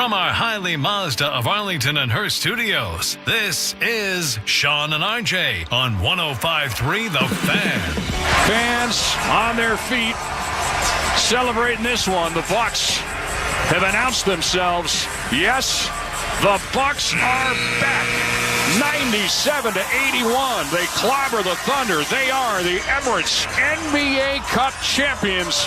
From our highly Mazda of Arlington and Hearst studios, this is Sean and RJ on 105.3 The Fan. Fans on their feet celebrating this one. The Bucs have announced themselves. Yes, the Bucs are back. 97-81. They clobber the Thunder. They are the Emirates NBA Cup champions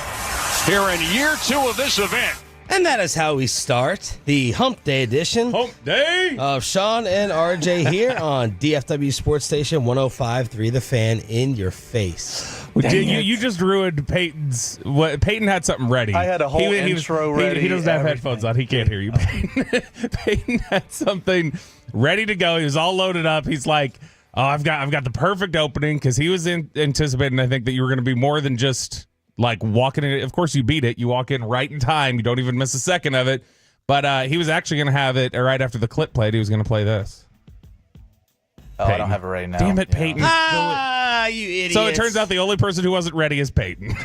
here in year 2 of this event. And that is how we start the Hump Day edition of Sean and RJ here on DFW Sports Station 105.3 The Fan, in your face. You just ruined Peyton's. Peyton had something ready. I had a whole intro ready. He doesn't have headphones on. He can't hear you. Peyton had something ready to go. He was all loaded up. He's like, "Oh, I've got the perfect opening," because he was anticipating, I think, that you were going to be more than just like walking in. Of course, you beat it. You walk in right in time. You don't even miss a second of it. But he was actually going to have it right after the clip played. He was going to play this. Oh, Peyton. I don't have it right now. Damn it, Peyton. You idiots. So it turns out the only person who wasn't ready is Peyton.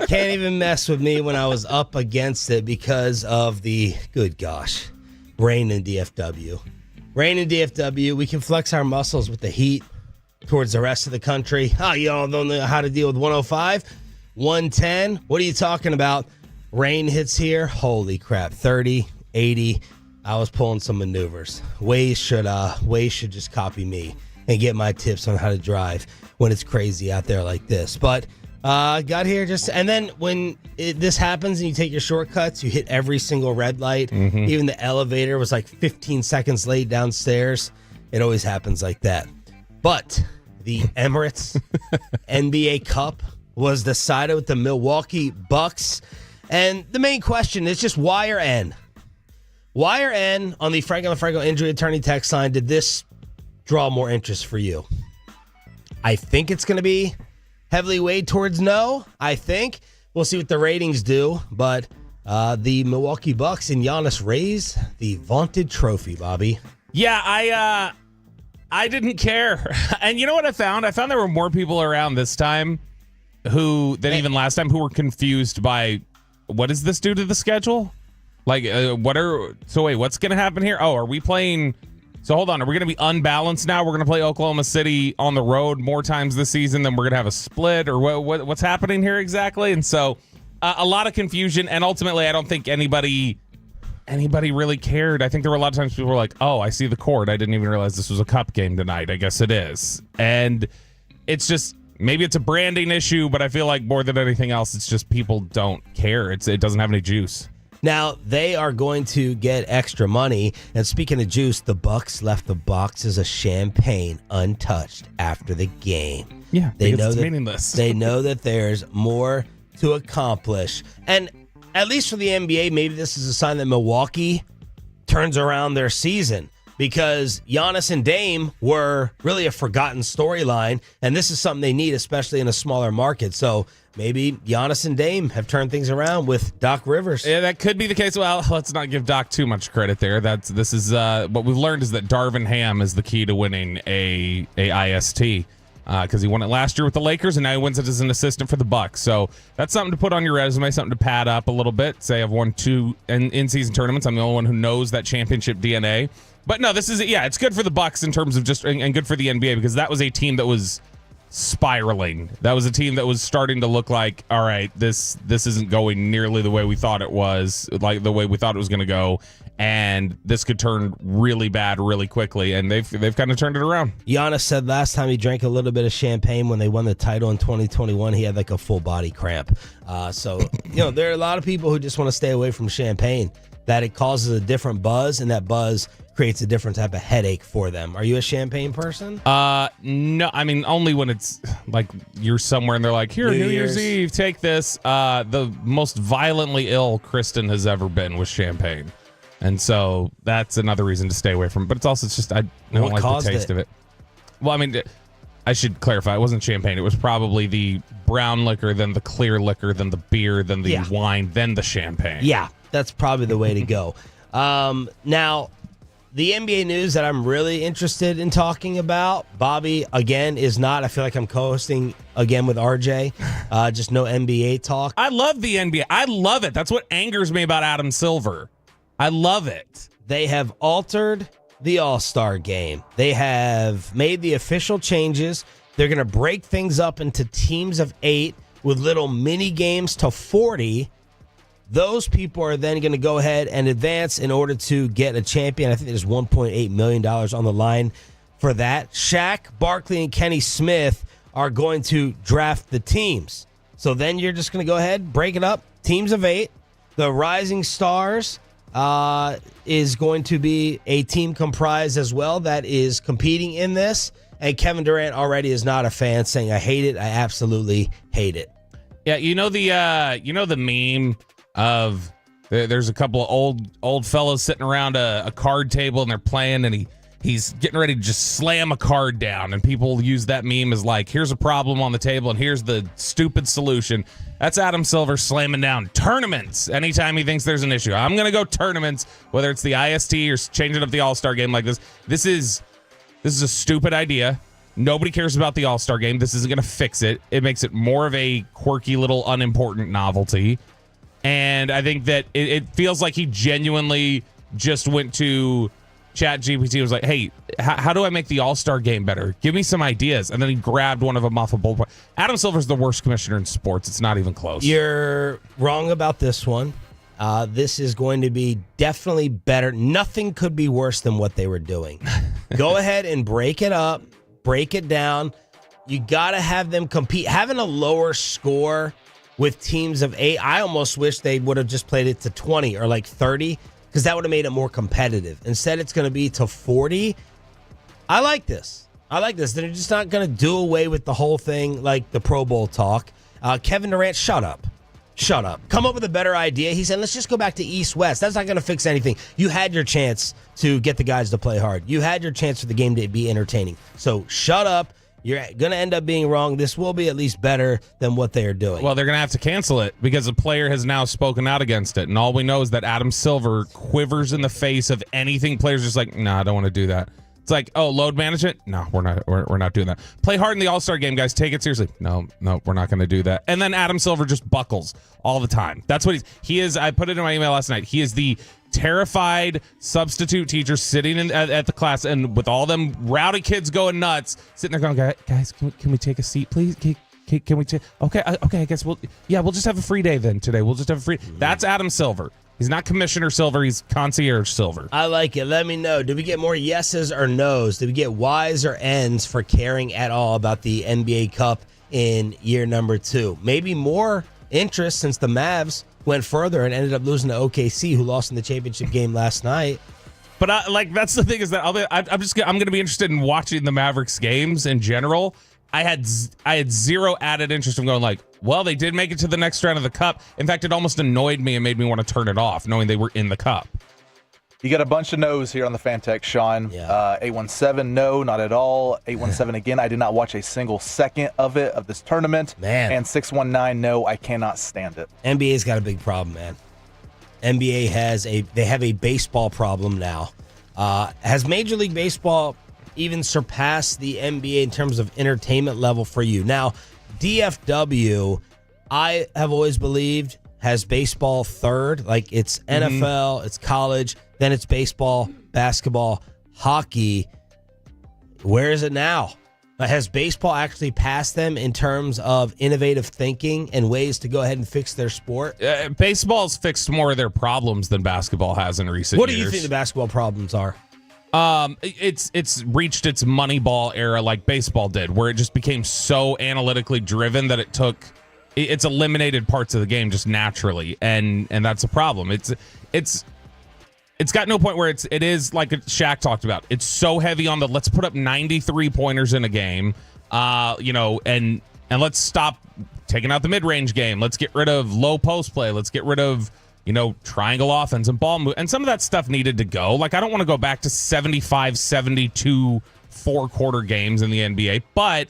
Can't even mess with me when I was up against it because of the, good gosh, rain in DFW. Rain in DFW. We can flex our muscles with the heat towards the rest of the country. Oh, you all don't know how to deal with 105? 110? What are you talking about? Rain hits here. Holy crap. 30, 80. I was pulling some maneuvers. Waze should just copy me and get my tips on how to drive when it's crazy out there like this. But got here and then when this happens and you take your shortcuts, you hit every single red light. Mm-hmm. Even the elevator was like 15 seconds late downstairs. It always happens like that. But the Emirates NBA Cup was decided with the Milwaukee Bucks. And the main question is just why or N? Why or N on the Franklin Franco injury attorney text line did this draw more interest for you? I think it's going to be heavily weighed towards no. I think. We'll see what the ratings do. But the Milwaukee Bucks and Giannis raise the vaunted trophy, Bobby. Yeah, I didn't care. And you know what I found? I found there were more people around this time even last time who were confused by, what does this do to the schedule? Like, what's going to happen here? Oh, are we playing? So hold on, are we going to be unbalanced now? We're going to play Oklahoma City on the road more times this season than we're going to have a split, or what's happening here exactly? And so a lot of confusion, and ultimately I don't think anybody really cared. I think there were a lot of times people were like, oh, I see the court. I didn't even realize this was a cup game tonight. I guess it is. And it's just, maybe it's a branding issue, but I feel like more than anything else, it's just people don't care. It doesn't have any juice. Now, they are going to get extra money. And speaking of juice, the Bucks left the boxes of champagne untouched after the game. Yeah, they know it's that meaningless. They know that there's more to accomplish. And at least for the NBA, maybe this is a sign that Milwaukee turns around their season, because Giannis and Dame were really a forgotten storyline, and this is something they need, especially in a smaller market. So maybe Giannis and Dame have turned things around with Doc Rivers. Yeah, that could be the case. Well, let's not give Doc too much credit there. This is what we've learned is that Darvin Ham is the key to winning a IST, because he won it last year with the Lakers, and now he wins it as an assistant for the Bucks. So that's something to put on your resume, something to pad up a little bit. Say I've won 2 in-season tournaments. I'm the only one who knows that championship DNA. But no, it's good for the Bucks in terms of just, and good for the NBA, because that was a team that was spiraling. That was a team that was starting to look like, all right, this isn't going nearly the way we thought it was, like the way we thought it was going to go, and this could turn really bad really quickly, and they've kind of turned it around. Giannis said last time he drank a little bit of champagne when they won the title in 2021, he had like a full body cramp. So there are a lot of people who just want to stay away from champagne, that it causes a different buzz, and that buzz creates a different type of headache for them. Are you a champagne person? No, I mean, only when it's like you're somewhere and they're like, here, New Year's Eve, take this. The most violently ill Kristen has ever been with champagne. And so that's another reason to stay away from it. But it's also just, I don't like the taste of it. Well, I mean, I should clarify, it wasn't champagne. It was probably the brown liquor, then the clear liquor, then the beer, then the wine, then the champagne. Yeah, that's probably the way to go. Now, the NBA news that I'm really interested in talking about, Bobby, again, is not. I feel like I'm co-hosting again with RJ. Just no NBA talk. I love the NBA. I love it. That's what angers me about Adam Silver. I love it. They have altered the All-Star game. They have made the official changes. They're going to break things up into teams of 8 with little mini games to 40. Those people are then going to go ahead and advance in order to get a champion. I think there's $1.8 million on the line for that. Shaq, Barkley, and Kenny Smith are going to draft the teams. So then you're just going to go ahead, break it up, teams of 8. The Rising Stars is going to be a team comprised as well that is competing in this. And Kevin Durant already is not a fan, saying, I hate it. I absolutely hate it. Yeah, you know the meme of there's a couple of old fellows sitting around a card table and they're playing, and he's getting ready to just slam a card down, and people use that meme as like, here's a problem on the table and here's the stupid solution. That's Adam Silver slamming down tournaments anytime he thinks there's an issue. I'm going to go tournaments, whether it's the IST or changing up the All-Star game like this. This is a stupid idea. Nobody cares about the All-Star game. This isn't going to fix it. It makes it more of a quirky little unimportant novelty. And I think that it feels like he genuinely just went to ChatGPT and was like, hey, how do I make the All-Star game better? Give me some ideas. And then he grabbed one of them off a bullpen. Adam Silver's the worst commissioner in sports. It's not even close. You're wrong about this one. This is going to be definitely better. Nothing could be worse than what they were doing. Go ahead and break it up, break it down. You got to have them compete. Having a lower score with teams of 8, I almost wish they would have just played it to 20 or like 30, because that would have made it more competitive. Instead, it's going to be to 40. I like this. They're just not going to do away with the whole thing like the Pro Bowl talk. Kevin Durant, shut up. Come up with a better idea. He said, let's just go back to East-West. That's not going to fix anything. You had your chance to get the guys to play hard. You had your chance for the game to be entertaining. So shut up. You're going to end up being wrong. This will be at least better than what they are doing. Well, they're going to have to cancel it because a player has now spoken out against it. And all we know is that Adam Silver quivers in the face of anything. Players are just like, nah, I don't want to do that. It's like, oh, load management? No, we're not doing that. Play hard in the All-Star game, guys. Take it seriously. No, we're not going to do that. And then Adam Silver just buckles all the time. That's what he is. I put it in my email last night. He is the terrified substitute teacher sitting at the class, and with all them rowdy kids going nuts, sitting there going, guys, can we take a seat, please? Can we take? Okay, I guess we'll just have a free day then today. We'll just have a free. That's Adam Silver. He's not Commissioner Silver. He's Concierge Silver. I like it. Let me know. Did we get more yeses or nos? Did we get Ys or Ns for caring at all about the NBA Cup in year number 2? Maybe more interest since the Mavs went further and ended up losing to OKC, who lost in the championship game last night. But that's the thing is that I'm going to be interested in watching the Mavericks games in general. I had zero added interest in going like, well, they did make it to the next round of the Cup. In fact, it almost annoyed me and made me want to turn it off, knowing they were in the Cup. You got a bunch of no's here on the fan text, Sean. Yeah. 817, no, not at all. 817 again, I did not watch a single second of this tournament. Man. And 619, no, I cannot stand it. NBA's got a big problem, man. NBA they have a baseball problem now. Has Major League Baseball even surpassed the NBA in terms of entertainment level for you? Now, DFW, I have always believed, has baseball third. Like, it's NFL, it's college, then it's baseball, basketball, hockey. Where is it now? Has baseball actually passed them in terms of innovative thinking and ways to go ahead and fix their sport? Baseball's fixed more of their problems than basketball has in recent years. What do you think the basketball problems are? It's reached its Moneyball era like baseball did, where it just became so analytically driven that it's eliminated parts of the game just naturally, and that's a problem. It's got no point where it is like Shaq talked about. It's so heavy on the let's put up 93 pointers in a game, and let's stop taking out the mid-range game. Let's get rid of low post play. Let's get rid of triangle offense and ball move. And some of that stuff needed to go. Like, I don't want to go back to 75-72 four-quarter games in the NBA, but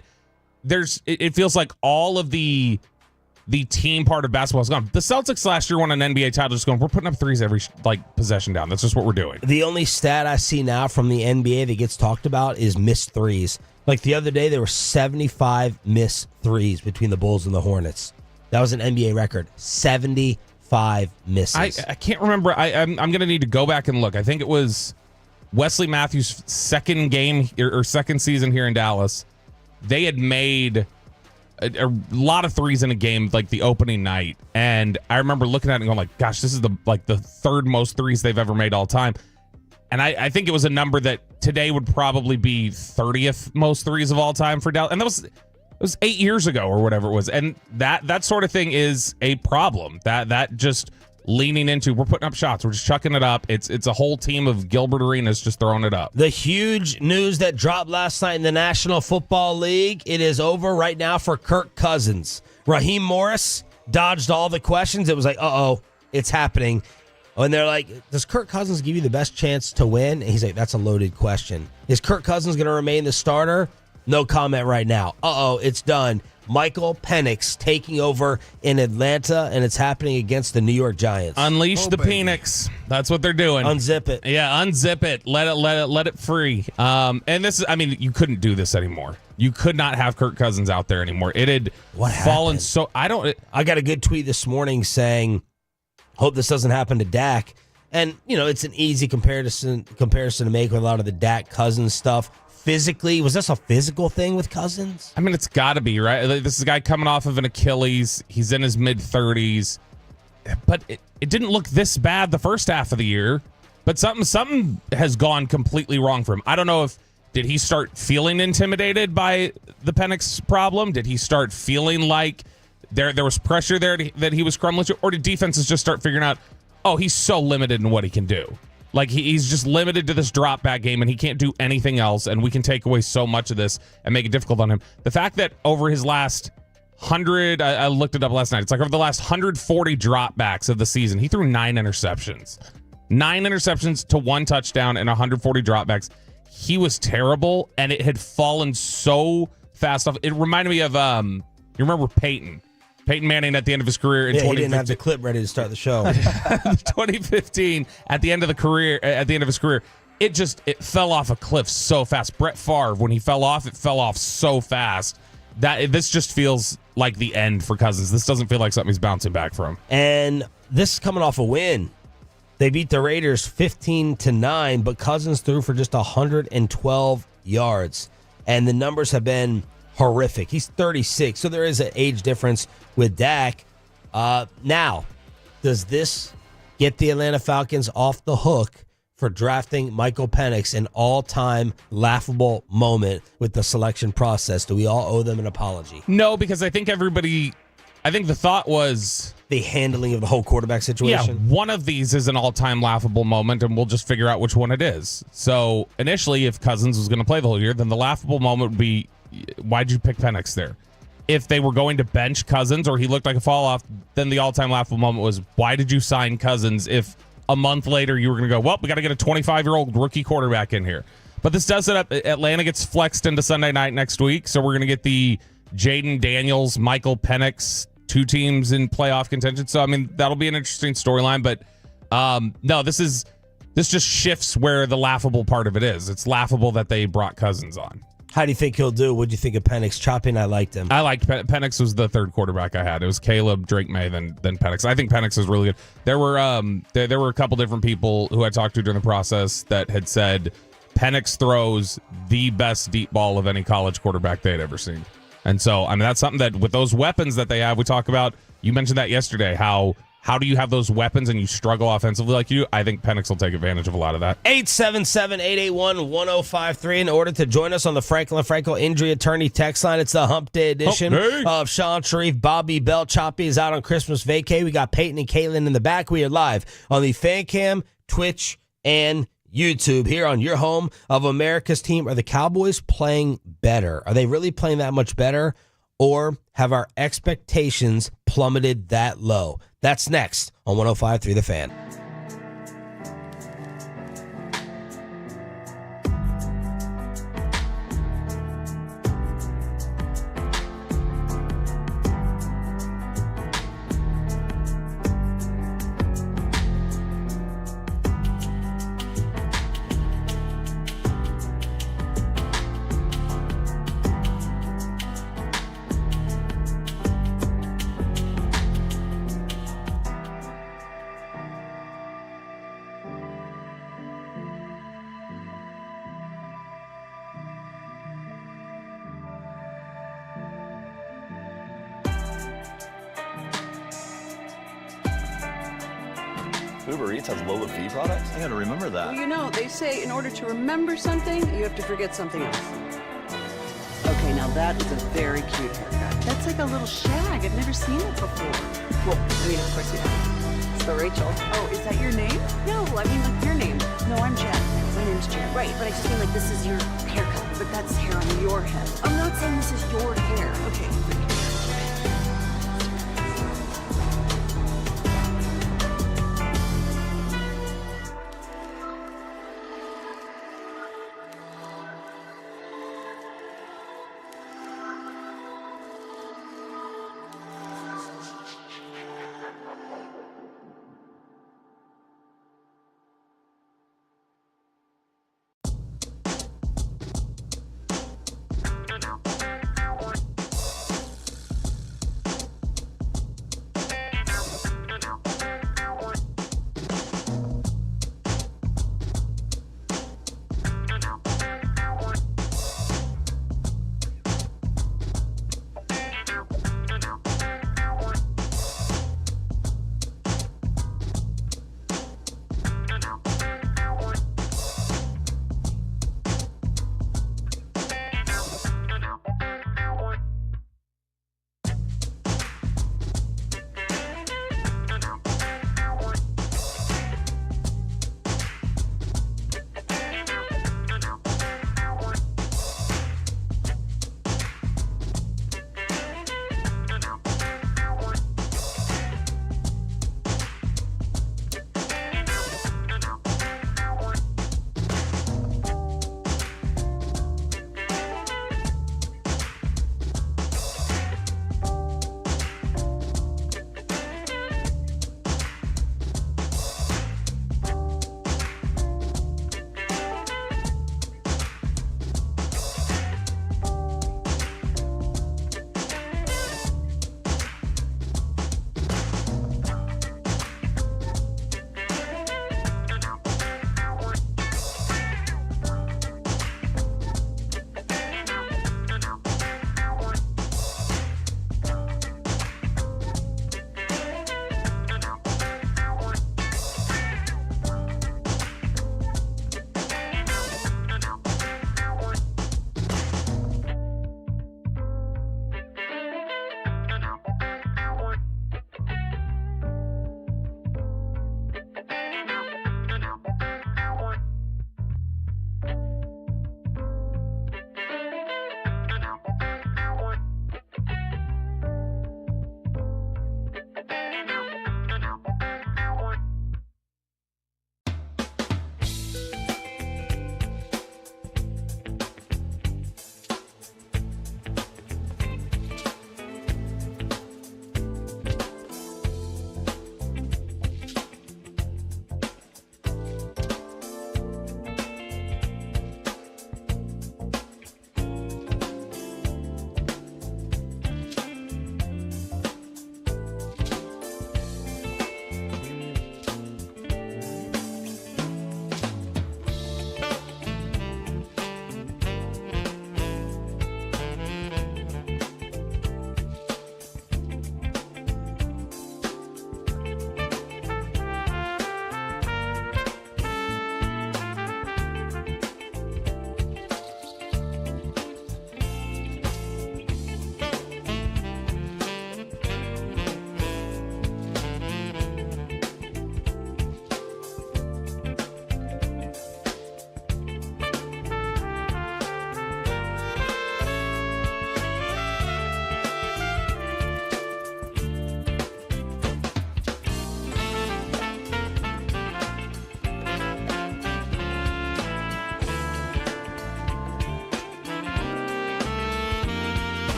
it feels like all of the team part of basketball is gone. The Celtics last year won an NBA title just going, we're putting up threes every possession down. That's just what we're doing. The only stat I see now from the NBA that gets talked about is missed threes. Like the other day, there were 75 missed threes between the Bulls and the Hornets. That was an NBA record. 75. 5 misses. I can't remember. I'm going to need to go back and look. I think it was Wesley Matthews' second game or second season here in Dallas. They had made a lot of threes in a game like the opening night, and I remember looking at it and going like, gosh, this is the third most threes they've ever made all time. And I think it was a number that today would probably be 30th most threes of all time for Dallas. And it was 8 years ago or whatever it was. And that sort of thing is a problem. That just leaning into, we're putting up shots, we're just chucking it up. It's a whole team of Gilbert Arenas just throwing it up. The huge news that dropped last night in the National Football League, it is over right now for Kirk Cousins. Raheem Morris dodged all the questions. It was like, it's happening. And they're like, does Kirk Cousins give you the best chance to win? And he's like, that's a loaded question. Is Kirk Cousins going to remain the starter? No comment right now. It's done. Michael Penix taking over in Atlanta, and it's happening against the New York Giants. Unleash the Penix. That's what they're doing. Unzip it. Yeah, unzip it. Let it free. And this is, you couldn't do this anymore. You could not have Kirk Cousins out there anymore. It had fallen so. I got a good tweet this morning saying, hope this doesn't happen to Dak. And, it's an easy comparison to make with a lot of the Dak Cousins stuff. Physically, was this a physical thing with Cousins? It's got to be, right? This is a guy coming off of an Achilles. He's in his mid-30s. But it didn't look this bad the first half of the year. But something has gone completely wrong for him. I don't know did he start feeling intimidated by the Penix problem? Did he start feeling like there was pressure there that he was crumbling to? Or did defenses just start figuring out, he's so limited in what he can do? Like, he's just limited to this drop back game, and he can't do anything else, and we can take away so much of this and make it difficult on him. The fact that over his last 100, I looked it up last night, it's like over the last 140 dropbacks of the season, he threw 9 interceptions. 9 interceptions to 1 touchdown and 140 dropbacks. He was terrible, and it had fallen so fast off. It reminded me of, you remember Peyton Manning at the end of his career in 2015. He didn't have the clip ready to start the show. 2015, at the end of his career, it fell off a cliff so fast. Brett Favre, when he fell off, it fell off so fast that this just feels like the end for Cousins. This doesn't feel like something he's bouncing back from. And this is coming off a win. They beat the Raiders 15-9, but Cousins threw for just 112 yards. And the numbers have been horrific. He's 36, so there is an age difference with Dak. Now, does this get the Atlanta Falcons off the hook for drafting Michael Penix, an all-time laughable moment with the selection process? Do we all owe them an apology? No, because I think the thought was the handling of the whole quarterback situation. Yeah, one of these is an all-time laughable moment, and we'll just figure out which one it is. So initially, if Cousins was going to play the whole year, then the laughable moment would be, why'd you pick Penix there? If they were going to bench Cousins or he looked like a fall-off, then the all-time laughable moment was, why did you sign Cousins if a month later you were going to go, well, we got to get a 25-year-old rookie quarterback in here. But this does it up. Atlanta gets flexed into Sunday night next week, so we're going to get the Jaden Daniels, Michael Penix, 2 teams in playoff contention. So, that'll be an interesting storyline. But, no, this just shifts where the laughable part of it is. It's laughable that they brought Cousins on. How do you think he'll do? What do you think of Penix? Chopping, I liked him. I liked Penix. Was the third quarterback I had. It was Caleb, Drake May, then Penix. I think Penix is really good. There were a couple different people who I talked to during the process that had said Penix throws the best deep ball of any college quarterback they had ever seen. And so, that's something that with those weapons that they have, we talk about, you mentioned that yesterday, how do you have those weapons and you struggle offensively like you do? I think Penix will take advantage of a lot of that. 877-881-1053 in order to join us on the Franklin & Frankel Injury Attorney text line. It's the Hump Day edition of Sean Sharif. Bobby Bell. Choppy is out on Christmas vacay. We got Peyton and Caitlin in the back. We are live on the Fan Cam, Twitch, and YouTube here on your home of America's team. Are the Cowboys playing better? Are they really playing that much better? Or have our expectations plummeted that low? That's next on 105.3 The Fan. Uber Eats has low fee products? I gotta remember that. Well, you know, they say in order to remember something, you have to forget something else. Okay, now that is a very cute haircut. That's like a little shag. I've never seen it before. Well, I mean, of course you have. So Rachel. Oh, is that your name? No, I mean like your name. No, I'm Jen. My name's Jen. Right, but I just mean like this is your haircut. But that's hair on your head. I'm not saying this is your hair. Okay.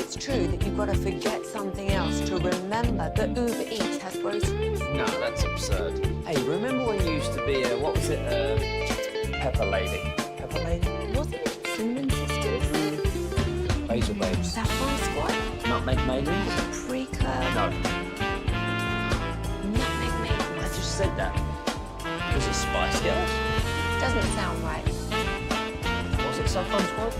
it's true that you've got to forget something else to remember that Uber Eats has groceries? No, that's absurd. Hey, remember when you used to be a, what was it, Pepper Lady? Pepper Lady? Wasn't it Cinnamon Sisters? Basil Babes. Saffron Squad? Nutmeg Maybelline? Pre-curve? No, Nutmeg Maybelline? I just said that. Was it Spice Girls? Doesn't sound right. Was it Saffron Squad?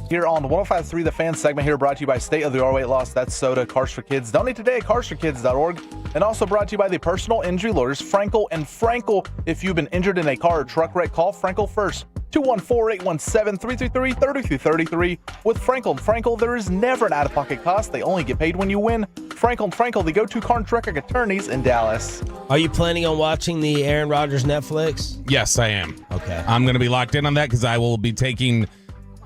Here on 105.3 The Fan segment here brought to you by State of the Art Weight Loss. That's soda, Cars for Kids. Donate today at carsforkids.org. And also brought to you by the personal injury lawyers, Frankel and Frankel. If you've been injured in a car or truck wreck, call Frankel first. 214-817-333-3333. With Frankel and Frankel, there is never an out-of-pocket cost. They only get paid when you win. Frankel and Frankel, the go-to car and truck wreck attorneys in Dallas. Are you planning on watching the Aaron Rodgers Netflix? Yes, I am. Okay. I'm going to be locked in on that because I will be taking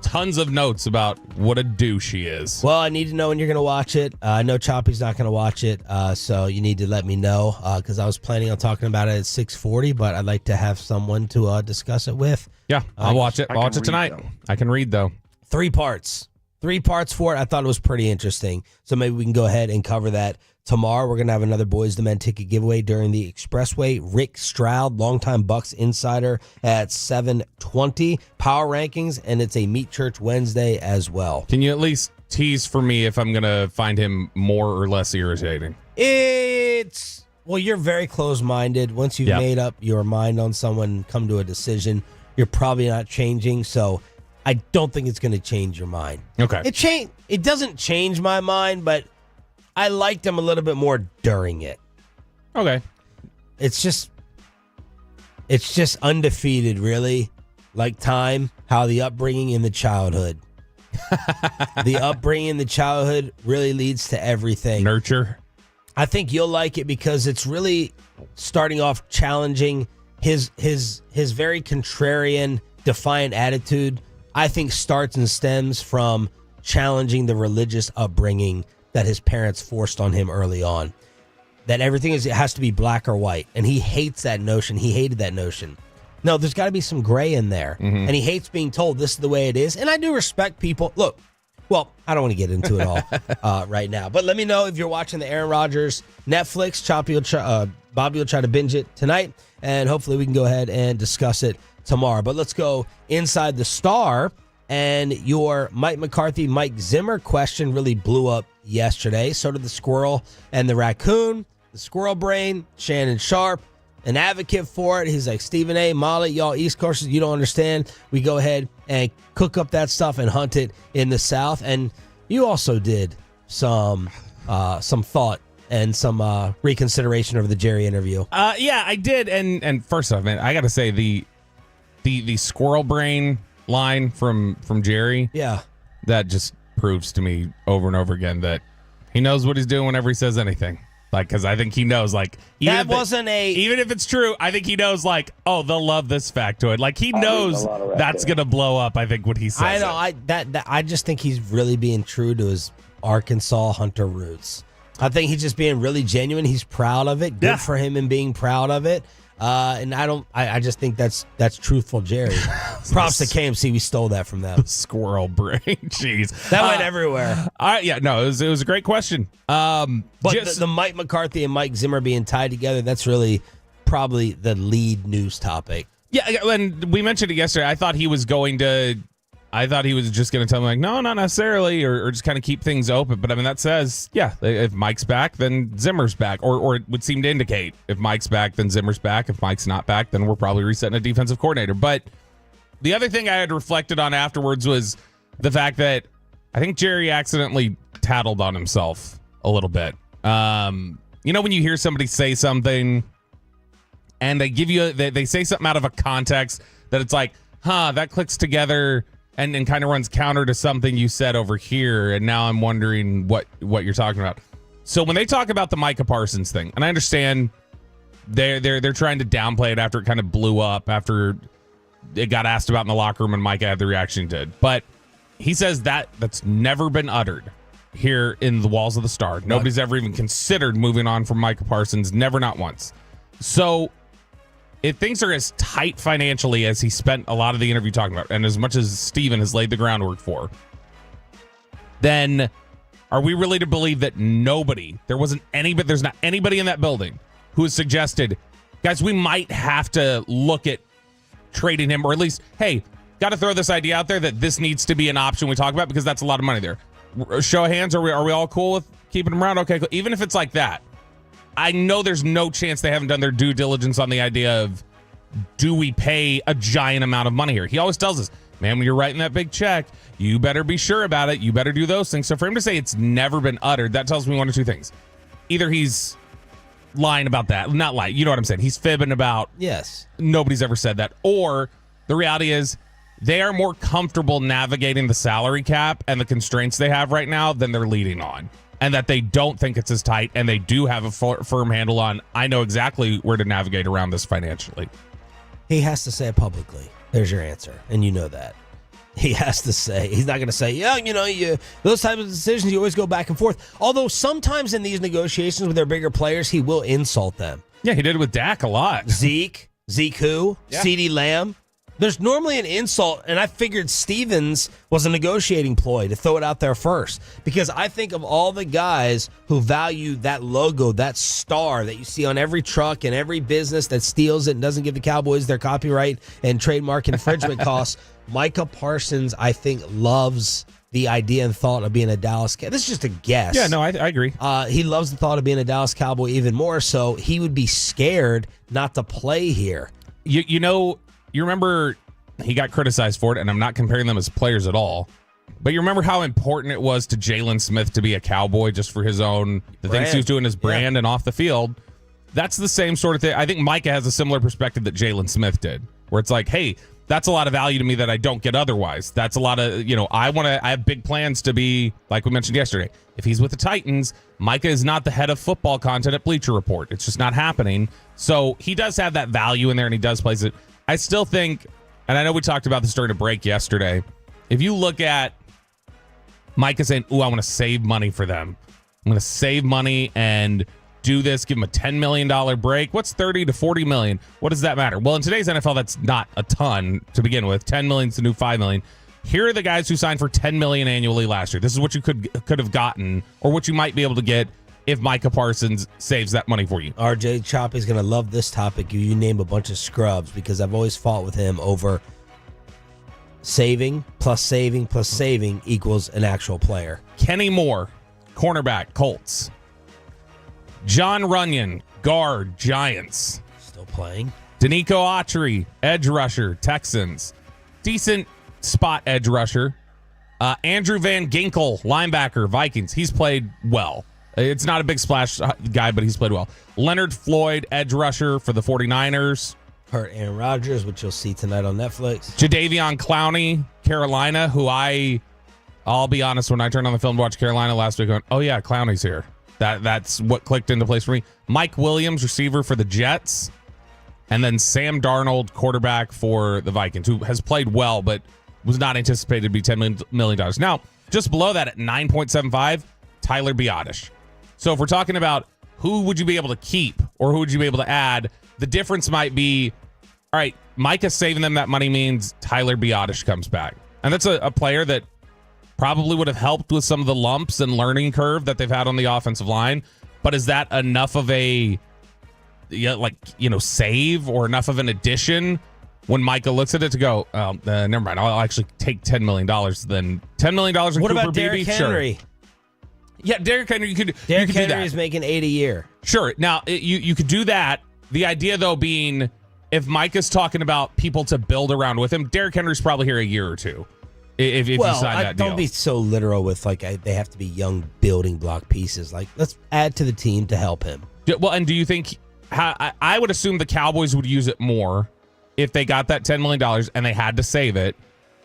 tons of notes about what a douche he is. Well, I need to know when you're going to watch it. I know Choppy's not going to watch it, so you need to let me know because I was planning on talking about it at 6:40, but I'd like to have someone to discuss it with. Yeah, I'll watch it. I'll watch it tonight. I can read, though. 3 parts. 3 parts for it. I thought it was pretty interesting, so maybe we can go ahead and cover that tomorrow. We're going to have another Boys to Men ticket giveaway during the Expressway. Rick Stroud, longtime Bucks insider, at 7:20. Power rankings, and it's a Meet Church Wednesday as well. Can you at least tease for me if I'm going to find him more or less irritating? Well, you're very close-minded. Once you've made up your mind on someone, come to a decision, you're probably not changing, so I don't think it's going to change your mind. Okay. It doesn't change my mind, but I liked him a little bit more during it. Okay. It's just undefeated, really. Like time, how the upbringing in the childhood. The upbringing in the childhood really leads to everything. Nurture. I think you'll like it because it's really starting off challenging his very contrarian, defiant attitude. I think starts and stems from challenging the religious upbringing that his parents forced on him early on. That everything it has to be black or white. And he hates that notion. He hated that notion. No, there's got to be some gray in there. Mm-hmm. And he hates being told this is the way it is. And I do respect people. Look, well, I don't want to get into it all right now. But let me know if you're watching the Aaron Rodgers Netflix. Bobby will try to binge it tonight. And hopefully we can go ahead and discuss it tomorrow. But let's go inside the Star. And your Mike McCarthy, Mike Zimmer question really blew up yesterday. So did the squirrel and the raccoon, the squirrel brain, Shannon Sharp, an advocate for it. He's like, Stephen A., Molly, y'all East Coasters, you don't understand. We go ahead and cook up that stuff and hunt it in the South. And you also did some thought and some reconsideration over the Jerry interview. Yeah, I did. And first off, man, I got to say the squirrel brain line from Jerry. Yeah. That just proves to me over and over again that he knows what he's doing whenever he says anything. Like, because I think he knows, like, even if it's true, I think he knows, like, oh, they'll love this factoid. Like, he knows that's gonna blow up. I think when he says I know. I just think he's really being true to his Arkansas Hunter roots. I think he's just being really genuine. He's proud of it. Good for him in being proud of it. And I just think that's truthful, Jerry. Props to KMC. We stole that from them. Squirrel brain. Jeez. That went everywhere. It was a great question. But the Mike McCarthy and Mike Zimmer being tied together, that's really probably the lead news topic. Yeah, and we mentioned it yesterday. I thought he was just going to tell me, like, no, not necessarily, or just kind of keep things open. But, I mean, that says, yeah, if Mike's back, then Zimmer's back. Or it would seem to indicate if Mike's back, then Zimmer's back. If Mike's not back, then we're probably resetting a defensive coordinator. But the other thing I had reflected on afterwards was the fact that I think Jerry accidentally tattled on himself a little bit. You know when you hear somebody say something and they say something out of a context that it's like, that clicks together and kind of runs counter to something you said over here, and now I'm wondering what you're talking about. So when they talk about the Micah Parsons thing, and I understand they're trying to downplay it after it kind of blew up, after it got asked about in the locker room and Micah had the reaction he did. But he says that's never been uttered here in the walls of the Star. Nobody's ever even considered moving on from Micah Parsons, never, not once. So if things are as tight financially as he spent a lot of the interview talking about, and as much as Steven has laid the groundwork for, then are we really to believe that there's not anybody in that building who has suggested, guys, we might have to look at trading him, or at least, hey, got to throw this idea out there that this needs to be an option we talk about because that's a lot of money there. Show of hands, are we all cool with keeping him around? Okay, cool. Even if it's like that, I know there's no chance they haven't done their due diligence on the idea of, do we pay a giant amount of money here? He always tells us, man, when you're writing that big check, you better be sure about it. You better do those things. So for him to say it's never been uttered, that tells me one of two things. Either he's lying about that, not lying, you know what I'm saying? He's fibbing about, yes, nobody's ever said that. Or the reality is they are more comfortable navigating the salary cap and the constraints they have right now than they're leading on. And that they don't think it's as tight, and they do have a firm handle on, I know exactly where to navigate around this financially. He has to say it publicly. There's your answer, and you know that. He has to say. He's not going to say, those types of decisions, you always go back and forth. Although sometimes in these negotiations with their bigger players, he will insult them. Yeah, he did it with Dak a lot. Zeke who? Yeah. CeeDee Lamb. There's normally an insult, and I figured Stevens was a negotiating ploy to throw it out there first, because I think of all the guys who value that logo, that star that you see on every truck and every business that steals it and doesn't give the Cowboys their copyright and trademark infringement costs. Micah Parsons, I think, loves the idea and thought of being a Dallas Cowboy. This is just a guess. Yeah, no, I agree. He loves the thought of being a Dallas Cowboy even more, so he would be scared not to play here. You remember he got criticized for it, and I'm not comparing them as players at all, but you remember how important it was to Jalen Smith to be a Cowboy just for his own, the things he was doing his brand and off the field. That's the same sort of thing. I think Micah has a similar perspective that Jalen Smith did, where it's like, hey, that's a lot of value to me that I don't get otherwise. That's a lot of, I have big plans to be, like we mentioned yesterday. If he's with the Titans, Micah is not the head of football content at Bleacher Report. It's just not happening. So he does have that value in there, and he does place it. I still think, and I know we talked about this during a break yesterday, if you look at Micah saying, I want to save money for them. I'm going to save money and do this, give him a $10 million break. What's 30 to 40 million? What does that matter? Well, in today's NFL, that's not a ton to begin with. 10 million is the new 5 million. Here are the guys who signed for 10 million annually last year. This is what you could have gotten, or what you might be able to get if Micah Parsons saves that money for you. RJ Choppy's going to love this topic. You name a bunch of scrubs, because I've always fought with him over saving plus saving plus saving equals an actual player. Kenny Moore, cornerback, Colts. John Runyon, guard, Giants. Still playing. Danico Autry, edge rusher, Texans. Decent spot edge rusher. Andrew Van Ginkel, linebacker, Vikings. He's played well. It's not a big splash guy, but he's played well. Leonard Floyd, edge rusher for the 49ers. Hurt Aaron Rodgers, which you'll see tonight on Netflix. Jadeveon Clowney, Carolina, who I'll be honest, when I turned on the film to watch Carolina last week, going, oh yeah, Clowney's here. That's what clicked into place for me. Mike Williams, receiver for the Jets. And then Sam Darnold, quarterback for the Vikings, who has played well, but was not anticipated to be $10 million. Now, just below that at 9.75, Tyler Biadasz. So if we're talking about who would you be able to keep or who would you be able to add, the difference might be, all right, Micah saving them that money means Tyler Biadasz comes back. And that's a player that probably would have helped with some of the lumps and learning curve that they've had on the offensive line. But is that enough of a save or enough of an addition when Micah looks at it to go, never mind, I'll actually take $10 million then. $10 million in what Cooper about Derrick Henry? Sure. Yeah, Derrick Henry, you could Derrick do that. Henry is making $8 a year. Sure. Now, you could do that. The idea, though, being if Micah's talking about people to build around with him, Derrick Henry's probably here a year or two. If you sign that deal. Don't be so literal with they have to be young building block pieces. Let's add to the team to help him. Well, and do you think I would assume the Cowboys would use it more if they got that $10 million and they had to save it.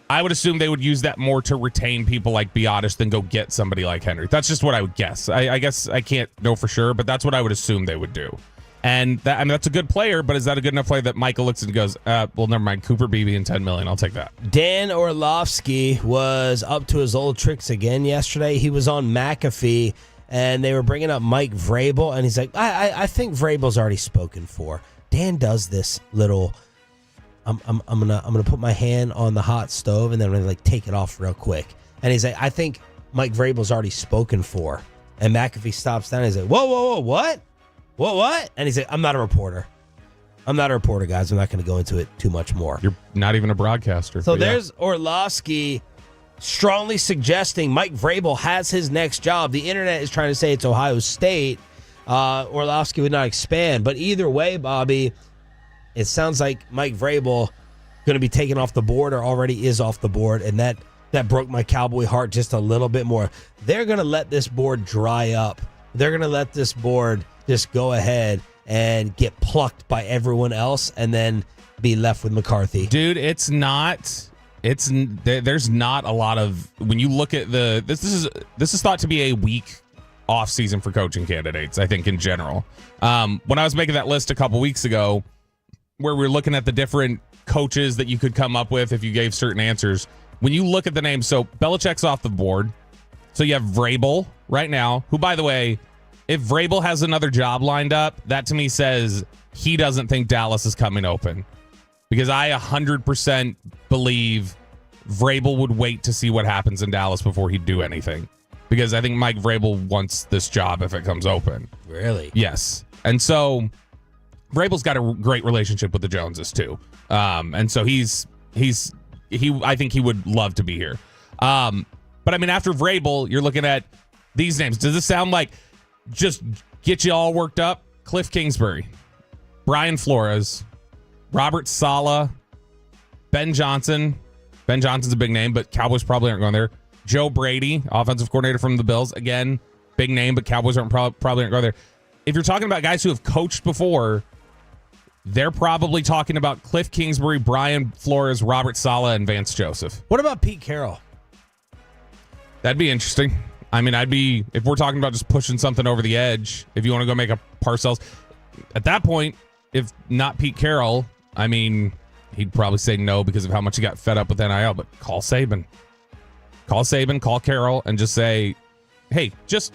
I would assume they would use that more to retain people like Biadasz than go get somebody like Henry. That's just what I would guess. I guess I can't know for sure, but that's what I would assume they would do. And that's a good player, but is that a good enough player that Micah looks and goes, well, never mind, Cooper Beebe and $10 million, I'll take that. Dan Orlovsky was up to his old tricks again yesterday. He was on McAfee, and they were bringing up Mike Vrabel, and he's like, I think Vrabel's already spoken for. Dan does this little. I'm gonna put my hand on the hot stove and then I'm gonna like take it off real quick. And he's like, I think Mike Vrabel's already spoken for. And McAfee stops down and he's like, whoa, what? What? And he's like, I'm not a reporter. Guys. I'm not going to go into it too much more. You're not even a broadcaster. So there's Orlovsky strongly suggesting Mike Vrabel has his next job. The internet is trying to say it's Ohio State. Orlovsky would not expand. But either way, Bobby, it sounds like Mike Vrabel going to be taken off the board or already is off the board. And that broke my Cowboy heart just a little bit more. They're going to let this board dry up. They're going to let this board just go ahead and get plucked by everyone else and then be left with McCarthy. Dude, there's not a lot of, when you look at this is thought to be a weak off season for coaching candidates, I think, in general. When I was making that list a couple weeks ago, where we were looking at the different coaches that you could come up with if you gave certain answers, when you look at the names, so Belichick's off the board. So you have Vrabel right now, who, by the way, if Vrabel has another job lined up, that to me says he doesn't think Dallas is coming open. Because I 100% believe Vrabel would wait to see what happens in Dallas before he'd do anything. Because I think Mike Vrabel wants this job if it comes open. Really? Yes. And so Vrabel's got a great relationship with the Joneses too. And so I think he would love to be here. But I mean, after Vrabel, you're looking at these names. Does this sound like just get you all worked up? Cliff Kingsbury, Brian Flores, Robert Saleh, Ben Johnson. Ben Johnson's a big name, but Cowboys probably aren't going there. Joe Brady, offensive coordinator from the Bills. Again, big name, but Cowboys probably aren't going there. If you're talking about guys who have coached before, they're probably talking about Cliff Kingsbury, Brian Flores, Robert Saleh, and Vance Joseph. What about Pete Carroll? That'd be interesting. I mean, if we're talking about just pushing something over the edge, if you want to go make a Parcells, at that point, if not Pete Carroll, I mean, he'd probably say no because of how much he got fed up with NIL, but call Saban. Call Carroll, and just say, hey, just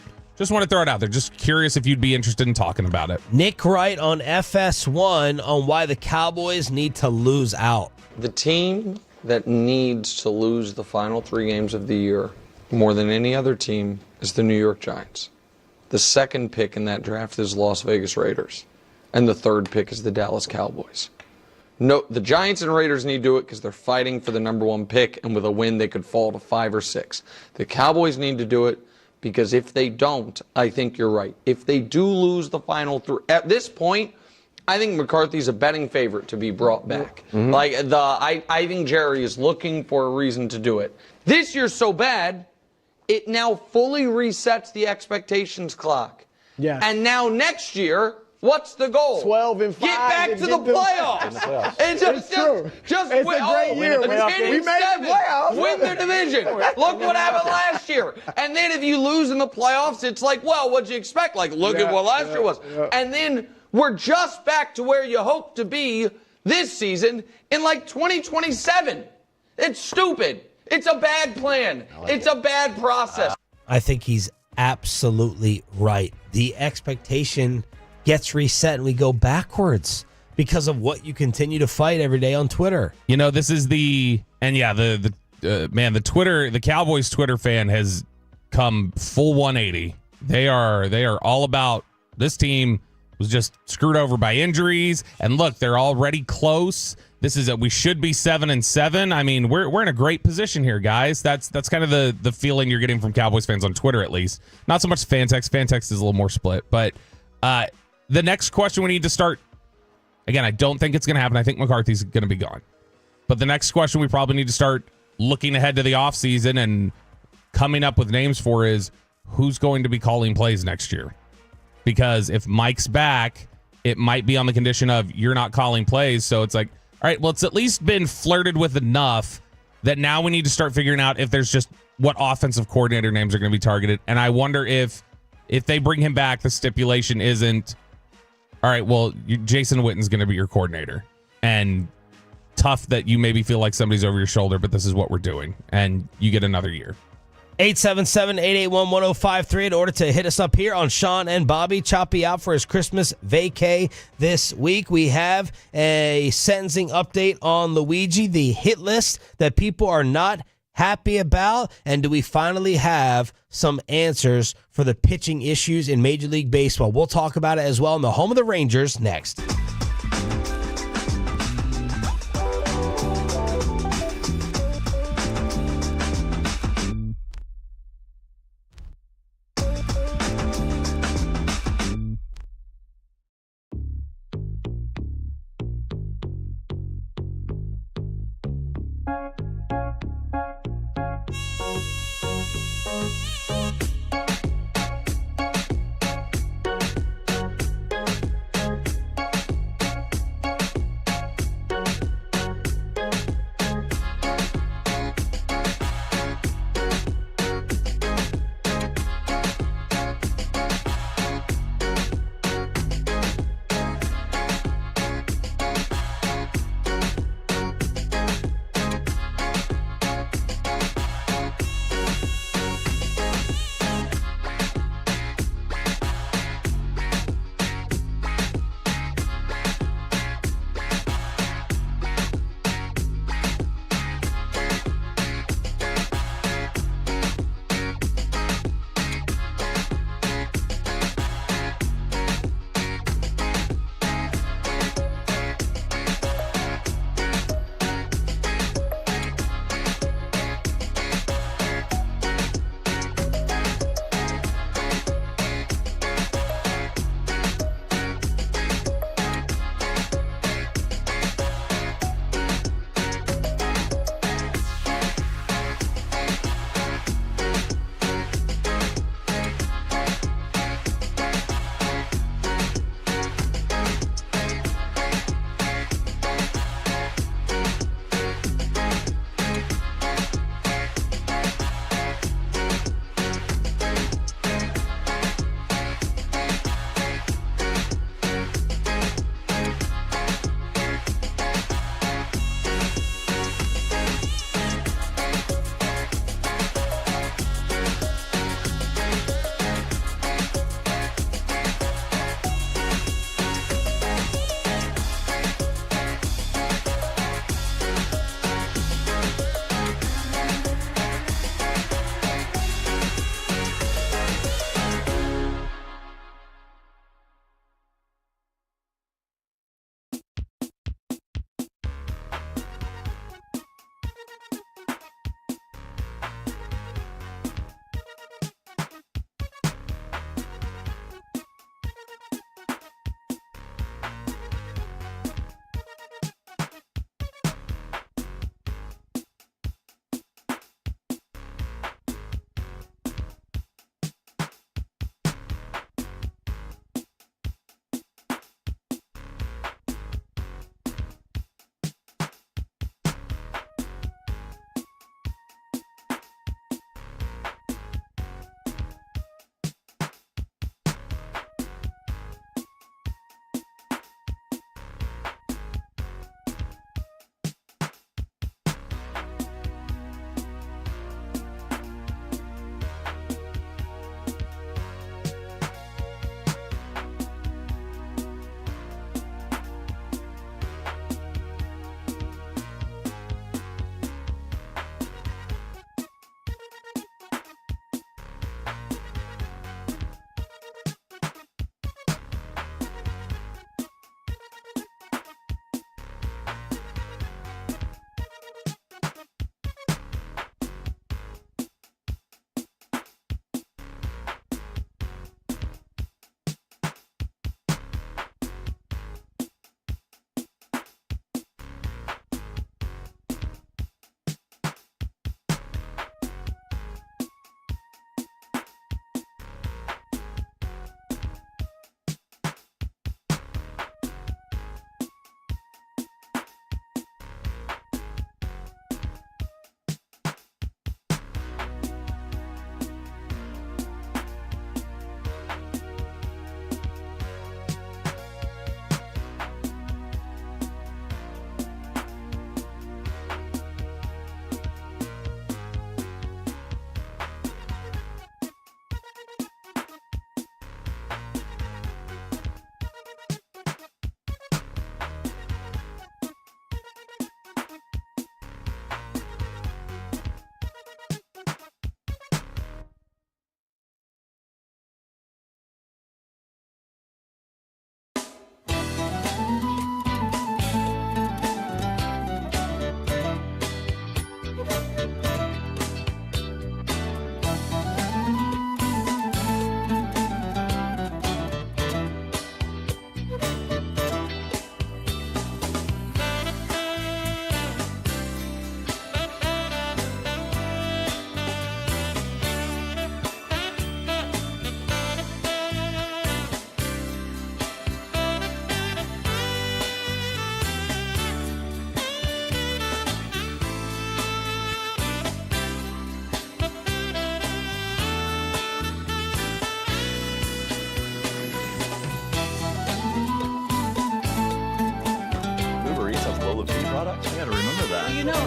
want to throw it out there. Just curious if you'd be interested in talking about it. Nick Wright on FS1 on why the Cowboys need to lose out. The team that needs to lose the final 3 games of the year more than any other team is the New York Giants. The second pick in that draft is Las Vegas Raiders. And the third pick is the Dallas Cowboys. No, the Giants and Raiders need to do it because they're fighting for the number 1 pick, and with a win they could fall to 5 or 6. The Cowboys need to do it because if they don't, I think you're right. If they do lose the final 3, at this point, I think McCarthy's a betting favorite to be brought back. Mm-hmm. I think Jerry is looking for a reason to do it. This year's so bad, it now fully resets the expectations clock. Yeah. And now next year, what's the goal? 12-5. Get back to the playoffs. It's true. Just it's win. A great year. We made the playoffs. Win the division. Look what happened last year. And then if you lose in the playoffs, it's like, well, what'd you expect? Like, look at what last year was. Yeah. And then we're just back to where you hope to be this season in like 2027. It's stupid. It's a bad plan. It's a bad process. I think he's absolutely right. The expectation gets reset and we go backwards because of what you continue to fight every day on Twitter. You know, this is the Twitter, the Cowboys Twitter fan has come full 180. They are all about this team was just screwed over by injuries, and look, they're already close. We should be 7-7. I mean, we're in a great position here, guys. That's kind of the feeling you're getting from Cowboys fans on Twitter, at least. Not so much Fantex. Fantex is a little more split, but the next question we need to start, again, I don't think it's going to happen. I think McCarthy's going to be gone. But the next question we probably need to start looking ahead to the offseason and coming up with names for is who's going to be calling plays next year. Because if Mike's back, it might be on the condition of you're not calling plays. So it's like, all right, well, it's at least been flirted with enough that now we need to start figuring out if there's just what offensive coordinator names are going to be targeted. And I wonder if they bring him back, the stipulation isn't, all right, well, Jason Witten's going to be your coordinator. And tough that you maybe feel like somebody's over your shoulder, but this is what we're doing. And you get another year. 877-881-1053 in order to hit us up here on Sean and Bobby. Choppy out for his Christmas vacay this week. We have a sentencing update on Luigi, the hit list that people are not happy about. And do we finally have some answers for the pitching issues in Major League Baseball? We'll talk about it as well in the home of the Rangers next.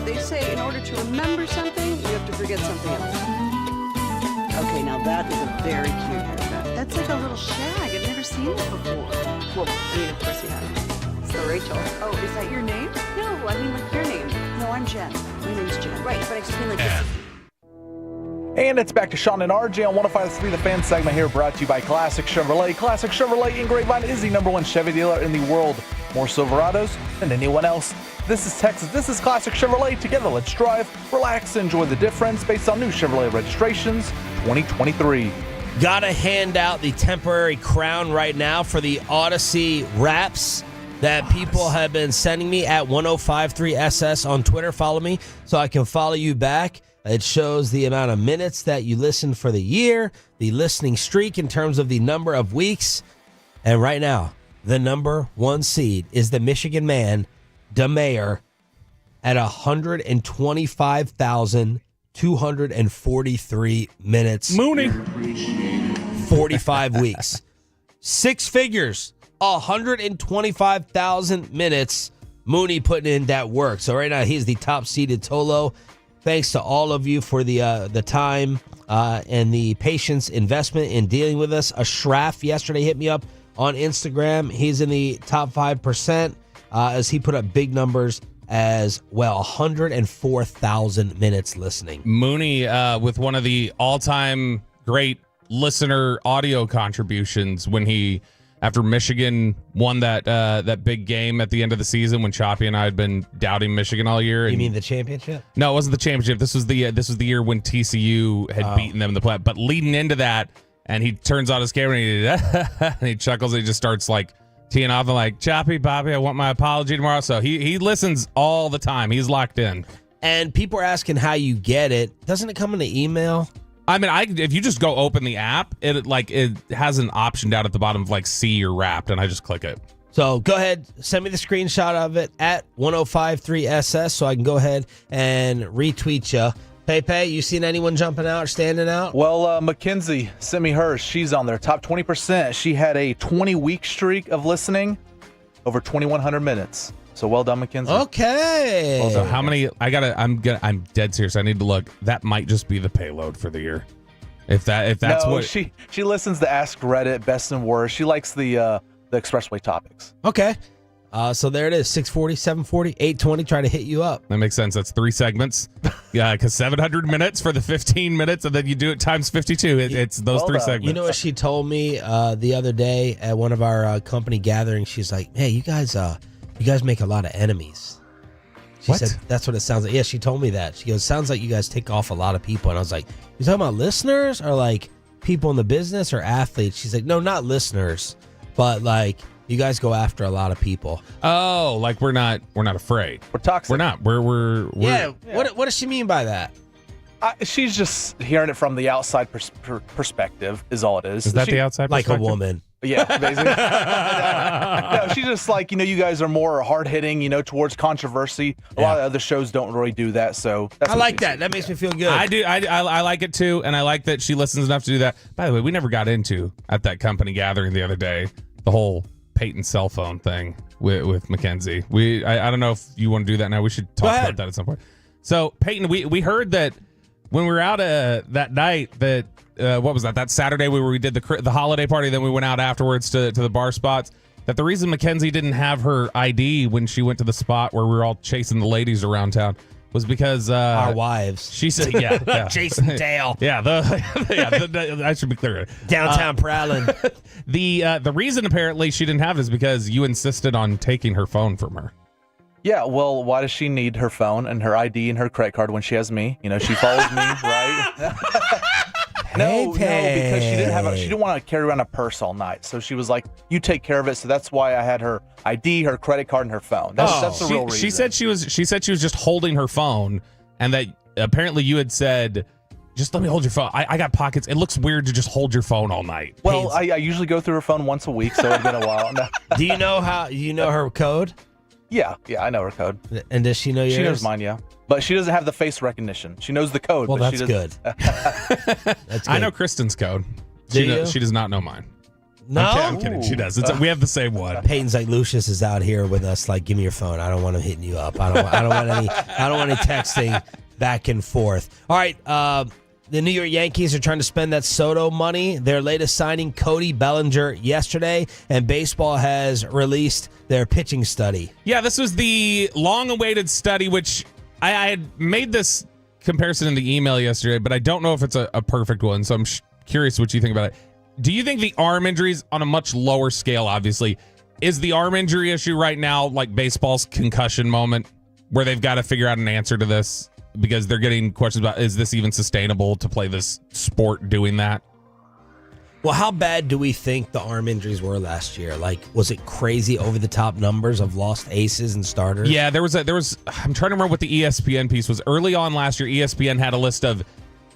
They say in order to remember something, you have to forget something else. Okay, now that is a very cute haircut. That's like a little shag. I've never seen that before. Well, I mean, of course you have. So, Rachel. Oh, is that your name? No, I mean like your name. No, I'm Jen. My name's Jen. Right, but I just mean like this. And it's back to Sean and RJ on 105.3 The Fan segment here, brought to you by Classic Chevrolet. Classic Chevrolet in Grapevine is the #1 Chevy dealer in the world. More Silverados than anyone else. This is Texas. This is Classic Chevrolet. Together, let's drive, relax, enjoy the difference based on new Chevrolet registrations 2023. Gotta hand out the temporary crown right now for the Odyssey raps that people have been sending me at 1053SS on Twitter. Follow me so I can follow you back. It shows the amount of minutes that you listened for the year, the listening streak in terms of the number of weeks. And right now, the #1 seed is the Michigan man, DeMayer, at 125,243 minutes. Mooney. 45 weeks. 6 figures, 125,000 minutes. Mooney putting in that work. So right now, he's the top-seeded Tolo. Thanks to all of you for the time and the patience investment in dealing with us. Ashraf yesterday hit me up on Instagram. He's in the top 5% as he put up big numbers as well. 104,000 minutes listening. Mooney with one of the all-time great listener audio contributions when he, after Michigan won that big game at the end of the season when Choppy and I had been doubting Michigan all year. You mean the championship? No, it wasn't the championship. This was the year when TCU had beaten them in the play. But leading into that, and he turns on his camera and he chuckles and he just starts like teeing off and like, Choppy, Bobby, I want my apology tomorrow. So he listens all the time. He's locked in. And people are asking how you get it. Doesn't it come in the email? I mean, if you just go open the app, it has an option down at the bottom of like see your wrapped, and I just click it. So go ahead, send me the screenshot of it at 1053SS so I can go ahead and retweet you. Pepe, you seen anyone jumping out or standing out? Well, Mackenzie sent me hers. She's on there, top 20%. She had a 20-week streak of listening, over 2,100 minutes. So well done, Mackenzie. Okay. Also, how many? I'm dead serious. I need to look. That might just be the payload for the year. If that's no, what she listens to Ask Reddit, Best and Worst. She likes the Expressway topics. Okay. So there it is, 640, 740, 820, try to hit you up. That makes sense. That's 3 segments. Yeah, because 700 minutes for the 15 minutes, and then you do it times 52. It's those Well 3 done. segments. You know what she told me the other day at one of our company gatherings? She's like, hey, you guys make a lot of enemies. She What? said, that's what it sounds like. Yeah, she told me that. She goes, sounds like you guys take off a lot of people. And I was like, you talking about listeners or like people in the business or athletes? She's like, no, not listeners, but like you guys go after a lot of people. Oh, like we're not afraid. We're toxic. We're not. We're Yeah. What does she mean by that? She's just hearing it from the outside perspective is all it is. Is that the outside Like a perspective? woman. Yeah, basically. No, she's just like, you guys are more hard-hitting, towards controversy. A lot of other shows don't really do that, so that's I what like she that. said. That makes me feel good. I do. I like it too, and I like that she listens enough to do that. By the way, we never got into at that company gathering the other day the whole Peyton cell phone thing with Mackenzie. I don't know if you want to do that now. We should talk about that at some point. So Peyton, we heard that when we were out that night that what was that Saturday where we did the holiday party, then we went out afterwards to the bar spots, that the reason Mackenzie didn't have her ID when she went to the spot where we were all chasing the ladies around town was because our wives. She said, yeah. Jason Dale. Yeah, I should be clear. Downtown prowling. The reason apparently she didn't have is because you insisted on taking her phone from her. Yeah, well, why does she need her phone and her ID and her credit card when she has me? She follows me, right? No, because she didn't want to carry around a purse all night. So she was like, you take care of it. So that's why I had her ID, her credit card, and her phone. That's the real reason. She said she was just holding her phone, and that apparently you had said, just let me hold your phone. I got pockets. It looks weird to just hold your phone all night. Well, I usually go through her phone once a week, so it's been a while. No. Do you know her code? Yeah, I know her code. And does she know yours? She knows mine, yeah. But she doesn't have the face recognition. She knows the code. Well, but that's good. That's good. I know Kristen's code. Do you? She does not know mine. No, I'm kidding. She does. We have the same one. Peyton's like, Lucius is out here with us. Like, give me your phone. I don't want him hitting you up. I don't want any texting back and forth. All right. The New York Yankees are trying to spend that Soto money. Their latest signing, Cody Bellinger, yesterday, and baseball has released their pitching study. Yeah, this was the long-awaited study, which I had made this comparison in the email yesterday, but I don't know if it's a perfect one, so I'm curious what you think about it. Do you think the arm injuries, on a much lower scale, obviously, is the arm injury issue right now like baseball's concussion moment, where they've got to figure out an answer to this? Because they're getting questions about, is this even sustainable to play this sport doing that? Well, how bad do we think the arm injuries were last year? Like, was it crazy over-the-top numbers of lost aces and starters? Yeah, there was. I'm trying to remember what the ESPN piece was. Early on last year, ESPN had a list of,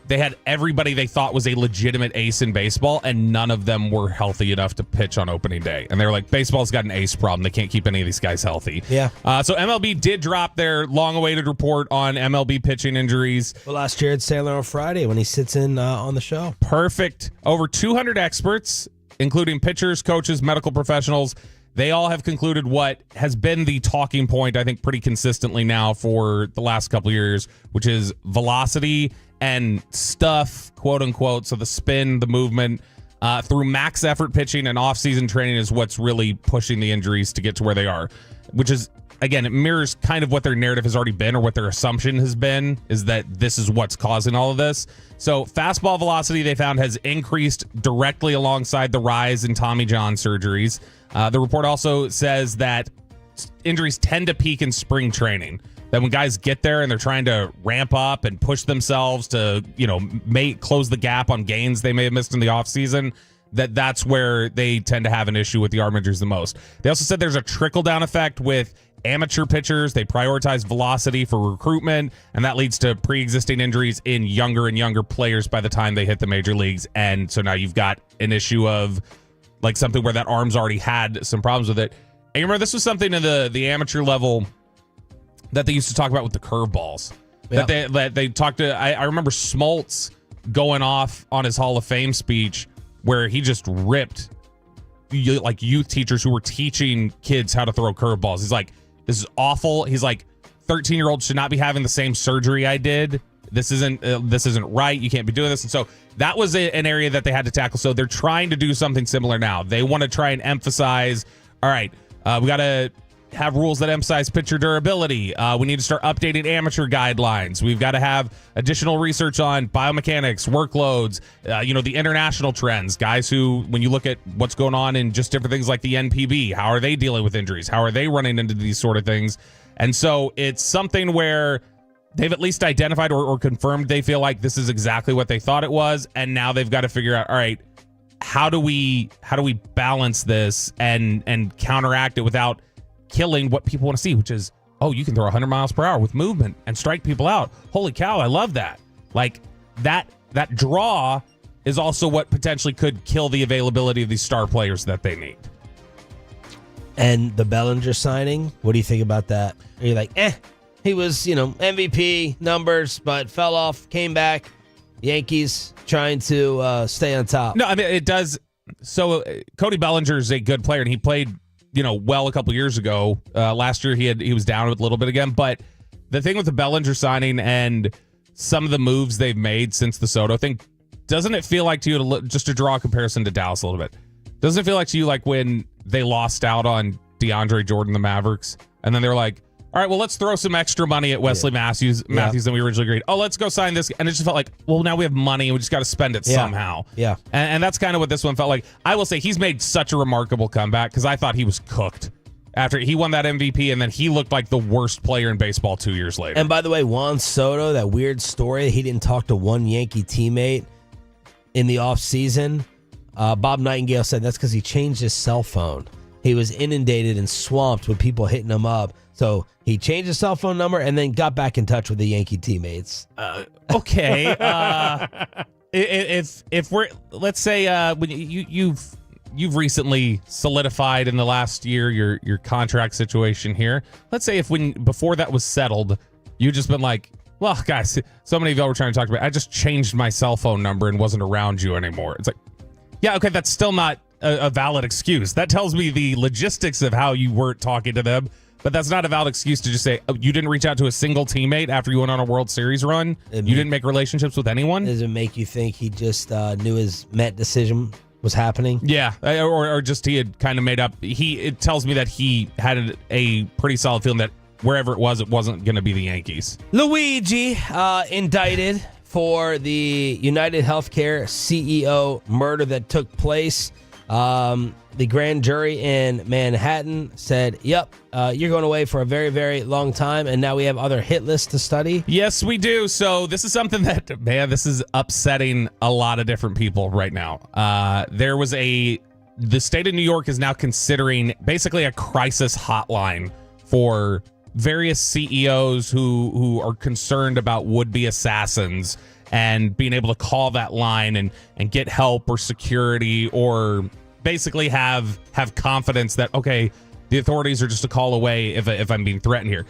they had everybody they thought was a legitimate ace in baseball, and none of them were healthy enough to pitch on opening day. And they were like, baseball's got an ace problem. They can't keep any of these guys healthy. Yeah. So MLB did drop their long-awaited report on MLB pitching injuries. Well, last year, it's Sailor on Friday when he sits in on the show. Perfect. Over 200 experts, including pitchers, coaches, medical professionals, they all have concluded what has been the talking point, I think, pretty consistently now for the last couple of years, which is velocity and stuff, quote unquote. So the spin, the movement, through max effort pitching and off-season training is what's really pushing the injuries to get to where they are, which is, again, it mirrors kind of what their narrative has already been, or what their assumption has been, is that this is what's causing all of this. So fastball velocity, they found, has increased directly alongside the rise in Tommy John surgeries. The report also says that injuries tend to peak in spring training. That when guys get there and they're trying to ramp up and push themselves to, close the gap on gains they may have missed in the offseason, that's where they tend to have an issue with the arm injuries the most. They also said there's a trickle-down effect with amateur pitchers. They prioritize velocity for recruitment, and that leads to pre-existing injuries in younger and younger players by the time they hit the major leagues. And so now you've got an issue of like something where that arm's already had some problems with it. And you remember this was something in the amateur level that they used to talk about with the curveballs. Yep. That they talked to. I remember Smoltz going off on his Hall of Fame speech where he just ripped like youth teachers who were teaching kids how to throw curveballs. He's like, this is awful. He's like, 13-year-olds should not be having the same surgery I did. This isn't right. You can't be doing this. And so that was an area that they had to tackle. So they're trying to do something similar now. They want to try and emphasize, all right, we got to have rules that emphasize pitcher durability. We need to start updating amateur guidelines. We've got to have additional research on biomechanics, workloads, the international trends. Guys who, when you look at what's going on in just different things like the NPB, how are they dealing with injuries? How are they running into these sort of things? And so it's something where they've at least identified or confirmed they feel like this is exactly what they thought it was. And now they've got to figure out, all right, how do we balance this and counteract it without killing what people want to see, which is, oh, you can throw 100 miles per hour with movement and strike people out. Holy cow, I love that. Like that draw is also what potentially could kill the availability of these star players that they need. And the Bellinger signing, what do you think about that? Are you like, he was, MVP numbers, but fell off, came back. Yankees trying to stay on top. No, I mean, it does. So Cody Bellinger is a good player, and he played well a couple years ago. Last year he was down a little bit again. But the thing with the Bellinger signing and some of the moves they've made since the Soto thing, doesn't it feel like to you, just to draw a comparison to Dallas a little bit, doesn't it feel like to you like when they lost out on DeAndre Jordan, the Mavericks, and then they were like, all right, well, let's throw some extra money at Wesley Matthews than we originally agreed. Oh, let's go sign this. And it just felt like, well, now we have money and we just got to spend it somehow. Yeah. And that's kind of what this one felt like. I will say he's made such a remarkable comeback because I thought he was cooked after he won that MVP, and then he looked like the worst player in baseball 2 years later. And by the way, Juan Soto, that weird story, he didn't talk to one Yankee teammate in the offseason. Bob Nightingale said that's because he changed his cell phone. He was inundated and swamped with people hitting him up. So he changed his cell phone number and then got back in touch with the Yankee teammates. Okay. If we're, let's say, when you've recently solidified in the last year your contract situation here. Let's say before that was settled, you just been like, well, guys, so many of y'all were trying to talk about, I just changed my cell phone number and wasn't around you anymore. It's like, yeah, okay, that's still not a valid excuse. That tells me the logistics of how you weren't talking to them, but that's not a valid excuse to just say, oh, you didn't reach out to a single teammate after you went on a World Series run? You didn't make relationships with anyone? Does it make you think he just knew his Met decision was happening? Yeah, or just he had kind of made up. It tells me that he had a pretty solid feeling that wherever it wasn't going to be the Yankees. Luigi indicted for the United Healthcare CEO murder that took place. The grand jury in Manhattan said, yep, you're going away for a very, very long time, and now we have other hit lists to study. Yes, we do. So this is something that, man, this is upsetting a lot of different people right now. The state of New York is now considering basically a crisis hotline for various CEOs who are concerned about would-be assassins, and being able to call that line and get help or security, or basically have confidence that, okay, the authorities are just a call away if I'm being threatened here.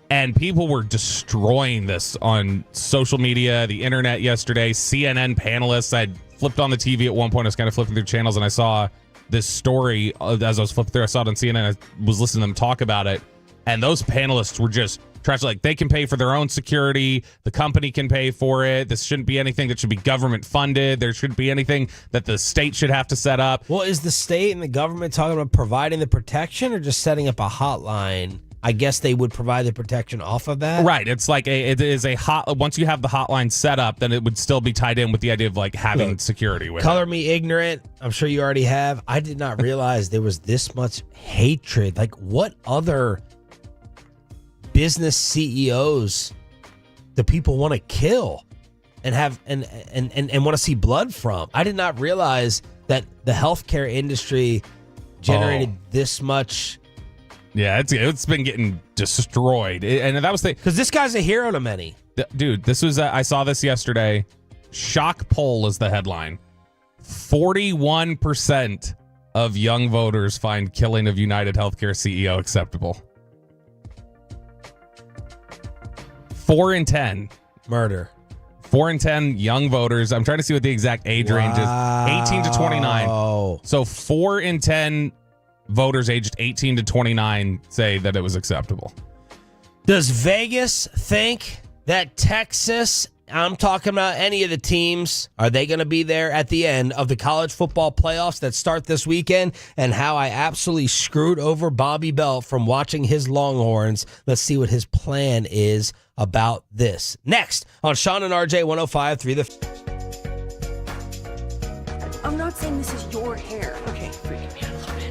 And people were destroying this on social media, the internet yesterday. CNN panelists, I flipped on the TV at one point. I was kind of flipping through channels, and I saw this story as I was flipping through. I saw it on CNN. I was listening to them talk about it. And those panelists were just trash. Like, they can pay for their own security. The company can pay for it. This shouldn't be anything that should be government funded. There shouldn't be anything that the state should have to set up. Well, is the state and the government talking about providing the protection or just setting up a hotline? I guess they would provide the protection off of that. Right. It's like it is a once you have the hotline set up, then it would still be tied in with the idea of like having security with Color it. me ignorant. I'm sure you already have. I did not realize there was this much hatred. Like, what other business CEOs do people want to kill and have and want to see blood from? I did not realize that the healthcare industry generated this much. Yeah, it's been getting destroyed, and that was the because this guy's a hero to many. Dude, this was I saw this yesterday. Shock poll is the headline. 41% of young voters find killing of United Healthcare CEO acceptable. 4 in 10 murder. 4 in 10 young voters. I'm trying to see what the exact age range is. 18 to 29. So 4 in 10 voters aged 18 to 29 say that it was acceptable. Does Vegas think that Texas, I'm talking about any of the teams, are they going to be there at the end of the college football playoffs that start this weekend? And how I absolutely screwed over Bobby Belt from watching his Longhorns. Let's see what his plan is about this. Next on Sean and RJ 105.3 I'm not saying this is your hair. Okay, freaking me out a little bit.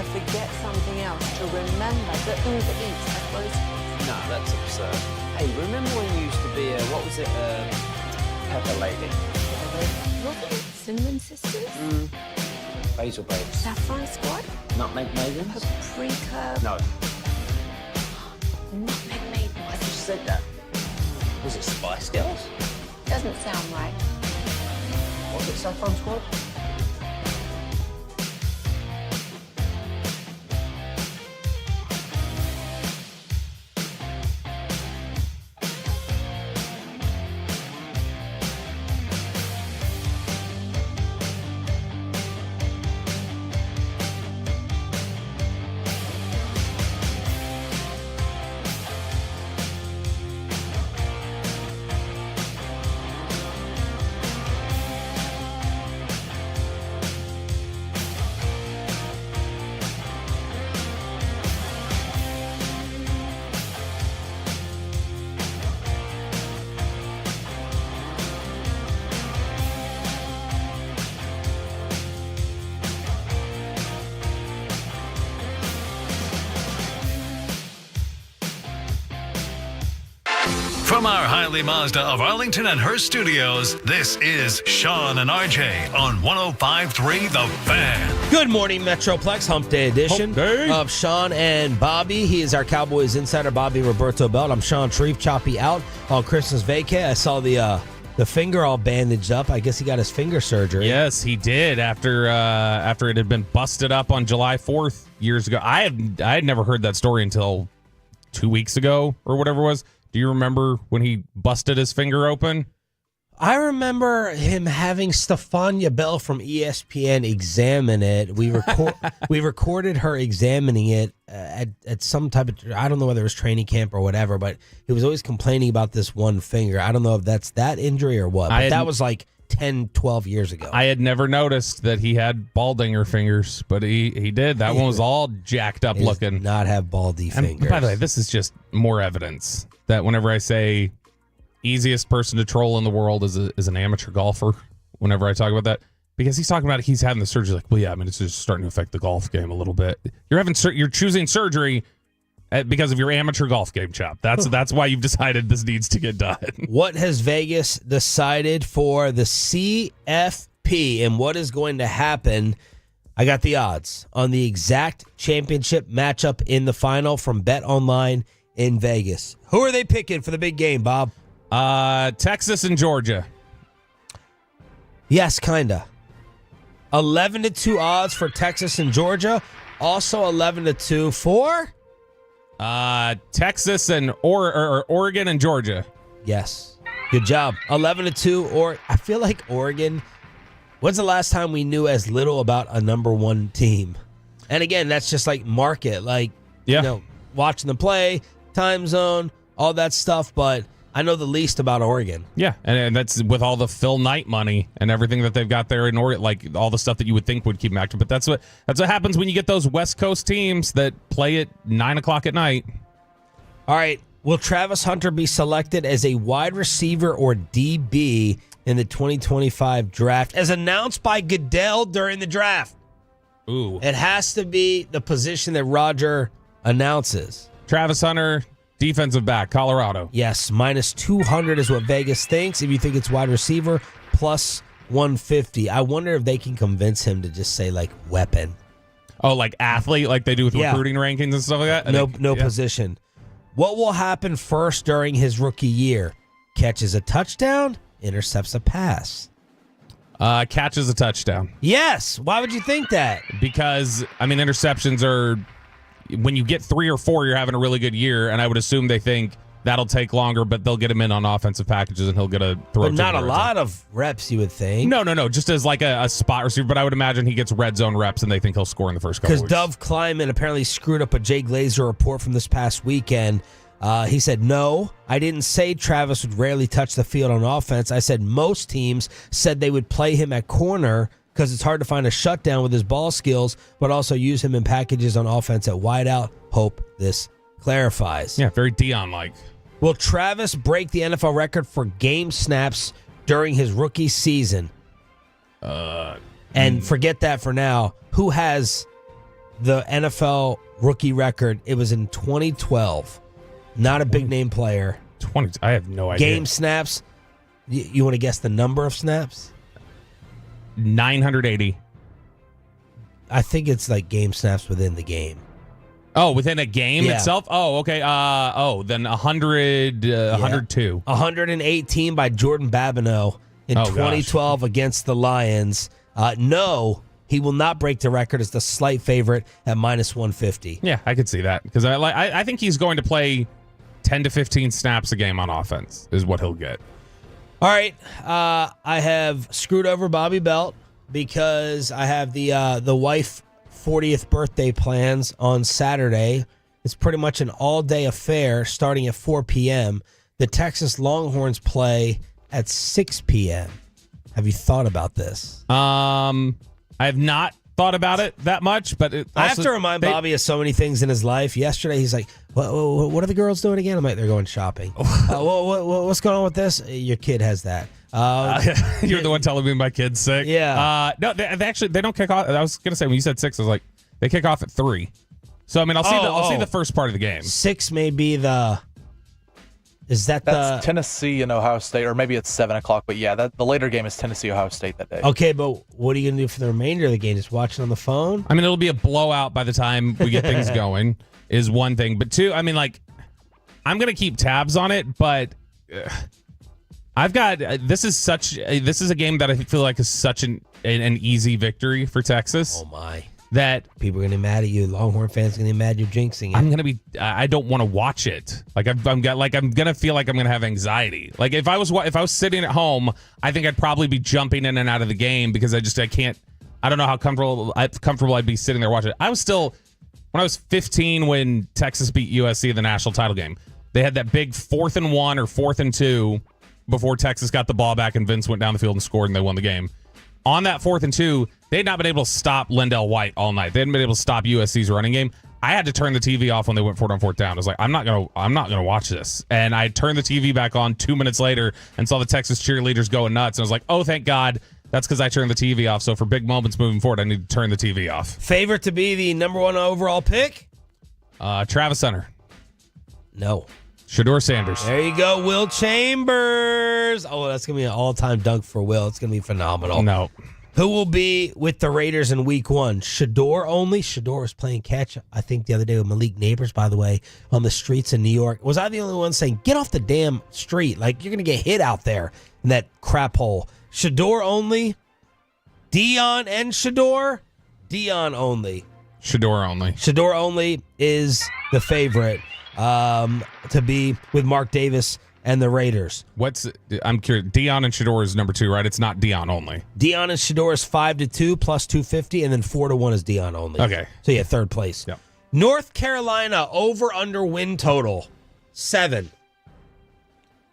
I forget something else to remember the Uber Eats has roast. No, that's absurd. Hey, remember when you used to be a, what was it, Pepper Lady? What? Cinnamon Sisters? Basil Babes. Saffron Squad? Nutmeg Maidens? Paprika? No, Nutmeg Maidens. I just said that. Was it Spice Girls? Doesn't sound right. Was it Saffron Squad? From our Highly Mazda of Arlington and Hearst studios, this is Sean and RJ on 105.3 The Fan. Good morning, Metroplex Hump Day edition Hump Day. of Sean and Bobby. He is our Cowboys insider, Bobby Roberto Belt. I'm Sean Shreve, Choppy out on Christmas vacay. I saw the finger all bandaged up. I guess he got his finger surgery. Yes, he did after it had been busted up on July 4th years ago. I had never heard that story until 2 weeks ago or whatever it was. Do you remember when he busted his finger open? I remember him having Stefania Bell from ESPN examine it. We recorded her examining it at some type of, I don't know whether it was training camp or whatever, but he was always complaining about this one finger. I don't know if that's that injury or what, but that was like 10, 12 years ago. I had never noticed that he had baldinger fingers, but he did. That one was all jacked up looking. Did not have baldy fingers. And by the way, this is just more evidence that whenever I say easiest person to troll in the world is an amateur golfer, whenever I talk about that, because he's talking about he's having the surgery, like, well, yeah, I mean, it's just starting to affect the golf game a little bit. You're choosing surgery because of your amateur golf game, Chop. That's why you've decided this needs to get done. What has Vegas decided for the CFP and what is going to happen? I got the odds on the exact championship matchup in the final from BetOnline in Vegas. Who are they picking for the big game, Bob? Texas and Georgia. Yes, kinda. 11-2 odds for Texas and Georgia. Also 11-2 for Texas and or Oregon and Georgia. Yes. Good job. 11-2, or I feel like Oregon. When's the last time we knew as little about a number one team? And again, that's just like market, watching them play, time zone, all that stuff. But I know the least about Oregon. Yeah, and that's with all the Phil Knight money and everything that they've got there in Oregon, like all the stuff that you would think would keep them active. But that's what happens when you get those West Coast teams that play at 9:00 at night. All right, will Travis Hunter be selected as a wide receiver or DB in the 2025 draft, as announced by Goodell during the draft? Ooh, it has to be the position that Roger announces. Travis Hunter, defensive back, Colorado. Yes, minus 200 is what Vegas thinks. If you think it's wide receiver, plus 150. I wonder if they can convince him to just say, like, weapon. Oh, like athlete, like they do with recruiting rankings and stuff like that? No position. What will happen first during his rookie year? Catches a touchdown, intercepts a pass. Catches a touchdown. Yes. Why would you think that? Because, I mean, interceptions are, when you get 3 or 4, you're having a really good year, and I would assume they think that'll take longer, but they'll get him in on offensive packages, and he'll get a throw. But not a lot of reps, you would think. No. Just as like a spot receiver, but I would imagine he gets red zone reps, and they think he'll score in the first couple weeks. Because Dove Kleiman apparently screwed up a Jay Glazer report from this past weekend. He said, no, I didn't say Travis would rarely touch the field on offense. I said most teams said they would play him at corner because it's hard to find a shutdown with his ball skills, but also use him in packages on offense at wideout. Hope this clarifies. Yeah, very Dion-like. Will Travis break the NFL record for game snaps during his rookie season? And forget that for now. Who has the NFL rookie record. It was in 2012. Not a big name player. 20. I have no idea. Game snaps. You want to guess the number of snaps? 980. I think it's like game snaps within the game. Oh, within a game Yeah. itself? Oh, okay. Then 100, 102. 118 by Jordan Babineau in 2012 against the Lions. No, he will not break the record as the slight favorite at minus 150. Yeah, I could see that because I think he's going to play 10 to 15 snaps a game on offense is what he'll get. All right, I have screwed over Bobby Belt because I have the wife 40th birthday plans on Saturday. It's pretty much an all-day affair starting at 4 p.m. The Texas Longhorns play at 6 p.m. Have you thought about this? I have not thought about it that much, but I have to remind Bobby of so many things in his life. Yesterday, he's like, what are the girls doing again? I'm like, they're going shopping. What's going on with this? Your kid has that. You're the one telling me my kid's sick. Yeah. No, they don't kick off. I was gonna say when you said 6, I was like, they kick off at 3. So I mean, I'll see the first part of the game. 6 may be the. Is that's Tennessee and Ohio State, or maybe it's 7 o'clock. But yeah, the later game is Tennessee Ohio State that day. Okay, but what are you gonna do for the remainder of the game? Just watch it on the phone? I mean, it'll be a blowout by the time we get things going. Is one thing, but two, I mean, like, I'm gonna keep tabs on it, but. I've got this is a game that I feel like is such an easy victory for Texas. Oh my! That people are gonna be mad at you. Longhorn fans are gonna be mad you're jinxing it. I don't want to watch it. Like I'm gonna feel like I'm gonna have anxiety. Like if I was sitting at home, I think I'd probably be jumping in and out of the game because I can't. I don't know how comfortable I'd be sitting there watching it. I was still when I was 15 when Texas beat USC in the national title game. They had that big 4th and 1 or 4th and 2. Before Texas got the ball back and Vince went down the field and scored and they won the game. On that 4th and 2, they had not been able to stop Lendell White all night. They hadn't been able to stop USC's running game. I had to turn the TV off when they went 4 on 4th down. I was like, I'm not gonna watch this. And I turned the TV back on 2 minutes later and saw the Texas cheerleaders going nuts. And I was like, oh, thank God. That's because I turned the TV off. So for big moments moving forward, I need to turn the TV off. Favorite to be the number 1 overall pick? Travis Hunter. No. Shedeur Sanders. There you go, Will Chambers. Oh, that's going to be an all-time dunk for Will. It's going to be phenomenal. No. Who will be with the Raiders in week 1? Shedeur only? Shedeur was playing catch, I think, the other day with Malik Neighbors, by the way, on the streets in New York. Was I the only one saying, get off the damn street? Like, you're going to get hit out there in that crap hole. Shedeur only? Dion and Shedeur? Dion only. Shedeur only. Shedeur only is the favorite. To be with Mark Davis and the Raiders. I'm curious. Dion and Shedeur is number 2, right? It's not Dion only. Dion and Shedeur is 5-2 plus 250, and then 4-1 is Dion only. Okay. So yeah, third place. Yep. North Carolina over under win total 7.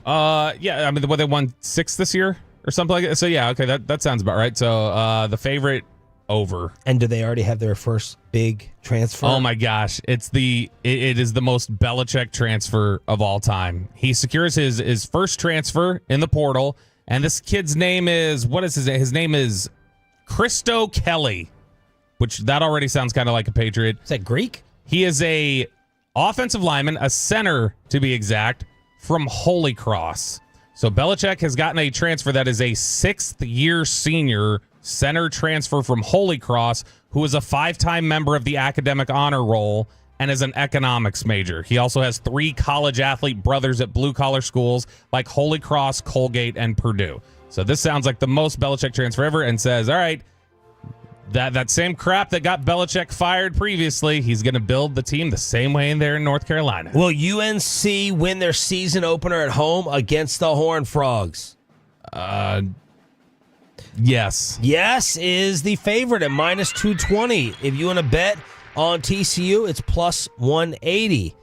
Yeah. I mean, they won 6 this year or something like that. So yeah, okay, that sounds about right. So the favorite over. And do they already have their first big transfer? Oh my gosh. It is the most Belichick transfer of all time. He secures his first transfer in the portal, and this kid's name is, what is his name? His name is Christo Kelly, which that already sounds kind of like a Patriot. Is that Greek? He is a offensive lineman, a center to be exact, from Holy Cross. So Belichick has gotten a transfer that is a 6th-year senior center transfer from Holy Cross, who is a 5-time member of the academic honor roll and is an economics major. He also has 3 college athlete brothers at blue-collar schools like Holy Cross, Colgate, and Purdue. So this sounds like the most Belichick transfer ever and says, all right, that same crap that got Belichick fired previously, he's going to build the team the same way in there in North Carolina. Will UNC win their season opener at home against the Horned Frogs? Yes. Yes is the favorite at minus 220. If you want to bet on TCU, it's plus 180.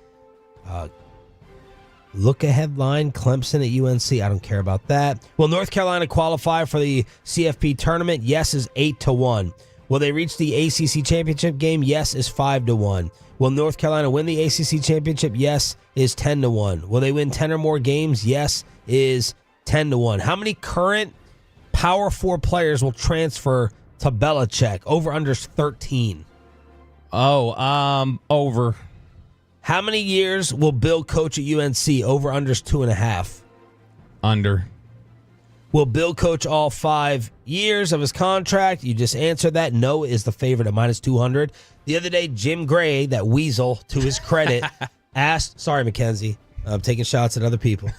Look ahead line, Clemson at UNC. I don't care about that. Will North Carolina qualify for the CFP tournament? Yes is 8-1. Will they reach the ACC championship game? Yes is 5-1. Will North Carolina win the ACC championship? Yes is 10-1. Will they win 10 or more games? Yes is 10-1. How many current Power 4 players will transfer to Belichick? Over unders 13. Over. How many years will Bill coach at UNC? Over unders 2.5. Under. Will Bill coach all 5 years of his contract? You just answered that. No is the favorite at -200. The other day, Jim Gray, that weasel, to his credit, asked, sorry, Mackenzie, I'm taking shots at other people,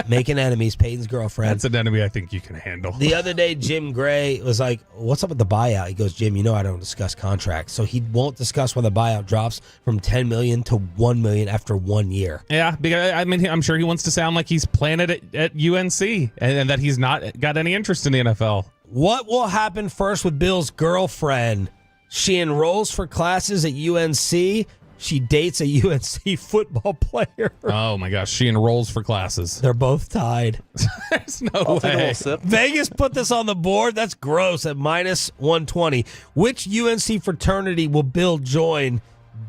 making enemies, Peyton's girlfriend. That's an enemy I think you can handle. The other day, Jim Gray was like, what's up with the buyout? He goes, Jim, you know I don't discuss contracts. So he won't discuss when the buyout drops from $10 million to $1 million after 1 year. Yeah, because I'm sure he wants to sound like he's planted at UNC and that he's not got any interest in the NFL. What will happen first with Bill's girlfriend? She enrolls for classes at UNC. She dates a UNC football player. Oh, my gosh. She enrolls for classes. They're both tied. There's no way. Vegas put this on the board. That's gross at -120. Which UNC fraternity will Bill join?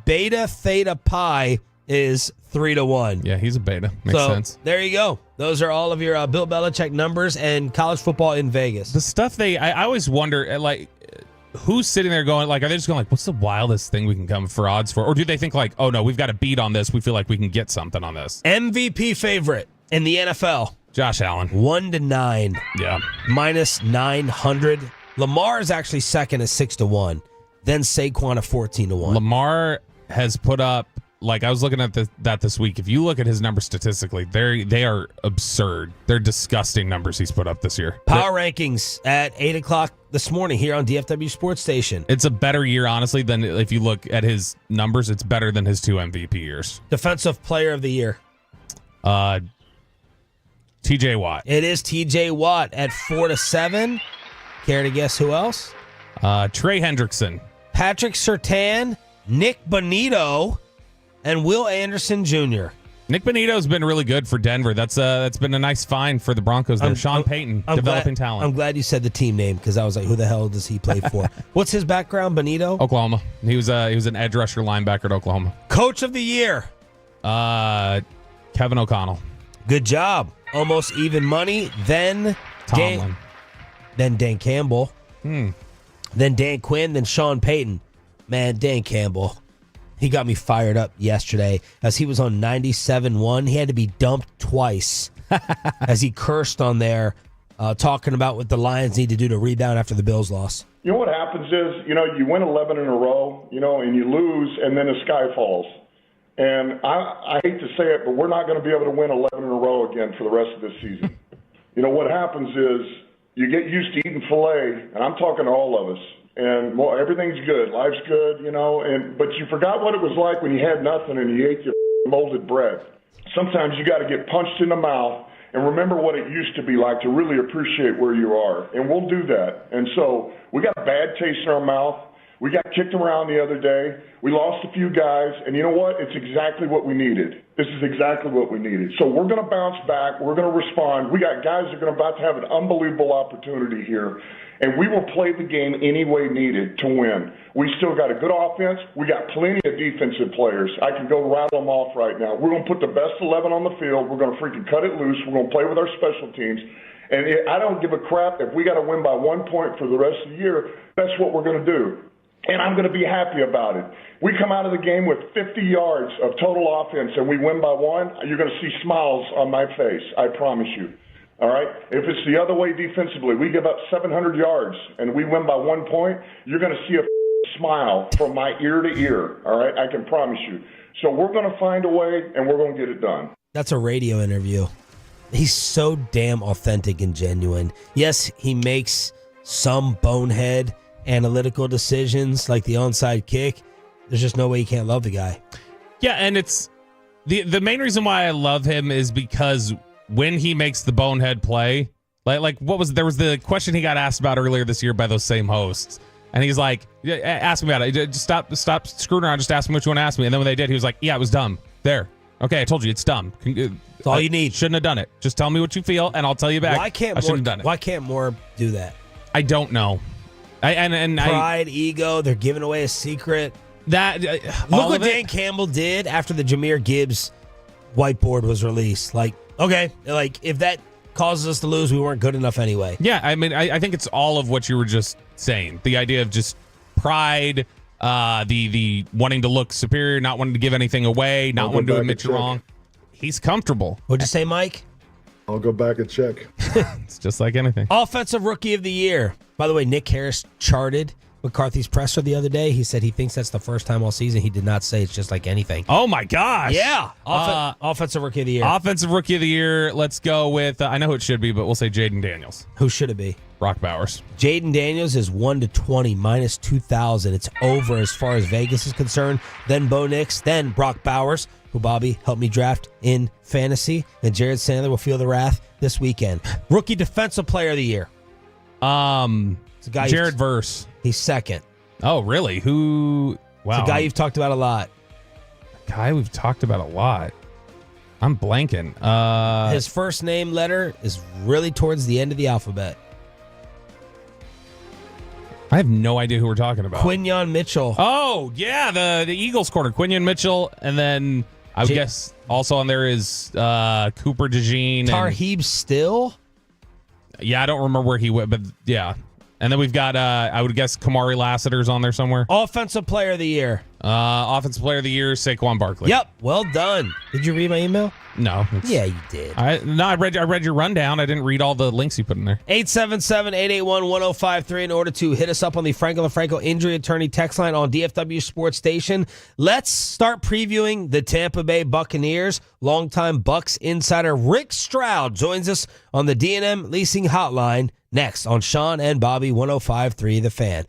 Beta Theta Pi is 3-1. Yeah, he's a beta. Makes sense. There you go. Those are all of your Bill Belichick numbers and college football in Vegas. The stuff I always wonder, like, who's sitting there going, like, are they just going, like, what's the wildest thing we can come for odds for? Or do they think, like, oh, no, we've got a beat on this. We feel like we can get something on this. MVP favorite in the NFL. Josh Allen. 1-9. Yeah. -900. Lamar is actually second at 6-1. Then Saquon at 14-1. Lamar has put up, like, I was looking at that this week. If you look at his numbers statistically, they are absurd. They're disgusting numbers he's put up this year. Power rankings at 8 o'clock this morning here on DFW Sports Station. It's a better year, honestly, than if you look at his numbers. It's better than his 2 MVP years. Defensive Player of the Year. TJ Watt. It is TJ Watt at 4-7. Care to guess who else? Trey Hendrickson. Patrick Surtain, Nick Bonito, and Will Anderson Jr. Nick Bonito's been really good for Denver. That's been a nice find for the Broncos there. Sean Payton, developing talent. I'm glad you said the team name because I was like, who the hell does he play for? What's his background, Bonito? Oklahoma. He was an edge rusher linebacker at Oklahoma. Coach of the Year. Kevin O'Connell. Good job. Almost even money. Then Tomlin. Then Dan Campbell. Then Dan Quinn. Then Sean Payton. Man, Dan Campbell. He got me fired up yesterday as he was on 97-1. He had to be dumped twice as he cursed on there, talking about what the Lions need to do to rebound after the Bills loss. You know what happens is, you win 11 in a row, and you lose, and then the sky falls. And I hate to say it, but we're not going to be able to win 11 in a row again for the rest of this season. What happens is you get used to eating filet, and I'm talking to all of us. And everything's good, life's good, but you forgot what it was like when you had nothing and you ate your molded bread. Sometimes you got to get punched in the mouth and remember what it used to be like to really appreciate where you are. And we'll do that. And so we got a bad taste in our mouth. We got kicked around the other day. We lost a few guys. And you know what? It's exactly what we needed. This is exactly what we needed. So we're going to bounce back. We're going to respond. We got guys that are about to have an unbelievable opportunity here. And we will play the game any way needed to win. We still got a good offense. We got plenty of defensive players. I can go rattle them off right now. We're going to put the best 11 on the field. We're going to freaking cut it loose. We're going to play with our special teams. And I don't give a crap if we got to win by 1 point for the rest of the year. That's what we're going to do. And I'm going to be happy about it. We come out of the game with 50 yards of total offense and we win by 1, you're going to see smiles on my face. I promise you. All right? If it's the other way defensively, we give up 700 yards and we win by 1 point, you're going to see a smile from my ear to ear. All right? I can promise you. So we're going to find a way and we're going to get it done. That's a radio interview. He's so damn authentic and genuine. Yes, he makes some bonehead analytical decisions like the onside kick. There's just no way you can't love the guy. Yeah, and it's the main reason why I love him is because when he makes the bonehead play, like there was the question he got asked about earlier this year by those same hosts, and he's like, ask me about it. Just stop screwing around. Just ask me what you want to ask me. And then when they did, he was like, yeah, it was dumb. There. Okay, I told you it's dumb. That's all you need. Shouldn't have done it. Just tell me what you feel, and I'll tell you back. I shouldn't have done it. Why can't more do that? I don't know. Pride, ego, they're giving away a secret. Look what Dan Campbell did after the Jahmyr Gibbs whiteboard was released. Like, okay, if that causes us to lose, we weren't good enough anyway. Yeah, I think it's all of what you were just saying. The idea of just pride, the wanting to look superior, not wanting to give anything away, not wanting to admit you're wrong. He's comfortable. What'd you say, Mike? I'll go back and check. It's just like anything. Offensive Rookie of the Year. By the way, Nick Harris charted McCarthy's presser the other day. He said he thinks that's the first time all season. He did not say it's just like anything. Oh, my gosh. Yeah. Offensive Rookie of the Year. Offensive Rookie of the Year. Let's go with, I know who it should be, but we'll say Jaden Daniels. Who should it be? Brock Bowers. Jaden Daniels is 1-20, minus 2,000. It's over as far as Vegas is concerned. Then Bo Nix, then Brock Bowers, who Bobby helped me draft in fantasy. And Jared Sandler will feel the wrath this weekend. Rookie Defensive Player of the Year. It's a guy Jared Verse. He's second. Oh, really? Who? Wow. It's a guy you've talked about a lot. A guy we've talked about a lot. I'm blanking. His first name letter is really towards the end of the alphabet. I have no idea who we're talking about. Quinyon Mitchell. Oh, yeah, the Eagles corner. Quinyon Mitchell, and then I would guess also on there is Cooper DeJean. Tarheeb Still? Yeah, I don't remember where he went, but yeah. And then we've got, I would guess, Kamari Lassiter's on there somewhere. Offensive Player of the Year. Offensive Player of the Year, Saquon Barkley. Yep, well done. Did you read my email? No. Yeah, you did. I read your rundown. I didn't read all the links you put in there. 877-881-1053 in order to hit us up on the Franklin Franco Injury Attorney text line on DFW Sports Station. Let's start previewing the Tampa Bay Buccaneers. Longtime Bucs insider Rick Stroud joins us on the D&M Leasing Hotline next on Sean and Bobby 105.3 The Fan.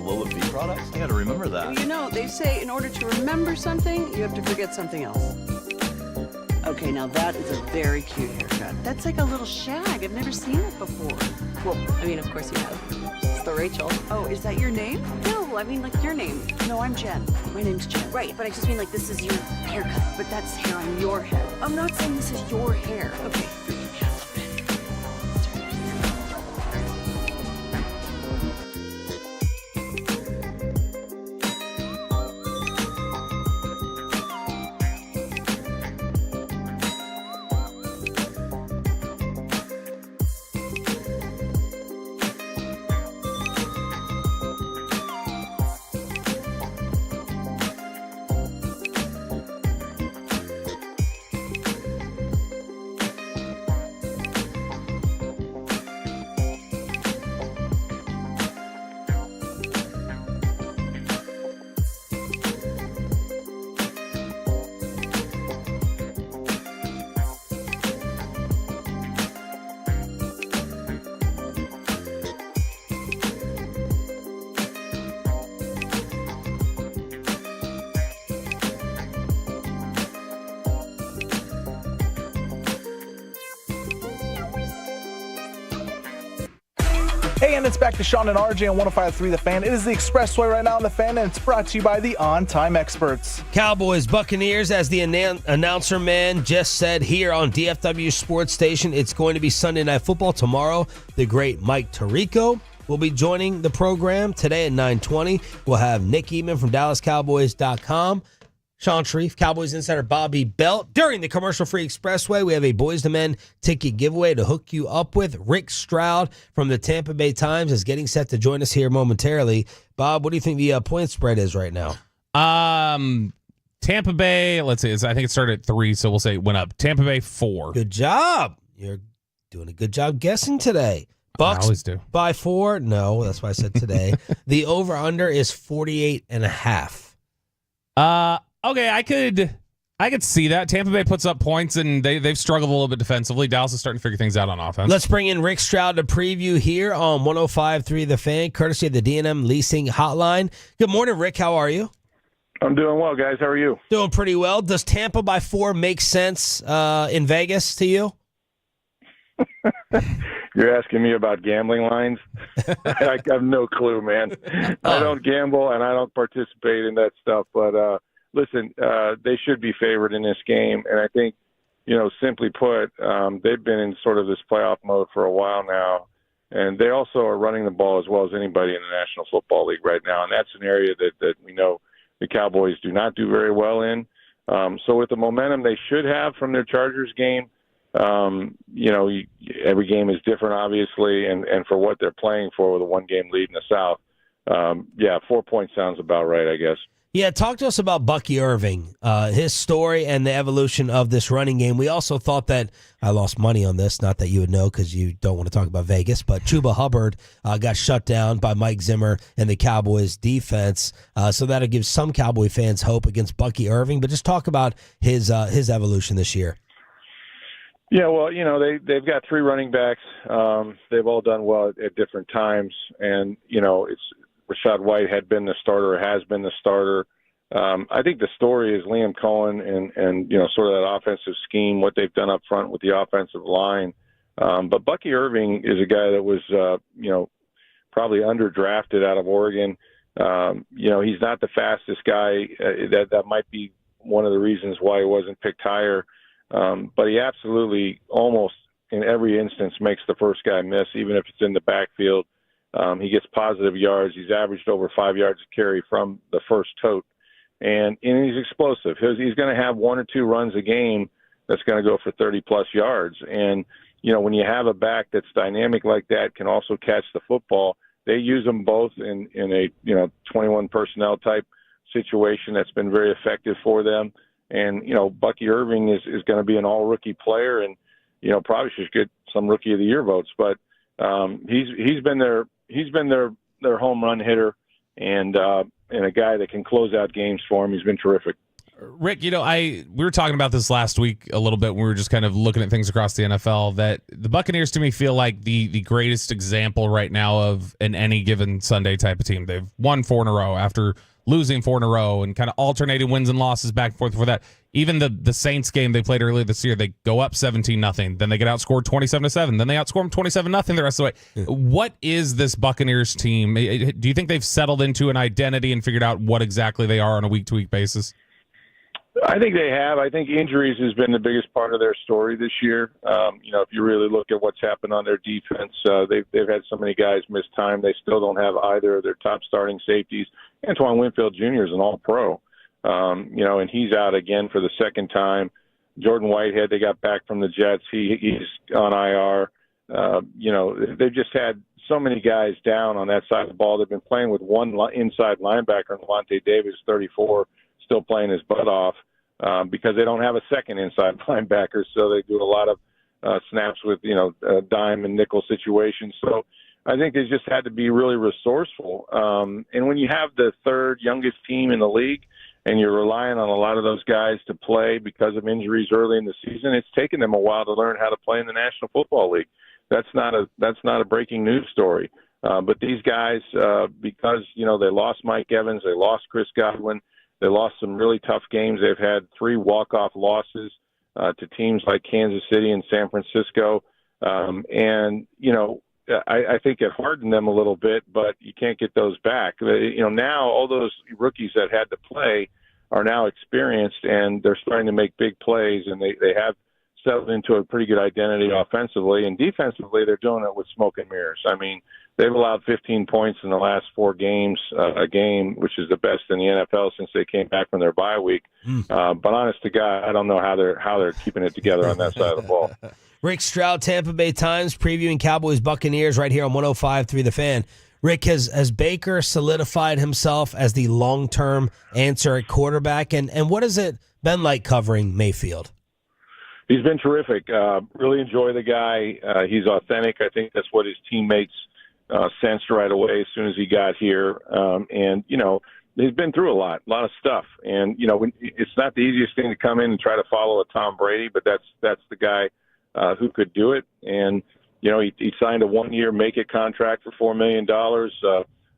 Lola V products? I gotta remember that. Well, you know, they say in order to remember something, you have to forget something else. Okay, now that is a very cute haircut. That's like a little shag. I've never seen it before. Well, I mean, of course you have. It's the Rachel. Oh, is that your name? No, I mean, like your name. No, I'm Jen. My name's Jen. Right, but I just mean like this is your haircut. But that's hair on your head. I'm not saying this is your hair. Okay. Hey, and it's back to Sean and RJ on 105.3 The Fan. It is the Expressway right now on The Fan, and it's brought to you by the On-Time Experts. Cowboys, Buccaneers, as the announcer man just said here on DFW Sports Station, it's going to be Sunday Night Football tomorrow. The great Mike Tirico will be joining the program today at 9:20. We'll have Nick Eatman from DallasCowboys.com. Sean Sharif, Cowboys insider Bobby Belt. During the commercial-free Expressway, we have a Boys to Men ticket giveaway to hook you up with. Rick Stroud from the Tampa Bay Times is getting set to join us here momentarily. Bob, what do you think the point spread is right now? Tampa Bay, let's see, I think it started at 3, so we'll say it went up. Tampa Bay 4. Good job. You're doing a good job guessing today. Bucks I always do. By 4? No, that's why I said today. The over-under is 48.5. Okay, I could see that. Tampa Bay puts up points, and they've struggled a little bit defensively. Dallas is starting to figure things out on offense. Let's bring in Rick Stroud to preview here on 105.3 The Fan, courtesy of the D&M Leasing Hotline. Good morning, Rick. How are you? I'm doing well, guys. How are you? Doing pretty well. Does Tampa by 4 make sense in Vegas to you? You're asking me about gambling lines? I have no clue, man. I don't gamble, and I don't participate in that stuff, but listen, they should be favored in this game, and I think, simply put, they've been in sort of this playoff mode for a while now, and they also are running the ball as well as anybody in the National Football League right now, and that's an area that we know the Cowboys do not do very well in. So with the momentum they should have from their Chargers game, every game is different, obviously, and for what they're playing for with a one-game lead in the South, 4 points sounds about right, I guess. Yeah, talk to us about Bucky Irving, his story and the evolution of this running game. We also thought that I lost money on this, not that you would know because you don't want to talk about Vegas, but Chuba Hubbard got shut down by Mike Zimmer and the Cowboys defense. So that'll give some Cowboy fans hope against Bucky Irving. But just talk about his evolution this year. Yeah, well, they've got 3 running backs. They've all done well at different times, and it's Rashad White had been the starter, or has been the starter. I think the story is Liam Cohen and sort of that offensive scheme, what they've done up front with the offensive line. But Bucky Irving is a guy that was probably underdrafted out of Oregon. He's not the fastest guy. That might be one of the reasons why he wasn't picked higher. But he absolutely, almost in every instance, makes the first guy miss, even if it's in the backfield. He gets positive yards. He's averaged over 5 yards a carry from the first tote. And he's explosive. He's going to have 1 or 2 runs a game that's going to go for 30-plus yards. And, when you have a back that's dynamic like that, can also catch the football, they use them both in a 21 personnel type situation that's been very effective for them. And, Bucky Irving is going to be an all-rookie player and, probably should get some Rookie of the Year votes. But he's been their home run hitter and a guy that can close out games for him. He's been terrific. Rick, we were talking about this last week a little bit when we were just kind of looking at things across the NFL, that the Buccaneers to me feel like the greatest example right now of an any given Sunday type of team. They've won 4 in a row after losing 4 in a row and kind of alternating wins and losses back and forth for that. Even the Saints game they played earlier this year, they go up 17-0, then they get outscored 27-7, then they outscore them 27-0 the rest of the way. What is this Buccaneers team? Do you think they've settled into an identity and figured out what exactly they are on a week-to-week basis? I think they have. I think injuries has been the biggest part of their story this year. If you really look at what's happened on their defense, they've had so many guys miss time. They still don't have either of their top starting safeties. Antoine Winfield Jr. is an all-pro, and he's out again for the second time. Jordan Whitehead, they got back from the Jets. He's on IR. They've just had so many guys down on that side of the ball. They've been playing with one inside linebacker, Levante Davis, 34, still playing his butt off because they don't have a second inside linebacker, so they do a lot of snaps with, dime and nickel situations. So I think they just had to be really resourceful. And when you have the third youngest team in the league and you're relying on a lot of those guys to play because of injuries early in the season, it's taken them a while to learn how to play in the National Football League. That's not a breaking news story. But these guys, because, they lost Mike Evans, they lost Chris Godwin, they lost some really tough games. They've had 3 walk-off losses to teams like Kansas City and San Francisco. I think it hardened them a little bit, but you can't get those back. Now all those rookies that had to play are now experienced, and they're starting to make big plays, and they have settled into a pretty good identity offensively. And defensively, they're doing it with smoke and mirrors. I mean, they've allowed 15 points in the last 4 games, a game, which is the best in the NFL since they came back from their bye week. But honest to God, I don't know how they're keeping it together on that side of the ball. Rick Stroud, Tampa Bay Times, previewing Cowboys Buccaneers right here on 105.3 The Fan. Rick, has Baker solidified himself as the long-term answer at quarterback? And what has it been like covering Mayfield? He's been terrific. Really enjoy the guy. He's authentic. I think that's what his teammates sensed right away as soon as he got here. He's been through a lot of stuff. And, it's not the easiest thing to come in and try to follow a Tom Brady, but that's the guy who could do it. And, he signed a 1-year make-it contract for $4 million,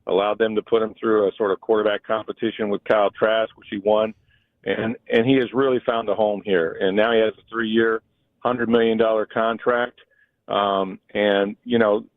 allowed them to put him through a sort of quarterback competition with Kyle Trask, which he won. And he has really found a home here. And now he has a 3-year, $100 million contract.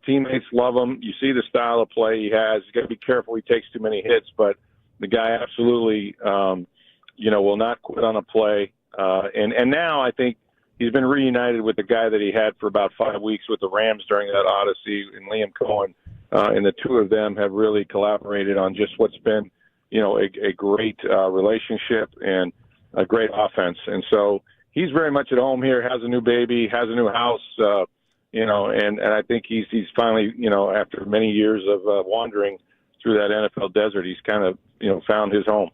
Teammates love him. You see the style of play he has. He's got to be careful he takes too many hits, but the guy absolutely, will not quit on a play. And now I think he's been reunited with the guy that he had for about 5 weeks with the Rams during that odyssey, and Liam Cohen. And the two of them have really collaborated on just what's been, a great relationship and a great offense. And so he's very much at home here, has a new baby, has a new house, and I think he's finally, after many years of wandering through that NFL desert, he's kind of, found his home.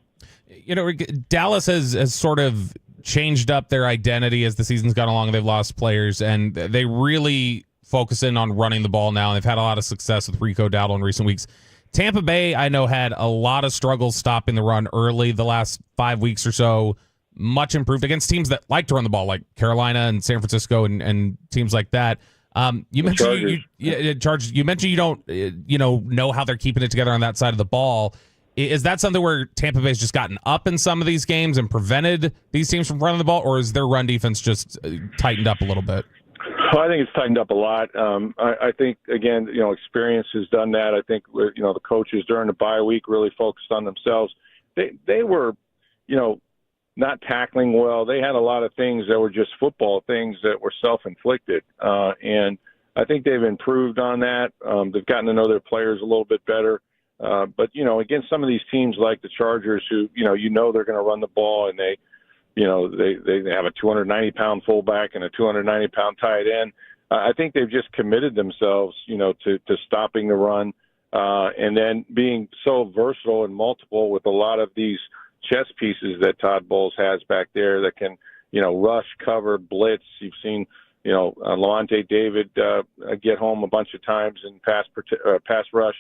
Dallas has sort of changed up their identity as the season's gone along. They've lost players, and they really focus in on running the ball now. And they've had a lot of success with Rico Dowdle in recent weeks. Tampa Bay, I know, had a lot of struggles stopping the run early the last 5 weeks or so. Much improved against teams that like to run the ball, like Carolina and San Francisco and teams like that. You mentioned you mentioned you don't know how they're keeping it together on that side of the ball. Is that something where Tampa Bay's just gotten up in some of these games and prevented these teams from running the ball, or is their run defense just tightened up a little bit? Well, I think it's tightened up a lot. I think, again, experience has done that. I think, the coaches during the bye week really focused on themselves. They were, not tackling well. They had a lot of things that were just football things that were self-inflicted. And I think they've improved on that. They've gotten to know their players a little bit better. But, against some of these teams like the Chargers who, they're going to run the ball, and they have a 290-pound fullback and a 290-pound tight end. I think they've just committed themselves, to stopping the run and then being so versatile and multiple with a lot of these chess pieces that Todd Bowles has back there that can, rush, cover, blitz. You've seen, Levante David get home a bunch of times in pass rush.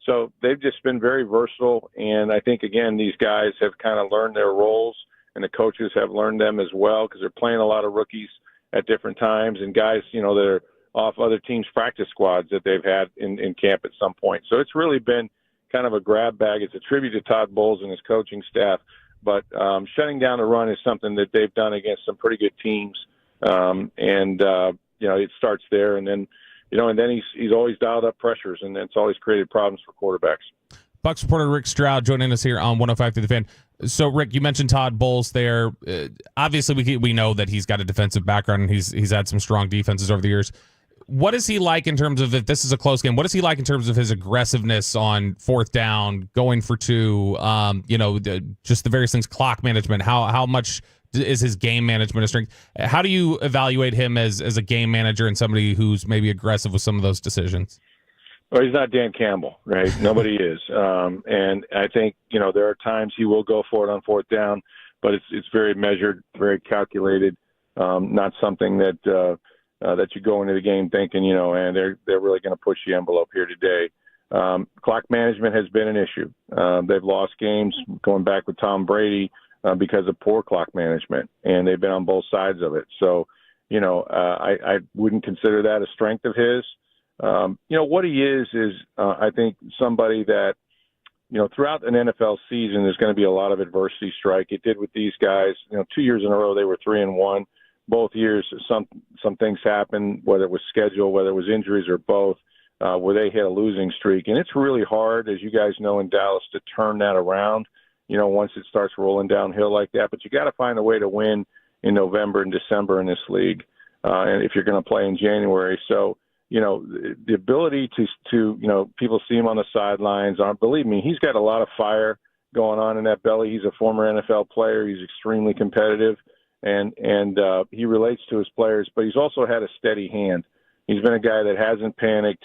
So they've just been very versatile. And I think, again, these guys have kind of learned their roles and the coaches have learned them as well because they're playing a lot of rookies at different times and guys, that are off other teams' practice squads that they've had in camp at some point. So it's really been kind of a grab bag. It's a tribute to Todd Bowles and his coaching staff. But shutting down the run is something that they've done against some pretty good teams. It starts there. And then, and then he's always dialed up pressures, and it's always created problems for quarterbacks. Bucs reporter Rick Stroud joining us here on 105 through the Fan. So, Rick, you mentioned Todd Bowles there. Obviously, we know that he's got a defensive background, and he's had some strong defenses over the years. What is he like in terms of, if this is a close game, what is he like in terms of his aggressiveness on fourth down, going for two, just the various things, clock management? How much is his game management a strength? How do you evaluate him as a game manager and somebody who's maybe aggressive with some of those decisions? Well, he's not Dan Campbell, right? Nobody is. And I think, there are times he will go for it on fourth down, but it's very measured, very calculated, not something that you go into the game thinking, and they're really going to push the envelope here today. Clock management has been an issue. They've lost games going back with Tom Brady because of poor clock management, and they've been on both sides of it. So, I wouldn't consider that a strength of his. What he is I think somebody that, throughout an NFL season, there's going to be a lot of adversity strike. It did with these guys. 2 years in a row, they were 3-1. Both years, some things happened, whether it was schedule, whether it was injuries or both, where they hit a losing streak. And it's really hard, as you guys know, in Dallas, to turn that around, once it starts rolling downhill like that. But you got to find a way to win in November and December in this league, and if you're going to play in January. So, the ability to people see him on the sidelines. Believe me, he's got a lot of fire going on in that belly. He's a former NFL player. He's extremely competitive, and he relates to his players, but he's also had a steady hand. He's been a guy that hasn't panicked.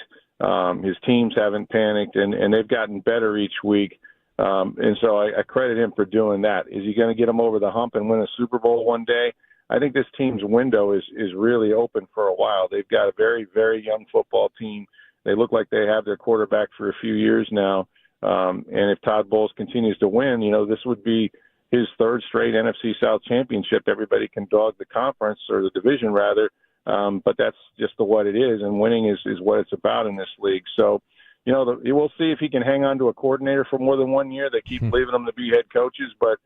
His teams haven't panicked, and they've gotten better each week. And so I credit him for doing that. Is he going to get them over the hump and win a Super Bowl one day? I think this team's window is really open for a while. They've got a very, very young football team. They look like they have their quarterback for a few years now. And if Todd Bowles continues to win, this would be his third straight NFC South championship. Everybody can dog the conference, or the division rather, but that's just what it is, and winning is what it's about in this league. So, we'll see if he can hang on to a coordinator for more than 1 year. They keep leaving them to be head coaches, but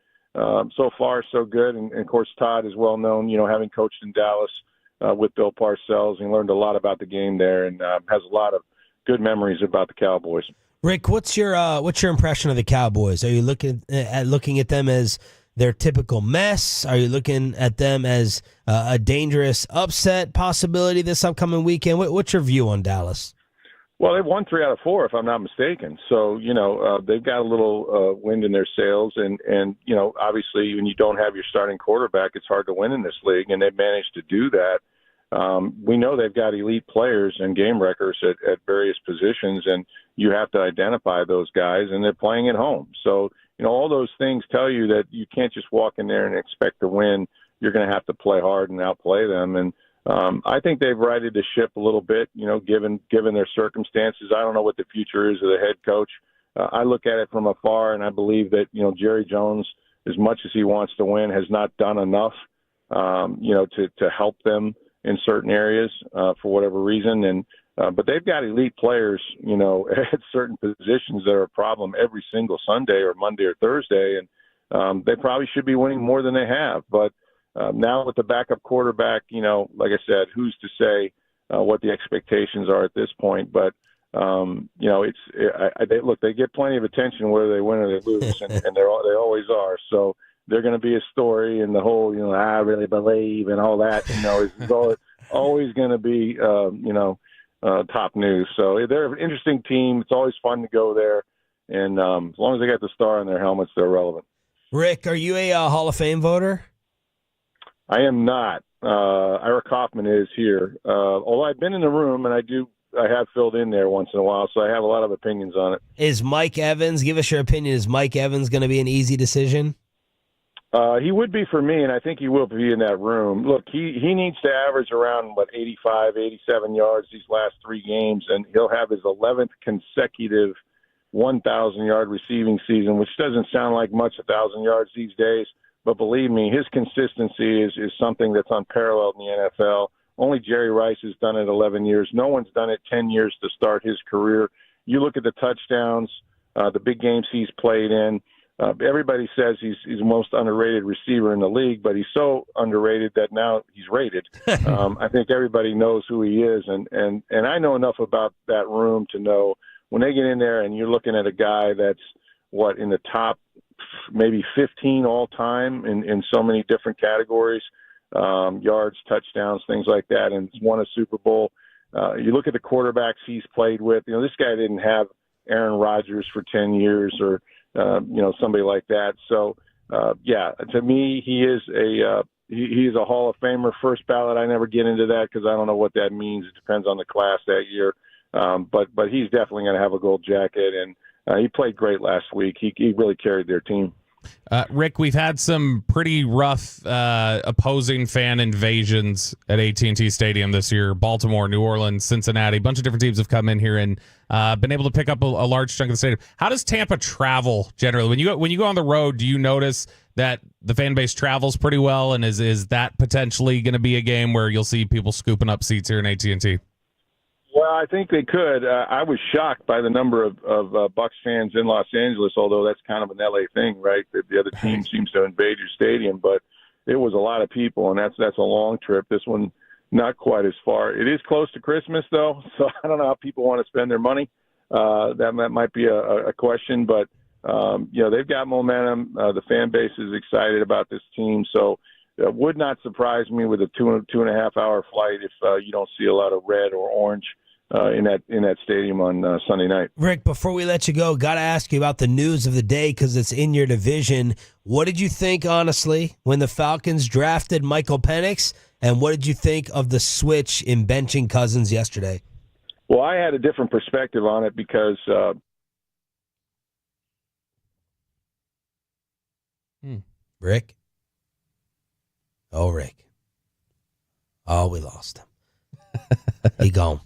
so far so good. And of course, Todd is well known, having coached in Dallas with Bill Parcells. He learned a lot about the game there, and has a lot of good memories about the Cowboys. Rick, what's your impression of the Cowboys? Are you looking at them as their typical mess? Are you looking at them as a dangerous upset possibility this upcoming weekend? What's your view on Dallas? Well, they've won 3 out of 4, if I'm not mistaken. So, they've got a little wind in their sails. And obviously, when you don't have your starting quarterback, it's hard to win in this league, and they've managed to do that. We know they've got elite players and game wreckers at various positions, and you have to identify those guys, and they're playing at home. So, all those things tell you that you can't just walk in there and expect to win. You're going to have to play hard and outplay them. And I think they've righted the ship a little bit, given their circumstances. I don't know what the future is of the head coach. I look at it from afar, and I believe that, Jerry Jones, as much as he wants to win, has not done enough, to help them in certain areas for whatever reason. And but they've got elite players, at certain positions that are a problem every single Sunday or Monday or Thursday. And they probably should be winning more than they have. But now with the backup quarterback, like I said, who's to say what the expectations are at this point? But, they get plenty of attention whether they win or they lose, and they always are. So they're going to be a story, and the whole, I really believe and all that, is always going to be, top news. So they're an interesting team. It's always fun to go there. And as long as they got the star on their helmets, they're relevant. Rick, are you a Hall of Fame voter? I am not. Ira Kaufman is here. Although I've been in the room, and I have filled in there once in a while, so I have a lot of opinions on it. Is Mike Evans, give us your opinion, is Mike Evans going to be an easy decision? He would be for me, and I think he will be in that room. Look, he needs to average around, 85, 87 yards these last 3 games, and he'll have his 11th consecutive 1,000-yard receiving season, which doesn't sound like much, 1,000 yards these days. But believe me, his consistency is something that's unparalleled in the NFL. Only Jerry Rice has done it 11 years. No one's done it 10 years to start his career. You look at the touchdowns, the big games he's played in. Everybody says he's the most underrated receiver in the league, but he's so underrated that now he's rated. I think everybody knows who he is, and I know enough about that room to know when they get in there and you're looking at a guy that's in the top maybe 15 all time in so many different categories, yards, touchdowns, things like that, and he's won a Super Bowl. You look at the quarterbacks he's played with. This guy didn't have Aaron Rodgers for 10 years or somebody like that. So, to me, he is he's a Hall of Famer, first ballot. I never get into that because I don't know what that means. It depends on the class that year. But he's definitely going to have a gold jacket, and he played great last week. He really carried their team. Rick, we've had some pretty rough opposing fan invasions at AT&T Stadium this year. Baltimore, New Orleans, Cincinnati, a bunch of different teams have come in here and been able to pick up a large chunk of the stadium. How does Tampa travel generally? When you go on the road, do you notice that the fan base travels pretty well, and is that potentially going to be a game where you'll see people scooping up seats here in AT&T? Well, I think they could. I was shocked by the number of Bucs fans in Los Angeles, although that's kind of an LA thing, right? That the other team seems to invade your stadium, but it was a lot of people, and that's a long trip. This one, not quite as far. It is close to Christmas, though, so I don't know how people want to spend their money. That might be a question, but they've got momentum. The fan base is excited about this team, so it would not surprise me with a 2.5 hour flight if you don't see a lot of red or orange in that stadium on Sunday night. Rick, before we let you go, got to ask you about the news of the day because it's in your division. What did you think, honestly, when the Falcons drafted Michael Penix, and what did you think of the switch in benching Cousins yesterday? Well, I had a different perspective on it because Rick? Oh, Rick. Oh, we lost him. He gone.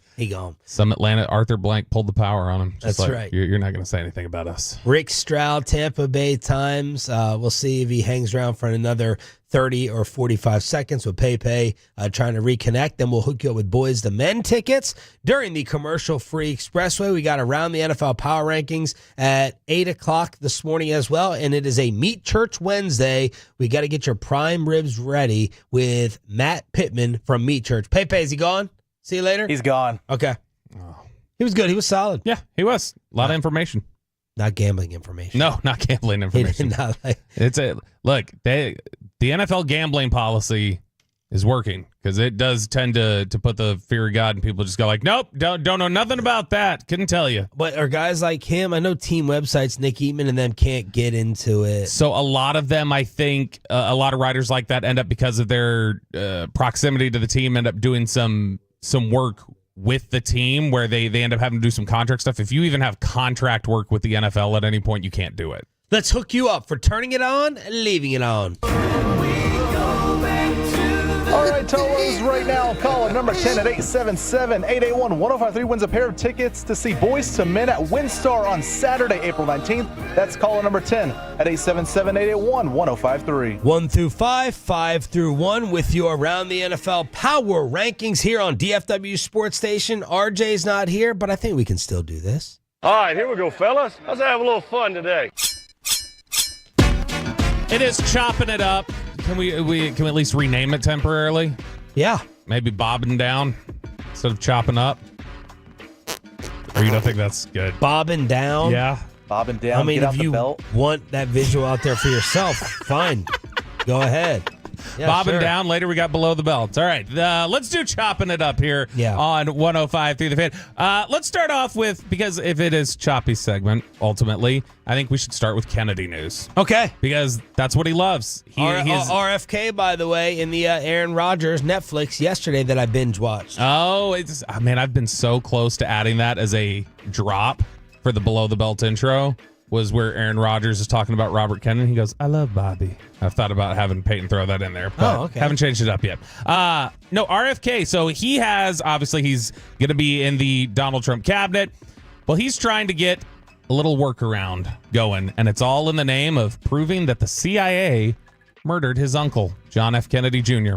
Some Atlanta Arthur Blank pulled the power on him. That's right. You're not going to say anything about us. Rick Stroud, Tampa Bay Times. We'll see if he hangs around for another 30 or 45 seconds with Pepe trying to reconnect. Then we'll hook you up with Boys the Men tickets. During the commercial-free expressway, we got around the NFL Power Rankings at 8 o'clock this morning as well, and it is a Meat Church Wednesday. We got to get your prime ribs ready with Matt Pittman from Meat Church. Pepe, is he gone? See you later? He's gone. Okay. He was good. He was solid. Yeah, he was. A lot of information. Not gambling information. No, not gambling information. The NFL gambling policy is working because it does tend to put the fear of God and people just go like, nope, don't know nothing about that. Couldn't tell you. But are guys like him, I know team websites, Nick Eatman and them can't get into it. So a lot of them, I think, a lot of writers like that end up because of their proximity to the team, end up doing some work with the team where they end up having to do some contract stuff. If you even have contract work with the NFL at any point, you can't do it. Let's hook you up for turning it on and leaving it on. All right, Tolos, right now, caller number 10 at 877-881-1053 wins a pair of tickets to see Boys to Men at WinStar on Saturday, April 19th. That's caller number 10 at 877-881-1053. 1 through 5, 5 through 1 with you around the NFL Power Rankings here on DFW Sports Station. RJ's not here, but I think we can still do this. All right, here we go, fellas. Let's have a little fun today. It is chopping it up. Can we at least rename it temporarily? Yeah. Maybe bobbing down instead of chopping up? Or you don't think that's good? Bobbing down? Yeah. Bobbing down, I mean, get out if the you belt. want that visual out there for yourself, fine. Go ahead. Yeah, Bobbing sure. down. Later, we got below the belt. All right. Let's do chopping it up here on 105 through the fan. Let's start off with, because if it is Choppy's segment, ultimately, I think we should start with Kennedy news. Okay. Because that's what he loves. RFK, by the way, in the Aaron Rodgers Netflix yesterday that I binge watched. Oh, I've been so close to adding that as a drop for the below the belt intro. Was where Aaron Rodgers is talking about Robert Kennedy. He goes, I love Bobby. I've thought about having Peyton throw that in there, but haven't changed it up yet. No, RFK. So he's going to be in the Donald Trump cabinet. Well, he's trying to get a little workaround going, and it's all in the name of proving that the CIA murdered his uncle, John F. Kennedy Jr.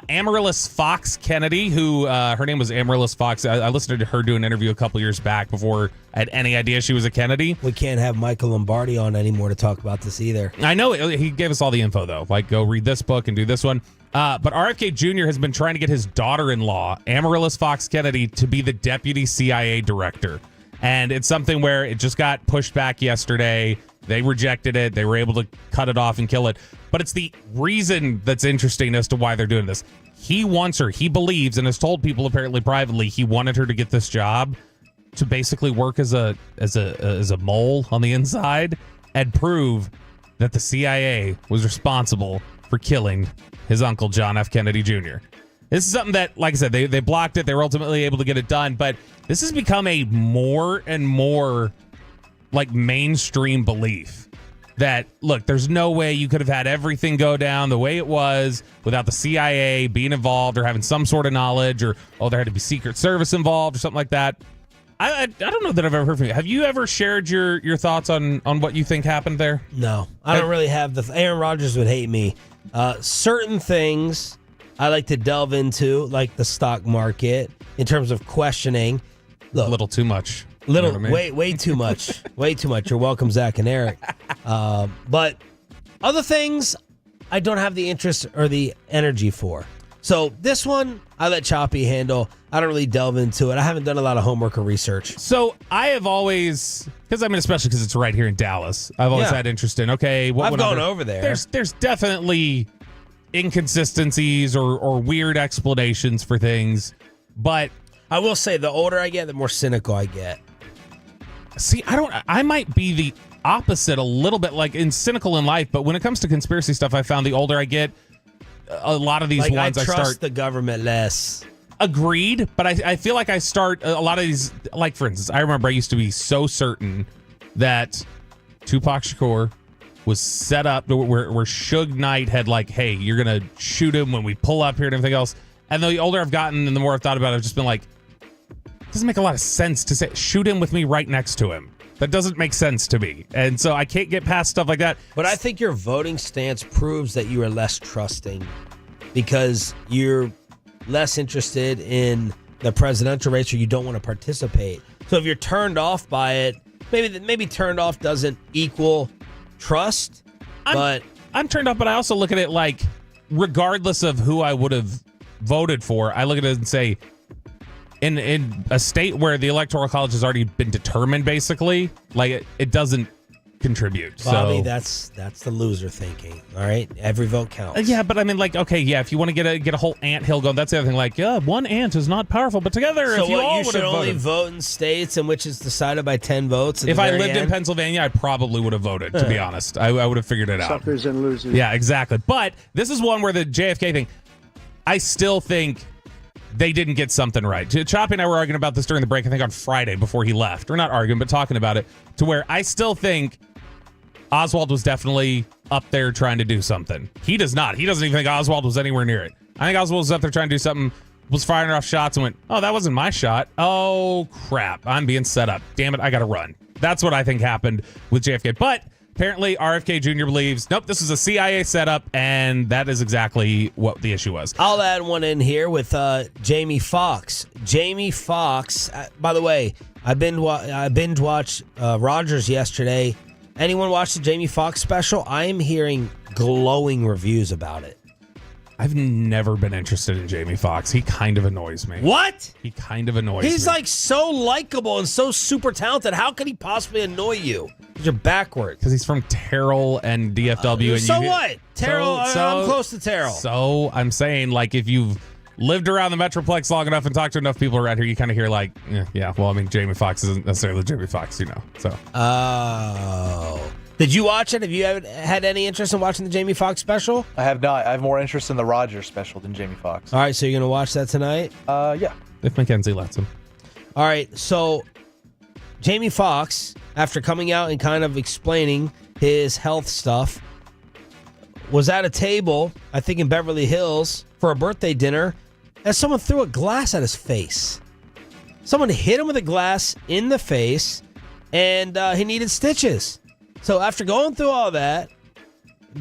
Amaryllis Fox Kennedy, who her name was Amaryllis Fox. I listened to her do an interview a couple years back before I had any idea she was a Kennedy. We can't have Michael Lombardi on anymore to talk about this either. I know he gave us all the info, though. Like, go read this book and do this one. But RFK Jr. has been trying to get his daughter-in-law, Amaryllis Fox Kennedy, to be the deputy CIA director. And it's something where it just got pushed back yesterday. They rejected it. They were able to cut it off and kill it. But it's the reason that's interesting as to why they're doing this. He wants her. He believes and has told people apparently privately he wanted her to get this job to basically work as a mole on the inside and prove that the CIA was responsible for killing his uncle, John F. Kennedy Jr. This is something that, like I said, they blocked it. They were ultimately able to get it done. But this has become a more and more like mainstream belief that, look, there's no way you could have had everything go down the way it was without the CIA being involved or having some sort of knowledge, or, there had to be Secret Service involved or something like that. I don't know that I've ever heard from you. Have you ever shared your thoughts on what you think happened there? No, I don't really have Aaron Rodgers would hate me. Certain things I like to delve into, like the stock market, in terms of questioning. Look, a little too much. Little, way too much. Way too much. You're welcome, Zach and Eric. But other things, I don't have the interest or the energy for. So this one, I let Choppy handle. I don't really delve into it. I haven't done a lot of homework or research. So I have always, especially because it's right here in Dallas, I've always had interest in, what I've gone over there. There's definitely inconsistencies or weird explanations for things. But I will say, the older I get, the more cynical I get. See, I might be the opposite a little bit, like cynical in life, but when it comes to conspiracy stuff, I found the older I get, a lot of these ones I trust the government less. Agreed, but I feel like I start a lot of these, like, for instance, I remember I used to be so certain that Tupac Shakur was set up where Suge Knight had, like, hey, you're going to shoot him when we pull up here and everything else. And the older I've gotten and the more I've thought about it, I've just been like, doesn't make a lot of sense to say shoot him with me right next to him. That doesn't make sense to me. And so I can't get past stuff like that. But I think your voting stance proves that you are less trusting because you're less interested in the presidential race, or you don't want to participate. So if you're turned off by it, maybe turned off doesn't equal trust. I'm turned off, but I also look at it like, regardless of who I would have voted for, I look at it and say, in a state where the Electoral College has already been determined, basically, like it doesn't contribute. Bobby, so that's the loser thinking. All right, every vote counts. Yeah, but I mean, like, okay, yeah, if you want to get a whole anthill going, that's the other thing. Like, yeah, one ant is not powerful, but together, so if you all you would should have only voted, vote in states in which it's decided by 10 votes. If I lived in Pennsylvania, I probably would have voted. To be honest, I would have figured it out. Suckers and losers. Yeah, exactly. But this is one where the JFK thing, I still think they didn't get something right. Choppy and I were arguing about this during the break, I think on Friday before he left. Or not arguing, but talking about it, to where I still think Oswald was definitely up there trying to do something. He does not. He doesn't even think Oswald was anywhere near it. I think Oswald was up there trying to do something, was firing off shots and went, oh, that wasn't my shot. Oh, crap. I'm being set up. Damn it, I got to run. That's what I think happened with JFK. But apparently, RFK Jr. believes, nope, this is a CIA setup, and that is exactly what the issue was. I'll add one in here with Jamie Foxx. Jamie Foxx, by the way, I binge watched Rodgers yesterday. Anyone watch the Jamie Foxx special? I am hearing glowing reviews about it. I've never been interested in Jamie Foxx. He kind of annoys me. What? He kind of annoys me. He's like so likable and so super talented. How could he possibly annoy you? You're backwards. Because he's from Terrell and DFW. So what? Terrell, I'm close to Terrell. So I'm saying, like, if you've lived around the Metroplex long enough and talked to enough people around here, you kind of hear like, yeah, well, I mean, Jamie Foxx isn't necessarily Jamie Foxx, so. Oh. Did you watch it? Have you had any interest in watching the Jamie Foxx special? I have not. I have more interest in the Rodgers special than Jamie Foxx. All right, so you're going to watch that tonight? Yeah. If Mackenzie lets him. All right, so Jamie Foxx, after coming out and kind of explaining his health stuff, was at a table, I think in Beverly Hills, for a birthday dinner, and someone threw a glass at his face. Someone hit him with a glass in the face, and he needed stitches. So after going through all that,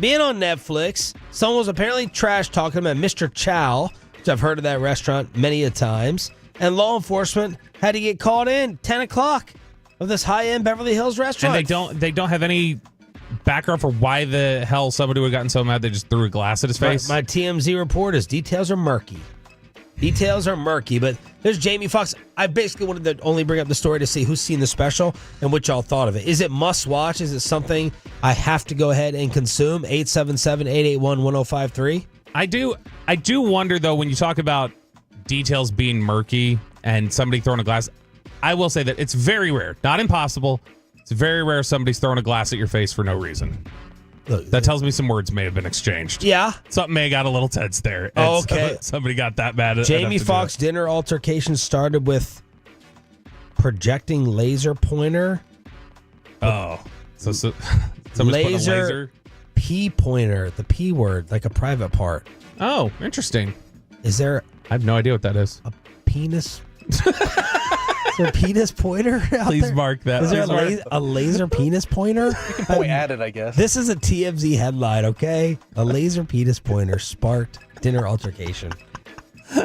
being on Netflix, someone was apparently trash talking about Mr. Chow, which I've heard of that restaurant many a times, and law enforcement had to get called in 10 o'clock of this high-end Beverly Hills restaurant. And they don't have any background for why the hell somebody would have gotten so mad they just threw a glass at his face. My TMZ report is details are murky. But there's Jamie Foxx. I basically wanted to only bring up the story to see who's seen the special and what y'all thought of it. Is it must watch? Is it something I have to go ahead and consume? 877-881-1053. I do wonder, though, when you talk about details being murky and somebody throwing a glass, I will say that it's very rare, not impossible. It's very rare somebody's throwing a glass at your face for no reason. Look, that tells me some words may have been exchanged. Yeah. Something may have got a little tense there. Oh, okay. Somebody got that mad. Jamie Foxx dinner altercation started with projecting laser pointer. Oh. So somebody's putting a laser P pointer, the P word, like a private part. Oh, interesting. Is there... I have no idea what that is. A penis... Is there a penis pointer out Please there? mark that. Is there a laser penis pointer? You can point at it, I guess. This is a TMZ headline, okay? A laser penis pointer sparked dinner altercation.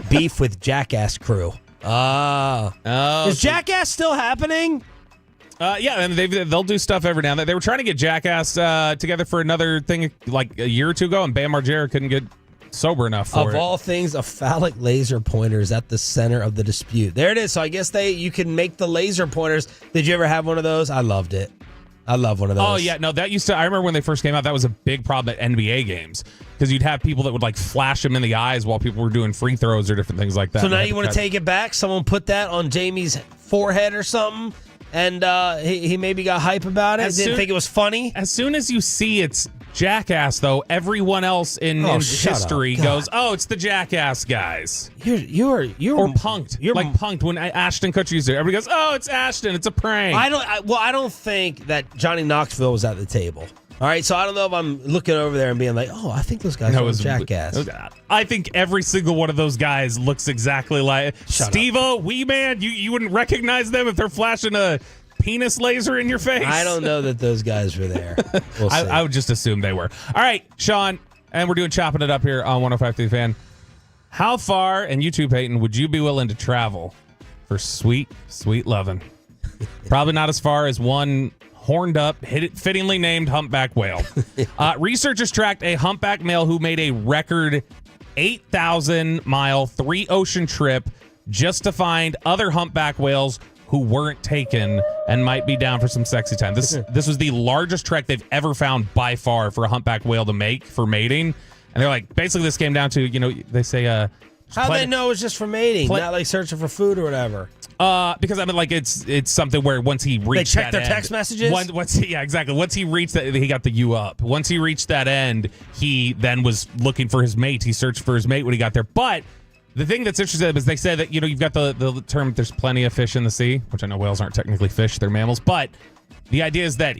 Beef with Jackass crew. Is Jackass still happening? Yeah, and they'll do stuff every now and then. They were trying to get Jackass together for another thing like a year or two ago, and Bam Margera couldn't get sober enough for it. Of all things, a phallic laser pointer is at the center of the dispute. There it is. So I guess you can make the laser pointers. Did you ever have one of those? I loved it. I love one of those. Oh, yeah. No, that used to... I remember when they first came out, that was a big problem at NBA games because you'd have people that would, like, flash them in the eyes while people were doing free throws or different things like that. So now you want to take it back? Someone put that on Jamie's forehead or something, and he maybe got hype about it? Didn't think it was funny? As soon as you see it's Jackass, though, everyone else in history goes, "Oh, it's the Jackass guys." You're or punked. You're like punked when Ashton Kutcher used it. Everybody goes, "Oh, it's Ashton. It's a prank." I don't think that Johnny Knoxville was at the table. All right, so I don't know if I'm looking over there and being like, "Oh, I think those guys are Jackass." I think every single one of those guys looks exactly like Steve-O, Wee Man. You wouldn't recognize them if they're flashing a penis laser in your face. I don't know that those guys were there. We'll see. I would just assume they were. All right, Sean, and we're doing Chopping It Up here on 105.3 The Fan. How far, and you too, Peyton, would you be willing to travel for sweet, sweet loving? Probably not as far as one horned up, fittingly named humpback whale. Researchers tracked a humpback male who made a record 8,000-mile, 3-ocean trip just to find other humpback whales who weren't taken and might be down for some sexy time. This was the largest trek they've ever found by far for a humpback whale to make for mating. And they're like, basically this came down to, they say... How they know it's just for mating, not like searching for food or whatever? Because I mean, like it's something where once he reached they check their text messages. Exactly. Once he reached that, he got the U up. Once he reached that end, he then was looking for his mate. He searched for his mate when he got there. But the thing that's interesting is they say that you've got the term "there's plenty of fish in the sea," which I know whales aren't technically fish; they're mammals. But the idea is that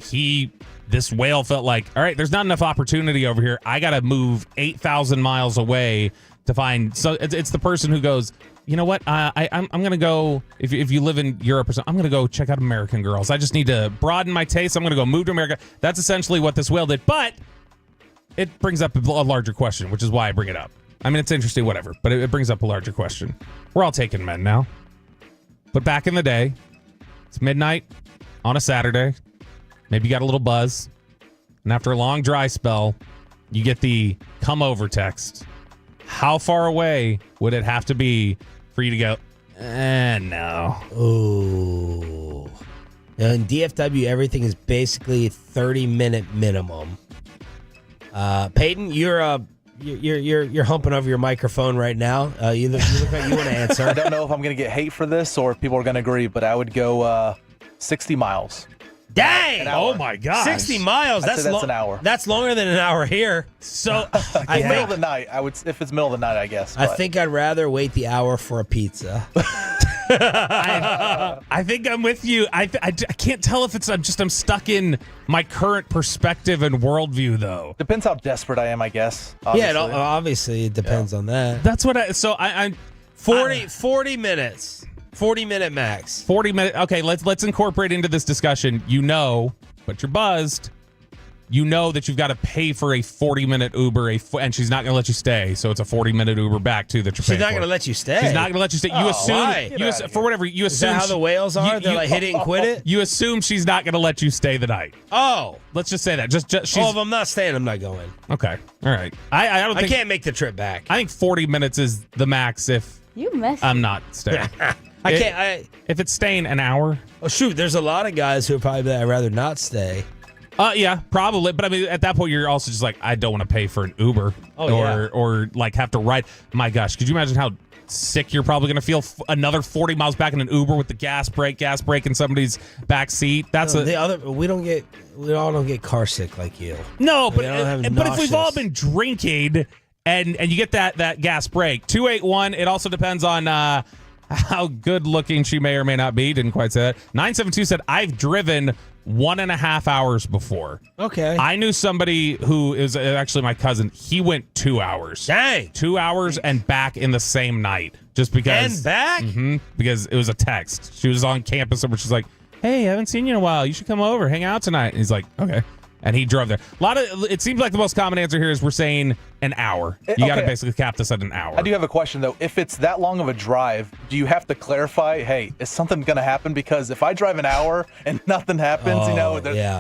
this whale felt like, all right, there's not enough opportunity over here. I got to move 8,000 miles away to find. So it's the person who goes, you know what? I'm going to go, if you live in Europe or something, I'm going to go check out American Girls. I just need to broaden my taste. I'm going to go move to America. That's essentially what this whale did. But it brings up a larger question, which is why I bring it up. I mean, it's interesting, whatever, but it brings up a larger question. We're all taking men now. But back in the day, it's midnight on a Saturday. Maybe you got a little buzz. And after a long dry spell, you get the come over text. How far away would it have to be for you to go, no? Ooh. Now in DFW, everything is basically 30-minute minimum. Peyton, you're humping over your microphone right now. You look like you want to answer. I don't know if I'm going to get hate for this or if people are going to agree, but I would go 60 miles. Dang! Oh my God! 60 miles. That's an hour. That's longer than an hour here. So, middle of the night. If it's middle of the night, I guess. I think I'd rather wait the hour for a pizza. I think I'm with you. I can't tell if it's I'm stuck in my current perspective and worldview though. Depends how desperate I am, I guess. Obviously. Yeah, obviously it depends on that. That's what I'm 40 minutes. 40-minute max. 40 minutes. Okay, let's incorporate into this discussion. But you're buzzed. you know that you've got to pay for a 40-minute Uber, and she's not going to let you stay. So it's a 40-minute Uber back to that you're paying She's not for. going to let you stay. She's not going to let you stay. You assume why? For whatever you assume. Is that how the whales are? They're like hit it and quit it. You assume she's not going to let you stay the night. Oh, let's just say that. Just she's. Well, if I'm not staying, I'm not going. Okay, all right. I don't. I can't make the trip back. I think 40 minutes is the max if I'm not staying. If it's staying an hour. Oh shoot, there's a lot of guys who are probably I'd rather not stay. Yeah, probably. But I mean, at that point, you're also just like, I don't want to pay for an Uber or like have to ride. My gosh, could you imagine how sick you're probably going to feel another 40 miles back in an Uber with the gas brake in somebody's back seat? That's we all don't get car sick like you. No, but if we've all been drinking and you get that gas brake, 281. It also depends on how good looking she may or may not be. Didn't quite say that. 972 said, I've driven 1.5 hours before. Okay. I knew somebody who is actually my cousin. He went 2 hours. Dang. 2 hours and back in the same night. Just because. And back? Mm-hmm, because it was a text. She was on campus and she's like, hey, I haven't seen you in a while. You should come over, hang out tonight. And he's like, okay. And he drove there. It seems like the most common answer here is we're saying an hour. You got to basically cap this at an hour. I do have a question, though. If it's that long of a drive, do you have to clarify, hey, is something going to happen? Because if I drive an hour and nothing happens,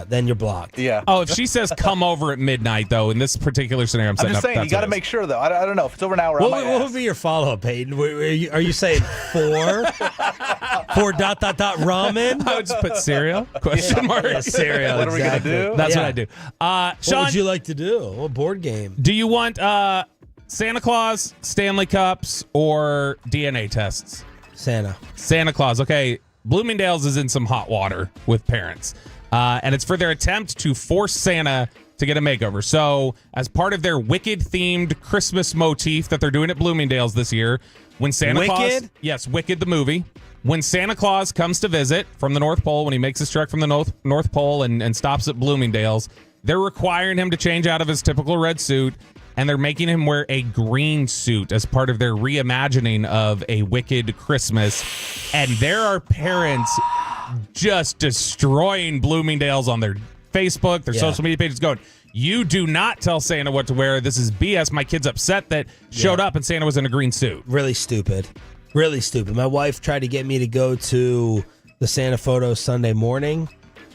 then you're blocked. Yeah. Oh, if she says come over at midnight, though, in this particular scenario, I'm just saying, you got to make sure, though. I don't know. If it's over an hour, what would be your follow-up, Peyton? Are you saying four? For ... ramen? I would just put cereal? Question mark. Yeah, cereal. What are we going to do? That's what I do. Sean, what would you like to do? A board game. Do you want Santa Claus, Stanley Cups, or DNA tests? Santa Claus. Okay. Bloomingdale's is in some hot water with parents. And it's for their attempt to force Santa to get a makeover. So, as part of their Wicked-themed Christmas motif that they're doing at Bloomingdale's this year, when Santa Claus... Yes, Wicked the movie. When Santa Claus comes to visit from the North Pole, when he makes his trek from the North Pole and stops at Bloomingdale's, they're requiring him to change out of his typical red suit, and they're making him wear a green suit as part of their reimagining of a Wicked Christmas. And there are parents just destroying Bloomingdale's on their Facebook, their social media pages, going, you do not tell Santa what to wear. This is BS. My kid's upset that showed up and Santa was in a green suit. Really stupid. Really stupid. My wife tried to get me to go to the Santa photo Sunday morning.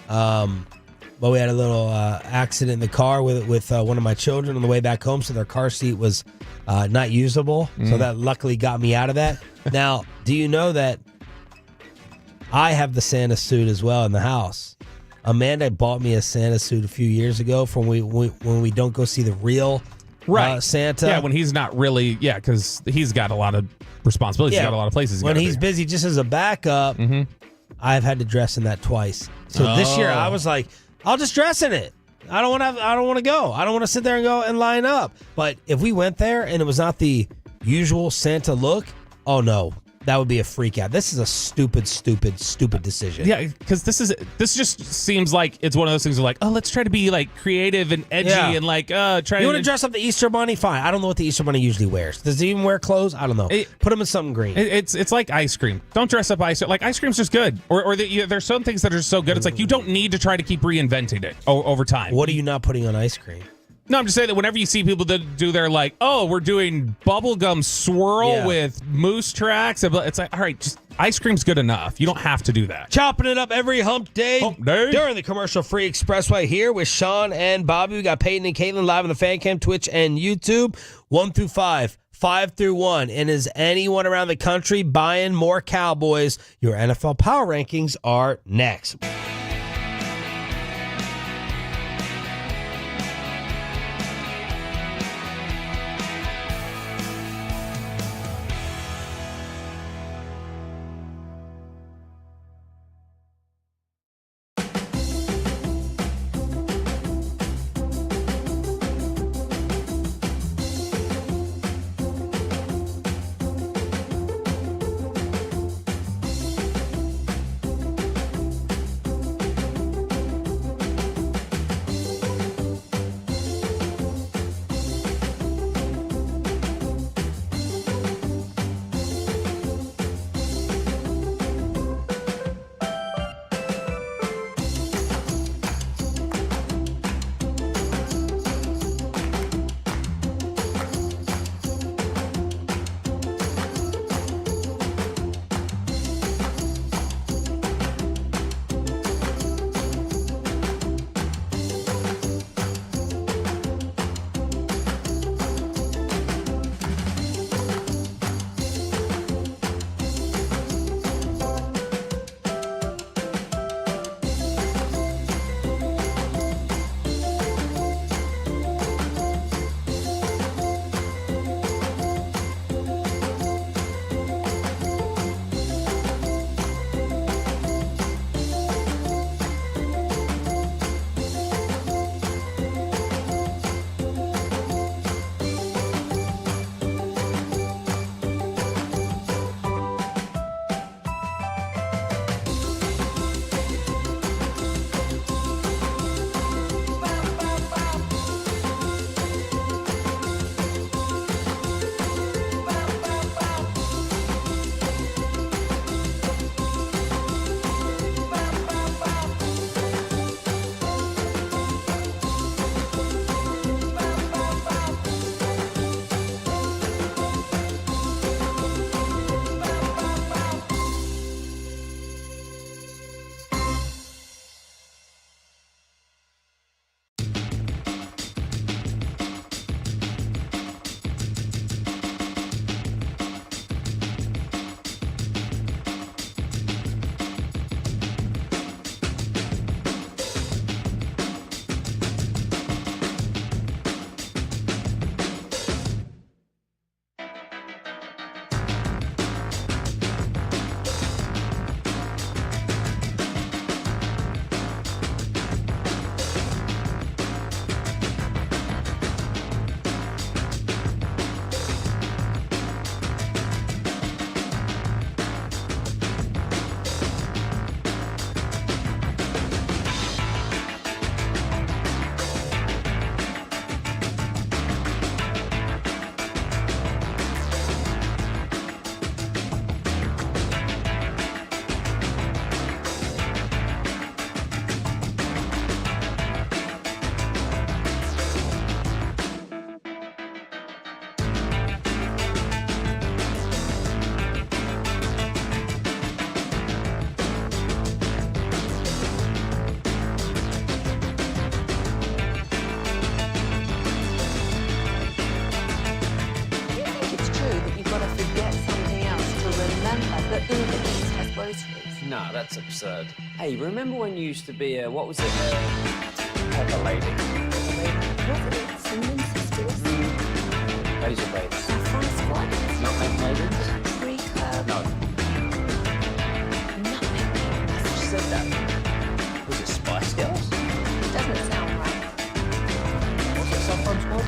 But we had a little accident in the car with one of my children on the way back home, so their car seat was not usable. So that luckily got me out of that. Now, do you know that I have the Santa suit as well in the house? Amanda bought me a Santa suit a few years ago from when we don't go see the real Santa. Yeah, when he's not really, because he's got a lot of responsibilities. He's got a lot of places. When he's busy, just as a backup, I've had to dress in that twice. So this year I was like, I'll just dress in it. I don't want to go. I don't want to sit there and go and line up. But if we went there and it was not the usual Santa look, oh no, that would be a freak out. This is a stupid decision. Yeah, because this just seems like it's one of those things where like, oh, let's try to be like creative and edgy and like try. You want to dress up the Easter Bunny? Fine. I don't know what the Easter Bunny usually wears. Does he even wear clothes? I don't know. Put him in something green. It's like ice cream. Don't dress up ice cream. Like ice cream's just good. Or there's some things that are so good. It's like you don't need to try to keep reinventing it over time. What are you not putting on ice cream? No, I'm just saying that whenever you see people that do their like, oh, we're doing bubblegum swirl with moose tracks, it's like, all right, just ice cream's good enough. You don't have to do that. Chopping it up every hump day. During the commercial-free Expressway here with Sean and Bobby. We got Peyton and Caitlin live on the Fan Cam, Twitch, and YouTube. 1 through 5. 5 through 1. And is anyone around the country buying more Cowboys? Your NFL Power Rankings are next. that's absurd. Hey, remember when you used to be a, what was it, Pepper Lady? Wasn't it Cinnamon Sisters? Razor Blades. Saffron Squad? Nutmeg Maidens? Tree Club? No. Nutmeg. Who said that? Was it Spice Girls? Doesn't sound right. What's it, Saffron Squad?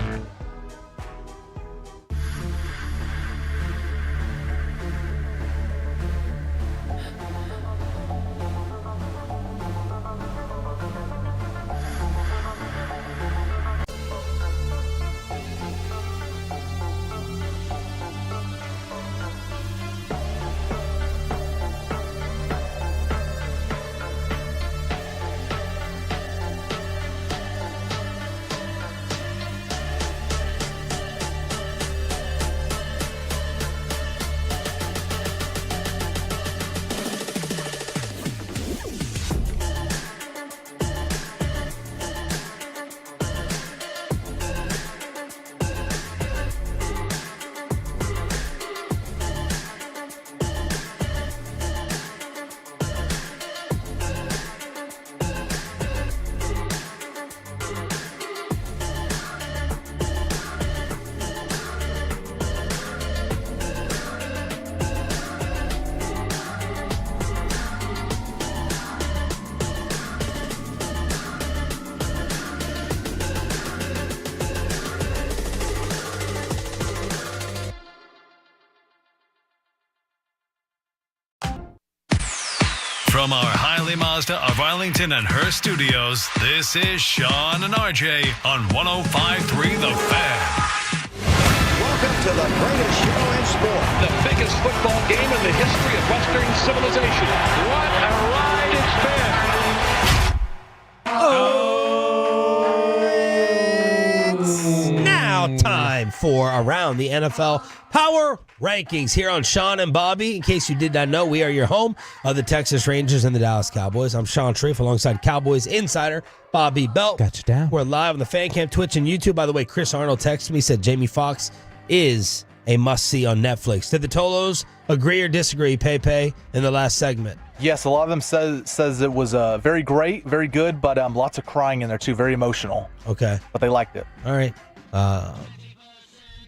From our Highly Mazda of Arlington and her studios, this is Sean and RJ on 105.3 The Fan. Welcome to the greatest show in sport. The biggest football game in the history of Western civilization. What a ride it's been. It's now time for Around the NFL Power Rankings here on Sean and Bobby. In case you did not know, we are your home of the Texas Rangers and the Dallas Cowboys. I'm Sean Sharif alongside Cowboys insider Bobby Belt. Got you down. We're live on the Fan Cam, Twitch, and YouTube. By the way, Chris Arnold texted me, said Jamie Foxx is a must-see on Netflix. Did the Tolos agree or disagree, Pepe, in the last segment? Yes, a lot of them says it was very great, very good, but lots of crying in there too, very emotional. Okay. But they liked it. All right.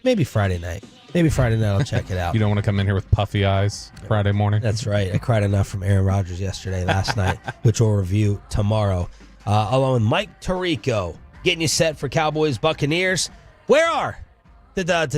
Maybe Friday night. I'll check it out. You don't want to come in here with puffy eyes Friday morning? That's right. I cried enough from Aaron Rodgers last night, which we'll review tomorrow. Along with Mike Tirico, getting you set for Cowboys Buccaneers. Where are the Dallas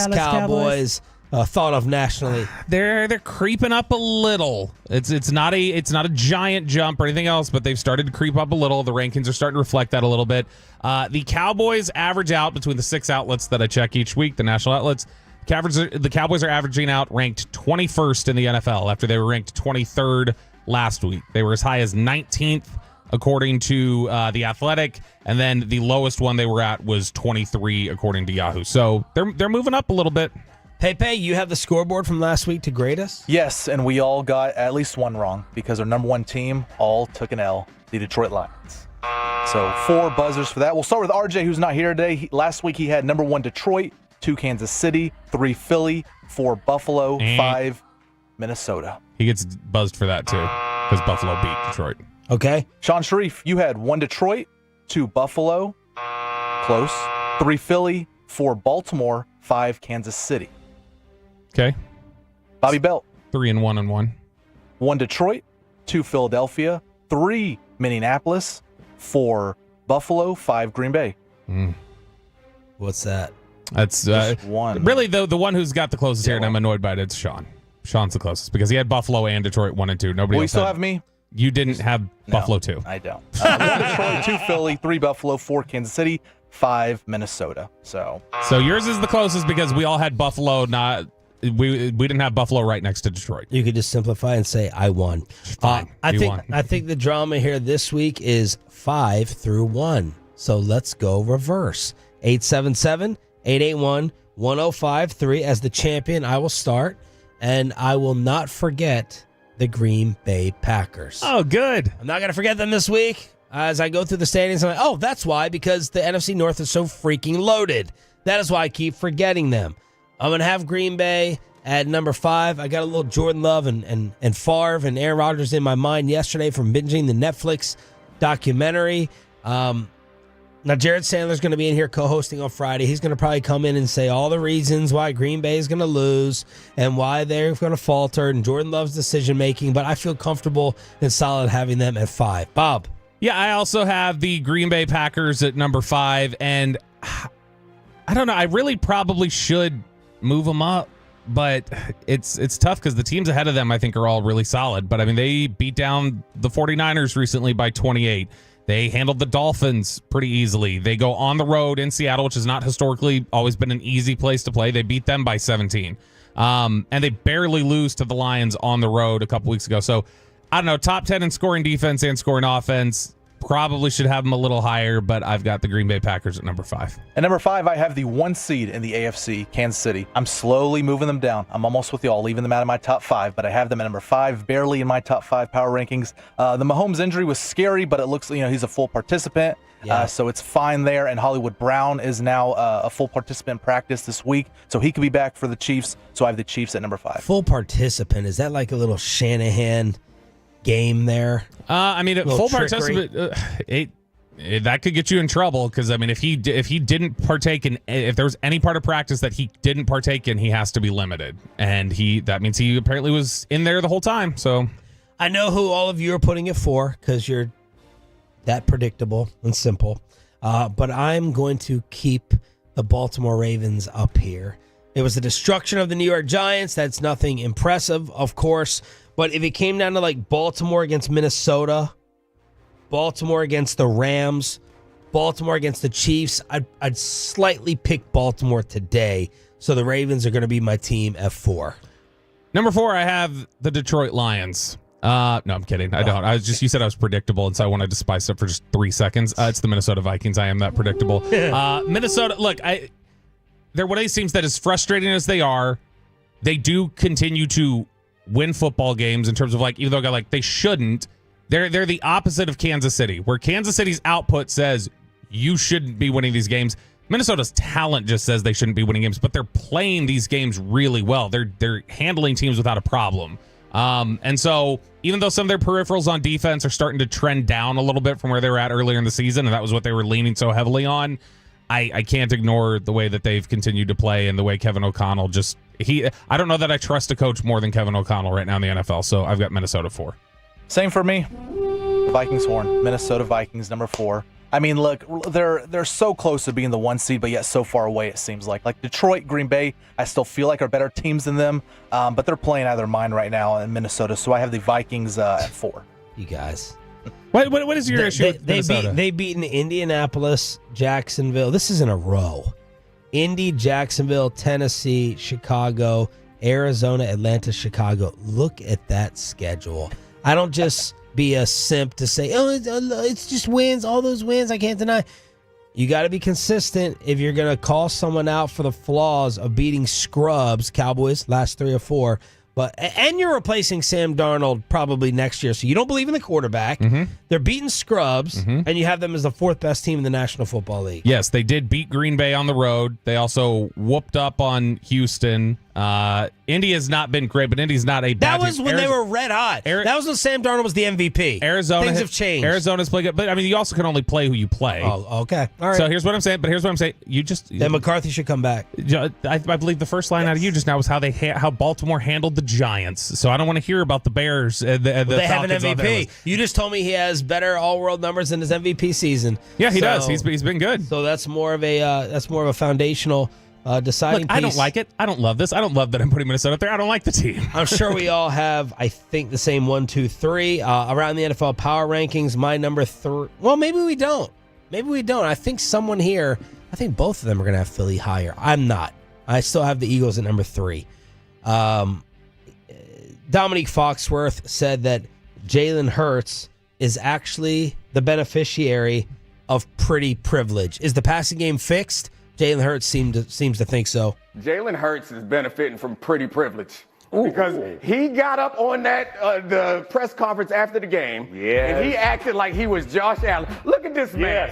Cowboys thought of nationally? They're creeping up a little. It's not a giant jump or anything else, but they've started to creep up a little. The rankings are starting to reflect that a little bit. The Cowboys average out between the 6 outlets that I check each week, the national outlets. The Cowboys are averaging out ranked 21st in the NFL after they were ranked 23rd last week. They were as high as 19th according to The Athletic, and then the lowest one they were at was 23 according to Yahoo. So they're moving up a little bit. Pepe, you have the scoreboard from last week to grade us? Yes, and we all got at least one wrong because our number one team all took an L, the Detroit Lions. So 4 buzzers for that. We'll start with RJ, who's not here today. Last week he had number 1 Detroit, 2 Kansas City, 3 Philly, 4 Buffalo, 5 Minnesota. He gets buzzed for that too because Buffalo beat Detroit. Okay. Sean Sharif, you had 1 Detroit, 2 Buffalo, close, 3 Philly, 4 Baltimore, 5 Kansas City. Okay. Bobby Belt. 3-1-1. 1 Detroit, 2 Philadelphia, 3 Minneapolis, 4 Buffalo, 5 Green Bay. What's that? That's Just one. Really the one who's got the closest here, and I'm annoyed by it. It's Sean. Sean's the closest because he had Buffalo and Detroit 1 and 2. Nobody Will you else still had. have me? You didn't have Buffalo 2. I don't. 1 Detroit, 2 Philly, 3 Buffalo, 4 Kansas City, 5 Minnesota. So yours is the closest because we all had Buffalo. We didn't have Buffalo right next to Detroit. You could just simplify and say I won. Fine. I think the drama here this week is 5 through 1. So let's go reverse. 877-881-1053 as the champion. I will start, and I will not forget the Green Bay Packers. Oh, good. I'm not going to forget them this week. As I go through the standings, I'm like, oh, that's why, because the NFC North is so freaking loaded. That is why I keep forgetting them. I'm going to have Green Bay At number 5, I got a little Jordan Love and Favre and Aaron Rodgers in my mind yesterday from binging the Netflix documentary. Now, Jared Sandler's going to be in here co-hosting on Friday. He's going to probably come in and say all the reasons why Green Bay is going to lose and why they're going to falter and Jordan Love's decision-making, but I feel comfortable and solid having them at 5. Bob? Yeah, I also have the Green Bay Packers at number 5, and I don't know. I really probably should move them up, but it's tough because the teams ahead of them, I think, are all really solid. But, I mean, they beat down the 49ers recently by 28. They handled the Dolphins pretty easily. They go on the road in Seattle, which has not historically always been an easy place to play. They beat them by 17. And they barely lose to the Lions on the road a couple weeks ago. So, I don't know, top 10 in scoring defense and scoring offense. Probably should have them a little higher, but I've got the Green Bay Packers at number 5. At number 5, I have the 1 seed in the AFC, Kansas City. I'm slowly moving them down. I'm almost with y'all, leaving them out of my top 5, but I have them at number 5, barely in my top 5 power rankings. The Mahomes injury was scary, but it looks, he's a full participant, so it's fine there. And Hollywood Brown is now a full participant in practice this week, so he could be back for the Chiefs. So I have the Chiefs at number 5. Full participant, is that like a little Shanahan game there? I mean, full participant, that could get you in trouble because, I mean, if he didn't partake in, if there was any part of practice that he didn't partake in, he has to be limited, and that means he apparently was in there the whole time. So I know who all of you are putting it for because you're that predictable and simple, but I'm going to keep the Baltimore Ravens up here. It was the destruction of the New York Giants. That's nothing impressive, of course. But if it came down to like Baltimore against Minnesota, Baltimore against the Rams, Baltimore against the Chiefs, I'd slightly pick Baltimore today. So the Ravens are going to be my team at 4. Number 4, I have the Detroit Lions. No, I'm kidding. I don't. You said I was predictable, and so I wanted to spice up for just 3 seconds. It's the Minnesota Vikings. I am that predictable. Minnesota, look, they're one of these teams that, as frustrating as they are, they do continue to win football games in terms of, like, even though they shouldn't. They're the opposite of Kansas City, where Kansas City's output says you shouldn't be winning these games. Minnesota's talent just says they shouldn't be winning games, but they're playing these games really well. They're handling teams without a problem. And so even though some of their peripherals on defense are starting to trend down a little bit from where they were at earlier in the season, and that was what they were leaning so heavily on, I can't ignore the way that they've continued to play and the way Kevin O'Connell I don't know that I trust a coach more than Kevin O'Connell right now in the NFL, so I've got Minnesota 4. Same for me. Vikings horn. Minnesota Vikings, number 4. I mean, look, they're so close to being the 1 seed, but yet so far away, it seems like. Like Detroit, Green Bay, I still feel like are better teams than them, but they're playing out of their mind right now in Minnesota, so I have the Vikings at 4. You guys. What is your issue with Minnesota? They beat Indianapolis, Jacksonville. This is in a row. Indy, Jacksonville, Tennessee, Chicago, Arizona, Atlanta, Chicago. Look at that schedule. I don't just be a simp to say, it's just wins, all those wins, I can't deny. You got to be consistent if you're going to call someone out for the flaws of beating scrubs, Cowboys, last 3 or 4. And you're replacing Sam Darnold probably next year, so you don't believe in the quarterback. Mm-hmm. They're beating scrubs, and you have them as the 4th best team in the National Football League. Yes, they did beat Green Bay on the road. They also whooped up on Houston. Indy has not been great, but Indy's not a bad team. That was when they were red hot. That was when Sam Darnold was the MVP. Things have changed. Arizona's played good, but I mean, you also can only play who you play. Oh, okay. All right. So here's what I'm saying. Then McCarthy should come back. I believe the first line out of you just now was how Baltimore handled the Giants. So I don't want to hear about the Bears and the they Falcons. Have an MVP. You just told me he has better all-world numbers in his MVP season. Yeah, he does. He's been good. So that's more of a foundational deciding piece. I don't like it. I don't love this. I don't love that I'm putting Minnesota up there. I don't like the team. I'm sure we all have, I think, the same 1, 2, 3 around the NFL power rankings. My number 3. Well, maybe we don't. I think someone here. I think both of them are going to have Philly higher. I'm not. I still have the Eagles at number 3. Dominique Foxworth said that Jalen Hurts is actually the beneficiary of pretty privilege. Is the passing game fixed? Jalen Hurts seems to think so. Jalen Hurts is benefiting from pretty privilege. because he got up on that the press conference after the game, and he acted like he was Josh Allen. Look at this man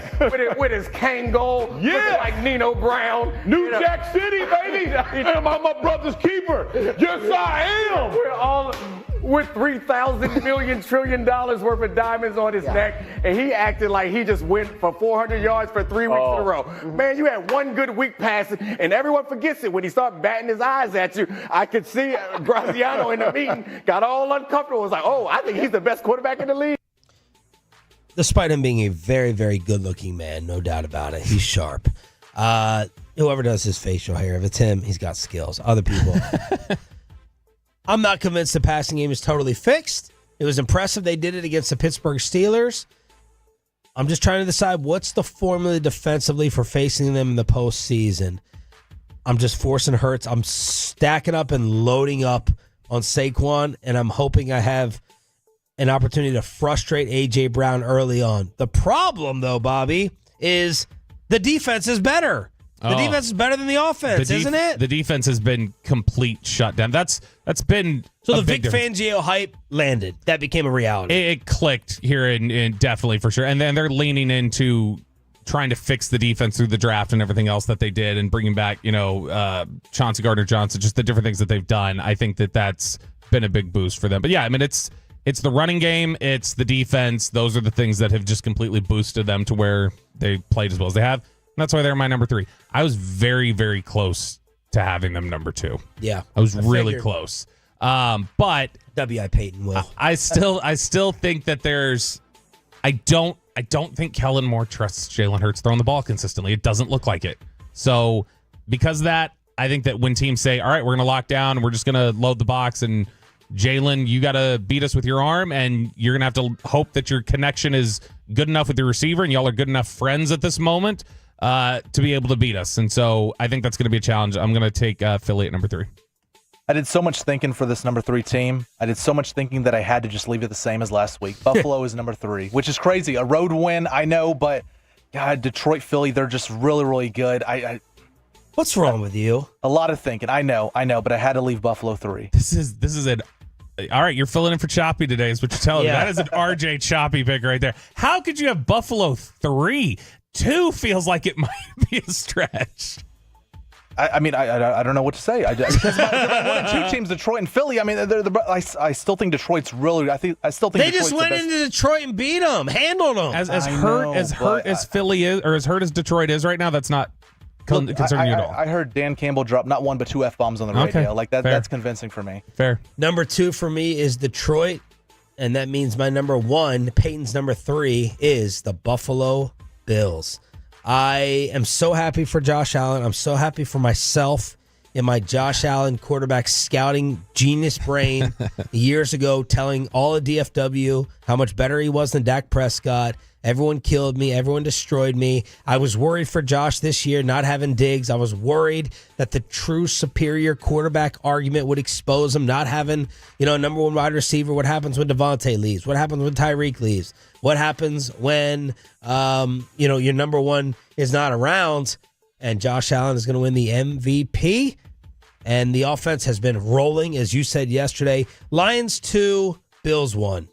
with his Kangol, looking like Nino Brown. New Jack City, baby. I'm my brother's keeper. Yes, I am. We're all with $3,000 million trillion worth of diamonds on his neck, and he acted like he just went for 400 yards for 3 weeks in a row. Man, you had one good week passing, and everyone forgets it when he started batting his eyes at you. I could see Graziano in the meeting got all uncomfortable. Was like, I think he's the best quarterback in the league. Despite him being a very, very good-looking man, no doubt about it, he's sharp. Whoever does his facial hair, if it's him, he's got skills. Other people. I'm not convinced the passing game is totally fixed. It was impressive they did it against the Pittsburgh Steelers. I'm just trying to decide what's the formula defensively for facing them in the postseason. I'm just forcing Hurts. I'm stacking up and loading up on Saquon, and I'm hoping I have an opportunity to frustrate A.J. Brown early on. The problem, though, Bobby, is the defense is better. The defense is better than the offense, isn't it? The defense has been complete shutdown. That's been so the Vic Fangio hype landed. That became a reality. It clicked here in definitely for sure. And then they're leaning into trying to fix the defense through the draft and everything else that they did, and bringing back Chauncey Gardner-Johnson, just the different things that they've done. I think that's been a big boost for them. But yeah, I mean it's the running game, it's the defense. Those are the things that have just completely boosted them to where they played as well as they have. And that's why they're my number 3. I was very, very close to having them number 2. Yeah. I was really close. But W.I. Payton will. I still think that I don't think Kellen Moore trusts Jalen Hurts throwing the ball consistently. It doesn't look like it. So because of that, I think that when teams say, all right, we're going to lock down, we're just going to load the box, and Jalen, you got to beat us with your arm, and you're going to have to hope that your connection is good enough with your receiver, and y'all are good enough friends at this moment to be able to beat us. And so I think that's going to be a challenge. I'm going to take Philly at number 3. I did so much thinking for this number 3 team. I did so much thinking that I had to just leave it the same as last week. Buffalo is number 3, which is crazy. A road win, I know, but God, Detroit, Philly, they're just really, really good. What's wrong with you? A lot of thinking. I know, but I had to leave Buffalo 3. This is an all right, you're filling in for Choppy today is what you're telling me. That is an RJ Choppy pick right there. How could you have Buffalo 3? 2 feels like it might be a stretch. I mean, I don't know what to say. Because one of 2 teams, Detroit and Philly. I mean, I still think Detroit's really. I still think they Detroit's just went into Detroit and beat them, handled them. As hurt as Philly is, or as hurt as Detroit is right now, that's not concerning you at all. I heard Dan Campbell drop not 1 but 2 F-bombs on the radio. Okay, like that. That's convincing for me. Fair. Number 2 for me is Detroit, and that means my number 1, Peyton's number 3, is the Buffalo Bills. I am so happy for Josh Allen. I'm so happy for myself in my Josh Allen quarterback scouting genius brain years ago, telling all of DFW how much better he was than Dak Prescott. Everyone killed me. Everyone destroyed me. I was worried for Josh this year, not having Diggs. I was worried that the true superior quarterback argument would expose him, not having, number 1 wide receiver. What happens when Devontae leaves? What happens when Tyreek leaves? What happens when, your number 1 is not around and Josh Allen is going to win the MVP? And the offense has been rolling, as you said yesterday. Lions 2, Bills 1.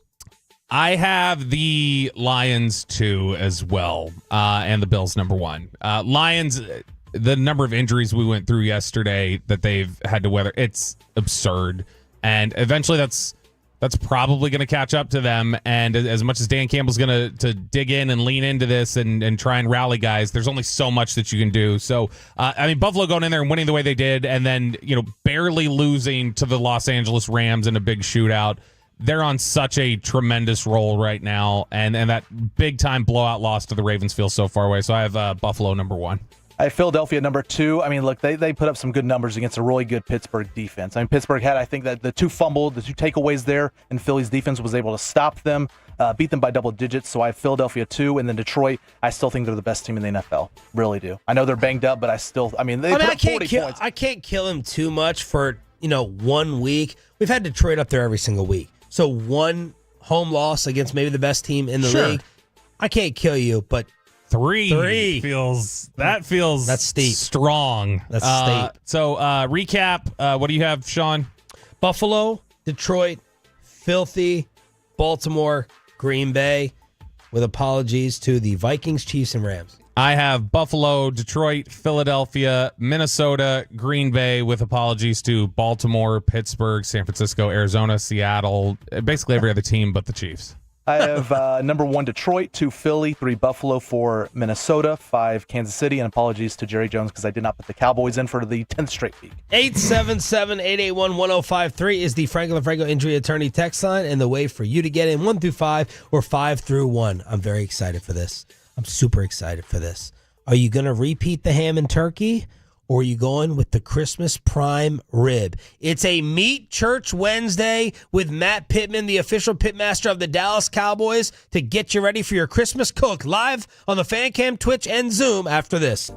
I have the Lions 2 as well, and the Bills number 1. Lions, the number of injuries we went through yesterday that they've had to weather, it's absurd. And eventually that's probably going to catch up to them. And as much as Dan Campbell's going to dig in and lean into this and try and rally guys, there's only so much that you can do. So, Buffalo going in there and winning the way they did, and then, barely losing to the Los Angeles Rams in a big shootout. They're on such a tremendous roll right now, and that big-time blowout loss to the Ravens feels so far away. So I have Buffalo number 1. I have Philadelphia number 2. I mean, look, they put up some good numbers against a really good Pittsburgh defense. I mean, Pittsburgh had, I think, that the 2 takeaways there, and Philly's defense was able to stop them, beat them by double digits. So I have Philadelphia 2, and then Detroit. I still think they're the best team in the NFL. Really do. I know they're banged up, but they put up 40 points. I can't kill him too much for 1 week. We've had Detroit up there every single week. So 1 home loss against maybe the best team in the league, I can't kill you, but 3 feels that's steep, strong. That's steep. So recap. What do you have, Sean? Buffalo, Detroit, filthy, Baltimore, Green Bay, with apologies to the Vikings, Chiefs, and Rams. I have Buffalo, Detroit, Philadelphia, Minnesota, Green Bay, with apologies to Baltimore, Pittsburgh, San Francisco, Arizona, Seattle, basically every other team but the Chiefs. I have number 1, Detroit, 2, Philly, 3, Buffalo, 4, Minnesota, 5, Kansas City, and apologies to Jerry Jones because I did not put the Cowboys in for the 10th straight week. 877-881-1053 is the Franklin Franco Injury Attorney text line, and the way for you to get in 1 through 5 or 5 through 1. I'm very excited for this. I'm super excited for this. Are you going to repeat the ham and turkey, or are you going with the Christmas prime rib? It's a Meat Church Wednesday with Matt Pittman, the official pitmaster of the Dallas Cowboys, to get you ready for your Christmas cook, live on the Fan Cam, Twitch, and Zoom after this.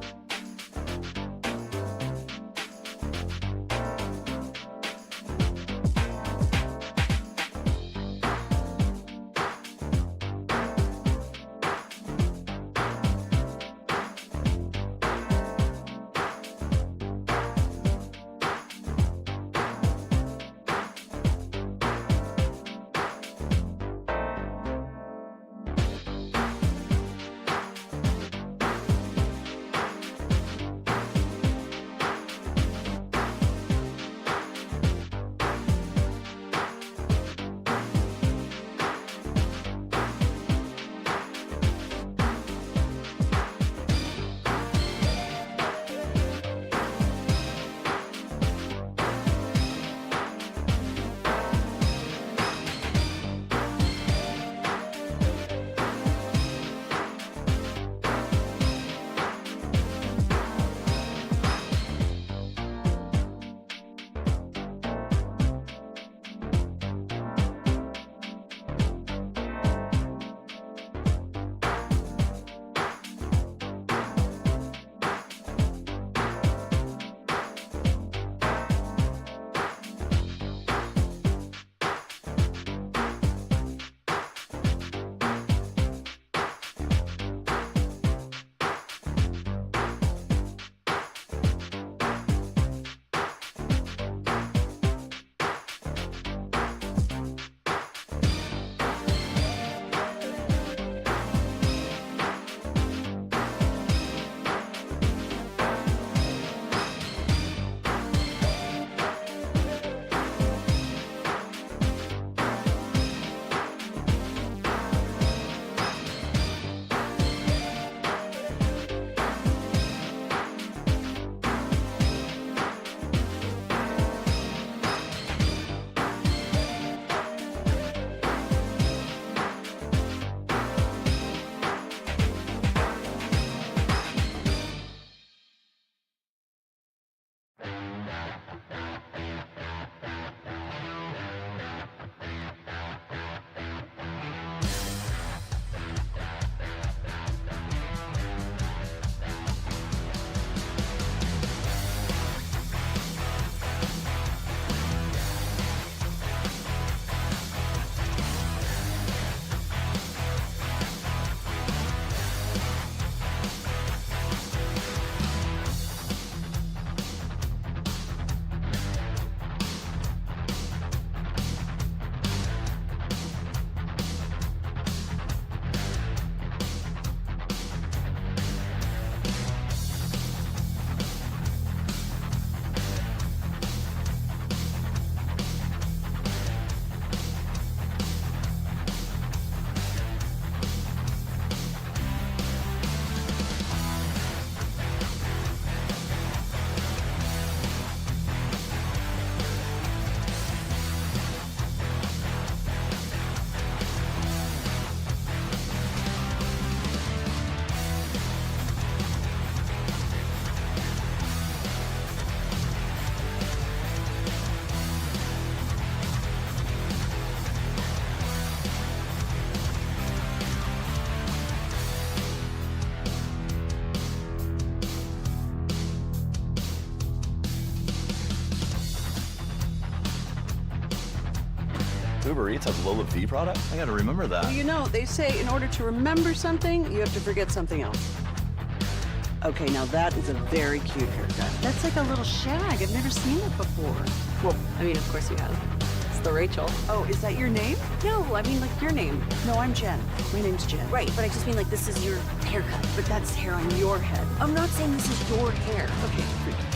Uber Eats has Lola V product? I gotta remember that. Well, you know, they say in order to remember something, you have to forget something else. Okay, now that is a very cute haircut. That's like a little shag. I've never seen it before. Well, I mean, of course you have. It's the Rachel. Oh, is that your name? No, I mean, like your name. No, I'm Jen. My name's Jen. Right, but I just mean like this is your haircut. But that's hair on your head. I'm not saying this is your hair. Okay, freak it out.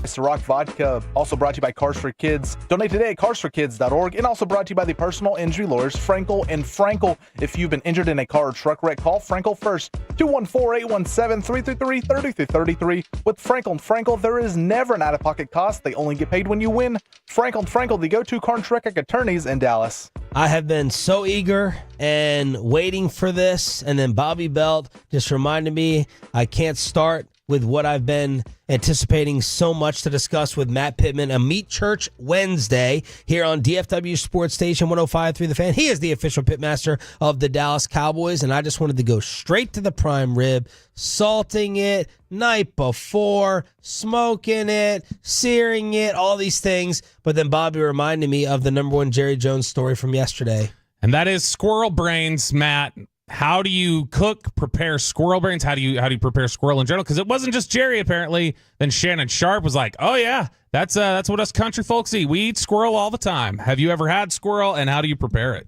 Ciroc Vodka, also brought to you by Cars for Kids. Donate today at carsforkids.org, and also brought to you by the personal injury lawyers Frankel and Frankel. If you've been injured in a car or truck wreck, call Frankel first. 214-817-333-3333. With Frankel and Frankel, there is never an out-of-pocket cost. They only get paid when you win. Frankel and Frankel, the go-to car and truck wreck attorneys in Dallas. I have been so eager and waiting for this, and then Bobby Belt just reminded me I can't start with what I've been anticipating so much to discuss with Matt Pittman, a Meet Church Wednesday here on DFW Sports Station 105.3 The Fan. He is the official pitmaster of the Dallas Cowboys, and I just wanted to go straight to the prime rib, salting it night before, smoking it, searing it, all these things. But then Bobby reminded me of the number one Jerry Jones story from yesterday. And that is squirrel brains, Matt. How do you prepare squirrel brains? How do you prepare squirrel in general? Because it wasn't just Jerry, apparently. Then Shannon Sharp was like, "Oh yeah, that's what us country folks eat. We eat squirrel all the time." Have you ever had squirrel, and how do you prepare it?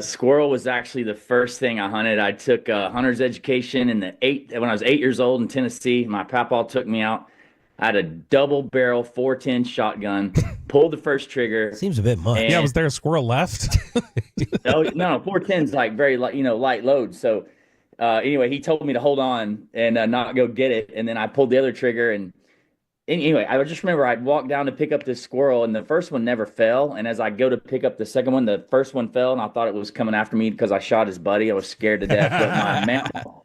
Squirrel was actually the first thing I hunted. I took a hunter's education when I was 8 years old in Tennessee. My papa took me out. I had a double barrel 410 shotgun, pulled the first trigger. Seems a bit much. Yeah, was there a squirrel left? No, 410's like very light load. So anyway, he told me to hold on and not go get it. And then I pulled the other trigger. And anyway, I just remember I'd walk down to pick up this squirrel, and the first one never fell. And as I go to pick up the second one, the first one fell, and I thought it was coming after me because I shot his buddy. I was scared to death. But my mammal.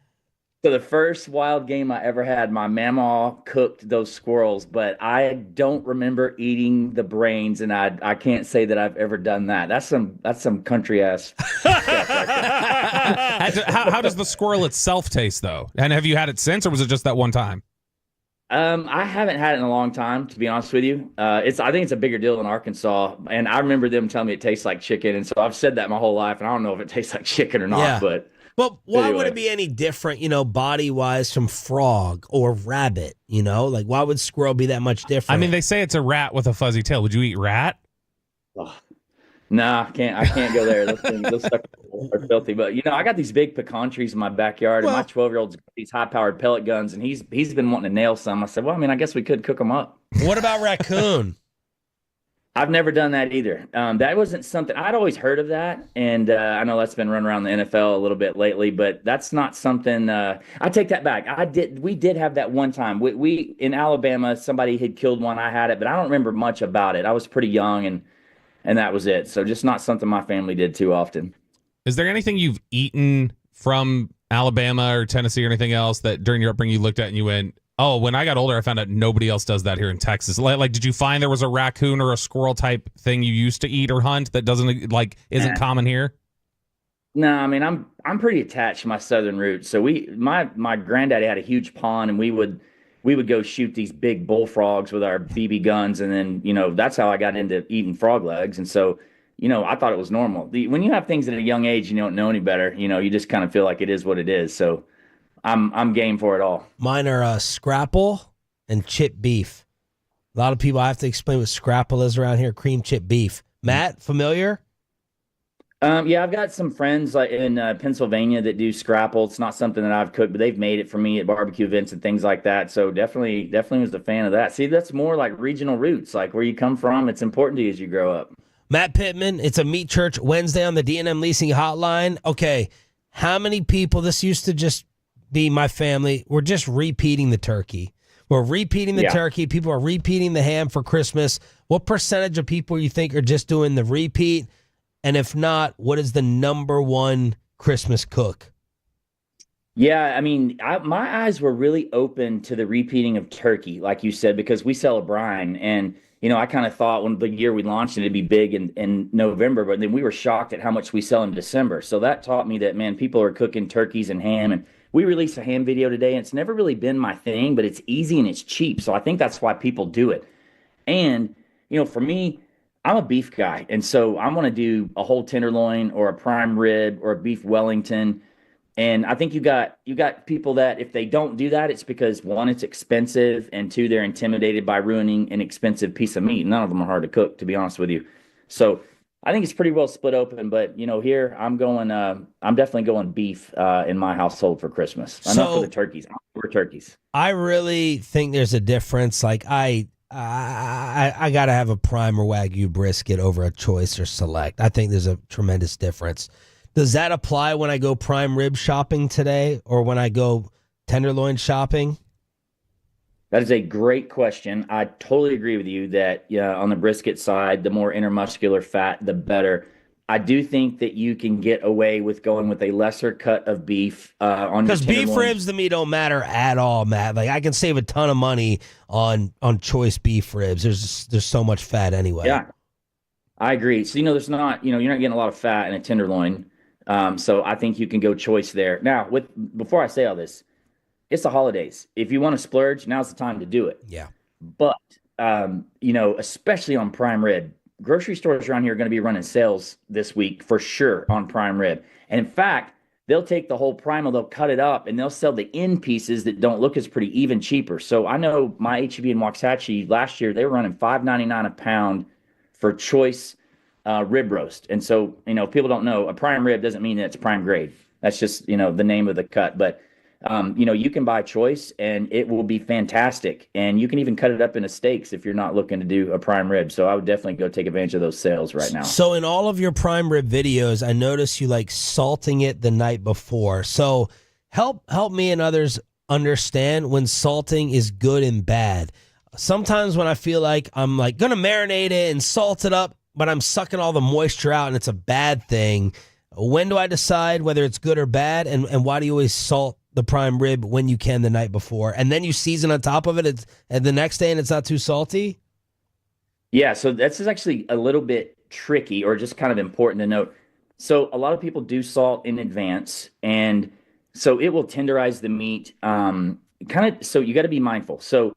So the first wild game I ever had, my mama cooked those squirrels, but I don't remember eating the brains, and I can't say that I've ever done that. That's some country ass stuff right there. How does the squirrel itself taste, though? And have you had it since, or was it just that one time? I haven't had it in a long time, to be honest with you. I think it's a bigger deal in Arkansas, and I remember them telling me it tastes like chicken, and so I've said that my whole life, and I don't know if it tastes like chicken or not, Yeah. but. Well, why anyway. would it be any different, body-wise from frog or rabbit, Like, why would squirrel be that much different? I mean, they say it's a rat with a fuzzy tail. Would you eat rat? Oh, nah, I can't go there. Those stuff are filthy. But, I got these big pecan trees in my backyard, and my 12-year-old's got these high-powered pellet guns, and he's been wanting to nail some. I said, well, I guess we could cook them up. What about raccoon? I've never done that either. That wasn't something I'd always heard of that, and I know that's been run around the NFL a little bit lately, but that's not something. I take that back. We did have that one time. We in Alabama, somebody had killed one. I had it, but I don't remember much about it. I was pretty young, and that was it. So just not something my family did too often. Is there anything you've eaten from Alabama or Tennessee or anything else that during your upbringing you looked at and you went, oh, when I got older, I found out nobody else does that here in Texas. Like, did you find there was a raccoon or a squirrel type thing you used to eat or hunt that isn't common here? No, I mean I'm pretty attached to my southern roots. So my granddaddy had a huge pond, and we would go shoot these big bullfrogs with our BB guns, and then that's how I got into eating frog legs. And so I thought it was normal. When you have things at a young age and you don't know any better, you just kind of feel like it is what it is. So I'm game for it all. Mine are scrapple and chip beef. A lot of people, I have to explain what scrapple is around here. Cream chip beef. Matt, familiar? Yeah, I've got some friends like in Pennsylvania that do scrapple. It's not something that I've cooked, but they've made it for me at barbecue events and things like that. So definitely was a fan of that. See, that's more like regional roots, like where you come from. It's important to you as you grow up. Matt Pittman, it's a Meat Church Wednesday on the D&M Leasing Hotline. Okay, how many people, this used to just be my family, we're just repeating the turkey. We're repeating the turkey. People are repeating the ham for Christmas. What percentage of people you think are just doing the repeat? And if not, what is the number one Christmas cook? Yeah, I mean, my eyes were really open to the repeating of turkey, like you said, because we sell a brine. And, I kind of thought when the year we launched it, it'd be big in November, but then we were shocked at how much we sell in December. So that taught me that, man, people are cooking turkeys and ham. And we released a ham video today, and it's never really been my thing, but it's easy and it's cheap. So I think that's why people do it. And, for me, I'm a beef guy. And so I'm going to do a whole tenderloin or a prime rib or a beef Wellington. And I think you got people that if they don't do that, it's because one, it's expensive, and two, they're intimidated by ruining an expensive piece of meat. None of them are hard to cook, to be honest with you. So I think it's pretty well split open, but here I'm definitely going beef in my household for Christmas. Enough for the turkeys. We're turkeys. I really think there's a difference. Like I gotta have a prime or Wagyu brisket over a choice or select. I think there's a tremendous difference. Does that apply when I go prime rib shopping today or when I go tenderloin shopping? That is a great question. I totally agree with you that on the brisket side, the more intermuscular fat, the better. I do think that you can get away with going with a lesser cut of beef on your tenderloin. Because beef ribs to me don't matter at all, Matt. Like I can save a ton of money on choice beef ribs. There's so much fat anyway. Yeah, I agree. So you're not getting a lot of fat in a tenderloin. So I think you can go choice there. Now, before I say all this, it's the holidays. If you want to splurge, now's the time to do it. Yeah. But, especially on prime rib, grocery stores around here are going to be running sales this week for sure on prime rib. And in fact, they'll take the whole primal, they'll cut it up, and they'll sell the end pieces that don't look as pretty even cheaper. So I know my H-E-B in Waxahachie last year, they were running $5.99 a pound for choice rib roast. And so, people don't know, a prime rib doesn't mean that it's prime grade. That's just, the name of the cut. But, you can buy choice and it will be fantastic. And you can even cut it up into steaks if you're not looking to do a prime rib. So I would definitely go take advantage of those sales right now. So in all of your prime rib videos, I notice you like salting it the night before. So help me and others understand when salting is good and bad. Sometimes when I feel like I'm like going to marinate it and salt it up, but I'm sucking all the moisture out and it's a bad thing. When do I decide whether it's good or bad? And why do you always salt the prime rib when you can the night before? And then you season on top of it and the next day and it's not too salty? Yeah, so this is actually a little bit tricky or just kind of important to note. So a lot of people do salt in advance, and so it will tenderize the meat. So you got to be mindful. So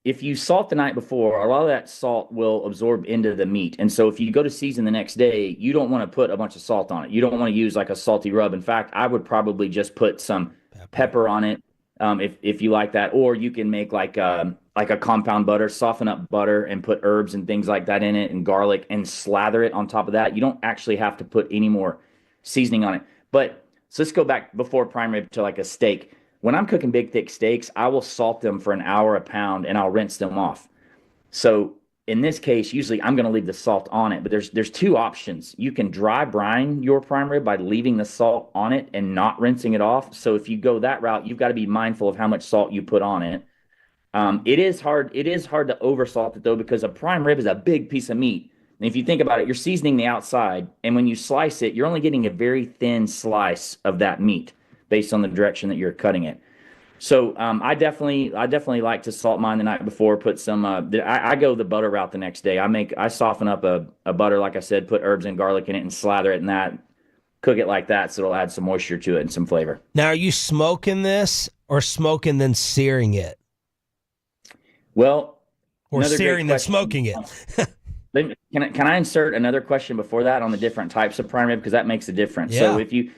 if you salt the night before, a lot of that salt will absorb into the meat. And so if you go to season the next day, you don't want to put a bunch of salt on it. You don't want to use like a salty rub. In fact, I would probably just put some pepper on it if you like that. Or you can make like a compound butter, soften up butter and put herbs and things like that in it and garlic and slather it on top of that. You don't actually have to put any more seasoning on it. But so let's go back before prime rib to like a steak. When I'm cooking big, thick steaks, I will salt them for an hour a pound and I'll rinse them off. So in this case, usually I'm going to leave the salt on it, but there's two options. You can dry brine your prime rib by leaving the salt on it and not rinsing it off. So if you go that route, you've got to be mindful of how much salt you put on it. It is hard to oversalt it though, because a prime rib is a big piece of meat. And if you think about it, you're seasoning the outside, and when you slice it, you're only getting a very thin slice of that meat based on the direction that you're cutting it. So I definitely like to salt mine the night before. Put some. I go the butter route the next day. I soften up a butter, like I said, put herbs and garlic in it, and slather it in that. Cook it like that, so it'll add some moisture to it and some flavor. Now, are you smoking this or smoking then searing it? Well, or searing then smoking it. Can I insert another question before that on the different types of prime rib, because that makes a difference. Yeah. So if you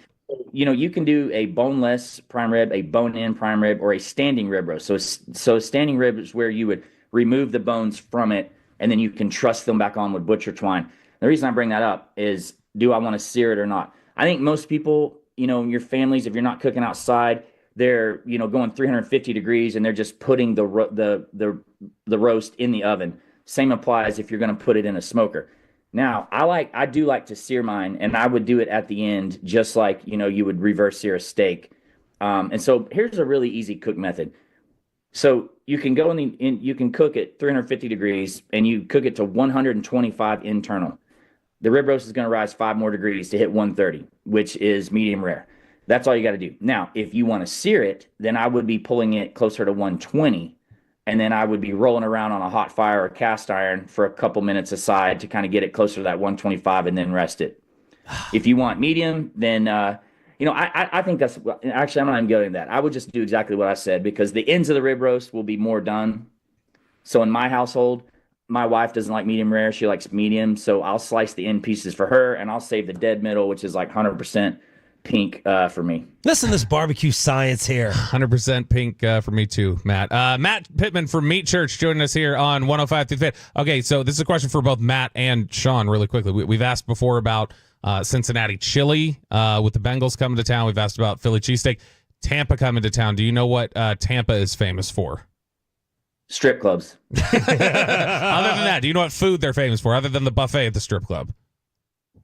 can do a boneless prime rib, a bone-in prime rib, or a standing rib roast. So a standing rib is where you would remove the bones from it, and then you can truss them back on with butcher twine. The reason I bring that up is, do I want to sear it or not? I think most people, in your families, if you're not cooking outside, they're going 350 degrees and they're just putting the roast in the oven. Same applies if you're going to put it in a smoker. Now, I do like to sear mine, and I would do it at the end, just like you would reverse sear a steak. And so here's a really easy cook method. So you can go you can cook it 350 degrees, and you cook it to 125 internal. The rib roast is going to rise 5 more degrees to hit 130, which is medium rare. That's all you got to do. Now, if you want to sear it, then I would be pulling it closer to 120. And then I would be rolling around on a hot fire or cast iron for a couple minutes aside to kind of get it closer to that 125 and then rest it. If you want medium, then, I think that's, actually, I'm not even going into that. I would just do exactly what I said, because the ends of the rib roast will be more done. So in my household, my wife doesn't like medium rare. She likes medium. So I'll slice the end pieces for her, and I'll save the dead middle, which is like 100% pink for me. Listen to this barbecue science here. 100% pink for me too, Matt. Matt Pittman from Meat Church joining us here on 105 through the Fan. Okay, so this is a question for both Matt and Sean really quickly. We've asked before about Cincinnati chili with the Bengals coming to town. We've asked about Philly cheesesteak. Tampa coming to town. Do you know what Tampa is famous for? Strip clubs. Other than that, do you know what food they're famous for other than the buffet at the strip club?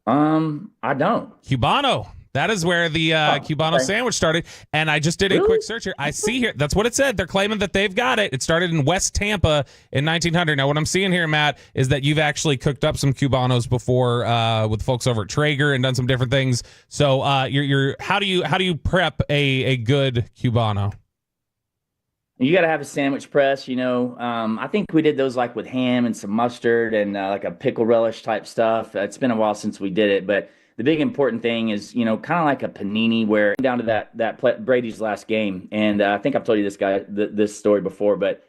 I don't. Cubano. That is where the Cubano sandwich started. And I just did a quick search here. I see here, that's what it said. They're claiming that they've got it. It started in West Tampa in 1900. Now, what I'm seeing here, Matt, is that you've actually cooked up some Cubanos before with folks over at Traeger and done some different things. So how do you prep a good Cubano? You got to have a sandwich press, I think we did those like with ham and some mustard and like a pickle relish type stuff. It's been a while since we did it, but the big important thing is, kind of like a panini, where down to that Brady's last game. And I think I've told you this story before, but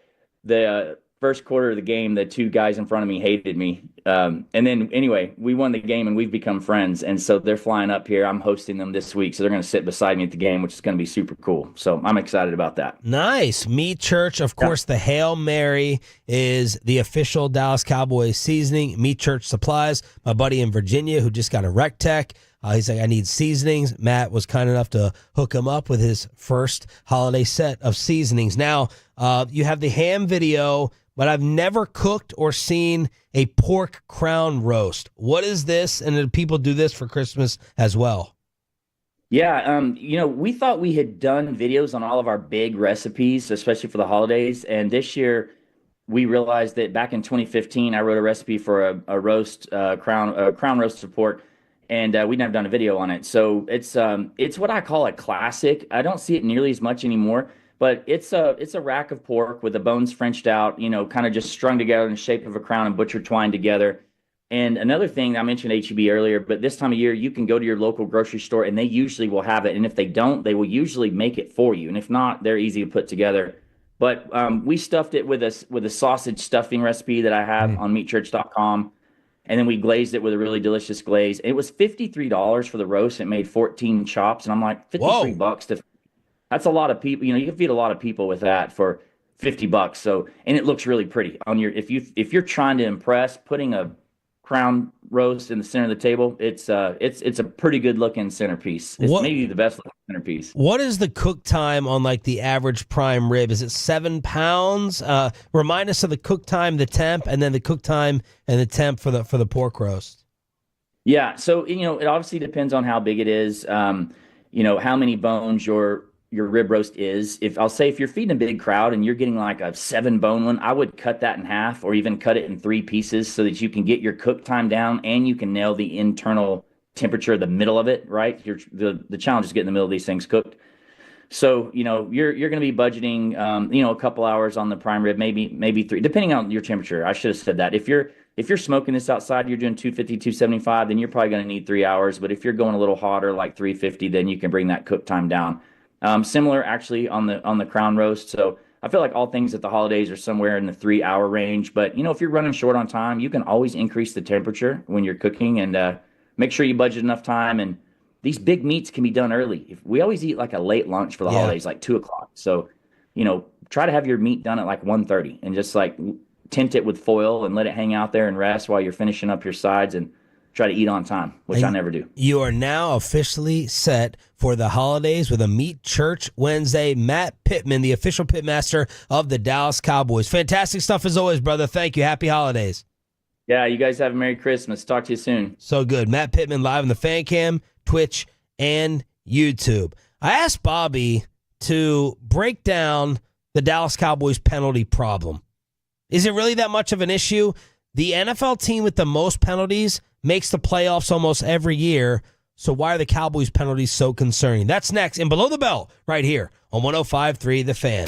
the first quarter of the game, the two guys in front of me hated me. And then anyway, we won the game and we've become friends. And so they're flying up here. I'm hosting them this week. So they're going to sit beside me at the game, which is going to be super cool. So I'm excited about that. Nice. Meat Church, of course, the Hail Mary is the official Dallas Cowboys seasoning. Meat Church supplies. My buddy in Virginia who just got a rec tech. He's like, I need seasonings. Matt was kind enough to hook him up with his first holiday set of seasonings. Now, you have the ham video, but I've never cooked or seen a pork crown roast. What is this? And do people do this for Christmas as well? Yeah, we thought we had done videos on all of our big recipes, especially for the holidays. And this year, we realized that back in 2015, I wrote a recipe for a roast, crown roast of pork, and we'd never done a video on it. So it's what I call a classic. I don't see it nearly as much anymore. But it's a rack of pork with the bones Frenched out, kind of just strung together in the shape of a crown and butcher twined together. And another thing, I mentioned HEB earlier, but this time of year, you can go to your local grocery store and they usually will have it. And if they don't, they will usually make it for you. And if not, they're easy to put together. But we stuffed it with a sausage stuffing recipe that I have on meatchurch.com. And then we glazed it with a really delicious glaze. It was $53 for the roast. It made 14 chops. And I'm like, $53 to... That's a lot of people. You can feed a lot of people with that for $50. So, and it looks really pretty on your. If you're trying to impress, putting a crown roast in the center of the table. It's a pretty good looking centerpiece. It's maybe the best looking centerpiece. What is the cook time on like the average prime rib? Is it 7 pounds? Remind us of the cook time, the temp, and then the cook time and the temp for the pork roast. Yeah, so it obviously depends on how big it is. How many bones your rib roast is. If you're feeding a big crowd and you're getting like a 7-bone one, I would cut that in half or even cut it in 3 pieces so that you can get your cook time down and you can nail the internal temperature, the middle of it, right? The challenge is getting the middle of these things cooked. So, you're going to be budgeting, a couple hours on the prime rib, maybe 3, depending on your temperature. I should have said that. If you're smoking this outside, you're doing 250, 275, then you're probably going to need 3 hours. But if you're going a little hotter, like 350, then you can bring that cook time down. Similar actually on the crown roast. So I feel like all things at the holidays are somewhere in the 3-hour range. But if you're running short on time, you can always increase the temperature when you're cooking and make sure you budget enough time. And these big meats can be done early. We always eat like a late lunch for the holidays, like 2:00. So, try to have your meat done at like 1:30 and just like tint it with foil and let it hang out there and rest while you're finishing up your sides and try to eat on time, which I never do. You are now officially set for the holidays with a Meat Church Wednesday. Matt Pittman, the official pitmaster of the Dallas Cowboys. Fantastic stuff as always, brother. Thank you. Happy holidays. Yeah, you guys have a Merry Christmas. Talk to you soon. So good. Matt Pittman live on the Fan Cam, Twitch, and YouTube. I asked Bobby to break down the Dallas Cowboys penalty problem. Is it really that much of an issue? The NFL team with the most penalties makes the playoffs almost every year. So why are the Cowboys penalties so concerning? That's next in Below the Bell right here on 105.3 The Fan.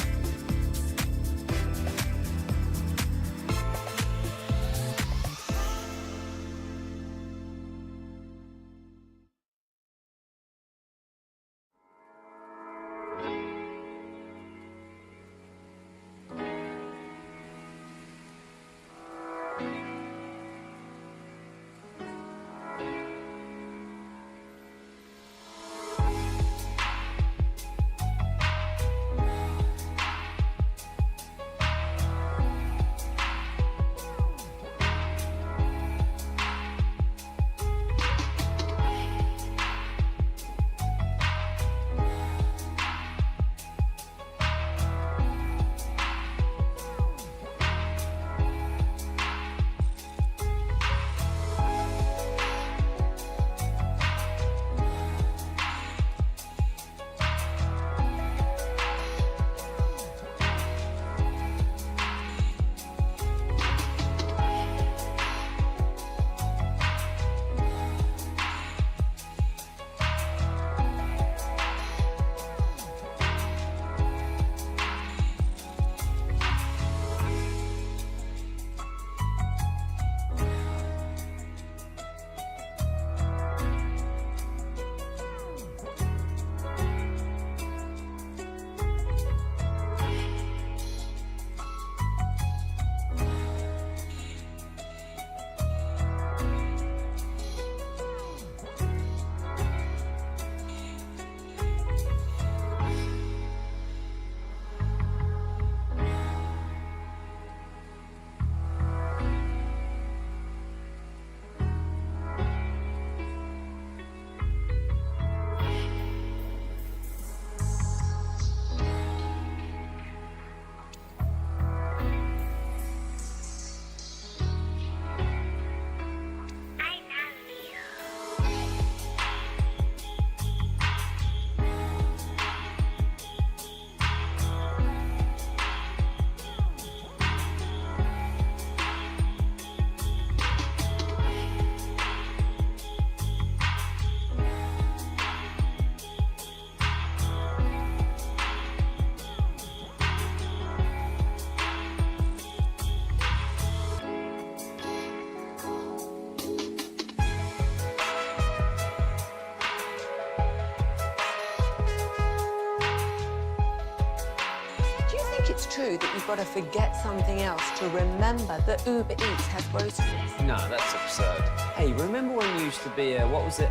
It's true that you've got to forget something else to remember that Uber Eats has groceries. No, that's absurd. Hey, remember when you used to be a, what was it,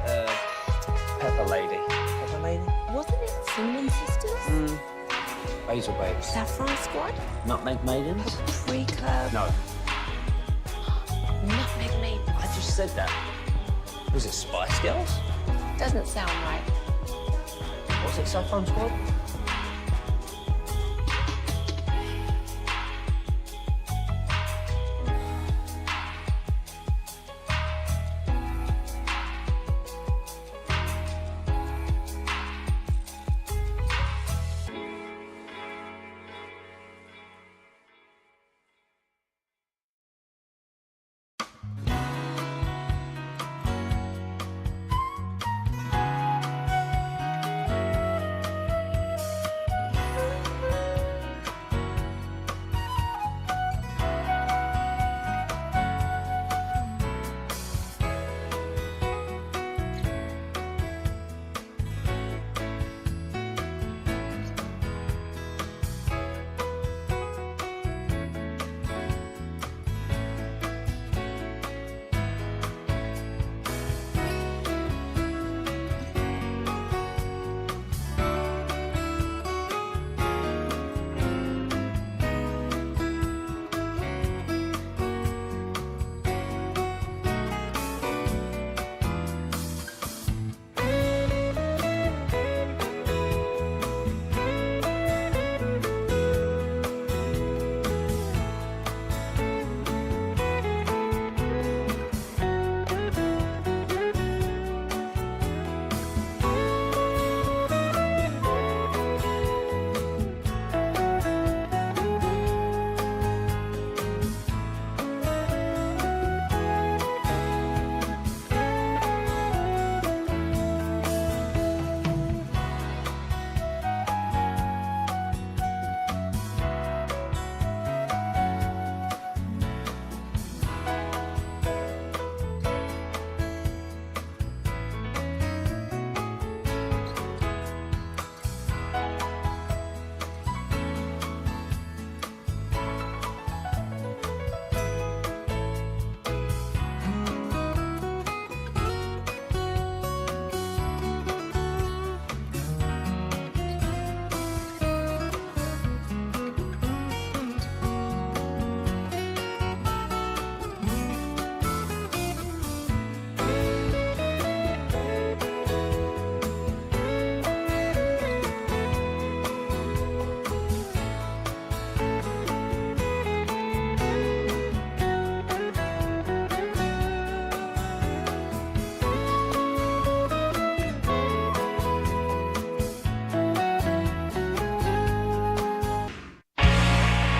Pepper Lady? Pepper Lady? Wasn't it Cinnamon Sisters? Basil Babes. Saffron Squad? Nutmeg Maidens? Paprika? No. Nutmeg Maidens. I just said that? Was it Spice Girls? Doesn't sound right. Was it Saffron Squad?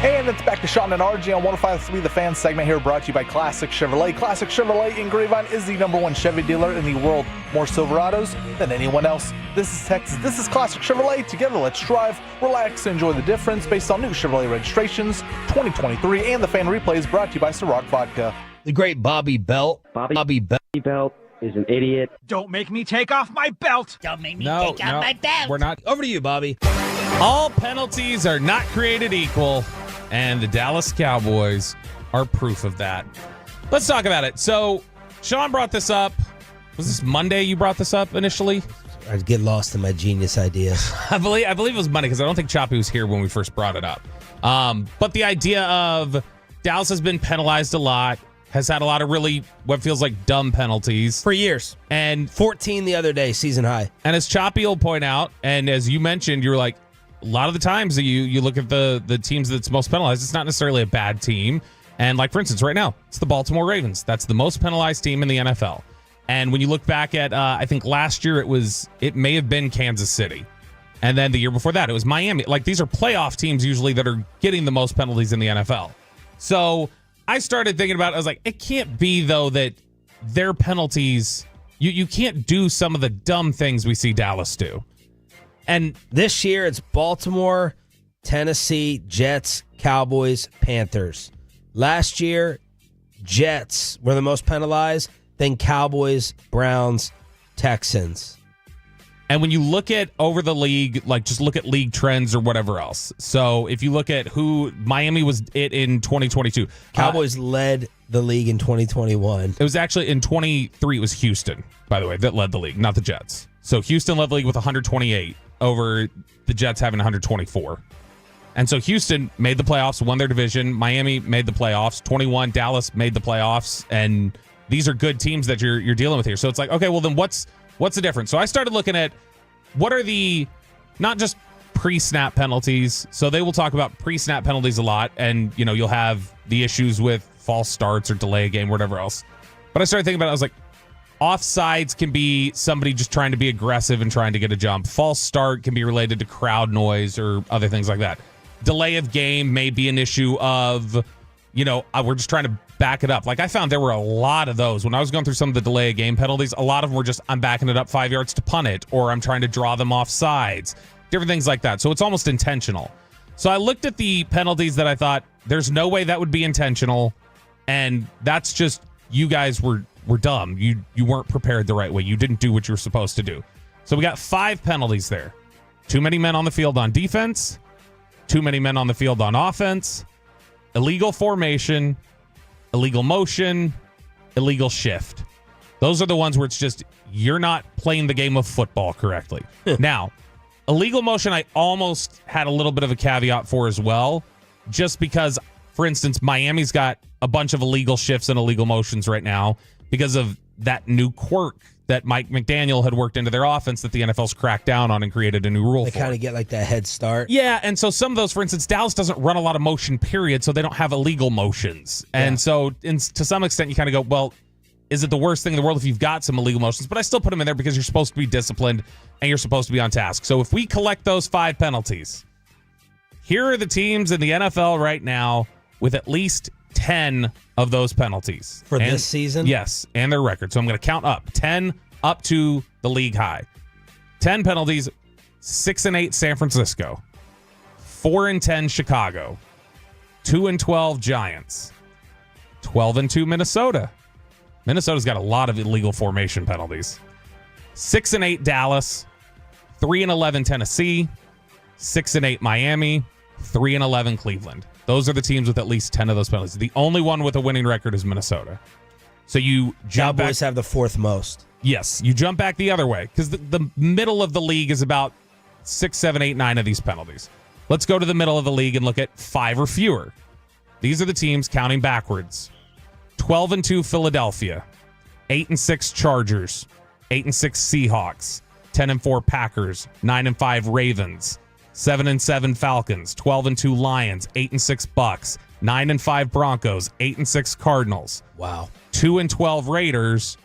And it's back to Sean and RJ on 105.3 The Fan segment here, brought to you by Classic Chevrolet. Classic Chevrolet in Grapevine is the #1 Chevy dealer in the world. More Silverados than anyone else. This is Texas. This is Classic Chevrolet. Together, let's drive, relax, and enjoy the difference based on new Chevrolet registrations 2023 and the Fan replays brought to you by Ciroc Vodka. The great Bobby Belt. Bobby Belt is an idiot. Don't make me take off my belt. Don't make me take off my belt. We're not. Over to you, Bobby. All penalties are not created equal, and the Dallas Cowboys are proof of that. Let's talk about it. So, Sean brought this up. Was this Monday you brought this up initially? I'd get lost in my genius ideas. I believe it was Monday because I don't think Choppy was here when we first brought it up. But the idea of Dallas has been penalized a lot, has had a lot of really what feels like dumb penalties. For years. And 14 the other day, season high. And as Choppy will point out, and as you mentioned, you were like, a lot of the times that you look at the teams that's most penalized, it's not necessarily a bad team. And like, for instance, right now, it's the Baltimore Ravens. That's the most penalized team in the NFL. And when you look back at, I think last year it may have been Kansas City. And then the year before that, it was Miami. Like, these are playoff teams usually that are getting the most penalties in the NFL. So I started thinking about it. I was like, it can't be, though, that their penalties, you can't do some of the dumb things we see Dallas do. And this year, it's Baltimore, Tennessee, Jets, Cowboys, Panthers. Last year, Jets were the most penalized, then Cowboys, Browns, Texans. And when you look at over the league, like just look at league trends or whatever else. So if you look at who Miami was it in 2022. Cowboys led the league in 2021. It was actually in 23, it was Houston, by the way, that led the league, not the Jets. So Houston led the league with 128 over the Jets having 124. And so Houston made the playoffs, won their division. Miami made the playoffs. 21, Dallas made the playoffs. And these are good teams that you're dealing with here. So it's like, okay, well then what's the difference? So I started looking at what are the not just pre-snap penalties. So they will talk about pre-snap penalties a lot, and you'll have the issues with false starts or delay a game, or whatever else. But I started thinking about it. I was like, offsides can be somebody just trying to be aggressive and trying to get a jump. False start can be related to crowd noise or other things like that. Delay of game may be an issue of, we're just trying to back it up. Like I found there were a lot of those when I was going through some of the delay of game penalties. A lot of them were just, I'm backing it up 5 yards to punt it, or I'm trying to draw them off sides, different things like that. So it's almost intentional. So I looked at the penalties that I thought there's no way that would be intentional. And that's just, you guys were dumb. You weren't prepared the right way. You didn't do what you were supposed to do. So we got 5 penalties there. Too many men on the field on defense. Too many men on the field on offense. Illegal formation. Illegal motion. Illegal shift. Those are the ones where it's just, you're not playing the game of football correctly. Now, illegal motion I almost had a little bit of a caveat for as well. Just because, for instance, Miami's got a bunch of illegal shifts and illegal motions right now because of that new quirk that Mike McDaniel had worked into their offense that the NFL's cracked down on and created a new rule for. They kind of get like that head start. Yeah, and so some of those, for instance, Dallas doesn't run a lot of motion, period, so they don't have illegal motions. And so to some extent, you kind of go, well, is it the worst thing in the world if you've got some illegal motions? But I still put them in there because you're supposed to be disciplined and you're supposed to be on task. So if we collect those 5 penalties, here are the teams in the NFL right now with at least 10 of those penalties. For this season? Yes, and their record. So I'm going to count up. 10 up to the league high. 10 penalties, 6-8 San Francisco, 4-10 Chicago, 2-12 Giants, 12-2 Minnesota. Minnesota's got a lot of illegal formation penalties. 6-8 Dallas, 3-11 Tennessee, 6-8 Miami, 3-11 Cleveland. Those are the teams with at least 10 of those penalties. The only one with a winning record is Minnesota. So you jump Cowboys have the 4th most. Yes, you jump back the other way because the middle of the league is about 6, 7, 8, 9 of these penalties. Let's go to the middle of the league and look at 5 or fewer. These are the teams counting backwards. 12-2 Philadelphia, 8-6 Chargers, 8-6 Seahawks, 10-4 Packers, 9-5 Ravens, 7-7 Falcons, 12-2 Lions, 8-6 Bucks, 9-5 Broncos, 8-6 Cardinals. Wow. 2-12 Raiders,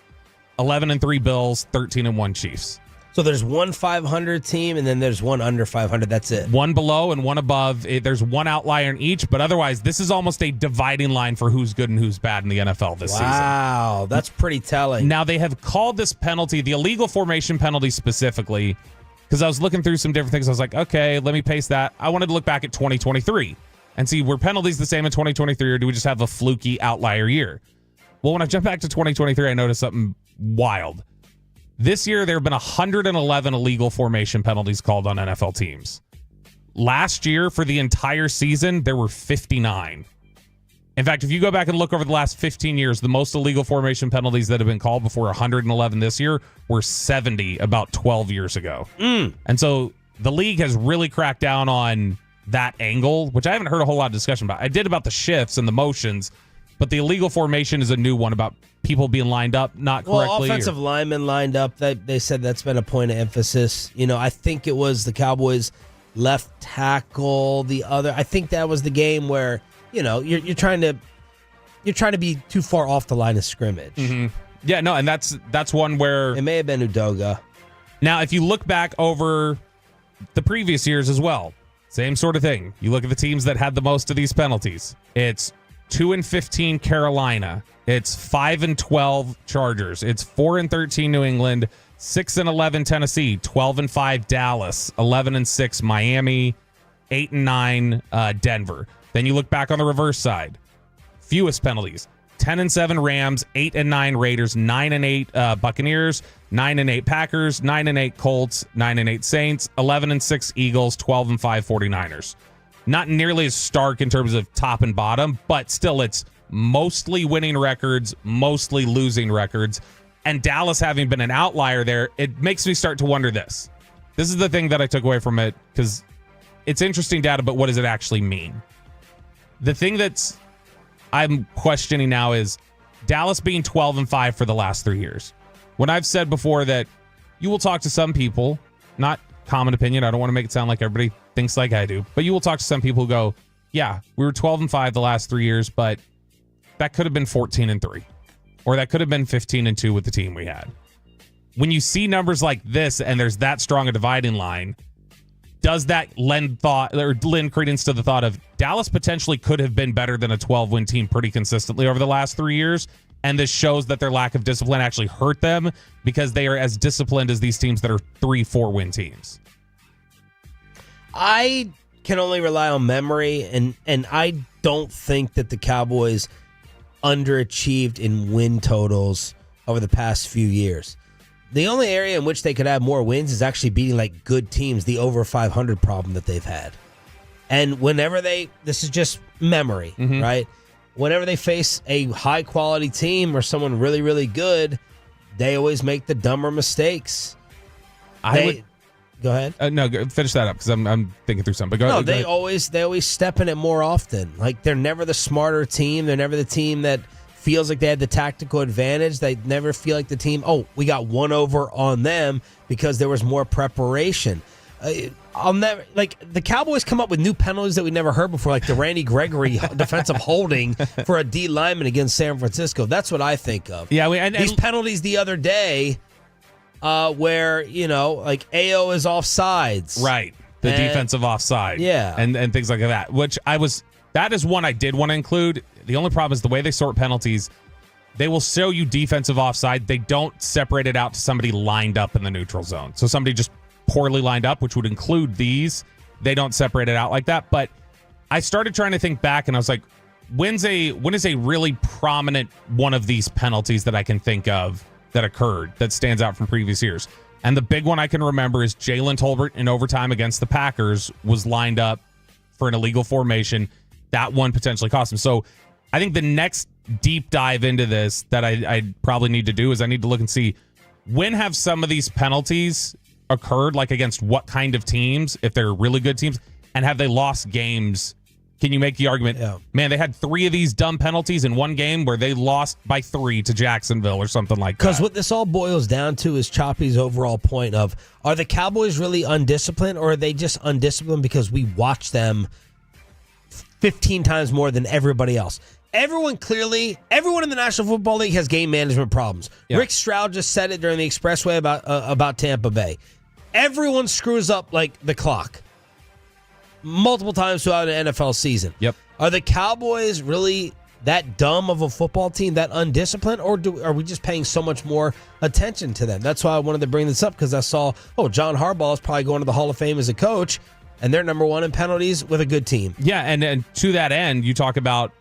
11-3 Bills, 13-1 Chiefs. So there's one 500 team, and then there's one under 500. That's it. One below and one above. There's one outlier in each, but otherwise, this is almost a dividing line for who's good and who's bad in the NFL this season. Wow, that's pretty telling. Now, they have called this penalty, the illegal formation penalty specifically, because I was looking through some different things. I was like, okay, let me paste that. I wanted to look back at 2023 and see, were penalties the same in 2023, or do we just have a fluky outlier year? Well, when I jump back to 2023, I noticed something wild. This year, there have been 111 illegal formation penalties called on NFL teams. Last year, for the entire season, there were 59. In fact, if you go back and look over the last 15 years, the most illegal formation penalties that have been called before 111 this year were 70 about 12 years ago. And so the league has really cracked down on that angle, which I haven't heard a whole lot of discussion about. I did about the shifts and the motions, but the illegal formation is a new one about people being lined up not correctly. Well, offensive linemen lined up. They said that's been a point of emphasis. I think it was the Cowboys left tackle. I think that was the game where you're trying to be too far off the line of scrimmage. Mm-hmm. Yeah, no, and that's one where it may have been Udoga. Now, if you look back over the previous years as well, same sort of thing. You look at the teams that had the most of these penalties. It's 2-15 Carolina. It's 5-12 Chargers. It's 4-13 New England. 6-11 Tennessee. 12-5 Dallas. 11-6 Miami. 8-9 Denver. Then you look back on the reverse side. Fewest penalties. 10-7 Rams. 8-9 Raiders. 9-8 Buccaneers. 9-8 Packers. 9-8 Colts. 9-8 Saints. 11-6 Eagles. 12-5 49ers. Not nearly as stark in terms of top and bottom, but still it's mostly winning records, mostly losing records. And Dallas having been an outlier there, it makes me start to wonder this. This is the thing that I took away from it, because it's interesting data, but what does it actually mean? The thing I'm questioning now is, Dallas being 12-5 for the last 3 years. When I've said before that you will talk to some people, not common opinion, I don't want to make it sound like everybody thinks like I do, but you will talk to some people who go, yeah, we were 12-5 the last 3 years, but that could have been 14-3, or that could have been 15-2 with the team we had. When you see numbers like this and there's that strong a dividing line, does that lend credence to the thought of Dallas potentially could have been better than a 12-win team pretty consistently over the last 3 years? And this shows that their lack of discipline actually hurt them because they are as disciplined as these teams that are 3-4-win teams. I can only rely on memory, and I don't think that the Cowboys underachieved in win totals over the past few years. The only area in which they could have more wins is actually beating like good teams, the over 500 problem that they've had. And whenever this is just memory, right? Whenever they face a high quality team or someone really, really good, they always make the dumber mistakes. Go ahead. No, finish that up because I'm thinking through something. But go they ahead. always step in it more often. Like they're never the smarter team. They're never the team that feels like they had the tactical advantage. They never feel like the team, we got one over on them because there was more preparation. The Cowboys come up with new penalties that we never heard before, like the Randy Gregory defensive holding for a D lineman against San Francisco. That's what I think of. Yeah, these penalties the other day where, like AO is offsides. Right. The defensive offside. Yeah. And things like that, that is one I did want to include. The only problem is the way they sort penalties, they will show you defensive offside. They don't separate it out to somebody lined up in the neutral zone. So somebody just poorly lined up, which would include these. They don't separate it out like that. But I started trying to think back, and I was like, when is a really prominent one of these penalties that I can think of that occurred that stands out from previous years? And the big one I can remember is Jalen Tolbert in overtime against the Packers was lined up for an illegal formation. That one potentially cost him. So I think the next deep dive into this that I probably need to do is I need to look and see when have some of these penalties occurred, like against what kind of teams, if they're really good teams, and have they lost games? Can you make the argument, man, they had 3 of these dumb penalties in one game where they lost by 3 to Jacksonville or something like that? Because what this all boils down to is Choppy's overall point of, are the Cowboys really undisciplined, or are they just undisciplined because we watch them 15 times more than everybody else? Everyone in the National Football League has game management problems. Yeah. Rick Stroud just said it during the Expressway about Tampa Bay. Everyone screws up like the clock multiple times throughout an NFL season. Yep. Are the Cowboys really that dumb of a football team, that undisciplined, or are we just paying so much more attention to them? That's why I wanted to bring this up, because I saw, John Harbaugh is probably going to the Hall of Fame as a coach, and they're number 1 in penalties with a good team. Yeah, and to that end, you talk about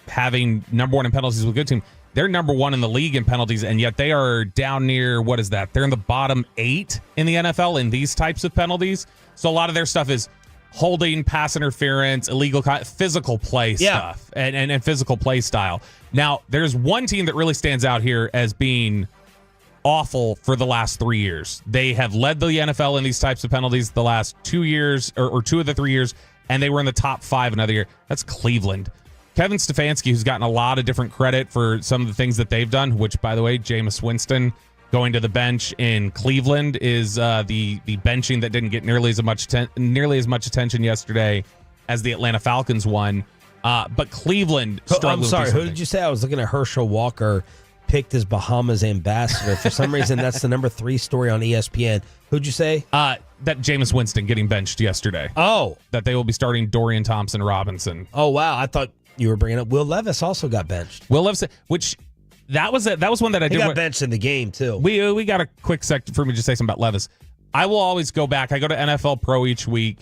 having number 1 in penalties with a good team. They're number 1 in the league in penalties, and yet they are down near, what is that? They're in the bottom 8 in the NFL in these types of penalties. So a lot of their stuff is holding, pass interference, illegal, physical play stuff, and physical play style. Now, there's one team that really stands out here as being awful for the last 3 years. They have led the NFL in these types of penalties the last 2 years, or 2 of the 3 years, and they were in the top 5 another year. That's Cleveland. Kevin Stefanski, who's gotten a lot of different credit for some of the things that they've done, which, by the way, Jameis Winston going to the bench in Cleveland is the benching that didn't get nearly as much attention yesterday as the Atlanta Falcons one. But Cleveland struggled. I'm sorry, who did you say? I was looking at Herschel Walker picked as Bahamas ambassador. For some reason, that's the number 3 story on ESPN. Who'd you say? That Jameis Winston getting benched yesterday. Oh. That they will be starting Dorian Thompson-Robinson. Oh, wow. I thought you were bringing up Will Levis also got benched. Will Levis, which that was one that I did. He got benched in the game too. We got a quick sec for me to say something about Levis. I will always go back. I go to NFL Pro each week,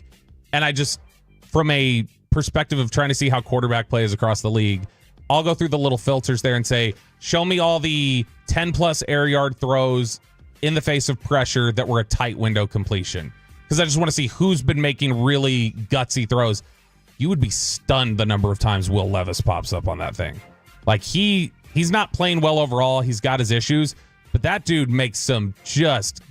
and I just, from a perspective of trying to see how quarterback play is across the league, I'll go through the little filters there and say, show me all the 10-plus air yard throws in the face of pressure that were a tight window completion. Because I just want to see who's been making really gutsy throws. You would be stunned the number of times Will Levis pops up on that thing. Like, he's not playing well overall. He's got his issues. But that dude makes some just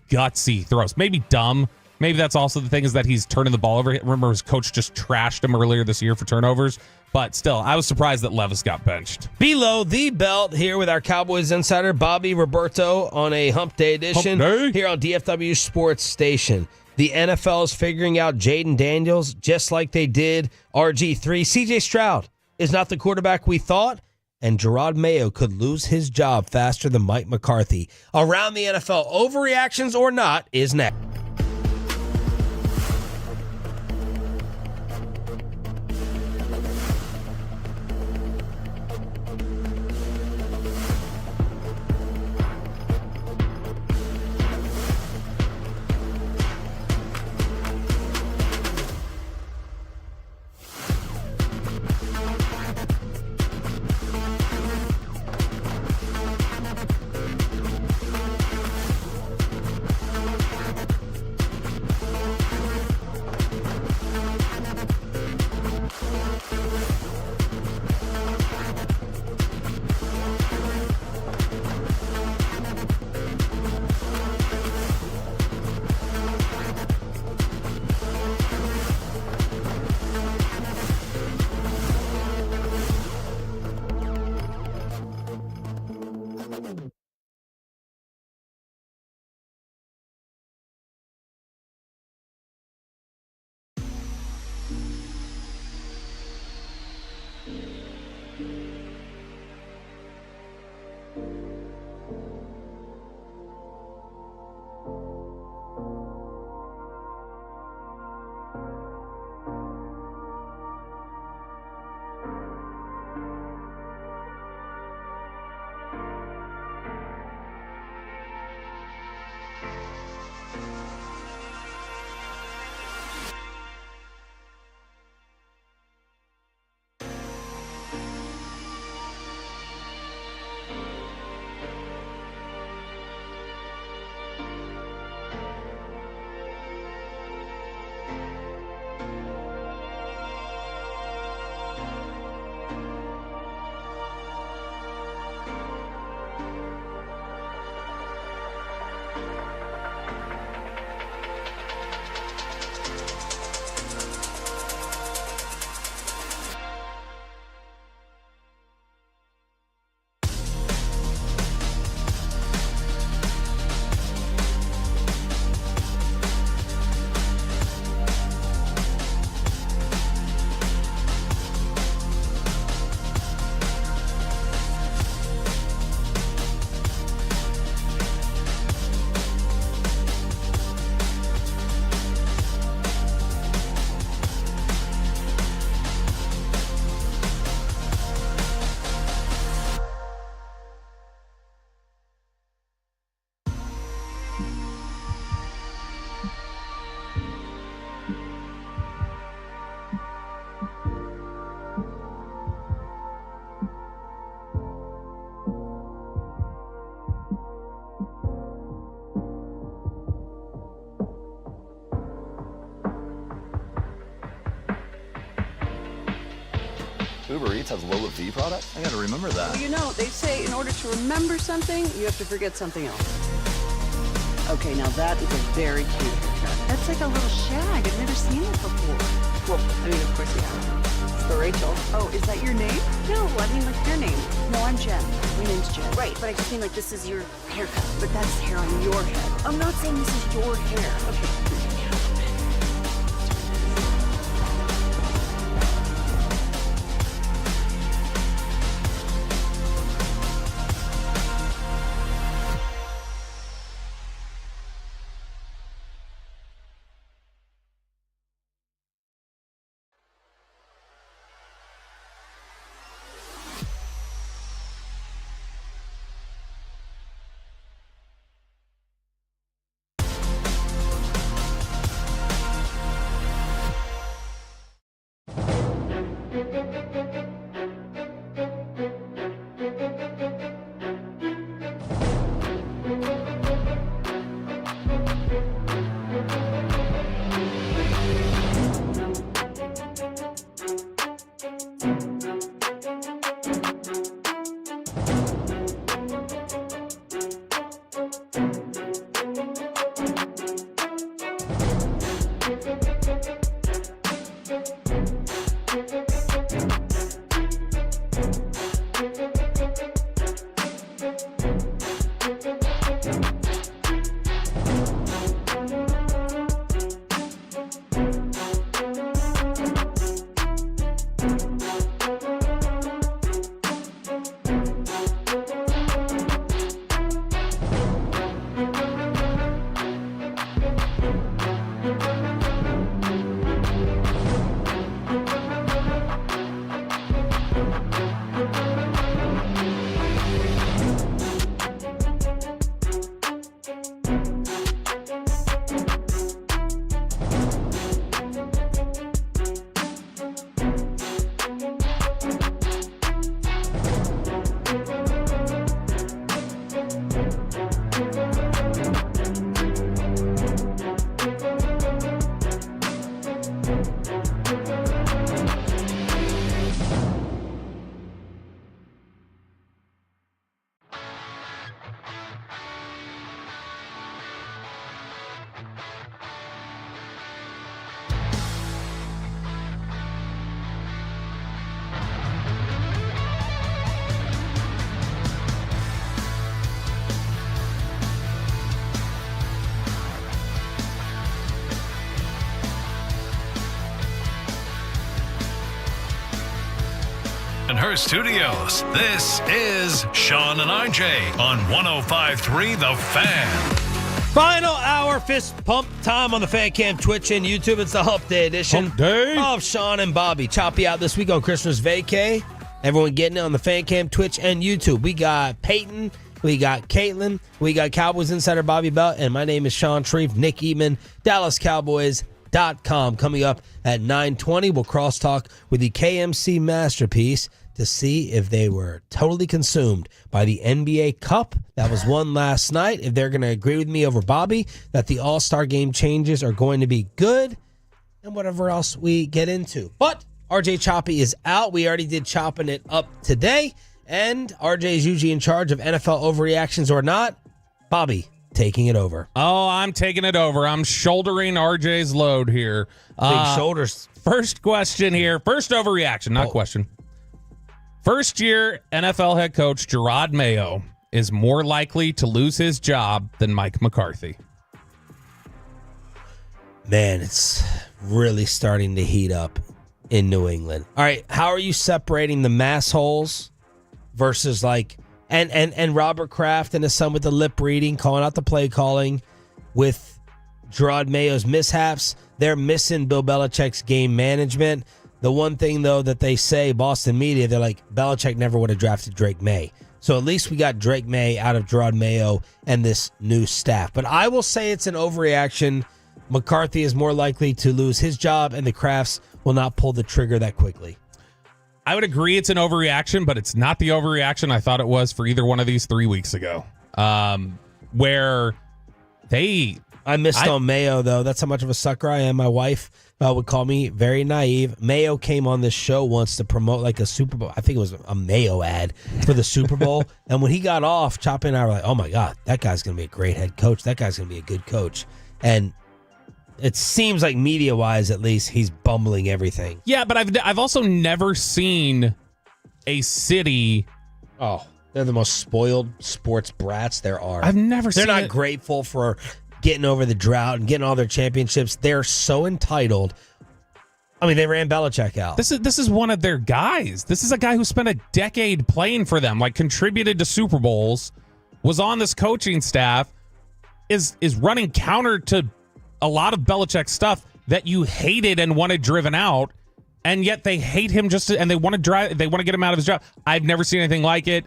gutsy throws. Maybe dumb, Maybe that's also the thing is that he's turning the ball over. Remember, his coach just trashed him earlier this year for turnovers. But still, I was surprised that Levis got benched. Below the belt here with our Cowboys insider, Bobby Roberto, on a Hump Day edition here on DFW Sports Station. The NFL is figuring out Jaden Daniels just like they did RG3. CJ Stroud is not the quarterback we thought, and Gerard Mayo could lose his job faster than Mike McCarthy. Around the NFL, overreactions or not, is next. Uber Eats has Lola V products? I gotta remember that. Well, you know, they say in order to remember something, you have to forget something else. Okay, now that is a very cute haircut. That's like a little shag. I've never seen it before. Well, I mean, of course you have. It's the Rachel. Oh, is that your name? No, I mean like your name. No, I'm Jen. My name's Jen. Right, but I just mean like this is your haircut. But that's hair on your head. I'm not saying this is your hair. Okay. her studios. This is Sean and RJ on 105.3 The Fan. Final hour fist pump time on the Fan Cam, Twitch, and YouTube. It's the Hump Day edition of Sean and Bobby. Choppy out this week on Christmas vacay. Everyone getting it on the Fan Cam, Twitch, and YouTube. We got Peyton, we got Caitlin, we got Cowboys Insider Bobby Belt, and my name is Sean Shreve, Nick Eatman, DallasCowboys.com. Coming up at 9:20, we'll crosstalk with the KMC Masterpiece to see if they were totally consumed by the NBA Cup that was won last night, if they're going to agree with me over Bobby that the All-Star Game changes are going to be good, and whatever else we get into. But RJ Choppy is out. We already did chopping it up today, and RJ is usually in charge of NFL overreactions or not. Bobby, taking it over. Oh, I'm taking it over. I'm shouldering RJ's load here. Big shoulders. First question here. First overreaction, not question. First year NFL head coach Gerard Mayo is more likely to lose his job than Mike McCarthy. Man, it's really starting to heat up in New England. All right, how are you separating the mass holes versus and Robert Kraft and his son with the lip reading, calling out the play calling with Gerard Mayo's mishaps? They're missing Bill Belichick's game management. The one thing, though, that they say, Boston media, they're like, Belichick never would have drafted Drake May. So at least we got Drake May out of Gerard Mayo and this new staff. But I will say it's an overreaction. McCarthy is more likely to lose his job, and the Crafts will not pull the trigger that quickly. I would agree it's an overreaction, but it's not the overreaction I thought it was for either one of these 3 weeks ago. Where I missed on Mayo, though. That's how much of a sucker I am. My wife would call me very naive. Mayo came on this show once to promote like a Super Bowl. I think it was a Mayo ad for the Super Bowl. And when he got off, Choppy and I were like, oh, my God, that guy's going to be a great head coach. That guy's going to be a good coach. And it seems like media-wise, at least, he's bumbling everything. Yeah, but I've also never seen a city. Oh, they're the most spoiled sports brats there are. I've never seen. They're not grateful for getting over the drought and getting all their championships. They're so entitled. I mean, they ran Belichick out. This is one of their guys. This is a guy who spent a decade playing for them, like contributed to Super Bowls, was on this coaching staff, is running counter to a lot of Belichick stuff that you hated and wanted driven out, and yet they hate him and they want to get him out of his job. I've never seen anything like it.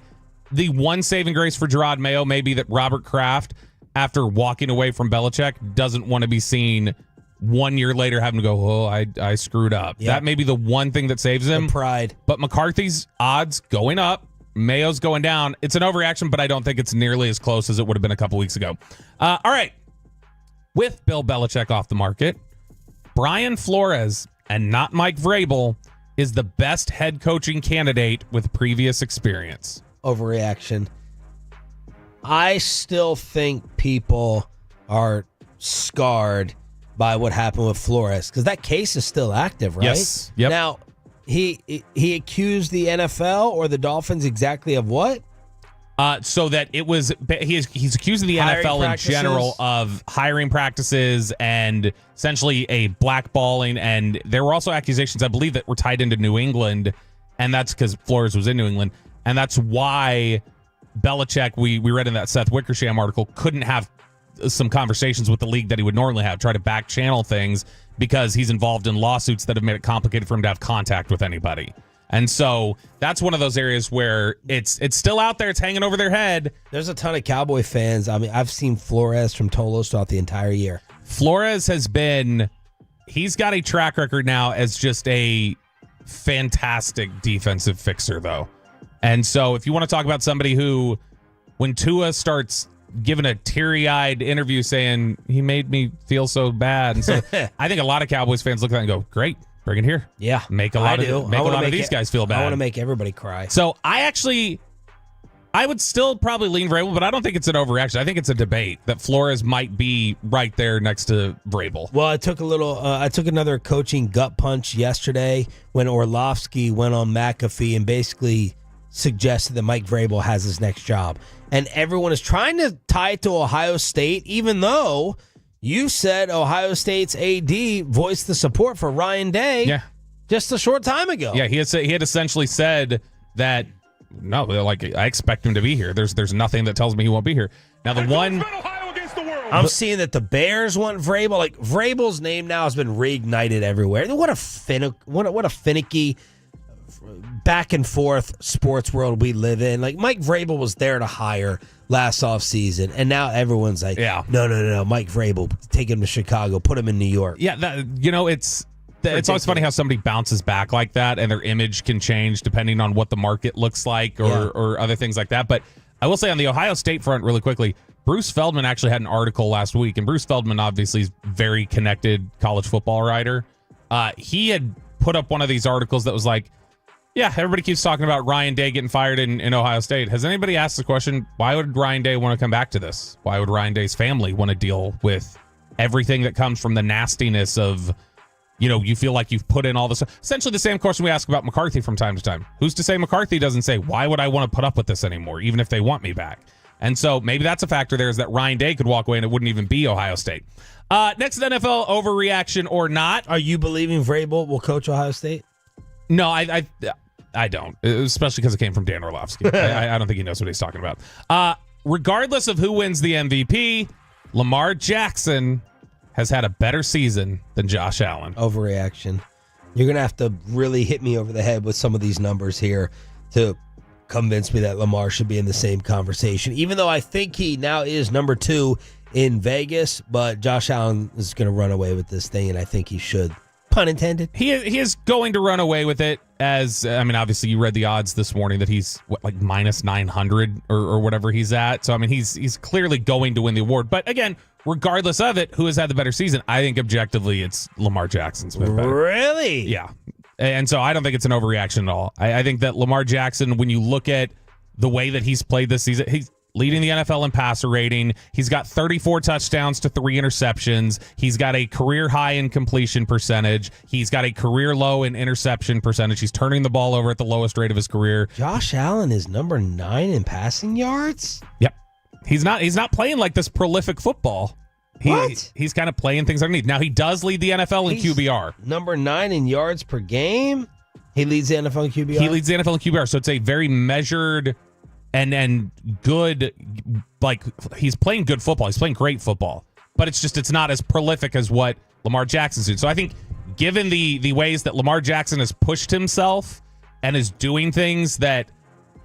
The one saving grace for Gerard Mayo may be that Robert Kraft, after walking away from Belichick, doesn't want to be seen 1 year later having to go, oh, I screwed up. Yep. That may be the one thing that saves him. The pride. But McCarthy's odds going up, Mayo's going down. It's an overreaction, but I don't think it's nearly as close as it would have been a couple weeks ago. All right. With Bill Belichick off the market, Brian Flores, and not Mike Vrabel, is the best head coaching candidate with previous experience. Overreaction. I still think people are scarred by what happened with Flores because that case is still active, right? Yes. Yep. Now, he accused the NFL or the Dolphins exactly of what? So that it was he's accusing the Hiring NFL practices? in general of hiring practices and essentially a blackballing. And there were also accusations, I believe, that were tied into New England, and that's because Flores was in New England, and that's why Belichick, we read in that Seth Wickersham article, couldn't have some conversations with the league that he would normally have, try to back channel things because he's involved in lawsuits that have made it complicated for him to have contact with anybody. And so that's one of those areas where it's still out there. It's hanging over their head. There's a ton of Cowboy fans. I mean, I've seen Flores from Tolos throughout the entire year. Flores he's got a track record now as just a fantastic defensive fixer, though. And so if you want to talk about somebody who, when Tua starts giving a teary-eyed interview saying he made me feel so bad, and so I think a lot of Cowboys fans look at that and go, great. Bring it here. Yeah. Make a lot of these guys feel bad. I want to make everybody cry. So I would still probably lean Vrabel, but I don't think it's an overreaction. I think it's a debate that Flores might be right there next to Vrabel. Well, I took another coaching gut punch yesterday when Orlovsky went on McAfee and basically suggested that Mike Vrabel has his next job. And everyone is trying to tie it to Ohio State, even though you said Ohio State's AD voiced the support for Ryan Day just a short time ago. Yeah, he had essentially said that no, like I expect him to be here. There's nothing that tells me he won't be here. Now the one I'm seeing that the Bears want Vrabel. Like Vrabel's name now has been reignited everywhere. What a finicky back and forth sports world we live in. Like Mike Vrabel was there to hire last offseason, and now everyone's like, no, Mike Vrabel, take him to Chicago, put him in New York. Yeah, it's always funny how somebody bounces back like that, and their image can change depending on what the market looks like or other things like that. But I will say on the Ohio State front, really quickly, Bruce Feldman actually had an article last week, and Bruce Feldman obviously is a very connected college football writer. He had put up one of these articles that was like, yeah, everybody keeps talking about Ryan Day getting fired in Ohio State. Has anybody asked the question, why would Ryan Day want to come back to this? Why would Ryan Day's family want to deal with everything that comes from the nastiness of, you feel like you've put in all this? Essentially the same question we ask about McCarthy from time to time. Who's to say McCarthy doesn't say, why would I want to put up with this anymore, even if they want me back? And so maybe that's a factor there, is that Ryan Day could walk away and it wouldn't even be Ohio State. Next NFL overreaction or not. Are you believing Vrabel will coach Ohio State? No, I don't, especially because it came from Dan Orlovsky. I don't think he knows what he's talking about. Regardless of who wins the MVP, Lamar Jackson has had a better season than Josh Allen. Overreaction. You're going to have to really hit me over the head with some of these numbers here to convince me that Lamar should be in the same conversation, even though I think he now is number 2 in Vegas, but Josh Allen is going to run away with this thing, and I think he should. Pun intended. He is going to run away with it, as, I mean, obviously you read the odds this morning that he's, minus 900 or whatever he's at. So, I mean, he's clearly going to win the award. But again, regardless of it, who has had the better season? I think objectively it's Lamar Jackson's been better. Really? Yeah. And so I don't think it's an overreaction at all. I think that Lamar Jackson, when you look at the way that he's played this season, he's leading the NFL in passer rating. He's got 34 touchdowns to 3 interceptions. He's got a career high in completion percentage. He's got a career low in interception percentage. He's turning the ball over at the lowest rate of his career. Josh Allen is number 9 in passing yards? Yep. He's not playing like this prolific football. He's kind of playing things underneath. Now, he does lead the NFL in QBR. Number 9 in yards per game? He leads the NFL in QBR? He leads the NFL in QBR, so it's a very measured and good, like, he's playing good football. He's playing great football. But it's not as prolific as what Lamar Jackson's doing. So I think given the ways that Lamar Jackson has pushed himself and is doing things that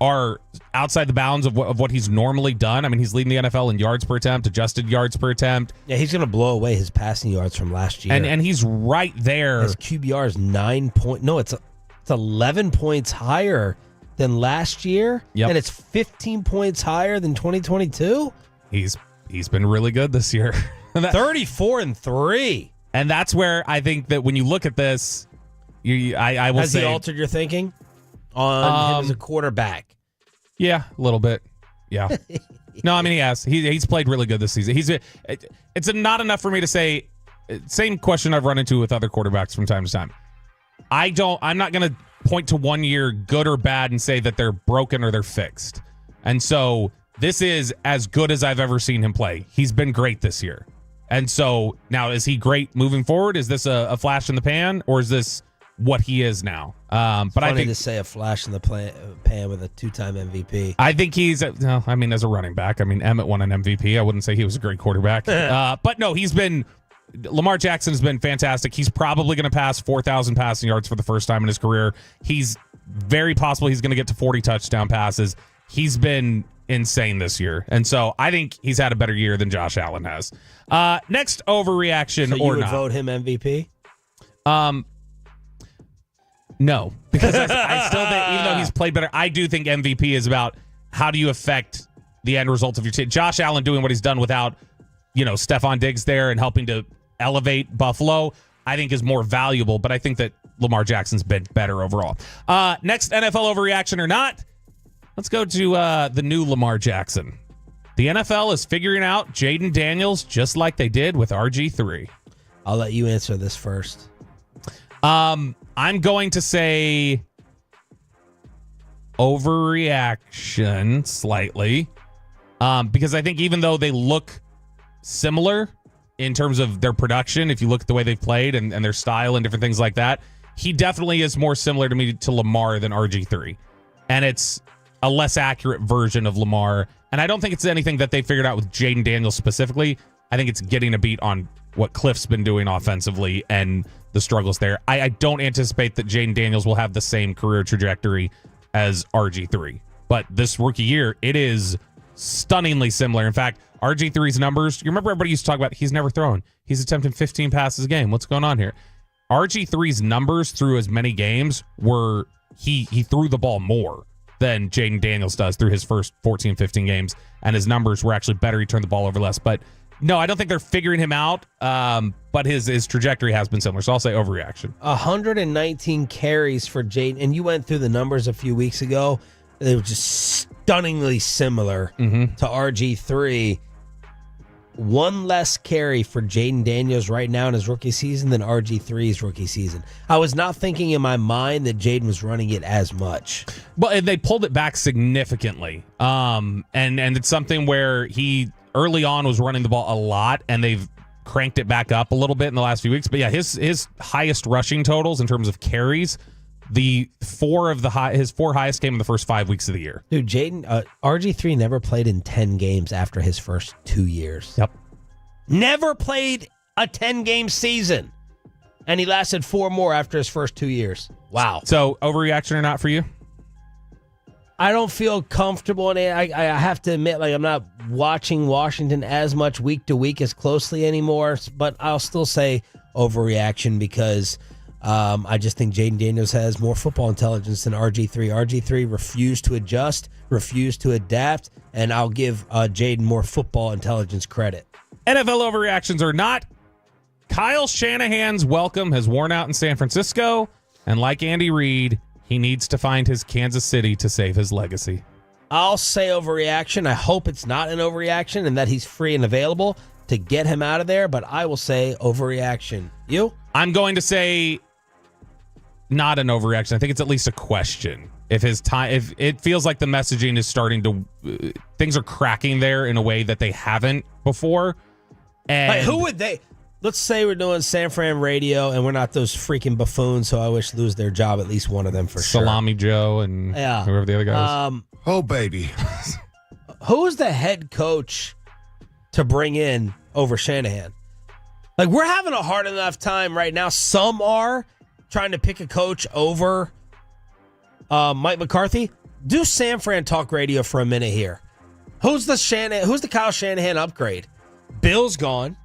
are outside the bounds of what he's normally done. I mean, he's leading the NFL in yards per attempt, adjusted yards per attempt. Yeah, he's going to blow away his passing yards from last year. And he's right there. His QBR is 9 point. No, it's 11 points higher than last year. Yep. And it's 15 points higher than 2022. He's been really good this year. 34-3. And that's where I think that when you look at this, I will Has say, he altered your thinking on him as a quarterback? Yeah, a little bit. Yeah. No, I mean, he has. He's played really good this season. It's not enough for me to say, same question I've run into with other quarterbacks from time to time. I'm not going to point to 1 year, good or bad, and say that they're broken or they're fixed. And so this is as good as I've ever seen him play. He's been great this year. And so now, is he great moving forward? Is this a flash in the pan, or is this what he is now? But Funny I think to say a flash in the pan with a 2-time MVP. I think he's, as a running back. I mean, Emmett won an MVP. I wouldn't say he was a great quarterback. But no, Lamar Jackson has been fantastic. He's probably going to pass 4,000 passing yards for the first time in his career. He's very possible he's going to get to 40 touchdown passes. He's been insane this year. And so I think he's had a better year than Josh Allen has. Next overreaction so you or would not. vote him MVP? No, because I still think, even though he's played better, I do think MVP is about how do you affect the end result of your team. Josh Allen doing what he's done without, Stephon Diggs there and helping to elevate Buffalo, I think is more valuable, but I think that Lamar Jackson's been better overall. Next NFL overreaction or not, let's go to the new Lamar Jackson. The NFL is figuring out Jaden Daniels just like they did with RG3. I'll let you answer this first. I'm going to say overreaction slightly, because I think even though they look similar in terms of their production, if you look at the way they've played and their style and different things like that, he definitely is more similar to me to Lamar than RG3. and it's a less accurate version of Lamar. And I don't think it's anything that they figured out with Jaden Daniels specifically. I think it's getting a beat on what Cliff's been doing offensively and the struggles there. I don't anticipate that Jaden Daniels will have the same career trajectory as RG3. But this rookie year, it is stunningly similar. In fact, RG3's numbers, you remember everybody used to talk about he's never thrown. He's attempting 15 passes a game. What's going on here? RG3's numbers through as many games were he threw the ball more than Jaden Daniels does through his first 14, 15 games. And his numbers were actually better. He turned the ball over less. But no, I don't think they're figuring him out. But his trajectory has been similar. So I'll say overreaction. 119 carries for Jaden. And you went through the numbers a few weeks ago. They were just stunningly similar to RG3. One less carry for Jaden Daniels right now in his rookie season than RG3's rookie season. I was not thinking in my mind that Jaden was running it as much. Well, they pulled it back significantly. And it's something where he early on was running the ball a lot, and they've cranked it back up a little bit in the last few weeks. But yeah, his highest rushing totals in terms of carries, his four highest came in the first 5 weeks of the year. Dude, Jaden, RG3 never played in 10 games after his first 2 years. Yep. Never played a 10-game season. And he lasted 4 more after his first 2 years. Wow. So, overreaction or not for you? I don't feel comfortable in it. I have to admit, I'm not watching Washington as much week to week as closely anymore. But I'll still say overreaction because I just think Jaden Daniels has more football intelligence than RG3. RG3 refused to adjust, refused to adapt, and I'll give Jaden more football intelligence credit. NFL overreactions or not, Kyle Shanahan's welcome has worn out in San Francisco, and like Andy Reid, he needs to find his Kansas City to save his legacy. I'll say overreaction. I hope it's not an overreaction and that he's free and available to get him out of there, but I will say overreaction. You? I'm going to say not an overreaction. I think it's at least a question. If it feels like the messaging is starting to, things are cracking there in a way that they haven't before. And who would they? Let's say we're doing San Fran radio and we're not those freaking buffoons who I wish lose their job, at least one of them for sure. Salami Joe and whoever the other guy is. Oh, baby. Who's the head coach to bring in over Shanahan? We're having a hard enough time right now. Some are trying to pick a coach over Mike McCarthy. Do San Fran talk radio for a minute here. Who's the Kyle Shanahan upgrade? Bill's gone.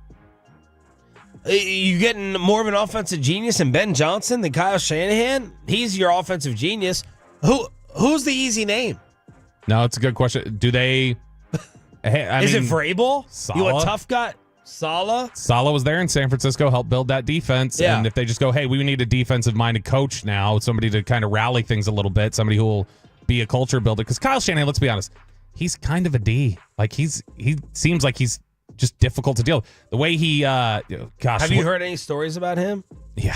You getting more of an offensive genius than Ben Johnson than Kyle Shanahan? He's your offensive genius. Who's the easy name? No, it's a good question. Do they? Is it Vrabel? Saleh? You a tough guy? Saleh? Saleh was there in San Francisco, helped build that defense. Yeah. And if they just go, hey, we need a defensive-minded coach now, somebody to kind of rally things a little bit, somebody who will be a culture builder. Because Kyle Shanahan, let's be honest, he's kind of a D. He seems like he's just difficult to deal with. The way he, Have you heard any stories about him? Yeah.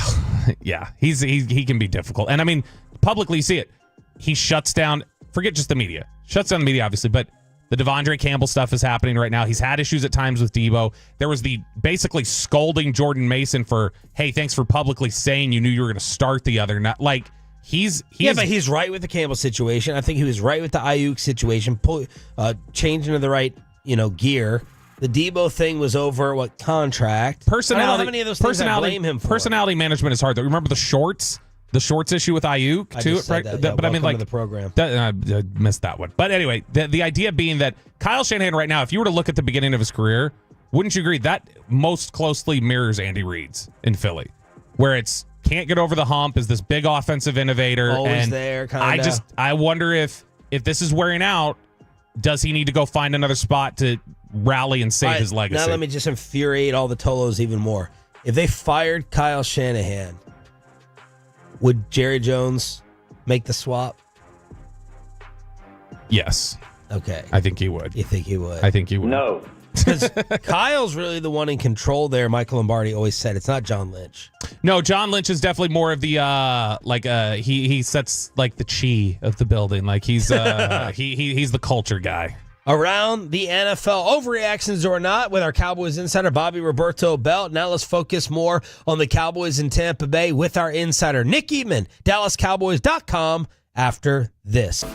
Yeah. He can be difficult. And I mean, publicly you see it. He shuts down, forget just the media. Shuts down the media, obviously, but the Devondre Campbell stuff is happening right now. He's had issues at times with Debo. There was the basically scolding Jordan Mason for, hey, thanks for publicly saying you knew you were going to start the other night. But he's right with the Campbell situation. I think he was right with the Ayuk situation, changing to the right, gear. The Debo thing was over what contract? Personality. I don't know how many of those things I blame him for. Personality management is hard, though. Remember the shorts? The shorts issue with Ayuk, too. But I mean, the program. I missed that one. But anyway, the idea being that Kyle Shanahan right now, if you were to look at the beginning of his career, wouldn't you agree that most closely mirrors Andy Reid's in Philly, where it's can't get over the hump, is this big offensive innovator. Always there, kind of. I wonder if this is wearing out, does he need to go find another spot to rally and save his legacy? Now let me just infuriate all the Tolos even more. If they fired Kyle Shanahan, would Jerry Jones make the swap? Yes. Okay. I think he would. You think he would? I think he would. No. Because Kyle's really the one in control there. Michael Lombardi always said it's not John Lynch. No, John Lynch is definitely more of the he sets like the chi of the building. Like he's he's the culture guy. Around the NFL, overreactions or not, with our Cowboys insider Bobby Roberto Belt. Now let's focus more on the Cowboys in Tampa Bay with our insider Nick Eatman, DallasCowboys.com after this.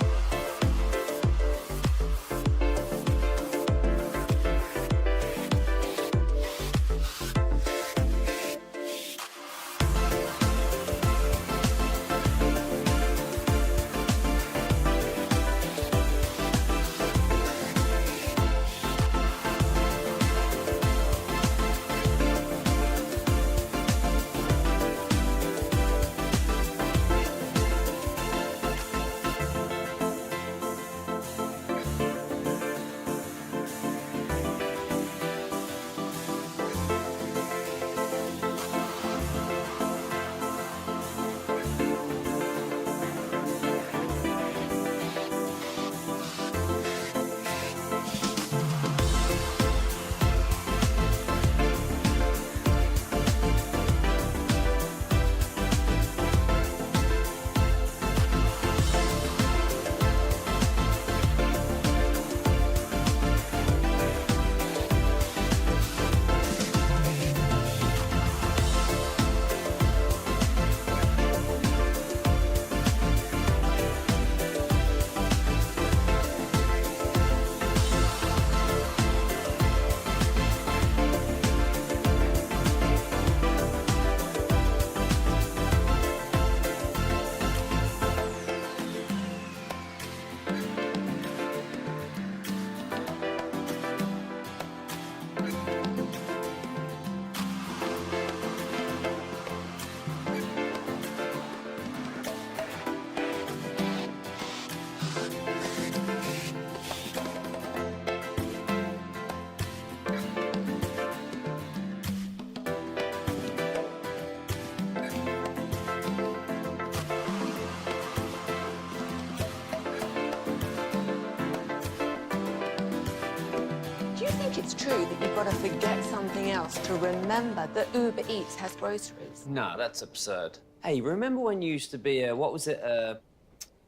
It's true that you've got to forget something else to remember that Uber Eats has groceries. No, that's absurd. Hey, remember when you used to be a, what was it, a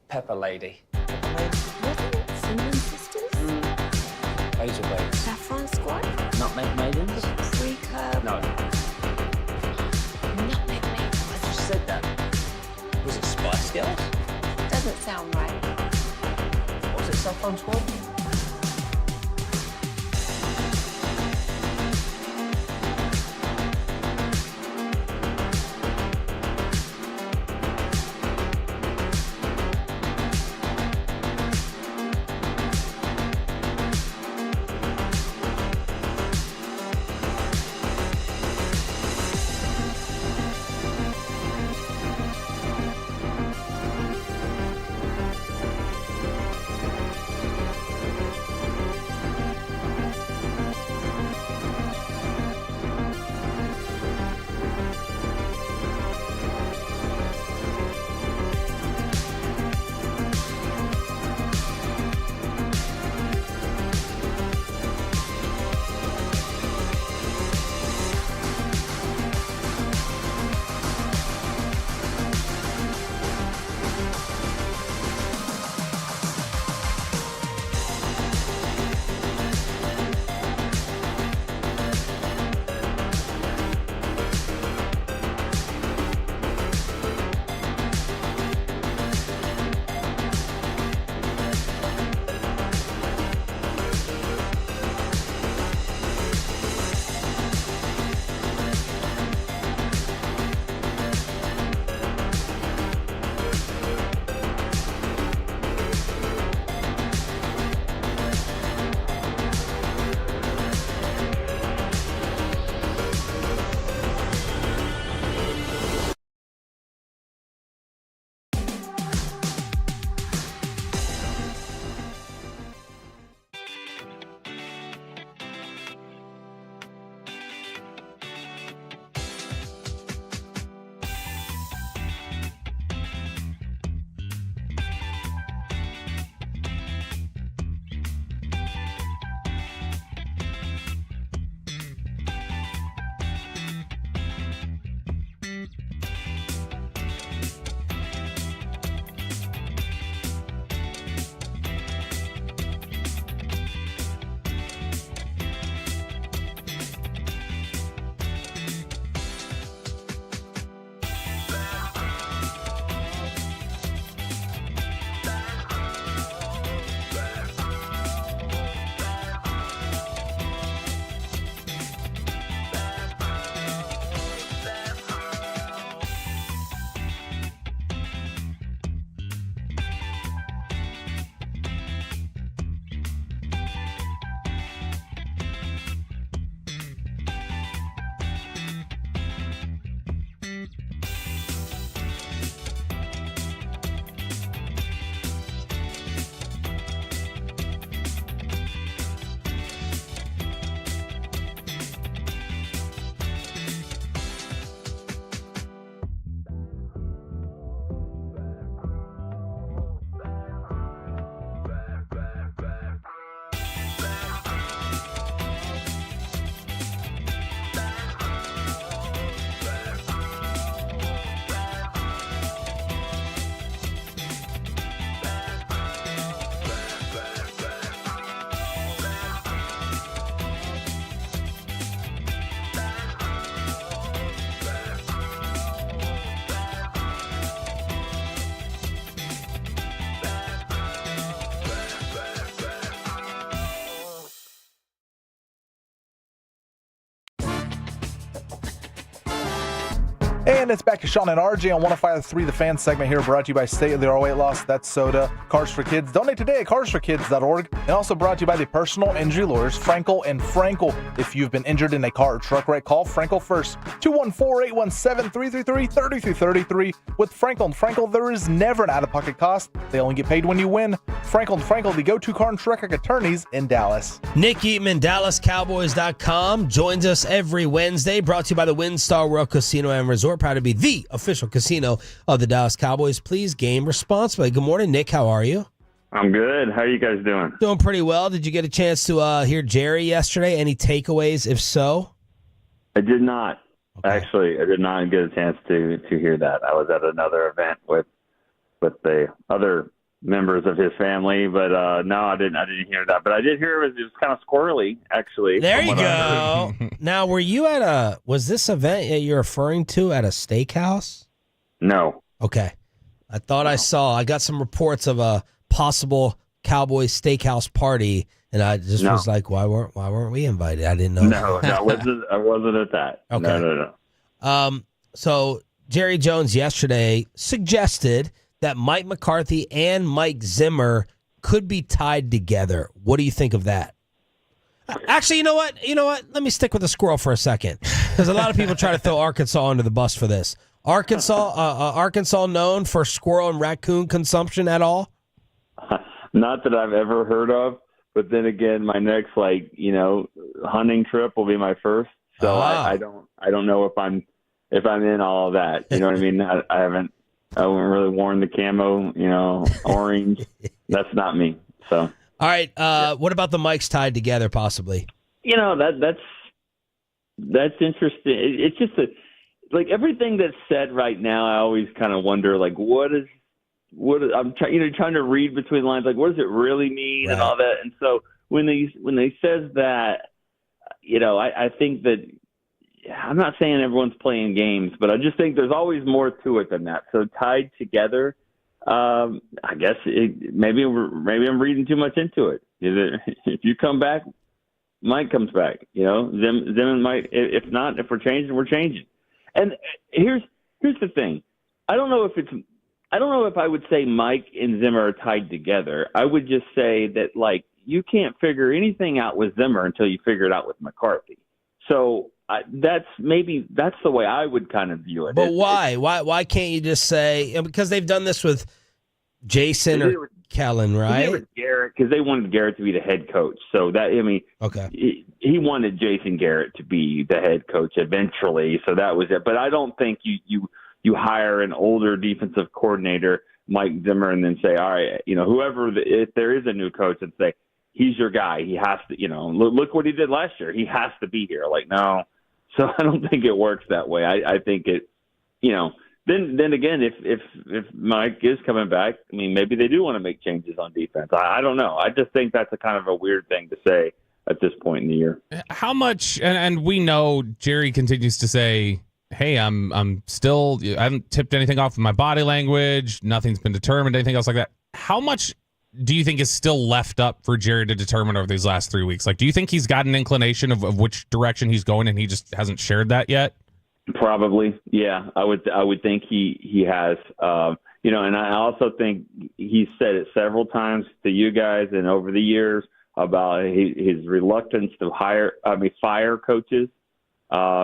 pepper lady? Wasn't it Cinnamon Sisters? Basil Babe. Saffron Squad? Nutmeg Maidens? Pre-curb? No. Nutmeg Maidens. I just said that. Was it Spice Girls? Doesn't sound right. What was it, Saffron Squad? And it's back to Sean and RJ on 105.3 The Fan segment here, brought to you by State of the Art Weight Loss. That's soda. Cars for Kids. Donate today at carsforkids.org. And also brought to you by the personal injury lawyers, Frankel and Frankel. If you've been injured in a car or truck wreck, call Frankel first. 214-817-333-3333. With Frankel and Frankel, there is never an out-of-pocket cost. They only get paid when you win. Frankel and Frankel, the go-to car and truck wreck attorneys in Dallas. Nick Eatman, DallasCowboys.com, joins us every Wednesday, brought to you by the WinStar World Casino and Resort, proud to be the official casino of the Dallas Cowboys. Please game responsibly. Good morning, Nick. How are you? I'm good. How are you guys doing? Doing pretty well. Did you get a chance to hear Jerry yesterday? Any takeaways, if so? I did not. Okay. Actually, I did not get a chance to hear that. I was at another event with the other members of his family, but no, I didn't hear that. But I did hear it was kind of squirrely, actually. There you go. Now, were you was this event that you're referring to at a steakhouse? No. Okay. I thought I got some reports of a possible Cowboys steakhouse party, and I just was like, why weren't we invited? I didn't know. No, I wasn't at that. Okay. No. So Jerry Jones yesterday suggested that Mike McCarthy and Mike Zimmer could be tied together. What do you think of that? Actually, you know what? Let me stick with the squirrel for a second, because a lot of people try to throw Arkansas under the bus for this. Arkansas known for squirrel and raccoon consumption at all? Not that I've ever heard of, but then again, my next hunting trip will be my first. So I don't know if I'm in all of that. You know what I mean? I haven't really worn the camo, orange. That's not me. So. All right. What about the mics tied together, possibly? That's interesting. It's just everything that's said right now. I always kind of wonder, what I'm trying to read between the lines. What does it really mean, right, and all that. And so when they says that, I think that. I'm not saying everyone's playing games, but I just think there's always more to it than that. So tied together, I guess maybe I'm reading too much into it. If you come back, Mike comes back. Zim and Mike. If not, if we're changing, we're changing. And here's the thing. I don't know if I would say Mike and Zimmer are tied together. I would just say that you can't figure anything out with Zimmer until you figure it out with McCarthy. So. That's the way I would kind of view it. But why? Why can't you just say, because they've done this with Jason or Kellen, right? With Garrett, because they wanted Garrett to be the head coach. So okay. He wanted Jason Garrett to be the head coach eventually. So that was it. But I don't think you hire an older defensive coordinator, Mike Zimmer, and then say, all right, if there is a new coach, and say, he's your guy. He has to, look what he did last year. He has to be here. No. So I don't think it works that way. I think it, then again, if Mike is coming back, maybe they do want to make changes on defense. I don't know. I just think that's a kind of a weird thing to say at this point in the year. How much, and we know Jerry continues to say, hey, I'm still, I haven't tipped anything off with my body language. Nothing's been determined, anything else like that. How much do you think is still left up for Jerry to determine over these last 3 weeks? Do you think he's got an inclination of which direction he's going, and he just hasn't shared that yet? Probably, yeah. I would think he has. And I also think he's said it several times to you guys and over the years about his reluctance to fire coaches.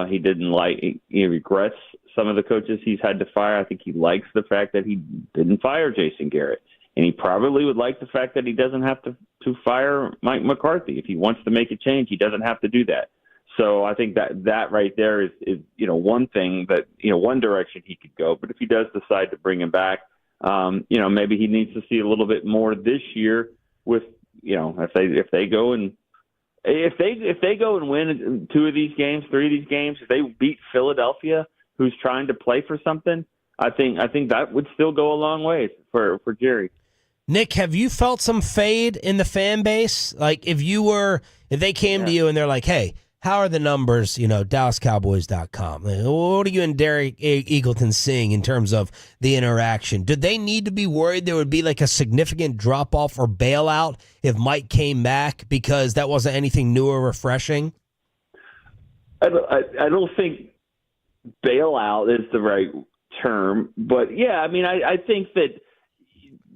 He didn't he regrets some of the coaches he's had to fire. I think he likes the fact that he didn't fire Jason Garrett. And he probably would like the fact that he doesn't have to fire Mike McCarthy. If he wants to make a change, he doesn't have to do that. So I think that right there is one thing that, one direction he could go. But if he does decide to bring him back, maybe he needs to see a little bit more this year with, if they go and win 2 of these games, 3 of these games, if they beat Philadelphia, who's trying to play for something, I think that would still go a long way for Jerry. Nick, have you felt some fade in the fan base? If they came to you and they're like, hey, how are the numbers, DallasCowboys.com? What are you and Derek Eagleton seeing in terms of the interaction? Did they need to be worried there would be a significant drop-off or bailout if Mike came back because that wasn't anything new or refreshing? I don't think bailout is the right term, but yeah, I mean, I think that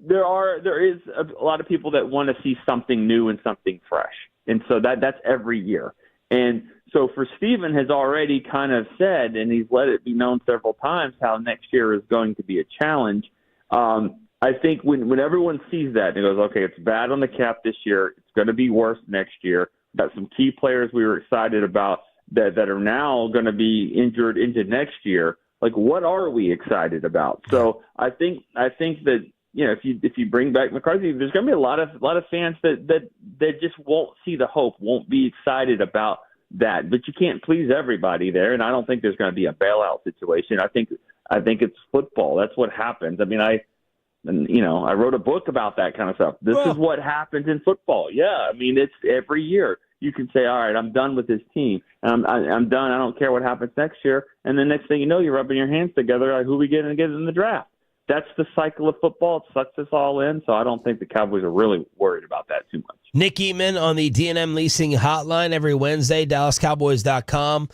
there is a lot of people that want to see something new and something fresh, and so that's every year. And so for Steven has already kind of said, and he's let it be known several times, how next year is going to be a challenge. I think when everyone sees that and goes, okay, it's bad on the cap this year, it's going to be worse next year. We've got some key players we were excited about that are now going to be injured into next year. Like, what are we excited about? So I think that, you know, if you bring back McCarthy, there's going to be a lot of fans that just won't see the hope, won't be excited about that. But you can't please everybody there, and I don't think there's going to be a bailout situation. I think it's football. That's what happens. I mean, I wrote a book about that kind of stuff. This is what happens in football. Yeah, I mean, it's every year. You can say, all right, I'm done with this team. I'm done. I don't care what happens next year. And the next thing you know, you're rubbing your hands together like, who we get in the draft. That's the cycle of football. It sucks us all in. So I don't think the Cowboys are really worried about that too much. Nick Eatman on the D&M Leasing Hotline every Wednesday, DallasCowboys.com.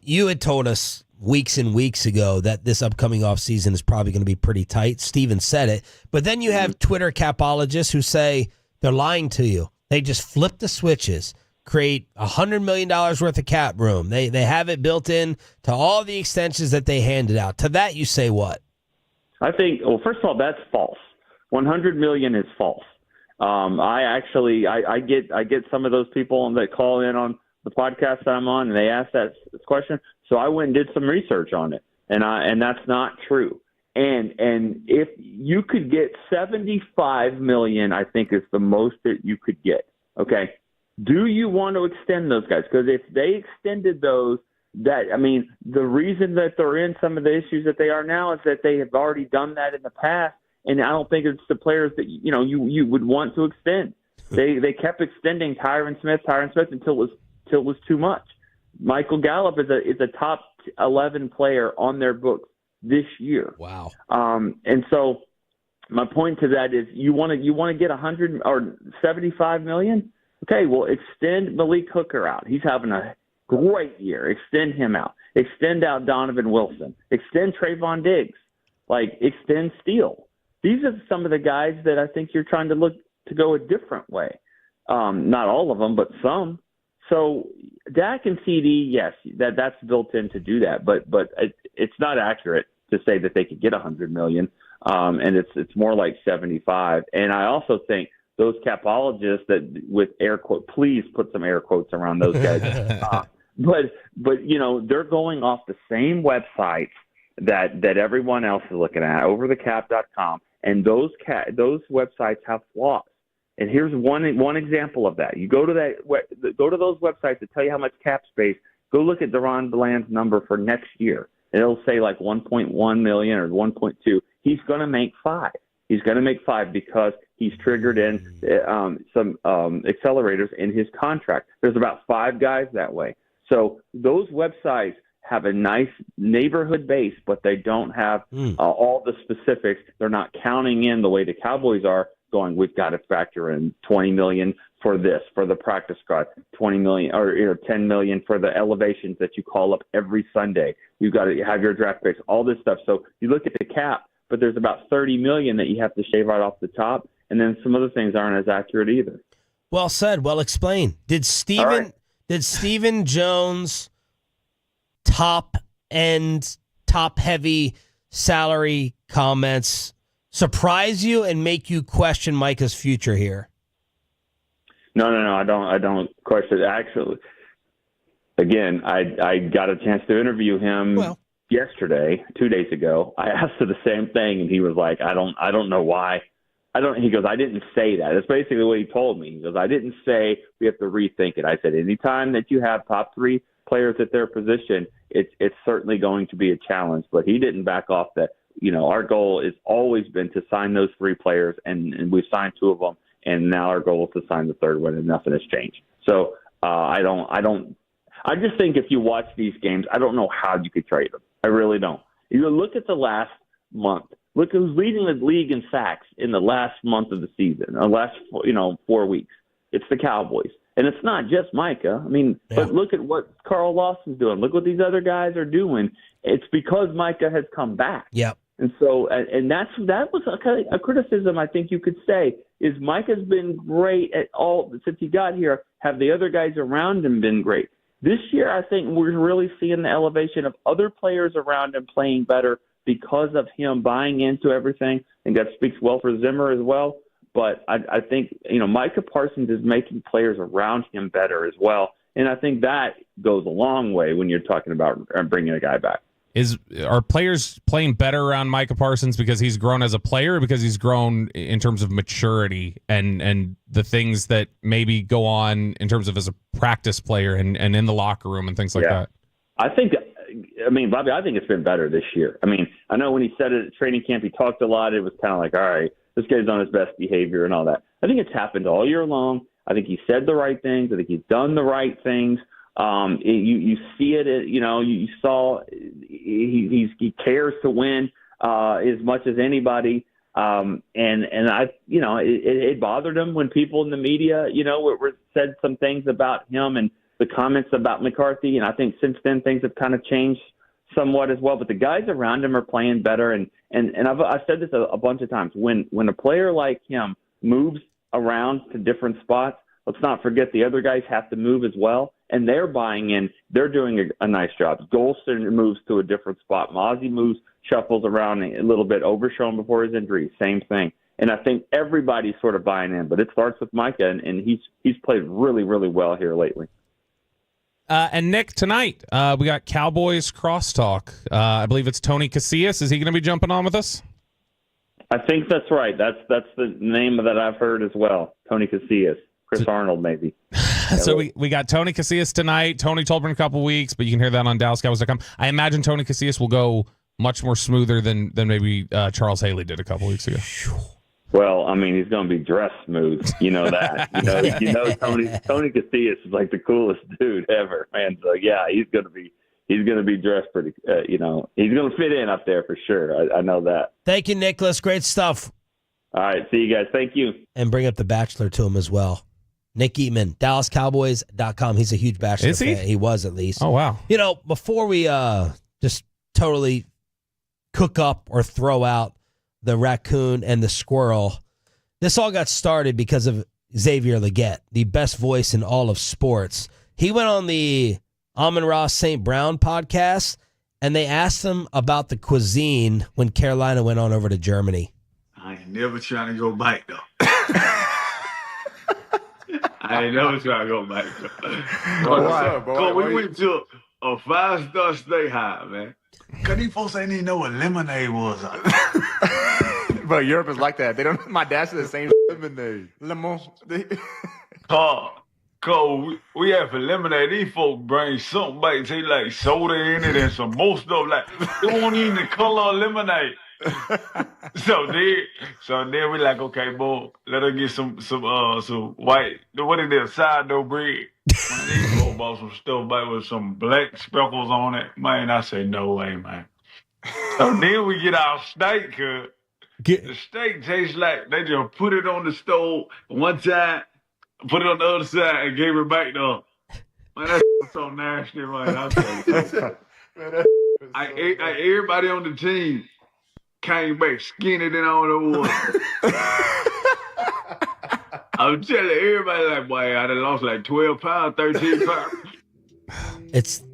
You had told us weeks and weeks ago that this upcoming offseason is probably going to be pretty tight. Steven said it. But then you have Twitter capologists who say they're lying to you. They just flip the switches, create $100 million worth of cap room. They have it built in to all the extensions that they handed out. To that, you say what? I think, well, first of all, that's false. $100 million is false. I get some of those people that call in on the podcast that I'm on, and they ask that question. So I went and did some research on it, and that's not true. And if you could get $75 million, I think is the most that you could get. Okay, do you want to extend those guys? Because if they extended those, the reason that they're in some of the issues that they are now is that they have already done that in the past, and I don't think it's the players that you would want to extend. They kept extending Tyron Smith until it was too much. Michael Gallup is a top 11 player on their books this year. Wow. And so my point to that is you want to get 100 or 75 million. Okay, well, extend Malik Hooker out. He's having a great year. Extend him out. Extend out Donovan Wilson. Extend Trayvon Diggs. Extend Steele. These are some of the guys that I think you're trying to look to go a different way. Not all of them, but some. So Dak and CD, yes, that's built in to do that, but it's not accurate to say that they could get $100 million, and it's more like 75. And I also think those capologists that with air quote, please put some air quotes around those guys. But they're going off the same websites that everyone else is looking at, overthecap.com, and those websites have flaws. And here's one example of that. You go to those websites that tell you how much cap space. Go look at Deron Bland's number for next year. And it'll say like 1.1 million or 1.2. He's going to make 5. He's going to make 5 because he's triggered in some accelerators in his contract. There's about 5 guys that way. So those websites have a nice neighborhood base, but they don't have all the specifics. They're not counting in the way the Cowboys are, going, we've got to factor in $20 million for this, for the practice squad, $20 million or $10 million for the elevations that you call up every Sunday. You've got to have your draft picks, all this stuff. So you look at the cap, but there's about $30 million that you have to shave right off the top, and then some other things aren't as accurate either. Well said, well explained. Did Steven Jones top heavy salary comments surprise you and make you question Micah's future here? No, I don't question it. Actually, again, I got a chance to interview him yesterday, 2 days ago. I asked him the same thing, and he was like, I don't know why. He goes, I didn't say that. That's basically what he told me. He goes, I didn't say we have to rethink it. I said, anytime that you have top 3 players at their position, it's certainly going to be a challenge. But he didn't back off that. Our goal has always been to sign those 3 players, and we've signed 2 of them, and now our goal is to sign the 3rd one, and nothing has changed. So I just think if you watch these games, I don't know how you could trade them. I really don't. You look at the last month. Look who's leading the league in sacks in the last month of the season, the last 4 weeks. It's the Cowboys. And it's not just Micah. I mean, but look at what Carl Lawson's doing. Look what these other guys are doing. It's because Micah has come back. Yep. And so, and that was a criticism I think you could say is Micah's been great at all since he got here. Have the other guys around him been great? This year, I think we're really seeing the elevation of other players around him playing better because of him buying into everything. And that speaks well for Zimmer as well. But I think, Micah Parsons is making players around him better as well. And I think that goes a long way when you're talking about bringing a guy back. Are players playing better around Micah Parsons because he's grown as a player, or because he's grown in terms of maturity and the things that maybe go on in terms of as a practice player and in the locker room and things like that? Bobby, I think it's been better this year. I mean, I know when he said it at training camp, he talked a lot. It was kind of like, all right, this guy's on his best behavior and all that. I think it's happened all year long. I think he said the right things. I think he's done the right things. You see it, you saw he cares to win as much as anybody. It bothered him when people in the media, said some things about him and the comments about McCarthy. And I think since then things have kind of changed somewhat as well. But the guys around him are playing better. And I've said this a bunch of times. When a player like him moves around to different spots, let's not forget the other guys have to move as well. And they're buying in. They're doing a nice job. Golston moves to a different spot. Mozzie shuffles around a little bit. Overshown before his injury, same thing. And I think everybody's sort of buying in. But it starts with Micah, and he's played really, really well here lately. And Nick, tonight we got Cowboys crosstalk. I believe it's Tony Casillas. Is he going to be jumping on with us? I think that's right. That's the name that I've heard as well. Tony Casillas. Chris Arnold, maybe. So we got Tony Casillas tonight. Tony told me in a couple weeks, but you can hear that on DallasCowboys.com. I imagine Tony Casillas will go much more smoother than maybe Charles Haley did a couple weeks ago. Well, I mean, he's going to be dressed smooth. You know that. Tony Casillas is like the coolest dude ever, man. So yeah, he's going to be dressed pretty. He's going to fit in up there for sure. I know that. Thank you, Nicholas. Great stuff. All right, see you guys. Thank you. And bring up the Bachelor to him as well. Nick Eatman, DallasCowboys.com. He's a huge Bachelor fan. He was, at least. Oh, wow. Before we just totally cook up or throw out the raccoon and the squirrel, this all got started because of Xavier Legette, the best voice in all of sports. He went on the Amon-Ra St. Brown podcast, and they asked him about the cuisine when Carolina went on over to Germany. I ain't never trying to go back, though. I ain't never trying to go back, though. Because we went to a 5-star steakhouse, man. Because these folks ain't even know what lemonade was. But Europe is like that. They don't. My dad said the same lemonade. Lemon. Cause we have for lemonade, these folks bring something back, say like soda in it and some more stuff. Like, they won't even the color of lemonade. So then we like, okay, boy, let her get some white, what is that, sourdough bread. Man, these folks bought some stuff back with some black speckles on it. Man, I say, no way, man. So then we get our steak, the steak tastes like they just put it on the stove one time, put it on the other side, and gave it back to her. Man, that's so nasty, man. I tell you. Everybody on the team came back skinny than all the water. I'm telling everybody, like, boy, I done lost like 12 pounds, 13 pounds. It's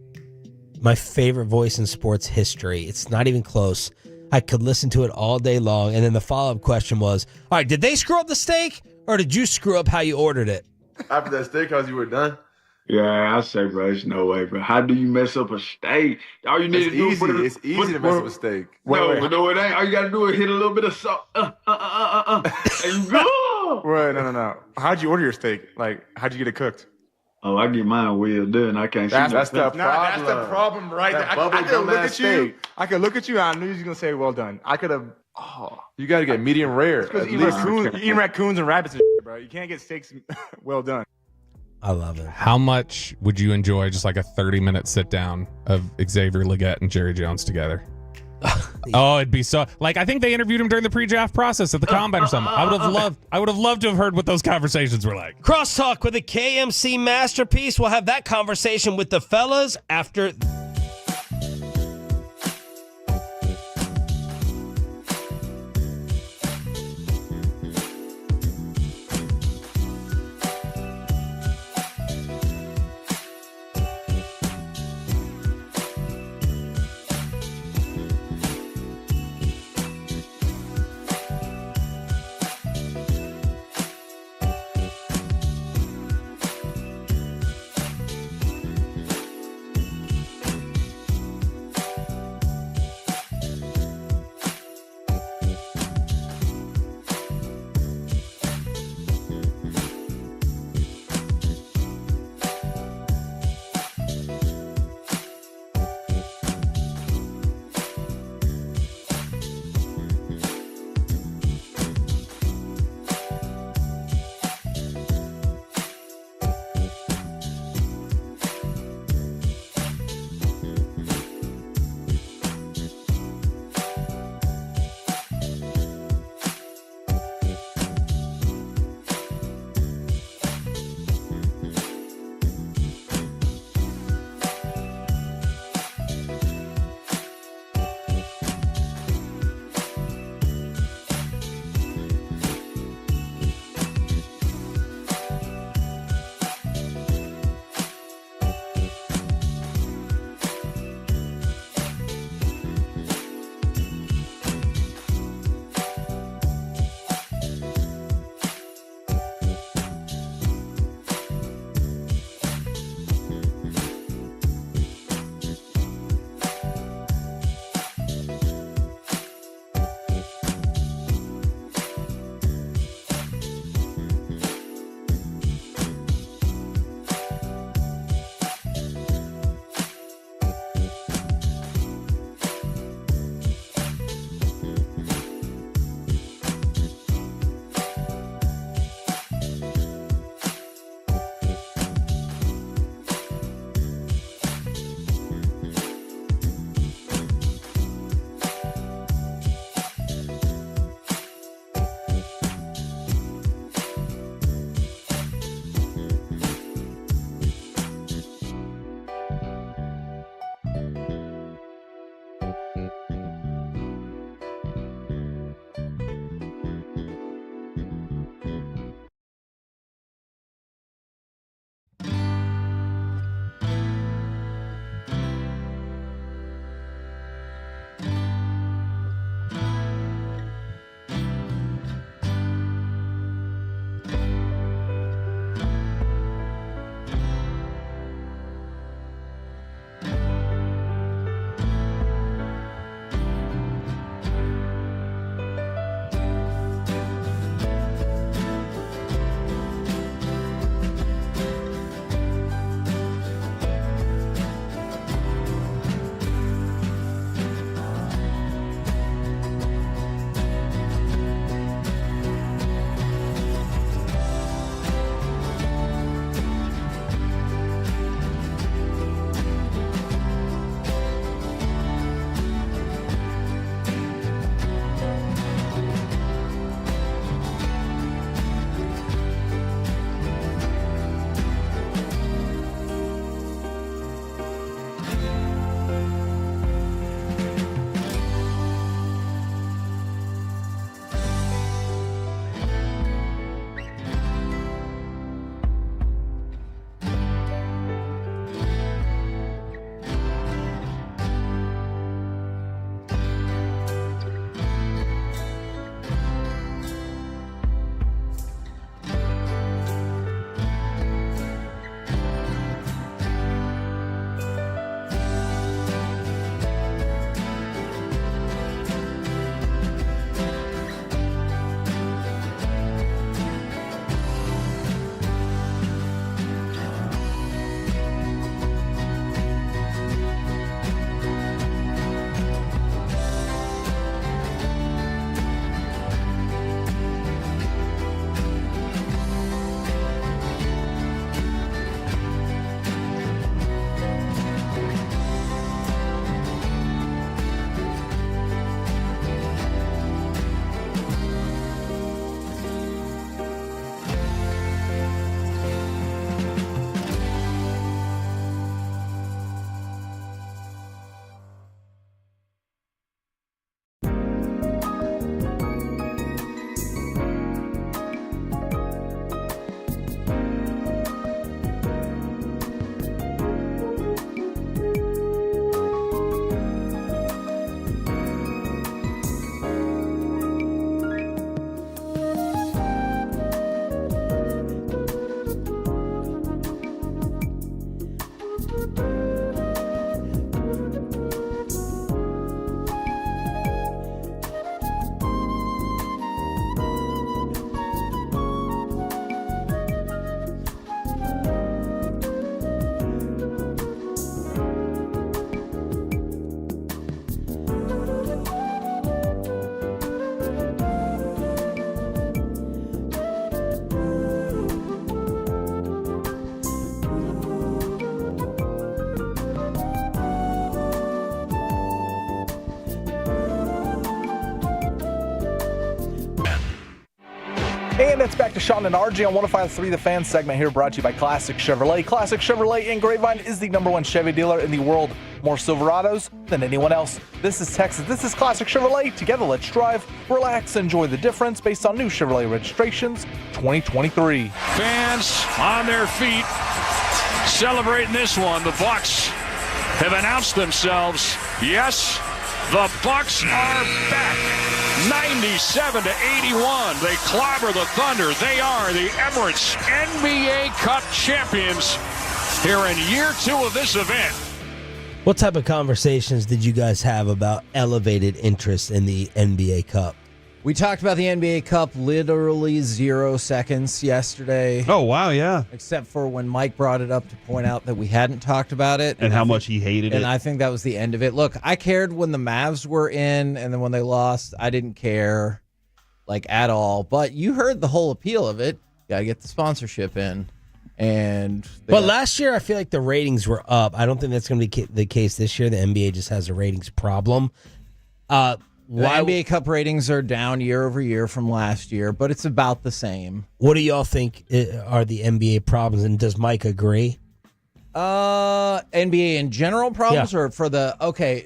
my favorite voice in sports history. It's not even close. I could listen to it all day long. And then the follow-up question was, all right, did they screw up the steak, or did you screw up how you ordered it? After that steakhouse, you were done? Yeah, I say, bro, there's no way, bro. How do you mess up a steak? All you need to do is it's easy to mess up a steak. No, it ain't. All you got to do is hit a little bit of salt. And you go. Wait, no. How'd you order your steak? Like, how'd you get it cooked? Oh, I get mine well done. I can't see that's the problem. That's the problem right there. I could look at you. I could look at you, and I knew you was going to say, well done. I could have... You got to get medium rare. Eating raccoons and rabbits and shit, bro. You can't get steaks well done. I love it. How much would you enjoy just like a 30-minute sit down of Xavier Legette and Jerry Jones together? Oh, it'd be so like I think they interviewed him during the pre-draft process at the combine or something. I would have loved to have heard what those conversations were like. Crosstalk with a KMC masterpiece. We'll have that conversation with the fellas after. And it's back to Sean and RJ on 105.3 The Fan segment here, brought to you by Classic Chevrolet. Classic Chevrolet in Grapevine is the #1 Chevy dealer in the world. More Silverados than anyone else. This is Texas. This is Classic Chevrolet. Together, let's drive, relax, enjoy the difference based on new Chevrolet registrations 2023. Fans on their feet celebrating this one. The Bucs have announced themselves. Yes, the Bucs are back. 97-81. They clobber the Thunder. They are the Emirates NBA Cup champions here in year 2 of this event. What type of conversations did you guys have about elevated interest in the NBA Cup? We talked about the NBA Cup literally 0 seconds yesterday. Oh, wow, yeah. Except for when Mike brought it up to point out that we hadn't talked about it. And how much he hated it. And I think that was the end of it. Look, I cared when the Mavs were in, and then when they lost, I didn't care, like, at all. But you heard the whole appeal of it. Got to get the sponsorship in. But last year, I feel like the ratings were up. I don't think that's going to be the case this year. The NBA just has a ratings problem. The NBA Cup ratings are down year over year from last year, but it's about the same. What do y'all think are the NBA problems, and does Mike agree? NBA in general problems, or for the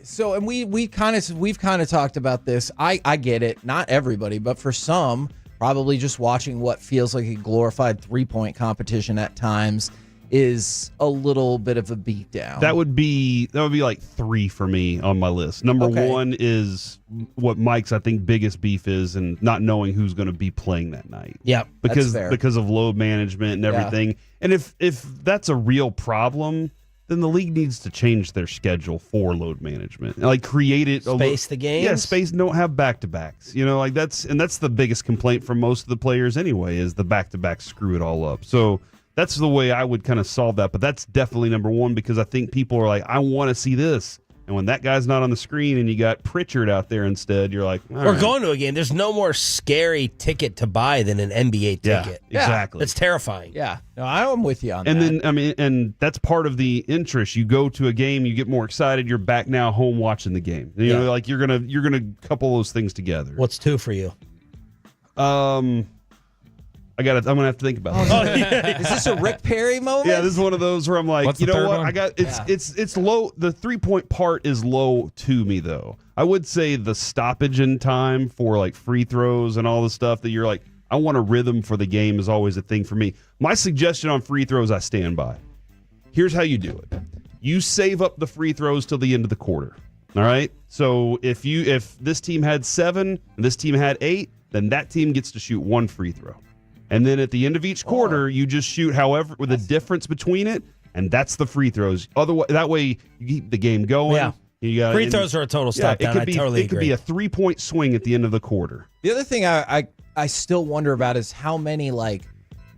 so and we've kind of talked about this. I get it, not everybody, but for some, probably just watching what feels like a glorified 3-point competition at times is a little bit of a beatdown. That would be like 3 for me on my list. Number 1 is what Mike's, I think, biggest beef is, and not knowing who's going to be playing that night. Yeah, because of load management and everything. And if that's a real problem, then the league needs to change their schedule for load management. Like, create it. Space the games? Yeah, space. Don't have back-to-backs. You know, like that's the biggest complaint from most of the players anyway, is the back-to-backs screw it all up. So that's the way I would kind of solve that. But that's definitely number 1, because I think people are like, I want to see this. And when that guy's not on the screen and you got Pritchard out there instead, you're like, we're going to a game. There's no more scary ticket to buy than an NBA ticket. Yeah, exactly. It's terrifying. Yeah. No, I'm with you on that. And then, and that's part of the interest. You go to a game, you get more excited. You're back now home watching the game. You know, like you're gonna couple those things together. What's 2 for you? I'm gonna have to think about it. Is this a Rick Perry moment? Yeah, this is one of those where I'm like, What's you the know third what? one? It's low. The 3-point part is low to me, though. I would say the stoppage in time for like free throws and all the stuff that you're like, I want a rhythm for the game is always a thing for me. My suggestion on free throws, I stand by. Here's how you do it. You save up the free throws till the end of the quarter. All right. So if this team had 7 and this team had 8, then that team gets to shoot 1 free throw. And then at the end of each quarter, you just shoot however with the difference between it, and that's the free throws. Otherwise, that way you keep the game going. Yeah. Free throws are a total stop down. I totally agree. It could be a 3-point swing at the end of the quarter. The other thing I still wonder about is how many like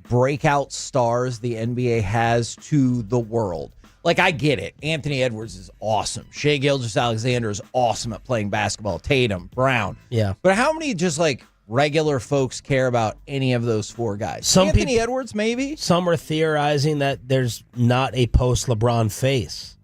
breakout stars the NBA has to the world. Like, I get it. Anthony Edwards is awesome. Shai Gilgeous-Alexander is awesome at playing basketball. Tatum, Brown. Yeah. But how many just like regular folks care about any of those 4 guys? Anthony Edwards, maybe? Some are theorizing that there's not a post-LeBron face.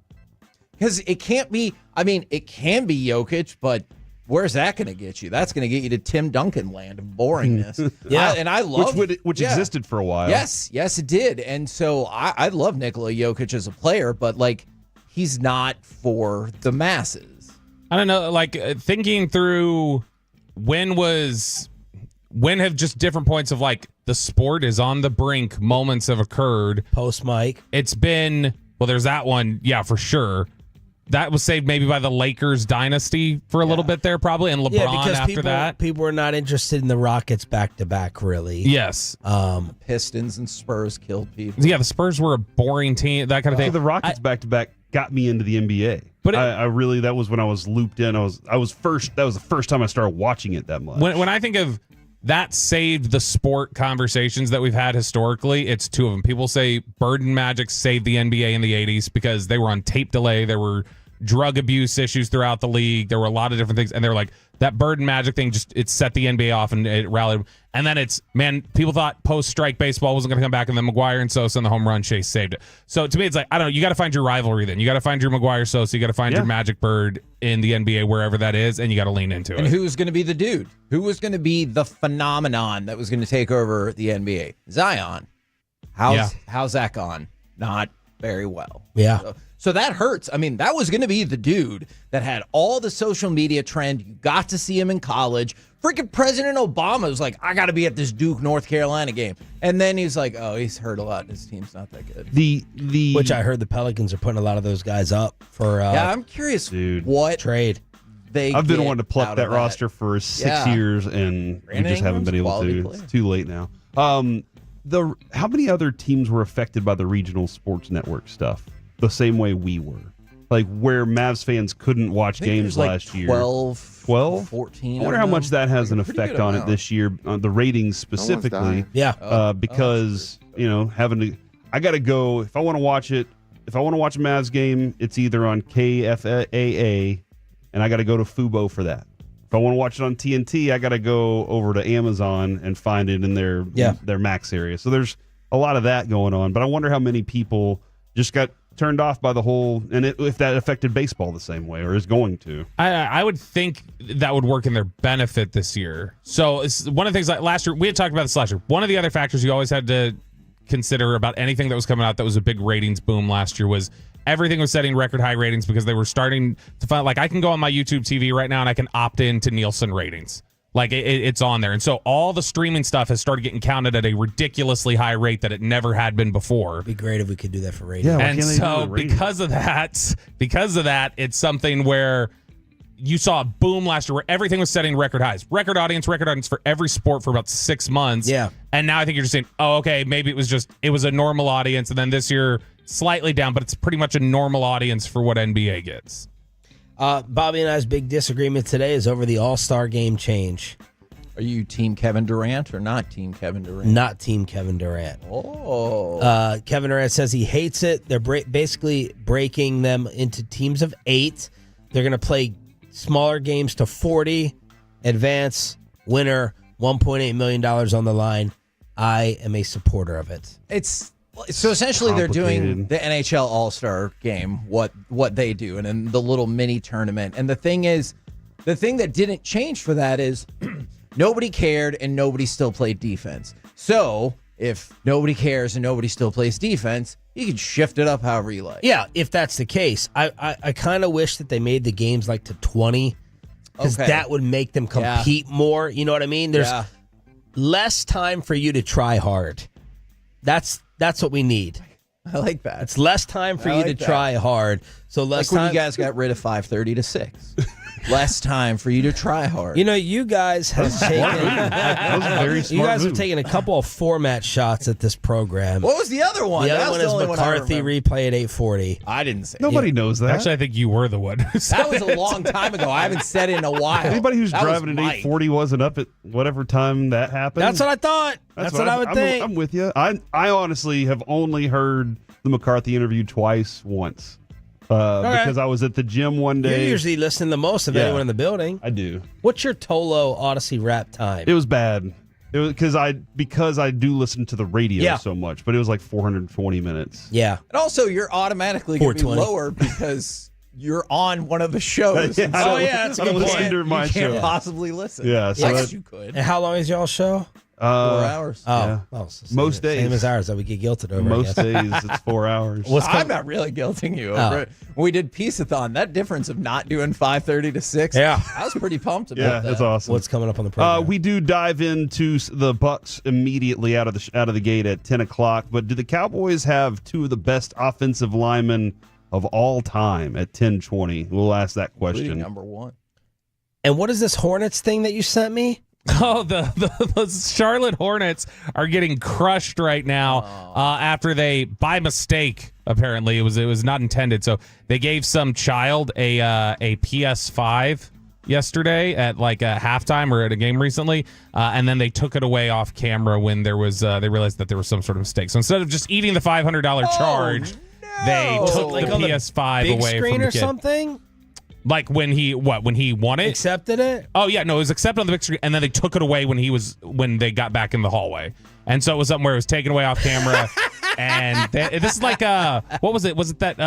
Because it can't be, it can be Jokic, but where's that going to get you? That's going to get you to Tim Duncan land of boringness. I love... Which existed for a while. Yes, it did. And so I love Nikola Jokic as a player, but, like, he's not for the masses. I don't know, like, thinking through when have just different points of, like, the sport is on the brink moments have occurred. Post Mike. It's been, well, there's that one, yeah, for sure. That was saved maybe by the Lakers dynasty for a little bit there, probably, and LeBron after that. People were not interested in the Rockets back-to-back, really. Yes. Pistons and Spurs killed people. Yeah, the Spurs were a boring team, that kind of thing. The Rockets back-to-back got me into the NBA. But I really, that was when I was looped in. That was the first time I started watching it that much. When I think of that saved the sport conversations that we've had historically, it's 2 of them. People say Bird and Magic saved the NBA in the 80s because they were on tape delay. There were drug abuse issues throughout the league. There were a lot of different things, and they're like, that Bird and Magic thing it set the NBA off and it rallied. And then people thought post-strike baseball wasn't going to come back, and then McGuire and Sosa and the home run chase saved it. So to me, it's like, I don't know, you got to find your rivalry then. You got to find your McGuire Sosa, you got to find your Magic Bird in the NBA, wherever that is, and you got to lean into it. And who's going to be the dude? Who was going to be the phenomenon that was going to take over the NBA? Zion. How's that gone? Not very well. Yeah. So that hurts. I mean, that was going to be the dude that had all the social media trend. You got to see him in college. Freaking President Obama was like, I got to be at this Duke, North Carolina game. And then he's like, oh, he's hurt a lot and his team's not that good. Which I heard the Pelicans are putting a lot of those guys up for. I'm curious what trade. I've been wanting to pluck that roster for 6 years, and we just haven't been able to. It's too late now. How many other teams were affected by the regional sports network stuff the same way we were? Like where Mavs fans couldn't watch games last year. 12, 14. I wonder how much that has an effect on it this year, on the ratings specifically. Yeah. Because, I got to go, if I want to watch it, if I want to watch a Mavs game, it's either on KFAA, and I got to go to Fubo for that. If I want to watch it on TNT, I got to go over to Amazon and find it in their Max area. So there's a lot of that going on. But I wonder how many people just got turned off by the whole, and if that affected baseball the same way or is going to. I would think that would work in their benefit this year. So it's one of the things like last year, we had talked about this last year. One of the other factors you always had to consider about anything that was coming out that was a big ratings boom last year was everything was setting record high ratings because they were starting to find, like, I can go on my YouTube TV right now and I can opt into Nielsen ratings. Like it's on there. And so all the streaming stuff has started getting counted at a ridiculously high rate that it never had been before. It'd be great if we could do that for ratings. Yeah, and so because of that, it's something where you saw a boom last year where everything was setting record highs. Record audience for every sport for about 6 months. Yeah. And now I think you're just saying, oh, okay, maybe it was a normal audience, and then this year slightly down, but it's pretty much a normal audience for what NBA gets. Bobby and I's big disagreement today is over the All-Star game change. Are you team Kevin Durant or not team Kevin Durant? Not team Kevin Durant. Oh. Kevin Durant says he hates it. They're basically breaking them into teams of 8. They're going to play smaller games to 40, advance, winner, $1.8 million on the line. I am a supporter of it. So essentially they're doing the NHL All-Star game, what they do, and then the little mini tournament. And the thing that didn't change for that is nobody cared and nobody still played defense. So if nobody cares and nobody still plays defense, you can shift it up however you like. Yeah, if that's the case. I kind of wish that they made the games like to 20 because that would make them compete more. You know what I mean? There's less time for you to try hard. That's what we need. I like that. It's less time for you to try hard. So less like time. When you guys got rid of 5:30 to 6. Less time for you to try hard. You know, you guys have taken. That was a very smart You guys move. have taken a couple of format shots at this program. What was the other one? The other one That's is the only one I McCarthy remember. replay at 8:40. I didn't say Nobody knows that. Actually, I think you were the one who said that was a long time ago. I haven't said it in a while. Anybody who's That was driving at Mike. 8:40 wasn't up at whatever time that happened. That's what I thought. That's what I would think. I'm with you. I honestly have only heard the McCarthy interview once. Because I was at the gym one day. You usually listen the most of anyone in the building. I do. What's your Tolo Odyssey rap time? It was bad. It was because I do listen to the radio so much, but it was like 420 minutes. Yeah. And also, you're automatically going to be 420. lower because you're on one of the shows. Yeah, And that's a good listening point. to my you can't show. possibly listen. Yeah, so I guess that- you could. And how long is y'all's show? 4 hours. Oh, Yeah. so Most days. Same as ours that we get guilted over. Most I guess. days it's 4 hours. I'm not really guilting you over it. When we did Peace-a-thon, that difference of not doing 5:30 to 6, Yeah. I was pretty pumped about Yeah, that. that's awesome. What's coming up on the program? We do dive into the Bucks immediately out of the gate at 10 o'clock. But do the Cowboys have two of the best offensive linemen of all time at 10:20? We'll ask that question. Including number 1. And what is this Hornets thing that you sent me? Oh, the Charlotte Hornets are getting crushed right now after they, by mistake, apparently it was not intended. So they gave some child a PS5 yesterday at like a halftime or at a game recently, and then they took it away off camera when there was they realized that there was some sort of mistake. So instead of just eating the $500 charge, they took like the on the PS5 big away screen from the or kid. something. Like when he won it? Accepted it? Oh yeah, no, it was accepted on the big screen, and then they took it away when they got back in the hallway. And so it was something where it was taken away off camera. And this is like what was it? Was it that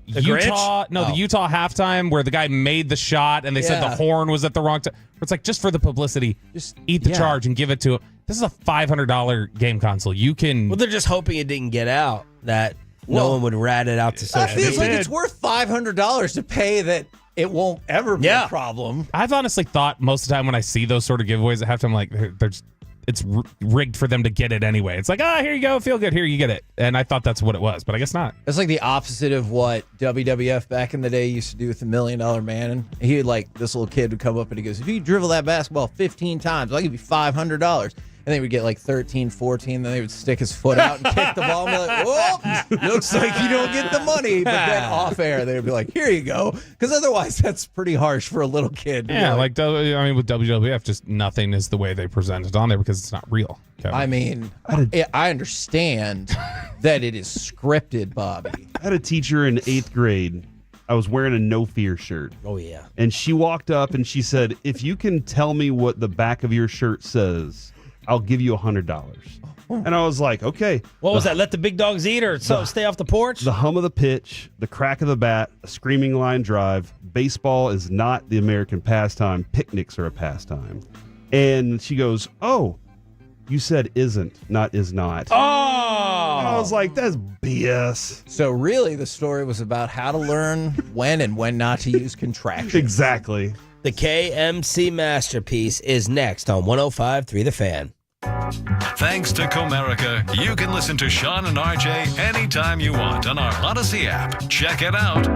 Utah? Grinch? No, the Utah halftime where the guy made the shot and they said the horn was at the wrong time. It's like just for the publicity, just eat the charge and give it to him. This is a $500 game console. You can. Well, they're just hoping it didn't get out that no one would rat it out to social That feels media. like it's worth $500 to pay that it won't ever be a problem. I've honestly thought most of the time when I see those sort of giveaways at halftime, like it's rigged for them to get it anyway. It's like, here you go, feel good, here you get it. And I thought that's what it was, but I guess not. It's like the opposite of what WWF back in the day used to do with the $1 Million Man. And he this little kid would come up and he goes, if you dribble that basketball 15 times, I'll give you $500. And they would get like 13, 14. Then they would stick his foot out and kick the ball and be like, whoop, looks like you don't get the money. But then off air, they would be like, here you go. Because otherwise, that's pretty harsh for a little kid. Yeah, with WWF, just nothing is the way they present it on there because it's not real. Kevin. I mean, I understand that it is scripted, Bobby. I had a teacher in 8th grade. I was wearing a No Fear shirt. Oh, yeah. And she walked up and she said, if you can tell me what the back of your shirt says, I'll give you $100. And I was like, okay. What was that? Let the big dogs eat or stay off the porch? The hum of the pitch, the crack of the bat, a screaming line drive. Baseball is not the American pastime. Picnics are a pastime. And she goes, oh, you said isn't, not is not. Oh! And I was like, that's BS. So really, the story was about how to learn when and when not to use contractions. Exactly. The KMC Masterpiece is next on 105.3 The Fan. Thanks to Comerica, you can listen to Sean and RJ anytime you want on our Odyssey app. Check it out.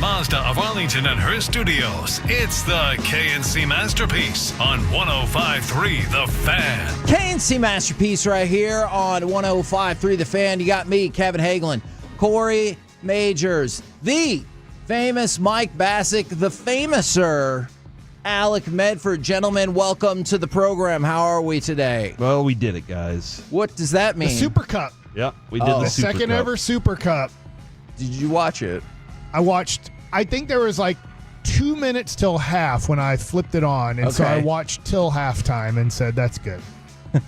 Mazda of Arlington and her studios. It's the KNC Masterpiece on 105.3 The Fan. KNC Masterpiece right here on 105.3 The Fan. You got me, Kevin Hagelin, Corey Majors, the famous Mike Bassick, the famouser Alec Medford. Gentlemen, welcome to the program. How are we today? Well, we did it, guys. What does that mean? The Super Cup. Yeah, we did the Super second Cup. ever Super Cup. Did you watch it? I watched, I think there was like 2 minutes till half when I flipped it on. And so I watched till halftime and said, that's good. It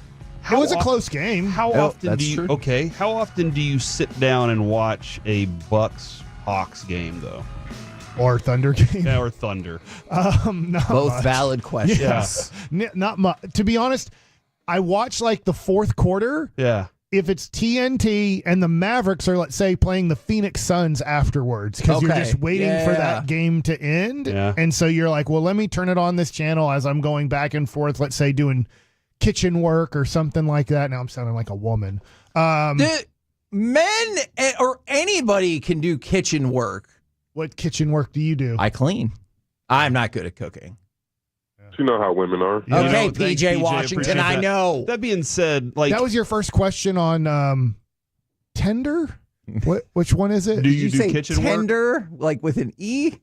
was a close game. How often do you How often do you sit down and watch a Bucks-Hawks game, though? Or Thunder game. Yeah, or Thunder. Not Both much. valid questions. Yes. Not much. To be honest, I watch like the fourth quarter. Yeah. If it's TNT and the Mavericks are, let's say, playing the Phoenix Suns afterwards, because you're just waiting for that game to end. Yeah. And so you're like, well, let me turn it on this channel as I'm going back and forth, let's say doing kitchen work or something like that. Now I'm sounding like a woman. Men or anybody can do kitchen work. What kitchen work do you do? I clean. I'm not good at cooking. You know how women are. Okay, PJ Washington, I know. That being said, like that was your first question on Tender? Which one is it? Do you do say kitchen tender, like with an E?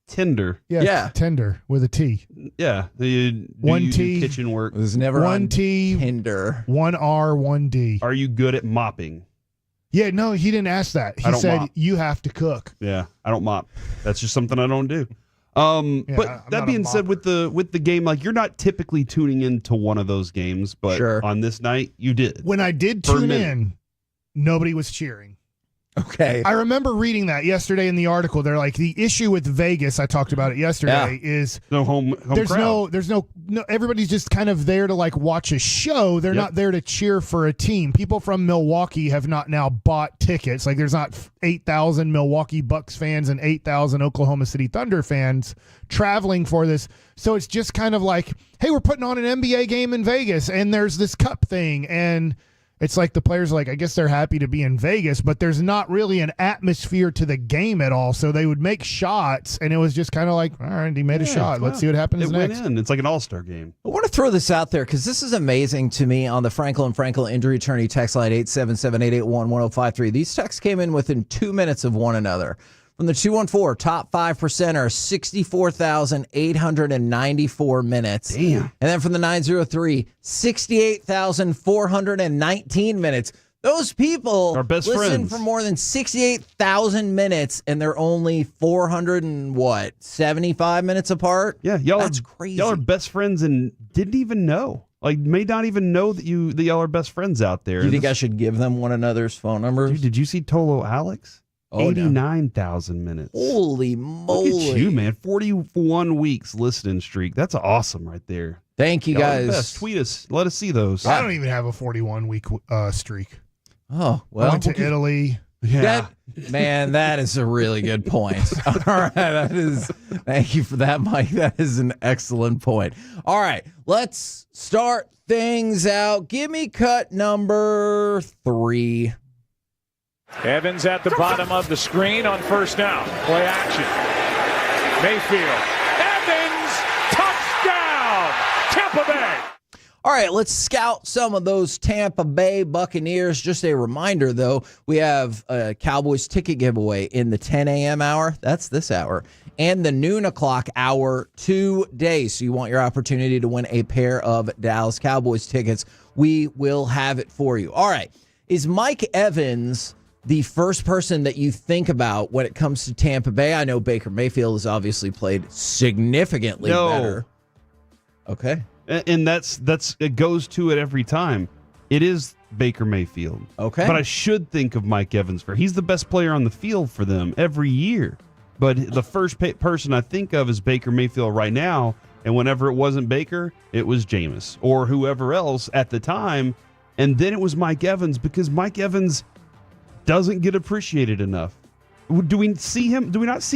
Tinder. Yeah. Tender with a T. Yeah. Do One you T. do kitchen work? It was never One on T. Tinder. One R, one D. Are you good at mopping? Yeah, no, he didn't ask that. He I don't said mop. you have to cook. Yeah, I don't mop. That's just something I don't do. Yeah, But I'm that not a being said, with the game, like you're not typically tuning into one of those games, but on this night you did. When I did For a tune minute. in, nobody was cheering. Okay. I remember reading that yesterday in the article. They're like, the issue with Vegas, I talked about it yesterday, is no home there's crowd. no everybody's just kind of there to like watch a show. They're not there to cheer for a team. People from Milwaukee have not now bought tickets. Like there's not 8,000 Milwaukee Bucks fans and 8,000 Oklahoma City Thunder fans traveling for this. So it's just kind of like, hey, we're putting on an NBA game in Vegas and there's this cup thing, and it's like the players are like, I guess they're happy to be in Vegas, but there's not really an atmosphere to the game at all. So they would make shots, and it was just kind of like, all right, he made a shot. Let's see what happens It next. went in. It's like an all-star game. I want to throw this out there because this is amazing to me on the Frankel and Frankel Injury Attorney text line 877-881-1053. These texts came in within 2 minutes of one another. From the 214, top 5%er, 64,894 minutes. Damn. And then from the 903, 68,419 minutes. Those people Our best listen friends. for more than 68,000 minutes, and they're only 75 minutes apart? Yeah, That's crazy. Y'all are best friends and didn't even know. Like, may not even know that y'all are best friends out there. You think I should give them one another's phone numbers? Dude, did you see Tolo Alex? Oh, no. 89,000 minutes. Holy moly. Look at you, man. 41 weeks listening streak. That's awesome right there. Thank you, Y'all are the guys. best. Tweet us. Let us see those. I don't even have a 41-week streak. Oh, well. I went to Italy. Yeah. That is a really good point. All right. Thank you for that, Mike. That is an excellent point. All right. Let's start things out. Give me cut number 3. Evans at the bottom of the screen on first down. Play action. Mayfield. Evans, touchdown, Tampa Bay. All right, let's scout some of those Tampa Bay Buccaneers. Just a reminder, though, we have a Cowboys ticket giveaway in the 10 a.m. hour. That's this hour. And the noon o'clock hour today. So you want your opportunity to win a pair of Dallas Cowboys tickets. We will have it for you. All right. Is Mike Evans the first person that you think about when it comes to Tampa Bay? I know Baker Mayfield has obviously played significantly better. Okay. And that's it goes to it every time. It is Baker Mayfield. Okay. But I should think of Mike Evans he's the best player on the field for them every year. But the first person I think of is Baker Mayfield right now. And whenever it wasn't Baker, it was Jameis or whoever else at the time. And then it was Mike Evans because Mike Evans doesn't get appreciated enough. Do we not see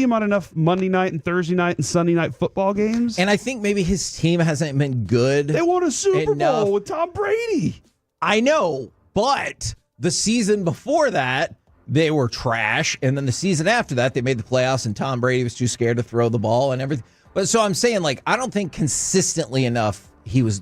him on enough Monday night and Thursday night and Sunday night football games? And I think maybe his team hasn't been good. They won a Super enough. Bowl with Tom Brady. I know, but the season before that, they were trash. And then the season after that, they made the playoffs and Tom Brady was too scared to throw the ball and everything. But so I'm saying, like, I don't think consistently enough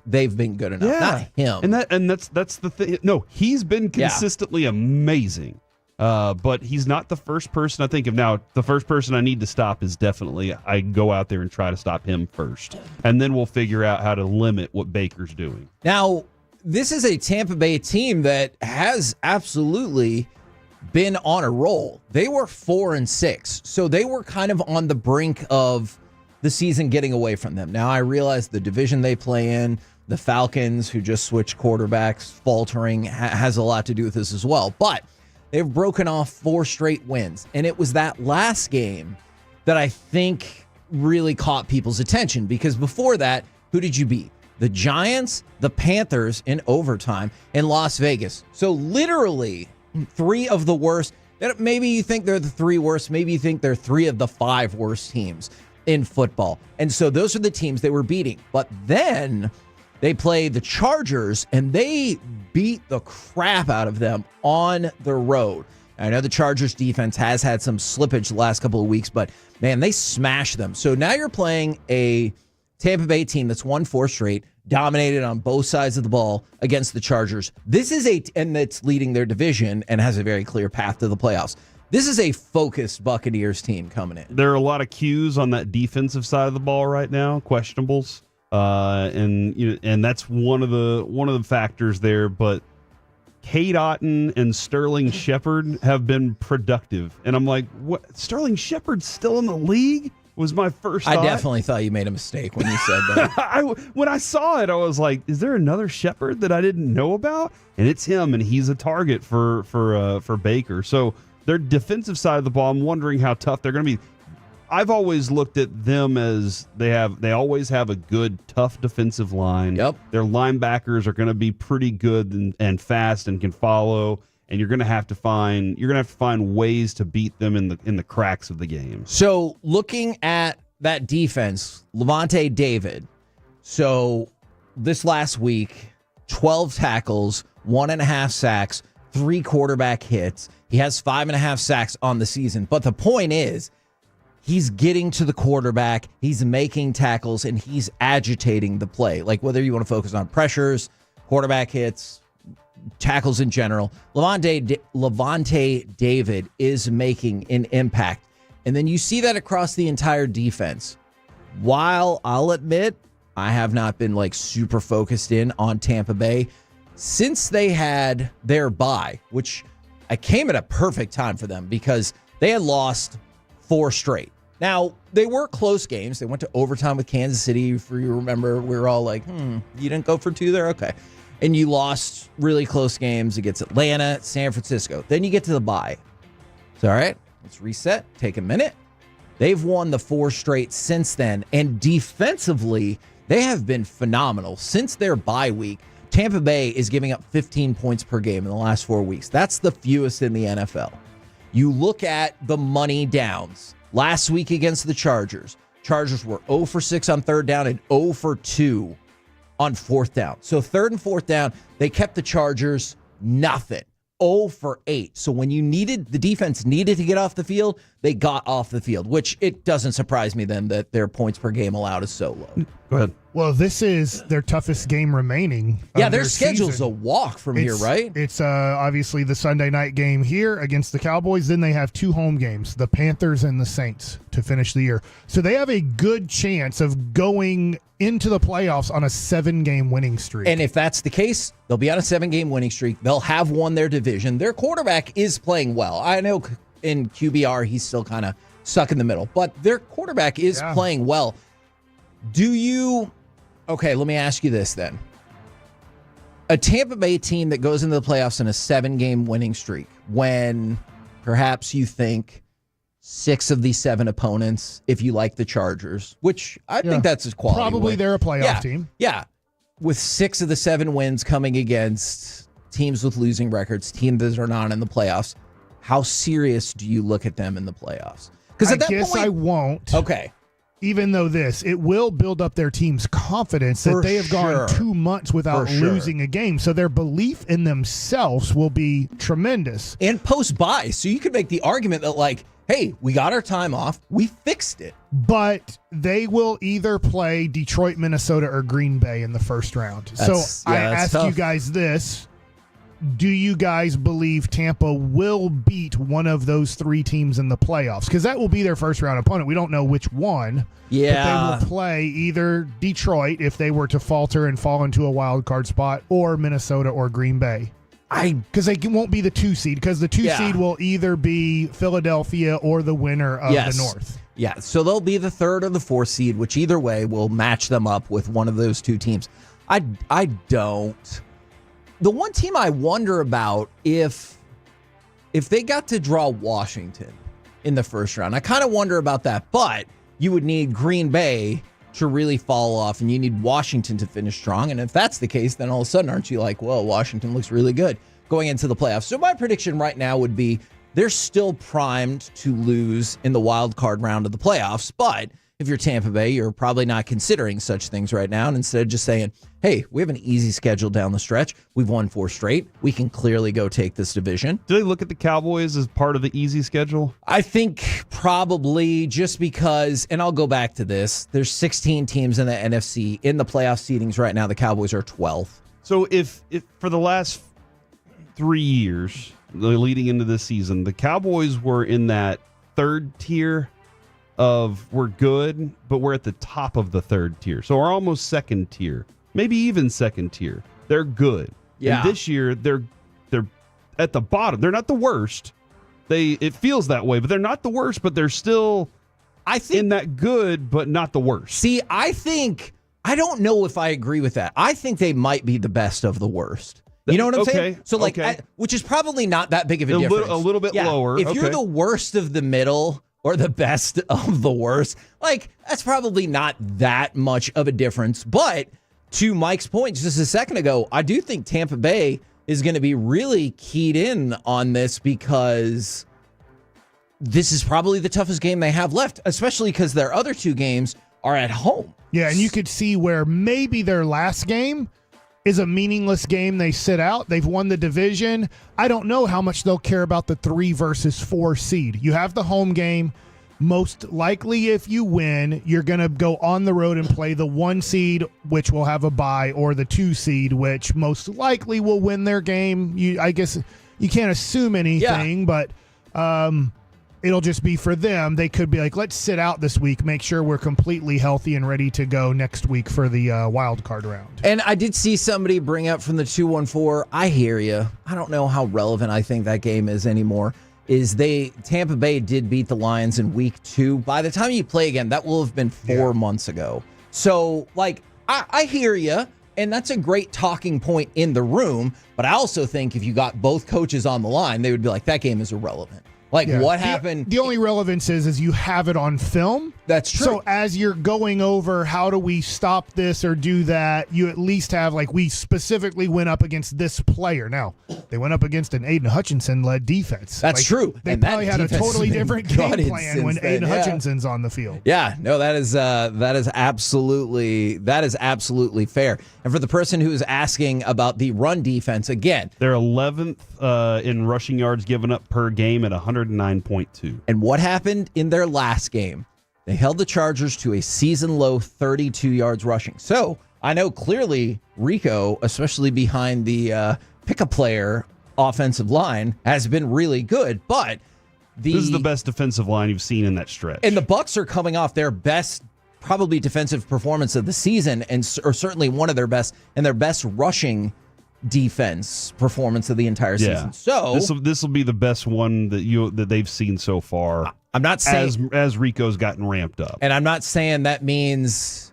they've been good enough. Not him. And that's the thing. No, he's been consistently amazing. But he's not the first person I think of. Now, the first person I need to stop is definitely I go out there and try to stop him first. And then we'll figure out how to limit what Baker's doing. Now, this is a Tampa Bay team that has absolutely been on a roll. They were 4-6, so they were kind of on the brink of the season getting away from them. Now, I realize the division they play in, the Falcons, who just switched quarterbacks, faltering, has a lot to do with this as well. But they've broken off 4 straight wins, and it was that last game that I think really caught people's attention, because before that, who did you beat? The Giants, the Panthers in overtime, in Las Vegas. So literally 3 of the worst. Maybe you think they're the 3 worst. Maybe you think they're 3 of the 5 worst teams in football. And so those are the teams they were beating. But then they play the Chargers, and they beat the crap out of them on the road. I know the Chargers defense has had some slippage the last couple of weeks, but man, they smashed them. So now you're playing a Tampa Bay team that's won 4 straight, dominated on both sides of the ball against the Chargers. This is and that's leading their division and has a very clear path to the playoffs. This is a focused Buccaneers team coming in. There are a lot of cues on that defensive side of the ball right now, questionables, and that's one of the factors there. But Cade Otton and Sterling Shepard have been productive, and I'm like, what? Sterling Shepard's still in the league? Was my first thought. I definitely thought you made a mistake when you said that. When I saw it, I was like, is there another Shepard that I didn't know about? And it's him, and he's a target for Baker. So their defensive side of the ball, I'm wondering how tough they're going to be. I've always looked at them as they always have a good, tough defensive line. Yep. Their linebackers are going to be pretty good and fast and can follow. And you're going to have to find ways to beat them in the cracks of the game. So looking at that defense, Levante David. So this last week, 12 tackles, 1.5 sacks, 3 quarterback hits. He has 5.5 sacks on the season. But the point is, he's getting to the quarterback, he's making tackles, and he's agitating the play. Like whether you want to focus on pressures, quarterback hits, tackles in general, Levante David is making an impact. And then you see that across the entire defense. While I'll admit, I have not been like super focused in on Tampa Bay since they had their bye, which I came at a perfect time for them because they had lost 4 straight. Now, they were close games. They went to overtime with Kansas City. If you remember, we were all like, you didn't go for 2 there? Okay. And you lost really close games against Atlanta, San Francisco. Then you get to the bye. So, all right, let's reset, take a minute. They've won the 4 straight since then. And defensively, they have been phenomenal. Since their bye week, Tampa Bay is giving up 15 points per game in the last 4 weeks. That's the fewest in the NFL. You look at the money downs. Last week against the Chargers were 0 for 6 on 3rd down and 0 for 2 on 4th down. So 3rd and 4th down, they kept the Chargers nothing. 0 for 8. So when the defense needed to get off the field, they got off the field, which it doesn't surprise me then that their points per game allowed is so low. Go ahead. Well, this is their toughest game remaining. Yeah, their schedule's a walk from here, right? It's obviously the Sunday night game here against the Cowboys. Then they have 2 home games, the Panthers and the Saints, to finish the year. So they have a good chance of going into the playoffs on a 7-game winning streak. And if that's the case, they'll be on a 7-game winning streak. They'll have won their division. Their quarterback is playing well. I know in QBR he's still kind of stuck in the middle, but their quarterback is playing well. Okay, let me ask you this then. A Tampa Bay team that goes into the playoffs in a 7-game winning streak, when perhaps you think 6 of these 7 opponents, if you like the Chargers, which I think that's a quality Probably win. they're a playoff team. Yeah, with 6 of the 7 wins coming against teams with losing records, teams that are not in the playoffs, how serious do you look at them in the playoffs? Because I guess I won't. Okay. even though it will build up their team's confidence that they have gone 2 months without losing a game. So their belief in themselves will be tremendous. And post-bye. So you could make the argument that, like, hey, we got our time off. We fixed it. But they will either play Detroit, Minnesota, or Green Bay in the first round. I ask you guys this. Do you guys believe Tampa will beat one of those three teams in the playoffs? Because that will be their first round opponent. We don't know which one. Yeah. But they will play either Detroit if they were to falter and fall into a wild card spot, or Minnesota or Green Bay. Because they won't be the 2 seed, because the 2 seed will either be Philadelphia or the winner of the North. Yeah, so they'll be the 3rd or the 4th seed, which either way will match them up with one of those 2 teams. I don't. The one team I wonder about if they got to draw Washington in the first round, I kind of wonder about that. But you would need Green Bay to really fall off, and you need Washington to finish strong. And if that's the case, then all of a sudden, aren't you like, well, Washington looks really good going into the playoffs? So my prediction right now would be they're still primed to lose in the wild card round of the playoffs. But if you're Tampa Bay, you're probably not considering such things right now. And instead of just saying, hey, we have an easy schedule down the stretch. We've won 4 straight. We can clearly go take this division. Do they look at the Cowboys as part of the easy schedule? I think probably, just because, and I'll go back to this, there's 16 teams in the NFC. In the playoff seedings right now, the Cowboys are 12th. So if for the last 3 years, leading into this season, the Cowboys were in that 3rd tier of we're good, but we're at the top of the 3rd tier. So we're almost 2nd tier, maybe even 2nd tier. They're good. Yeah. And this year they're at the bottom. They're not the worst. It feels that way, but they're not the worst, but they're still in that good, but not the worst. See, I don't know if I agree with that. I think they might be the best of the worst. You know what I'm saying? So which is probably not that big of a difference. A little bit lower. If you're the worst of the middle or the best of the worst, like, that's probably not that much of a difference. But to Mike's point just a second ago, I do think Tampa Bay is going to be really keyed in on this, because this is probably the toughest game they have left, especially because their other 2 games are at home. Yeah, and you could see where maybe their last game is a meaningless game they sit out. They've won the division. I don't know how much they'll care about the 3 versus 4 seed. You have the home game. Most likely, if you win, you're going to go on the road and play the 1 seed, which will have a bye, or the 2 seed, which most likely will win their game. I guess you can't assume anything, but it'll just be for them. They could be like, let's sit out this week, make sure we're completely healthy and ready to go next week for the wild card round. And I did see somebody bring up from the 214, I hear you. I don't know how relevant I think that game is anymore. Tampa Bay did beat the Lions in week 2. By the time you play again, that will have been 4 months ago. So, like, I hear you, and that's a great talking point in the room. But I also think if you got both coaches on the line, they would be like, that game is irrelevant. Like, what happened? The only relevance is you have it on film. That's true. So as you're going over how do we stop this or do that, you at least have, like, we specifically went up against this player. Now, they went up against an Aiden Hutchinson-led defense. That's true. They And probably that had a defense totally has been different game gutted plan when since then, Aiden Hutchinson's on the field. Yeah, no, that is absolutely fair. And for the person who is asking about the run defense, again, they're 11th in rushing yards given up per game at 109.2. And what happened in their last game? They held the Chargers to a season-low 32 yards rushing. So I know clearly Rico, especially behind the pick-up player offensive line, has been really good. But this is the best defensive line you've seen in that stretch. And the Bucs are coming off their best, probably defensive performance of the season, or certainly one of their best, and their best rushing defense performance of the entire season. So this will be the best one that they've seen so far. I'm not saying as Rico's gotten ramped up, and I'm not saying that means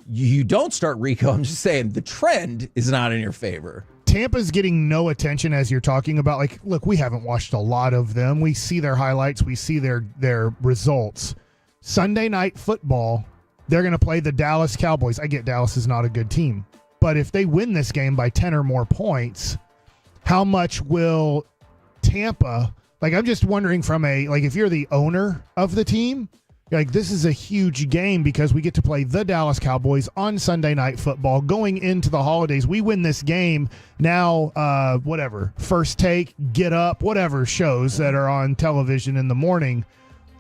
you don't start Rico. I'm just saying the trend is not in your favor. Tampa's getting no attention as you're talking about. Like, look, we haven't watched a lot of them. We see their highlights. We see their results. Sunday night football, they're going to play the Dallas Cowboys. I get Dallas is not a good team. But if they win this game by 10 or more points, how much will Tampa, like, I'm just wondering from if you're the owner of the team, Like, this is a huge game because we get to play the Dallas Cowboys on Sunday Night Football going into the holidays. We win this game now, whatever, First Take, Get Up, whatever shows that are on television in the morning,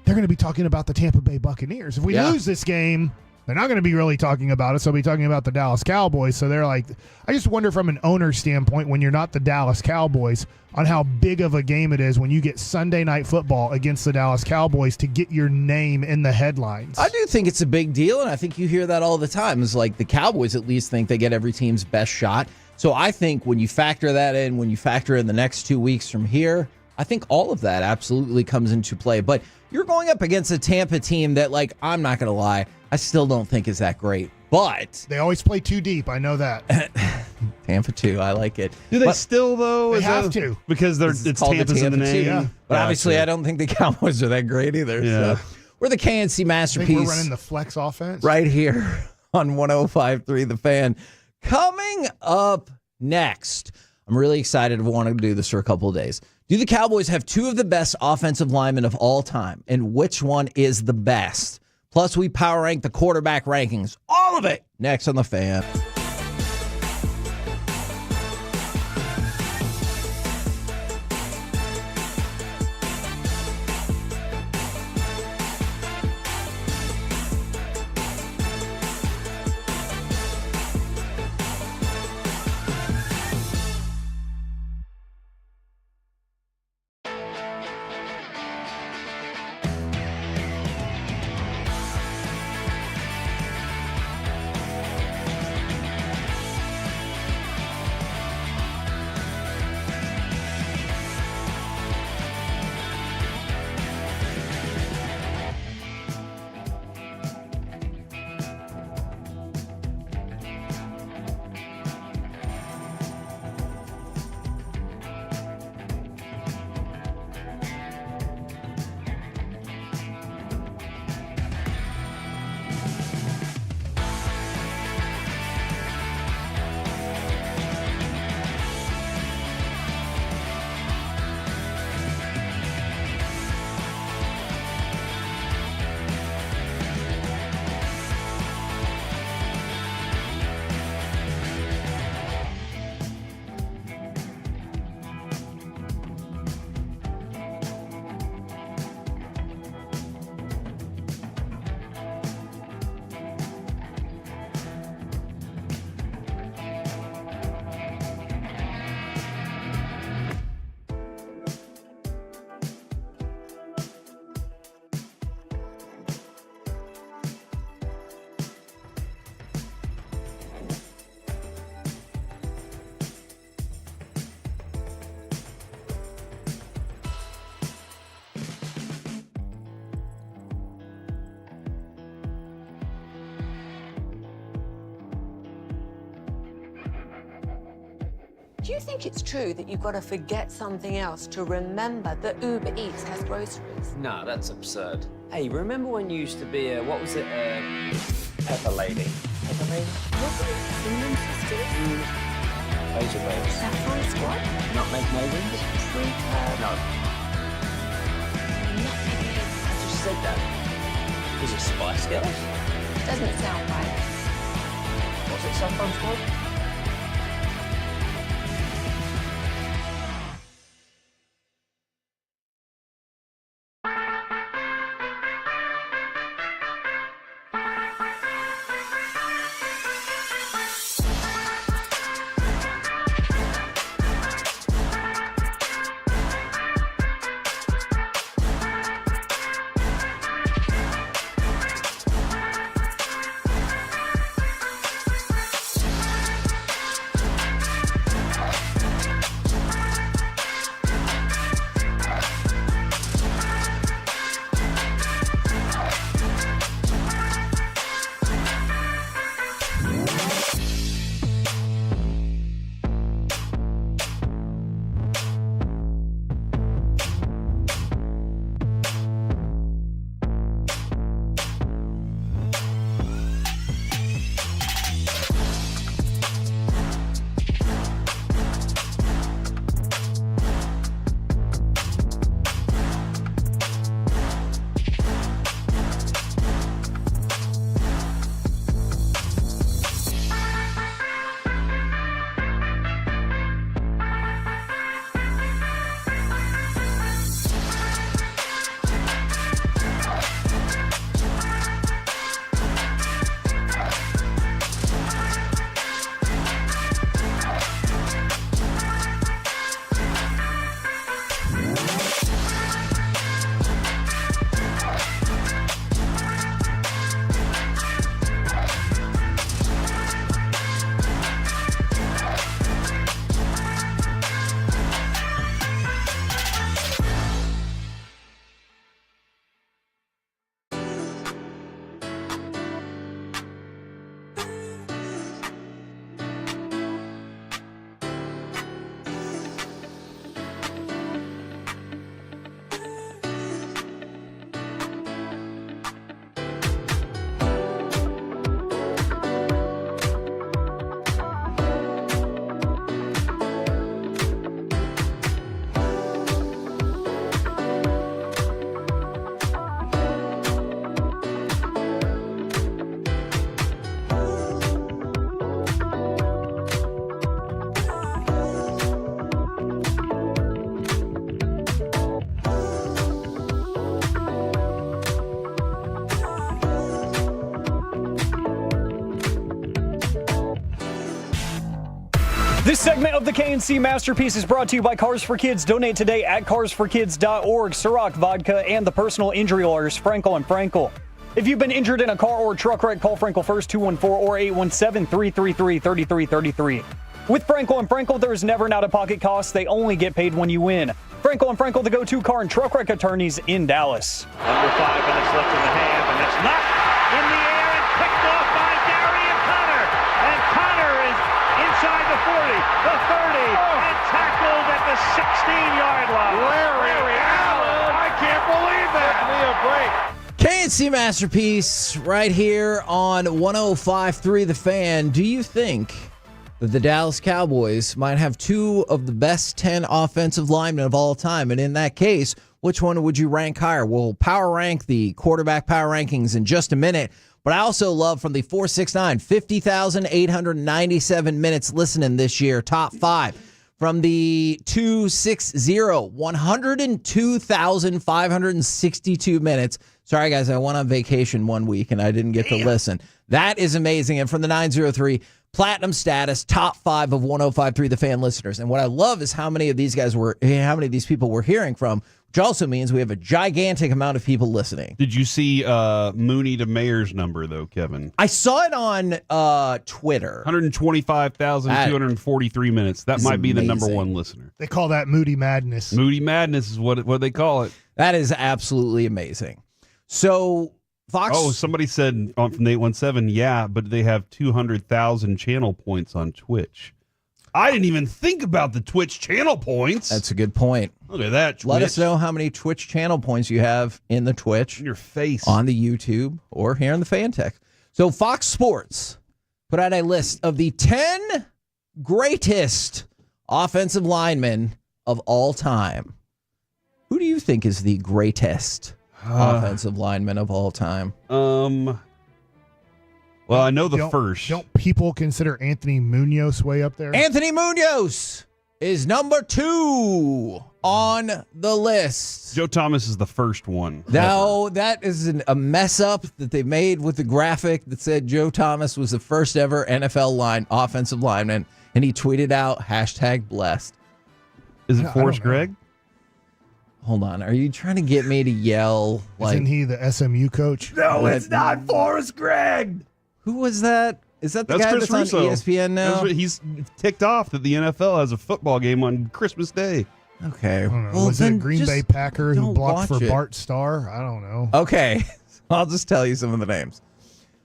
they're going to be talking about the Tampa Bay Buccaneers. If we lose this game, they're not going to be really talking about us. They'll be talking about the Dallas Cowboys. So they're like, I just wonder from an owner standpoint, when you're not the Dallas Cowboys, on how big of a game it is when you get Sunday Night Football against the Dallas Cowboys to get your name in the headlines. I do think it's a big deal, and I think you hear that all the time. It's like the Cowboys at least think they get every team's best shot. So I think when you factor that in, when you factor in the next 2 weeks from here, I think all of that absolutely comes into play. But you're going up against a Tampa team that, like, I'm not going to lie, I still don't think is that great. But they always play too deep. I know that. Tampa 2, I like it. Do they still, though? They have to. Because it's Tampa's in the name. Yeah. But obviously, I don't think the Cowboys are that great either. Yeah. So we're the KNC masterpiece. I think we're running the flex offense. Right here on 105.3 The Fan. Coming up next, I'm really excited. I've wanted to do this for a couple of days. Do the Cowboys have two of the best offensive linemen of all time? And which one is the best? Plus, we power rank the quarterback rankings. All of it next on The Fan. Do you think it's true that you've got to forget something else to remember that Uber Eats has groceries? No, that's absurd. Hey, remember when you used to be a, what was it, Pepper Lady? Pepper Lady? What are you, Cinnamon Sisters? Razor Blades. Saffron Squad? Nutmeg Maidens? No. Nutmeg Maidens. I just said that. Was it Spice Girls? Doesn't sound right. Was it Saffron Squad? segment of the KNC Masterpiece is brought to you by Cars for Kids. Donate today at carsforkids.org. Ciroc Vodka and the personal injury lawyers, Frankel and Frankel. If you've been injured in a car or truck wreck, call Frankel first, 214 or 817-333-3333. With Frankel and Frankel, there is never an out-of-pocket cost. They only get paid when you win. Frankel and Frankel, the go-to car and truck wreck attorneys in Dallas. Under 5 minutes left in the half, and it's knocked in the air and picked off by Darian Connor. And Connor is inside the 40, the 30, and tackled at the 16-yard line. Larry Allen, I can't believe that. Leah break. KNC Masterpiece right here on 105.3 The Fan. Do you think that the Dallas Cowboys might have two of the best 10 offensive linemen of all time? And in that case, which one would you rank higher? We'll power rank the quarterback power rankings in just a minute. But I also love from the 469, 50,897 minutes listening this year, top 5. From the 260, 102,562 minutes. Sorry, guys, I went on vacation 1 week and I didn't get to listen. That is amazing. And from the 903, platinum status, top 5 of 105.3 The Fan listeners. And what I love is how many of these people we're hearing from, which also means we have a gigantic amount of people listening. Did you see Mooney to Mayer's number, though, Kevin? I saw it on Twitter. 125,243 minutes. That might be the number one listener. They call that Moody Madness. Moody Madness is what they call it. That is absolutely amazing. So Fox. Oh, somebody said from the 817, yeah, but they have 200,000 channel points on Twitch. I didn't even think about the Twitch channel points. That's a good point. Look at that, Twitch. Let us know how many Twitch channel points you have in the Twitch. In your face. On the YouTube or here in the fan text. So Fox Sports put out a list of the 10 greatest offensive linemen of all time. Who do you think is the greatest offensive lineman of all time? Well, I know the first. Don't people consider Anthony Munoz way up there? Anthony Munoz is number 2 on the list. Joe Thomas is the first one. Now, that is a mess up that they made with the graphic that said Joe Thomas was the first ever NFL offensive lineman, and he tweeted out #blessed. Is it Forrest Gregg? Hold on. Are you trying to get me to yell? Isn't he the SMU coach? No, it's not Forrest Gregg. Who was that? Is that the guy Chris that's Russo. on ESPN now? He's ticked off that the NFL has a football game on Christmas Day. Okay. Well, was it a Green Bay Packer who blocked for Bart Starr? I don't know. Okay. I'll just tell you some of the names.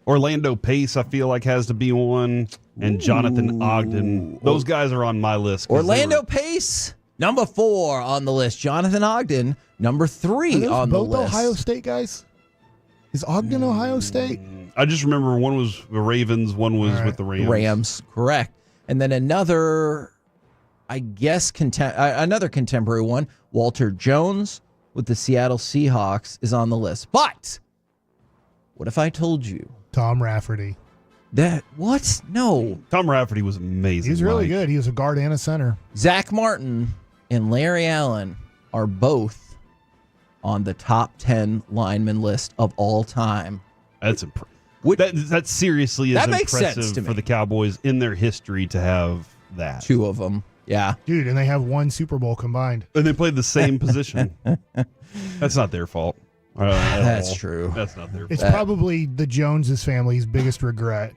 Orlando Pace, I feel like, has to be one. And Jonathan Ogden. Those guys are on my list. Orlando Pace, number 4 on the list. Jonathan Ogden, number 3 on the list. Both Ohio State guys? Is Ogden Ohio State? I just remember one was the Ravens, one was with the Rams. Rams, correct. And then another, I guess, another contemporary one, Walter Jones with the Seattle Seahawks is on the list. But what if I told you? Tom Rafferty. What? No. Tom Rafferty was amazing. He's really good. He was a guard and a center. Zach Martin and Larry Allen are both on the top 10 lineman list of all time. That's impressive. That seriously is that makes impressive sense to me. For the Cowboys in their history to have that. 2 of them. Yeah. Dude, and they have 1 Super Bowl combined. And they played the same position. That's not their fault. That's true. That's not their fault. It's probably the Joneses family's biggest regret.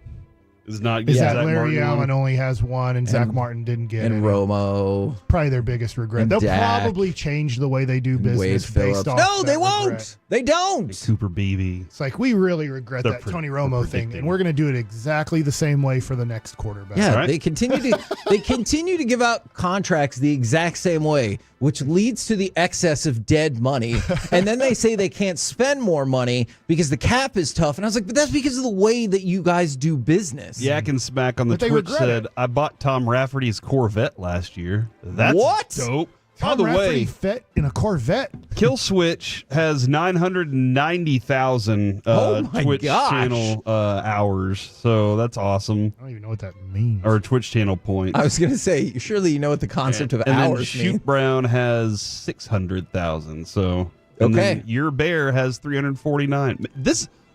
Is that Larry Martin Allen only has 1 and Zach Martin didn't get it. And Romo. Probably their biggest regret. And They'll Dak. probably change the way they do business Wade based Phillips. off No, they that won't. regret. They don't. And Cooper Beebe. It's like, we really regret They're that Tony Romo thing, and we're going to do it exactly the same way for the next quarterback. Yeah, Right? they continue to give out contracts the exact same way, which leads to the excess of dead money. And then they say they can't spend more money because the cap is tough. And I was like, but that's because of the way that you guys do business. Yak and Smack on the But they Twitch regret said, it. I bought Tom Rafferty's Corvette last year. That's What? dope. Tom By the Rafferty way, fit in a Corvette. Kill Switch has 990,000 Oh my Twitch gosh. channel hours. So that's awesome. I don't even know what that means. Or Twitch channel points. I was going to say, surely you know what the concept of and then hours Shoot means. Brown has 600,000. So and Okay. then Your Bear has 349.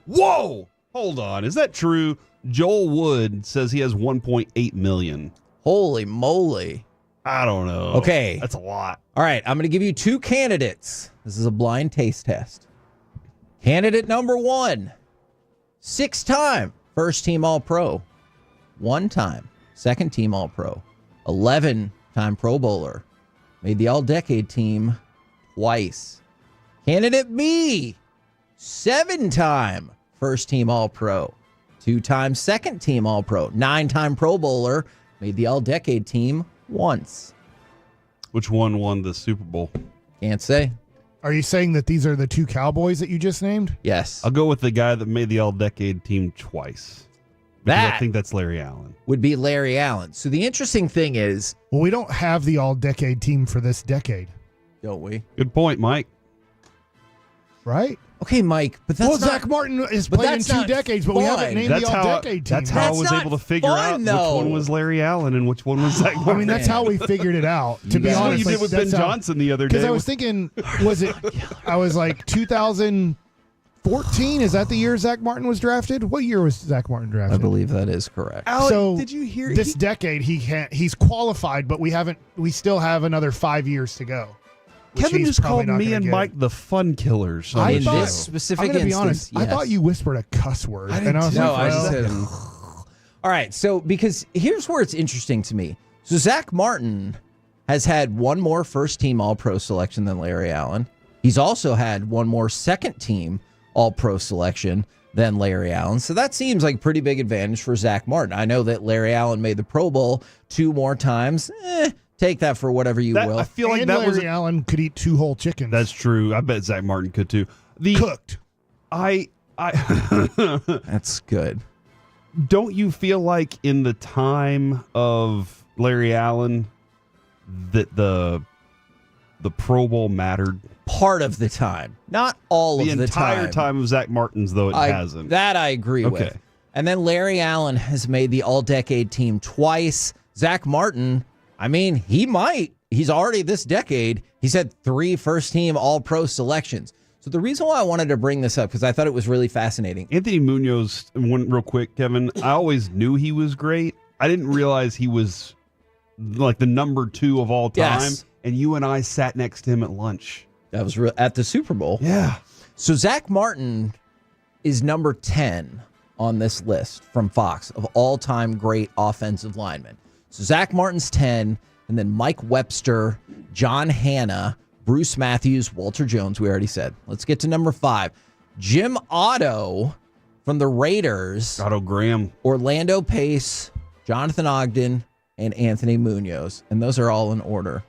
Whoa! Hold on. Is that true? Joel Wood says he has 1.8 million. Holy moly. I don't know. Okay. That's a lot. All right, I'm going to give you 2 candidates. This is a blind taste test. Candidate number 1, 6-time first-team All-Pro. 1-time second-team All-Pro. 11-time Pro Bowler. Made the All-Decade team twice. Candidate B, 7-time first-team All-Pro. 2-time second-team All-Pro. 9-time Pro Bowler. Made the All-Decade team once. Which one won the Super Bowl? Can't say. Are you saying that these are the 2 Cowboys that you just named? Yes. I'll go with the guy that made the All-Decade team twice. I think that's Larry Allen. Would be Larry Allen. So the interesting thing is... Well, we don't have the All-Decade team for this decade. Don't we? Good point, Mike. Right? Okay, Mike, but that's Zach Martin is playing in 2 decades, but we haven't named the All-Decade team. That's how I was able to figure out which one was Larry Allen and which one was Zach Martin. I mean, that's how we figured it out. To be honest, you did with Ben Johnson the other day. Because I was thinking, I was like 2014? Is that the year Zach Martin was drafted? What year was Zach Martin drafted? I believe that is correct. So did you hear this decade? He's qualified, but we still have another 5 years to go. Kevin just called me and Mike the fun killers. In this specific I'm gonna be instance, honest. I thought you whispered a cuss word. I was just said. All right, so because here's where it's interesting to me. So Zach Martin has had one more first-team All-Pro selection than Larry Allen. He's also had one more second-team All-Pro selection than Larry Allen. So that seems like a pretty big advantage for Zach Martin. I know that Larry Allen made the Pro Bowl 2 more times. Take that for whatever you will. I feel like Larry Allen could eat 2 whole chickens. That's true. I bet Zach Martin could too. Cooked. That's good. Don't you feel like in the time of Larry Allen that the Pro Bowl mattered? Part of the time, not all of the time. The entire time of Zach Martin's, though, it hasn't. That I agree with. And then Larry Allen has made the All-Decade team twice. Zach Martin, I mean, he might. He's already this decade. He's had 3 first-team All-Pro selections. So the reason why I wanted to bring this up, because I thought it was really fascinating. Anthony Munoz, real quick, Kevin, I always knew he was great. I didn't realize he was like the number 2 of all time. Yes. And you and I sat next to him at lunch. That was at the Super Bowl. Yeah. So Zach Martin is number 10 on this list from Fox of all-time great offensive linemen. So Zach Martin's 10, and then Mike Webster, John Hanna, Bruce Matthews, Walter Jones, we already said. Let's get to number 5. Jim Otto from the Raiders. Otto Graham. Orlando Pace, Jonathan Ogden, and Anthony Munoz. And those are all in order.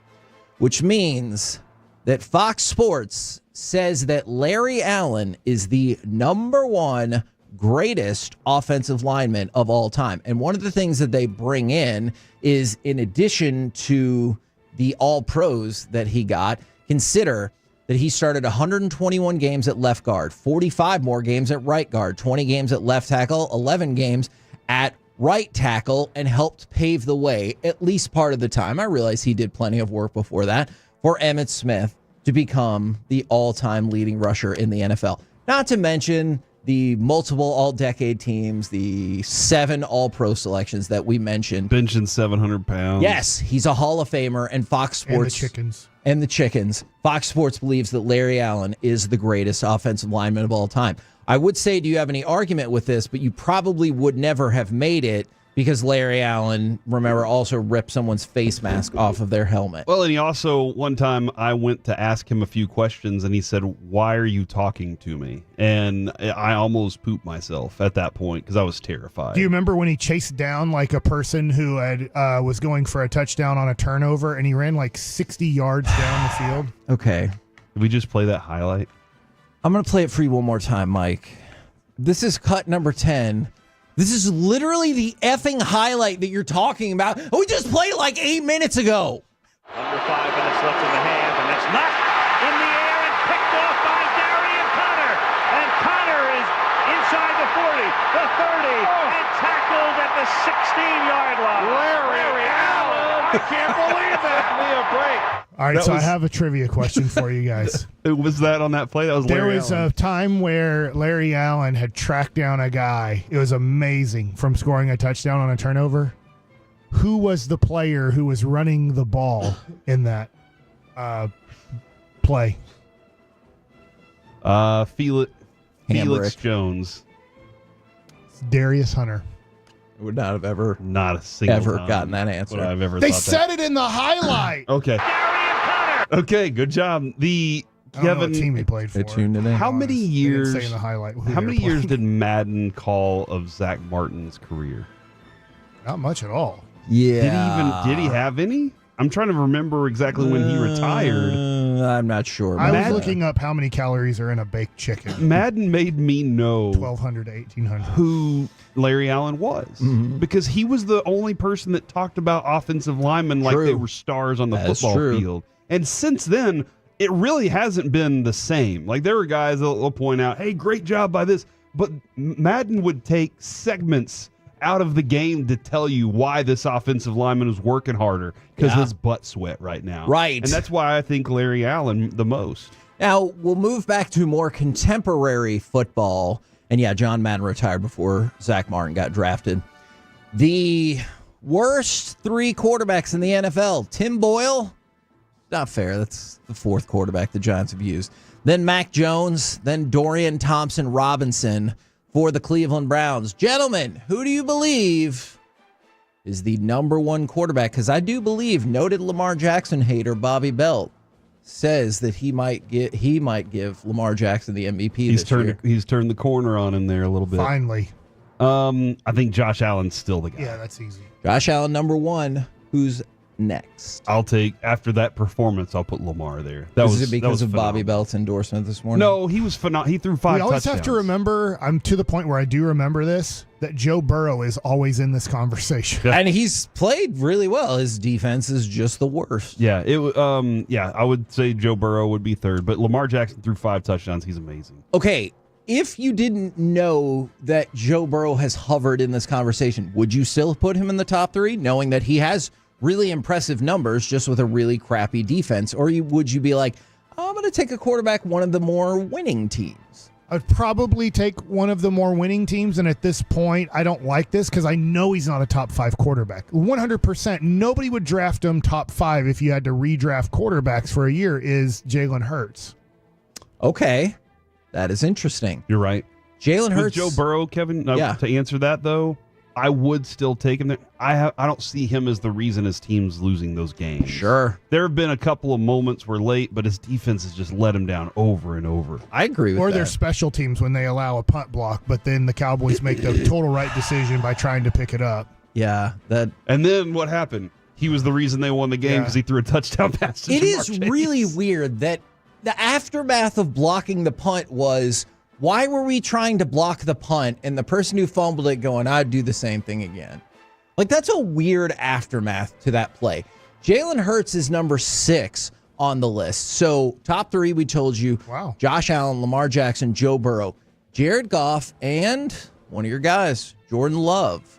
Which means that Fox Sports says that Larry Allen is the number 1 greatest offensive lineman of all time. And one of the things that they bring in is, in addition to the All-Pros that he got, consider that he started 121 games at left guard, 45 more games at right guard, 20 games at left tackle, 11 games at right tackle, and helped pave the way, at least part of the time. I realize he did plenty of work before that, for Emmitt Smith to become the all-time leading rusher in the NFL. Not to mention the multiple all-decade teams, the 7 all-pro selections that we mentioned. Benching 700 pounds. Yes, he's a Hall of Famer, and Fox Sports... And the chickens. And the chickens. Fox Sports believes that Larry Allen is the greatest offensive lineman of all time. I would say, do you have any argument with this? But you probably would never have made it because Larry Allen, remember, also ripped someone's face mask off of their helmet. Well, and he also, one time I went to ask him a few questions and he said, "Why are you talking to me?" And I almost pooped myself at that point because I was terrified. Do you remember when he chased down like a person who had was going for a touchdown on a turnover and he ran like 60 yards down the field? Okay. Did we just play that highlight? I'm going to play it for you one more time, Mike. This is cut number 10. This is literally the effing highlight that you're talking about. We just played it like 8 minutes ago. Under 5 minutes left in the half, and that's knocked in the air and picked off by Darian Connor. And Connor is inside the 40, the 30, and tackled at the 16-yard line. Larry Allen! I can't believe that. Give me a break. All right, so I have a trivia question for you guys. Was that on that play? That was Larry There was Allen. a time where Larry Allen had tracked down a guy. It was amazing, from scoring a touchdown on a turnover. who was the player who was running the ball in that play? Felix Jones. It's Darius Hunter. I would not have ever not a single ever time gotten that answer. would I've ever They thought said that. it in the highlight. Okay. Okay, good job. I don't know what team he played for. They tuned it in. How many years? They didn't say in the highlight who How they many were years playing. did Madden call of Zach Martin's career? Not much at all. Yeah. Did he have any? I'm trying to remember exactly when he retired. I'm not sure. I was looking up how many calories are in a baked chicken. Madden made me know 1,200 to 1,800. who Larry Allen was because he was the only person that talked about offensive linemen like they were stars on the football field. And since then, it really hasn't been the same. Like there were guys that'll point out, "Hey, great job by this," but Madden would take segments out of the game to tell you why this offensive lineman is working harder because his butt sweat right now. Right. And that's why I think Larry Allen the most. Now, we'll move back to more contemporary football. And yeah, John Madden retired before Zach Martin got drafted. The worst three quarterbacks in the NFL. Tim Boyle, not fair. That's the fourth quarterback the Giants have used. Then Mac Jones, then Dorian Thompson-Robinson for the Cleveland Browns. Gentlemen, who do you believe is the number one quarterback? Because I do believe noted Lamar Jackson hater Bobby Belt says that he might give Lamar Jackson the MVP this year. He's turned the corner on him there a little bit. Finally. I think Josh Allen's still the guy. Yeah, that's easy. Josh Allen, number one. Who's next? I'll take, after that performance, I'll put Lamar there. Is it because of Bobby Belt's endorsement this morning? No, he was phenomenal. He threw 5 We always touchdowns. have to remember, I'm to the point where I do remember this, that Joe Burrow is always in this conversation. And he's played really well. His defense is just the worst. Yeah, I would say Joe Burrow would be third, but Lamar Jackson threw 5 touchdowns. He's amazing. Okay, if you didn't know that Joe Burrow has hovered in this conversation, would you still put him in the top 3, knowing that he has really impressive numbers just with a really crappy defense? Or would you be like, I'm going to take a quarterback, one of the more winning teams? I'd probably take one of the more winning teams, and at this point, I don't like this because I know he's not a top 5 quarterback. 100%, nobody would draft him top 5 if you had to redraft quarterbacks for a year, is Jalen Hurts. Okay, that is interesting. You're right. Jalen Hurts. With Joe Burrow, Kevin, to answer that, though, I would still take him there. I don't see him as the reason his team's losing those games. Sure. There have been a couple of moments where late, but his defense has just let him down over and over. I agree with Or that. their special teams when they allow a punt block, but then the Cowboys make the total right decision by trying to pick it up. Yeah. And then what happened? He was the reason they won the game because he threw a touchdown pass to It Jamar is Chase. really weird that the aftermath of blocking the punt was, why were we trying to block the punt? And the person who fumbled it going, I'd do the same thing again. Like, that's a weird aftermath to that play. Jalen Hurts is number 6 on the list. So top 3, we told you. Wow. Josh Allen, Lamar Jackson, Joe Burrow, Jared Goff, and one of your guys, Jordan Love,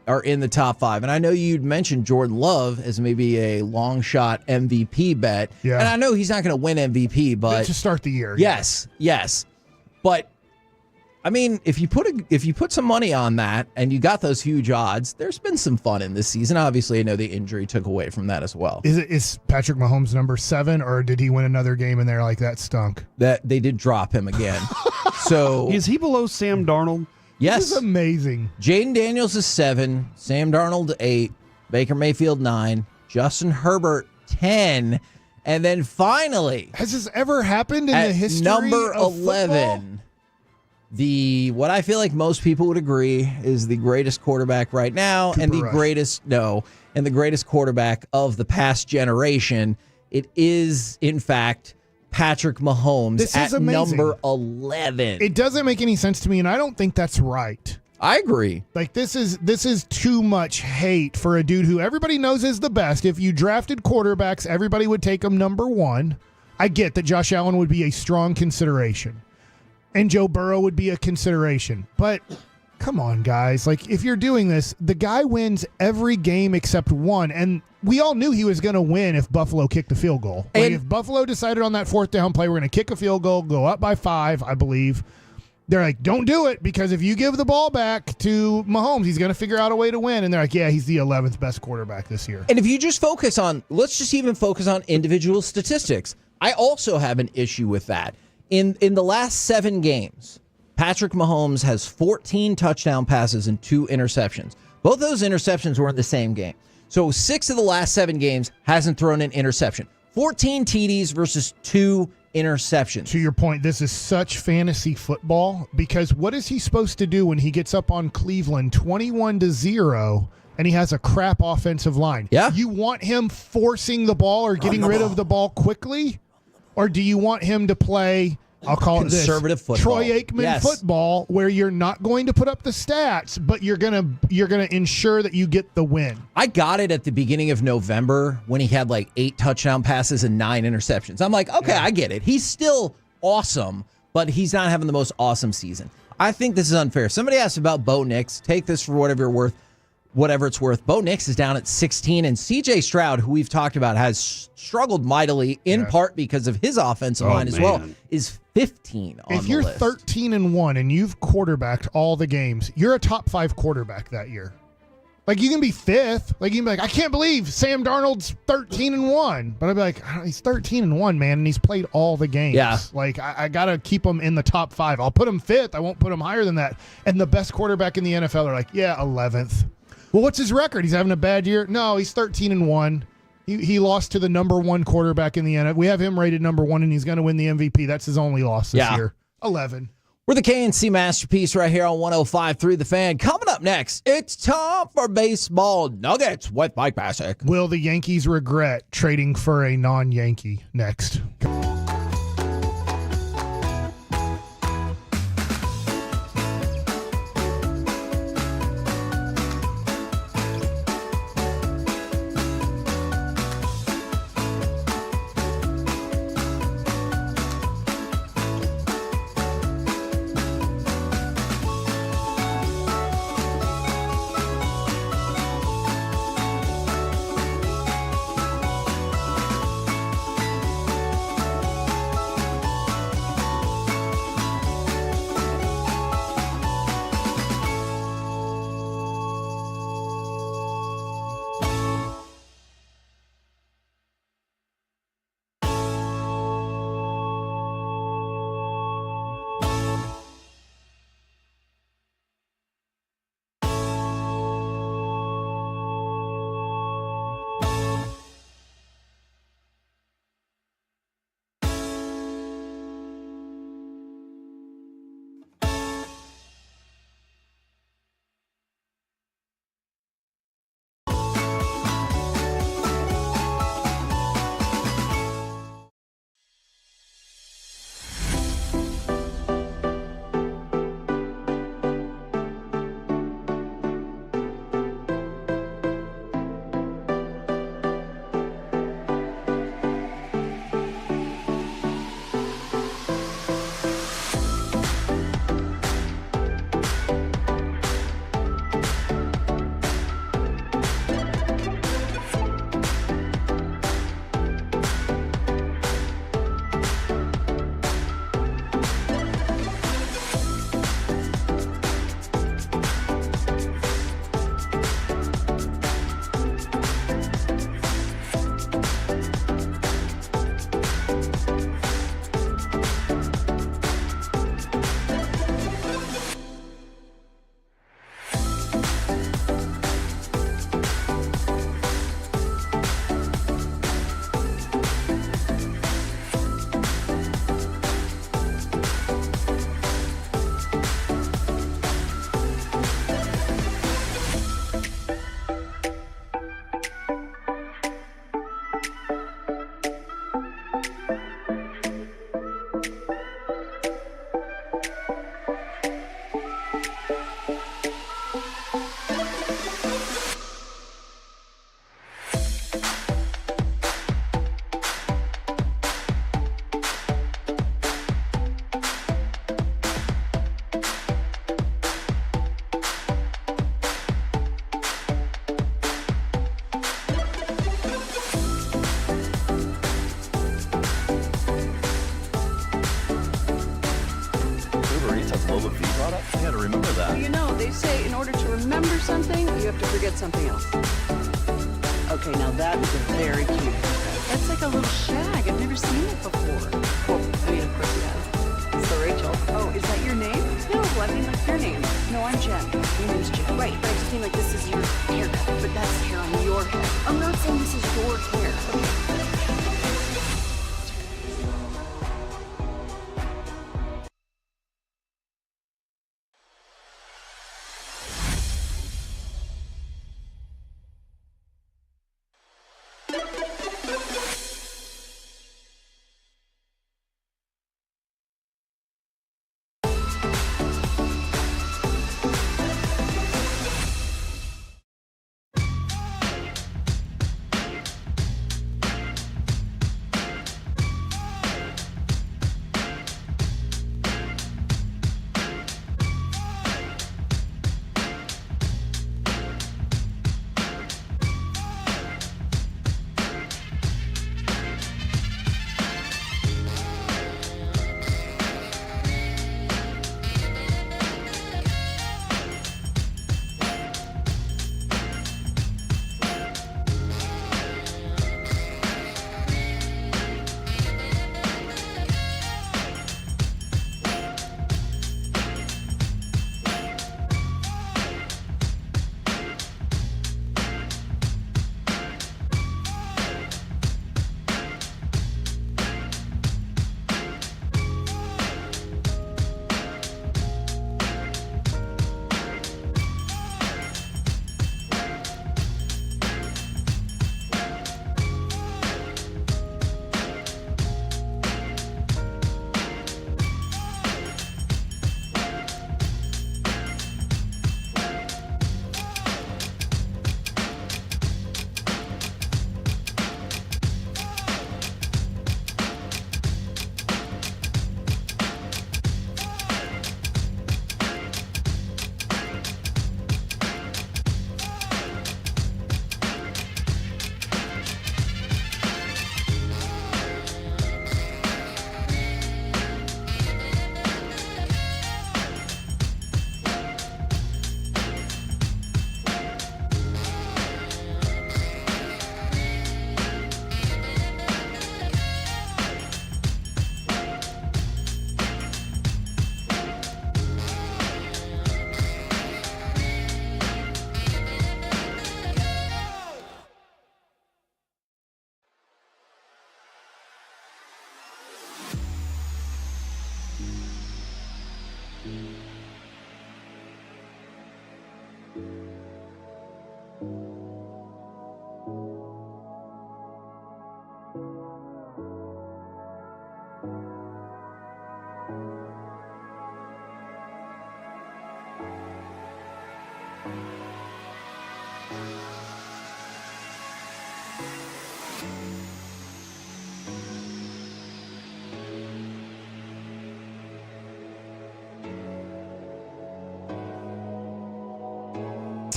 are in the top 5. And I know you'd mentioned Jordan Love as maybe a long shot MVP bet. Yeah. And I know he's not going to win MVP, but to start the year. Yes. But I mean, if you put some money on that and you got those huge odds, there's been some fun in this season. Obviously, I know the injury took away from that as well. Is Patrick Mahomes number 7, or did he win another game in there like that stunk? That they did drop him again. So is he below Sam Darnold? Yes. This is amazing. Jaden Daniels is 7, Sam Darnold 8, Baker Mayfield 9, Justin Herbert 10, and then finally, has this ever happened in the history number of 11? Football? What I feel like most people would agree is the greatest quarterback right now, and the greatest quarterback of the past generation. It is, in fact, Patrick Mahomes This at is amazing. number 11. It doesn't make any sense to me, and I don't think that's right. I agree. Like, this is too much hate for a dude who everybody knows is the best. If you drafted quarterbacks, everybody would take him number 1. I get that Josh Allen would be a strong consideration, and Joe Burrow would be a consideration. But come on, guys. Like, if you're doing this, the guy wins every game except one, and we all knew he was going to win if Buffalo kicked a field goal. Like, if Buffalo decided on that 4th down play, we're going to kick a field goal, go up by 5, I believe, they're like, don't do it, because if you give the ball back to Mahomes, he's going to figure out a way to win. And they're like, yeah, he's the 11th best quarterback this year. And if you just focus on, let's just even focus on individual statistics. I also have an issue with that. In the last 7 games, Patrick Mahomes has 14 touchdown passes and 2 interceptions. Both those interceptions were in the same game. So 6 of the last 7 games hasn't thrown an interception. 14 TDs versus 2 interceptions. To your point, this is such fantasy football, because what is he supposed to do when he gets up on Cleveland 21-0 and he has a crap offensive line? Yeah. You want him forcing the ball or getting rid of the ball quickly? Or do you want him to play, I'll call it this, conservative football. Troy Aikman football, where you're not going to put up the stats, but you're gonna ensure that you get the win? I got it at the beginning of November when he had like 8 touchdown passes and 9 interceptions. I'm like, okay, I get it. He's still awesome, but he's not having the most awesome season. I think this is unfair. Somebody asked about Bo Nix. Take this for whatever it's worth. Bo Nix is down at 16, and C.J. Stroud, who we've talked about, has struggled mightily, in part because of his offensive line as well, is 15 on the list. If you're 13-1 and you've quarterbacked all the games, you're a top 5 quarterback that year. Like, you can be 5th. Like, you can be like, I can't believe Sam Darnold's 13-1. But I'd be like, he's 13-1, man, and he's played all the games. Yeah. Like, I got to keep him in the top 5. I'll put him 5th. I won't put him higher than that. And the best quarterback in the NFL are like, yeah, 11th. Well, what's his record? He's having a bad year? No, he's 13-1. He lost to the number 1 quarterback in the NFL. We have him rated number 1, and he's going to win the MVP. That's his only loss this year. 11. We're the KNC Masterpiece right here on 105.3 The Fan. Coming up next, it's time for Baseball Nuggets with Mike Bassick. Will the Yankees regret trading for a non-Yankee? Next. I gotta remember that. You know, they say in order to remember something, you have to forget something else. Okay, now that is a very cute haircut. That's like a little shag. I've never seen it before. Well, I mean, of course you have. So, Rachel. Oh, is that your name? No, I mean, like your name. No, I'm Jen. Your name's Jen. Right, but I just mean like this is your haircut, but that's hair on your head. I'm not saying this is your hair. Okay.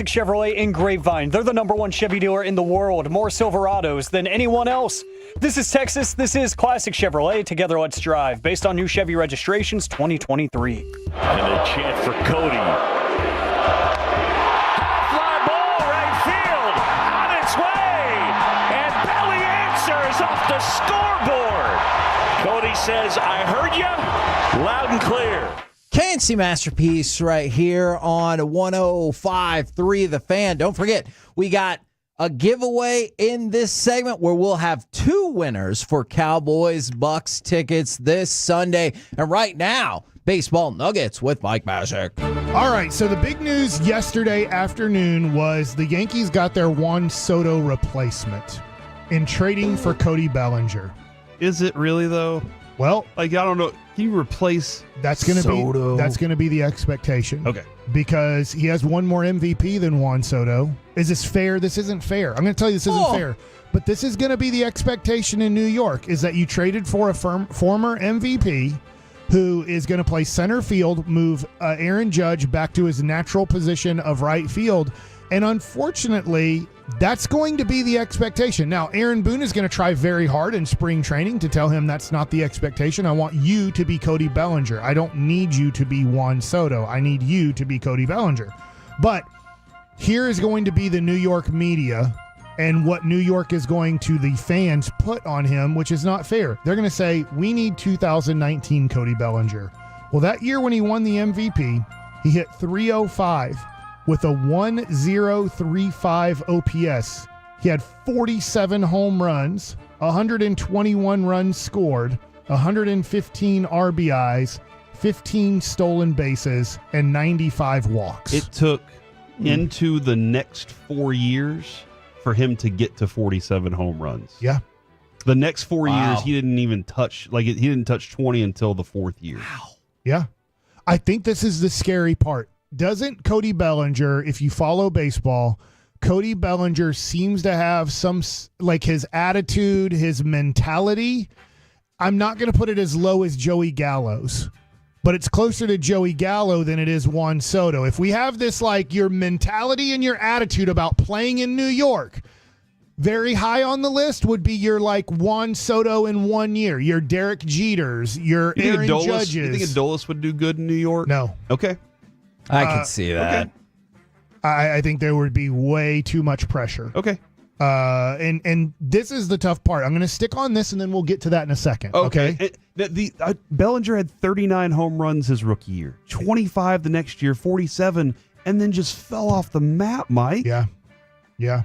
Chevrolet in Grapevine. They're the #1 Chevy dealer in the world. More Silverados than anyone else. This is Texas. This is Classic Chevrolet. Together, let's drive. Based on new Chevy registrations 2023. And a chant for Cody. High fly ball, right field, on its way. And Belly answers off the scoreboard. Cody says, I heard you loud and clear. K&C Masterpiece right here on 105.3 The Fan. Don't forget, we got a giveaway in this segment where we'll have 2 winners for Cowboys Bucks tickets this Sunday. And right now, Baseball Nuggets with Mike Masick. All right, so the big news yesterday afternoon was the Yankees got their Juan Soto replacement in trading for Cody Bellinger. Is it really, though? Well, like, I don't know. Can you replace Soto? That's going to be the expectation. Okay. Because he has one more MVP than Juan Soto. Is this fair? This isn't fair. I'm going to tell you this isn't fair. But this is going to be the expectation in New York, is that you traded for a former MVP who is going to play center field, move Aaron Judge back to his natural position of right field. And unfortunately, That's going to be the expectation. Now, Aaron Boone is going to try very hard in spring training to tell him that's not the expectation. I want you to be Cody Bellinger. I don't need you to be Juan Soto. I need you to be Cody Bellinger. But here is going to be the New York media and what New York is going to the fans put on him, which is not fair. They're going to say, we need 2019 Cody Bellinger. Well, that year when he won the MVP, he hit 305 with a 1035 OPS. He had 47 home runs, 121 runs scored, 115 RBIs, 15 stolen bases, and 95 walks. It took into the next 4 years for him to get to 47 home runs. Yeah. The next 4 years, he didn't even touch, he didn't touch 20 until the fourth year. Wow. Yeah. I think this is the scary part. Doesn't Cody Bellinger, if you follow baseball, Cody Bellinger seems to have some, his attitude, his mentality. I'm not going to put it as low as Joey Gallo's, but it's closer to Joey Gallo than it is Juan Soto. If we have this, your mentality and your attitude about playing in New York, very high on the list would be your Juan Soto in 1 year, your Derek Jeters, your Aaron Judges. You think Adolis would do good in New York? No. Okay. I can see that. Okay. I think there would be way too much pressure. Okay. And this is the tough part. I'm going to stick on this, and then we'll get to that in a second. Okay. Bellinger had 39 home runs his rookie year, 25 the next year, 47, and then just fell off the map, Mike. Yeah. Yeah.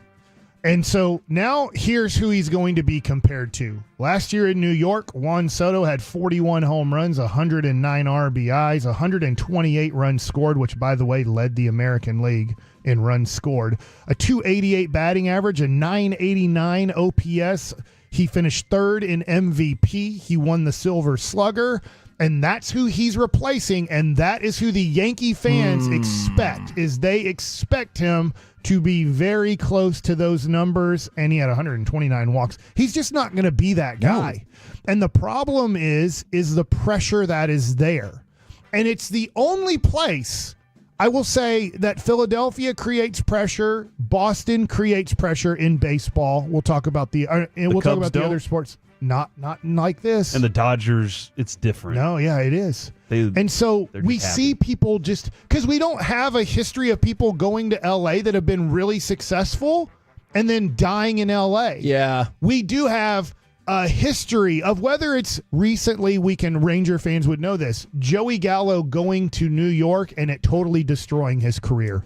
And so now here's who he's going to be compared to. Last year in New York, Juan Soto had 41 home runs, 109 RBIs, 128 runs scored, which, by the way, led the American League in runs scored. A 288 batting average, a 989 OPS. He finished third in MVP. He won the Silver Slugger. And that's who he's replacing, and that is who the Yankee fans expect, is they expect him to be very close to those numbers, and he had 129 walks. He's just not going to be that guy. No. And the problem is the pressure that is there. And it's the only place, I will say, that Philadelphia creates pressure, Boston creates pressure in baseball. We'll talk about the other sports. Not like this. And the Dodgers, it's different. No, yeah, it is. And so we see people just because we don't have a history of people going to LA that have been really successful and then dying in LA. Yeah. We do have a history of whether it's recently, Ranger fans would know this, Joey Gallo going to New York and it totally destroying his career.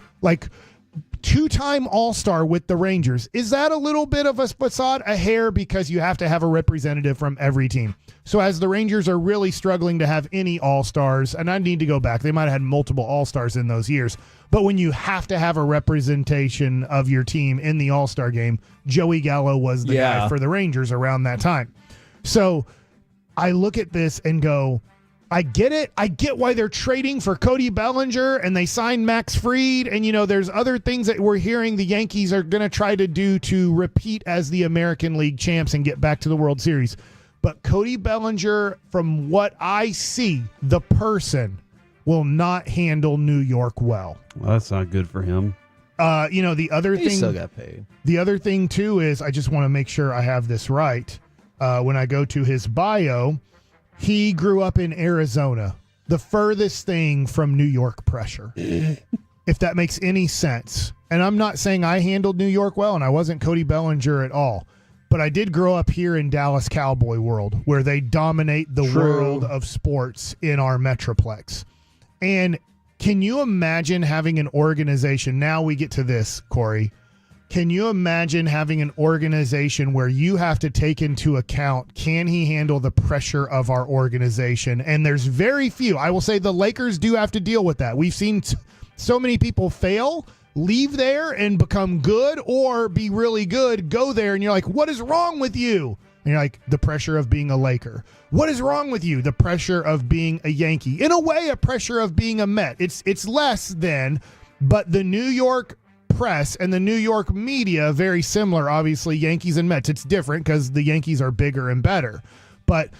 Two-time All-Star with the Rangers. Is that a little bit of a facade? A hair, because you have to have a representative from every team. So as the Rangers are really struggling to have any All-Stars, and I need to go back, they might have had multiple All-Stars in those years, but when you have to have a representation of your team in the All-Star game, Joey Gallo was the guy for the Rangers around that time. So I look at this and go, I get it. I get why they're trading for Cody Bellinger and they signed Max Fried. And, there's other things that we're hearing the Yankees are going to try to do to repeat as the American League champs and get back to the World Series. But Cody Bellinger, from what I see, the person will not handle New York well. Well, that's not good for him. The other He thing, still got paid. The other thing, too, is I just want to make sure I have this right. When I go to his bio, he grew up in Arizona, the furthest thing from New York pressure, if that makes any sense. And I'm not saying I handled New York well, and I wasn't Cody Bellinger at all. But I did grow up here in Dallas Cowboy world, where they dominate the world of sports in our Metroplex. And can you imagine having an organization? Now we get to this, Corey. Can you imagine having an organization where you have to take into account, can he handle the pressure of our organization? And there's very few. I will say the Lakers do have to deal with that. We've seen so many people fail, leave there and become good, or be really good, go there, and you're like, what is wrong with you? And you're like, the pressure of being a Laker. What is wrong with you? The pressure of being a Yankee. In a way, a pressure of being a Met. It's less than, but the New York press and the New York media, very similar, obviously, Yankees and Mets. It's different because the Yankees are bigger and better. But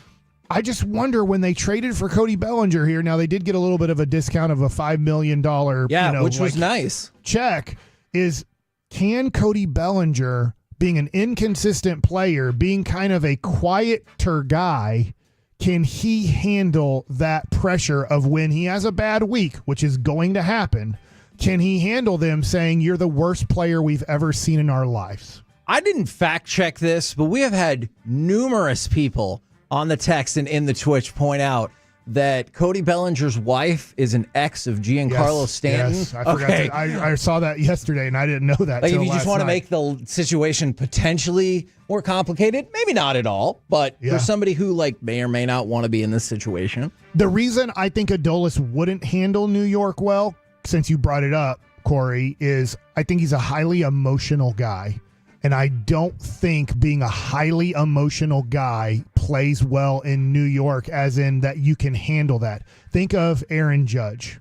I just wonder when they traded for Cody Bellinger here, now they did get a little bit of a discount of a $5 million which was nice check, is can Cody Bellinger, being an inconsistent player, being kind of a quieter guy, can he handle that pressure of when he has a bad week, which is going to happen? Can he handle them saying you're the worst player we've ever seen in our lives? I didn't fact check this, but we have had numerous people on the text and in the Twitch point out that Cody Bellinger's wife is an ex of Giancarlo Stanton. Yes, I forgot. I saw that yesterday, and I didn't know that. Like, till if you just want to make the situation potentially more complicated, maybe not at all, but for somebody who may or may not want to be in this situation. The reason I think Adolis wouldn't handle New York well, since you brought it up, Corey, is I think he's a highly emotional guy. And I don't think being a highly emotional guy plays well in New York, as in that you can handle that. Think of Aaron Judge.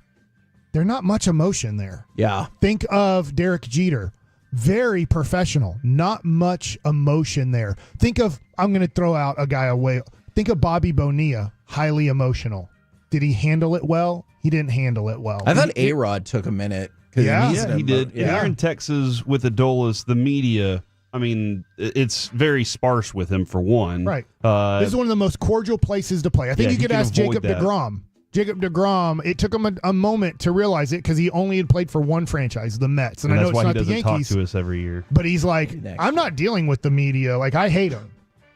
There's not much emotion there. Yeah. Think of Derek Jeter. Very professional. Not much emotion there. Think of, I'm going to throw out a guy away. Think of Bobby Bonilla. Highly emotional. Did he handle it well? He didn't handle it well. I thought A-Rod took a minute. He did. Yeah. Here in Texas with Adolis, the media, I mean, it's very sparse with him for one. Right. This is one of the most cordial places to play. I think you could ask Jacob deGrom. Jacob deGrom, it took him a moment to realize it because he only had played for one franchise, the Mets. And I know it's not the Yankees. Talk to us every year. But he's like, I'm not dealing with the media. Like, I hate them.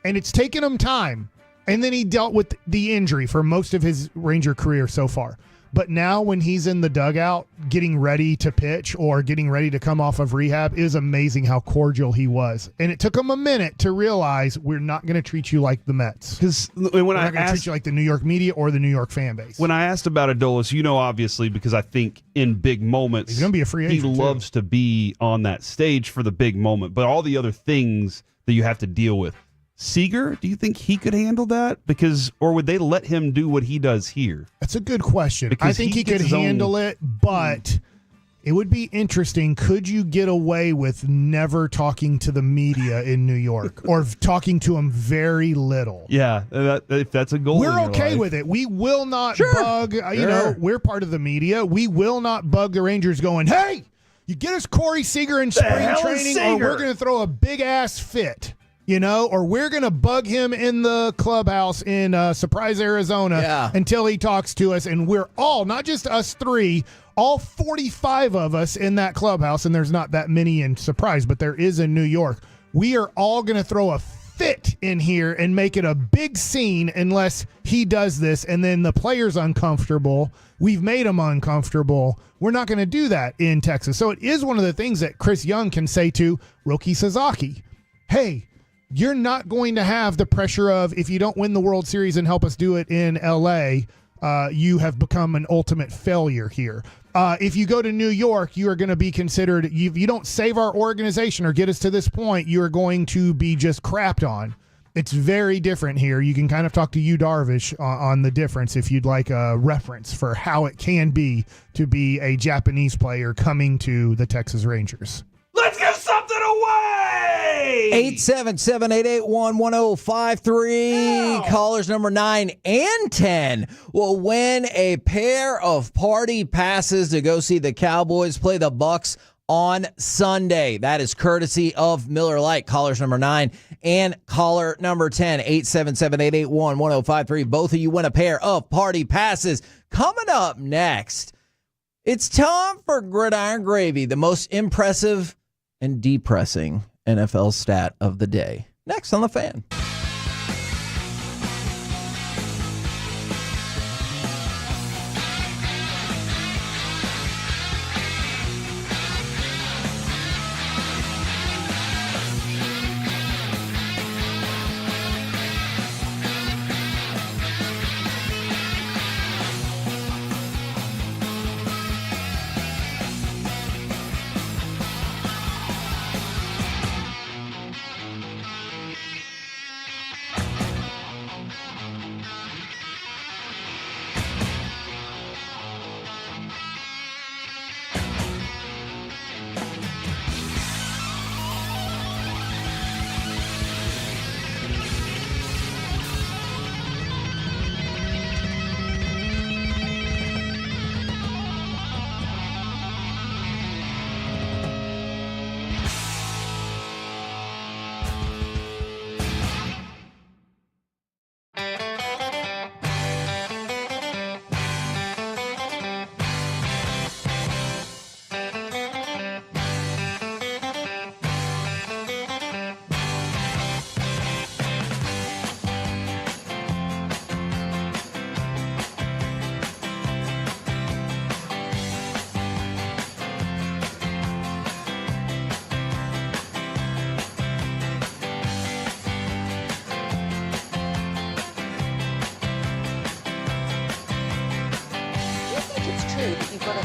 And it's taken him time. And then he dealt with the injury for most of his Ranger career so far. But now when he's in the dugout getting ready to pitch or getting ready to come off of rehab, it is amazing how cordial he was. And it took him a minute to realize we're not going to treat you like the Mets. Because when we're not going to treat you like the New York media or the New York fan base. When I asked about Adolis, obviously, because I think in big moments, he's going to be a free agent. He loves to be on that stage for the big moment. But all the other things that you have to deal with. Seager, do you think he could handle that? Or would they let him do what he does here? That's a good question. I think he could handle it, but it would be interesting. Could you get away with never talking to the media in New York or talking to them very little? Yeah, if that's a goal. We're okay with it. We will not bug, we're part of the media. We will not bug the Rangers going, hey, you get us Corey Seager in spring training or we're going to throw a big ass fit. Or we're going to bug him in the clubhouse in Surprise, Arizona until he talks to us. And we're all, not just us three, all 45 of us in that clubhouse. And there's not that many in Surprise, but there is in New York. We are all going to throw a fit in here and make it a big scene unless he does this. And then the player's uncomfortable. We've made him uncomfortable. We're not going to do that in Texas. So it is one of the things that Chris Young can say to Roki Sasaki. Hey, you're not going to have the pressure of, if you don't win the World Series and help us do it in LA, you have become an ultimate failure here. If you go to New York, you are going to be considered, if you don't save our organization or get us to this point, you are going to be just crapped on. It's very different here. You can kind of talk to Yu Darvish on the difference if you'd like a reference for how it can be to be a Japanese player coming to the Texas Rangers. Let's give something away! 877-881-1053. Callers number 9 and 10 will win a pair of party passes to go see the Cowboys play the Bucs on Sunday. That is courtesy of Miller Lite. Callers number 9 and caller number 10, 877-881-1053. Both of you win a pair of party passes. Coming up next, it's time for Gridiron Gravy, the most impressive and depressing NFL stat of the day. Next on The Fan.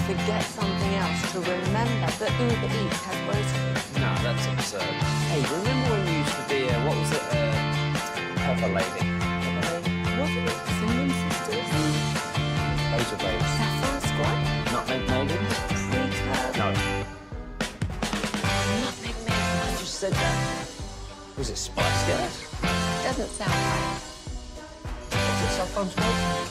forget something else to remember that Uber Eats has groceries? No, that's absurd. Hey, remember when you used to be what was it? Pepper Lady. Wasn't it Cinnamon Sisters? Those are those. Sapphire Squad? Nutmeg Maiden? Pre-Curb? No. Nutmeg Maiden. I just said that. Was it Spice Girls? Doesn't sound right. Was it Saffron Squad?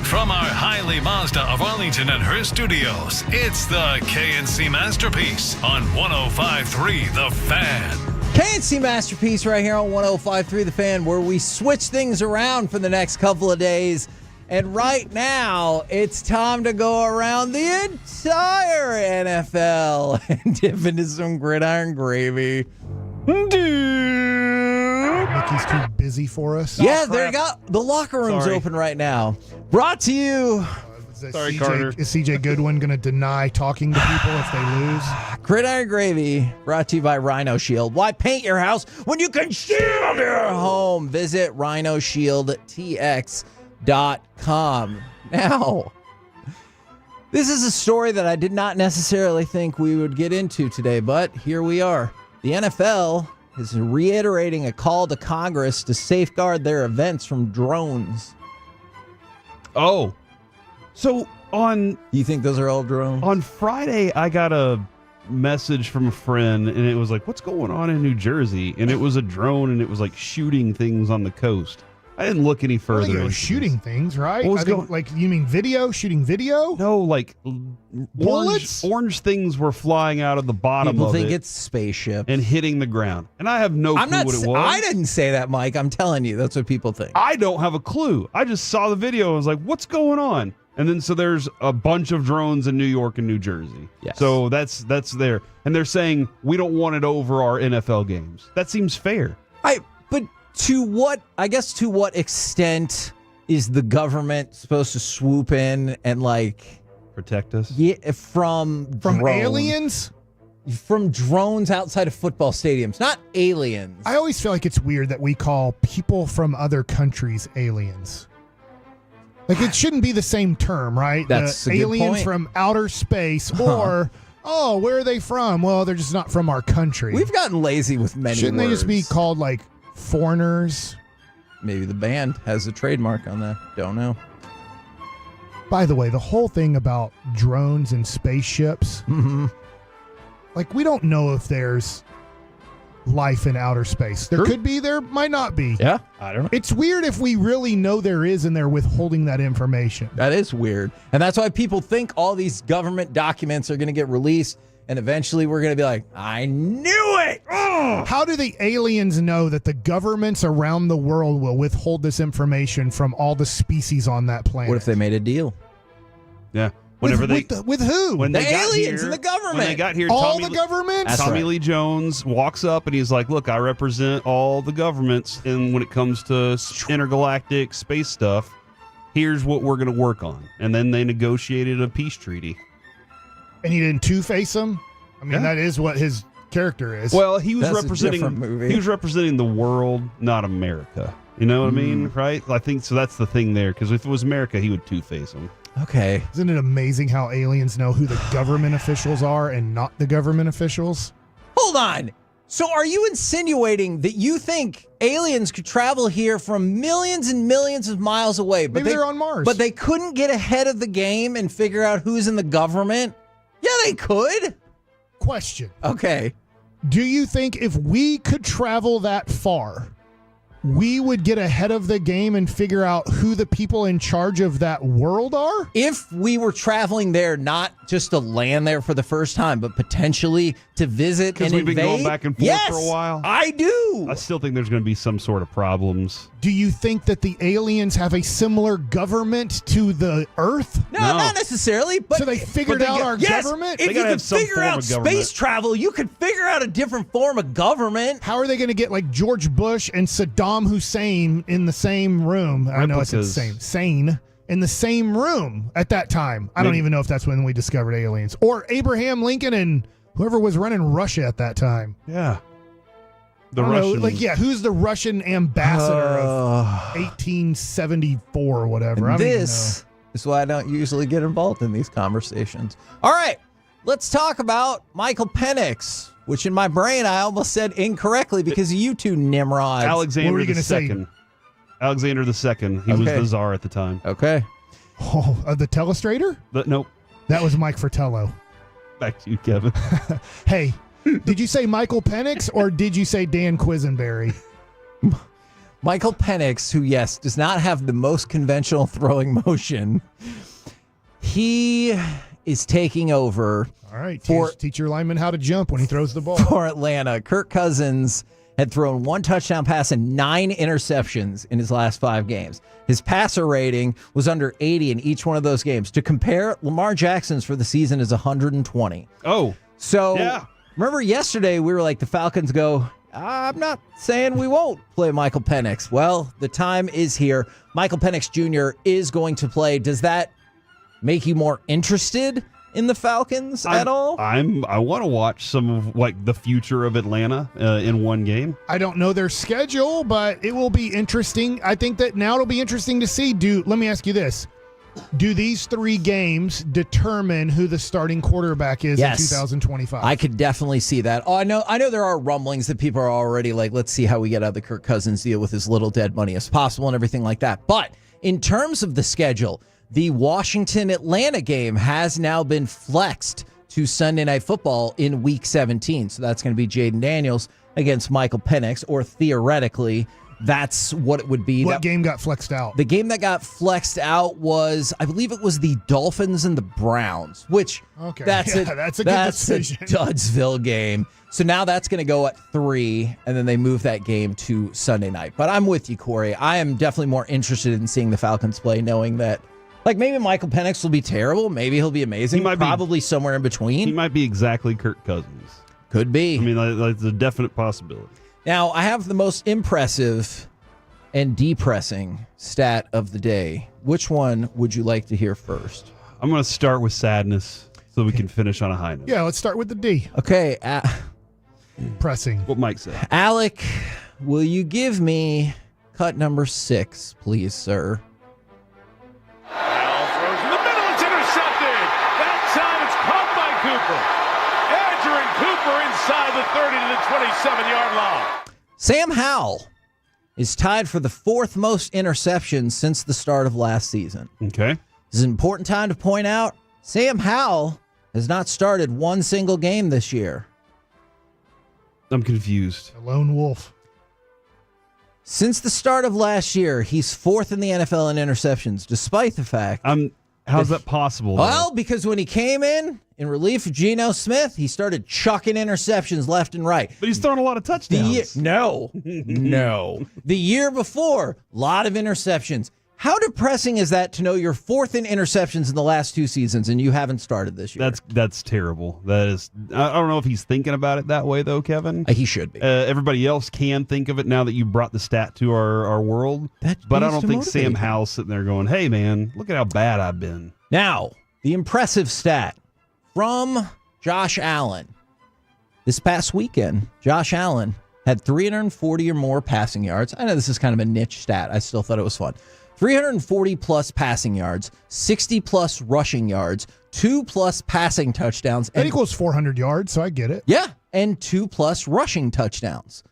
From our Hiley Mazda of Arlington and her studios, it's the KNC Masterpiece on 105.3 The Fan. KNC Masterpiece right here on 105.3 The Fan, where we switch things around for the next couple of days. And right now, it's time to go around the entire NFL and dip into some gridiron gravy. Mickey's too busy for us. Yeah, there you go. The locker room's open right now. Brought to you Sorry, Carter. Is CJ Goodwin going to deny talking to people if they lose? Gridiron Gravy, brought to you by Rhino Shield. Why paint your house when you can shield your home? Visit rhinoshieldtx.com. Now, this is a story that I did not necessarily think we would get into today, but here we are. The NFL is reiterating a call to Congress to safeguard their events from drones. Oh. So you think those are all drones? On Friday, I got a message from a friend, and it was like, "What's going on in New Jersey?" And it was a drone, and it was like shooting things on the coast. I didn't look any further. Well, shooting things, right? What was like, you mean video? Shooting video? No, like bullets. Orange things were flying out of the bottom People of think it it's spaceships and hitting the ground. And I have no clue what it was. I didn't say that, Mike. I'm telling you, that's what people think. I don't have a clue. I just saw the video. I was like, "What's going on?" And then so there's a bunch of drones in New York and New Jersey. Yes. So that's there. And they're saying we don't want it over our NFL games. That seems fair. But to what extent is the government supposed to swoop in and protect us? Yeah, from drones. Aliens? From drones outside of football stadiums, not aliens. I always feel like it's weird that we call people from other countries aliens. Like, it shouldn't be the same term, right? That's a good aliens point. from outer space, or where are they from? Well, they're just not from our country. We've gotten lazy with many Shouldn't they just be words. called like foreigners? Maybe the band has a trademark on that. Don't know. By the way, the whole thing about drones and spaceships, like, we don't know if there's life in outer space. There could be, there might not be. Yeah, I don't know. It's weird if we really know there is and they're withholding that information. That is weird. And that's why people think all these government documents are going to get released, and eventually we're going to be like, I knew it! How do the aliens know that the governments around the world will withhold this information from all the species on that planet? What if they made a deal? Yeah. With who? When The they got aliens here, and the government. When they got here, All Tommy the governments? Tommy That's right. Lee Jones walks up and he's like, "Look, I represent all the governments, and when it comes to intergalactic space stuff, here's what we're going to work on." And then they negotiated a peace treaty. And he didn't two-face him? I mean, that is what his character is. Well, he was That's a representing different movie. he was representing the world, not America. You know what I mean, right? I think so. That's the thing there, because if it was America, he would two-face him. Okay. Isn't it amazing how aliens know who the government officials are and not the government officials? Hold on. So are you insinuating that you think aliens could travel here from millions and millions of miles away? But Maybe they're on Mars. But they couldn't get ahead of the game and figure out who's in the government? Yeah, they could. Question. Okay. Do you think if we could travel that far, we would get ahead of the game and figure out who the people in charge of that world are? If we were traveling there, not just to land there for the first time, but potentially to visit and Because we've been going invade? back and forth Yes, for a while. I do. I still think there's going to be some sort of problems. Do you think that the aliens have a similar government to the Earth? No, not necessarily. But So they figured out our government? If They you gotta could have some figure form out of government. space travel, you could figure out a different form of government. How are they going to get like George Bush and Saddam Hussein in the same room? I know it's the Replicas. same. In the same room at that time. I don't even know if that's when we discovered aliens. Or Abraham Lincoln and whoever was running Russia at that time. Yeah. The I don't know, Russians. who's the Russian ambassador of 1874 or whatever? I don't even This is why I don't usually get involved in these conversations. All right, let's talk about Michael Penix, which in my brain I almost said incorrectly because of you two Nimrods. Alexander the Second. Alexander the Second. He was Okay. the czar at the time. Okay. know. Oh, the telestrator? Nope. That was Mike Fratello. Back to you, Kevin. Hey, did you say Michael Penix or did you say Dan Quisenberry? Michael Penix, who, yes, does not have the most conventional throwing motion, he is taking over. All right, teach your lineman how to jump when he throws the ball. For Atlanta. Kirk Cousins had thrown 1 touchdown pass and 9 interceptions in his last 5 games. His passer rating was under 80 in each one of those games. To compare, Lamar Jackson's for the season is 120. Oh. So, yeah. Remember yesterday we were like, the Falcons go, I'm not saying we won't play Michael Penix. Well, the time is here. Michael Penix Jr. is going to play. Does that make you more interested in the Falcons at all? I want to watch some of like the future of Atlanta in one game. I don't know their schedule, but it will be interesting. I think that now it'll be interesting to see. Let me ask you this. Do these 3 games determine who the starting quarterback is in 2025? I could definitely see that. Oh, I know there are rumblings that people are already like, let's see how we get out of the Kirk Cousins deal with as little dead money as possible and everything like that. But in terms of the schedule, the Washington-Atlanta game has now been flexed to Sunday Night Football in Week 17. So that's going to be Jaden Daniels against Michael Penix, or theoretically, that's what it would be. What game got flexed out? The game that got flexed out was, I believe it was the Dolphins and the Browns, which that's a good decision. A Dudsville game. So now that's going to go at 3, and then they move that game to Sunday night. But I'm with you, Corey. I am definitely more interested in seeing the Falcons play, knowing that, like, maybe Michael Penix will be terrible. Maybe he'll be amazing. He might probably somewhere in between. He might be exactly Kirk Cousins. Could be. I mean, that's a definite possibility. Now, I have the most impressive and depressing stat of the day. Which one would you like to hear first? I'm going to start with sadness so we can finish on a high note. Yeah, let's start with the D. Okay. Pressing. What Mike said. Alec, will you give me cut number 6, please, sir? Al throws in the middle. It's intercepted. That time it's caught by Cooper. Andrew Cooper inside the 30 to the 27-yard line. Sam Howell is tied for the 4th most interceptions since the start of last season. Okay. This is an important time to point out Sam Howell has not started one single game this year. I'm confused. A lone wolf. Since the start of last year, he's 4th in the NFL in interceptions, despite the fact... How's that possible? Well, because when he came in relief of Geno Smith, he started chucking interceptions left and right. But he's throwing a lot of touchdowns. No. The year before, a lot of interceptions. How depressing is that to know you're 4th in interceptions in the last 2 seasons and you haven't started this year? That's terrible. That is. I don't know if he's thinking about it that way though, Kevin. He should be. Everybody else can think of it now that you brought the stat to our world. But I don't think Sam Howell's sitting there going, "Hey man, look at how bad I've been." Now, the impressive stat from Josh Allen. This past weekend, Josh Allen had 340 or more passing yards. I know this is kind of a niche stat. I still thought it was fun. 340 plus passing yards, 60 plus rushing yards, 2 plus passing touchdowns. That equals 400 yards, so I get it. Yeah, and 2 plus rushing touchdowns.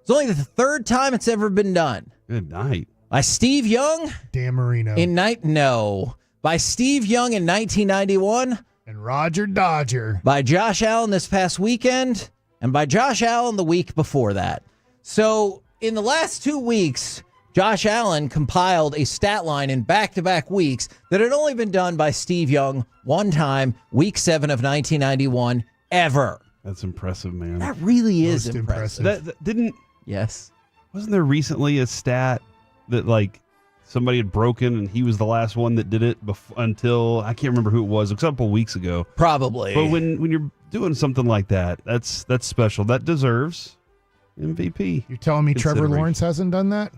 It's only the 3rd time it's ever been done. Good night. By Steve Young. Dan Marino. By Steve Young in 1991. And Roger Dodger. By Josh Allen this past weekend. And by Josh Allen the week before that. So in the last 2 weeks, Josh Allen compiled a stat line in back-to-back weeks that had only been done by Steve Young one time, Week 7 of 1991, ever. That's impressive, man. That really is impressive. That didn't. Yes. Wasn't there recently a stat that like somebody had broken and he was the last one that did it until I can't remember who it was, a couple weeks ago. Probably. But when you're doing something like that, that's special. That deserves MVP. You're telling me Trevor Lawrence hasn't done that?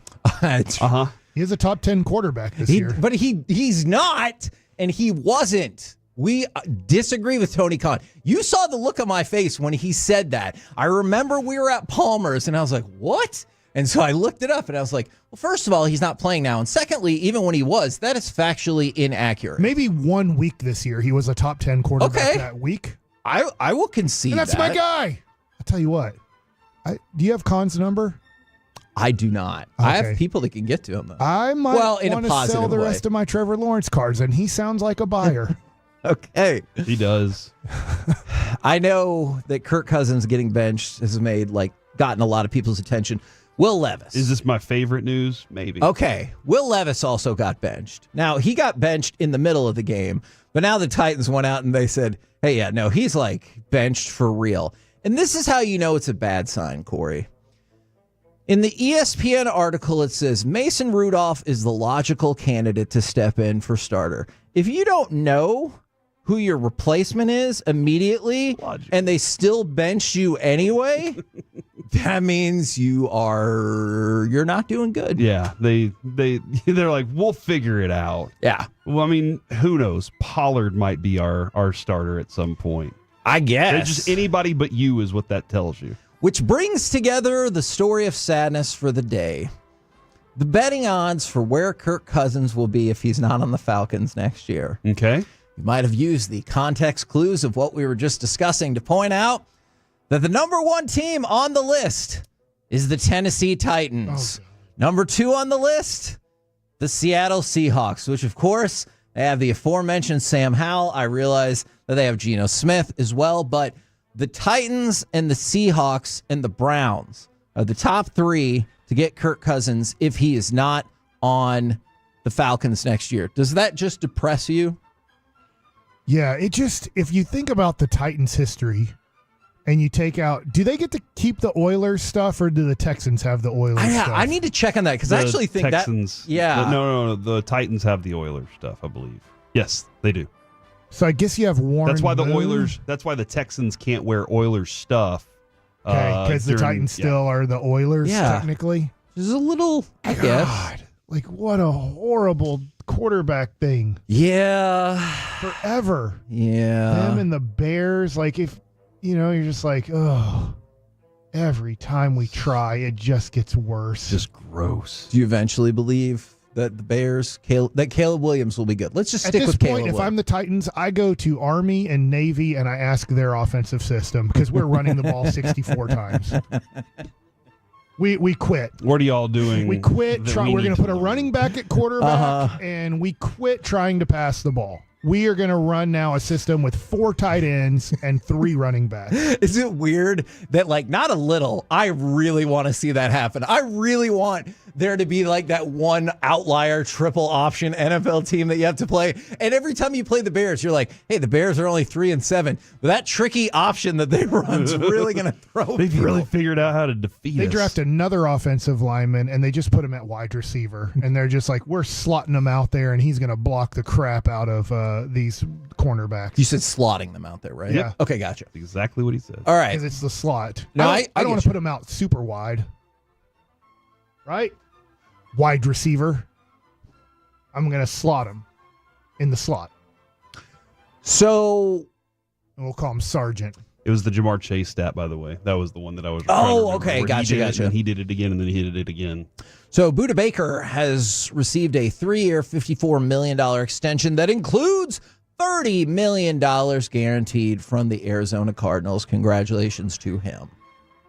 He is a top 10 quarterback this year. But he's not, and he wasn't. We disagree with Tony Khan. You saw the look on my face when he said that. I remember we were at Palmer's, and I was like, what? And so I looked it up, and I was like, well, first of all, he's not playing now. And secondly, even when he was, that is factually inaccurate. Maybe 1 week this year he was a top 10 quarterback that week. I will concede and that's that. my guy. I'll tell you what. Do you have Khan's number? I do not. Okay. I have people that can get to him, though. I might in want a to positive sell the way. rest of my Trevor Lawrence cards, and he sounds like a buyer. Okay. He does. I know that Kirk Cousins getting benched has gotten a lot of people's attention. Will Levis. Is this my favorite news? Maybe. Okay. Will Levis also got benched. Now, he got benched in the middle of the game, but now the Titans went out and they said, hey, yeah, no, he's benched for real. And this is how you know it's a bad sign, Corey. In the ESPN article, it says Mason Rudolph is the logical candidate to step in for starter. If you don't know who your replacement is immediately and they still bench you anyway, that means you're not doing good. Yeah, they're like, we'll figure it out. Yeah. Well, I mean, who knows? Pollard might be our starter at some point. I guess. Just anybody but you is what that tells you. Which brings together the story of sadness for the day. The betting odds for where Kirk Cousins will be if he's not on the Falcons next year. Okay. You might have used the context clues of what we were just discussing to point out that the number one team on the list is the Tennessee Titans. Number 2 on the list, the Seattle Seahawks, which, of course, they have the aforementioned Sam Howell. I realize that they have Geno Smith as well, but the Titans and the Seahawks and the Browns are the top 3 to get Kirk Cousins if he is not on the Falcons next year. Does that just depress you? Yeah, if you think about the Titans' history and you take out, do they get to keep the Oilers stuff or do the Texans have the Oilers stuff? I need to check on that because I actually think Texans, that. Yeah. No. The Titans have the Oilers stuff, I believe. Yes, they do. So I guess you have Warren. That's why the Moon. Oilers. That's why the Texans can't wear Oilers stuff. Okay, because the Titans still are the Oilers technically. There's a little, I guess. Like what a horrible quarterback thing. Yeah. Forever. Yeah. Them and the Bears. Like if you're just like, oh, every time we try, it just gets worse. Just gross. Do you eventually believe that the Bears, that Caleb Williams will be good? Let's just stick with Caleb Williams. If Williams. I'm the Titans, I go to Army and Navy and I ask their offensive system because we're running the ball 64 times. We quit. What are y'all doing? We quit. We're going to put a running back at quarterback, and we quit trying to pass the ball. We are going to run now a system with 4 tight ends and 3 running backs. Is it weird that, like, not a little, I really want to see that happen. I really want there to be like that one outlier triple option NFL team that you have to play. And every time you play the Bears, you're like, hey, the Bears are only 3-7. But that tricky option that they run's really going to throw. They've really figured out how to defeat us. They draft another offensive lineman, and they just put him at wide receiver. And they're just like, we're slotting him out there, and he's going to block the crap out of these cornerbacks. You said slotting them out there, right? Yeah. Okay, gotcha. That's exactly what he said. All right. Because it's the slot. No, I don't get want to you. put him out super wide. Right? Wide receiver. I'm going to slot him in the slot. So. And we'll call him Sergeant. It was the Jamar Chase stat, by the way. That was the one that I was. Okay, gotcha. And he did it again, and then he did it again. So Budda Baker has received a 3-year, $54 million extension that includes $30 million guaranteed from the Arizona Cardinals. Congratulations to him.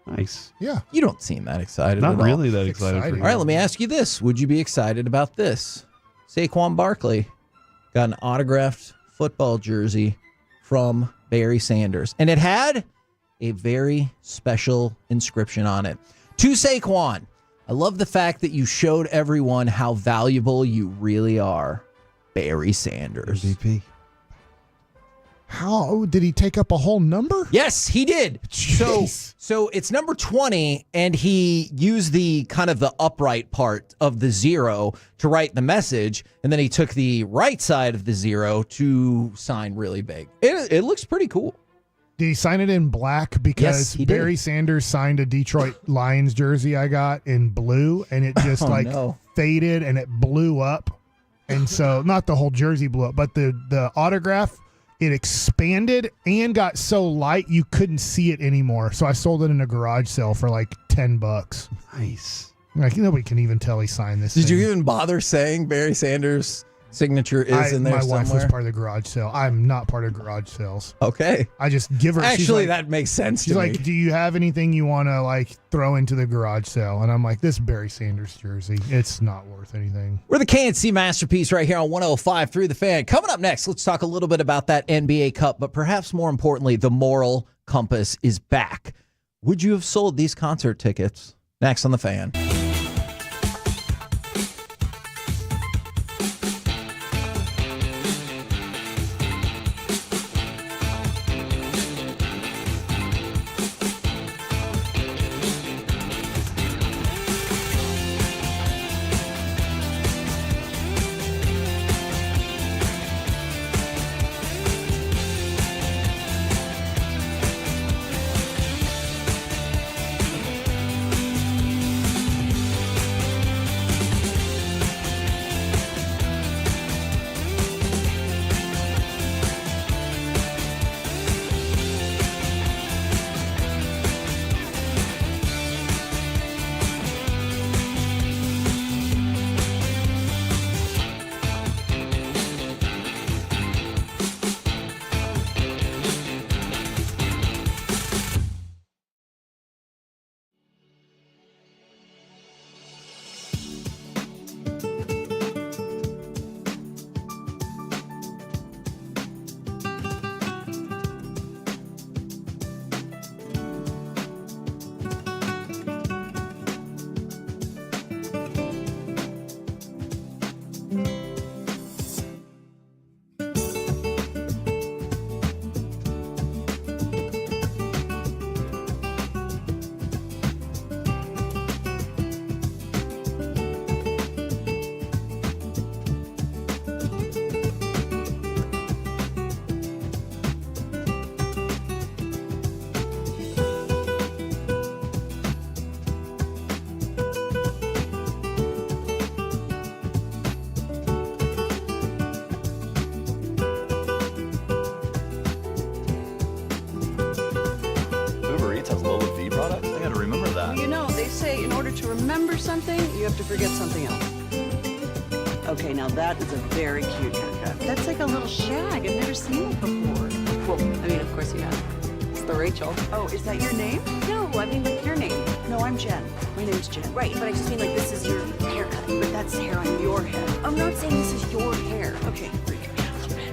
Nice. Yeah. You don't seem that excited Not at all. really that excited. For All right, let me ask you this. Would you be excited about this? Saquon Barkley got an autographed football jersey from Barry Sanders, and it had a very special inscription on it. To Saquon, I love the fact that you showed everyone how valuable you really are. Barry Sanders. MVP. How did he take up a whole number? Yes, he did. So it's number 20, and he used the kind of the upright part of the 0 to write the message, and then he took the right side of the 0 to sign really big. It looks pretty cool. Did he sign it in black? Because Yes, he did. Barry Sanders signed a Detroit Lions jersey I got in blue, and it just faded and it blew up. And so, not the whole jersey blew up, but the autograph, it expanded and got so light you couldn't see it anymore. So I sold it in a garage sale for like $10. Nice. Like nobody can even tell he signed this. Did thing. you even bother saying Barry Sanders' signature is in there my somewhere? wife was part of the garage sale. I'm not part of garage sales. Okay. I just give her. Actually, she's like, that makes sense She's to like, me. do you have anything you want to like throw into the garage sale? And I'm like, this Barry Sanders jersey, it's not worth anything. We're the KNC Masterpiece right here on 105.3 The Fan. Coming up next, let's talk a little bit about that NBA Cup, but perhaps more importantly, the moral compass is back. Would you have sold these concert tickets? Next on The Fan. say in order to remember something, you have to forget something else. Okay, now that is a very cute haircut. That's like a little shag. I've never seen it before. Well, I mean, of course you have. It's the Rachel. Oh, is that your name? No, I mean like your name. No, I'm Jen. My name's Jen. Right, but I just mean like this is your haircut. But that's hair on your head. I'm not saying this is your hair. Okay, freak me out a little bit.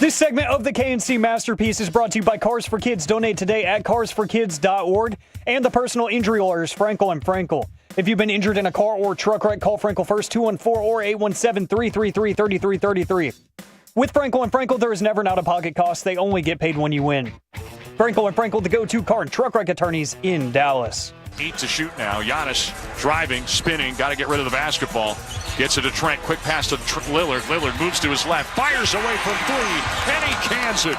This segment of the KNC Masterpiece is brought to you by Cars for Kids. Donate today at carsforkids.org and the personal injury lawyers, Frankel and Frankel. If you've been injured in a car or truck wreck, call Frankel first, 214 or 817-333-3333. With Frankel and Frankel, there is never an out-of-pocket cost. They only get paid when you win. Frankel and Frankel, the go-to car and truck wreck attorneys in Dallas. 8 to shoot now. Giannis driving, spinning, got to get rid of the basketball. Gets it to Trent. Quick pass to Lillard. Lillard moves to his left. Fires away from three. And he cans it.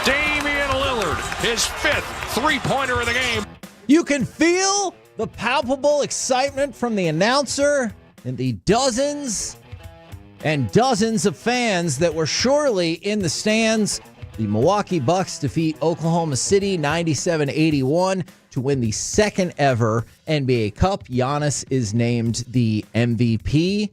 Damian Lillard, his 5th three-pointer of the game. You can feel the palpable excitement from the announcer and the dozens and dozens of fans that were surely in the stands. The Milwaukee Bucks defeat Oklahoma City 97-81 to win the second ever NBA Cup. Giannis is named the MVP.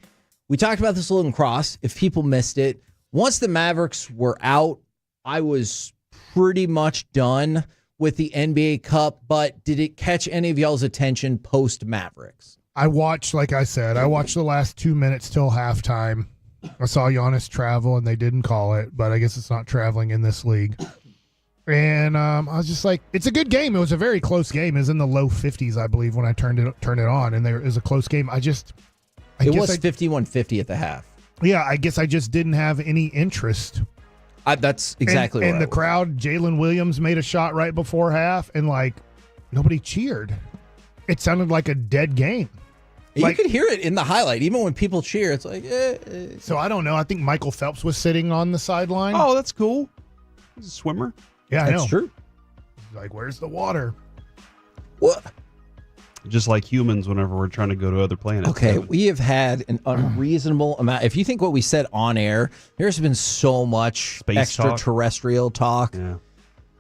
We talked about this a little in cross. If people missed it, once the Mavericks were out, I was pretty much done with the NBA Cup, but did it catch any of y'all's attention post-Mavericks? I watched, like I said, I watched the last 2 minutes till halftime. I saw Giannis travel, and they didn't call it, but I guess it's not traveling in this league. And I was just like, it's a good game. It was a very close game. It was in the low 50s, I believe, when I turned it on, and there is a close game. It was 51-50 at the half. Yeah, I guess I just didn't have any interest. That's exactly and the crowd, Jalen Williams made a shot right before half, and like nobody cheered. It sounded like a dead game. You could hear it in the highlight. Even when people cheer, it's like, So I don't know. I think Michael Phelps was sitting on the sideline. Oh, that's cool. He's a swimmer. Yeah, I know. That's true. Like, where's the water? What? Just like humans whenever we're trying to go to other planets. Okay, we have had an unreasonable amount. If you think what we said on air, there's been so much Space extraterrestrial talk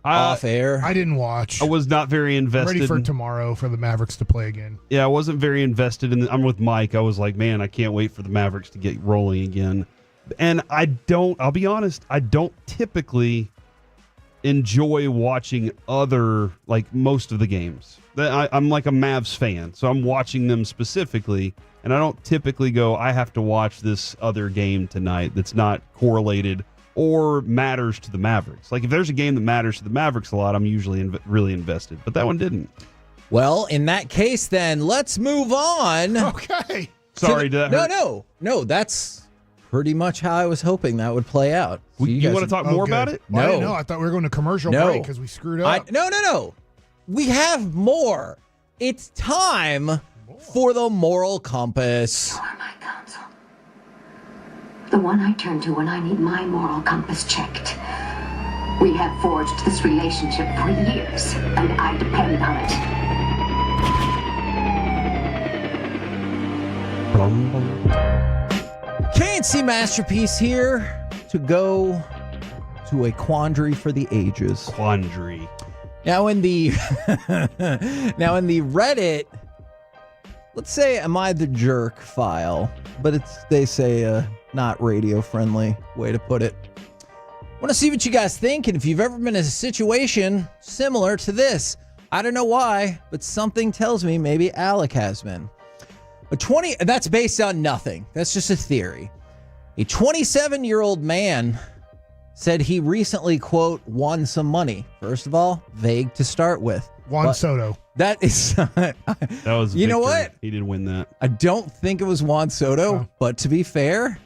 off air. I didn't watch. I was not very invested. Ready for tomorrow for the Mavericks to play again. Yeah, I wasn't very invested in I'm with Mike. I was like, man, I can't wait for the Mavericks to get rolling again. And I'll be honest, I don't typically enjoy watching most of the games. I'm like a Mavs fan, so I'm watching them specifically, and I don't typically go, I have to watch this other game tonight that's not correlated or matters to the Mavericks. Like, if there's a game that matters to the Mavericks a lot, I'm usually really invested, but that one didn't. Well, in that case, then, let's move on. Okay. Sorry, did that hurt? No, that's pretty much how I was hoping that would play out. So you want to talk more about it? Well, I didn't know. I thought we were going to commercial break because we screwed up. No. We have more. It's time for the moral compass. You are my counsel. The one I turn to when I need my moral compass checked. We have forged this relationship for years, and I depend on it. KNC Masterpiece here to go to a quandary for the ages. Quandary. Now in the Reddit, let's say "Am I the Jerk" file, but they say a not radio friendly way to put it. Want to see what you guys think, and if you've ever been in a situation similar to this. I don't know why, but something tells me maybe Alec has been. That's based on nothing. That's just a theory. A 27-year-old man said he recently, quote, won some money. First of all, vague to start with. Juan Soto. That is... That was You know victory. what? He did win that. I don't think it was Juan Soto, but to be fair,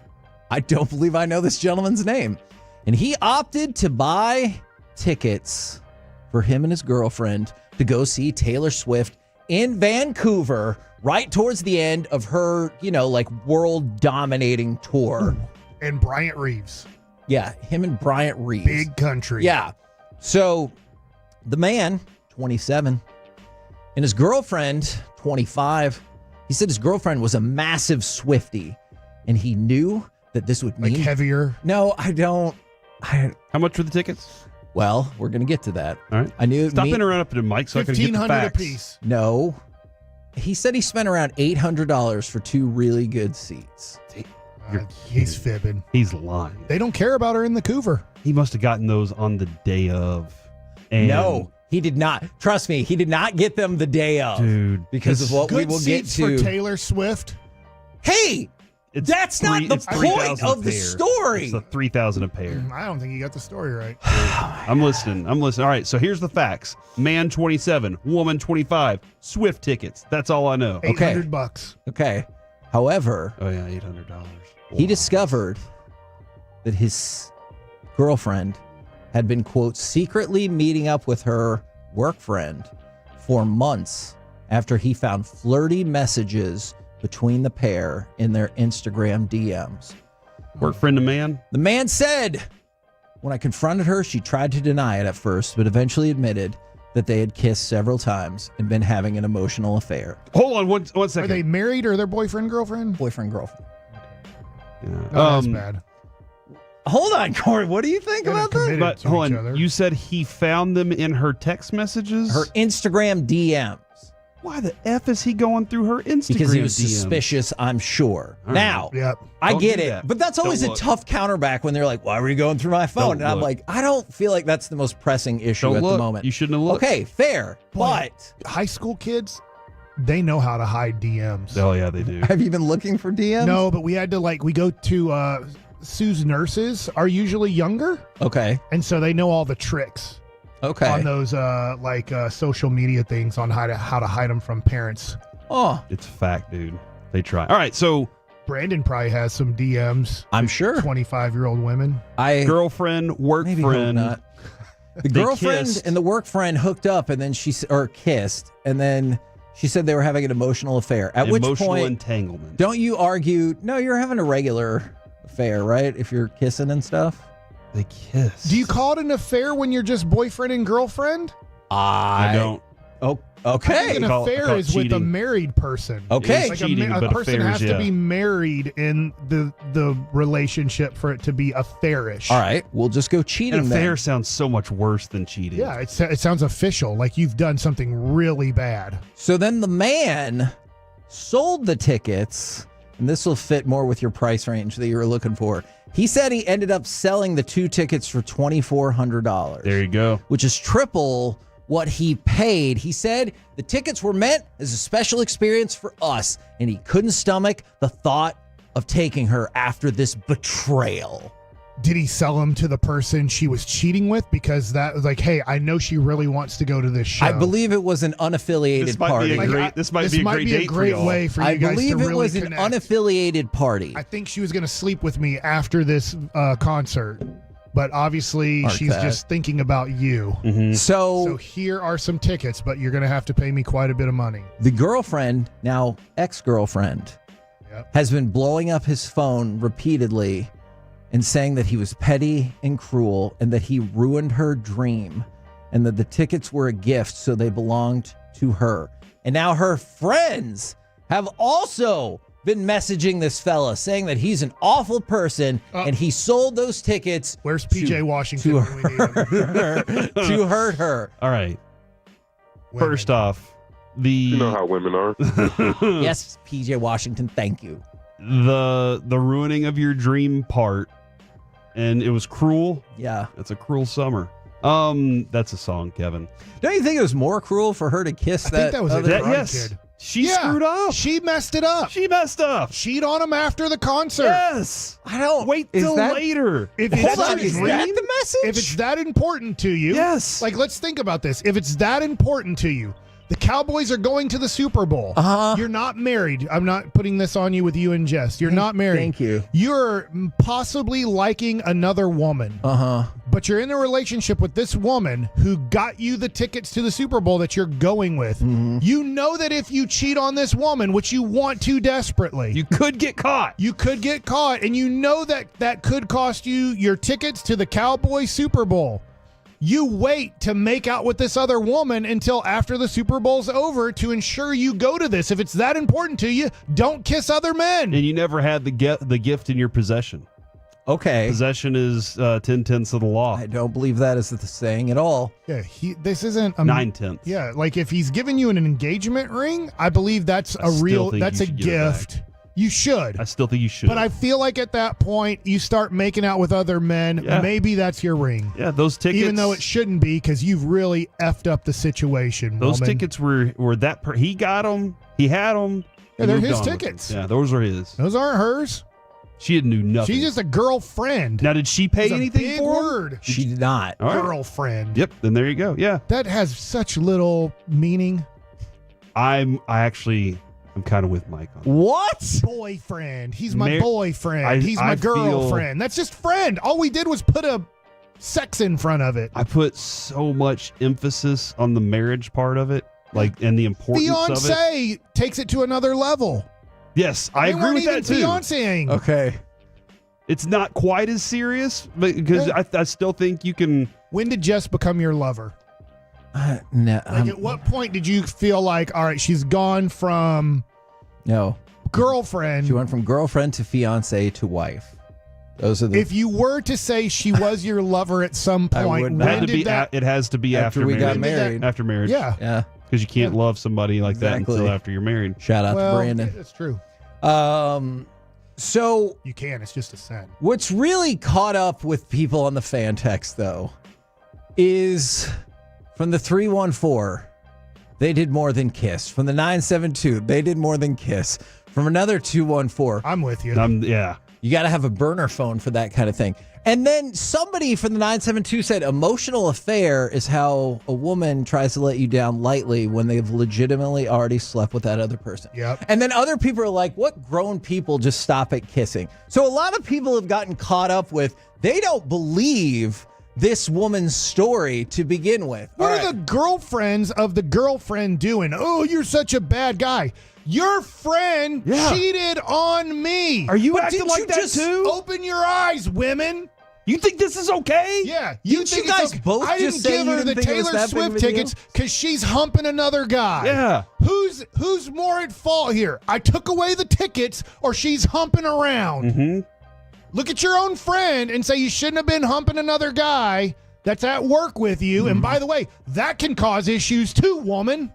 I don't believe I know this gentleman's name. And he opted to buy tickets for him and his girlfriend to go see Taylor Swift in Vancouver right towards the end of her, world-dominating tour. And Bryant Reeves. Yeah, him and Bryant Reeves. Big country. Yeah. So the man, 27, and his girlfriend, 25, he said his girlfriend was a massive Swiftie, and he knew that this would mean... Like heavier? No, I don't. How much were the tickets? Well, we're going to get to that. All right. I knew. Stop interrupting Mike so I can get the facts. $1,500 apiece. No. He said he spent around $800 for 2 really good seats. He's fibbing. He's lying. They don't care about her in the Cougar. He must have gotten those on the day of. And No, he did not. Trust me, he did not get them the day of. Dude. Because of what we Good will get seats to. for Taylor Swift. Hey, that's not the point of the story. It's the $3,000 a pair. I don't think you got the story right. I'm listening. All right, so here's the facts. Man 27, woman 25, Swift tickets. That's all I know. $800. Okay. However, Oh yeah, $800. he discovered that his girlfriend had been, quote, secretly meeting up with her work friend for months after he found flirty messages between the pair in their Instagram DMs. Work friend to man? The man said, when I confronted her, she tried to deny it at first, but eventually admitted that they had kissed several times and been having an emotional affair. Hold on one second. Are they married or their boyfriend, girlfriend? Boyfriend, girlfriend. Yeah. Oh, that's bad. Hold on, Corey. What do you think about that? But hold on. You said he found them in her text messages? Her Instagram DMs. Why the F is he going through her Instagram Because he was DMs? suspicious, I'm sure. All Now, Yep. I Don't get do it, that. but that's always Don't a look. tough counterback when they're like, why were you going through my phone? Don't And I'm look. like, I don't feel like that's the most pressing issue Don't at look. the moment. You shouldn't have looked. Okay, fair, Boy, but high school kids, they know how to hide DMs. Oh yeah, they do. Have you been looking for DMs? No, but we had to we go to Sue's nurses are usually younger. Okay. And so they know all the tricks. Okay. On those social media things on how to hide them from parents. Oh, it's fact, dude. They try. All right, so Brandon probably has some DMs. I'm sure. 25-year-old women. Girlfriend, work friend. Not. The They girlfriend kissed. and the work friend hooked up, and then kissed, and then she said they were having an emotional affair. At which Emotional point, entanglement. don't you argue? No, you're having a regular affair, right? If you're kissing and stuff. They kiss. Do you call it an affair when you're just boyfriend and girlfriend? I don't. Oh, I okay. think an Call it affair is with a cheating. married person. Okay. It is cheating, a but person affairs, has to yeah. be married in the relationship for it to be affairish. All right, we'll just go cheating. An affair Then. sounds so much worse than cheating. Yeah, it sounds official, like you've done something really bad. So then the man sold the tickets, and this will fit more with your price range that you were looking for. He said he ended up selling the 2 tickets for $2,400. There you go. Which is triple what he paid. He said the tickets were meant as a special experience for us, and he couldn't stomach the thought of taking her after this betrayal. Did he sell them to the person she was cheating with? Because that was like, hey, I know she really wants to go to this show. I believe it was an unaffiliated This might party. be a great. This might be a great date way for you I guys believe to it really was an connect. unaffiliated party. I think she was going to sleep with me after this concert, but obviously Aren't she's that- just thinking about you. Mm-hmm. So here are some tickets, but you're going to have to pay me quite a bit of money. The girlfriend, now ex-girlfriend, has been blowing up his phone repeatedly and saying that he was petty and cruel and that he ruined her dream and that the tickets were a gift, so they belonged to her. And now her friends have also been messaging this fella saying that he's an awful person and he sold those tickets. Where's PJ Washington? To her, to hurt her. All right. First off, You know how women are. Yes, PJ Washington, thank you. the ruining of your dream part, and it was cruel. Yeah. That's a cruel summer. That's a song, Kevin. Don't you think it was more cruel for her to kiss I think that was a other Karate Kid. She screwed up. She messed it up. She messed up. Cheat on him after the concert. Yes. I don't Wait is till that- later. If Hold it's on, a is dream, that the message? if it's that important to you, Yes. Like, let's think about this. If it's that important to you, the Cowboys are going to the Super Bowl. Uh-huh. You're not married. I'm not putting this on you with you and Jess. You're not married. Thank you. You're possibly liking another woman. Uh-huh. But you're in a relationship with this woman who got you the tickets to the Super Bowl that you're going with. Mm-hmm. You know that if you cheat on this woman, which you want to desperately, You could get caught. you could get caught, and you know that that could cost you your tickets to the Cowboys Super Bowl. You wait to make out with this other woman until after the Super Bowl's over to ensure you go to this. If it's that important to you, don't kiss other men. And you never had the gift in your possession. Okay. Possession is 10/10 of the law. I don't believe that is the saying at all. Yeah, this isn't a 9/10. Yeah, like if he's giving you an engagement ring, I believe that's I still think that's you a should give it back. gift. You should. I still think you should. But I feel like at that point, you start making out with other men. Yeah. Maybe that's your ring. Yeah, those tickets. Even though it shouldn't be, because you've really effed up the situation. those woman. tickets were that he got them. He had them. Yeah, they're his tickets. Yeah, those are his. Those aren't hers. She knew nothing. She's just a girlfriend. Now, did she pay It's a anything big for 'em? word. She did not. All right. Girlfriend. Yep. Then there you go. Yeah. That has such little meaning. I'm kind of with Mike on that. What? Boyfriend. He's my Mar- boyfriend. He's my I feel- girlfriend. That's just friend. All we did was put a sex in front of it. I put so much emphasis on the marriage part of it, like, and the importance of it. Beyonce takes it to another level. Yes, I They agree weren't with that even too. Beyonceing. Okay. It's not quite as serious, but because I still think you can. When did Jess become your lover? No. Like, at what point did you feel like, all right, she's gone from No. girlfriend? She went from girlfriend to fiance to wife. Those are the. If you were to say she was your lover at some I point, would when not. Had to did be that? it has to be after we got When did that- married. After marriage. Yeah. Yeah. Because you can't love somebody like that Exactly. until after you're married. Shout out Well, to Brandon. that's true. So You can. It's just a sin. what's really caught up with people on the fan text though is from the 314. They did more than kiss. From the 972, they did more than kiss. From another 214. I'm with you. Yeah. You got to have a burner phone for that kind of thing. And then somebody from the 972 said emotional affair is how a woman tries to let you down lightly when they've legitimately already slept with that other person. Yep. And then other people are like, what grown people just stop at kissing? So a lot of people have gotten caught up with, they don't believe this woman's story to begin with. What are the girlfriends of the girlfriend doing? Oh, you're such a bad guy. Your friend cheated on me. Are you acting like that too? Open your eyes, women. You think this is okay? Yeah. Didn't you guys both I just didn't say give you her the didn't think it was Taylor that big of Swift a deal? tickets because she's humping another guy. Yeah. Who's more at fault here? I took away the tickets or she's humping around. Mm-hmm. Look at your own friend and say you shouldn't have been humping another guy that's at work with you. And by the way, that can cause issues too, woman.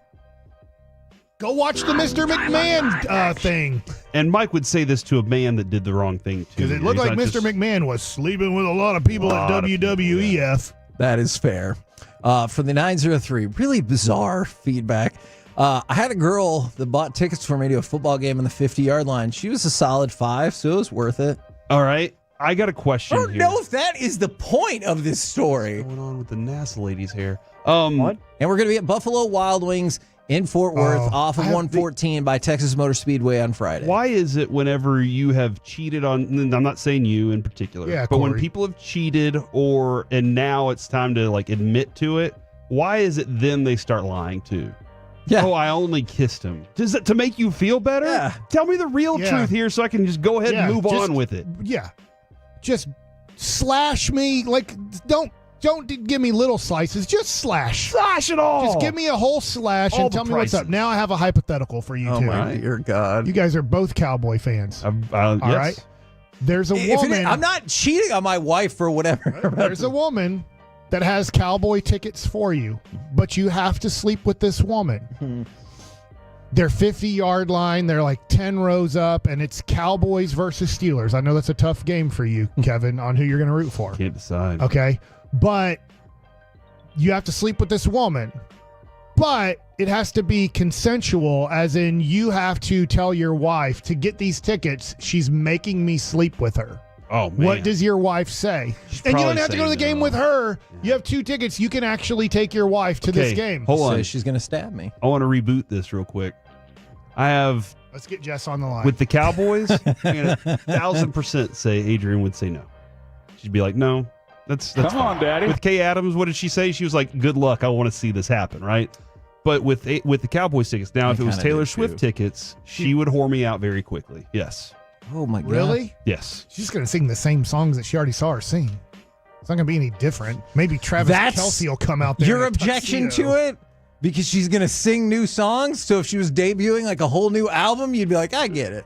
Go watch the Mr. McMahon thing. And Mike would say this to a man that did the wrong thing, too. Because it looked like Mr. McMahon was sleeping with a lot of people at WWEF. That is fair. From the 903, really bizarre feedback. I had a girl that bought tickets for me to a football game on the 50-yard line. She was a solid 5, so it was worth it. All right. I got a question I don't know if that is the point of this story. What's going on with the NASA lady's hair? What? And we're going to be at Buffalo Wild Wings in Fort Worth off of 114 by Texas Motor Speedway on Friday. Why is it whenever you have cheated on, and I'm not saying you in particular, but when people have cheated and now it's time to like admit to it, why is it then they start lying too? Yeah. Oh, I only kissed him. Does it to make you feel better? Yeah. Tell me the real truth here so I can just go ahead and move on with it. Yeah. Just slash me. Like, don't give me little slices. Just slash. Slash it all. Just give me a whole slash All and the tell me what's up. prices. Now I have a hypothetical for you Oh two. my dear God. You guys are both Cowboy fans. All yes. right. There's a woman. I'm not cheating on my wife or whatever. There's a woman that has Cowboy tickets for you, but you have to sleep with this woman. They're 50-yard line. They're like 10 rows up, and it's Cowboys versus Steelers. I know that's a tough game for you, Kevin, on who you're going to root for. Can't decide. Okay. But you have to sleep with this woman. But it has to be consensual, as in you have to tell your wife to get these tickets. She's making me sleep with her. Oh, man. What does your wife say? And you don't have to go to the game with her. You have 2 tickets. You can actually take your wife to this game. Hold on. So she's going to stab me. I want to reboot this real quick. I have, Let's get Jess on the line. with the Cowboys, I'm going to 1,000% say Adrian would say no. She'd be like, no, that's Come fine. on, Daddy. With Kay Adams, what did she say? She was like, good luck. I want to see this happen, right? But with the Cowboys tickets, now if it was kinda Taylor did, Swift too. tickets, she would whore me out very quickly. Yes. Oh my God. Really? Yes. She's going to sing the same songs that she already saw her sing. It's not going to be any different. Maybe Travis Kelce will come out there. Your in a objection tuxedo. to it? Because she's going to sing new songs? So if she was debuting like a whole new album, you'd be like, I get it.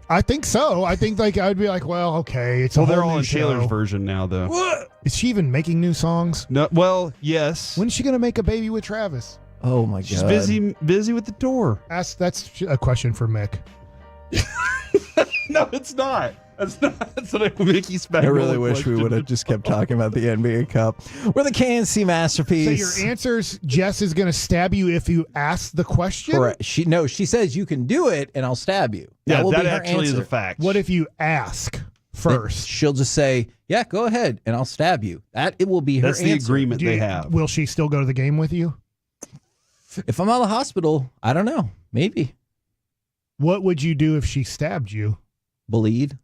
I think so. I think like I'd be like, well, okay, it's a Well, they're whole all new in show. Taylor's version now, though. What? Is she even making new songs? No. Well, yes. When's she going to make a baby with Travis? Oh my She's God. busy with the tour. That's a question for Mick. No, it's not. That's not a Mickey Spagnola I really wish we question. would have just kept talking about the NBA Cup. We're the KNC So masterpiece. your answer's Jess is going to stab you if you ask the question? Correct. She says you can do it and I'll stab you. Yeah, will that be her actually is a answer. fact. What if you ask first? She'll just say, yeah, go ahead and I'll stab you. It will be her That's the answer. agreement they have. Will she still go to the game with you? If I'm out of the hospital, I don't know. Maybe. What would you do if she stabbed you? Bleed.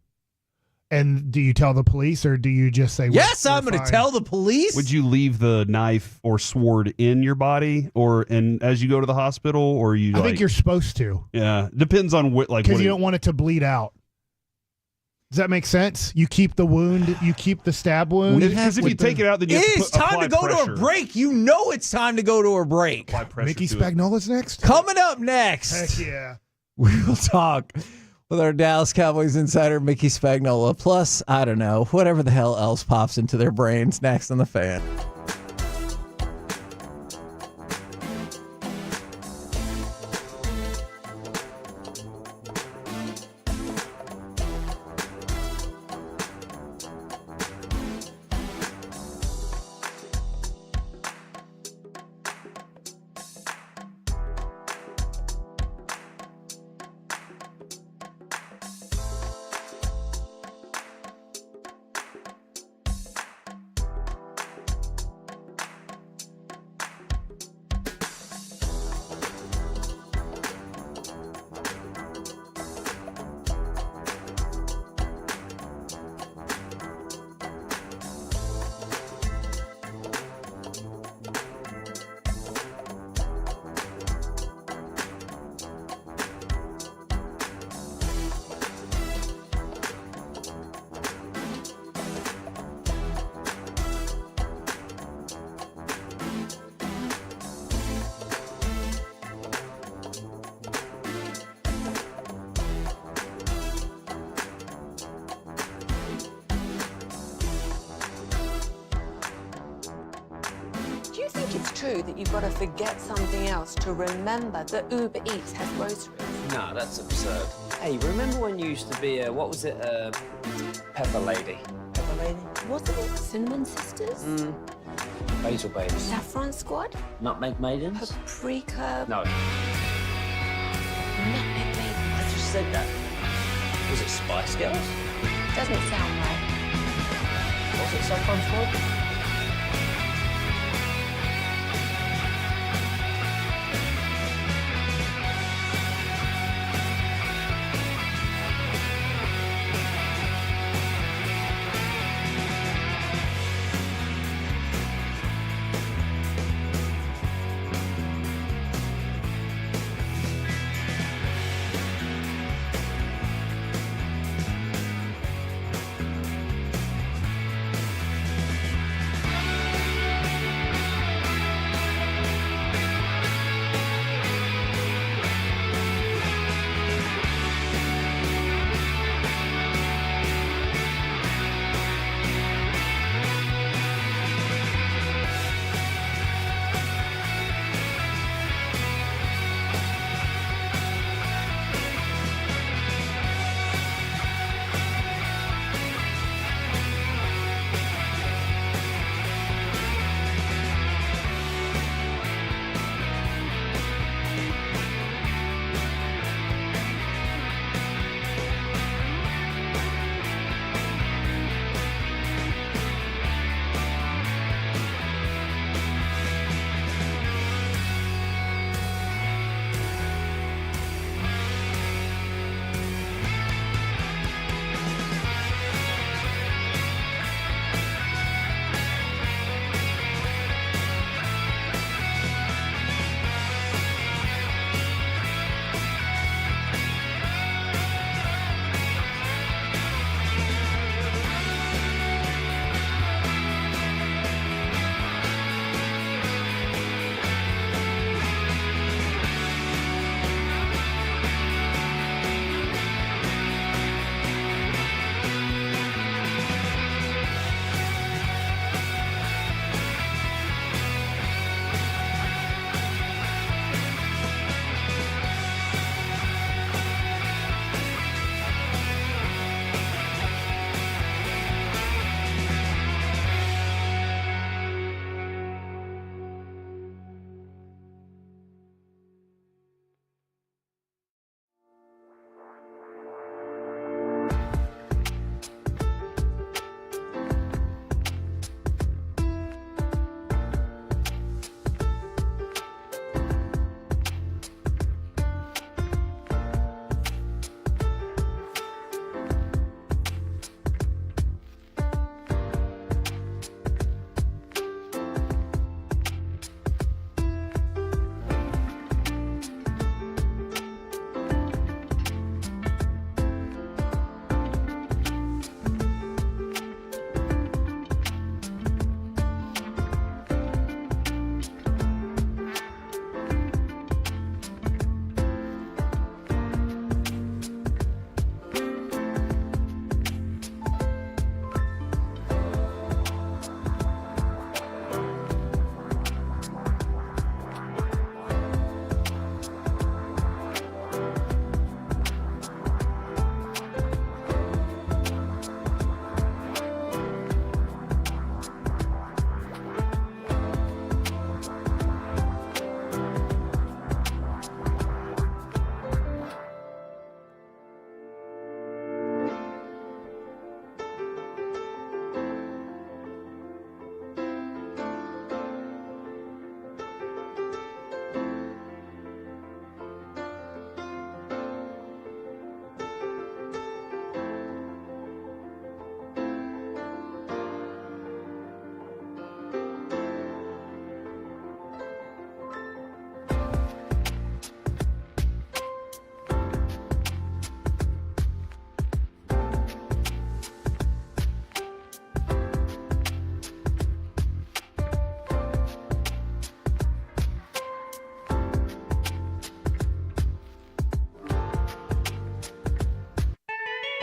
And do you tell the police or do you just say, Yes, we're I'm going to fine? tell the police. Would you leave the knife or sword in your body, and as you go to the hospital, or you? I think you're supposed to. Yeah, depends on what. Like, Because what you don't want it to bleed out. Does that make sense? You keep the wound, you keep the stab wound. Because if you take it out, then you have to It's time to go to a break. You know it's time to go to a break. Mickey Spagnola's next? Coming up next. Heck yeah. We will talk with our Dallas Cowboys insider, Mickey Spagnola. Plus, I don't know, whatever the hell else pops into their brains next on The Fan. true that you've got to forget something else to remember that Uber Eats has groceries? No, that's absurd. Hey, remember when you used to be a, what was it, Pepper Lady? Pepper Lady? Wasn't it Cinnamon Sisters? Basil Babies. Saffron Squad? Nutmeg Maidens? Paprika? No. Nutmeg Maidens. I just said that. Was it Spice Girls? Doesn't sound right. Was it Saffron Squad?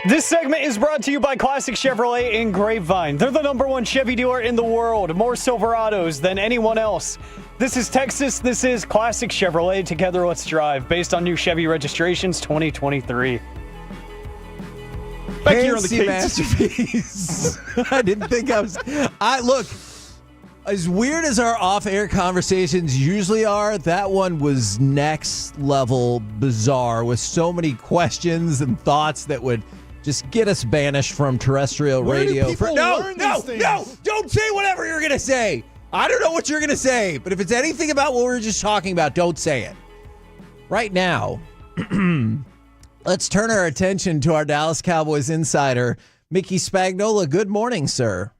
This segment is brought to you by Classic Chevrolet in Grapevine. They're the #1 Chevy dealer in the world, more Silverados than anyone else. This is Texas. This is Classic Chevrolet. Together, let's drive. Based on new Chevy registrations 2023. Back here on the masterpiece. I didn't think I was. Look, as weird as our off-air conversations usually are, that one was next level bizarre with so many questions and thoughts that would just get us banished from terrestrial radio. No, don't say whatever you're gonna say. I don't know what you're gonna say, but if it's anything about what we were just talking about, don't say it. Right now. Let's turn our attention to our Dallas Cowboys insider, Mickey Spagnola. Good morning, sir.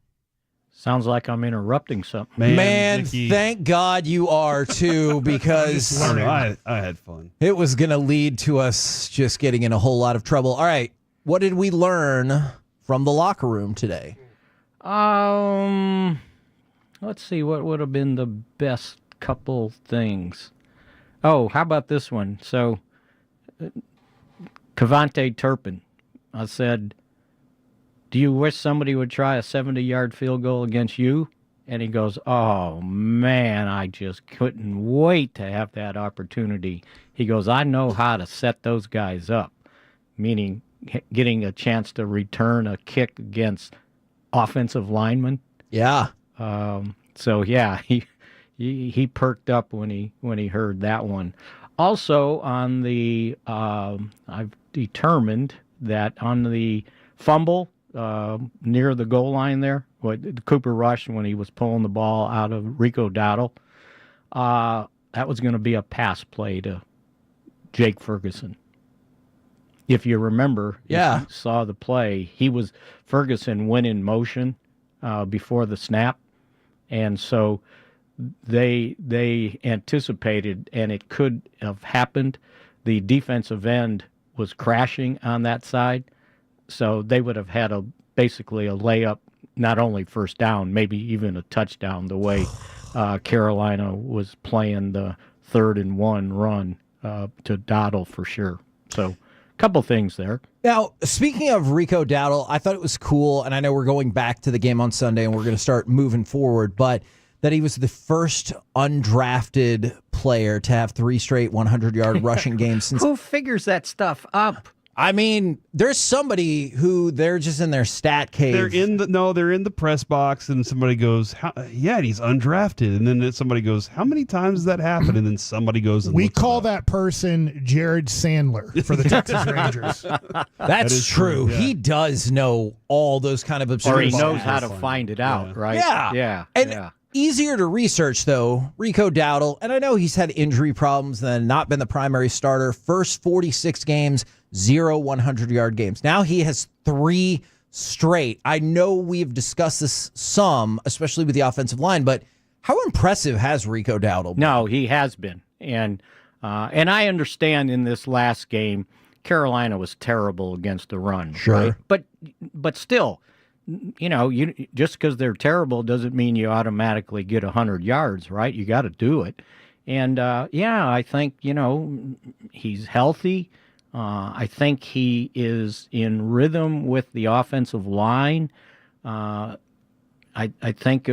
Sounds like I'm interrupting something. Man, thank God you are, too, because I had fun. It was going to lead to us just getting in a whole lot of trouble. All right, what did we learn from the locker room today? Let's see, what would have been the best couple things? Oh, how about this one? So, Cavante Turpin, I said, do you wish somebody would try a 70-yard field goal against you? And he goes, oh, man, I just couldn't wait to have that opportunity. He goes, I know how to set those guys up, meaning getting a chance to return a kick against offensive linemen. Yeah. So, yeah, he perked up when he heard that one. Also, on the I've determined that on the fumble near the goal line there, Cooper Rush, when he was pulling the ball out of Rico Dowdle, that was going to be a pass play to Jake Ferguson. If you remember, if you saw the play, Ferguson went in motion before the snap, and so they anticipated, and it could have happened. The defensive end was crashing on that side, so they would have had basically a layup, not only first down, maybe even a touchdown, the way Carolina was playing the 3rd and 1 run to Dowdle for sure. So a couple things there. Now, speaking of Rico Dowdle, I thought it was cool, and I know we're going back to the game on Sunday and we're going to start moving forward, but that he was the first undrafted player to have 3 straight 100-yard rushing games since. Who figures that stuff up? I mean, there's somebody who they're just in their stat cave. They're in the press box, and somebody goes, "Yeah, he's undrafted," and then somebody goes, "How many times has that happened?" And then somebody goes, and we call that person Jared Sandler for the Texas Rangers. That's true. Yeah. He does know all those kind of absurd. Or he knows how to find it out, right? Yeah. Easier to research, though, Rico Dowdle, and I know he's had injury problems and not been the primary starter. First 46 games, 0 100-yard games. Now he has 3 straight. I know we've discussed this some, especially with the offensive line, but how impressive has Rico Dowdle been? No, he has been. And I understand in this last game, Carolina was terrible against the run. Sure. Right? But still, just because they're terrible doesn't mean you automatically get 100 yards, right? You got to do it. And, I think, he's healthy. I think he is in rhythm with the offensive line. I think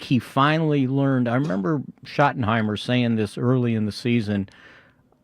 he finally learned. I remember Schottenheimer saying this early in the season.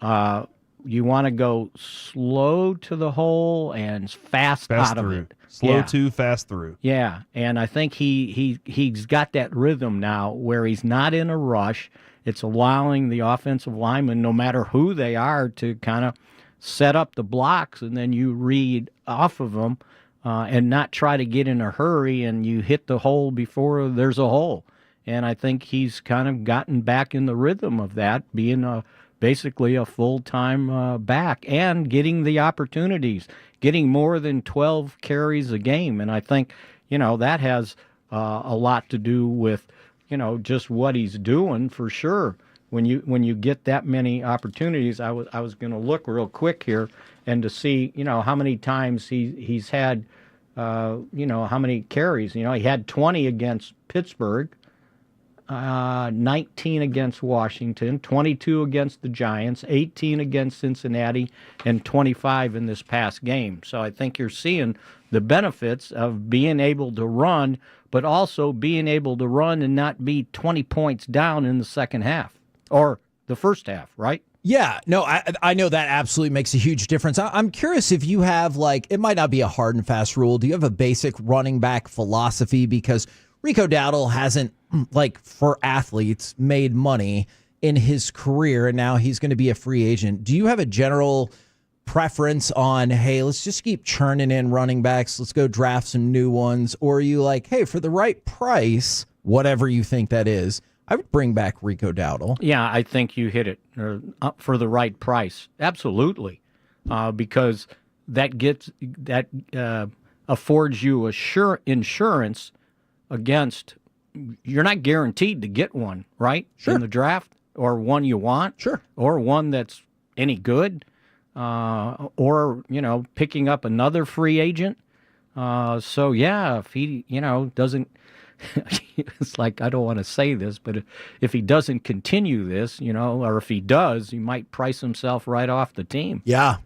You want to go slow to the hole and fast out of it. Slow to, fast through. Yeah, and I think he's got that rhythm now where he's not in a rush. It's allowing the offensive linemen, no matter who they are, to kind of set up the blocks, and then you read off of them and not try to get in a hurry and you hit the hole before there's a hole. And I think he's kind of gotten back in the rhythm of that, being basically a full-time back and getting the opportunities, getting more than 12 carries a game. And I think, that has a lot to do with, just what he's doing for sure. When you get that many opportunities, I was going to look real quick here and to see, how many times he's had, how many carries. He had 20 against Pittsburgh, 19 against Washington, 22 against the Giants, 18 against Cincinnati, and 25 in this past game. So I think you're seeing the benefits of being able to run, but also being able to run and not be 20 points down in the second half or the first half, right? Yeah, no, I know that absolutely makes a huge difference. I'm curious if you have, like, it might not be a hard and fast rule. Do you have a basic running back philosophy? Because Rico Dowdle hasn't, like, for athletes, made money in his career, and now he's going to be a free agent. Do you have a general preference on, hey, let's just keep churning in running backs, let's go draft some new ones? Or are you like, hey, for the right price, whatever you think that is, I would bring back Rico Dowdle? Yeah, I think you hit it for the right price. Absolutely. Because that affords you insurance against, you're not guaranteed to get one, right? Sure. In the draft, or one you want. Sure. Or one that's any good. Or, picking up another free agent. So, yeah, if he, doesn't, it's like, I don't want to say this, but if he doesn't continue this, or if he does, he might price himself right off the team. Yeah.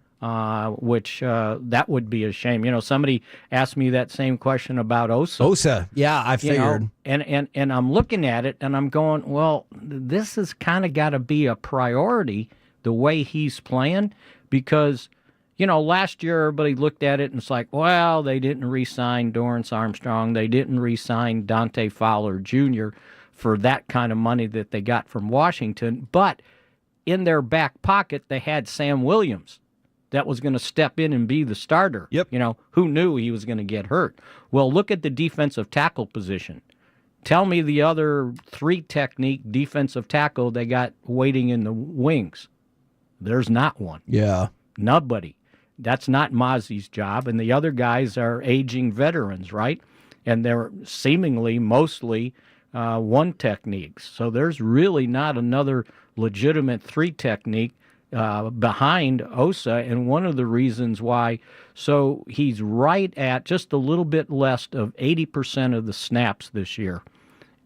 Which that would be a shame. Somebody asked me that same question about Osa. Yeah, I figured. And I'm looking at it and I'm going, well, this has kind of got to be a priority the way he's playing, because last year everybody looked at it and it's like, well, they didn't re-sign Dorrance Armstrong. They didn't re-sign Dante Fowler Jr. for that kind of money that they got from Washington. But in their back pocket, they had Sam Williams that was going to step in and be the starter. Yep. Who knew he was going to get hurt? Well, look at the defensive tackle position. Tell me the other 3-technique defensive tackle they got waiting in the wings. There's not one. Yeah. Nobody. That's not Mozzie's job, and the other guys are aging veterans, right? And they're seemingly mostly 1-techniques. So there's really not another legitimate 3-technique behind Osa, and one of the reasons why, so he's right at just a little bit less of 80% of the snaps this year.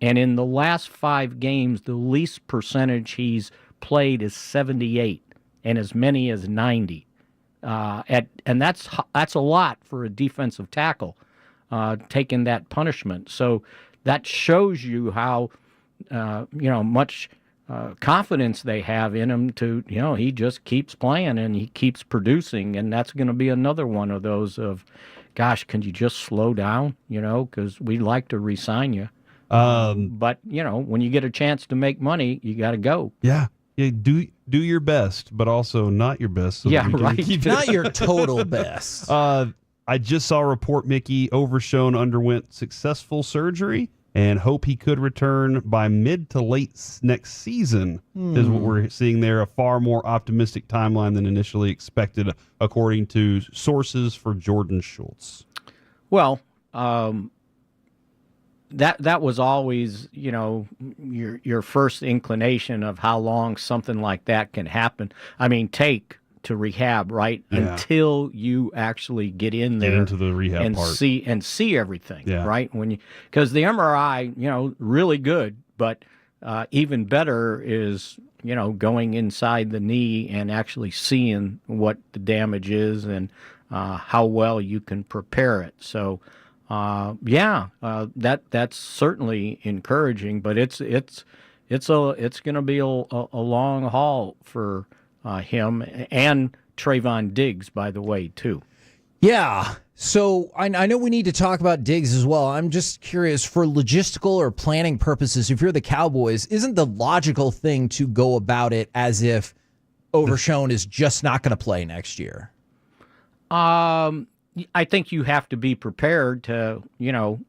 And in the last 5 games, the least percentage he's played is 78, and as many as 90. And that's a lot for a defensive tackle, taking that punishment. So that shows you how much confidence they have in him to, he just keeps playing and he keeps producing, and that's going to be another one of those of, gosh, can you just slow down? Because we'd like to re-sign you. But when you get a chance to make money, you got to go. Yeah. Yeah, do your best, but also not your best. So yeah, right. Not your total best. I just saw a report Mickey Overshone underwent successful surgery and hope he could return by mid to late next season is what we're seeing there. A far more optimistic timeline than initially expected, according to sources for Jordan Schultz. Well, that was always, your first inclination of how long something like that can happen. I mean, take to rehab, right? Yeah. Until you actually get in there, Get into the rehab and part. see everything, Yeah. right? Because the MRI, really good, but even better is, going inside the knee and actually seeing what the damage is and how well you can prepare it. So. That's certainly encouraging, but it's going to be a long haul for him and Trayvon Diggs, by the way, too. Yeah. So I know we need to talk about Diggs as well. I'm just curious, for logistical or planning purposes, if you're the Cowboys, isn't the logical thing to go about it as if Overshone is just not going to play next year? I think you have to be prepared to, they were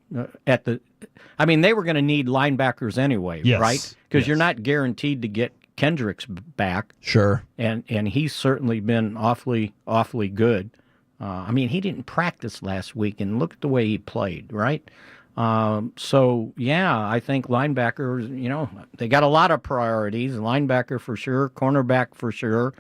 going to need linebackers anyway, Yes. right? Because Yes. you're not guaranteed to get Kendricks back. Sure. And he's certainly been awfully good. He didn't practice last week, and look at the way he played, right? So, yeah, I think linebackers, they got a lot of priorities. Linebacker for sure, cornerback for sure.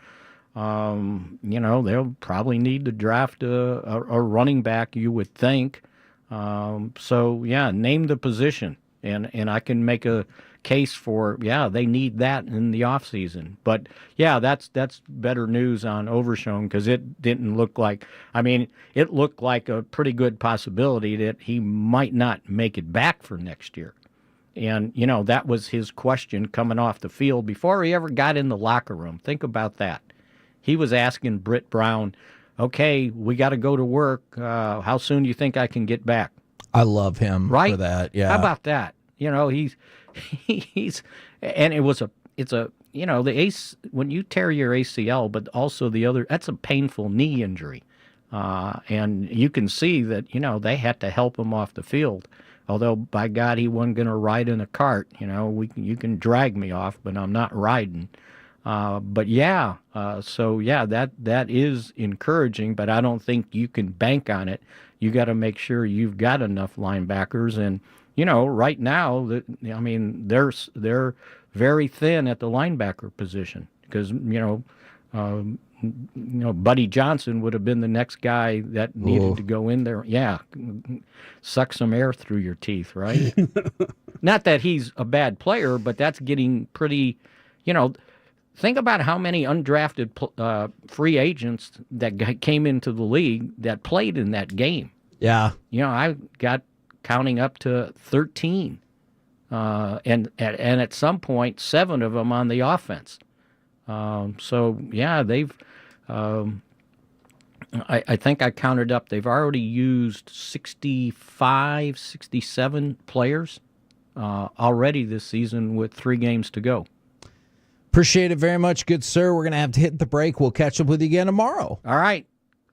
They'll probably need to draft a running back, you would think. So, yeah, name the position. And I can make a case for, they need that in the offseason. But, that's better news on Overshown because it didn't look like – it looked like a pretty good possibility that he might not make it back for next year. And, that was his question coming off the field before he ever got in the locker room. Think about that. He was asking Britt Brown, okay, we got to go to work. How soon do you think I can get back? I love him for that. Yeah. How about that? He's and it's a the ace when you tear your ACL, but also the other, that's a painful knee injury. And you can see that, they had to help him off the field. Although, by God, he wasn't going to ride in a cart. You can drag me off, but I'm not riding. That is encouraging, but I don't think you can bank on it. You got to make sure you've got enough linebackers. And, right now, they're very thin at the linebacker position because, Buddy Johnson would have been the next guy that needed to go in there. Yeah, suck some air through your teeth, right? Not that he's a bad player, but that's getting pretty, think about how many undrafted free agents that came into the league that played in that game. Yeah. I got counting up to 13. And at some point, 7 of them on the offense. They've I think I counted up. They've already used 65, 67 players already this season with 3 games to go. Appreciate it very much, good sir. We're going to have to hit the break. We'll catch up with you again tomorrow. All right.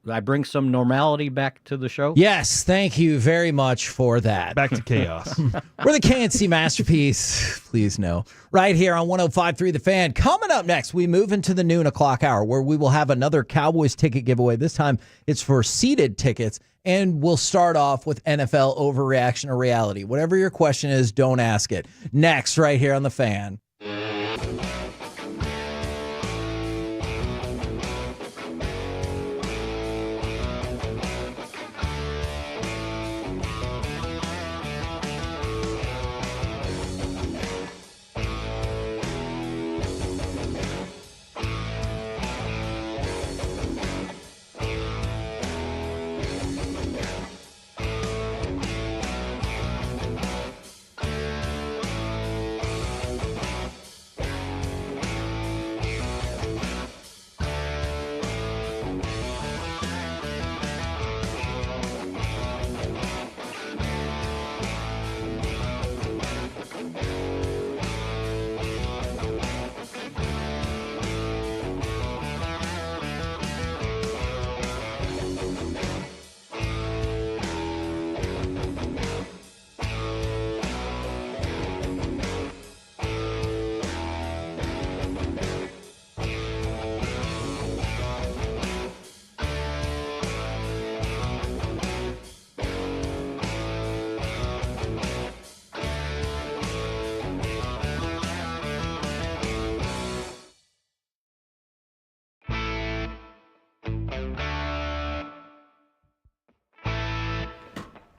I bring some normality back to the show? Yes, thank you very much for that. Back to chaos. We're the KNC Masterpiece. Please no. Right here on 105.3 The Fan. Coming up next, we move into the noon o'clock hour where we will have another Cowboys ticket giveaway. This time it's for seated tickets. And we'll start off with NFL overreaction or reality. Whatever your question is, don't ask it. Next, right here on The Fan.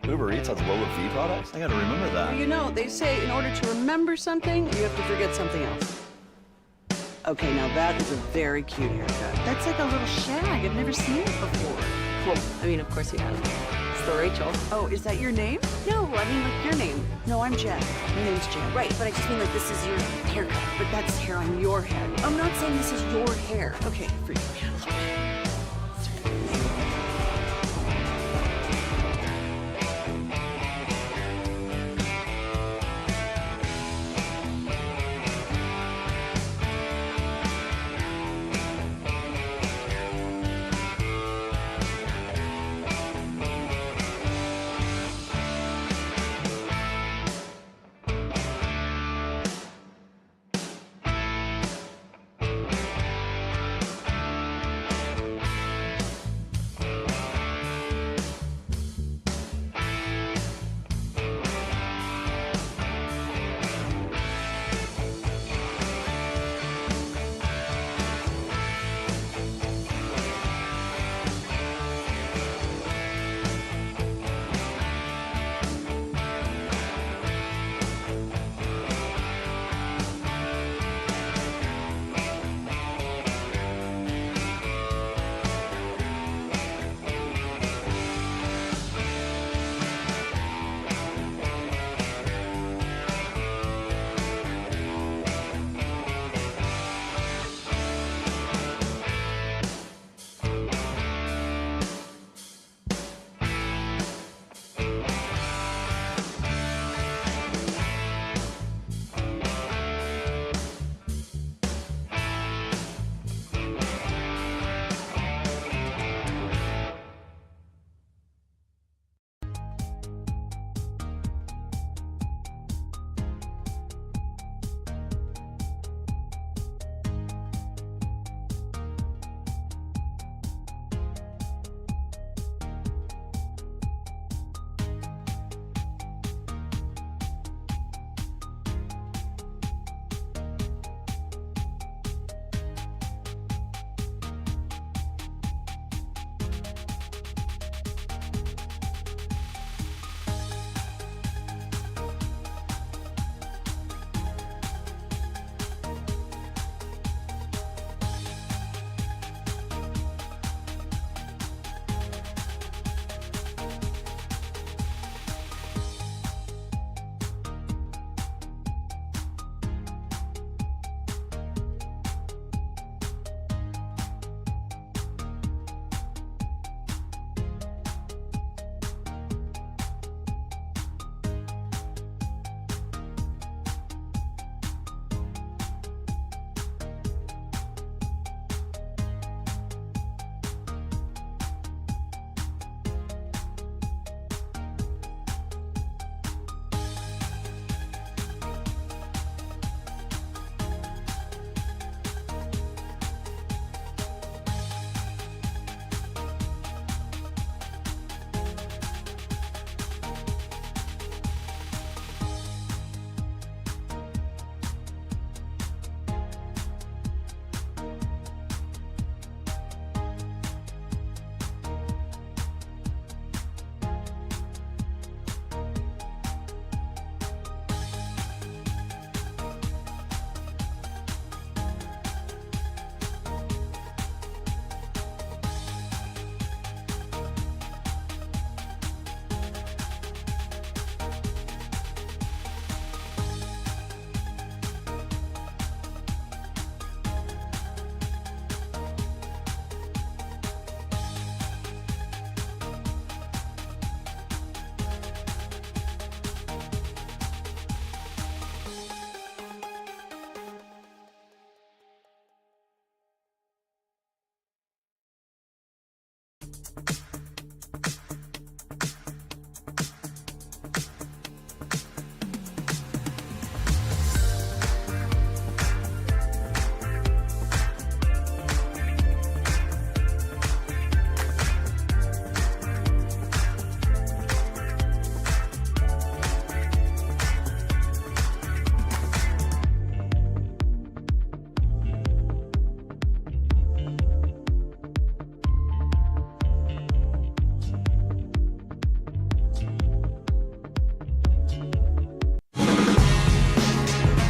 Uber Eats has lower fee products? I gotta remember that. They say in order to remember something, you have to forget something else. Okay, now that is a very cute haircut. That's like a little shag. I've never seen it before. Well, of course you have. It's the Rachel. Oh, is that your name? No, like your name. No, I'm Jen. My name's Jen. Right, but I just mean like this is your haircut. But that's hair on your head. I'm not saying this is your hair. Okay, for you.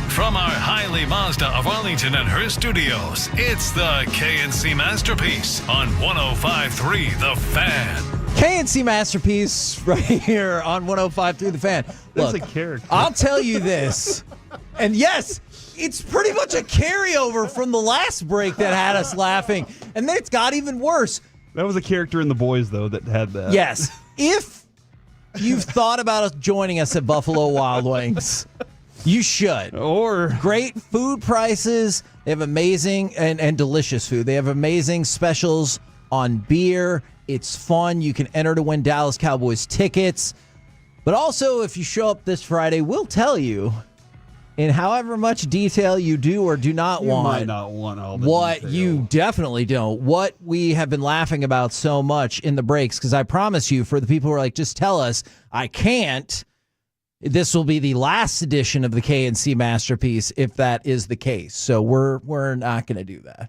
From our Highly Mazda of Arlington and her studios, it's the KNC Masterpiece on 105.3 The Fan. KNC Masterpiece right here on 105.3 The Fan. That's Look, a character. I'll tell you this, and yes, it's pretty much a carryover from the last break that had us laughing, and then it's got even worse. That was a character in The Boys, though, that had that. Yes. If you've thought about joining us at Buffalo Wild Wings, you should. Or great food prices. They have amazing and delicious food. They have amazing specials on beer. It's fun. You can enter to win Dallas Cowboys tickets. But also, if you show up this Friday, we'll tell you in however much detail you do or do not want. You might not want all the what detail. you definitely don't. What we have been laughing about so much in the breaks, because I promise you, for the people who are like, just tell us, I can't. This will be the last edition of the KNC Masterpiece if that is the case. So we're not going to do that.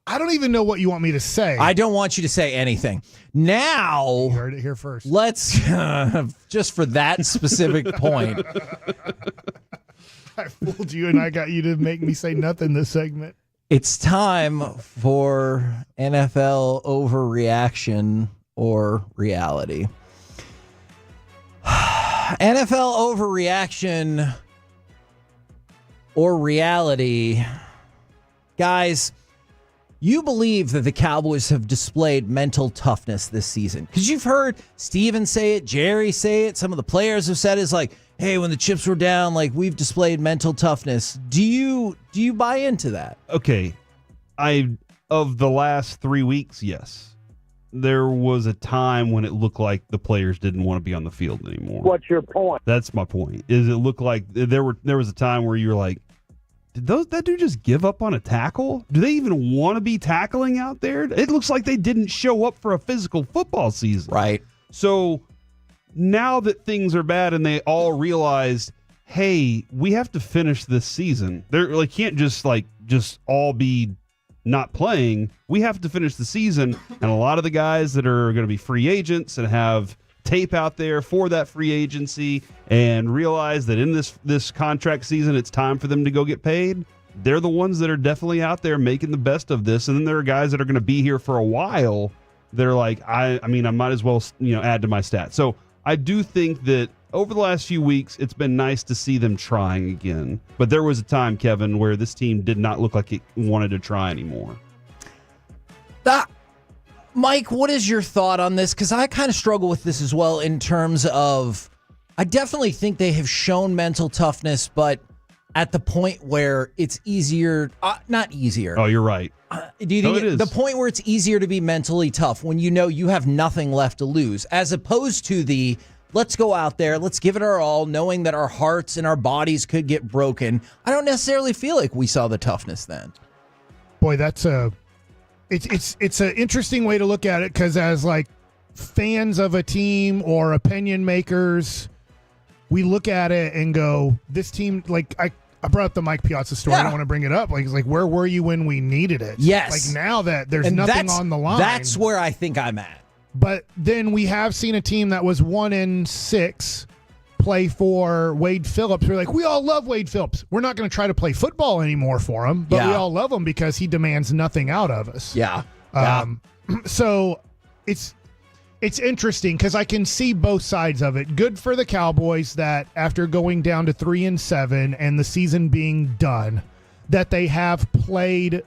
I don't even know what you want me to say. I don't want you to say anything. Now, you heard it here first. Let's just for that specific point. I fooled you and I got you to make me say nothing this segment. It's time for NFL overreaction or reality. NFL overreaction or reality. Guys, you believe that the Cowboys have displayed mental toughness this season. Because you've heard Steven say it, Jerry say it, some of the players have said it's like, hey, when the chips were down, like, we've displayed mental toughness. Do you buy into that? Okay. Of the last 3 weeks, yes. There was a time when it looked like the players didn't want to be on the field anymore. What's your point? That's my point. Is it looked like there was a time where you were like, did that dude just give up on a tackle? Do they even want to be tackling out there? It looks like they didn't show up for a physical football season. Right. So now that things are bad and they all realized, hey, we have to finish this season. They're like, can't just all be not playing. We have to finish the season, and a lot of the guys that are going to be free agents and have tape out there for that free agency and realize that in this contract season it's time for them to go get paid, they're the ones that are definitely out there making the best of this. And then there are guys that are going to be here for a while that are like, I might as well add to my stats. So I do think that over the last few weeks, it's been nice to see them trying again. But there was a time, Kevin, where this team did not look like it wanted to try anymore. Mike, what is your thought on this? Because I kind of struggle with this as well in terms of, I definitely think they have shown mental toughness, but at the point where it's easier, not easier. Oh, you're right. Do you think the point where it's easier to be mentally tough when you know you have nothing left to lose, as opposed to the let's go out there, let's give it our all, knowing that our hearts and our bodies could get broken? I don't necessarily feel like we saw the toughness then. Boy, that's it's an interesting way to look at it, because as like fans of a team or opinion makers, we look at it and go, this team, like I brought up the Mike Piazza story. I don't want to bring it up. Like, it's like, where were you when we needed it? Yes. Like, now that there's nothing on the line. That's where I think I'm at. But then we have seen a team that was 1-6 play for Wade Phillips. We're like, we all love Wade Phillips. We're not going to try to play football anymore for him, but we all love him because he demands nothing out of us. Yeah. So it's interesting because I can see both sides of it. Good for the Cowboys that after going down to 3-7 and the season being done, that they have played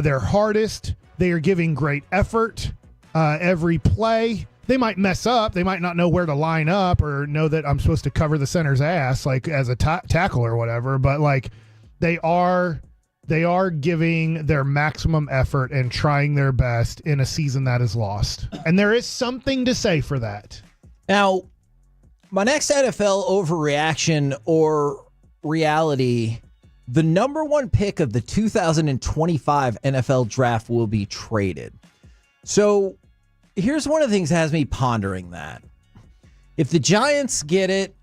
their hardest. They are giving great effort every play. They might mess up. They might not know where to line up or know that I'm supposed to cover the center's ass, like as a tackle or whatever. But like they're They are giving their maximum effort and trying their best in a season that is lost. And there is something to say for that. Now, my next NFL overreaction or reality, the number one pick of the 2025 NFL draft will be traded. So here's one of the things that has me pondering that. If the Giants get it,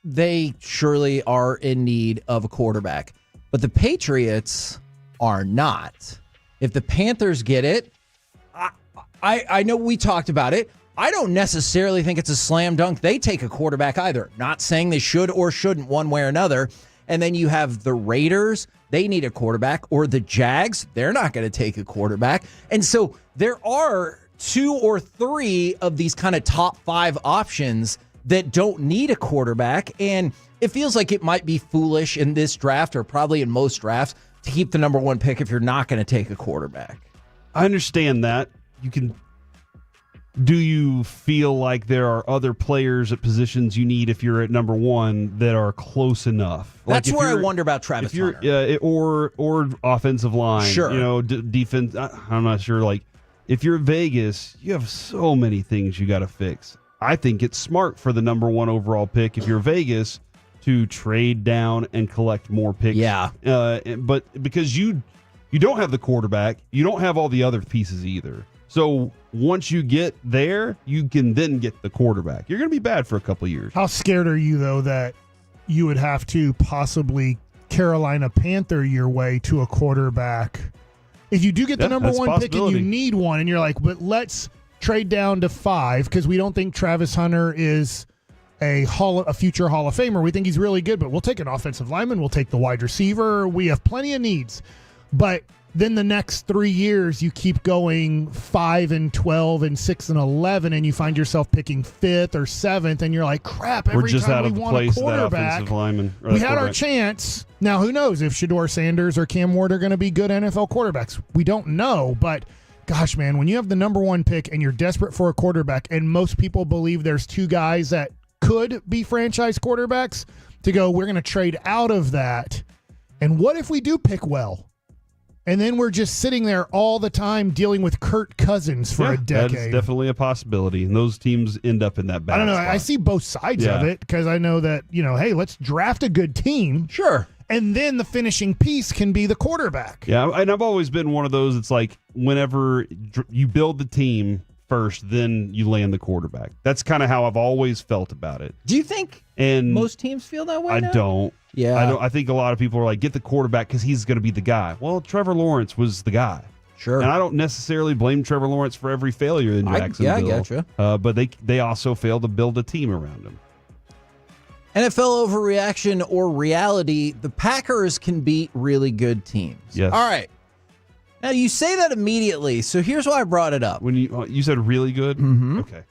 they surely are in need of a quarterback. But the Patriots are not. If the Panthers get it, I know we talked about it. I don't necessarily think it's a slam dunk they take a quarterback either. Not saying they should or shouldn't one way or another. And then you have the Raiders. They need a quarterback. Or the Jags. They're not going to take a quarterback. And so there are 2 or 3 of these kind of top 5 options that don't need a quarterback. And it feels like it might be foolish in this draft, or probably in most drafts, to keep the number one pick if you're not going to take a quarterback. I understand that. Do you feel like there are other players at positions you need if you're at number one that are close enough? That's where I wonder about Travis Hunter. Or offensive line. Sure. Defense. I'm not sure. Like, if you're Vegas, you have so many things you got to fix. I think it's smart for the number one overall pick, if you're Vegas, to trade down and collect more picks. Yeah. But because you don't have the quarterback, you don't have all the other pieces either. So once you get there, you can then get the quarterback. You're going to be bad for a couple of years. How scared are you, though, that you would have to possibly Carolina Panther your way to a quarterback? If you do get the number one pick and you need one, and you're like, but let's trade down to 5 because we don't think Travis Hunter is a future Hall of Famer. We think he's really good, but we'll take an offensive lineman. We'll take the wide receiver. We have plenty of needs. But then the next 3 years, you keep going 5 and 12 and 6 and 11, and you find yourself picking 5th or 7th, and you're like, crap, We're just time out we of the want place a of that quarterback, offensive lineman. we had our chance. Now, who knows if Shedeur Sanders or Cam Ward are going to be good NFL quarterbacks? We don't know, but gosh, man, when you have the number one pick and you're desperate for a quarterback, and most people believe there's 2 guys that could be franchise quarterbacks, to go, we're going to trade out of that. And what if we do pick well? And then we're just sitting there all the time dealing with Kirk Cousins for a decade. That is definitely a possibility, and those teams end up in that bad I don't know. spot. I see both sides of it, because I know that, hey, let's draft a good team. Sure. And then the finishing piece can be the quarterback. Yeah, and I've always been one of those. It's like whenever you build the team first, then you land the quarterback. That's kind of how I've always felt about it. Do you think most teams feel that way? I now? don't. Yeah. I don't. I think a lot of people are like, get the quarterback because he's going to be the guy. Well, Trevor Lawrence was the guy. Sure. And I don't necessarily blame Trevor Lawrence for every failure in Jacksonville. I gotcha. But they also failed to build a team around him. NFL overreaction or reality, the Packers can beat really good teams. Yes. All right. Now, you say that immediately, so here's why I brought it up. When you said really good? Mm-hmm. Okay.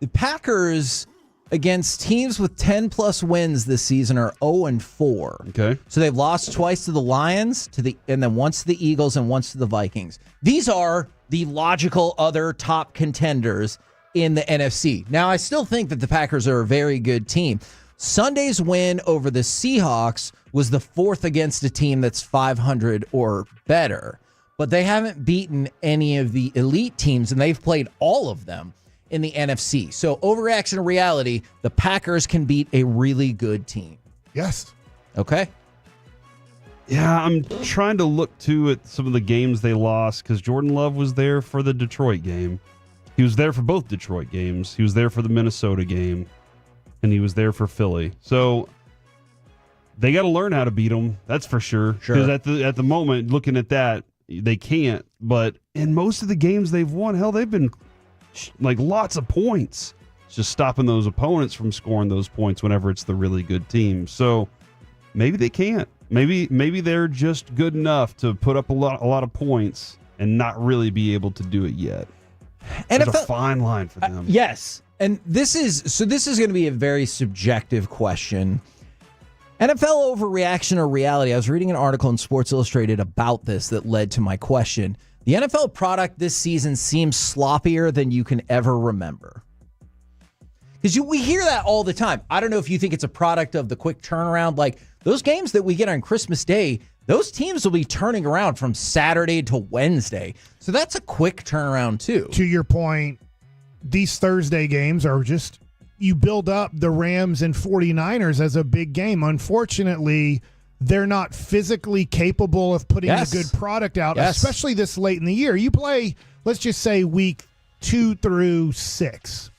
The Packers against teams with 10-plus wins this season are 0-4. Okay. So they've lost twice to the Lions, and then once to the Eagles and once to the Vikings. These are the logical other top contenders in the NFC. Now, I still think that the Packers are a very good team. Sunday's win over the Seahawks was the 4th against a team that's 500 or better. But they haven't beaten any of the elite teams, and they've played all of them in the NFC. So overreaction to reality, the Packers can beat a really good team. Yes. Okay. Yeah, I'm trying to look, too, at some of the games they lost, because Jordan Love was there for the Detroit game. He was there for both Detroit games. He was there for the Minnesota game, and he was there for Philly. So they got to learn how to beat them, that's for sure. Because at the moment, looking at that, they can't. But in most of the games they've won, hell, they've been like lots of points. It's just stopping those opponents from scoring those points whenever it's the really good team. So maybe they can't. Maybe they're just good enough to put up a lot of points and not really be able to do it yet. There's a fine line for them. Yes. And this is going to be a very subjective question. NFL overreaction or reality. I was reading an article in Sports Illustrated about this that led to my question. The NFL product this season seems sloppier than you can ever remember. Because we hear that all the time. I don't know if you think it's a product of the quick turnaround. Like those games that we get on Christmas Day, those teams will be turning around from Saturday to Wednesday. So that's a quick turnaround, too. To your point, these Thursday games are just, you build up the Rams and 49ers as a big game. Unfortunately, they're not physically capable of putting a good product out, especially this late in the year. You play, let's just say, week 2 through 6.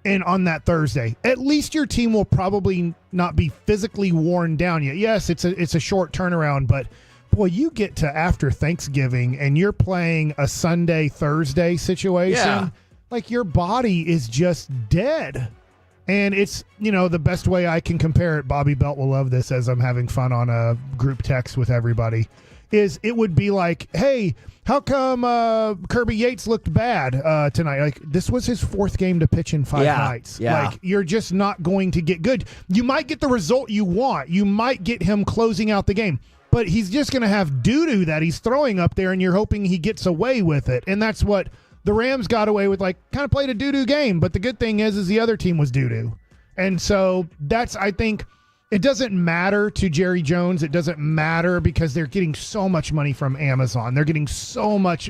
And on that Thursday, at least your team will probably not be physically worn down yet. Yes, it's a short turnaround, but boy, you get to after Thanksgiving and you're playing a Sunday, Thursday situation, like your body is just dead. And it's, the best way I can compare it, Bobby Belt will love this as I'm having fun on a group text with everybody, is it would be like, hey, how come Kirby Yates looked bad tonight? Like, this was his 4th game to pitch in 5 nights. Yeah. Like, you're just not going to get good. You might get the result you want. You might get him closing out the game. But he's just going to have doo-doo that he's throwing up there, and you're hoping he gets away with it. And that's what the Rams got away with, like, kind of played a doo-doo game. But the good thing is the other team was doo-doo. And so that's, I think, it doesn't matter to Jerry Jones. It doesn't matter because they're getting so much money from Amazon. They're getting so much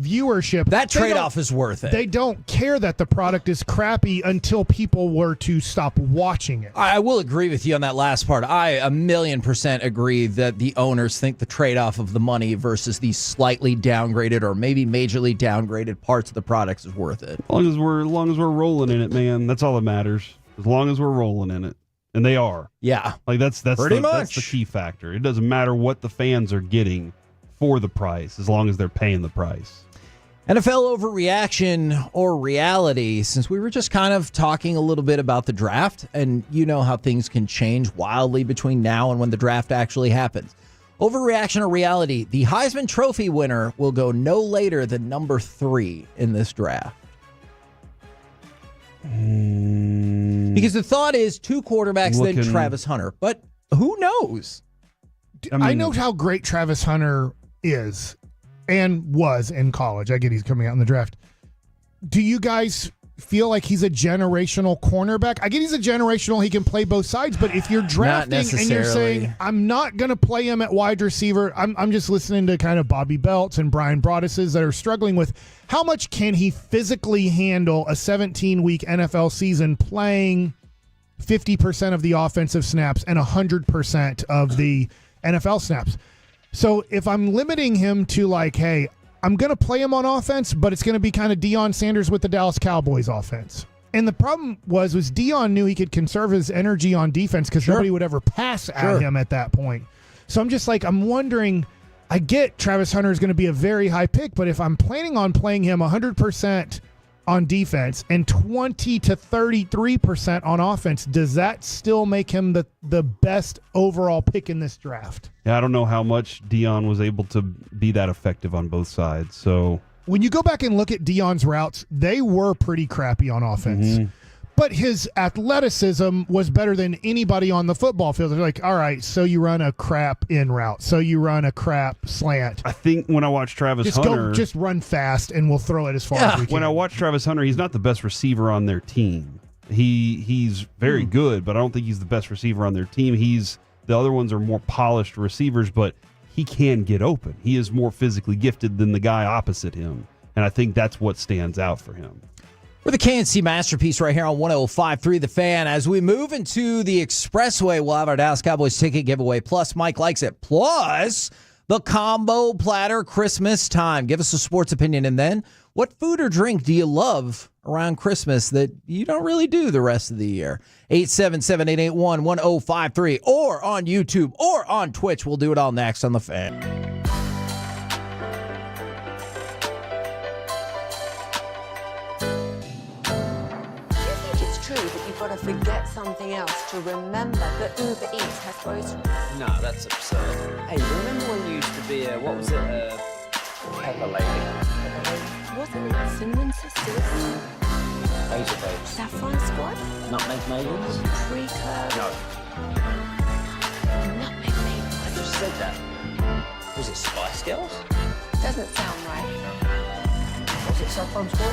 viewership. That trade-off is worth it. They don't care that the product is crappy until people were to stop watching it. I will agree with you on that last part. I 1,000,000% agree that the owners think the trade-off of the money versus the slightly downgraded or maybe majorly downgraded parts of the products is worth it. As long as we're rolling in it, man, that's all that matters. As long as we're rolling in it. And they are. Yeah. Like that's Pretty much. That's the key factor. It doesn't matter what the fans are getting for the price, as long as they're paying the price. NFL overreaction or reality, since we were just kind of talking a little bit about the draft, and you know how things can change wildly between now and when the draft actually happens. Overreaction or reality, the Heisman Trophy winner will go no later than number 3 in this draft. Because the thought is 2 quarterbacks, then Travis Hunter. But who knows? I know how great Travis Hunter is and was in college. I get he's coming out in the draft. Do you guys feel like he's a generational cornerback? I get he's a generational. He can play both sides. But if you're drafting and you're saying, I'm not going to play him at wide receiver, I'm just listening to kind of Bobby Belts and Brian Broaddus's that are struggling with how much can he physically handle a 17-week NFL season playing 50% of the offensive snaps and 100% of the NFL snaps. So if I'm limiting him to like, hey, I'm going to play him on offense, but it's going to be kind of Deion Sanders with the Dallas Cowboys offense. And the problem was Deion knew he could conserve his energy on defense because nobody would ever pass at him at that point. So I'm just like, I'm wondering, I get Travis Hunter is going to be a very high pick, but if I'm planning on playing him 100% on defense and 20 to 33% on offense, does that still make him the best overall pick in this draft? Yeah, I don't know how much Deion was able to be that effective on both sides. So when you go back and look at Deion's routes, they were pretty crappy on offense. Mm-hmm. But his athleticism was better than anybody on the football field. They're like, all right, so you run a crap in route. So you run a crap slant. I think when I watch Travis Hunter... just run fast and we'll throw it as far as we can. When I watch Travis Hunter, he's not the best receiver on their team. He's very good, but I don't think he's the best receiver on their team. The other ones are more polished receivers, but he can get open. He is more physically gifted than the guy opposite him. And I think that's what stands out for him. We're the KNC Masterpiece right here on 105.3 The Fan. As we move into the Expressway, we'll have our Dallas Cowboys ticket giveaway. Plus, Mike likes it. Plus, the combo platter Christmas time. Give us a sports opinion. And then, what food or drink do you love around Christmas that you don't really do the rest of the year? 877-881-1053 or on YouTube or on Twitch. We'll do it all next on The Fan. Got to forget something else to remember that Uber Eats has groceries. No, that's absurd. Hey, remember when you used to be what was it, Pepper Lady? Wasn't it Cinnamon Sisters? Razor Babes. Saffron Squad? Nutmeg Maidens? Pre-Club? No. Nutmeg Maidens. I just said that. Was it Spice Girls? Doesn't sound right. Was it Saffron Squad?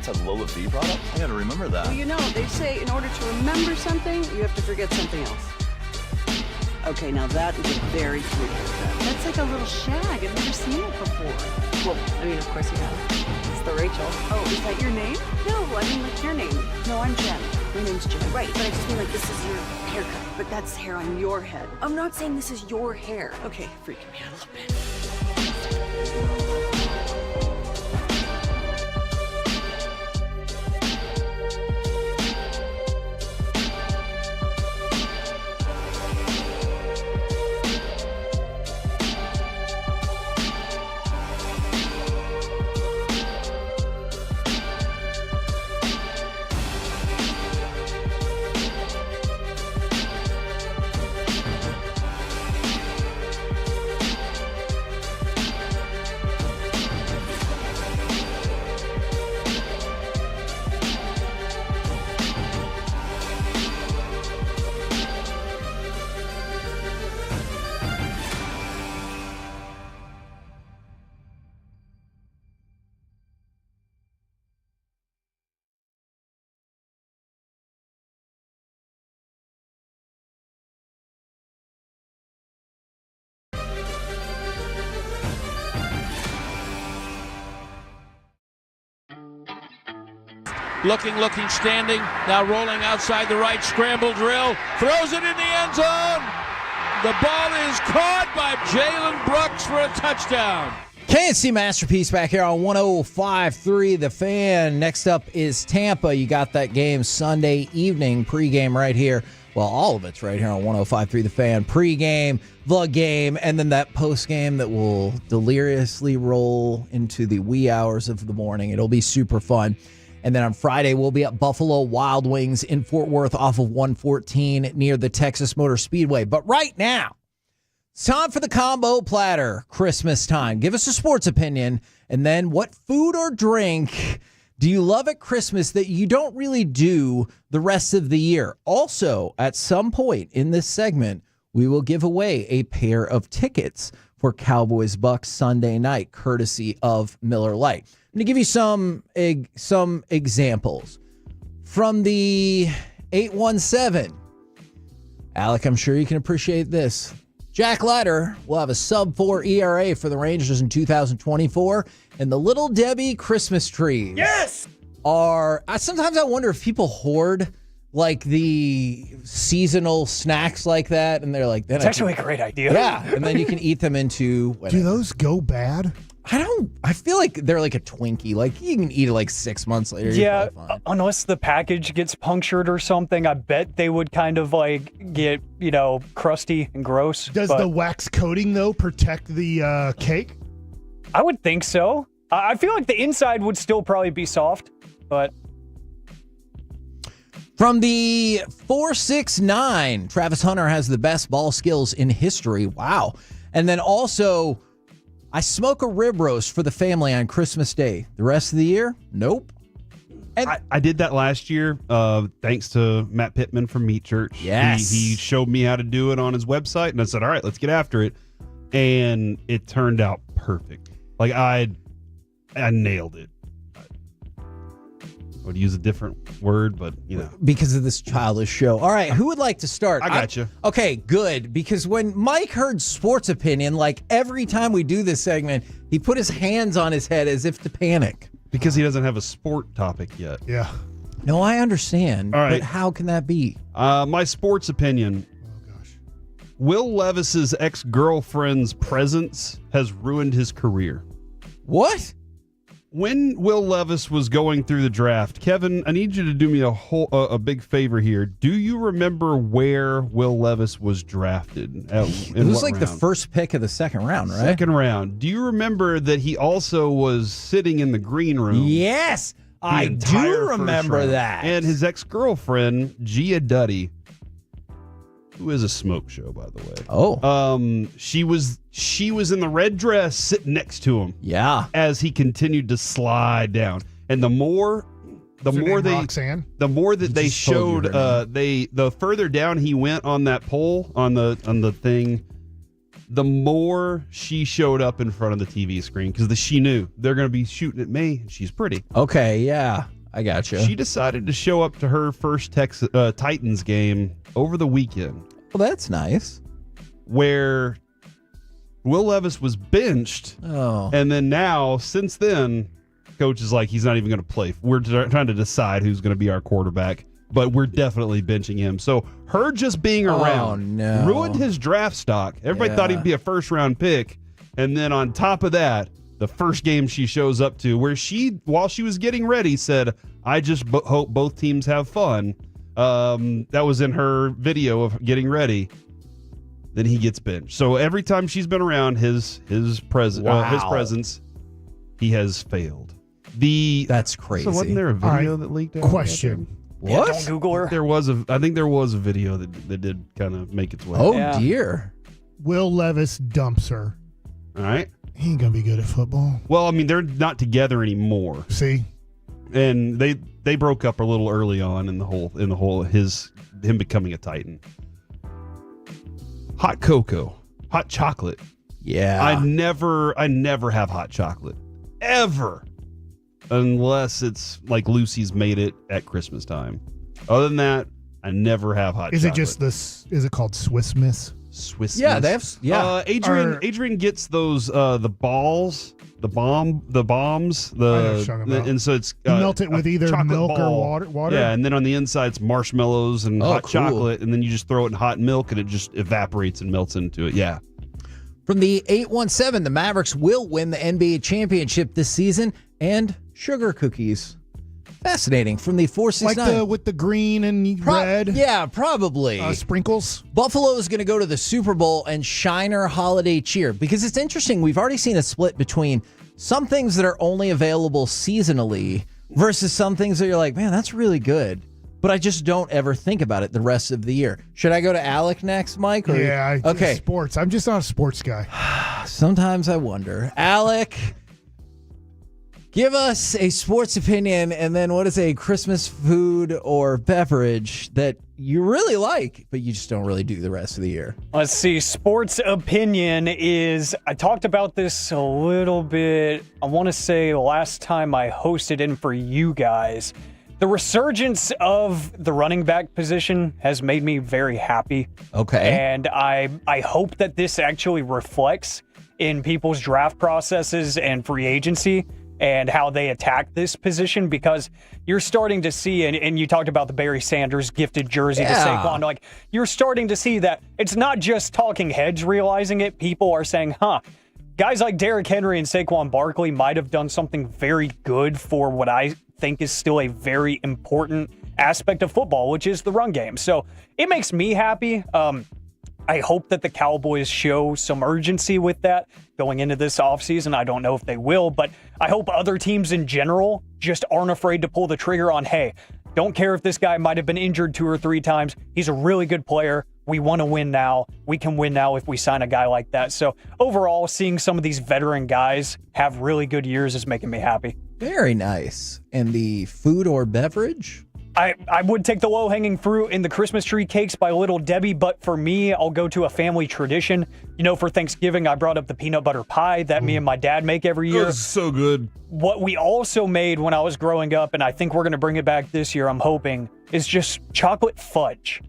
Giants has low fee products? I gotta remember that. Well, you know, they say in order to remember something, you have to forget something else. Okay, now that is a very cute haircut. That's like a little shag. I've never seen it before. Well, I mean, of course you have. It's the Rachel. Oh, is that your name? No, I mean like your name. No, I'm Jen. My name's Jen. Right, but I just mean like this is your haircut. But that's hair on your head. I'm not saying this is your hair. Okay, freaking me out a little bit. Looking, standing, now rolling outside the right, scramble drill, throws it in the end zone. The ball is caught by Jalen Brooks for a touchdown. KNC Masterpiece back here on 105.3 The Fan. Next up is Tampa. You got that game Sunday evening, pregame right here. Well, all of it's right here on 105.3 The Fan. Pregame, the game, and then that postgame that will deliriously roll into the wee hours of the morning. It'll be super fun. And then on Friday, we'll be at Buffalo Wild Wings in Fort Worth off of 114 near the Texas Motor Speedway. But right now, it's time for the combo platter, Christmas time. Give us a sports opinion, and then what food or drink do you love at Christmas that you don't really do the rest of the year? Also, at some point in this segment, we will give away a pair of tickets for Cowboys Bucks Sunday night, courtesy of Miller Lite. I'm going to give you some examples. From the 817, Alec, I'm sure you can appreciate this. Jack Leiter will have a sub-4 ERA for the Rangers in 2024, and the Little Debbie Christmas trees are... Sometimes I wonder if people hoard like the seasonal snacks like that, and they're like... It's actually a great idea. Yeah, and then you can eat them into... whatever. Do those go bad? I feel like they're like a Twinkie. Like you can eat it like 6 months later. Yeah, unless the package gets punctured or something, I bet they would kind of like get, crusty and gross. Does the wax coating, though, protect the cake? I would think so. I feel like the inside would still probably be soft, but... From the 469, Travis Hunter has the best ball skills in history. Wow. And then also... I smoke a rib roast for the family on Christmas Day. The rest of the year, nope. And I did that last year, thanks to Matt Pittman from Meat Church. Yes. He showed me how to do it on his website, and I said, all right, let's get after it. And it turned out perfect. Like, I nailed it. I would use a different word, but, Because of this childish show. All right, who would like to start? I got you. Okay, good. Because when Mike heard sports opinion, like every time we do this segment, he put his hands on his head as if to panic. Because he doesn't have a sport topic yet. Yeah. No, I understand. All right. But how can that be? My sports opinion. Oh, gosh. Will Levis's ex-girlfriend's presence has ruined his career. What? When Will Levis was going through the draft, Kevin, I need you to do me a big favor here. Do you remember where Will Levis was drafted? It was like the first pick of the second round, right? Second round. Do you remember that he also was sitting in the green room? Yes, I do remember that. And his ex-girlfriend, Gia Duddy, who is a smoke show, by the way. Oh. She was in the red dress sitting next to him. Yeah. As he continued to slide down. And the more that they showed the further down he went on that pole on the thing, the more she showed up in front of the TV screen because she knew they're going to be shooting at me. She's pretty. Okay, yeah. I gotcha. She decided to show up to her first Titans game over the weekend. Well, that's nice. Where Will Levis was benched. Oh. And then now, since then, coach is like, he's not even going to play. We're trying to decide who's going to be our quarterback, but we're definitely benching him. So her just being around ruined his draft stock. Everybody thought he'd be a first-round pick. And then on top of that, the first game she shows up to, where while she was getting ready, said, I just hope both teams have fun. That was in her video of getting ready. Then he gets benched. So every time she's been around his presence, he has failed. That's crazy. So wasn't there a video that leaked out? Question. What? Yeah, don't Google her. I think there was a video that did kind of make its way. Oh, dear. Will Levis dumps her. All right. He ain't going to be good at football. Well, I mean, they're not together anymore. See? And they broke up a little early on in the whole him becoming a Titan. Hot cocoa, hot chocolate. Yeah. I never have hot chocolate ever, unless it's like Lucy's made it at Christmas time. Other than that, I never have hot chocolate. Is it just this? Is it called Swiss Miss? Swiss Yeah, Miss? they have. Yeah. Adrian gets those the bombs. And so it's you melt it with either milk ball. or water. Yeah, and then on the inside it's marshmallows and hot cool. chocolate, and then you just throw it in hot milk, and it just evaporates and melts into it. Yeah. From the 817, the Mavericks will win the NBA championship this season, and sugar cookies. Fascinating. From the 469. With the green and red. Yeah, probably. Sprinkles. Buffalo is going to go to the Super Bowl and Shiner holiday cheer, because it's interesting. We've already seen a split between some things that are only available seasonally versus some things that you're like, man, that's really good, but I just don't ever think about it the rest of the year. Should I go to Alec next, Mike? Okay. Sports. I'm just not a sports guy. Sometimes I wonder. Alec, give us a sports opinion, and then what is a Christmas food or beverage that you really like, but you just don't really do the rest of the year? Let's see. Sports opinion is, I talked about this a little bit, I want to say last time I hosted in for you guys. The resurgence of the running back position has made me very happy. Okay. And I hope that this actually reflects in people's draft processes and free agency and how they attack this position, because you're starting to see, and you talked about the Barry Sanders gifted jersey to Saquon, like you're starting to see that it's not just talking heads realizing it. People are saying, guys like Derrick Henry and Saquon Barkley might have done something very good for what I think is still a very important aspect of football, which is the run game. So it makes me happy. I hope that the Cowboys show some urgency with that going into this offseason. I don't know if they will, but I hope other teams in general just aren't afraid to pull the trigger on, hey, don't care if this guy might have been injured 2 or 3 times. He's a really good player. We want to win now. We can win now if we sign a guy like that. So overall, seeing some of these veteran guys have really good years is making me happy. Very nice. And the food or beverage? I would take the low-hanging fruit in the Christmas tree cakes by Little Debbie, but for me, I'll go to a family tradition. You know, for Thanksgiving, I brought up the peanut butter pie that me and my dad make every year. It's so good. What we also made when I was growing up, and I think we're going to bring it back this year, I'm hoping, is just chocolate fudge.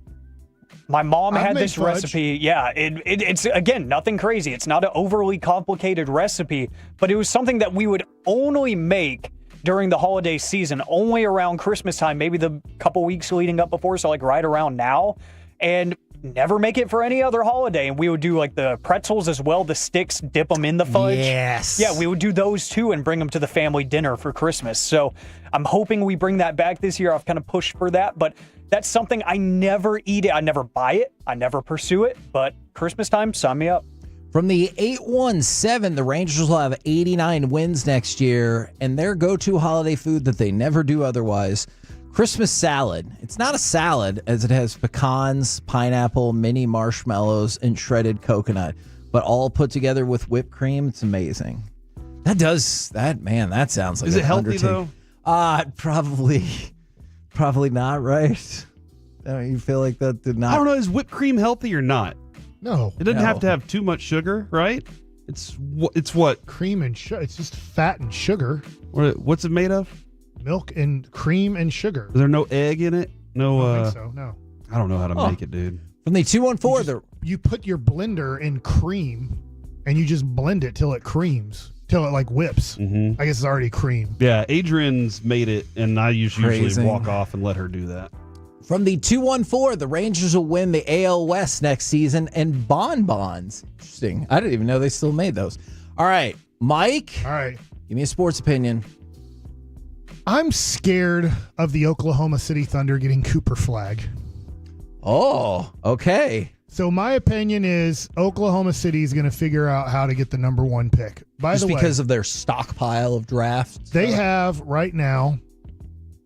My mom had this recipe. Yeah, it's, again, nothing crazy. It's not an overly complicated recipe, but it was something that we would only make during the holiday season, only around Christmas time, maybe the couple weeks leading up before, so like right around now, and never make it for any other holiday. And we would do like the pretzels as well, the sticks, dip them in the fudge. Yes. Yeah, we would do those too and bring them to the family dinner for Christmas. So I'm hoping we bring that back this year. I've kind of pushed for that, but that's something I never eat it. I never buy it. I never pursue it, but Christmas time, sign me up. From the 817, the Rangers will have 89 wins next year, and their go-to holiday food that they never do otherwise, Christmas salad. It's not a salad, as it has pecans, pineapple, mini marshmallows, and shredded coconut, but all put together with whipped cream. It's amazing. That sounds like Is it healthy, though? Probably not, right? You feel like that did not... I don't know, is whipped cream healthy or not? No. It doesn't have to have too much sugar, right? It's what? Cream and sugar. It's just fat and sugar. What's it made of? Milk and cream and sugar. Is there no egg in it? No. I don't think so. No. I don't know how to make it, dude. From the 214, You put your blender in cream, and you just blend it till it creams, till it like whips. Mm-hmm. I guess it's already cream. Yeah, Adrian's made it, and I usually Crazy. walk off and let her do that. From the 214, the Rangers will win the AL West next season and bonbons. Interesting. I didn't even know they still made those. All right, Mike. All right. Give me a sports opinion. I'm scared of the Oklahoma City Thunder getting Cooper Flag. Oh, okay. So my opinion is Oklahoma City is going to figure out how to get the number 1 pick. By the way, because of their stockpile of drafts. They have right now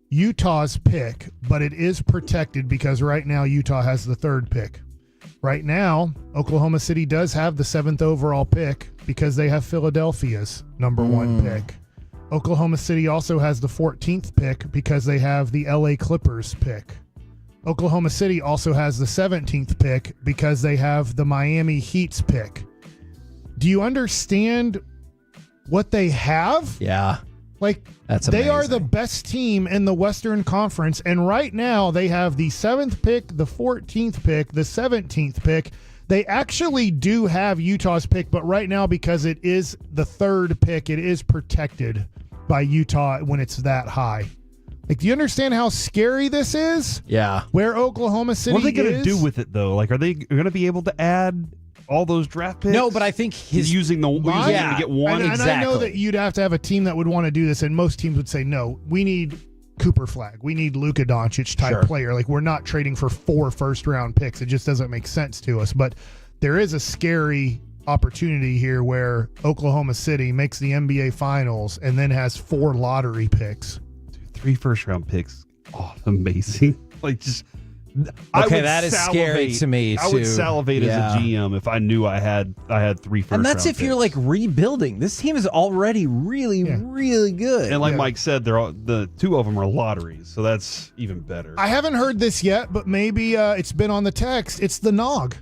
Utah's pick, but it is protected because right now Utah has the 3rd pick. Right now, Oklahoma City does have the 7th overall pick because they have Philadelphia's number 1 pick. Oklahoma City also has the 14th pick because they have the LA Clippers pick. Oklahoma City also has the 17th pick because they have the Miami Heat's pick. Do you understand what they have? Yeah. Like, That's they are amazing. the best team in the Western Conference, and right now they have the 7th pick, the 14th pick, the 17th pick. They actually do have Utah's pick, but right now, because it is the 3rd pick, it is protected by Utah when it's that high. Like, do you understand how scary this is? Yeah. Where Oklahoma City is? What are they going to do with it, though? Like, are they going to be able to add all those draft picks? No, but I think using them to get one. And I know that you'd have to have a team that would want to do this, and most teams would say, no, we need Cooper Flag. We need Luka Doncic type player. Like, we're not trading for 4 first-round picks. It just doesn't make sense to us. But there is a scary opportunity here where Oklahoma City makes the NBA Finals and then has 4 lottery picks. 3 first-round picks. Oh, amazing. Like, just... Okay, that is scary to me, I would too. salivate as a GM if I knew I had 3 first And that's if round you're picks. like rebuilding. This team is already really, really good. And like Mike said, the 2 of them are lotteries, so that's even better. I haven't heard this yet, but maybe it's been on the text. It's the nog.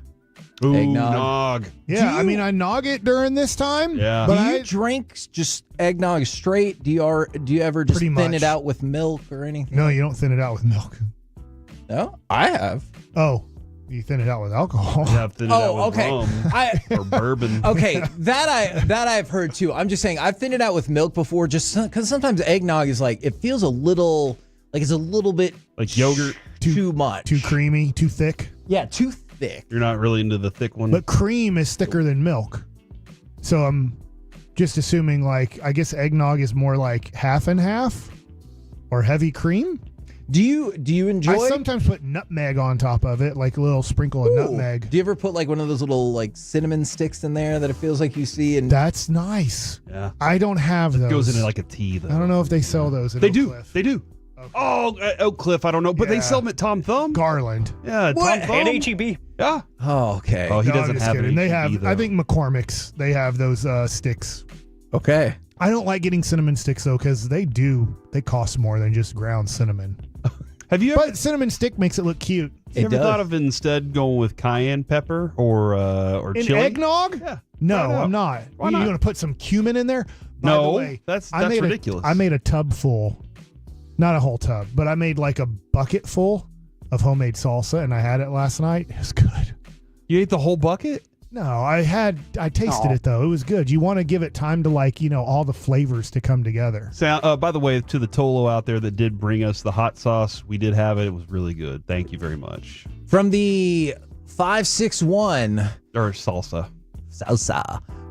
Ooh, Eggnog. nog. Yeah, I mean, I nog it during this time. Yeah. But Do you drink just eggnog straight? Do you ever just Pretty thin much. it out with milk or anything? No, you don't thin it out with milk. No, I have. Oh, you thin it out with alcohol. You have to thin it out with okay. rum or bourbon. Okay, that I've heard too. I'm just saying I've thinned it out with milk before, just because sometimes eggnog is like it feels a little like it's a little bit like yogurt, too much, too creamy, too thick. Yeah, too thick. You're not really into the thick one. But cream is thicker than milk. So I'm just assuming, like, I guess eggnog is more like half and half or heavy cream. Do you enjoy? I sometimes put nutmeg on top of it, like a little sprinkle of nutmeg. Do you ever put like one of those little like cinnamon sticks in there that it feels like you see? And That's nice. Yeah. I don't have those. It goes into like a tea, though. I don't know if they sell those. At They Oak do. Cliff. They do. Okay. Oh, Oak Cliff, I don't know. But they sell them at Tom Thumb. Garland. Yeah, Tom Thumb. And HEB. Yeah. Oh, okay. Oh, he No, I'm doesn't just have kidding. an They HEB, have. though. I think McCormick's. They have those sticks. Okay. I don't like getting cinnamon sticks though, because they cost more than just ground cinnamon. Have you ever, But cinnamon stick makes it look cute. you ever thought of instead going with cayenne pepper or In chili? eggnog? Yeah. No, Try it out. I'm not. Why You not? going to put some cumin in there? By No, the way, that's I made ridiculous. I made a tub full, not a whole tub, but I made like a bucket full of homemade salsa, and I had it last night. It was good. You ate the whole bucket? No, I tasted it though. It was good. You want to give it time to all the flavors to come together. So, by the way, to the Tolo out there that did bring us the hot sauce, we did have it. It was really good. Thank you very much. From the 561 Or salsa.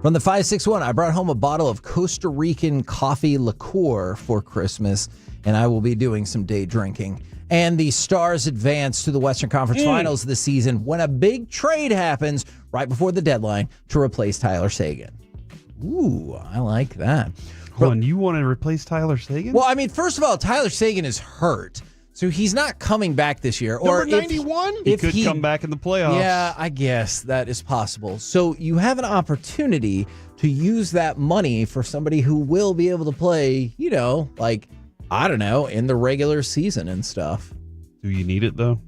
From the 561, I brought home a bottle of Costa Rican coffee liqueur for Christmas, and I will be doing some day drinking. And the Stars advance to the Western Conference Finals this season when a big trade happens right before the deadline to replace Tyler Seguin. Ooh, I like that. Hold on, you want to replace Tyler Seguin? Well, I mean, first of all, Tyler Seguin is hurt, so he's not coming back this year. Number 91? He could come back in the playoffs. Yeah, I guess that is possible. So you have an opportunity to use that money for somebody who will be able to play, I don't know, in the regular season and stuff. Do you need it, though?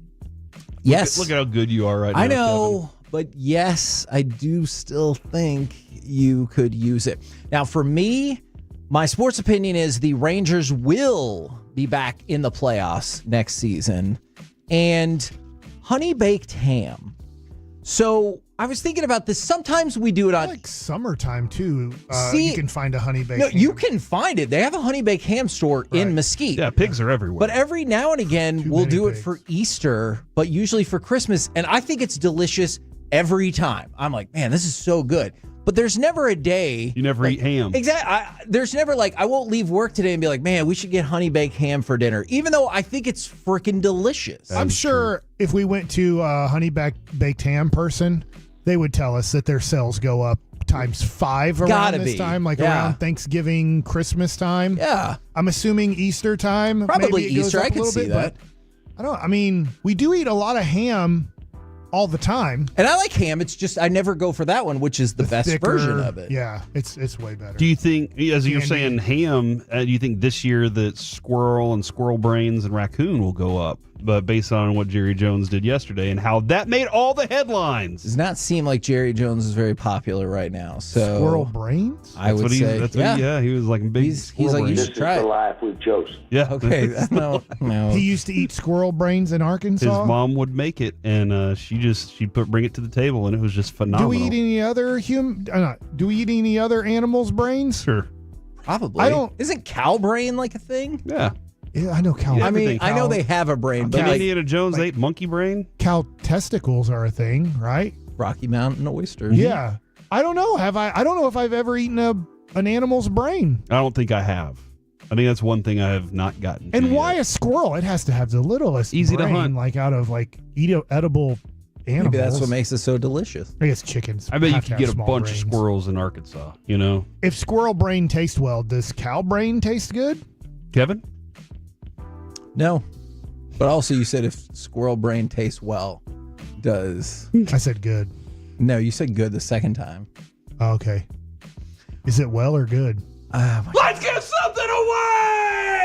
Yes. Look at how good you are right now. I know, but yes, I do still think you could use it. Now, for me, my sports opinion is the Rangers will be back in the playoffs next season. And honey baked ham. So I was thinking about this. Sometimes we do it on like summertime too. See, you can find a honey baked. No, ham. you can find it. They have a honey baked ham store in Mesquite. Yeah, pigs are everywhere. But every now and again, we'll do it for Easter, but usually for Christmas. And I think it's delicious every time. I'm like, man, this is so good. But there's never a day you never eat ham. Exactly. There's never like, I won't leave work today and be like, man, we should get honey baked ham for dinner, even though I think it's freaking delicious. I'm sure if we went to a honey baked ham person, they would tell us that their sales go up times 5 around this time, like around Thanksgiving, Christmas time. Yeah. I'm assuming Easter time. Probably maybe it goes Easter. up I a can little see bit, that. But I mean, we do eat a lot of ham all the time. And I like ham. It's just I never go for that one, which is the best thicker version of it. Yeah, it's way better. Do you think, as you're Candy. saying ham, do you think this year that squirrel and squirrel brains and raccoon will go up? But based on what Jerry Jones did yesterday and how that made all the headlines. Does not seem like Jerry Jones is very popular right now. So squirrel brains? I would say, he was like big. He's like, you should try it. Life with Joseph. Yeah. Okay. No. He used to eat squirrel brains in Arkansas. His mom would make it, and she'd bring it to the table, and it was just phenomenal. Do we eat any other do we eat any other animals' brains? Sure. Probably. I don't. Isn't cow brain like a thing? Yeah. Yeah, I know cow. Yeah, I mean, I know they have a brain, but like, Indiana Jones ate monkey brain. Cow testicles are a thing, right? Rocky Mountain oysters. Yeah. I don't know. I don't know if I've ever eaten an animal's brain. I don't think I have. I think that's one thing I have not gotten. And why a squirrel? It has to have the littlest Easy to brain, hunt. like out of like edible animals. Maybe that's what makes it so delicious. I guess chickens. I bet you have to could have get a small bunch brains. of squirrels in Arkansas. You know, If squirrel brain tastes well, does cow brain taste good? Kevin. No. But also you said if squirrel brain tastes well, does. I said good. No, you said good the second time. Oh, okay. Is it well or good? Let's give something away!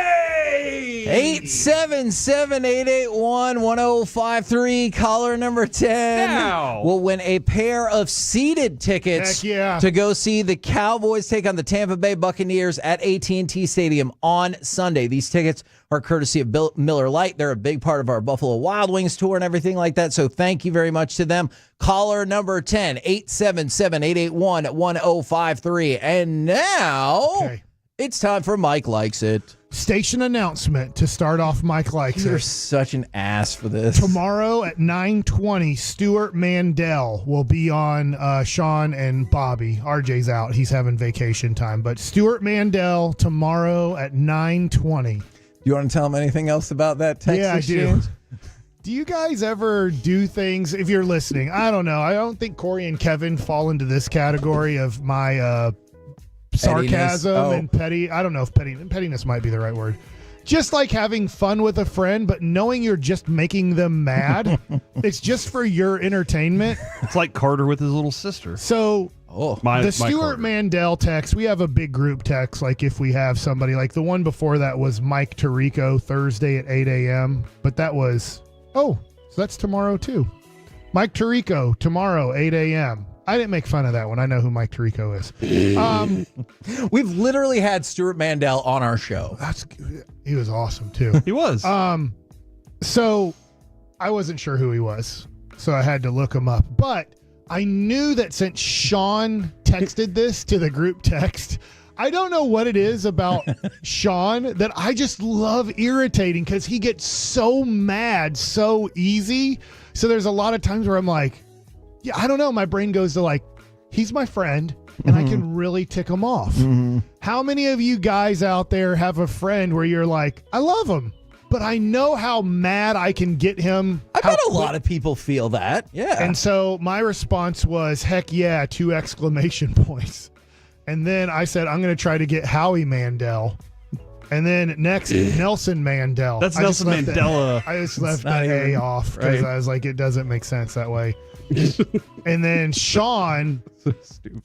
877-881-1053. Caller number 10 Now. will win a pair of seated tickets Heck yeah. to go see the Cowboys take on the Tampa Bay Buccaneers at AT&T Stadium on Sunday. These tickets are courtesy of Miller Lite. They're a big part of our Buffalo Wild Wings tour and everything like that. So thank you very much to them. Caller number 10, 877-881-1053. And now it's time for Mike Likes It. Station announcement to start off Mike Likes You're It. such an ass for this. Tomorrow at 9:20, Stuart Mandel will be on Sean and Bobby. RJ's out. He's having vacation time. But Stuart Mandel tomorrow at 9:20. You want to tell them anything else about that text Yeah, exchange? I do. Do you guys ever do things, if you're listening? I don't know. I don't think Corey and Kevin fall into this category of my sarcasm and petty. I don't know if pettiness might be the right word. Just like having fun with a friend, but knowing you're just making them mad. It's just for your entertainment. It's like Carter with his little sister. So the Stuart Mandel text, we have a big group text, like if we have somebody, like the one before that was Mike Tirico, Thursday at 8 a.m. But that was, so that's tomorrow too. Mike Tirico, tomorrow, 8 a.m. I didn't make fun of that one. I know who Mike Tirico is. We've literally had Stuart Mandel on our show. He was awesome too. He was. So I wasn't sure who he was, so I had to look him up. But I knew that since Sean texted this to the group text, I don't know what it is about Sean that I just love irritating because he gets so mad so easy. So there's a lot of times where I'm like, yeah, I don't know. My brain goes to like, he's my friend and I can really tick him off. How many of you guys out there have a friend where you're like, I love him, but I know how mad I can get him? I bet a lot of people feel that. Yeah. And so my response was, heck yeah, 2 exclamation points. And then I said, I'm going to try to get Howie Mandel. And then next, Nelson Mandel. That's Nelson Mandela. I just left the A off because I was like, it doesn't make sense that way. And then Sean, so stupid.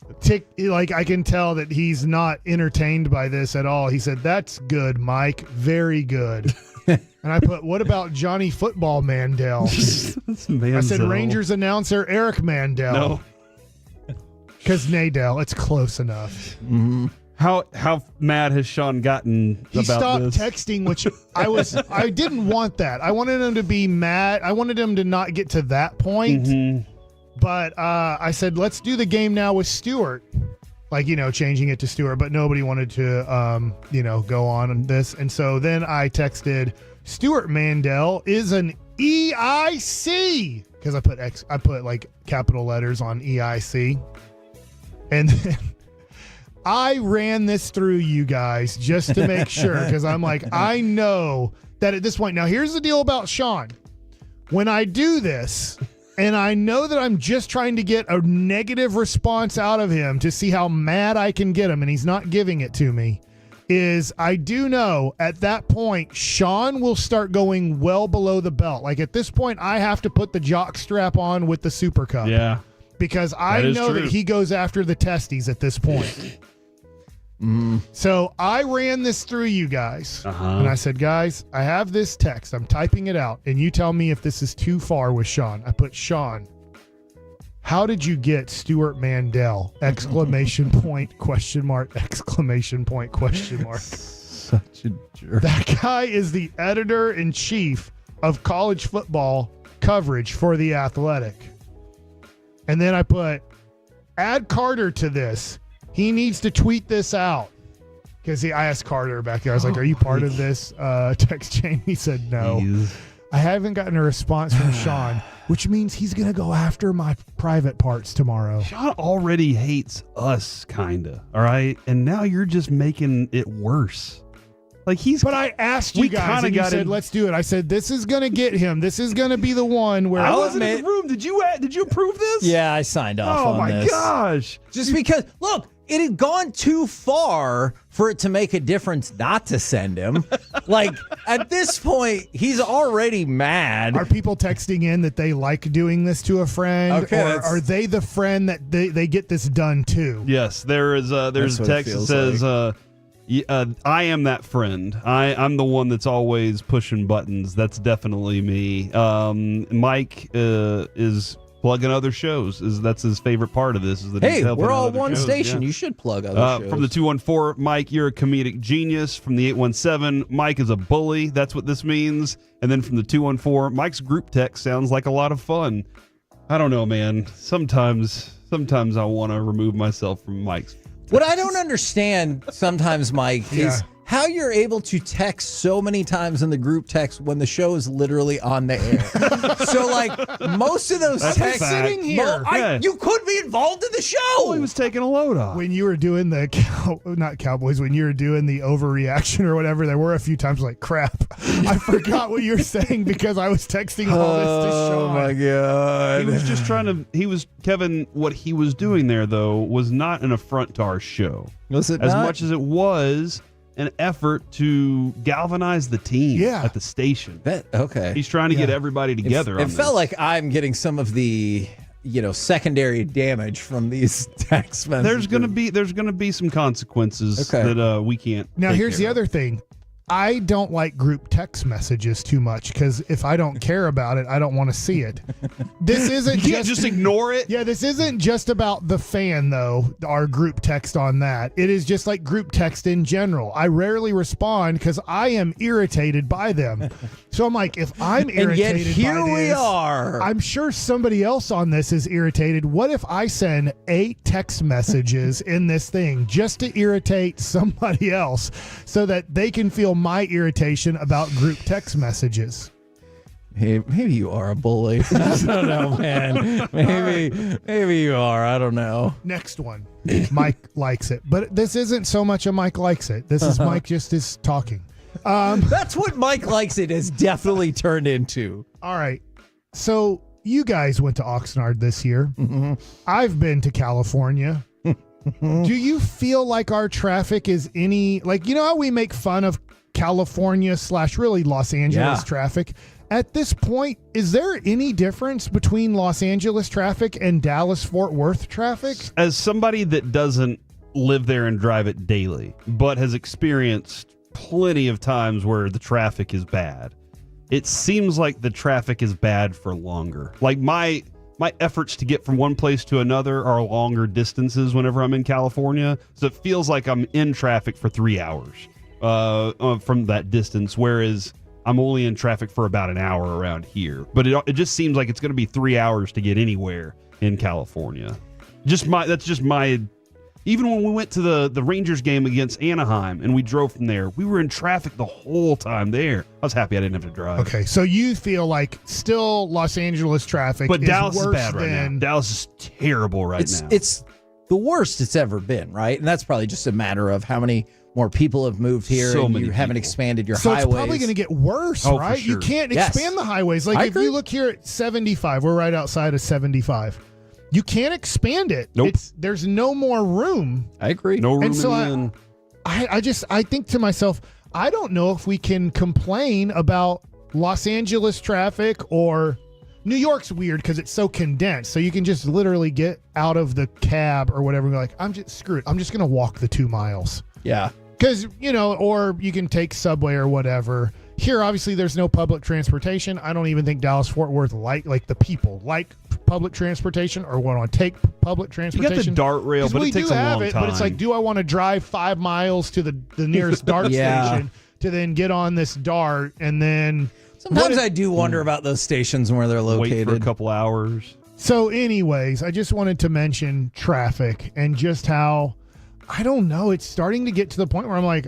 Like I can tell that he's not entertained by this at all. He said, "That's good, Mike. Very good." And I put, "What about Johnny Football Mandel?" I said, "Rangers announcer Eric Mandel." No, because Nadell. It's close enough. How mad has Sean gotten He about stopped this? texting, which I didn't want that. I wanted him to be mad. I wanted him to not get to that point. Mm-hmm. But I said, let's do the game now with Stewart. Like, changing it to Stewart, but nobody wanted to, go on this. And so then I texted, Stewart Mandel is an EIC. Because I put like capital letters on EIC. And then I ran this through you guys just to make sure. Because I'm like, I know that at this point. Now, here's the deal about Sean. When I do this, and I know that I'm just trying to get a negative response out of him to see how mad I can get him, and he's not giving it to me, is I do know at that point, Sean will start going well below the belt. Like at this point, I have to put the jock strap on with the Super Cup. Yeah. Because I know that he goes after the testes at this point. So I ran this through you guys, and I said, guys, I have this text. I'm typing it out, and you tell me if this is too far with Sean. I put, Sean, how did you get Stewart Mandel? ! Question mark, ! Question mark. Such a jerk. That guy is the editor-in-chief of college football coverage for The Athletic. And then I put, add Carter to this. He needs to tweet this out. Because I asked Carter back there. I was like, are you part of this text chain? He said no. I haven't gotten a response from Sean, which means he's going to go after my private parts tomorrow. Sean already hates us, kind of. All right? And now you're just making it worse. But I asked you guys, and you said, let's do it. I said, this is going to get him. This is going to be the one where... I wasn't in the room. Did you approve this? Yeah, I signed off on this. Oh, my gosh. Just because, look, it had gone too far for it to make a difference not to send him. Like, at this point, he's already mad. Are people texting in that they like doing this to a friend? Okay, or are they the friend that they get this done to? Yes, there's a text that says... I am that friend. I'm the one that's always pushing buttons. That's definitely me. Mike is plugging other shows. That's his favorite part of this. Is that he's helping we're all other one shows. station. Yeah. You should plug other shows. From the 214, Mike, you're a comedic genius. From the 817, Mike is a bully. That's what this means. And then from the 214, Mike's group text sounds like a lot of fun. I don't know, man. Sometimes I want to remove myself from Mike's. What I don't understand sometimes, Mike, is how you're able to text so many times in the group text when the show is literally on the air. So, like, most of those texts sitting here. You could be involved in the show. Oh, he was taking a load off. When you were doing the not Cowboys, when you were doing the overreaction or whatever, there were a few times like, crap, I forgot what you were saying because I was texting all this to Sean. Oh my god. He was just Kevin, what he was doing there though was not an affront to our show. Was it as not? much as it was an effort to galvanize the team at the station. Okay. He's trying to get everybody together on It felt like I'm getting some of the secondary damage from these text messages. There's gonna be some consequences that we can't. Now, here's the care other thing. I don't like group text messages too much because if I don't care about it, I don't want to see it. This isn't You can't just ignore it. Yeah, this isn't just about the fan, though, our group text on that. It is just like group text in general. I rarely respond because I am irritated by them. So I'm like, if I'm irritated and yet here by we this, are. I'm sure somebody else on this is irritated. What if I send 8 text messages in this thing just to irritate somebody else so that they can feel my irritation about group text messages? Hey, maybe you are a bully. I don't know, man. Maybe you are. I don't know. Next one. Mike likes it. But this isn't so much a Mike likes it. This is Mike just is talking. That's what Mike likes it has definitely turned into. All right. So you guys went to Oxnard this year. Mm-hmm. I've been to California. Do you feel like our traffic is any, like, you know how we make fun of California / really Los Angeles traffic? At this point, is there any difference between Los Angeles traffic and Dallas-Fort Worth traffic? As somebody that doesn't live there and drive it daily, but has experienced plenty of times where the traffic is bad, it seems like the traffic is bad for longer. Like my my efforts to get from one place to another are longer distances whenever I'm in California. So it feels like I'm in traffic for 3 hours from that distance, whereas I'm only in traffic for about an hour around here. But it just seems like it's going to be 3 hours to get anywhere in California. That's just my. Even when we went to the Rangers game against Anaheim and we drove from there, we were in traffic the whole time there. I was happy I didn't have to drive. Okay, so you feel like still Los Angeles traffic but is Dallas worse is bad right than now. Dallas is terrible now. It's the worst it's ever been, right? And that's probably just a matter of how many more people have moved here So and many you haven't people. expanded your So highways. it's probably going to get worse, Oh, for right? You sure. can't Yes. expand the highways. Like I if agree. you look here at 75, we're right outside of 75. You can't expand it. Nope. There's no more room. I agree. No room And so in the end. I think to myself, I don't know if we can complain about Los Angeles traffic or New York's weird because it's so condensed. So you can just literally get out of the cab or whatever and be like, I'm just screwed. I'm just going to walk the 2 miles. Yeah. Because, or you can take subway or whatever. Here, obviously, there's no public transportation. I don't even think Dallas-Fort Worth like the people like public transportation or want to take public You transportation. got the dart rail, 'Cause but we it takes do a have long it, time. but it's like, do I want to drive 5 miles to the nearest dart Yeah. station to then get on this dart and then... Sometimes I do wonder about those stations and where they're located. Wait for a couple hours. So anyways, I just wanted to mention traffic and just how, I don't know, it's starting to get to the point where I'm like,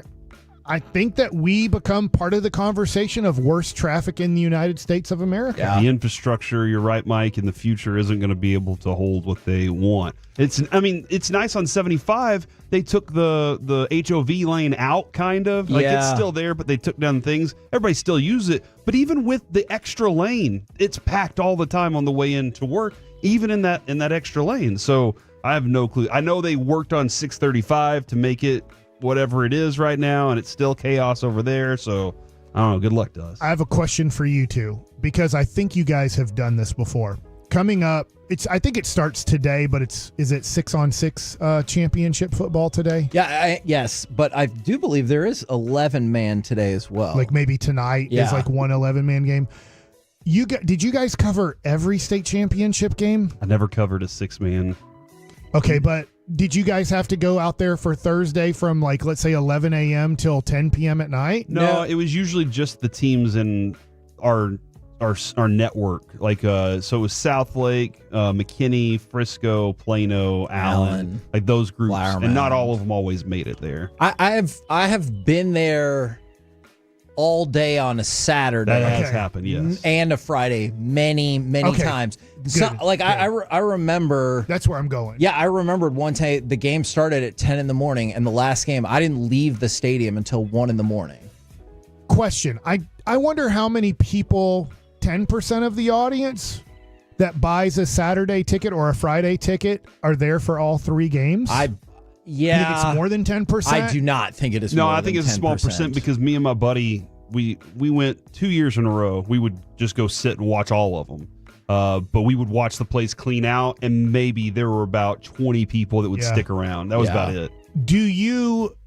I think that we become part of the conversation of worst traffic in the United States of America. Yeah. The infrastructure, you're right, Mike, in the future isn't going to be able to hold what they want. It's nice on 75. They took the HOV lane out, kind of. Like, it's still there, but they took down things. Everybody still uses it. But even with the extra lane, it's packed all the time on the way in to work, even in that extra lane. So I have no clue. I know they worked on 635 to make it whatever it is right now, and it's still chaos over there. So I don't know. Good luck to us. I have a question for you two, because I think you guys have done this before. Coming up, I think it starts today, but is it 6-on-6 championship football today? Yeah, yes, but I do believe there is 11-man today as well. Like maybe tonight is like one 11-man game. Did you guys cover every state championship game? I never covered a 6-man. Okay, but did you guys have to go out there for Thursday from like, let's say 11 a.m. till 10 p.m. at night? No, it was usually just the teams in our network. Like, so it was Southlake, McKinney, Frisco, Plano, Allen, like those groups, Flower and not Mound. all of them always made it there. I have been there all day on a Saturday. That has happened, yes. And a Friday many times. So, Good, like good. I remember. That's where I'm going. Yeah, I remembered one time the game started at 10 in the morning, and the last game I didn't leave the stadium until 1 in the morning. Question. I wonder how many people, 10% of the audience that buys a Saturday ticket or a Friday ticket are there for all 3 games? You think it's more than 10%? I do not think it is. No, more I think than it's a small 10%. percent because me and my buddy, we went 2 years in a row. We would just go sit and watch all of them. But we would watch the place clean out, and maybe there were about 20 people that would stick around. That was about it. Do you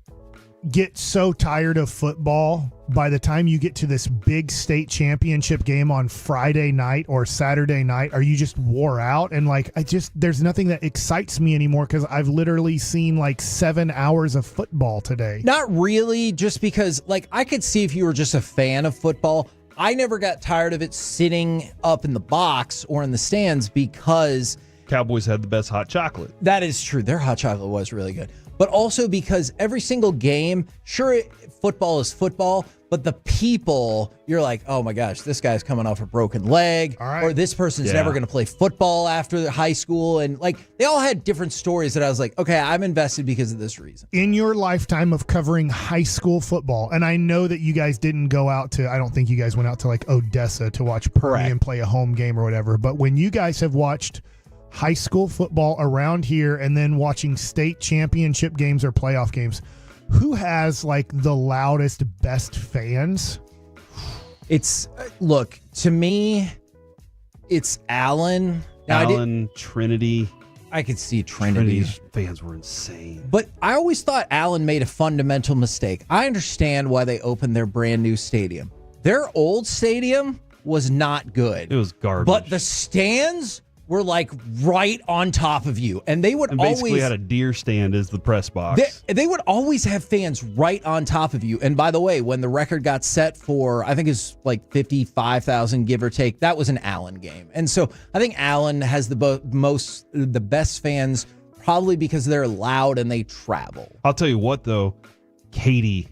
get so tired of football by the time you get to this big state championship game on Friday night or Saturday night? Are you just wore out? And like, there's nothing that excites me anymore because I've literally seen like 7 hours of football today. Not really, just because like I could see if you were just a fan of football. I never got tired of it sitting up in the box or in the stands because Cowboys had the best hot chocolate. that is true. Their hot chocolate was really good. But also because every single game, sure, football is football, but the people, you're like, oh my gosh, this guy's coming off a broken leg, or this person's never going to play football after high school. And like, they all had different stories that I was like, okay, I'm invested because of this reason. In your lifetime of covering high school football, and I know that you guys didn't go out to, I don't think you guys went out to like Odessa to watch Permian play a home game or whatever, but when you guys have watched high school football around here and then watching state championship games or playoff games, who has like the loudest, best fans? Look, to me, it's Allen. Now, Trinity. I could see Trinity's fans were insane. But I always thought Allen made a fundamental mistake. I understand why they opened their brand new stadium. Their old stadium was not good. It was garbage. But the stands were like right on top of you, and they would And basically always had a deer stand as the press box. They would always have fans right on top of you. And by the way, when the record got set for, I think it's like 55,000, give or take, that was an Allen game. And so I think Allen has the best fans, probably because they're loud and they travel. I'll tell you what, though, Katie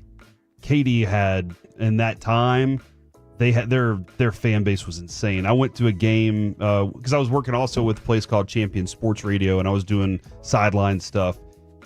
had, in that time, they had their fan base was insane. I went to a game because I was working also with a place called Champion Sports Radio, and I was doing sideline stuff.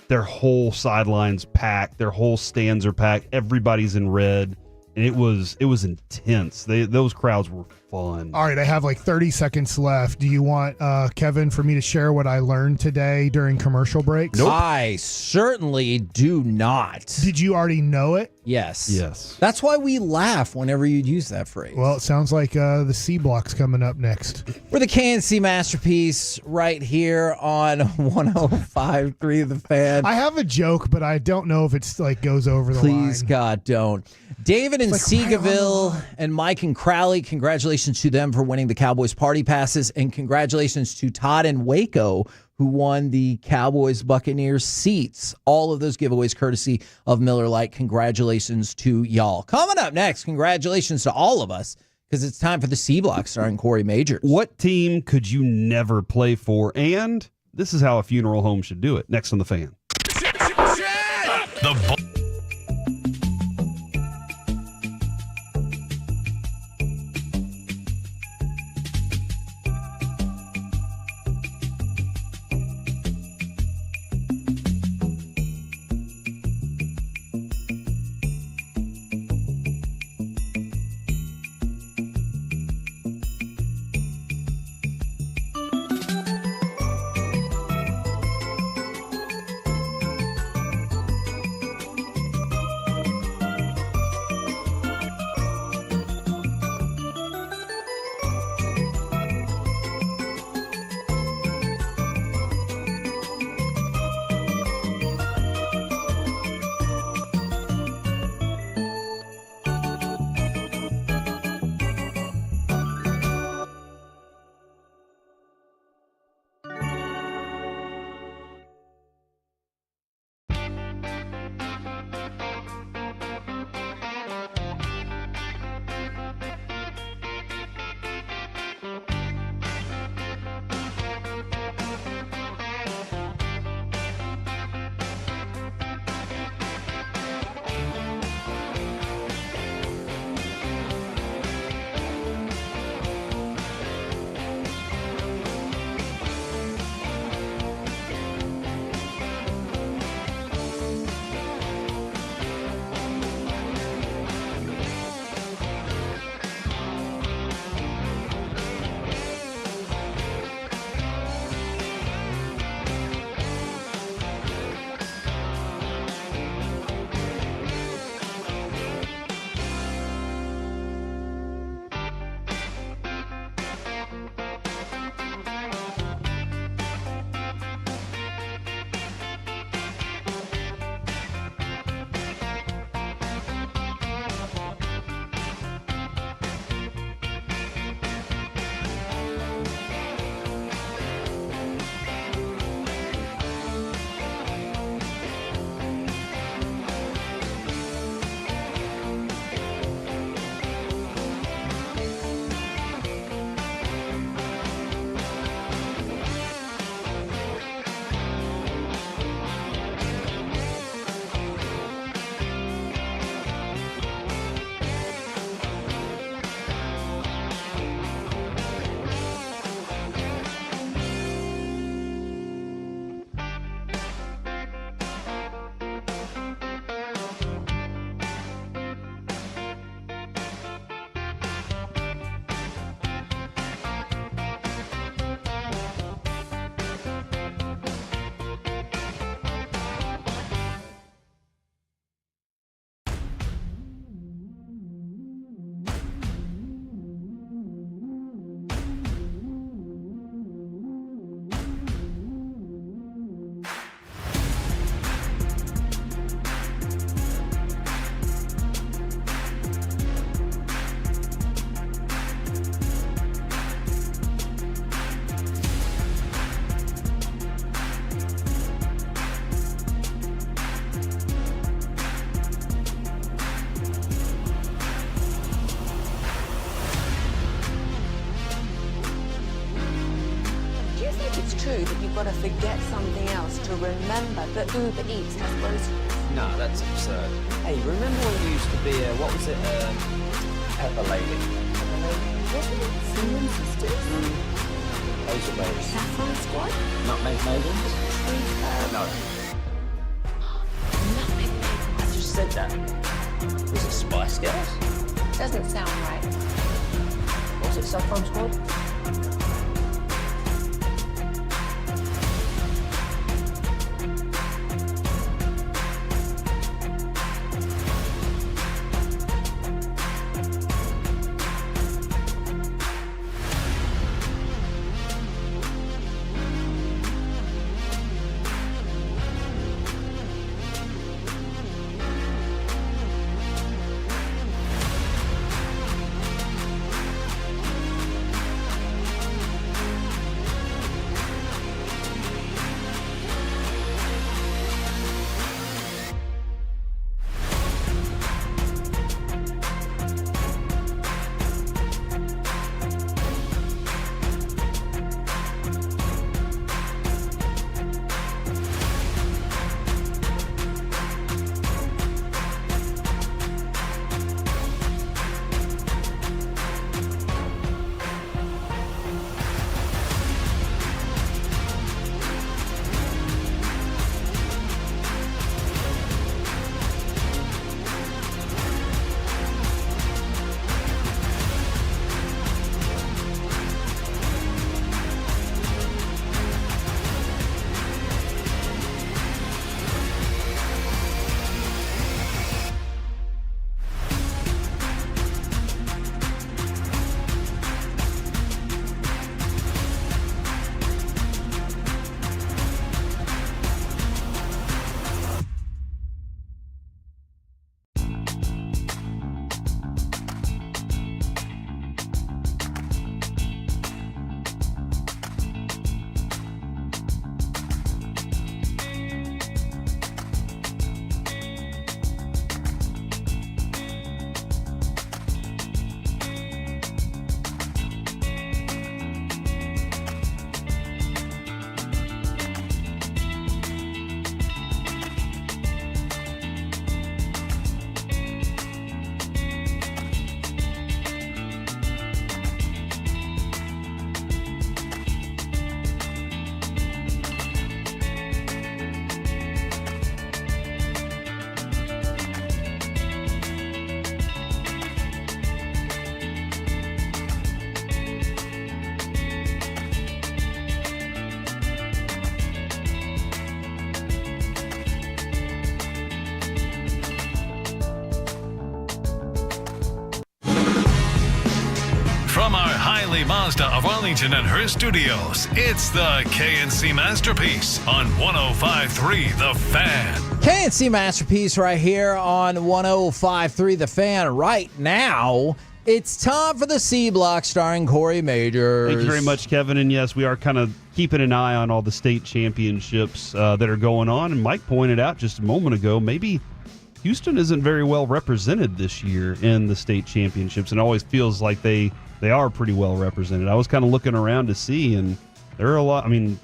Their whole sideline's packed. Their whole stands are packed. Everybody's in red, and it was intense. Those crowds were fun. All right, I have like 30 seconds left. Do you want Kevin for me to share what I learned today during commercial breaks? Nope. I certainly do not. Did you already know it? Yes. That's why we laugh whenever you use that phrase. Well, it sounds like the C block's coming up next. We're the KNC Masterpiece right here on 105.3 The Fan. I have a joke, but I don't know if it's like goes over the line. Please, God, don't. David in Seagaville and Mike and Crowley, congratulations to them for winning the Cowboys party passes, and congratulations to Todd and Waco, who won the Cowboys Buccaneers seats. All of those giveaways courtesy of Miller Lite. Congratulations to y'all. Coming up next, congratulations to all of us, because it's time for the C Block starring Corey Majors. What team could you never play for? And this is how a funeral home should do it. Next on The Fan. got to forget something else to remember that Uber Eats has groceries. No, that's absurd. Hey, remember when you used to be a, what was it, Pepper Lady? Pepper Lady? Wasn't it Cinnamon Sisters? Those are those. Saffron Squad? Nutmeg Maidens? No. Nutmeg Maidens. I just said that. Was it Spice Girls? Doesn't sound right. Was it Saffron Squad? From our Hiley Mazda of Arlington and her studios, it's the KNC Masterpiece on 105.3 The Fan. KNC Masterpiece right here on 105.3 The Fan. Right now, it's time for the C Block starring Corey Majors. Thank you very much, Kevin. And yes, we are kind of keeping an eye on all the state championships that are going on. And Mike pointed out just a moment ago, maybe Houston isn't very well represented this year in the state championships, and it always feels like they are pretty well represented. I was kind of looking around to see, and there are a lot. I mean,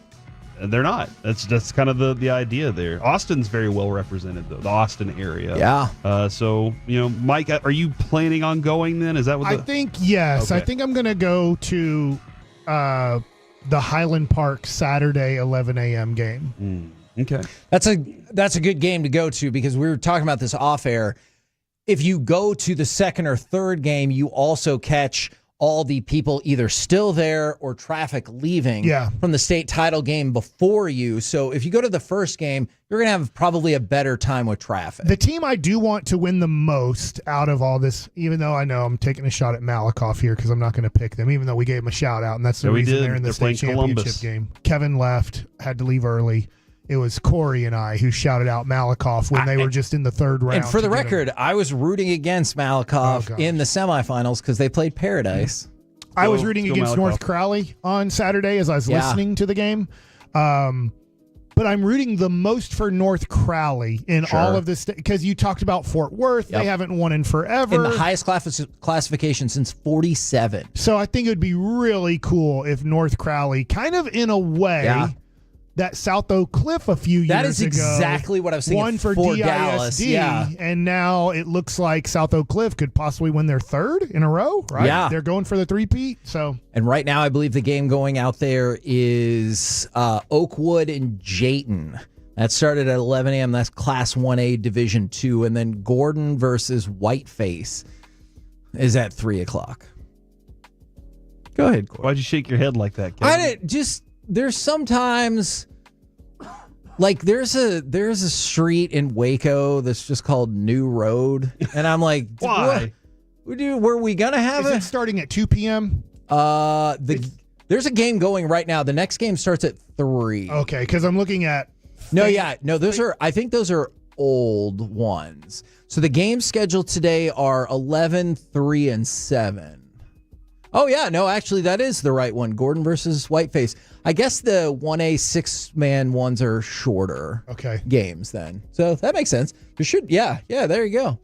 they're not. That's kind of the idea there. Austin's very well represented, though, the Austin area. Yeah. So, Mike, are you planning on going then? Is that what I think, yes. Okay. I think I'm going to go to the Highland Park Saturday 11 a.m. game. Okay. That's a good game to go to, because we were talking about this off air. If you go to the second or third game, you also catch all the people either still there or traffic leaving from the state title game before you. So if you go to the first game, you're going to have probably a better time with traffic. The team I do want to win the most out of all this, even though I know I'm taking a shot at Malakoff here because I'm not going to pick them, even though we gave them a shout out, and that's the reason they're in the state championship game. Kevin left, had to leave early. It was Corey and I who shouted out Malakoff when they were just in the third round. And for the record, I was rooting against Malakoff in the semifinals because they played Paradise. I was rooting against North Crowley on Saturday as I was listening to the game. But I'm rooting the most for North Crowley in all of this, because you talked about Fort Worth. They haven't won in forever. In the highest classification since 47. So I think it would be really cool if North Crowley, kind of in a way, that South Oak Cliff a few That years is ago. exactly what I was thinking One for for DISD, Dallas, yeah. and now it looks like South Oak Cliff could possibly win their third in a row, right? Yeah. They're going for the three-peat, so. And right now, I believe the game going out there is Oakwood and Jayton. That started at 11 a.m. That's Class 1A Division 2. And then Gordon versus Whiteface is at 3 o'clock. Go ahead, Gordon. Why'd you shake your head like that, Kevin? I didn't just... There's sometimes... Like, there's a street in Waco that's just called New Road. And I'm like... Why? Were we going to have Is it? it starting at 2 p.m.? There's a game going right now. The next game starts at 3. Okay, because I'm looking at... I think those are old ones. So the games scheduled today are 11, 3, and 7. Oh, yeah. No, actually, that is the right one. Gordon versus Whiteface. I guess the 1A 6-man ones are shorter games then. So that makes sense. Yeah, there you go.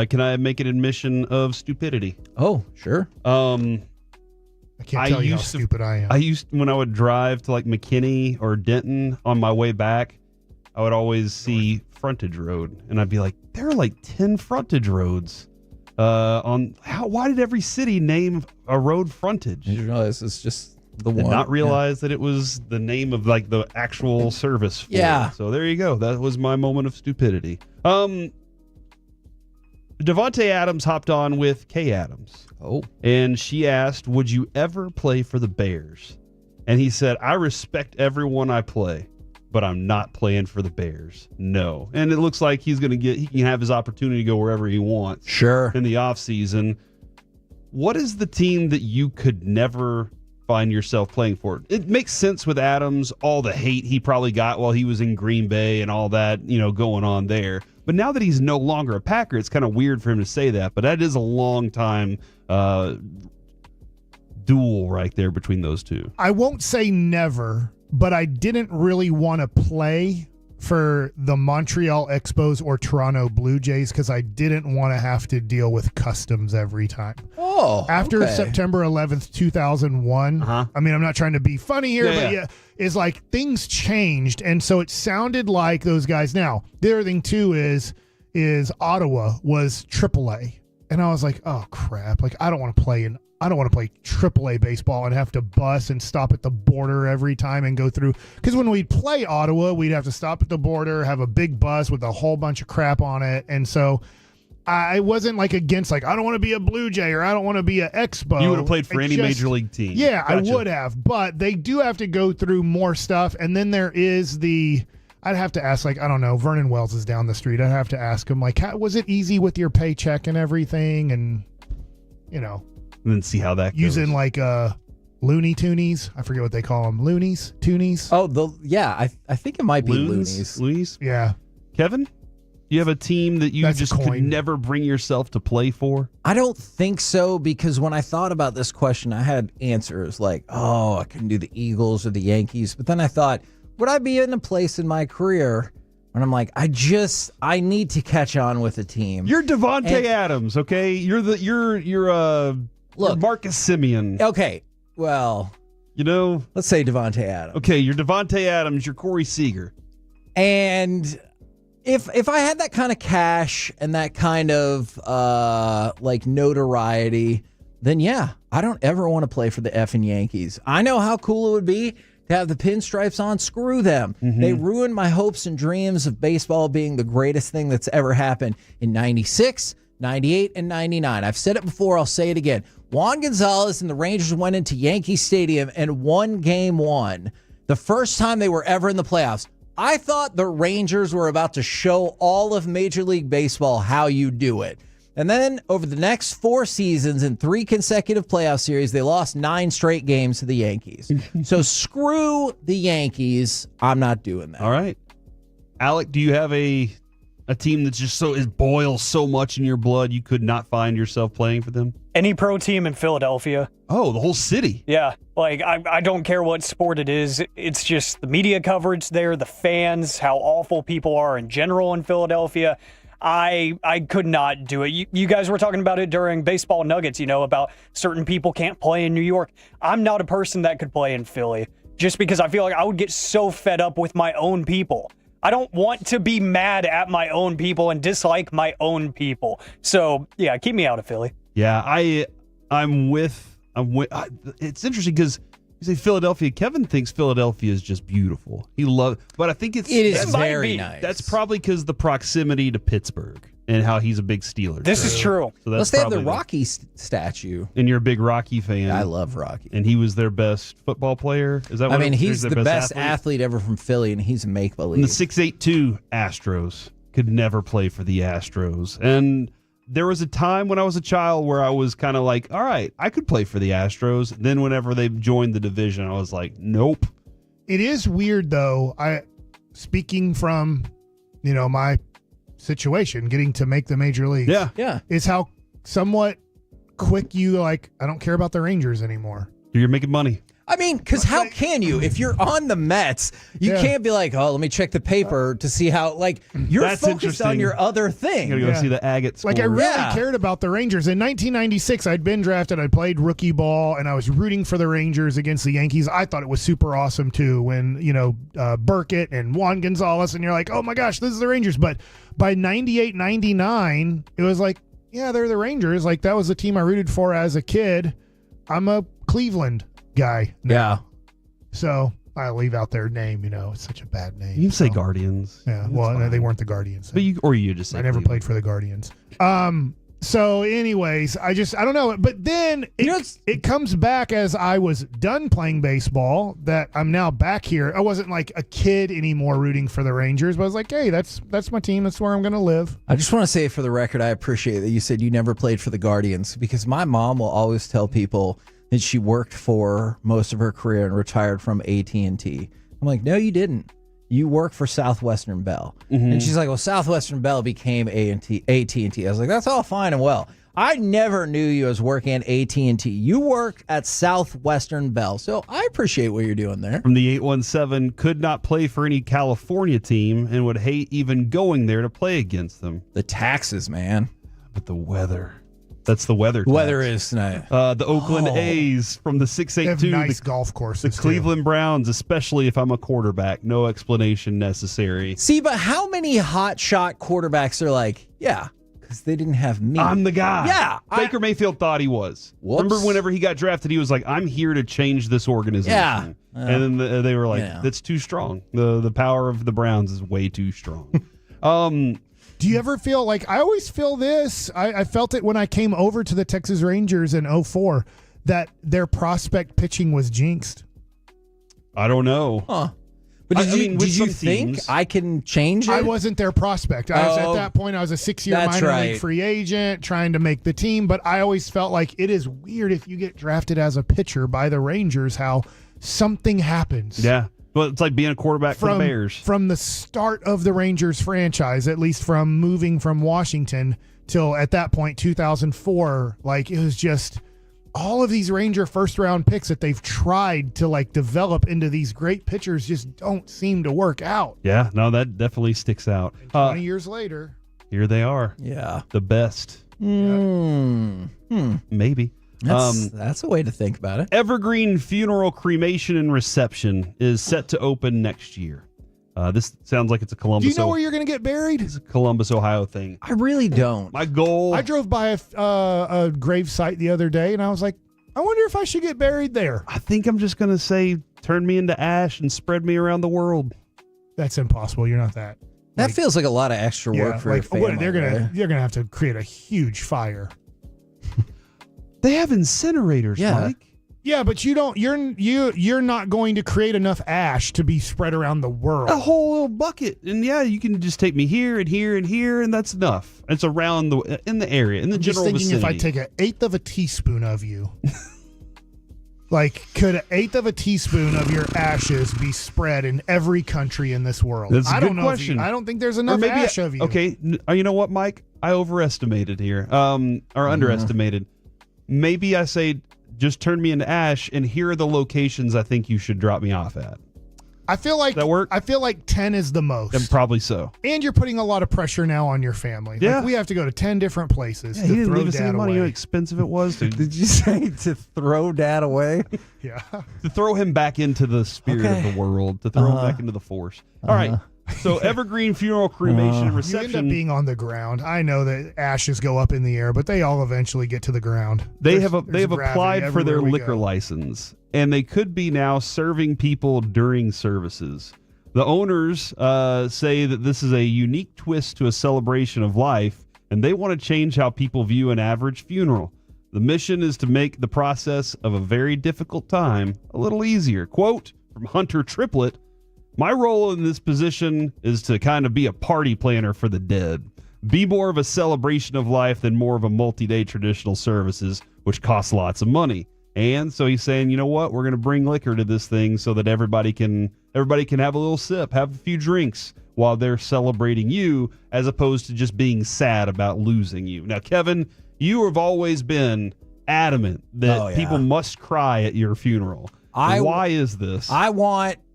Can I make an admission of stupidity? Oh, sure. I can't tell you how stupid I am. When I would drive to like McKinney or Denton on my way back, I would always see frontage road, and I'd be like, there are like 10 frontage roads. Why did every city name a road frontage? You realize it's just the Did one. not realize that it was the name of like the actual service. Yeah. So there you go. That was my moment of stupidity. Devontae Adams hopped on with Kay Adams. Oh. And she asked, would you ever play for the Bears? And he said, I respect everyone I play, but I'm not playing for the Bears. No. And it looks like he can have his opportunity to go wherever he wants. Sure. In the offseason. What is the team that you could never find yourself playing for? It makes sense with Adams, all the hate he probably got while he was in Green Bay and all that, going on there. But now that he's no longer a Packer, it's kind of weird for him to say that. But that is a long time duel right there between those two. I won't say never, but I didn't really want to play for the Montreal Expos or Toronto Blue Jays because I didn't want to have to deal with customs every time. Oh, after okay. September 11th, 2001, I mean, I'm not trying to be funny here, but it's like things changed. And so it sounded like those guys. Now, the other thing too is Ottawa was AAA. And I was like, oh crap. Like, I don't want to play AAA baseball and have to bus and stop at the border every time and go through. Because when we'd play Ottawa, we'd have to stop at the border, have a big bus with a whole bunch of crap on it. And so I wasn't like against, like, I don't want to be a Blue Jay or I don't want to be an Expo. You would have played for any major league team. Yeah, Gotcha. I would have. But they do have to go through more stuff. And then there is I'd have to ask, like, I don't know, Vernon Wells is down the street. I'd have to ask him, like, was it easy with your paycheck and everything? And, And then see how that goes. Using like Looney Toonies. I forget what they call them. Loonies? Toonies? Oh, I think it might be Loonies. Loonies? Yeah. Kevin? You have a team that you could never bring yourself to play for? I don't think so, because when I thought about this question, I had answers like, I couldn't do the Eagles or the Yankees. But then I thought, would I be in a place in my career when I'm like, I need to catch on with a team? You're Devontae Adams, okay? You're Marcus Simeon. Okay, well, let's say Devontae Adams. Okay, you're Devontae Adams. You're Corey Seager. And if I had that kind of cash and that kind of like notoriety, then yeah, I don't ever want to play for the effing Yankees. I know how cool it would be to have the pinstripes on. Screw them. Mm-hmm. They ruined my hopes and dreams of baseball being the greatest thing that's ever happened in 96, 98, and 99. I've said it before. I'll say it again. Juan Gonzalez and the Rangers went into Yankee Stadium and won Game 1. The first time they were ever in the playoffs. I thought the Rangers were about to show all of Major League Baseball how you do it. And then over the next 4 seasons in 3 consecutive playoff series, they lost 9 straight games to the Yankees. So screw the Yankees. I'm not doing that. All right. Alec, do you have a team that's just boils so much in your blood you could not find yourself playing for them? Any pro team in Philadelphia. Oh, the whole city. Yeah. Like, I don't care what sport it is. It's just the media coverage there, the fans, how awful people are in general in Philadelphia. I could not do it. You guys were talking about it during Baseball Nuggets, about certain people can't play in New York. I'm not a person that could play in Philly. just because I feel like I would get so fed up with my own people. I don't want to be mad at my own people and dislike my own people. So, yeah, keep me out of Philly. Yeah, I'm with. It's interesting because you say Philadelphia. Kevin thinks Philadelphia is just beautiful. He loves, but I think it is very nice. That's probably because the proximity to Pittsburgh and how he's a big Steelers. This is true. So that's Plus, they have the probably Rocky statue. And you're a big Rocky fan. I love Rocky. And he was their best football player. Is that? I what mean, he's their the best athlete ever from Philly, and he's make believe. And the 6'8" Astros could never play for the Astros. And there was a time when I was a child where I was kind of like, all right, I could play for the Astros. Then whenever they joined the division, I was like, nope. It is weird, though. Speaking from, my situation, getting to make the major leagues. Yeah. Is how somewhat quick you I don't care about the Rangers anymore. You're making money. I mean, because how can you? If you're on the Mets, you can't be like, oh, let me check the paper to see how, you're That's focused on your other thing. You gotta go see the agate scores. I really cared about the Rangers. In 1996, I'd been drafted. I played rookie ball, and I was rooting for the Rangers against the Yankees. I thought it was super awesome, too, when, Burkett and Juan Gonzalez, and you're like, oh, my gosh, this is the Rangers. But by 98, 99, it was like, yeah, they're the Rangers. That was the team I rooted for as a kid. I'm a Cleveland guy now. Yeah. So I leave out their name, it's such a bad name. You can say Guardians. Yeah, well, no, they weren't the Guardians. But you just say I never played for the Guardians. So anyways, I don't know. But then it comes back as I was done playing baseball that I'm now back here. I wasn't like a kid anymore rooting for the Rangers, but I was like, hey, that's my team. That's where I'm going to live. I just want to say for the record, I appreciate that you said you never played for the Guardians, because my mom will always tell people that she worked for most of her career and retired from AT&T. I'm like, no, you didn't. You work for Southwestern Bell. Mm-hmm. And she's like, well, Southwestern Bell became AT&T. I was like, that's all fine and well. I never knew you as working at AT&T. You worked at Southwestern Bell. So I appreciate what you're doing there. From the 817, could not play for any California team and would hate even going there to play against them. The taxes, man. But the weather. That's the weather. Weather is tonight. The Oakland A's from the 682. Nice golf courses. The Cleveland Browns, especially if I'm a quarterback. No explanation necessary. See, but how many hot shot quarterbacks are like, yeah, because they didn't have me. I'm the guy. Yeah. Baker Mayfield thought he was. Whoops. Remember whenever he got drafted, he was like, I'm here to change this organization. Yeah. And then they were like, that's too strong. The power of the Browns is way too strong. Do you ever feel like, I always feel this, I felt it when I came over to the Texas Rangers in 2004, that their prospect pitching was jinxed? I don't know. Huh. But did you think I can change it? I wasn't their prospect. I was at that point, I was a 6-year minor league free agent trying to make the team, but I always felt like it is weird if you get drafted as a pitcher by the Rangers, how something happens. Yeah. Well, it's like being a quarterback for the Bears. From the start of the Rangers franchise, at least from moving from Washington till at that point, 2004, it was just all of these Ranger first-round picks that they've tried to develop into these great pitchers just don't seem to work out. Yeah, no, that definitely sticks out. 20 years later. Here they are. Yeah. The best. Maybe. That's a way to think about it. Evergreen Funeral, Cremation, and Reception is set to open next year. This sounds like it's a Columbus. Do you know where you're going to get buried? It's a Columbus, Ohio thing. I really don't. My goal. I drove by a grave site the other day, and I was like, I wonder if I should get buried there. I think I'm just going to say, turn me into ash and spread me around the world. That's impossible. You're not that. That feels like a lot of extra work for your family. You're gonna have to create a huge fire. They have incinerators, Mike. Yeah, but you don't. You're not going to create enough ash to be spread around the world. A whole little bucket, and you can just take me here and here and here, and that's enough. It's around in the area, in the general vicinity. Just thinking, if I take 1/8 of a teaspoon of you, could 1/8 of a teaspoon of your ashes be spread in every country in this world? That's a I good don't know. question. I don't think there's enough ash of you. Okay, you know what, Mike? I overestimated here, or underestimated. Maybe I say, just turn me into ash, and here are the locations I think you should drop me off at. I feel like that work? I feel like 10 is the most. And probably so. And you're putting a lot of pressure now on your family. Yeah. Like, we have to go to 10 different places Yeah, to he didn't throw leave us any dad money. away. How expensive it was to, Did you say to throw dad away? Yeah. to throw him back into the spirit of the world, to throw him back into the force. All right. So evergreen funeral, cremation, and You reception. end up being on the ground. I know that ashes go up in the air, but they all eventually get to the ground. They There's have gravity applied for their everywhere we liquor go. license, and they could be now serving people during services. The owners say that this is a unique twist to a celebration of life, and they want to change how people view an average funeral. The mission is to make the process of a very difficult time a little easier. Quote from Hunter Triplett, "My role in this position is to kind of be a party planner for the dead. Be more of a celebration of life than more of a multi-day traditional services, which costs lots of money." And so he's saying, you know what? We're going to bring liquor to this thing so that everybody can have a little sip, have a few drinks while they're celebrating you, as opposed to just being sad about losing you. Now, Kevin, you have always been adamant that people must cry at your funeral. Why is this?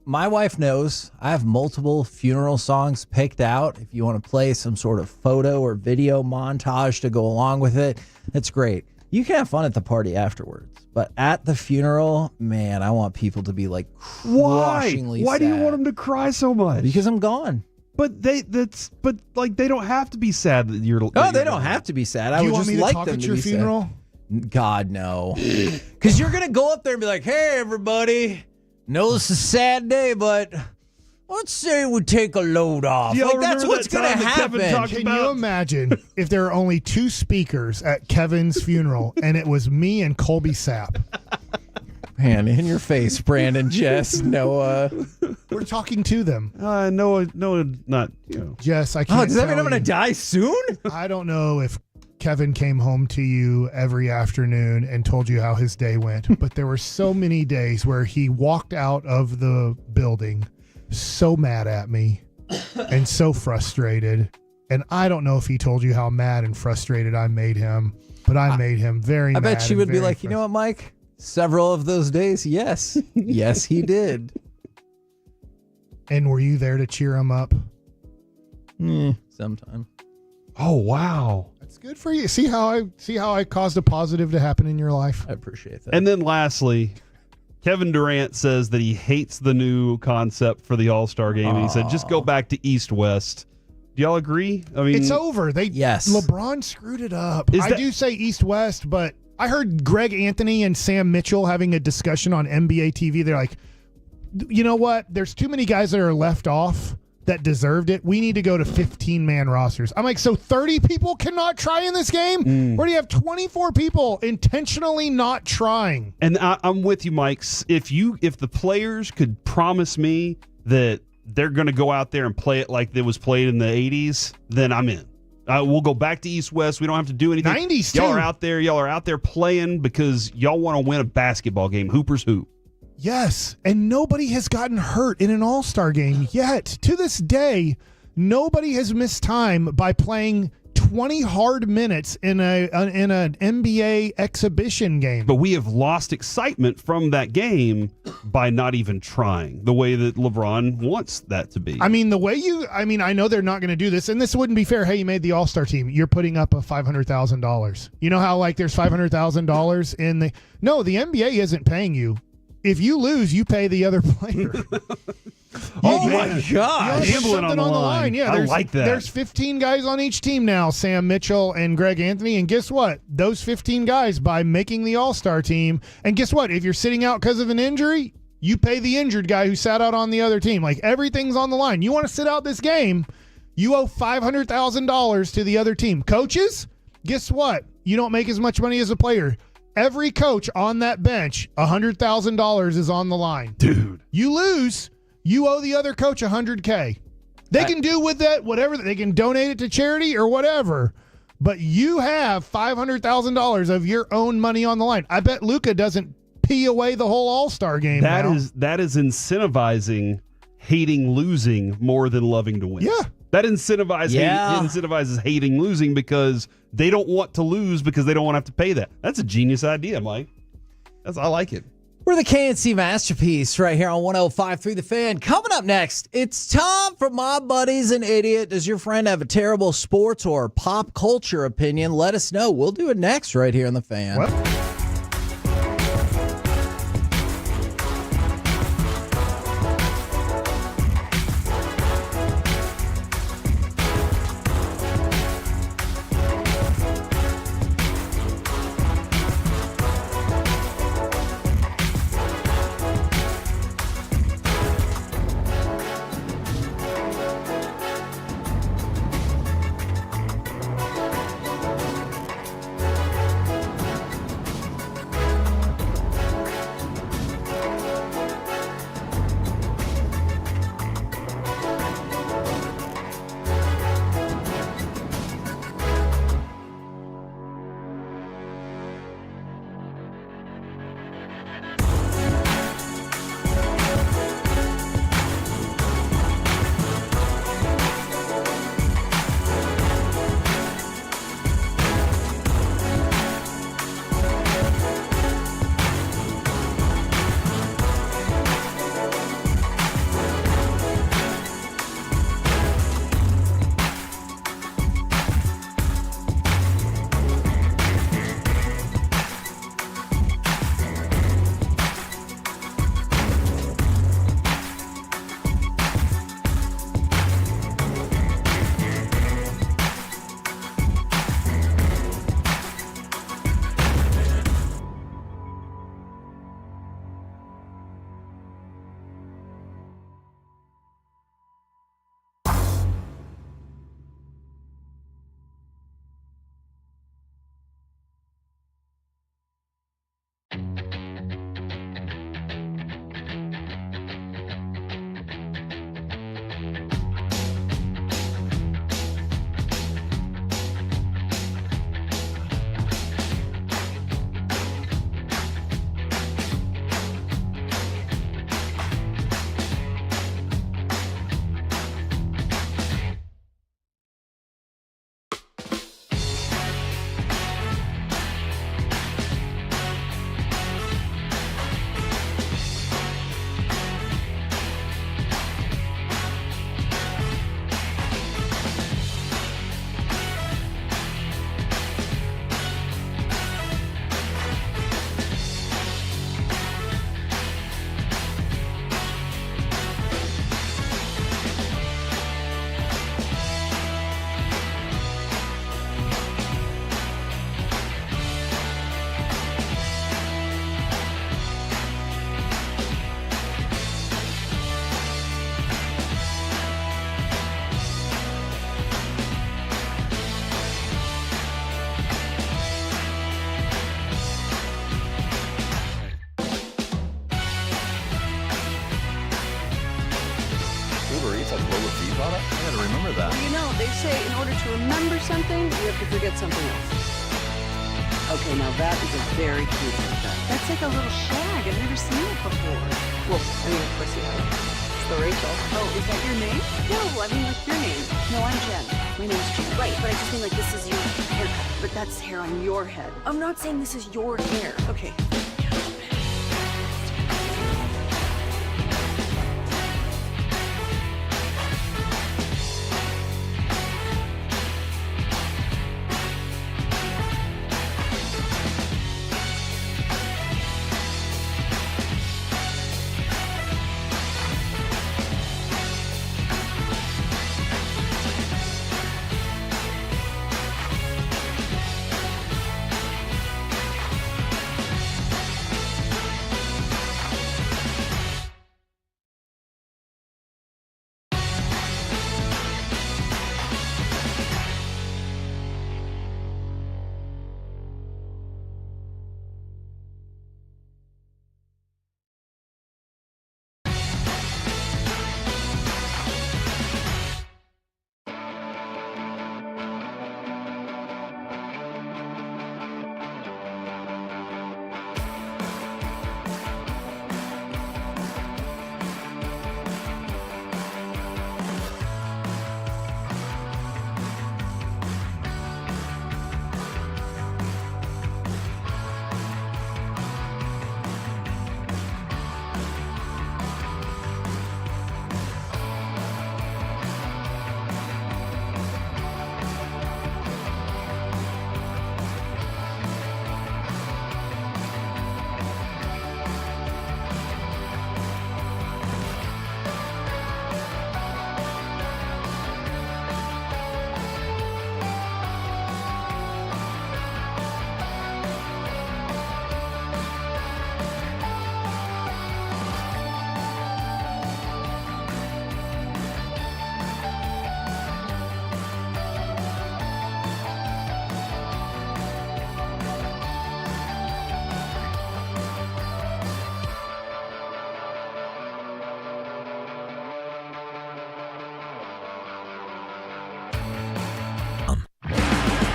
My wife knows I have multiple funeral songs picked out. If you want to play some sort of photo or video montage to go along with it, it's great. You can have fun at the party afterwards, but at the funeral, man, I want people to be like crushingly Why do you sad. want them to cry so much? Because I'm gone. But they don't have to be sad that you're. No, they don't have to be sad. I Do you would want just me to like talk them at to your be funeral? sad. God, no. Because you're going to go up there and be like, "Hey, everybody, know it's a sad day, but let's say we take a load off." Y'all Like, that's remember what's that going to time that Kevin happen. talked Can you imagine if there are only two speakers at Kevin's funeral and it was me and Colby Sapp? Man, in your face, Brandon, Jess, Noah. We're talking to them. No, not, you know. Jess, I can't. Oh, does that mean I'm tell going to you. die soon? I don't know if Kevin came home to you every afternoon and told you how his day went, but there were so many days where he walked out of the building so mad at me and so frustrated. And I don't know if he told you how mad and frustrated I made him, but I made him very I mad. bet she and would be very like, you know what, Mike? Several of those days, yes. Yes, he did. And were you there to cheer him up? Sometime. Oh, wow. That's good for you. See how I caused a positive to happen in your life? I appreciate that. And then lastly, Kevin Durant says that he hates the new concept for the All-Star game. He said, just go back to East-West. Do y'all agree? I mean, It's over. LeBron screwed it up. I do say East-West, but I heard Greg Anthony and Sam Mitchell having a discussion on NBA TV. They're like, you know what? There's too many guys that are left off that deserved it. We need to go to 15-man rosters. I'm like, so 30 people cannot try in this game? Or do you have 24 people intentionally not trying? And I'm with you, Mike. If the players could promise me that they're going to go out there and play it like it was played in the 80s, then I'm in. We'll go back to East-West. We don't have to do anything. 90s Y'all too. Y'all are out there playing because y'all want to win a basketball game. Hoopers hoop. Yes, and nobody has gotten hurt in an All-Star game yet. To this day, nobody has missed time by playing 20 hard minutes in an NBA exhibition game. But we have lost excitement from that game by not even trying the way that LeBron wants that to be. I mean, I know they're not going to do this, and this wouldn't be fair. Hey, you made the All-Star team. You're putting up a $500,000. You know how, like, there's $500,000 in the... No, the NBA isn't paying you. If you lose, you pay the other player. Oh, my God. Gambling on the line. Yeah, I there's, like that. There's 15 guys on each team now, Sam Mitchell and Greg Anthony. And guess what? Those 15 guys, by making the All-Star team, and guess what? If you're sitting out because of an injury, you pay the injured guy who sat out on the other team. Like, everything's on the line. You want to sit out this game, you owe $500,000 to the other team. Coaches, guess what? You don't make as much money as a player. Every coach on that bench, $100,000 is on the line. Dude. You lose, you owe the other coach $100K. They can do with that whatever. They can donate it to charity or whatever. But you have $500,000 of your own money on the line. I bet Luka doesn't pee away the whole All-Star game That now. is incentivizing hating losing more than loving to win. Yeah. That incentivizes hating losing because they don't want to lose because they don't want to have to pay that. That's a genius idea, Mike. I like it. We're the KNC Masterpiece right here on 105.3 The Fan. Coming up next, it's time for My Buddy's an Idiot. Does your friend have a terrible sports or pop culture opinion? Let us know. We'll do it next right here on The Fan. What? They say in order to remember something, you have to forget something else. Okay, now that is a very cute haircut. That's like a little shag. I've never seen it before. Well, I mean, of course you have. It's the Rachel. Oh, is that your name? No, I mean, like your name. No, I'm Jen. My name's Jen. Right, but I just mean like this is your haircut. But that's hair on your head. I'm not saying this is your hair. Okay.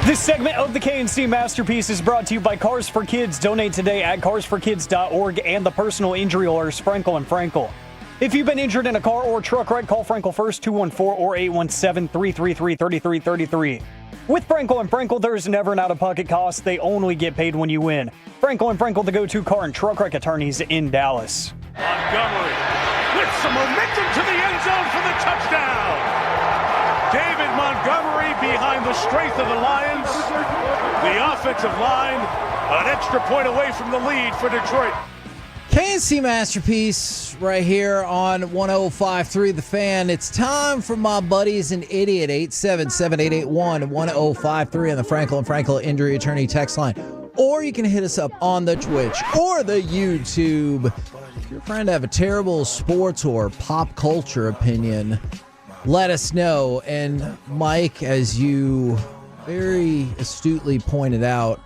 This segment of the KNC Masterpiece is brought to you by Cars for Kids. Donate today at carsforkids.org and the personal injury lawyers Frankel and Frankel. If you've been injured in a car or truck wreck, call Frankel first, 214 or 817-333-3333. With Frankel and Frankel, there's never an out-of-pocket cost. They only get paid when you win. Frankel and Frankel, the go-to car and truck wreck attorneys in Dallas. Montgomery with some momentum to the end zone for the touchdown. David Montgomery behind the strength of the Lions. The offensive line, an extra point away from the lead for Detroit. KNC Masterpiece right here on 105.3 The Fan. It's time for my buddies an idiot. 877-881-1053 on the Frankel and Frankel Injury Attorney text line. Or you can hit us up on the Twitch or the YouTube. If you're trying to have a terrible sports or pop culture opinion, let us know. And Mike, as you very astutely pointed out,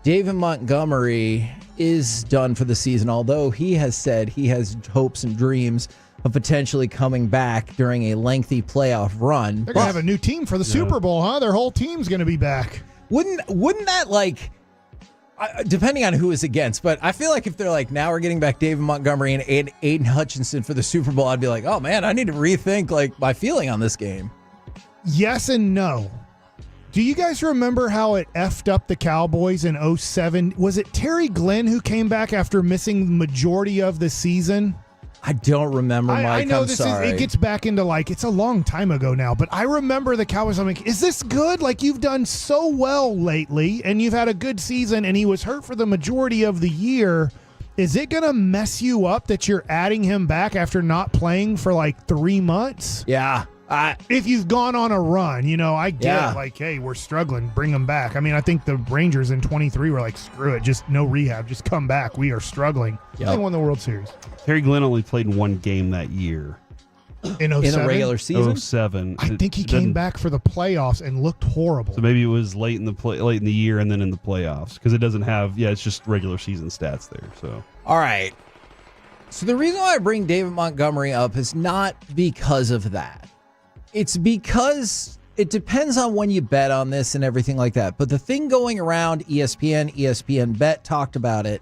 David Montgomery is done for the season, although he has said he has hopes and dreams of potentially coming back during a lengthy playoff run. They're going to have a new team for the Super Bowl, huh? Their whole team's going to be back. Wouldn't that, like, depending on who is against, but I feel like if they're like, now we're getting back David Montgomery and Aiden Hutchinson for the Super Bowl, I'd be like, oh man, I need to rethink like my feeling on this game. Yes and no. Do you guys remember how it effed up the Cowboys in 2007? Was it Terry Glenn who came back after missing the majority of the season? I don't remember, Mike. I know I'm sorry. it gets back into like, it's a long time ago now, but I remember the Cowboys. I'm like, is this good? Like, you've done so well lately and you've had a good season, and he was hurt for the majority of the year. Is it going to mess you up that you're adding him back after not playing for like 3 months? Yeah. If you've gone on a run, I get it. Like, hey, we're struggling. Bring him back. I mean, I think the Rangers in 23 were like, screw it. Just no rehab. Just come back. We are struggling. They won the World Series. Terry Glenn only played in one game that year. In 07? In a regular season? 07. I think he came back for the playoffs and looked horrible. So maybe it was late in the year and then in the playoffs, because it doesn't have, it's just regular season stats there. So all right. So the reason why I bring David Montgomery up is not because of that. It's because it depends on when you bet on this and everything like that. But the thing going around, ESPN Bet talked about it.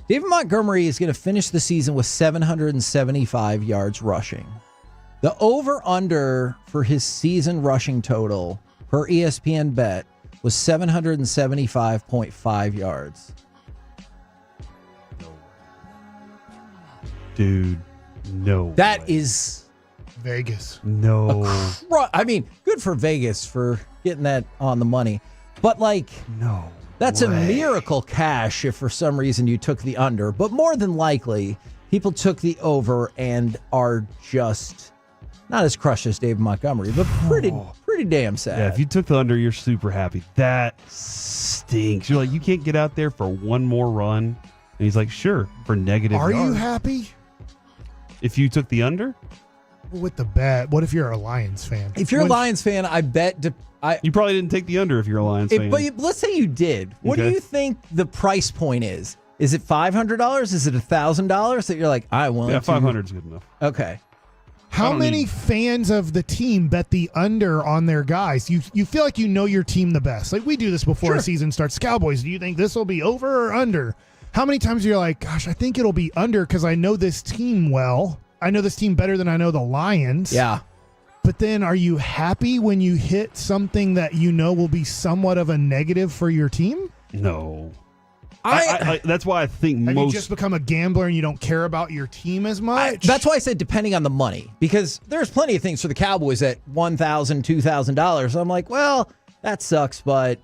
David Montgomery is going to finish the season with 775 yards rushing. The over-under for his season rushing total per ESPN Bet was 775.5 yards. Dude, no. That is... Vegas. No. I mean, good for Vegas for getting that on the money. But, like, no. That's a miracle cash if for some reason you took the under. But more than likely, people took the over and are just not as crushed as David Montgomery, but pretty damn sad. Yeah, if you took the under, you're super happy. That stinks. You're like, you can't get out there for one more run. And he's like, sure, for negative Are yards. you happy? If you took the under? With the bet, what if you're a Lions fan? If you're a Lions fan, I bet... You probably didn't take the under if you're a Lions fan. But let's say you did. What do you think the price point is? Is it $500? Is it $1,000 that you're like, I want? Yeah, 500 is good enough. Okay. How many fans of the team bet the under on their guys? You feel like you know your team the best. Like, we do this before a season starts. Cowboys, do you think this will be over or under? How many times you're like, gosh, I think it'll be under because I know this team well. I know this team better than I know the Lions. Yeah. But then are you happy when you hit something that you know will be somewhat of a negative for your team? No. I that's why I think Have you just become a gambler and you don't care about your team as much? That's why I said depending on the money, because there's plenty of things for the Cowboys at $1,000, $2,000. I'm like, well, that sucks, but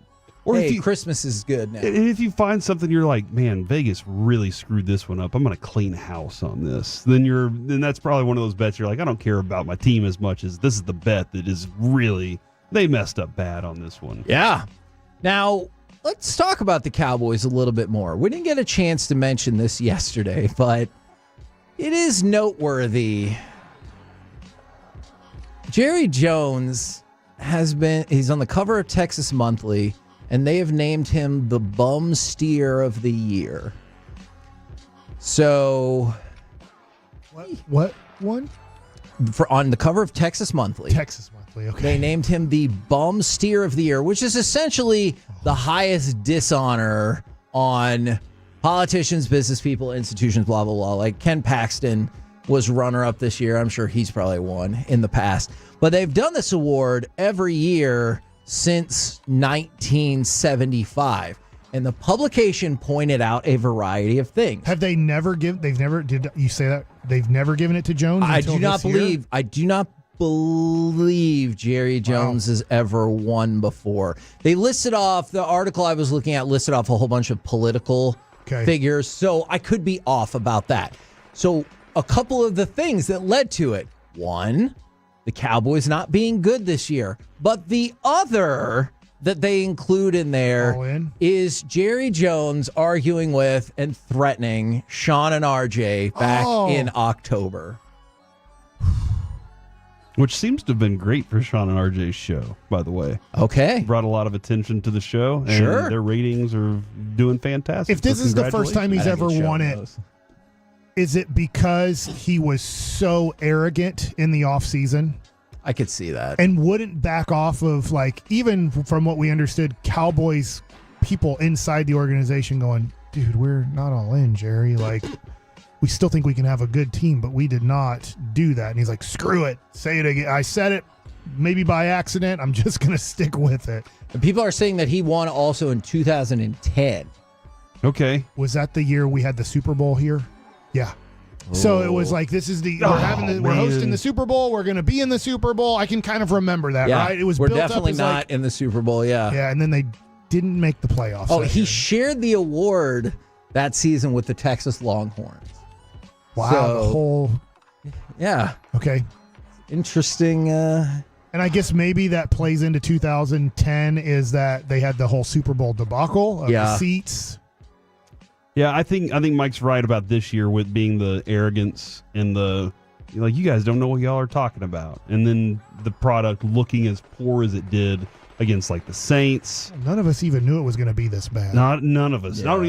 Christmas is good now. And if you find something you're like, man, Vegas really screwed this one up, I'm going to clean house on this, then that's probably one of those bets you're like, I don't care about my team as much as this is the bet that is really, they messed up bad on this one. Yeah. Now, let's talk about the Cowboys a little bit more. We didn't get a chance to mention this yesterday, but it is noteworthy. Jerry Jones he's on the cover of Texas Monthly, and they have named him the bum steer of the year. So... What one? on the cover of Texas Monthly. Texas Monthly, okay. They named him the Bum Steer of the Year, which is essentially the highest dishonor on politicians, business people, institutions, blah, blah, blah. Like Ken Paxton was runner-up this year. I'm sure he's probably won in the past. But they've done this award every year since 1975. And the publication pointed out a variety of things. Have they never did you say that? They've never given it to Jones? I do not believe Jerry Jones has ever won before. They listed off, the article I was looking at listed off a whole bunch of political figures, so I could be off about that. So a couple of the things that led to it. One, the Cowboys not being good this year. But the other that they include in there is Jerry Jones arguing with and threatening Sean and RJ back in October. Which seems to have been great for Sean and RJ's show, by the way. Okay. Brought a lot of attention to the show, and their ratings are doing fantastic. If this is the first time he's ever won it, is it because he was so arrogant in the offseason? I could see that. And wouldn't back off of, like, even from what we understood, Cowboys people inside the organization going, dude, we're not all in, Jerry. Like, we still think we can have a good team, but we did not do that. And he's like, screw it. Say it again. I said it maybe by accident. I'm just going to stick with it. And people are saying that he won also in 2010. Okay. Was that the year we had the Super Bowl here? Yeah. So it was like, this is the we're hosting the Super Bowl. We're going to be in the Super Bowl. I can kind of remember that, right? It was we're built definitely up as not in the Super Bowl. Yeah. Yeah, and then they didn't make the playoffs. Oh, he shared the award that season with the Texas Longhorns. Wow, So, the whole. Yeah. Okay. Interesting. And I guess maybe that plays into 2010 is that they had the whole Super Bowl debacle of the seats. Yeah, I think Mike's right about this year with being the arrogance and the, like, you guys don't know what y'all are talking about. And then the product looking as poor as it did against, like, the Saints. None of us even knew it was going to be this bad. None of us. I don't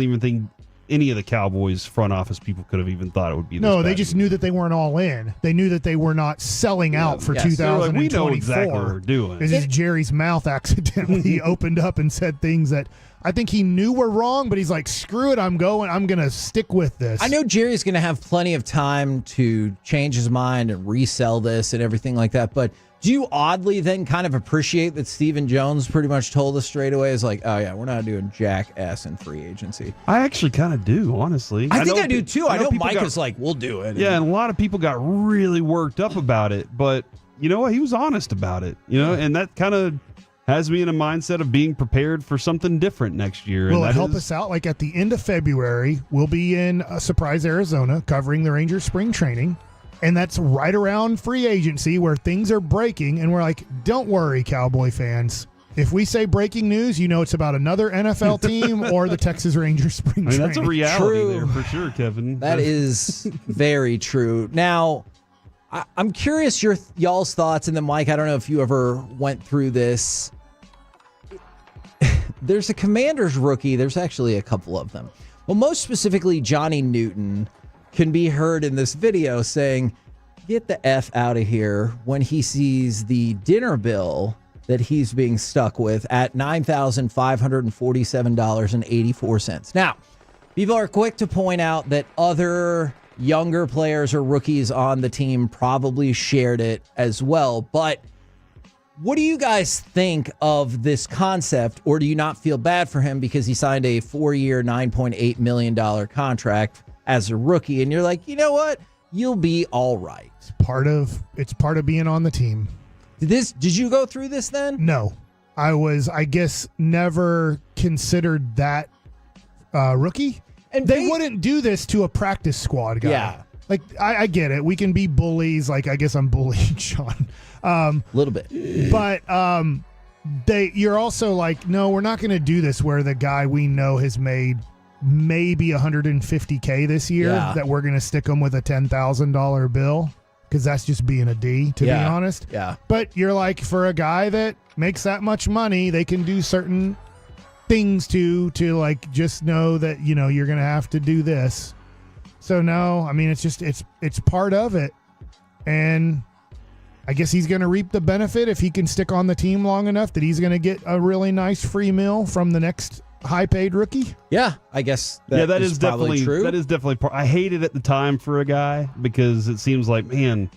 even think any of the Cowboys front office people could have even thought it would be this bad. No, they just knew that they weren't all in. They knew that they were not selling out for 2024. Like, we know exactly what we're doing. It's just Jerry's mouth accidentally opened up and said things that I think he knew were wrong, but he's like, screw it, I'm going to stick with this. I know Jerry's going to have plenty of time to change his mind and resell this and everything like that, but do you oddly then kind of appreciate that Stephen Jones pretty much told us straight away, is like, oh yeah, we're not doing jack ass in free agency? I actually kind of do, honestly. I think I do too. I know Mike got, is like, we'll do it. Yeah, and a lot of people got really worked up about it, but you know what? He was honest about it, and that kind of has me in a mindset of being prepared for something different next year. Will it help us out? Like at the end of February, we'll be in Surprise, Arizona, covering the Rangers spring training. And that's right around free agency where things are breaking. And we're like, don't worry, Cowboy fans. If we say breaking news, it's about another NFL team or the Texas Rangers spring training. That's a reality there for sure, Kevin. That is very true. Now, I'm curious y'all's thoughts. And then, Mike, I don't know if you ever went through this. There's a Commanders rookie. There's actually a couple of them. Well, most specifically, Johnny Newton can be heard in this video saying, get the F out of here, when he sees the dinner bill that he's being stuck with at $9,547.84. Now, people are quick to point out that other younger players or rookies on the team probably shared it as well, but what do you guys think of this concept, or do you not feel bad for him because he signed a 4-year, $9.8 million contract as a rookie, and you're like, you know what? You'll be all right. It's part of being on the team. Did you go through this then? No. I guess, never considered that rookie. And they wouldn't do this to a practice squad guy. Yeah. Like, I get it. We can be bullies. Like, I guess I'm bullying Sean. A little bit. But you're also like, no, we're not going to do this where the guy we know has made maybe $150K this year, that we're going to stick them with a $10,000 bill, because that's just being a D, to be honest. Yeah. But you're like, for a guy that makes that much money, they can do certain things to like just know that, you're going to have to do this. So no, I mean it's part of it, and I guess he's going to reap the benefit if he can stick on the team long enough that he's going to get a really nice free meal from the next high-paid rookie. Yeah, I guess that is probably definitely true. That is definitely part. I hate it at the time for a guy because it seems like, man,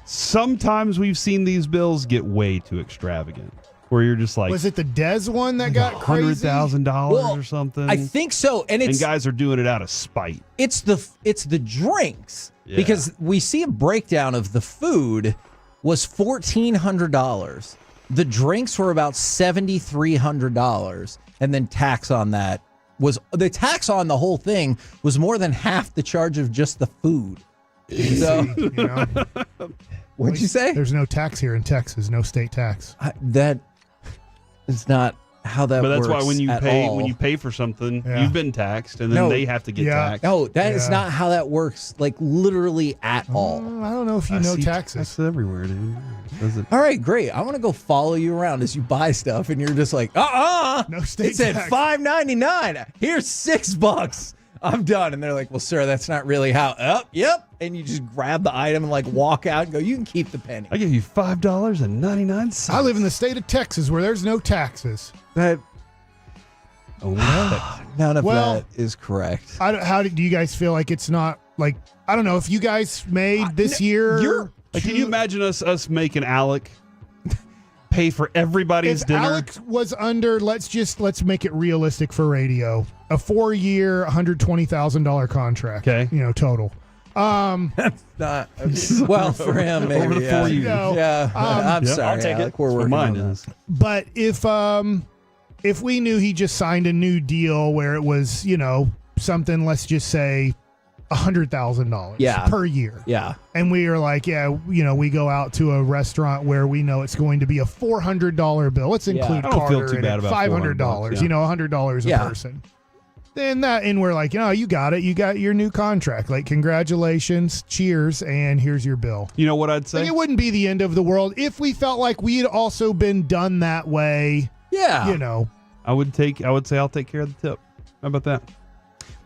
sometimes we've seen these bills get way too extravagant. Where you're just like, was it the Dez one that got crazy? $100,000 or something? I think so, and guys are doing it out of spite. It's the drinks Yeah. because we see a breakdown of the food was $1,400. The drinks were about $7,300, and then tax on that was the tax on the whole thing was more than half the charge of just the food. So, what'd you say? There's no tax here in Texas, no state tax. That is not how that But works. that's why when you at pay all. when you pay for something, Yeah. you've been taxed, and then they have to get taxed. No, that is Yeah. not how that works. Like literally at all. I don't know if you I know see taxes. taxes everywhere, dude. Does it? All right, great. I want to go follow you around as you buy stuff, and you're just like, No state It said tax. $5.99. Here's $6. I'm done. And they're like, well, sir, that's not really how. Yep. And you just grab the item and like walk out and go, you can keep the penny. I give you $5.99. I live in the state of Texas where there's no taxes. That Oh, none of Well, that is correct. How do you guys feel like it's not like, I don't know if you guys made this year? Like, can you imagine us making Alec pay for everybody's If dinner? Alex was under, let's make it realistic for radio, a 4-year, $120,000 contract. Okay, total. That's not well for him. Maybe Over the 4 years. Yeah, I'm Yep. sorry. I'll take Alec, it. We're That's what working mine on is. But if we knew he just signed a new deal where it was, something, let's just say $100,000 per year. Yeah. And we are like, we go out to a restaurant where we know it's going to be a $400 bill. Let's include I don't feel Carter too in bad it, about $500, $400, $100 a Yeah. person. And we're like, you got it. You got your new contract. Like, congratulations, cheers, and here's your bill. You know what I'd say? Like, it wouldn't be the end of the world if we felt like we had also been done that way. Yeah. I would say I'll take care of the tip. How about that?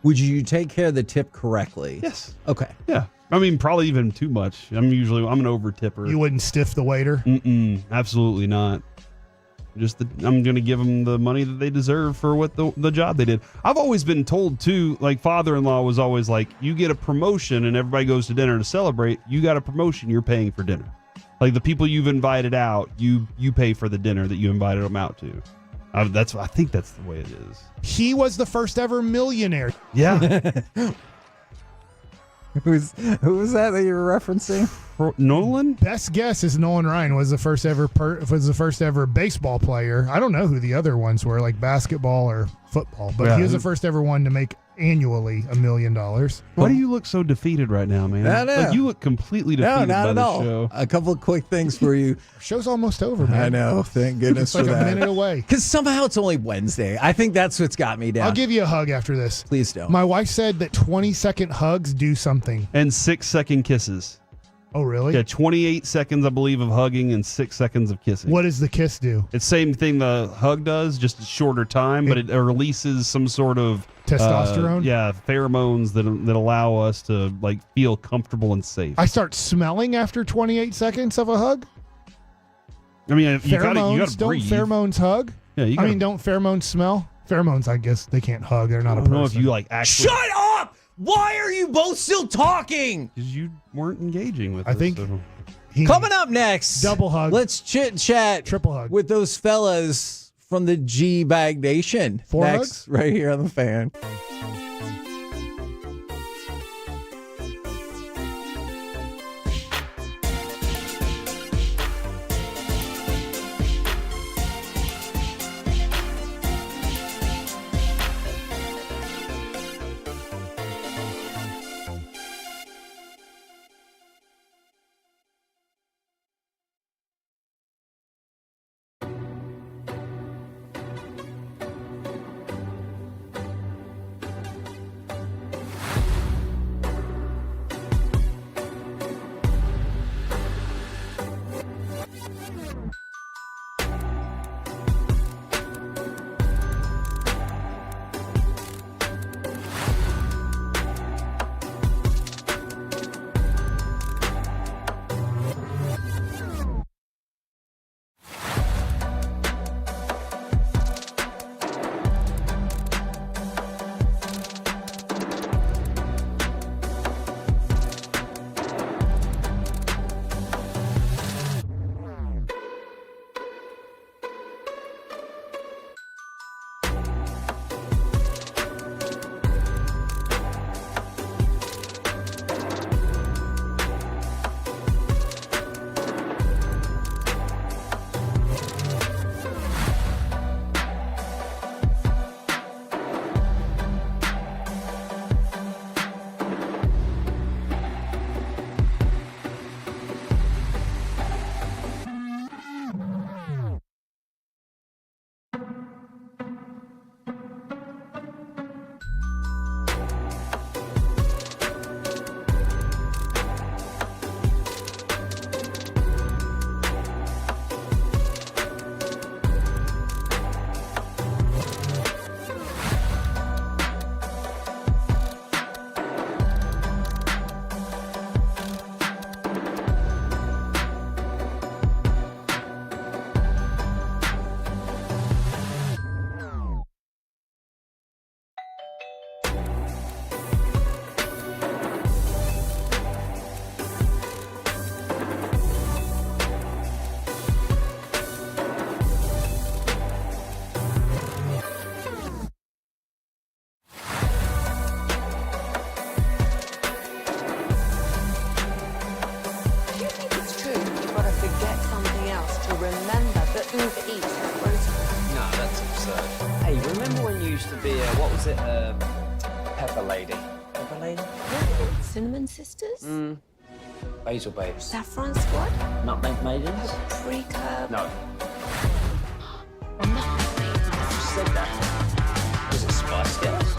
Would you take care of the tip correctly? Yes. Okay. Yeah. I mean, probably even too much. I'm an over tipper. You wouldn't stiff the waiter? Absolutely not. I'm going to give them the money that they deserve for what the job they did. I've always been told too, like father-in-law was always like, you get a promotion and everybody goes to dinner to celebrate. You got a promotion, you're paying for dinner. Like the people you've invited out, you pay for the dinner that you invited them out to. I think that's the way it is. He was the first ever millionaire. Yeah. Who was that you were referencing? Nolan? Best guess is Nolan Ryan was the first ever baseball player. I don't know who the other ones were, like basketball or football, but he was the first ever one to make annually $1 million. Why do you look so defeated right now, man? I know. Like you look completely defeated No, not by at the all. show. A couple of quick things for you. Show's almost over, man. I know. Thank goodness It's like for a that. minute away. Because somehow it's only Wednesday. I think that's what's got me down. I'll give you a hug after this. Please don't. My wife said that 20-second hugs do something. And 6-second kisses. Oh, really? Yeah, 28 seconds, I believe, of hugging and 6 seconds of kissing. What does the kiss do? It's the same thing the hug does, just a shorter time, but it releases some sort of Testosterone? pheromones that allow us to like feel comfortable and safe. I start smelling after 28 seconds of a hug? I mean, you gotta Pheromones, don't breathe. pheromones hug? Yeah, you gotta, don't pheromones smell? Pheromones, I guess they can't hug. They're not I a don't person. know if you like actually. Shut up! Why are you both still talking? Because you weren't engaging with I us, think so. Coming up next, double hug. Let's chit chat, triple hug with those fellas from the G Bag Nation. Four next, hugs? right here on the Fan. else to remember that Uber Eats has groceries. No, that's absurd. Hey, remember when you used to be what was it? Pepper Lady. Pepper Lady? Cinnamon Sisters? Basil Babes. Saffron Squad? Nutmeg Maidens? Pre-curb? No. You said that. Was it Spice Girls?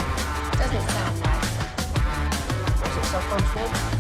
Doesn't sound right. Was it Saffron Squad?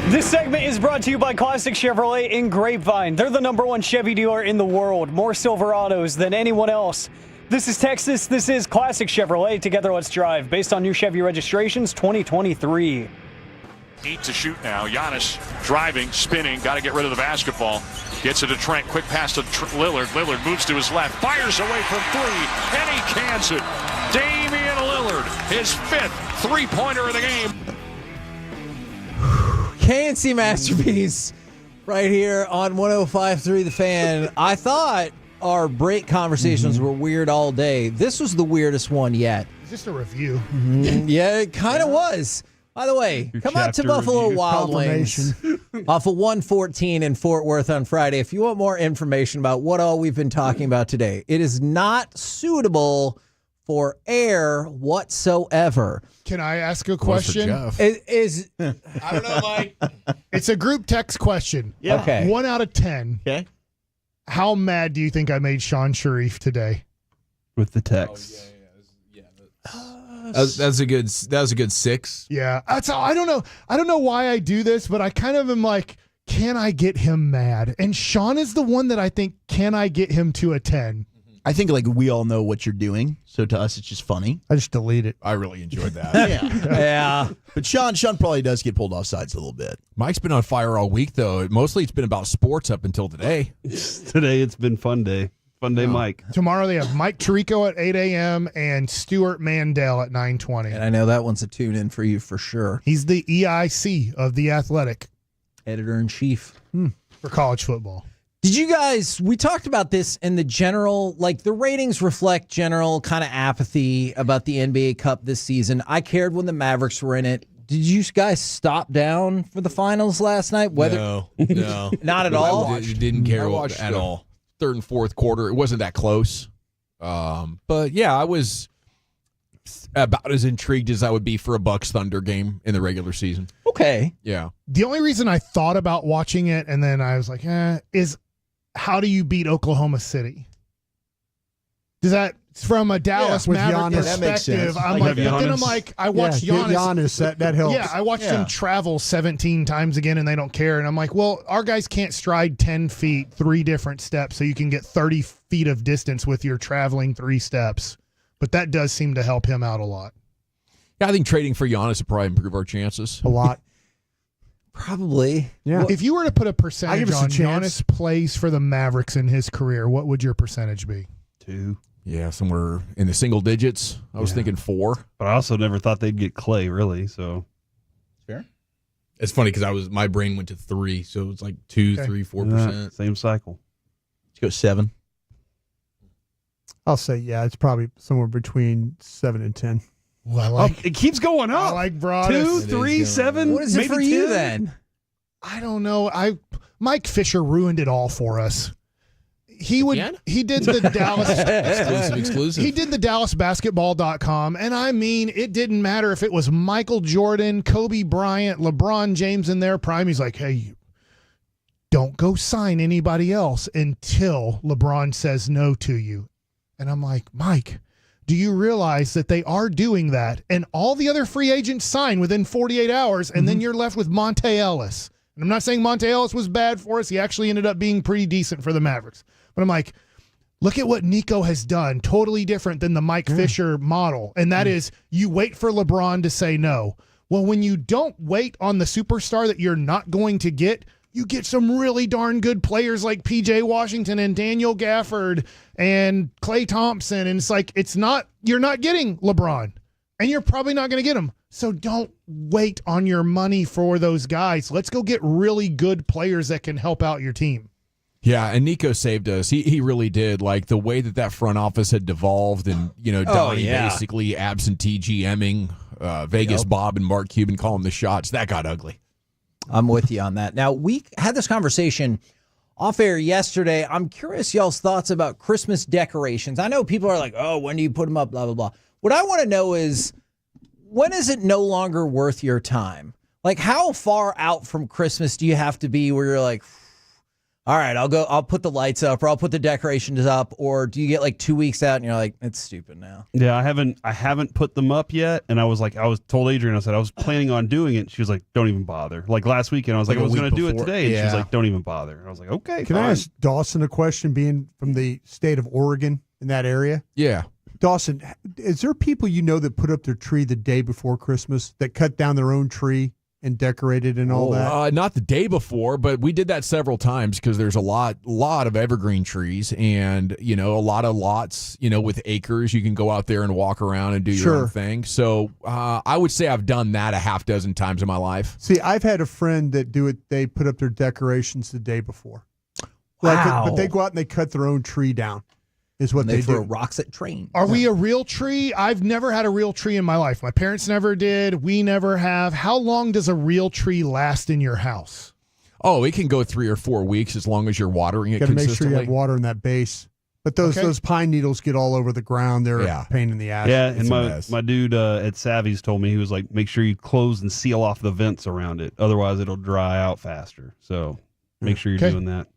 This segment is brought to you by Classic Chevrolet in Grapevine. They're the #1 Chevy dealer in the world. More Silverados than anyone else. This is Texas. This is Classic Chevrolet. Together, let's drive. Based on new Chevy registrations, 2023. 8 to shoot now. Giannis driving, spinning, got to get rid of the basketball. Gets it to Trent. Quick pass to Lillard. Lillard moves to his left. Fires away from 3. And he cans it. Damian Lillard, his 5th three-pointer of the game. KNC Masterpiece right here on 105.3 The Fan. I thought our break conversations were weird all day. This was the weirdest one yet. It's just a review. Yeah, it kind of was. By the way, come out to Buffalo Wild Wings off of 114 in Fort Worth on Friday. If you want more information about what all we've been talking about today, it is not suitable for air whatsoever. Can I ask a question? I don't know, Mike. It's a group text question. Yeah. Okay. 1 out of 10. Okay. How mad do you think I made Sean Sharif today? With the text. That was a good 6. Yeah. That's I don't know why I do this, but I kind of am like, can I get him mad? And Sean is the one that I think, can I get him to a 10? I think like we all know what you're doing, so to us it's just funny. I just delete it. I really enjoyed that. Yeah. But Sean probably does get pulled off sides a little bit. Mike's been on fire all week, though. Mostly it's been about sports up until today. Today it's been fun day. Fun day, Mike. Tomorrow they have Mike Tirico at 8 a.m. and Stuart Mandel at 9:20. And I know that one's a tune-in for you for sure. He's the EIC of The Athletic. Editor-in-chief. For college football. Did you guys, we talked about this in the general, like the ratings reflect general kind of apathy about the NBA Cup this season. I cared when the Mavericks were in it. Did you guys stop down for the finals last night? No. Not at all? You didn't care at all. Third and fourth quarter, it wasn't that close. But yeah, I was about as intrigued as I would be for a Bucks Thunder game in the regular season. Okay. Yeah. The only reason I thought about watching it and then I was like, is how do you beat Oklahoma City? Does that, from a Dallas Maverick perspective, I'm like, but then I'm like, I watched Giannis. That helps. Yeah, I watched him travel 17 times again and they don't care. And I'm like, well, our guys can't stride 10 feet, 3 different steps, so you can get 30 feet of distance with your traveling 3 steps. But that does seem to help him out a lot. Yeah, I think trading for Giannis would probably improve our chances. A lot. Probably. Yeah. Well, if you were to put a percentage on chance. Giannis plays for the Mavericks in his career, what would your percentage be? 2. Yeah, somewhere in the single digits. I was thinking 4. But I also never thought they'd get Clay, really. So Fair. It's funny because my brain went to 3, so it was like 2, 3, 4%. Same cycle. Let's go 7. I'll say, it's probably somewhere between 7 and 10. Ooh, I like it keeps going up. I like Broadus. 2, 3, 7. What is it for you then? I don't know. Mike Fisher ruined it all for us. He did the Dallas exclusive. He did the DallasBasketball.com, and I mean, it didn't matter if it was Michael Jordan, Kobe Bryant, LeBron James in their prime. He's like, hey, don't go sign anybody else until LeBron says no to you. And I'm like, Mike, do you realize that they are doing that? And all the other free agents sign within 48 hours, and then you're left with Monte Ellis. And I'm not saying Monte Ellis was bad for us. He actually ended up being pretty decent for the Mavericks. But I'm like, look at what Nico has done. Totally different than the Mike Fisher model. And that is you wait for LeBron to say no. Well, when you don't wait on the superstar that you're not going to get, you get some really darn good players like PJ Washington and Daniel Gafford and Klay Thompson. And it's like, you're not getting LeBron and you're probably not going to get him. So don't wait on your money for those guys. Let's go get really good players that can help out your team. Yeah, and Nico saved us. He really did. Like the way that front office had devolved and, Donnie basically absentee GMing, Vegas Bob and Mark Cuban calling the shots, that got ugly. I'm with you on that. Now, we had this conversation off air yesterday. I'm curious y'all's thoughts about Christmas decorations. I know people are like, oh, when do you put them up, blah, blah, blah. What I want to know is, when is it no longer worth your time? Like, how far out from Christmas do you have to be where you're like, all right, I'll put the lights up, or I'll put the decorations up, or do you get like 2 weeks out and you're like, it's stupid now? Yeah, I haven't put them up yet, and I was told Adrian, I was planning on doing it. She was like, don't even bother. Like last weekend, I was like I was going to do it today, and she was like, don't even bother. And I was like, okay. Can I ask Dawson a question, being from the state of Oregon in that area? Yeah. Dawson, is there people you know that put up their tree the day before Christmas, that cut down their own tree and decorated and all that? Not the day before, but we did that several times because there's a lot of evergreen trees, and a lot of lots, with acres. You can go out there and walk around and do your own thing. So I would say I've done that a half dozen times in my life. See, I've had a friend that do it. They put up their decorations the day before. Wow. But they go out and they cut their own tree down. Is what they throw do. rocks at trains. Are we a real tree? I've never had a real tree in my life. My parents never did. We never have. How long does a real tree last in your house? Oh, it can go 3 or 4 weeks as long as you're watering it Got to consistently. make sure you have water in that base. But those pine needles get all over the ground. They're a pain in the ass. Yeah, and my dude at Savvy's told me, he was like, make sure you close and seal off the vents around it. Otherwise, it'll dry out faster. So make sure you're doing that.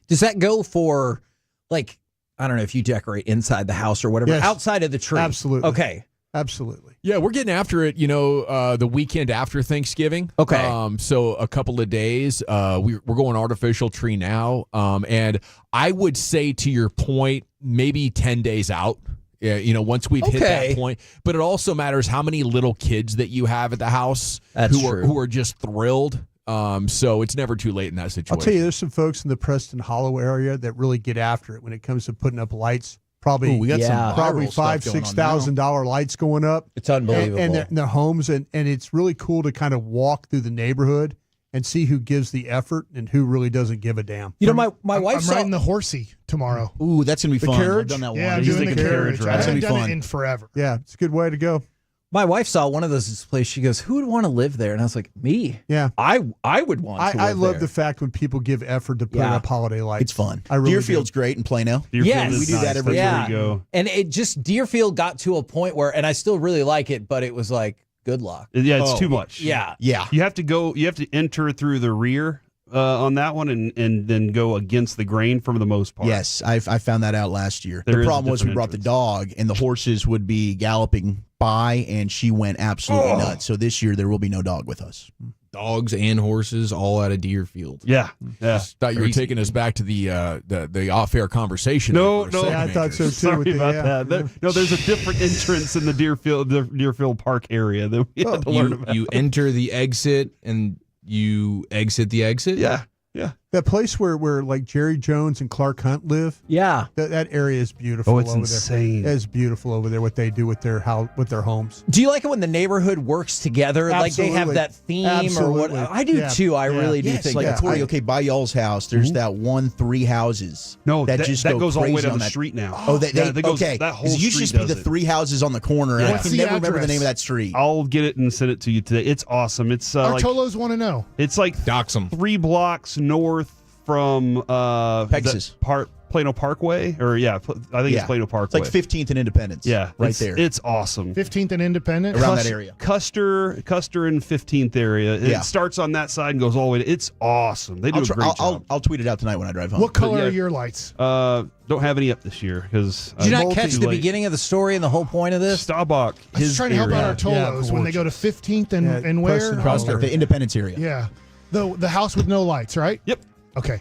Does that go for, like, I don't know if you decorate inside the house or whatever, outside of the tree? Absolutely. Okay. Absolutely. Yeah, we're getting after it, the weekend after Thanksgiving. Okay. So a couple of days, we're going artificial tree now. And I would say, to your point, maybe 10 days out. Yeah, once we've hit that point. But it also matters how many little kids that you have at the house who are just thrilled. So it's never too late in that situation. I'll tell you, there's some folks in the Preston Hollow area that really get after it when it comes to putting up lights. Probably, we got some probably $5,000-6,000 $6,000 lights going up. It's unbelievable, and their homes, and it's really cool to kind of walk through the neighborhood and see who gives the effort and who really doesn't give a damn. My wife. I'm riding the horsey tomorrow. Ooh, that's gonna be fun. Carriage? I've done that one. Yeah, I'm doing the carriage. I haven't done it in forever. Yeah, it's a good way to go. My wife saw one of those displays. She goes, "Who would want to live there?" And I was like, "Me." Yeah, I would want. to I live love there. the fact when people give effort to put up holiday lights. It's fun. I really Deerfield's do. great in Plano. Yes, we do that every year. There you go. And it just Deerfield got to a point where, and I still really like it, but it was like, good luck. Yeah, it's too much. Yeah. You have to enter through the rear on that one, and then go against the grain for the most part. Yes, I found that out last year. There the is a problem was we different brought the dog, and the horses would be galloping by, and she went absolutely nuts. So this year there will be no dog with us. Dogs and horses all out of Deerfield. Yeah. Just thought you were taking us back to the off-air conversation. No, I thought so too. Sorry about that. No, there's a different entrance in the Deerfield Park area that we had to learn about. You enter the exit and you exit the exit. Yeah. That place where like Jerry Jones and Clark Hunt live. Yeah, that area is beautiful. Oh, it's over insane. There. It's beautiful over there. What they do with their homes. Do you like it when the neighborhood works together? Absolutely. Like they have that theme or what? I do too. I really do think like that's Corey, great. okay, by y'all's house, there's that 3 houses. No, that that goes all the way crazy down on the that street now. Oh, that goes, okay. that whole It used to street just be does the 3 houses on the corner. And I What's can the never remember the address? name of that street. I'll get it and send it to you today. It's awesome. It's Our like Cholos want to know. it's like Dox 'em. 3 blocks north from Pegasus. Plano Parkway, or I think it's Plano Parkway. It's like 15th and Independence. Yeah, right it's, there. It's awesome. 15th and Independent. Around that area. Custer and 15th area. It starts on that side and goes all the way. It's awesome. They do a great job. I'll tweet it out tonight when I drive home. What color are your lights? Don't have any up this year because Did you not catch the beginning of the story and the whole point of this? Staubach. I was trying to help out our Cholos when they go to 15th and where? The Independence area. Yeah. The house with no lights, right? Yep. Okay.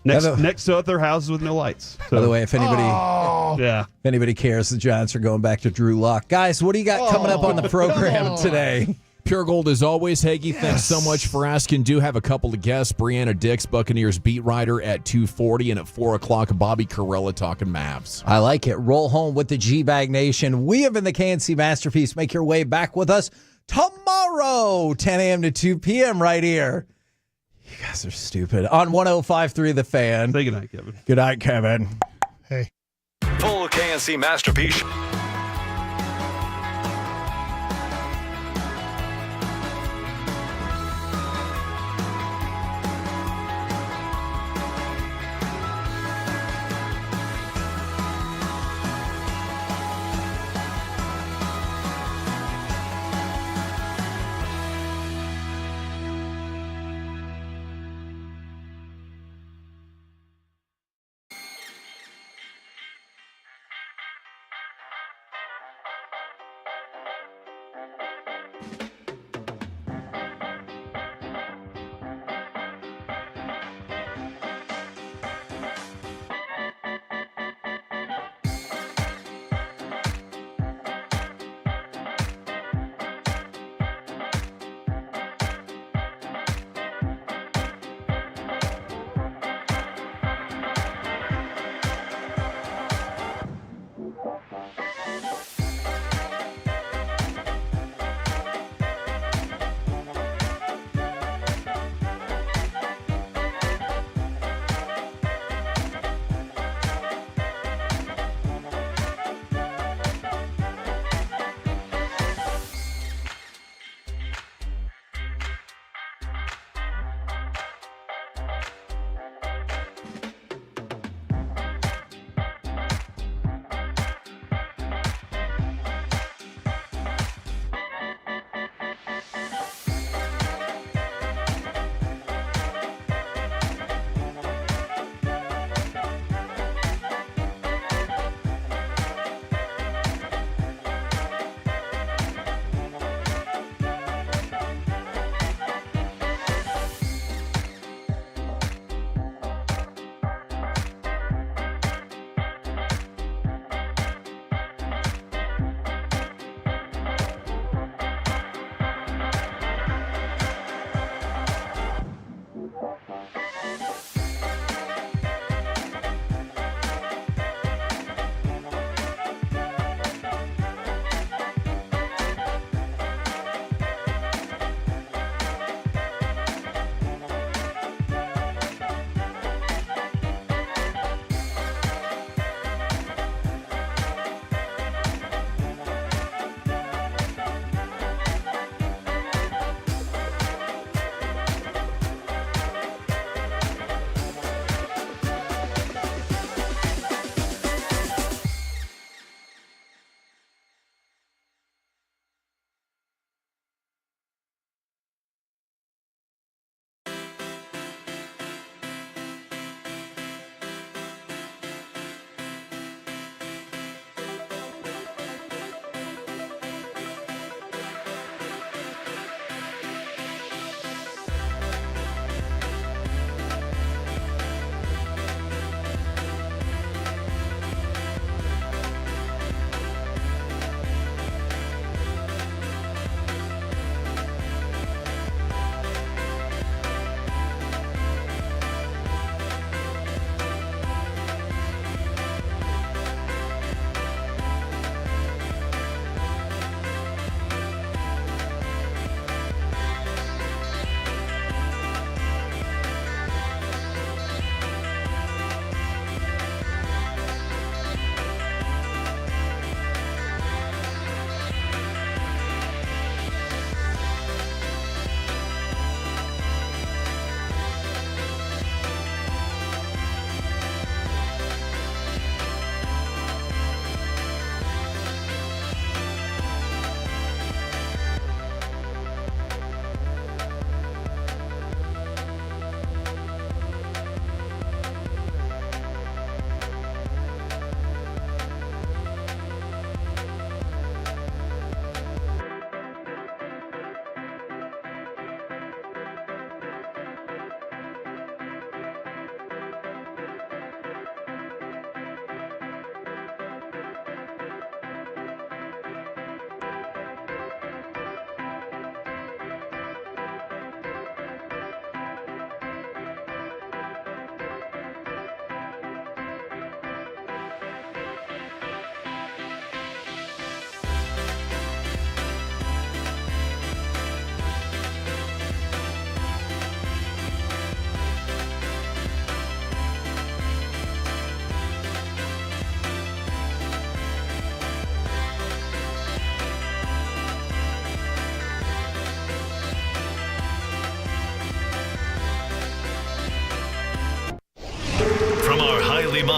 Next to other houses with no lights. So. By the way, if anybody cares, the Giants are going back to Drew Lock. Guys, what do you got coming up on the program today? Pure Gold as always. Hagee, thanks so much for asking. Do have a couple of guests. Brianna Dix, Buccaneers beat writer at 2:40, and at 4 o'clock, Bobby Carrella talking Mavs. I like it. Roll home with the G-Bag Nation. We have been the KNC Masterpiece. Make your way back with us tomorrow, 10 a.m. to 2 p.m. right here. You guys are stupid. On 105.3 The Fan. Say goodnight, Kevin. Good night, Kevin. Hey. Full KNC Masterpiece.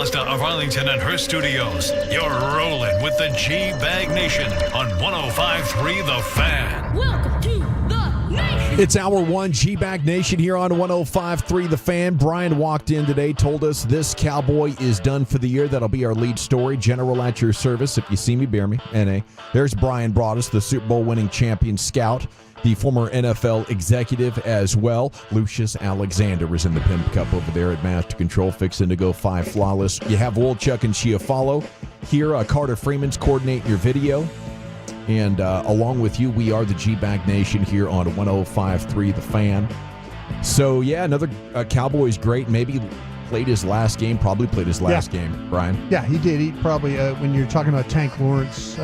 Mazda of Arlington and her studios. You're rolling with the G-Bag Nation on 105.3 The Fan. Welcome to the nation. It's Hour 1 G-Bag Nation here on 105.3 The Fan. Brian walked in today, told us this Cowboy is done for the year. That'll be our lead story. General at your service. If you see me, bear me. N.A. There's Brian Broaddus, the Super Bowl winning champion scout, the former NFL executive as well. Lucius Alexander is in the Pimp Cup over there at Master Control, fixing to go 5 flawless. You have Wolchuk and Chiafalo here. Carter Freeman's coordinating your video. And along with you, we are the G-Bag Nation here on 105.3 The Fan. So, yeah, another Cowboys great. Maybe played his last game, probably played his last game, Brian. Yeah, he did. He probably, when you're talking about Tank Lawrence.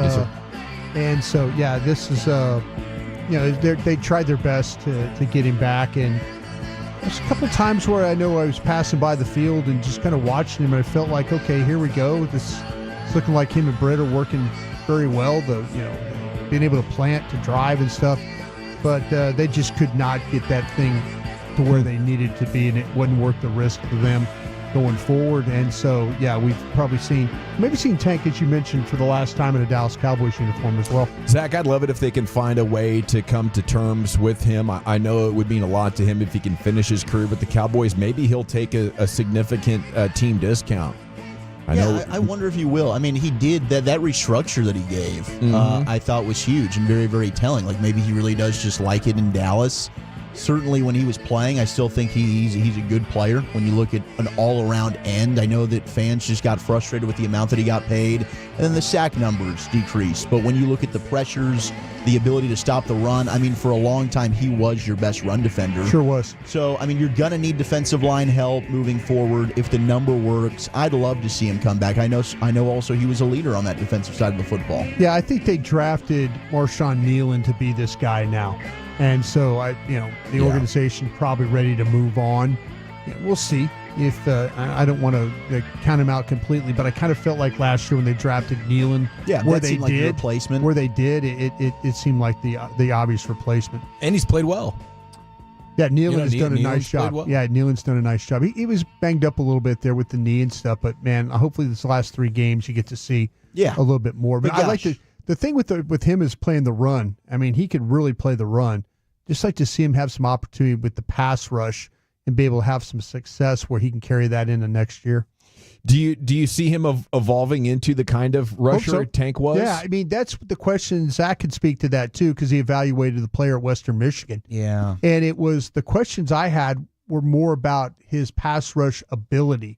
And so, yeah, this is, they tried their best to get him back. And there's a couple times where I know I was passing by the field and just kind of watching him, and I felt like, okay, here we go. It's looking like him and Britt are working very well, being able to plant, to drive and stuff, but they just could not get that thing to where they needed to be, and it wasn't worth the risk for them going forward. And so, yeah, we've probably seen Tank, as you mentioned, for the last time in a Dallas Cowboys uniform as well. Zach, I'd love it if they can find a way to come to terms with him. I know it would mean a lot to him if he can finish his career with the Cowboys. Maybe he'll take a significant team discount. I wonder if he will. I mean, he did that restructure that he gave. I thought was huge and very, very telling. Like maybe he really does just like it in Dallas. Certainly, when he was playing, I still think he's a good player. When you look at an all-around end, I know that fans just got frustrated with the amount that he got paid, and then the sack numbers decreased. But when you look at the pressures, the ability to stop the run, I mean, for a long time, he was your best run defender. Sure was. So, I mean, you're going to need defensive line help moving forward. If the number works, I'd love to see him come back. I know also he was a leader on that defensive side of the football. Yeah, I think they drafted Marshawn Nealon to be this guy now. And so, the organization probably ready to move on. We'll see. If I don't want to count him out completely, but I kind of felt like last year when they drafted Nealon, where they did replacement, it seemed like the obvious replacement. And he's played well. Yeah, Nealon's done a nice job. Well. Yeah, Nealon's done a nice job. He was banged up a little bit there with the knee and stuff, but man, hopefully this last 3 games you get to see a little bit more. But I like the thing with him is playing the run. I mean, he could really play the run. Just like to see him have some opportunity with the pass rush and be able to have some success where he can carry that into next year. Do you see him evolving into the kind of rusher Tank was? Yeah, I mean, that's the question. Zach could speak to that too because he evaluated the player at Western Michigan. Yeah. And it was the questions I had were more about his pass rush ability.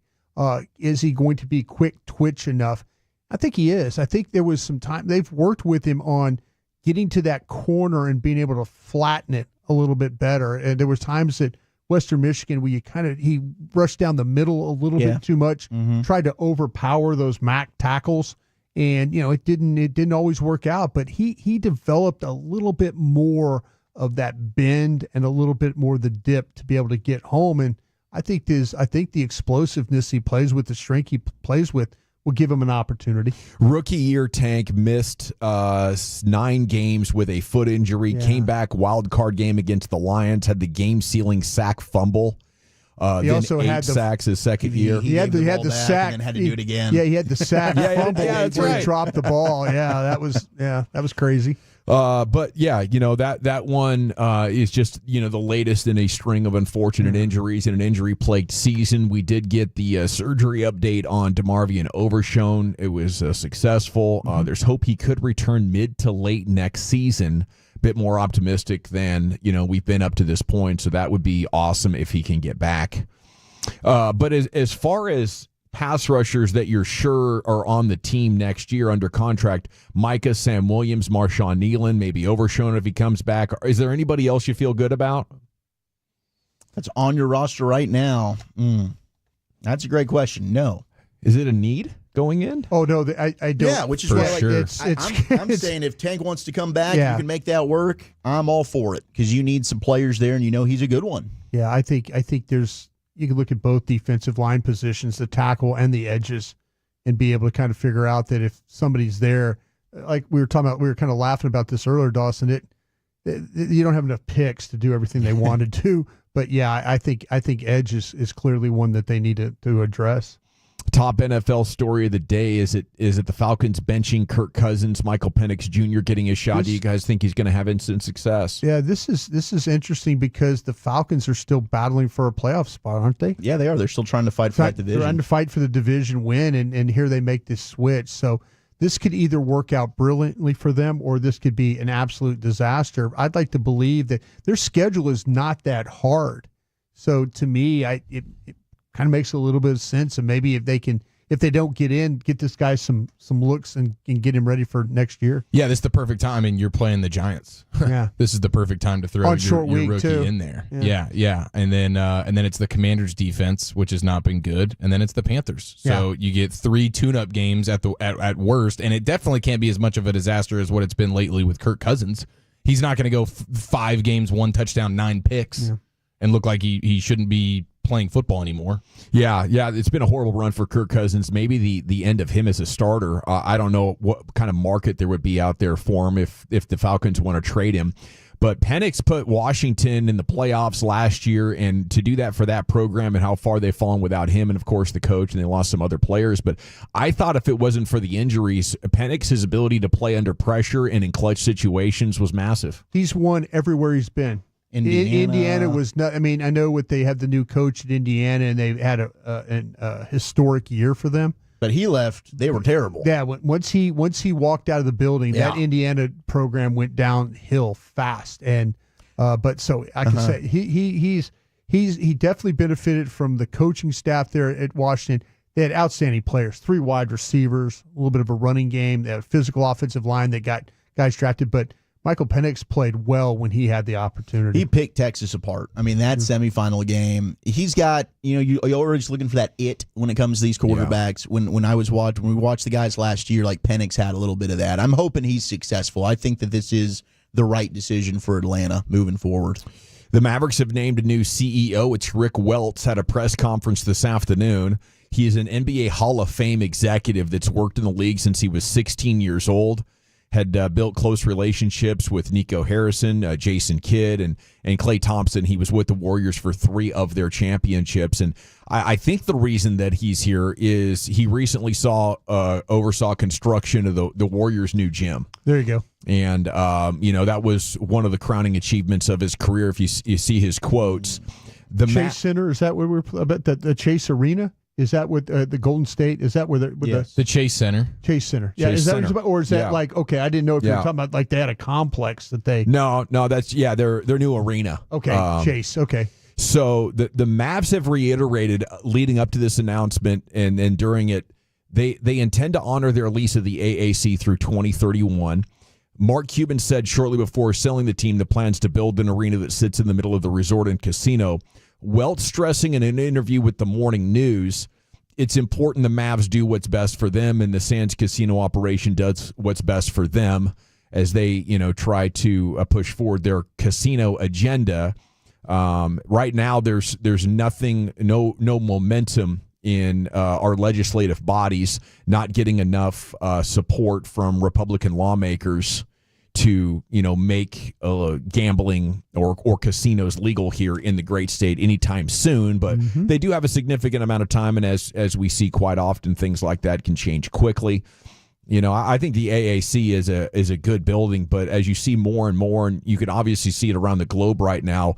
Is he going to be quick twitch enough? I think he is. I think there was some time. They've worked with him on getting to that corner and being able to flatten it a little bit better. And there was times at Western Michigan where he rushed down the middle a little bit too much, tried to overpower those MAC tackles, and it didn't always work out. But he developed a little bit more of that bend and a little bit more of the dip to be able to get home. And I think the explosiveness he plays with, the strength he plays with, will give him an opportunity. Rookie year Tank missed 9 games with a foot injury, came back wild card game against the Lions, had the game-sealing sack fumble. He then also had sacks his second year. He had the sack and had to do it again. Yeah, he had the sack fumble where he dropped the ball. Yeah, that was crazy. But yeah, that one is just the latest in a string of unfortunate injuries in an injury-plagued season. We did get the surgery update on DeMarvion Overshown. It was successful. There's hope he could return mid to late next season. Bit more optimistic than we've been up to this point. So that would be awesome if he can get back. But as far as pass rushers that you're sure are on the team next year under contract, Micah, Sam Williams, Marshawn Nealon, maybe Overshown if he comes back. Is there anybody else you feel good about? That's on your roster right now. That's a great question. No. Is it a need going in? Oh, no, I don't. Yeah, which is why I'm saying if Tank wants to come back, you can make that work, I'm all for it because you need some players there and he's a good one. Yeah, I think there's you can look at both defensive line positions, the tackle and the edges, and be able to kind of figure out that if somebody's there, like we were talking about, we were kind of laughing about this earlier, Dawson, you don't have enough picks to do everything they wanted to. But yeah, I think edge is clearly one that they need to address. Top NFL story of the day, is it the Falcons benching Kirk Cousins, Michael Penix Jr. getting a shot? Do you guys think he's going to have instant success? Yeah, this is interesting because the Falcons are still battling for a playoff spot, aren't they? Yeah, they are. They're still trying to fight for that division. They're trying to fight for the division win, and here they make this switch. So this could either work out brilliantly for them or this could be an absolute disaster. I'd like to believe that their schedule is not that hard. So to me, it kind of makes a little bit of sense. And maybe if they don't get in, get this guy some looks and get him ready for next year. Yeah, this is the perfect time, and you're playing the Giants. Yeah, this is the perfect time to throw your rookie too. in there. Yeah. Yeah. And then it's the Commanders' defense, which has not been good, and then it's the Panthers. So you get 3 tune-up games at worst, and it definitely can't be as much of a disaster as what it's been lately with Kirk Cousins. He's not going to go 5 games, 1 touchdown, 9 picks, and look like he shouldn't be playing football anymore. Yeah, it's been a horrible run for Kirk Cousins. Maybe the end of him as a starter. I don't know what kind of market there would be out there for him if the Falcons want to trade him. But Penix put Washington in the playoffs last year, and to do that for that program and how far they've fallen without him and, of course, the coach, and they lost some other players. But I thought if it wasn't for the injuries, Penix's ability to play under pressure and in clutch situations was massive. He's won everywhere he's been. Indiana was not. I mean, I know what they have the new coach at Indiana, and they had a historic year for them. But he left; they were terrible. Yeah, once he walked out of the building, that Indiana program went downhill fast. And but so I can say he definitely benefited from the coaching staff there at Washington. They had outstanding players, 3 wide receivers, a little bit of a running game, they had a physical offensive line that got guys drafted, but Michael Penix played well when he had the opportunity. He picked Texas apart. I mean, that semifinal game, he's got, you're always looking for that it when it comes to these quarterbacks. When we watched the guys last year, like Penix had a little bit of that. I'm hoping he's successful. I think that this is the right decision for Atlanta moving forward. The Mavericks have named a new CEO. It's Rick Welts at a press conference this afternoon. He is an NBA Hall of Fame executive that's worked in the league since he was 16 years old. Had built close relationships with Nico Harrison, Jason Kidd, and Klay Thompson. He was with the Warriors for 3 of their championships. And I think the reason that he's here is he recently oversaw construction of the Warriors' new gym. There you go. And, that was one of the crowning achievements of his career. If you see his quotes. The Chase Center, is that where we're about the Chase Arena? Is that what the Golden State? Is that where the Chase Center? Chase Center. Yeah, is that what it's about, or is that like I didn't know if you were talking about like they had a complex that they. No, that's their new arena. Okay, Chase. Okay. So the Mavs have reiterated leading up to this announcement and during it, they intend to honor their lease of the AAC through 2031. Mark Cuban said shortly before selling the team the plans to build an arena that sits in the middle of the resort and casino. Welts stressing in an interview with the Morning News, it's important the Mavs do what's best for them, and the Sands Casino operation does what's best for them as they, try to push forward their casino agenda. Right now, there's nothing, no momentum in our legislative bodies not getting enough support from Republican lawmakers to make gambling or casinos legal here in the great state anytime soon, but they do have a significant amount of time, and as we see quite often, things like that can change quickly. I think the AAC is a good building, but as you see more and more, and you can obviously see it around the globe right now,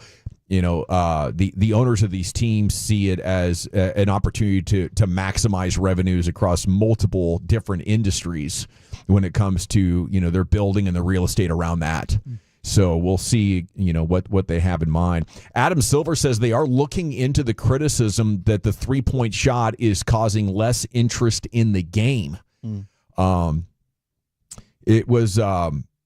the owners of these teams see it as an opportunity to maximize revenues across multiple different industries when it comes to their building and the real estate around that. So we'll see what they have in mind. Adam Silver says they are looking into the criticism that the 3-point shot is causing less interest in the game. It was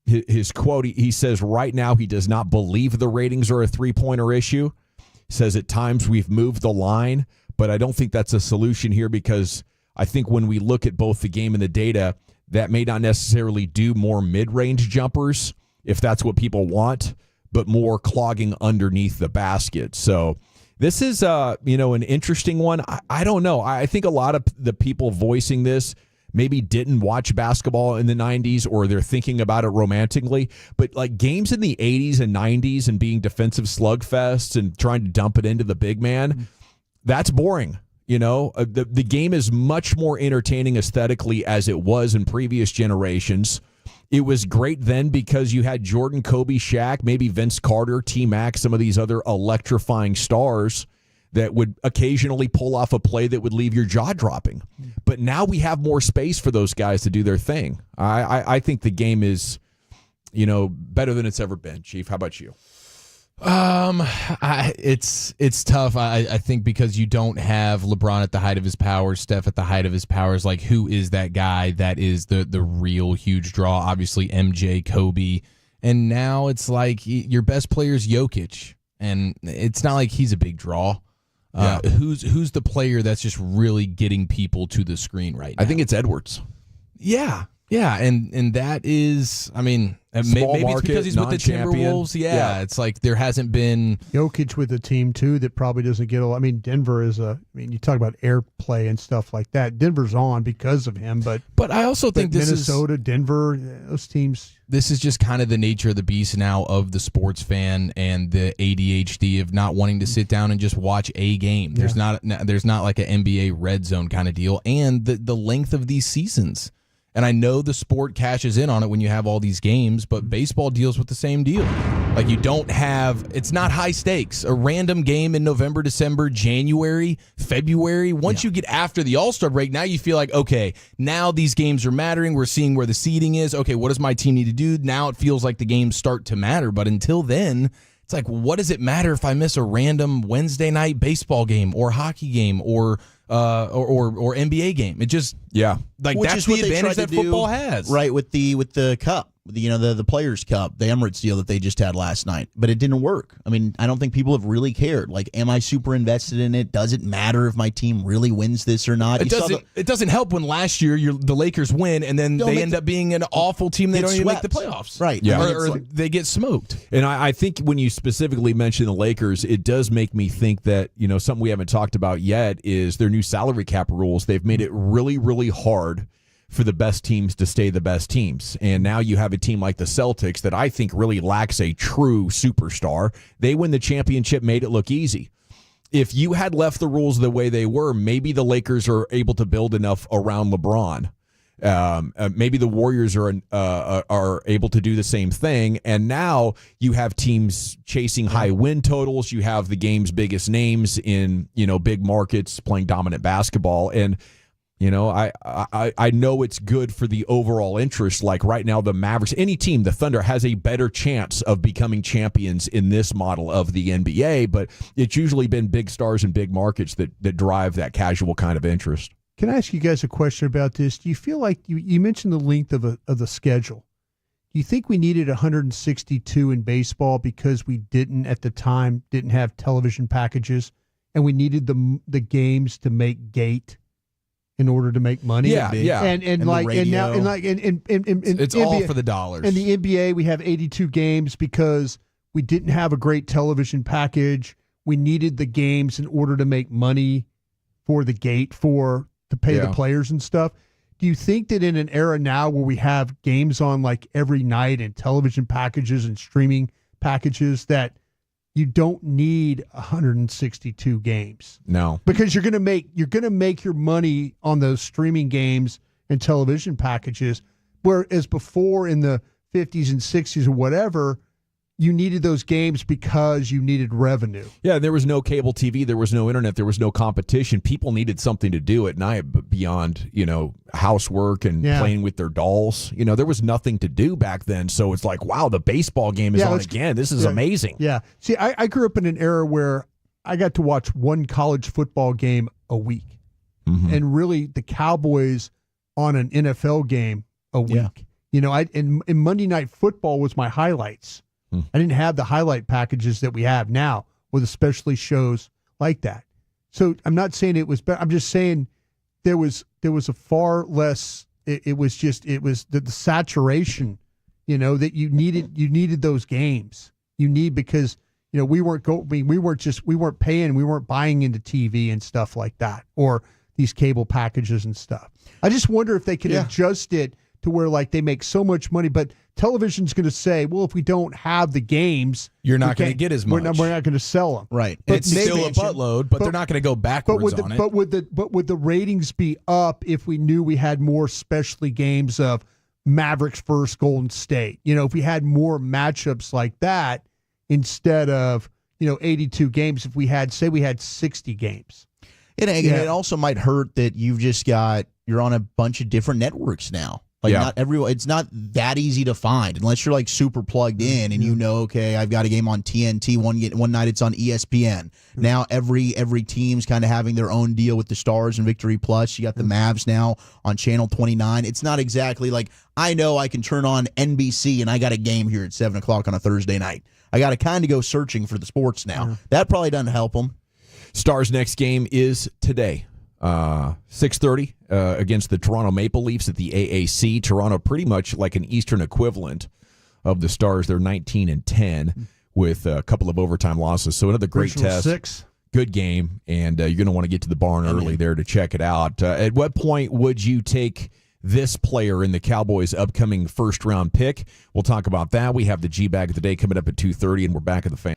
his quote. He says right now he does not believe the ratings are a 3-pointer issue. He says at times we've moved the line, but I don't think that's a solution here because I think when we look at both the game and the data, that may not necessarily do more mid-range jumpers if that's what people want, but more clogging underneath the basket. So this is an interesting one. I don't know. I think a lot of the people voicing this maybe didn't watch basketball in the 90s or they're thinking about it romantically, but like games in the 80s and 90s and being defensive slugfests and trying to dump it into the big man, that's boring. The game is much more entertaining aesthetically as it was in previous generations. It was great then because you had Jordan, Kobe, Shaq, maybe Vince Carter, T-Mac, some of these other electrifying stars that would occasionally pull off a play that would leave your jaw dropping. But now we have more space for those guys to do their thing. I think the game is, better than it's ever been. Chief, how about you? It's tough. I think because you don't have LeBron at the height of his powers, Steph at the height of his powers. Like, who is that guy that is the real huge draw? Obviously, MJ, Kobe, and now it's like your best player is Jokic, and it's not like he's a big draw. Who's the player that's just really getting people to the screen right now? I think it's Edwards. Yeah, and that is, maybe it's because he's with the Timberwolves. Yeah, it's like there hasn't been Jokic with a team too that probably doesn't get a. Denver is you talk about airplay and stuff like that. Denver's on because of him, but I also think Minnesota, Denver, those teams. This is just kind of the nature of the beast now of the sports fan and the ADHD of not wanting to sit down and just watch a game. There's not like an NBA red zone kind of deal, and the length of these seasons. And I know the sport cashes in on it when you have all these games, but baseball deals with the same deal. Like, it's not high stakes. A random game in November, December, January, February. Once you get after the All-Star break, now you feel like, okay, now these games are mattering. We're seeing where the seeding is. Okay, what does my team need to do? Now it feels like the games start to matter. But until then, it's like, what does it matter if I miss a random Wednesday night baseball game or hockey game or NBA game? It just that's the advantage that football has, right? With the cup, the Players' Cup, the Emirates deal that they just had last night, but it didn't work. I don't think people have really cared. Like, am I super invested in it? Does it matter if my team really wins this or not? It doesn't help when last year the Lakers win and then they end up being an awful team. They don't even make the playoffs, right? Yeah, or they get smoked. And I think when you specifically mention the Lakers, it does make me think that something we haven't talked about yet is their new salary cap rules. They've made it really, really hard for the best teams to stay the best teams. And now you have a team like the Celtics that I think really lacks a true superstar. They win the championship, made it look easy. If you had left the rules the way they were, maybe the Lakers are able to build enough around LeBron. Maybe the Warriors are able to do the same thing. And now you have teams chasing high win totals. You have the game's biggest names in, big markets playing dominant basketball. And I know it's good for the overall interest. Like right now, the Mavericks, any team, the Thunder has a better chance of becoming champions in this model of the NBA, but it's usually been big stars and big markets that drive that casual kind of interest. Can I ask you guys a question about this? Do you feel like you mentioned the length of the schedule? Do you think we needed 162 in baseball because we didn't have television packages and we needed the games to make gate in order to make money? Yeah. And it's all for the dollars. In the NBA, we have 82 games because we didn't have a great television package. We needed the games in order to make money for the gate to pay the players and stuff. Do you think that in an era now where we have games on like every night and television packages and streaming packages that you don't need 162 games? No, because you're going to make your money on those streaming games and television packages. Whereas before in the 50s and 60s or whatever, you needed those games because you needed revenue. Yeah, there was no cable TV, there was no internet, there was no competition. People needed something to do at night beyond, housework and playing with their dolls. There was nothing to do back then. So it's like, wow, the baseball game is on again. This is amazing. Yeah. See, I grew up in an era where I got to watch one college football game a week. Mm-hmm. And really the Cowboys on an NFL game a week. Yeah. And Monday Night Football was my highlights. I didn't have the highlight packages that we have now with especially shows like that. So I'm not saying it was better. I'm just saying there was a far less. It was the saturation, that you needed those games. Because we weren't paying, we weren't buying into TV and stuff like that or these cable packages and stuff. I just wonder if they could adjust it to where like they make so much money, but television's going to say, well, if we don't have the games, you're not going to get as much. We're not going to sell them. Right. But it's still a buttload, but they're not going to go backwards on it. But would the ratings be up if we knew we had more specialty games of Mavericks versus Golden State? If we had more matchups like that instead of 82 games. If we had 60 games. It also might hurt that you're on a bunch of different networks now. Not everyone. It's not that easy to find unless you're like super plugged in and okay, I've got a game on TNT one night. It's on ESPN. Now every team's kind of having their own deal with the Stars and Victory Plus. You got the Mavs now on Channel 29. It's not exactly like I know I can turn on NBC and I got a game here at 7:00 on a Thursday night. I got to kind of go searching for the sports now. That probably doesn't help them. Stars' next game is today. 6:30 against the Toronto Maple Leafs at the AAC. Toronto pretty much like an Eastern equivalent of the Stars. They're 19-10 with a couple of overtime losses. So another great test. 6. Good game, and you're going to want to get to the barn early there to check it out. At what point would you take this player in the Cowboys' upcoming first-round pick? We'll talk about that. We have the G-Bag of the Day coming up at 2:30, and we're back at the Fan.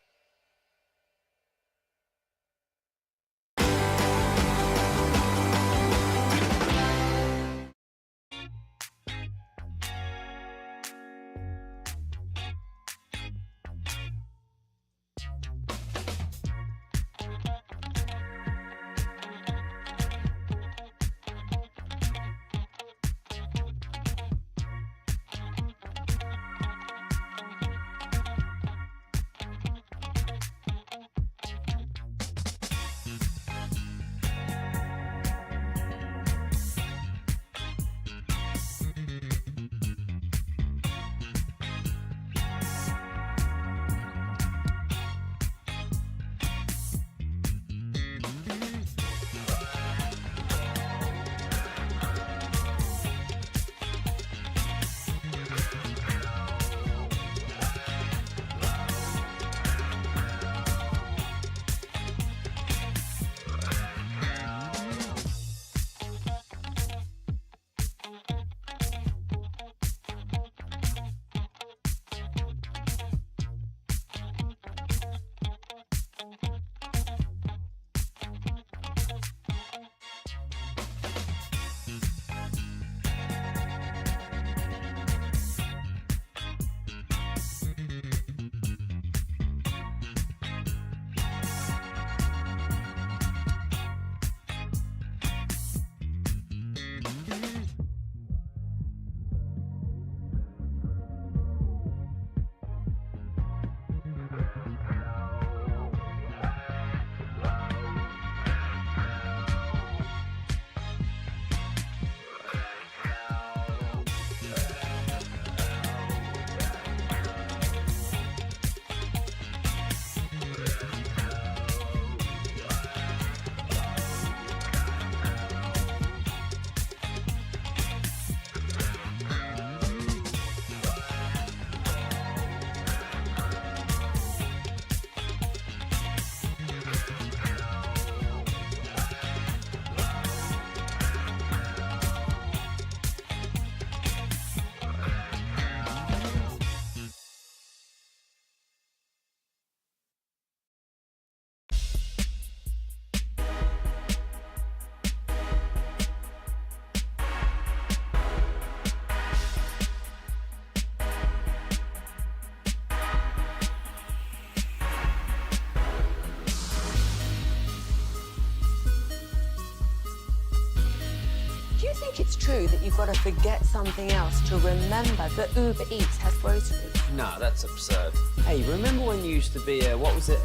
Do you think it's true that you've got to forget something else to remember that Uber Eats has groceries? No, that's absurd. Hey, remember when you used to be a, what was it,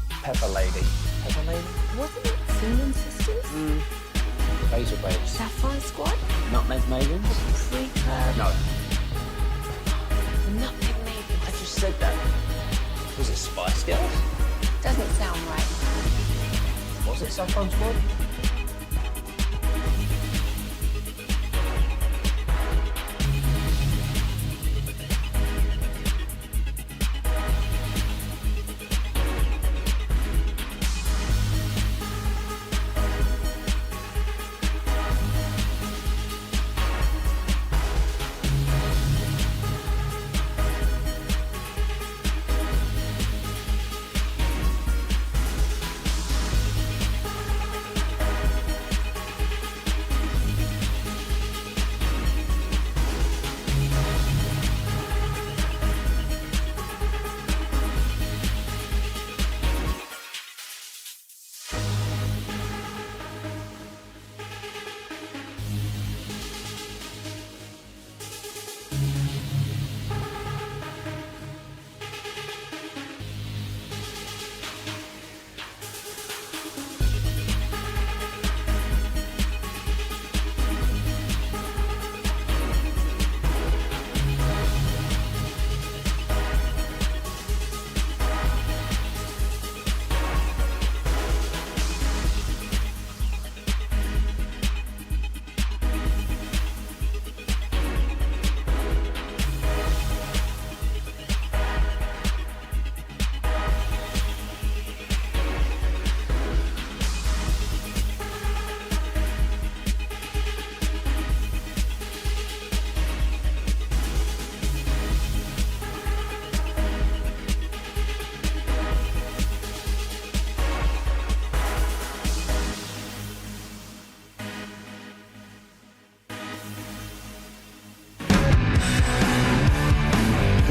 Pepper Lady? Pepper Lady? Wasn't it Cinnamon Sisters? Basil Babes. Saffron Squad? Nutmeg Maidens? Pre-curd? No. Nutmeg Maidens. I just said that. Was it Spice Girls? Doesn't sound right. Was it Saffron Squad?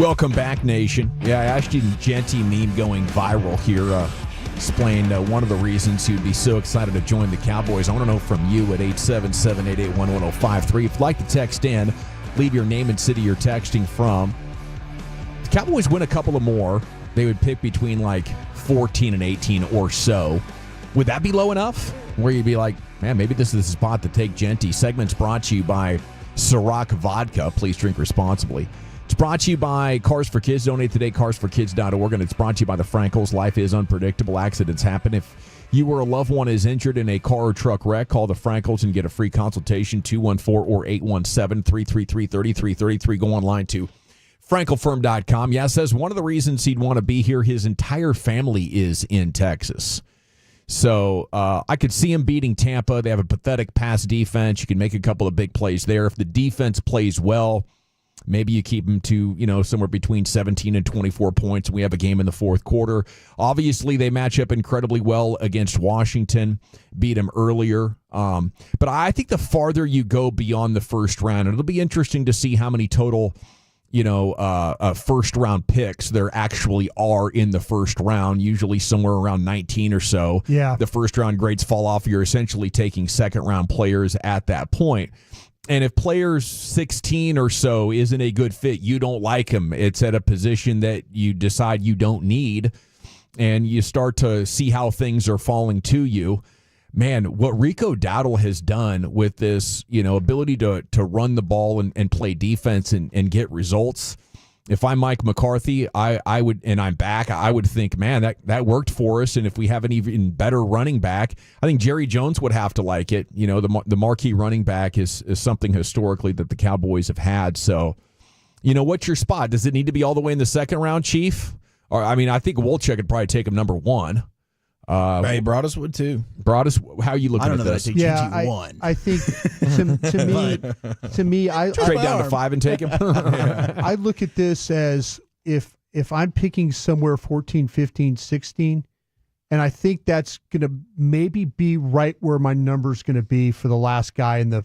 Welcome back, Nation. Yeah, I asked you the Genty meme going viral here. Explained one of the reasons you'd be so excited to join the Cowboys. I want to know from you at 877-881-1053. If you'd like to text in, leave your name and city you're texting from. If the Cowboys win a couple of more, they would pick between like 14 and 18 or so. Would that be low enough? Where you'd be like, man, maybe this is the spot to take Genty. Segment's brought to you by Ciroc Vodka. Please drink responsibly. It's brought to you by Cars for Kids. Donate today, carsforkids.org. And it's brought to you by the Frankels. Life is unpredictable. Accidents happen. If you or a loved one is injured in a car or truck wreck, call the Frankels and get a free consultation, 214 or 817-333-3333. Go online to frankelfirm.com. Yeah, says one of the reasons he'd want to be here, his entire family is in Texas. So I could see him beating Tampa. They have a pathetic pass defense. You can make a couple of big plays there. If the defense plays well, maybe you keep them to, somewhere between 17 and 24 points. We have a game in the fourth quarter. Obviously, they match up incredibly well against Washington, beat them earlier. But I think the farther you go beyond the first round, it'll be interesting to see how many total, first-round picks there actually are in the first round, usually somewhere around 19 or so. Yeah. The first-round grades fall off. You're essentially taking second-round players at that point. And if players 16 or so isn't a good fit, you don't like him. It's at a position that you decide you don't need, and you start to see how things are falling to you. Man, what Rico Dowdle has done with this, ability to run the ball and play defense and get results. If I'm Mike McCarthy, I would, and I'm back, I would think, man, that worked for us. And if we have an even better running back, I think Jerry Jones would have to like it. The marquee running back is something historically that the Cowboys have had. So, what's your spot? Does it need to be all the way in the second round, Chief? Or, I think Wolchek could probably take him number one. Hey, Broadus would too. Broadus, how are you looking I don't at know this? that I take one. I think to me, I trade down to 5 and take him. I look at this as if I'm picking somewhere 14, 15, 16, and I think that's going to maybe be right where my number's going to be for the last guy in the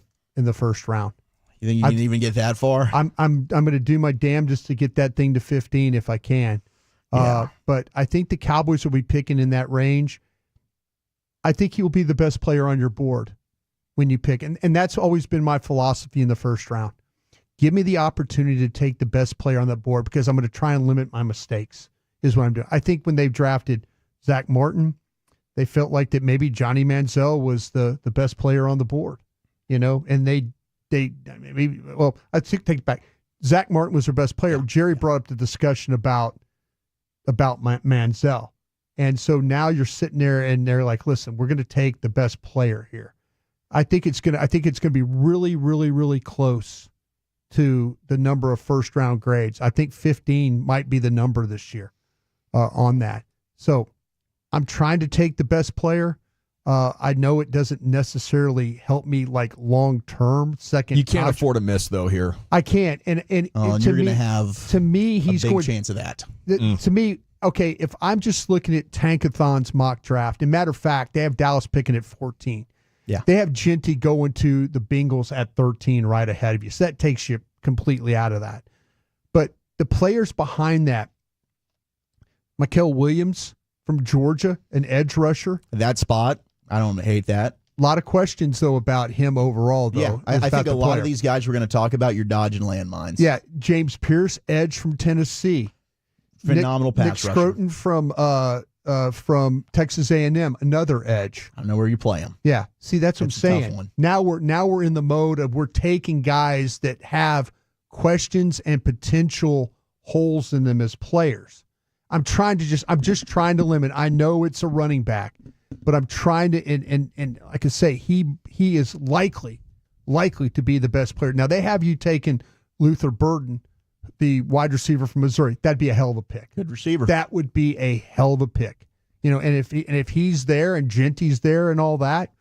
first round. You think you can even get that far? I'm going to do my damnedest to get that thing to 15 if I can. Yeah. But I think the Cowboys will be picking in that range. I think he will be the best player on your board when you pick. And that's always been my philosophy in the first round. Give me the opportunity to take the best player on that board because I'm going to try and limit my mistakes is what I'm doing. I think when they've drafted Zach Martin, they felt like that maybe Johnny Manziel was the best player on the board, and I take it back. Zach Martin was their best player. Jerry brought up the discussion about Manziel. And so now you're sitting there and they're like, listen, we're going to take the best player here. I think it's going to be really, really, really close to the number of first round grades. I think 15 might be the number this year on that. So I'm trying to take the best player. I know it doesn't necessarily help me like long term second. You can't afford a miss though here. I can't. And you're going to have to me he's a big going chance of that. To me, okay, if I'm just looking at Tankathon's mock draft, and matter of fact, they have Dallas picking at 14. Yeah. They have Genty going to the Bengals at 13 right ahead of you. So that takes you completely out of that. But the players behind that, Mikael Williams from Georgia, an edge rusher. That spot, I don't hate that. A lot of questions, though, about him overall, though. Yeah, I think a lot of these guys we're going to talk about, you're dodging landmines. Yeah, James Pierce, edge from Tennessee. Phenomenal pass Nick rusher. Scroton from Texas A&M, another edge. I know where you play him. Yeah, see, that's what I'm It's a tough saying. one. Now we're in the mode of we're taking guys that have questions and potential holes in them as players. I'm just trying to limit. I know it's a running back, but I'm trying to and like I say, he is likely to be the best player. Now they have you taking Luther Burden, the wide receiver from Missouri. That'd be a hell of a pick. Good receiver. That would be a hell of a pick. And if he's there and Genty's there and all that,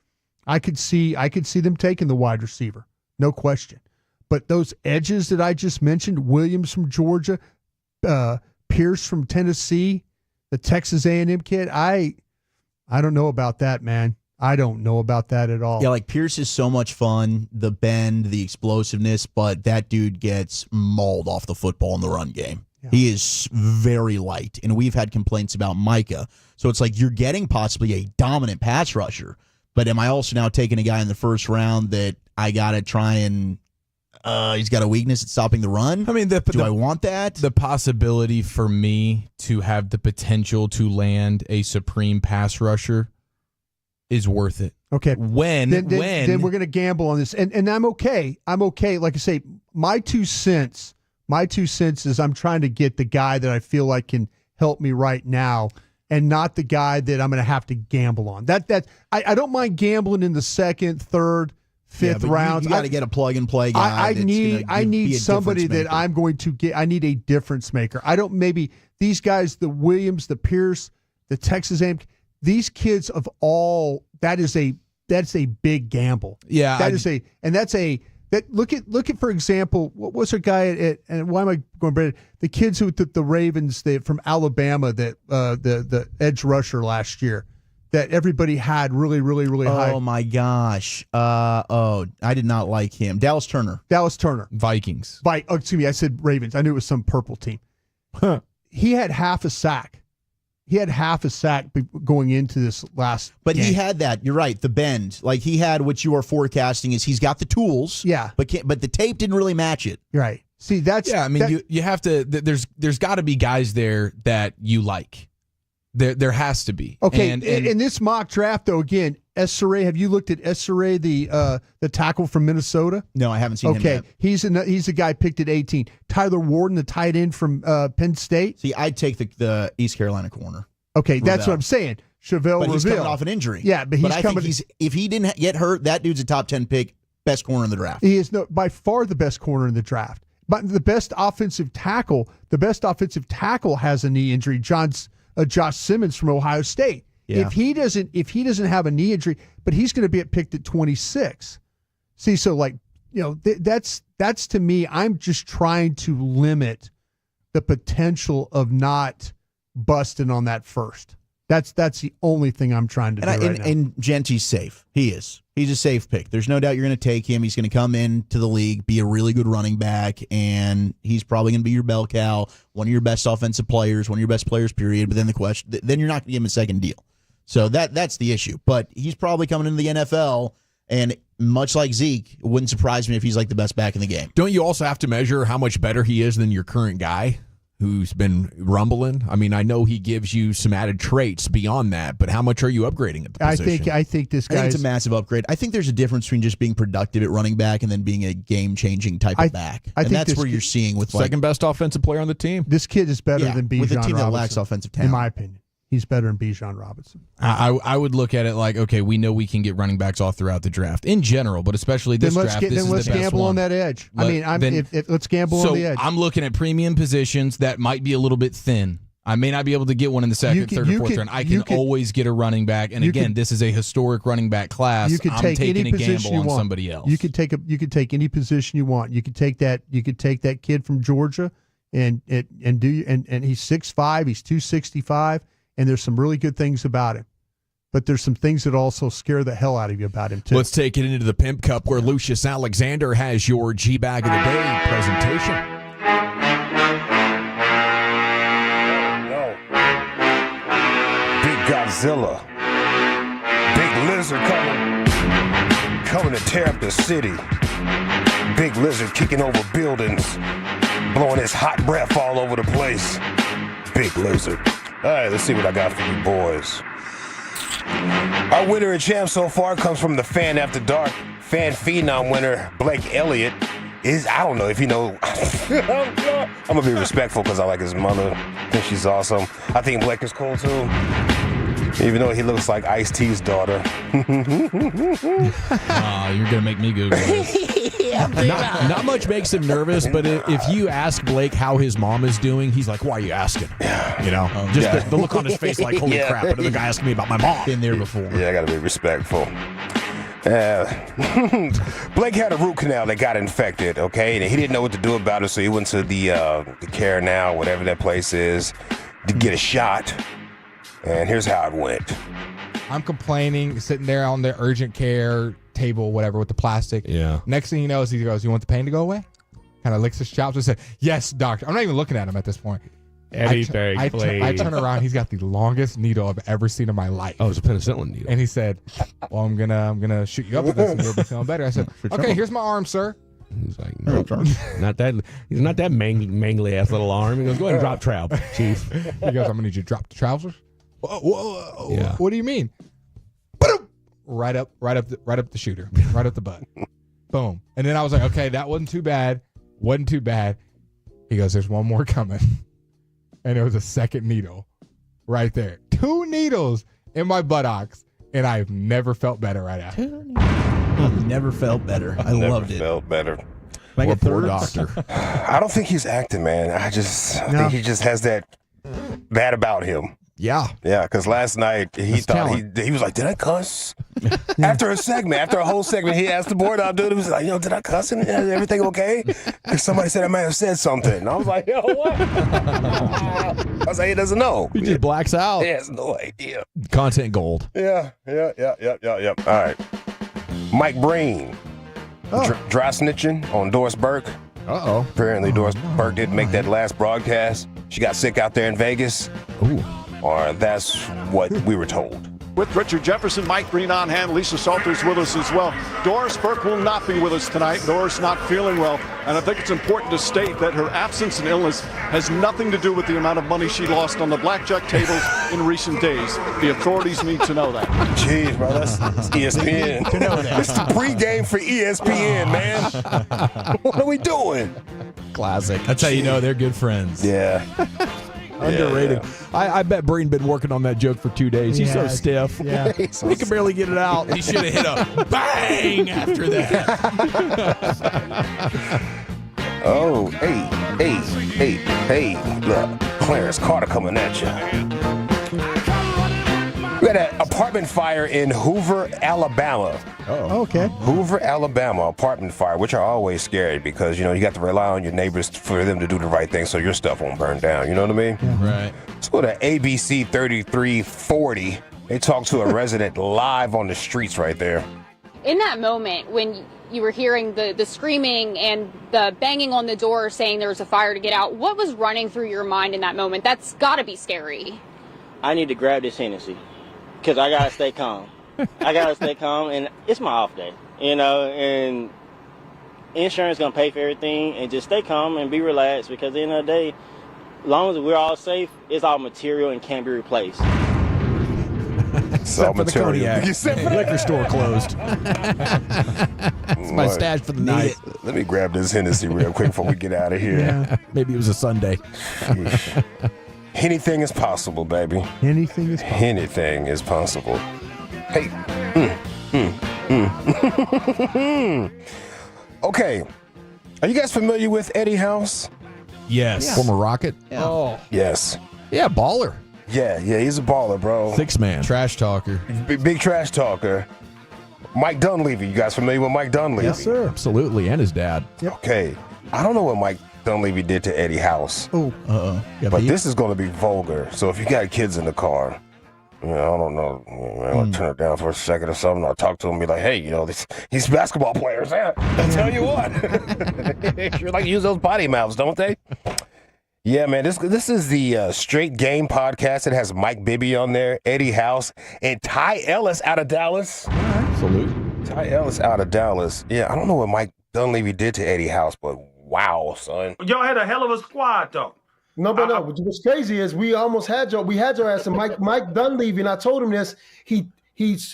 I could see them taking the wide receiver. No question. But those edges that I just mentioned, Williams from Georgia, Pierce from Tennessee, the Texas A&M kid, I don't know about that, man. I don't know about that at all. Yeah, like Pierce is so much fun, the bend, the explosiveness, but that dude gets mauled off the football in the run game. Yeah. He is very light, and we've had complaints about Micah. So it's like you're getting possibly a dominant pass rusher, but am I also now taking a guy in the first round that I got to try and he's got a weakness at stopping the run? I mean, do I want that? The possibility for me to have the potential to land a supreme pass rusher is worth it. Okay. When we're going to gamble on this, and I'm okay. I'm okay. Like I say, my 2 cents is I'm trying to get the guy that I feel like can help me right now, and not the guy that I'm going to have to gamble on. I don't mind gambling in the second, third, fifth rounds. You got to get a plug and play guy. I need somebody that I'm going to get. I need a difference maker. I don't maybe these guys, the Williams, the Pierce, the Texas A&M. These kids of all that's a big gamble. Yeah, look at for example, what was a guy at and why am I going Brandon? The kids who took the Ravens from Alabama that the edge rusher last year that everybody had really high. Oh my gosh. I did not like him. Dallas Turner. Vikings. Excuse me, I said Ravens. I knew it was some purple team. He had half a sack. Going into this last But game. he had that. You're right. The bend. Like he had what you are forecasting is he's got the tools. Yeah. But the tape didn't really match it. You're right. See, that's I mean, you have to. There's got to be guys there that you like. There has to be. Okay. And in this mock draft, though, again, Esseray. Have you looked at Esseray, the tackle from Minnesota? No, I haven't seen him yet. He's a guy picked at 18. Tyler Warden, the tight end from Penn State. See, I'd take the East Carolina corner. Okay, that's what I'm saying. Chevelle But he's Reveal. coming off an injury. Yeah, but I think if he didn't get hurt, that dude's a top 10 pick, best corner in the draft. He is by far the best corner in the draft. But the best offensive tackle has a knee injury. Josh Simmons from Ohio State. Yeah. If he doesn't have a knee injury, but he's going to be picked at 26. See, so that's to me. I'm just trying to limit the potential of not busting on that first. That's the only thing I'm trying to do right now. And Genty's safe. He is. He's a safe pick. There's no doubt you're going to take him. He's going to come into the league, be a really good running back, and he's probably going to be your bell cow, one of your best offensive players, one of your best players, period. But then you're not going to give him a second deal. So that's the issue. But he's probably coming into the NFL, and much like Zeke, it wouldn't surprise me if he's like the best back in the game. Don't you also have to measure how much better he is than your current guy who's been rumbling? I mean, I know he gives you some added traits beyond that, but how much are you upgrading at the position? I think this guy it's a massive upgrade. I think there's a difference between just being productive at running back and then being a game-changing type of back. And that's where you're seeing with second best offensive player on the team. This kid is better than Bijan with a team Robinson, that lacks offensive talent. in my opinion. He's better than Bijan Robinson. I would look at it like, okay, we know we can get running backs all throughout the draft in general, but especially this draft. Let's gamble on that edge. Let's gamble on the edge. I'm looking at premium positions that might be a little bit thin. I may not be able to get one in the second, third, or fourth round. I can always get a running back, and again, this is a historic running back class. You could I'm take taking any a position gamble you on want. somebody else. You could take any position you want. You could take that kid from Georgia, and he's 6'5", he's 265. And there's some really good things about him. But there's some things that also scare the hell out of you about him, too. Let's take it into the Pimp Cup where Lucius Alexander has your G-Bag of the Day presentation. Big Godzilla. Big lizard coming to tear up the city. Big lizard kicking over buildings, blowing his hot breath all over the place. Big lizard. All right, let's see what I got for you boys. Our winner and champ so far comes from the Fan After Dark. Fan Phenom winner Blake Elliott I don't know if you know. I'm going to be respectful because I like his mother. I think she's awesome. I think Blake is cool too. Even though he looks like Ice-T's daughter. You're going to make me Google this. Not much makes him nervous, but if you ask Blake how his mom is doing, he's like, why are you asking? You know, just the look on his face like, holy crap, another guy asking me about my mom. Been there before. Yeah, I got to be respectful. Blake had a root canal that got infected, okay? And he didn't know what to do about it, so he went to the Care Now, whatever that place is, to get a shot. And here's how it went. I'm complaining, sitting there on the urgent care table, whatever, with the plastic. Yeah. Next thing you know is he goes, you want the pain to go away? kind of licks his chops and said, "Yes, doctor." I'm not even looking at him at this point. Anything, please. I turn around. He's got the longest needle I've ever seen in my life. Oh, it's a penicillin needle. And he said, "Well, I'm gonna shoot you up with this, and you'll be feeling better." I said, "Okay, here's my arm, sir." He's like, no, not that. He's not that mangly ass little arm. He goes, "Go ahead and drop trowel, chief." He goes, "I'm gonna need you to drop the trousers." Whoa. Yeah. What do you mean? Right up the shooter, right up the butt. Boom. And then I was like, okay, that wasn't too bad. He goes, "There's one more coming." And it was a second needle right there. 2 needles in my buttocks, and I've never felt better right after. Never felt better. I loved it. Felt better. Poor doctor. I don't think he's acting, man. I think he just has that about him. Yeah. Yeah, because last night he thought he was like, "Did I cuss?" After a whole segment, he asked the board out dude. He was like, "Did I cuss? And everything okay?" Because somebody said I might have said something. And I was like, "Yo, what?" I was like, he doesn't know. He just blacks out. He has no idea. Content gold. Yeah. All right. Mike Breen. Dry snitching on Doris Burke. Uh-oh. Apparently Doris Burke didn't make that last broadcast. She got sick out there in Vegas. Ooh. Or that's what we were told. With Richard Jefferson, Mike Green on hand, Lisa Salters with us as well. Doris Burke will not be with us tonight. Doris not feeling well, and I think it's important to state that her absence and illness has nothing to do with the amount of money she lost on the blackjack tables in recent days. The authorities need to know that. Jeez, bro, that's ESPN. To know that. It's the pregame for ESPN, man. What are we doing? Classic. That's how you know they're good friends. Yeah. Underrated. Yeah. I bet Breen been working on that joke for 2 days. He's so stiff. Yeah. He can barely get it out. He should have hit a bang after that. Oh, hey, look, Clarence Carter coming at you. We had an apartment fire in Hoover, Alabama. Oh, okay. Hoover, Alabama, apartment fire, which are always scary because, you got to rely on your neighbors for them to do the right thing so your stuff won't burn down. You know what I mean? Yeah. Right. Let's go to ABC 3340. They talked to a resident live on the streets right there. In that moment when you were hearing the screaming and the banging on the door saying there was a fire to get out, what was running through your mind in that moment? That's got to be scary. I need to grab this Hennessy because I got to stay calm. And it's my off day, and insurance going to pay for everything, and just stay calm and be relaxed because at the end of the day, as long as we're all safe, it's all material and can't be replaced. It's all material. You said the liquor store closed. It's my stash for the night. Let me grab this Hennessy real quick before we get out of here. Yeah. Maybe it was a Sunday. Anything is possible, baby. Anything is possible. Anything is possible. Hey. Okay. Are you guys familiar with Eddie House? Yes. Former Rocket. Yeah. Oh. Yes. Yeah, baller. Yeah, he's a baller, bro. 6-man. Trash talker. Big trash talker. Mike Dunleavy. You guys familiar with Mike Dunleavy? Yes, sir. Absolutely, and his dad. Yep. Okay. I don't know what Mike Dunleavy did to Eddie House. Oh. But this is going to be vulgar. So if you got kids in the car, I don't know. I'll turn it down for a second or something. I'll talk to him and be like, hey, these basketball players, I'll tell you what. Sure like to use those potty mouths, don't they? Yeah, man, this is the Straight Game podcast. It has Mike Bibby on there, Eddie House, and Ty Ellis out of Dallas. Salute. Ty Ellis out of Dallas. Yeah, I don't know what Mike Dunleavy did to Eddie House, but wow, son. Y'all had a hell of a squad, though. No. What's crazy is we almost had your ass, and Mike Dunleavy, and I told him this. He. You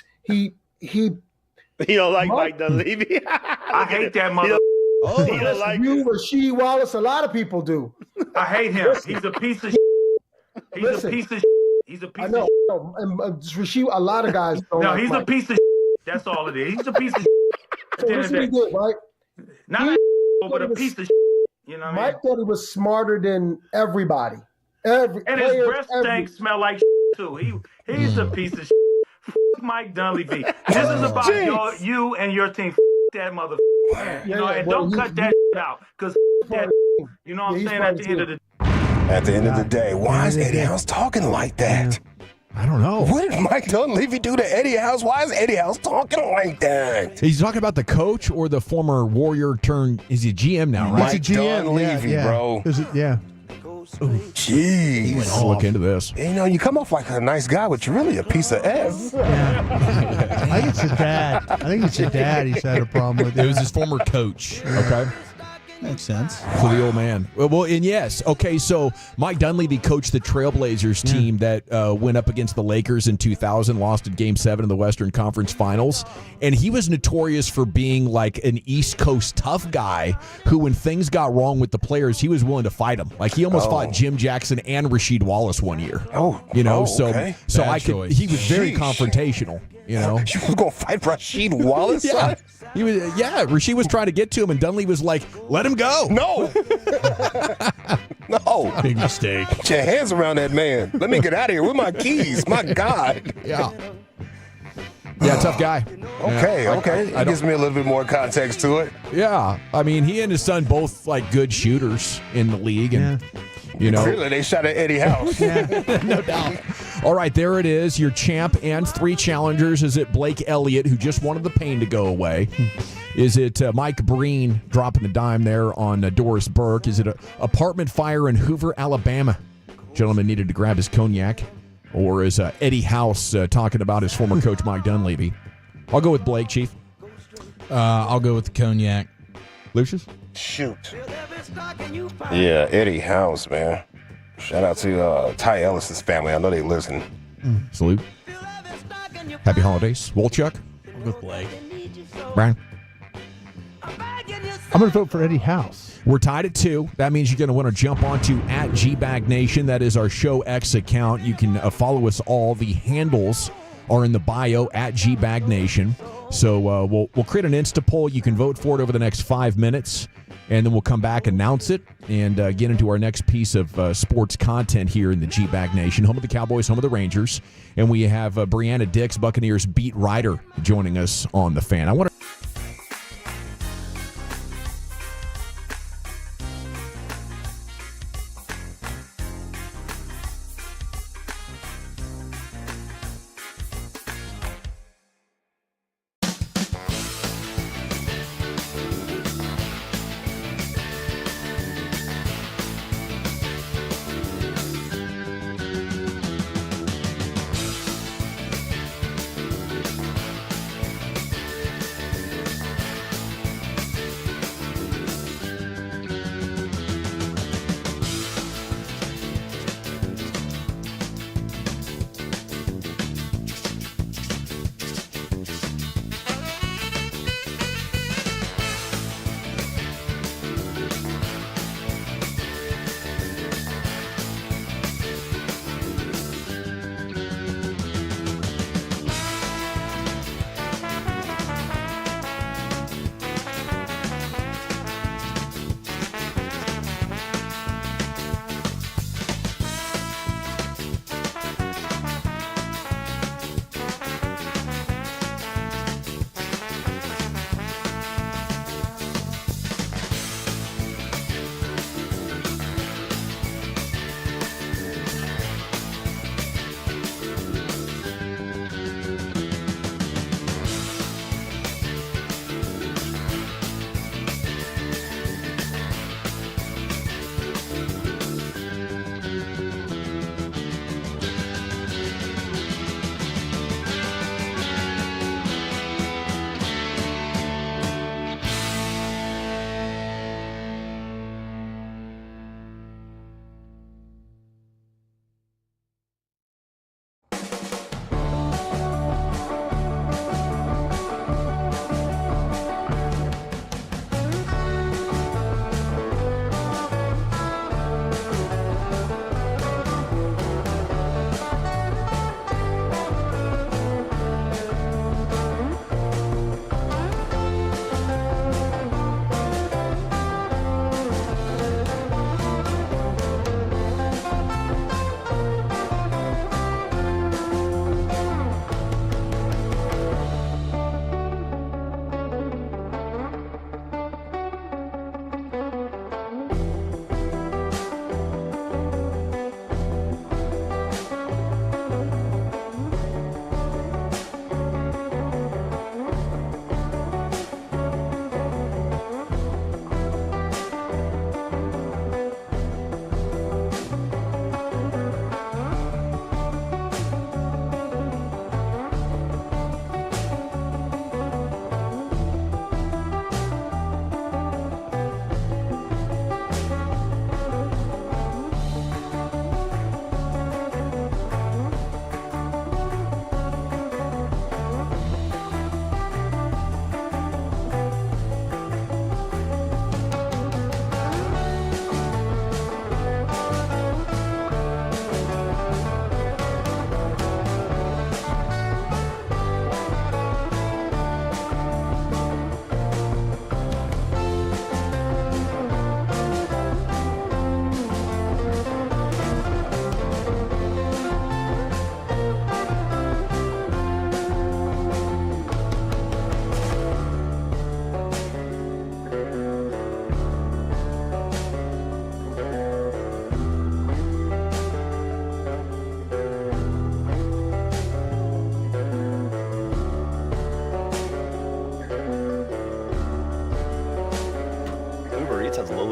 don't like Mike Dunleavy? I hate that mother. Oh, you don't like Rasheed Wallace. A lot of people do. I hate him. He's a piece of. He's a piece of. He's a piece of. I know. And Rasheed, a lot of guys don't. No, like he's Mike. a piece of. That's all it is. He's a piece of. So this is what he did, right? Not but a piece of. You know what Mike thought he was smarter than everybody. And his breath stank smell like too. He's a piece of. Mike Dunleavy. This is about you and your team. That mother. And don't cut that out because that. You know what I'm saying? At the end of the. At the end of the day, why is Eddie House talking like that? I don't know. What did Mike Dunleavy do to Eddie House? Why is Eddie House talking like that? He's talking about the coach or the former Warrior is he a GM now, right? Mike Dunleavy, bro. Yeah. Jeez. Let's look into this. You know, you come off like a nice guy, but you're really a piece of F. I think it's your dad. I think it's your dad he's had a problem with. It was his former coach. Okay. Makes sense. For the old man. Well, and yes. Okay, so Mike Dunleavy coached the Trailblazers team that went up against the Lakers in 2000, lost in Game 7 of the Western Conference Finals. And he was notorious for being like an East Coast tough guy who, when things got wrong with the players, he was willing to fight them. Like, he almost fought Jim Jackson and Rasheed Wallace one year. Okay. So I could. He was very confrontational. You know, you was gonna fight Rasheed Wallace? Yeah. He was. Yeah, Rasheed was trying to get to him, and Dunleavy was like, "Let him go." No. No. Big mistake. Put your hands around that man. Let me get out of here with my keys. My God. Yeah. Yeah, tough guy. Okay, Yeah, okay. That gives me a little bit more context to it. Yeah, I mean, he and his son both like good shooters in the league, and you know, Clearly, they shot at Eddie House. no doubt. All right, there it is. Your champ and 3 challengers. Is it Blake Elliott, who just wanted the pain to go away? Is it Mike Breen dropping the dime there on Doris Burke? Is it an apartment fire in Hoover, Alabama? Gentleman needed to grab his cognac. Or is Eddie House talking about his former coach, Mike Dunleavy? I'll go with Blake, Chief. I'll go with the cognac. Lucius? Shoot. Yeah, Eddie House, man. Shout out to Ty Ellis's family. I know they listen. Salute. Happy holidays. Wolchuk? I'll go with Blake. Brian? I'm going to vote for Eddie House. We're tied at 2. That means you're going to want to jump onto @GBagNation. That is our Show X account. You can follow us all. The handles are in the bio @GBagNation. So we'll create an Insta poll. You can vote for it over the next 5 minutes, and then we'll come back, announce it, and get into our next piece of sports content here in the G-Bag Nation, home of the Cowboys, home of the Rangers. And we have Brianna Dix, Buccaneers beat writer, joining us on The Fan. I want to...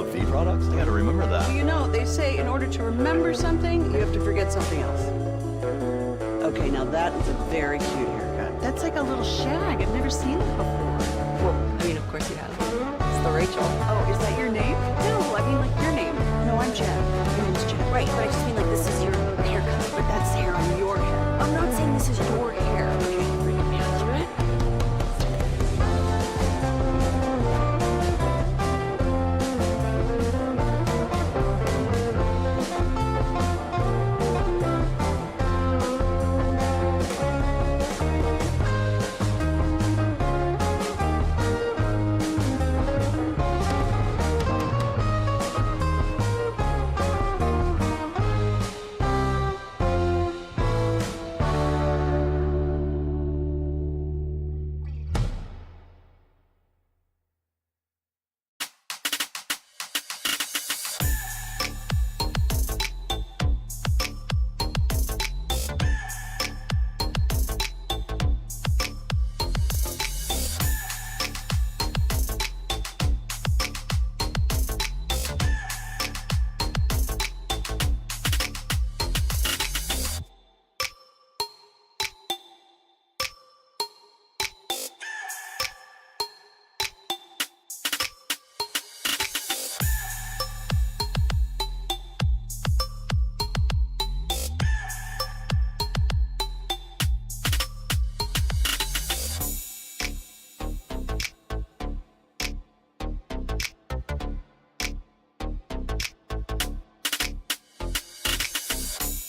low of feed products? I gotta remember that. You know, they say in order to remember something, you have to forget something else. Okay, now that is a very cute haircut. That's like a little shag. I've never seen it before. Well, I mean, of course you have. It's the Rachel. Oh, is that your name? No, I mean like your name. No, I'm Jen. Your name's Jen. Right, but I just mean like this is your haircut, but that's hair on your head. I'm not saying this is your hair. Okay, bring it accurate.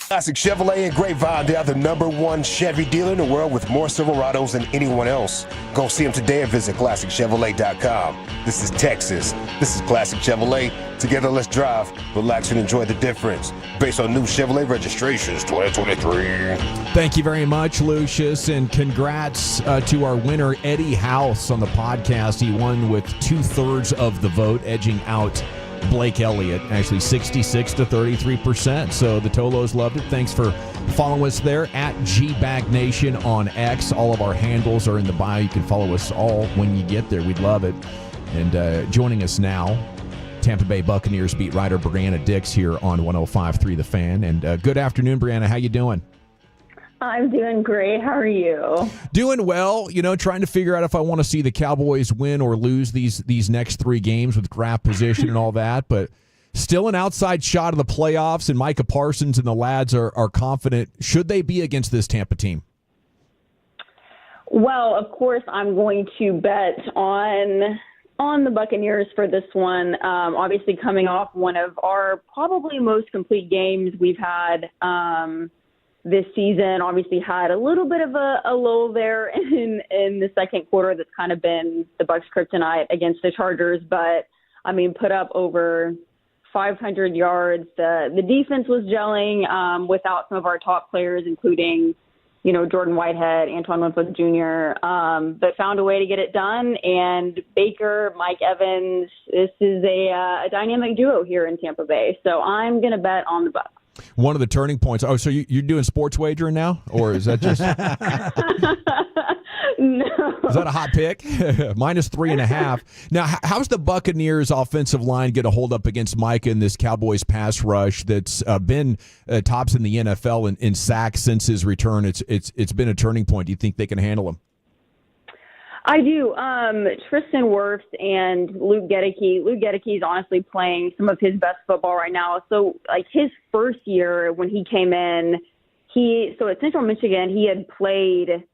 Classic Chevrolet and Grapevine, they are the #1 Chevy dealer in the world with more Silverados than anyone else. Go see them today and visit ClassicChevrolet.com. This is Texas. This is Classic Chevrolet. Together, let's drive, relax, and enjoy the difference. Based on new Chevrolet registrations 2023. Thank you very much, Lucius, and congrats to our winner, Eddie House, on the podcast. He won with 2/3 of the vote, edging out Blake Elliott, actually 66 to 33%. So the Tolos loved it. Thanks for following us there at GBagNation on X. All of our handles are in the bio. You can follow us all when you get there. We'd love it. And joining us now, Tampa Bay Buccaneers beat writer Brianna Dix here on 105.3 The Fan. And good afternoon, Brianna. How you doing? I'm doing great. How are you? Doing well. You know, trying to figure out if I want to see the Cowboys win or lose these next 3 games with draft position and all that. But still an outside shot of the playoffs, and Micah Parsons and the lads are confident. Should they be against this Tampa team? Well, of course, I'm going to bet on the Buccaneers for this one. Obviously, coming off one of our probably most complete games we've had this season. Obviously had a little bit of a lull there in the second quarter. That's kind of been the Bucs' kryptonite against the Chargers. But, I mean, put up over 500 yards. The defense was gelling without some of our top players, including, you know, Jordan Whitehead, Antoine Winfield Jr., but found a way to get it done. And Baker, Mike Evans, this is a dynamic duo here in Tampa Bay. So I'm going to bet on the Bucs. One of the turning points. Oh, so you're doing sports wagering now? Or is that just... No. Is that a hot pick? -3.5. Now, how's the Buccaneers offensive line going to hold up against Micah in this Cowboys pass rush that's been tops in the NFL in sacks since his return? It's been a turning point. Do you think they can handle him? I do. Tristan Wirfs and Luke Gedeke. Luke Gedeke is honestly playing some of his best football right now. So, like, his first year when he came in, so at Central Michigan, he had played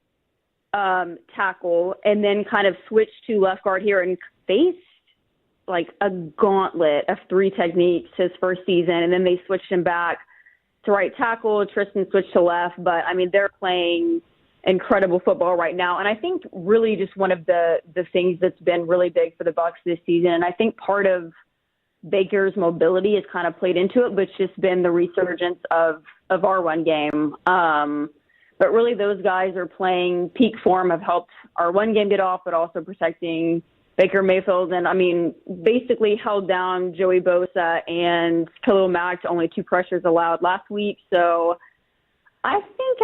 tackle and then kind of switched to left guard here and faced like a gauntlet of 3 techniques his first season. And then they switched him back to right tackle. Tristan switched to left. But, I mean, they're playing incredible football right now. And I think really just one of the things that's been really big for the Bucs this season, and I think part of Baker's mobility has kind of played into it, but it's just been the resurgence of our run game. But really those guys are playing peak form, have helped our run game get off, but also protecting Baker Mayfield. And I mean, basically held down Joey Bosa and Khalil Mack to only 2 pressures allowed last week. So I think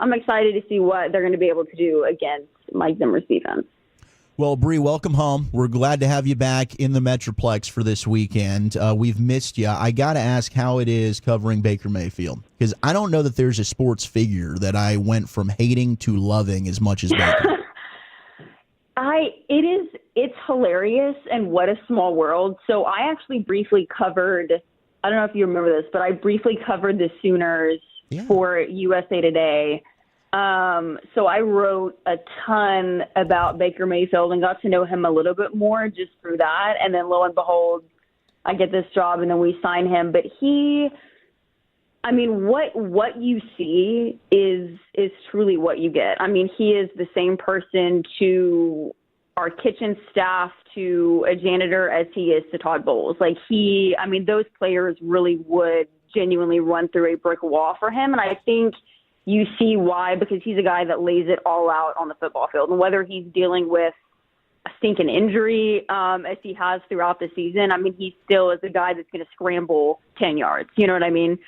I'm excited to see what they're going to be able to do against Mike Zimmer's defense. Well, Bree, welcome home. We're glad to have you back in the Metroplex for this weekend. We've missed you. I got to ask how it is covering Baker Mayfield, because I don't know that there's a sports figure that I went from hating to loving as much as Baker. It's hilarious, and what a small world. So I actually briefly covered, I don't know if you remember this, but I briefly covered the Sooners for USA Today. So I wrote a ton about Baker Mayfield and got to know him a little bit more just through that. And then lo and behold, I get this job and then we sign him. But what you see is truly what you get. I mean, he is the same person to our kitchen staff, to a janitor, as he is to Todd Bowles. Those players really would genuinely run through a brick wall for him. And I think you see why, because he's a guy that lays it all out on the football field. And whether he's dealing with a stinking injury, as he has throughout the season, he still is a guy that's going to scramble 10 yards. You know what I mean?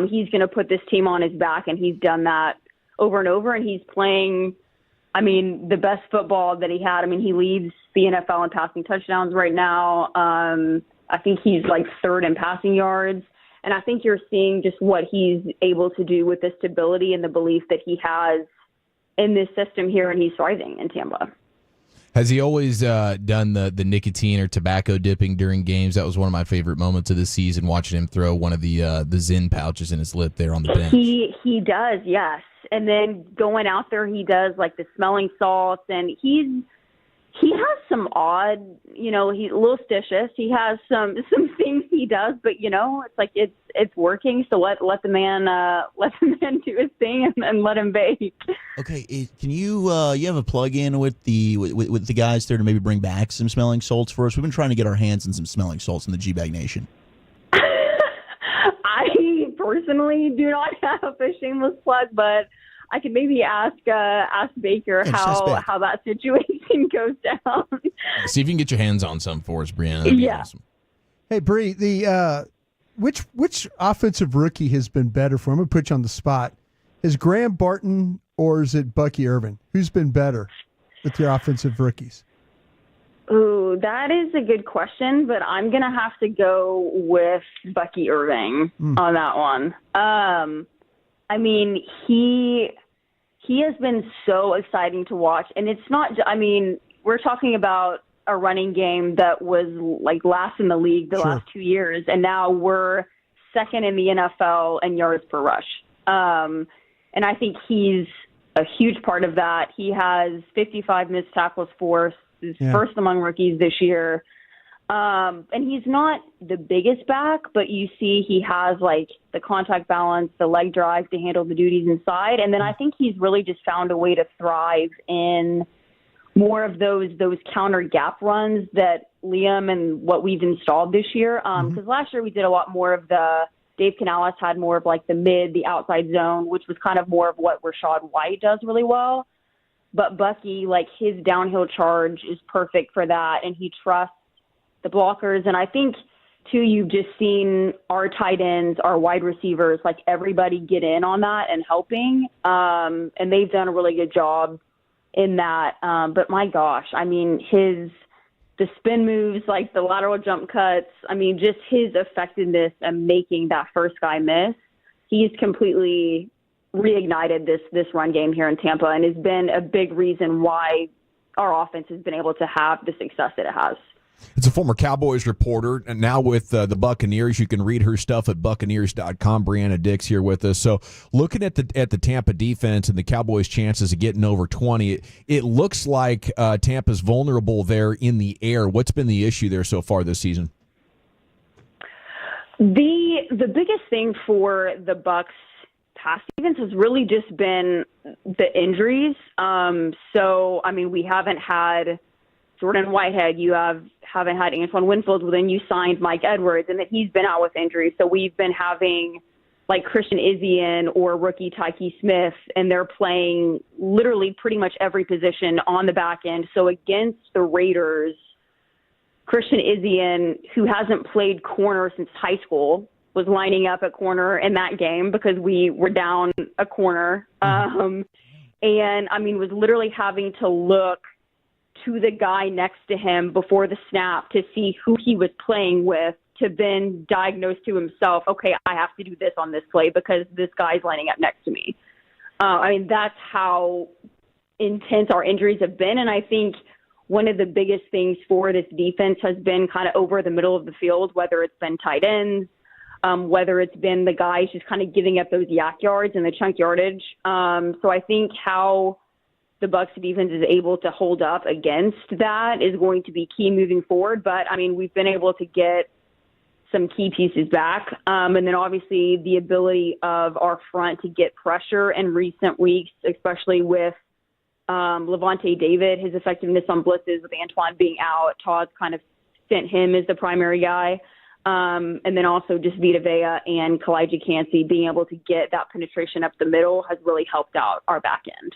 He's going to put this team on his back, and he's done that over and over. And he's playing, the best football that he had. He leads the NFL in passing touchdowns right now. I think he's third in passing yards. And I think you're seeing just what he's able to do with the stability and the belief that he has in this system here, and he's thriving in Tampa. Has he always done the nicotine or tobacco dipping during games? That was one of my favorite moments of the season, watching him throw one of the Zyn pouches in his lip there on the bench. He does, yes. And then going out there, he does the smelling salts, and he has some odd, he's a little stitious. He has some things he does, but it's working. So let the man do his thing and let him bake. Okay, can you have a plug-in with the guys there to maybe bring back some smelling salts for us? We've been trying to get our hands on some smelling salts in the G-Bag Nation. I personally do not have a shameless plug, but I could maybe ask Baker how that situation goes down. See if you can get your hands on some for us, Brianna. That'd be awesome. Hey, Bree, which offensive rookie has been better for him? I'm going to put you on the spot. Is Graham Barton or is it Bucky Irvin? Who's been better with your offensive rookies? Ooh, that is a good question, but I'm going to have to go with Bucky Irving on that one. He has been so exciting to watch, and it's not, we're talking about a running game that was last in the league the last 2 years, and now we're second in the NFL in yards per rush. And I think he's a huge part of that. He has 55 missed tackles forced, first among rookies this year. And he's not the biggest back, but you see he has the contact balance, the leg drive to handle the duties inside. And then I think he's really just found a way to thrive in more of those counter gap runs that Liam and what we've installed this year. Because last year we did a lot more of Dave Canales had more of the outside zone, which was kind of more of what Rashad White does really well. But Bucky, his downhill charge is perfect for that, and he trusts the blockers. And I think, too, you've just seen our tight ends, our wide receivers, everybody get in on that and helping. And they've done a really good job in that. But my gosh, the spin moves, the lateral jump cuts, just his effectiveness and making that first guy miss. He's completely reignited this run game here in Tampa and has been a big reason why our offense has been able to have the success that it has. It's a former Cowboys reporter, and now with the Buccaneers. You can read her stuff at Buccaneers.com. Brianna Dix here with us. So looking at the Tampa defense and the Cowboys' chances of getting over 20, it looks like Tampa's vulnerable there in the air. What's been the issue there so far this season? The biggest thing for the Bucs pass defense has really just been the injuries. We haven't had Jordan Whitehead, you haven't had Antoine Winfield, well, then you signed Mike Edwards, and then he's been out with injury. So we've been having Christian Izien or rookie Tyke Smith, and they're playing literally pretty much every position on the back end. So against the Raiders, Christian Izien, who hasn't played corner since high school, was lining up at corner in that game because we were down a corner. Was literally having to look to the guy next to him before the snap to see who he was playing with, to then diagnose to himself, okay, I have to do this on this play because this guy's lining up next to me. I mean, that's how intense our injuries have been. And I think one of the biggest things for this defense has been kind of over the middle of the field, whether it's been tight ends, whether it's been the guys just kind of giving up those yak yards and the chunk yardage. So I think how the Bucs defense is able to hold up against that is going to be key moving forward. But, I mean, we've been able to get some key pieces back. And then obviously the ability of our front to get pressure in recent weeks, especially with Levante David, his effectiveness on blitzes with Antoine being out. Todd's kind of sent him as the primary guy. And then also just Vita Vea and Kalijah Cansey being able to get that penetration up the middle has really helped out our back end.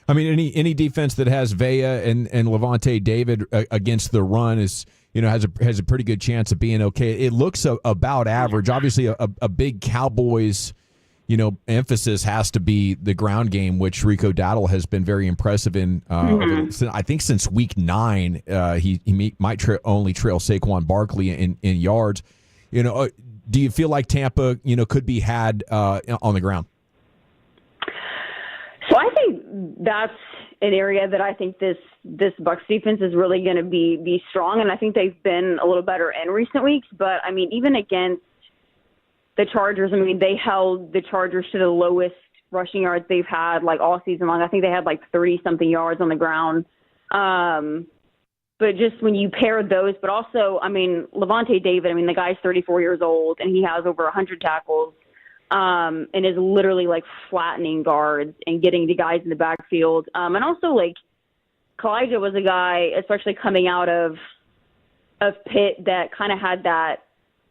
I mean, any defense that has Vea and Levante David against the run is, has a pretty good chance of being okay. It looks about average. Obviously, a big Cowboys, emphasis has to be the ground game, which Rico Dowdle has been very impressive in. I think since week 9, he might only trail Saquon Barkley in yards. Do you feel like Tampa, could be had on the ground? So I think that's an area that I think this Bucs defense is really going to be strong, and I think they've been a little better in recent weeks. But I mean, even against the Chargers, I mean, they held the Chargers to the lowest rushing yards they've had like all season long. I think they had like 30-something yards on the ground. But just when you pair those, but also, I mean, Levante David, I mean, the guy's 34 years old and he has over 100 tackles. And is literally like flattening guards and getting the guys in the backfield. And also like Kalijah was a guy, especially coming out of Pitt, that kind of had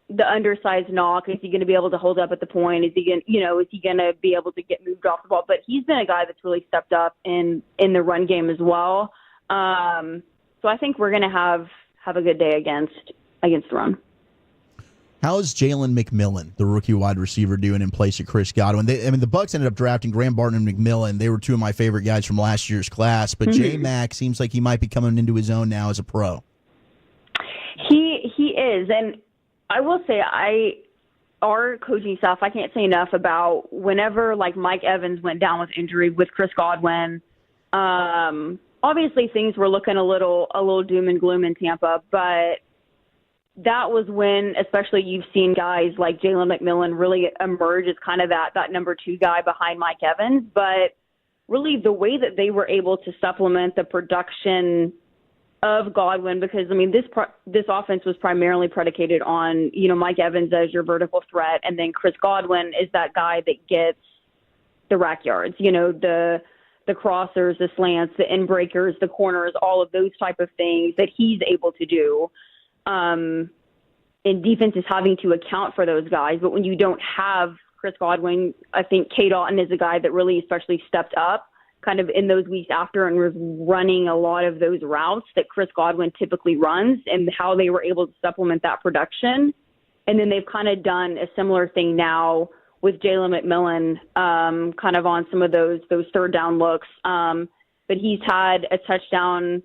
the undersized knock. Is he going to be able to hold up at the point? Is he going to be able to get moved off the ball? But he's been a guy that's really stepped up in the run game as well. So I think we're going to have a good day against the run. How is Jalen McMillan, the rookie wide receiver, doing in place of Chris Godwin? The Bucs ended up drafting Graham Barton and McMillan. They were two of my favorite guys from last year's class. But J-Mac seems like he might be coming into his own now as a pro. He is, and I will say our coaching staff, I can't say enough about whenever like Mike Evans went down with injury with Chris Godwin. Obviously things were looking a little doom and gloom in Tampa, but that was when, especially you've seen guys like Jalen McMillan really emerge as kind of that number 2 guy behind Mike Evans. But really the way that they were able to supplement the production of Godwin, because, I mean, this offense was primarily predicated on, Mike Evans as your vertical threat. And then Chris Godwin is that guy that gets the rack yards, the crossers, the slants, the end breakers, the corners, all of those type of things that he's able to do. And defense is having to account for those guys. But when you don't have Chris Godwin, I think K. Dalton is a guy that really especially stepped up kind of in those weeks after and was running a lot of those routes that Chris Godwin typically runs, and how they were able to supplement that production. And then they've kind of done a similar thing now with Jalen McMillan, kind of on some of those third down looks. But he's had a touchdown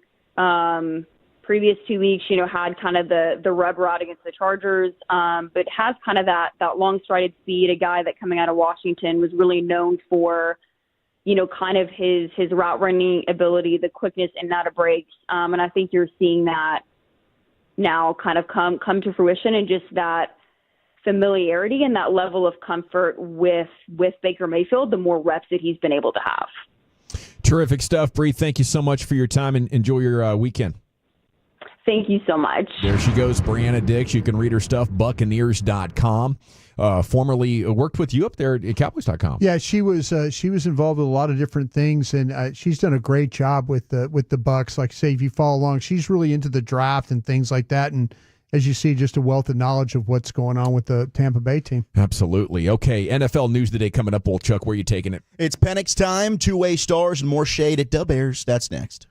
previous 2 weeks, had kind of the rub route against the Chargers, but has kind of that long strided speed, a guy that coming out of Washington was really known for, kind of his route running ability, the quickness in and out of breaks. And I think you're seeing that now kind of come to fruition, and just that familiarity and that level of comfort with Baker Mayfield, the more reps that he's been able to have. Terrific stuff, Bree. Thank you so much for your time, and enjoy your weekend. Thank you so much. There she goes, Brianna Dix. You can read her stuff, Buccaneers.com. Formerly worked with you up there at Cowboys.com. Yeah, she was involved with a lot of different things, and she's done a great job with the Bucs. Like I say, if you follow along, she's really into the draft and things like that. And as you see, just a wealth of knowledge of what's going on with the Tampa Bay team. Absolutely. Okay, NFL News Today coming up. Well, Chuck, where are you taking it? It's Penix time, two-way stars, and more shade at Dub Airs. That's next.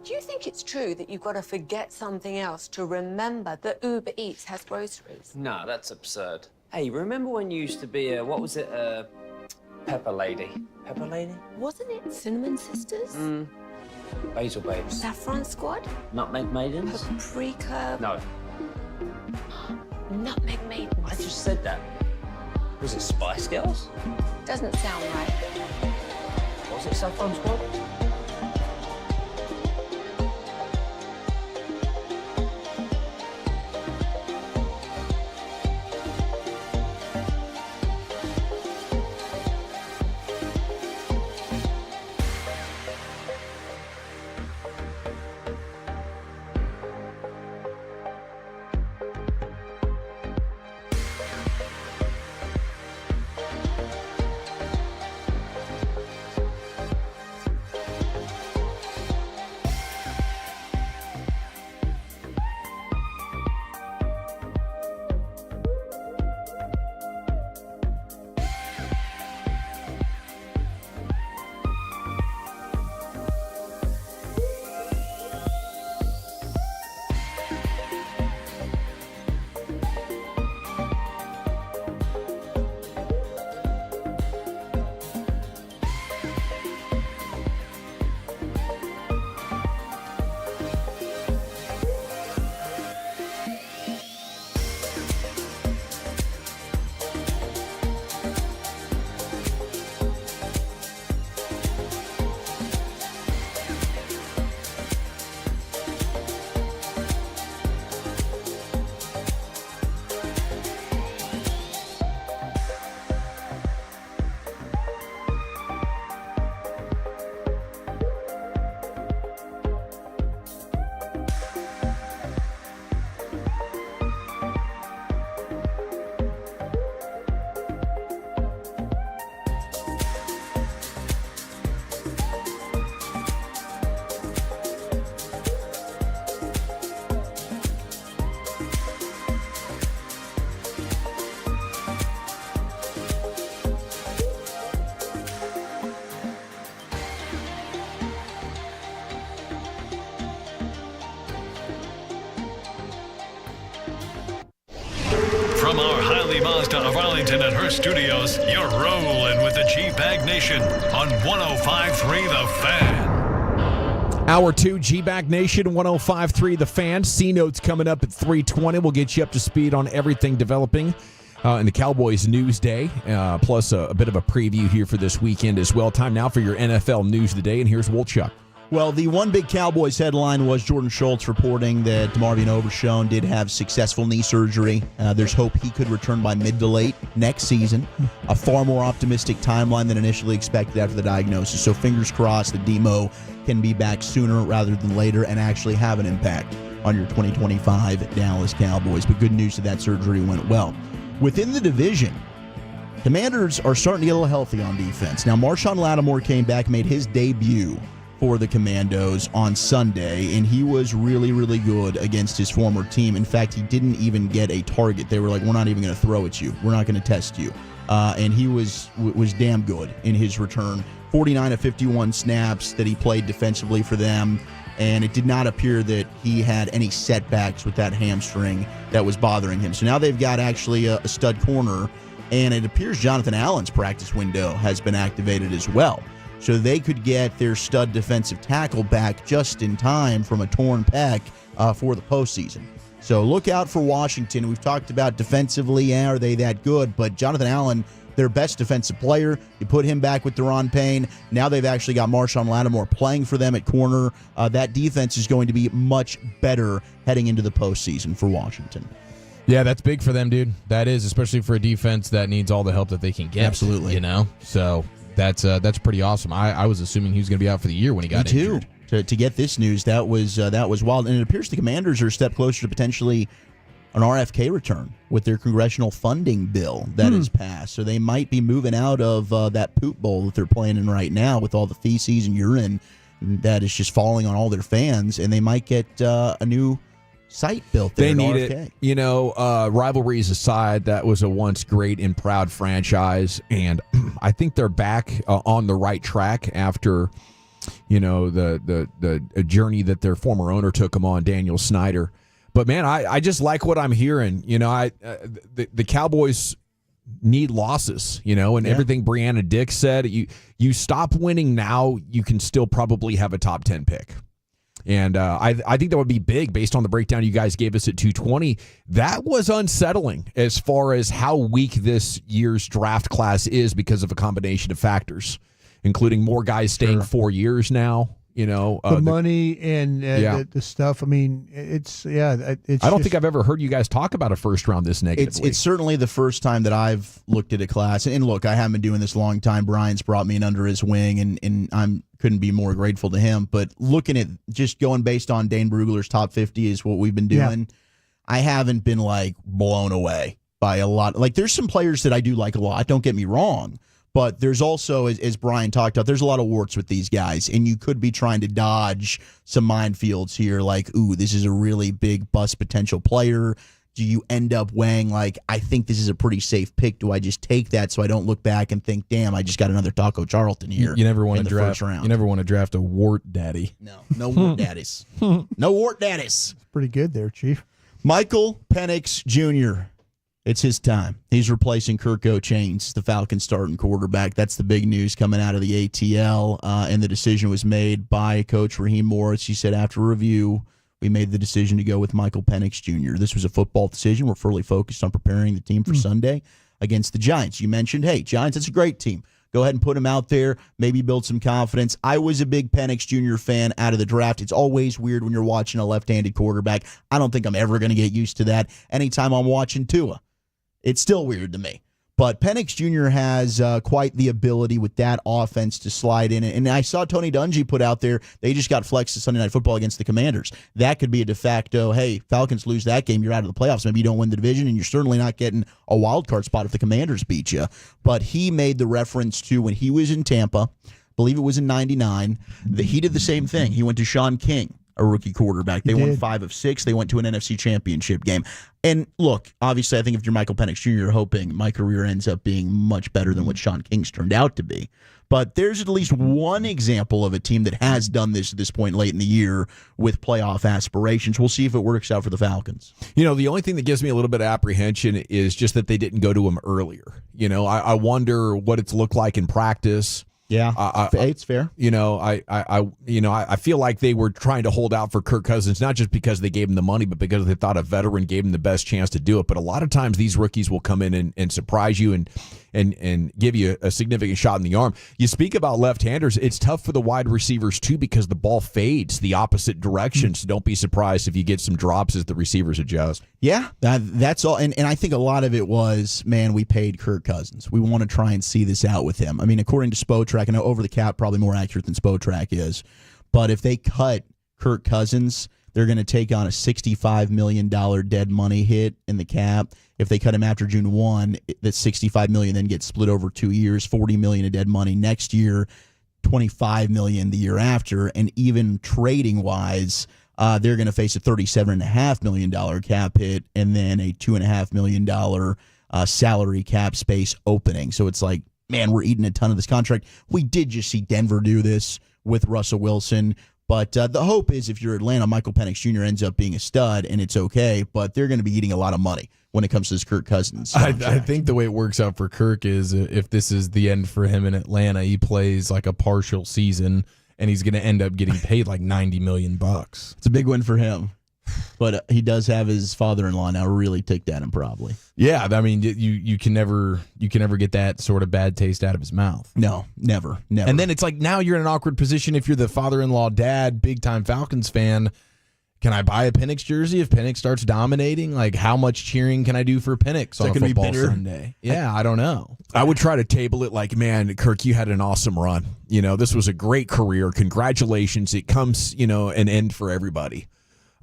Do you think it's true that you've got to forget something else to remember that Uber Eats has groceries? No, that's absurd. Hey, remember when you used to be a, what was it, Pepper Lady? Pepper Lady? Wasn't it Cinnamon Sisters? Basil Babes. Saffron Squad? Nutmeg Maidens? Paprika? No. Nutmeg Maidens. I just said that. Was it Spice Girls? Doesn't sound right. Was it Saffron Squad? From our Highly Mazda of Arlington and her studios, you're rolling with the G-Bag Nation on 105.3 The Fan. Hour 2, G-Bag Nation, 105.3 The Fan. C-Notes coming up at 3:20. We'll get you up to speed on everything developing in the Cowboys news day, plus a bit of a preview here for this weekend as well. Time now for your NFL news of the day, and here's Wolchuk. Well, the one big Cowboys headline was Jordan Schultz reporting that DeMarvion Overshown did have successful knee surgery. There's hope he could return by mid to late next season. A far more optimistic timeline than initially expected after the diagnosis. So fingers crossed that Demo can be back sooner rather than later and actually have an impact on your 2025 Dallas Cowboys. But good news that surgery went well. Within the division, Commanders are starting to get a little healthy on defense. Now, Marshawn Lattimore came back, made his debut for the Commandos on Sunday, and he was really, really good against his former team. In fact, he didn't even get a target. They were like, we're not even going to throw at you. We're not going to test you. And he was damn good in his return. 49 of 51 snaps that he played defensively for them, and it did not appear that he had any setbacks with that hamstring that was bothering him. So now they've got actually a stud corner, and it appears Jonathan Allen's practice window has been activated as well. So they could get their stud defensive tackle back just in time from a torn pec for the postseason. So look out for Washington. We've talked about defensively, are they that good? But Jonathan Allen, their best defensive player, you put him back with Daron Payne. Now they've actually got Marshawn Lattimore playing for them at corner. That defense is going to be much better heading into the postseason for Washington. Yeah, that's big for them, dude. That is, especially for a defense that needs all the help that they can get. Absolutely. You know? So that's pretty awesome. I was assuming he was going to be out for the year when he got injured. To get this news, that was wild. And it appears the Commanders are a step closer to potentially an RFK return with their congressional funding bill that is passed. So they might be moving out of that poop bowl that they're playing in right now with all the feces and urine that is just falling on all their fans, and they might get a new site built there. They need RFK. it. You know, rivalries aside, that was a once great and proud franchise, and I think they're back on the right track after the journey that their former owner took them on, Daniel Snyder. But man, I just like what I'm hearing. The Cowboys need losses, and everything Brianna Dick said. You stop winning now, you can still probably have a top 10 pick. And I think that would be big based on the breakdown you guys gave us at 220. That was unsettling as far as how weak this year's draft class is because of a combination of factors, including more guys staying 4 years now. The money and the stuff. I mean, it's. I don't think I've ever heard you guys talk about a first round this negatively. It's certainly the first time that I've looked at a class. And look, I haven't been doing this a long time. Brian's brought me in under his wing, and I'm couldn't be more grateful to him. But looking at just going based on Dane Brugler's top 50 is what we've been doing. Yeah. I haven't been blown away by a lot. There's some players that I do like a lot. Don't get me wrong. But there's also, as Brian talked about, there's a lot of warts with these guys, and you could be trying to dodge some minefields here, this is a really big bust potential player. Do you end up weighing, I think this is a pretty safe pick. Do I just take that so I don't look back and think, damn, I just got another Taco Charlton here? You never want to draft. First round. You never want to draft a wart daddy. No wart daddies. No wart daddies. Pretty good there, Chief. Michael Penix Jr. It's his time. He's replacing Kirk O'Chains, the Falcons starting quarterback. That's the big news coming out of the ATL. And the decision was made by Coach Raheem Morris. He said, after review, we made the decision to go with Michael Penix Jr. This was a football decision. We're fully focused on preparing the team for Sunday against the Giants. You mentioned, hey, Giants, that's a great team. Go ahead and put him out there, maybe build some confidence. I was a big Penix Jr. fan out of the draft. It's always weird when you're watching a left-handed quarterback. I don't think I'm ever going to get used to that anytime I'm watching Tua. It's still weird to me. But Penix Jr. has quite the ability with that offense to slide in. And I saw Tony Dungy put out there, they just got flexed to Sunday Night Football against the Commanders. That could be a de facto, hey, Falcons lose that game, you're out of the playoffs. Maybe you don't win the division, and you're certainly not getting a wild card spot if the Commanders beat you. But he made the reference to when he was in Tampa, I believe it was in 99, that he did the same thing. He went to Sean King, a rookie quarterback. They won 5 of 6. They went to an NFC championship game. And look, obviously, I think if you're Michael Penix Jr., you're hoping my career ends up being much better than what Sean King's turned out to be. But there's at least one example of a team that has done this at this point late in the year with playoff aspirations. We'll see if it works out for the Falcons. The only thing that gives me a little bit of apprehension is just that they didn't go to him earlier. I wonder what it's looked like in practice. Yeah, it's fair. I feel like they were trying to hold out for Kirk Cousins, not just because they gave him the money, but because they thought a veteran gave him the best chance to do it. But a lot of times these rookies will come in and surprise you and give you a significant shot in the arm. You speak about left-handers. It's tough for the wide receivers, too, because the ball fades the opposite direction. So don't be surprised if you get some drops as the receivers adjust. Yeah, that's all. And I think a lot of it was, man, we paid Kirk Cousins. We want to try and see this out with him. I mean, according to Spotrac, I know over the cap probably more accurate than Spotrac is, but if they cut Kirk Cousins, they're going to take on a $65 million dead money hit in the cap. If they cut him after June 1, that $65 million then gets split over 2 years, $40 million of dead money next year, $25 million the year after, and even trading-wise, they're going to face a $37.5 million cap hit and then a $2.5 million salary cap space opening. So it's like, man, we're eating a ton of this contract. We did just see Denver do this with Russell Wilson. But the hope is if you're Atlanta, Michael Penix Jr. ends up being a stud, and it's okay, but they're going to be eating a lot of money when it comes to this Kirk Cousins. I think the way it works out for Kirk is if this is the end for him in Atlanta, he plays like a partial season, and he's going to end up getting paid like $90 million. It's a big win for him. But he does have his father-in-law now really ticked at him probably. Yeah, I mean, you can never get that sort of bad taste out of his mouth. No, never. And then it's like now you're in an awkward position if you're the father-in-law dad, big-time Falcons fan. Can I buy a Penix jersey if Penix starts dominating? Like, how much cheering can I do for Penix on a football Sunday? Yeah, I don't know. I would try to table it like, man, Kirk, you had an awesome run. This was a great career. Congratulations. It comes, an end for everybody.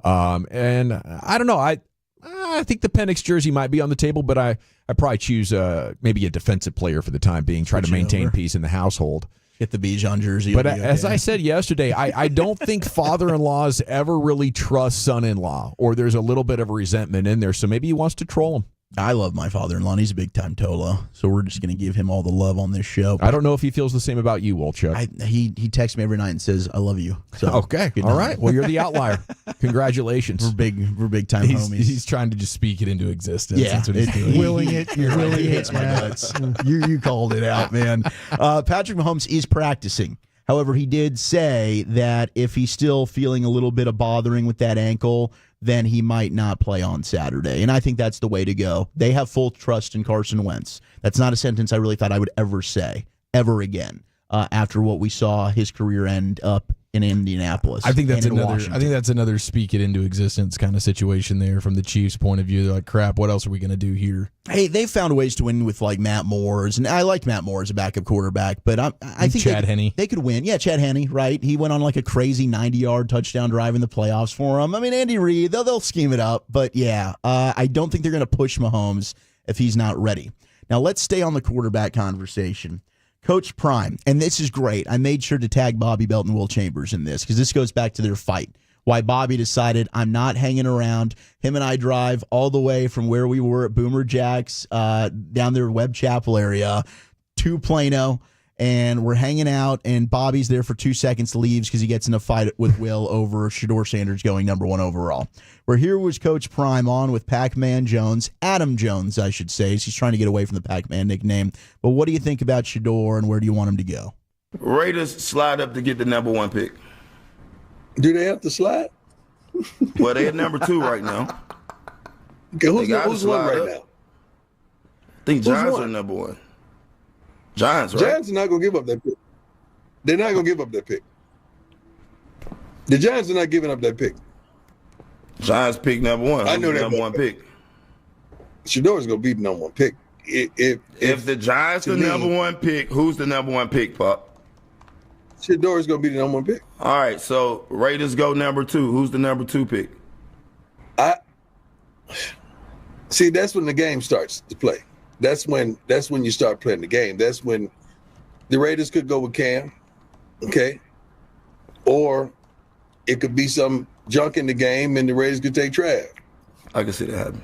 And I don't know. I think the Penix jersey might be on the table, but I probably choose maybe a defensive player for the time being, try to maintain peace in the household. Get the Bijan jersey. But as I said yesterday, I don't think father-in-laws ever really trust son-in-law, or there's a little bit of resentment in there, so maybe he wants to troll him. I love my father-in-law. He's a big-time Tolo, so we're just going to give him all the love on this show. I don't know if he feels the same about you, Wolchuk. He texts me every night and says, "I love you." So okay, all right. Well, you're the outlier. Congratulations. We're big-time homies. He's trying to just speak it into existence. Yeah, That's what he's doing. Willing it. He hates my guts. You called it out, man. Patrick Mahomes is practicing. However, he did say that if he's still feeling a little bit of bothering with that ankle, then he might not play on Saturday. And I think that's the way to go. They have full trust in Carson Wentz. That's not a sentence I really thought I would ever say, ever again, after what we saw his career end up in Indianapolis. I think that's and in another. Washington. I think that's another speak it into existence kind of situation there from the Chiefs' point of view. They're like, crap, what else are we going to do here? Hey, they found ways to win with like Matt Moores, and I like Matt Moore as a backup quarterback, but I think Chad Henne. They could win. Yeah, Chad Henne, right? He went on like a crazy 90-yard touchdown drive in the playoffs for him. I mean, Andy Reid, they'll scheme it up, but yeah, I don't think they're going to push Mahomes if he's not ready. Now, let's stay on the quarterback conversation. Coach Prime, and this is great. I made sure to tag Bobby Belt and Will Chambers in this because this goes back to their fight. Why Bobby decided, I'm not hanging around. Him and I drive all the way from where we were at Boomer Jack's down there Webb Chapel area to Plano, and we're hanging out, and Bobby's there for 2 seconds, leaves because he gets in a fight with Will over Shedeur Sanders going number 1 overall. Where here was Coach Prime on with Pac-Man Jones, Adam Jones, I should say. He's trying to get away from the Pac-Man nickname. But what do you think about Shedeur, and where do you want him to go? Raiders slide up to get the number 1 pick. Do they have to slide? Well, they're at number 2 right now. Okay, who's one right now? I think Giants are number 1. Giants, right? Giants are not going to give up that pick. They're not going to give up that pick. The Giants are not giving up that pick. Giants pick number 1. I know that. Number 1 pick. Shedeur's going to be the number 1 pick. If the Giants are number 1 pick, who's the number 1 pick, Pop? Shedeur's going to be the number 1 pick. All right, so Raiders go number 2. Who's the number 2 pick? See, that's when the game starts to play. That's when you start playing the game. That's when the Raiders could go with Cam, okay? Or it could be some junk in the game and the Raiders could take Trav. I can see that happen.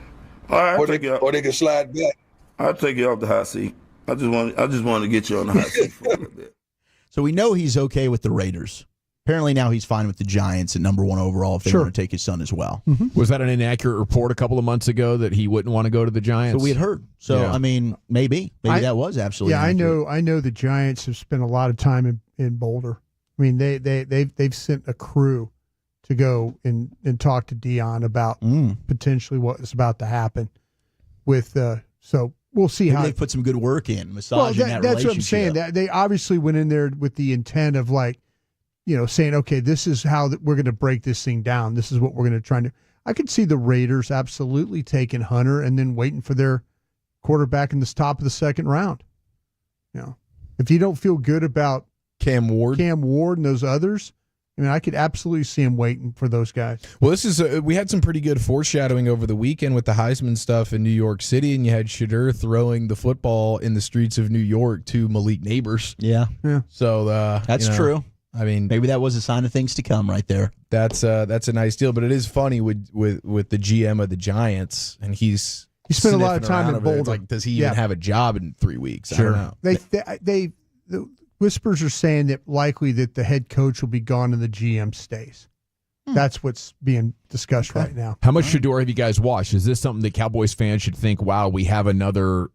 All right, or they could slide back. I'll take you off the hot seat. I just wanted to get you on the hot seat for a little bit. So we know he's okay with the Raiders. Apparently now he's fine with the Giants at number 1 overall if they want to take his son as well. Mm-hmm. Was that an inaccurate report a couple of months ago that he wouldn't want to go to the Giants? So we had heard. So, yeah. I mean, maybe that was absolutely inaccurate. I know the Giants have spent a lot of time in Boulder. I mean, they've sent a crew to go and talk to Dion about potentially what is about to happen with so we'll see maybe how they put some good work in massaging that that's relationship. What I'm saying. That they obviously went in there with the intent of saying, okay, this is how we're going to break this thing down. This is what we're going to try to. I could see the Raiders absolutely taking Hunter and then waiting for their quarterback in the top of the 2nd round. If you don't feel good about Cam Ward and those others, I mean, I could absolutely see him waiting for those guys. Well, this is we had some pretty good foreshadowing over the weekend with the Heisman stuff in New York City, and you had Shedeur throwing the football in the streets of New York to Malik Neighbors. Yeah. So that's true. I mean, maybe that was a sign of things to come right there. That's a nice deal, but it is funny with the GM of the Giants, and he spent a lot of time in Boulder. It's like, does he even have a job in 3 weeks? Sure. I don't know. The whispers are saying that likely that the head coach will be gone and the GM stays. That's what's being discussed right now. How much Shedeur have you guys watched? Is this something that Cowboys fans should think, wow, we have another,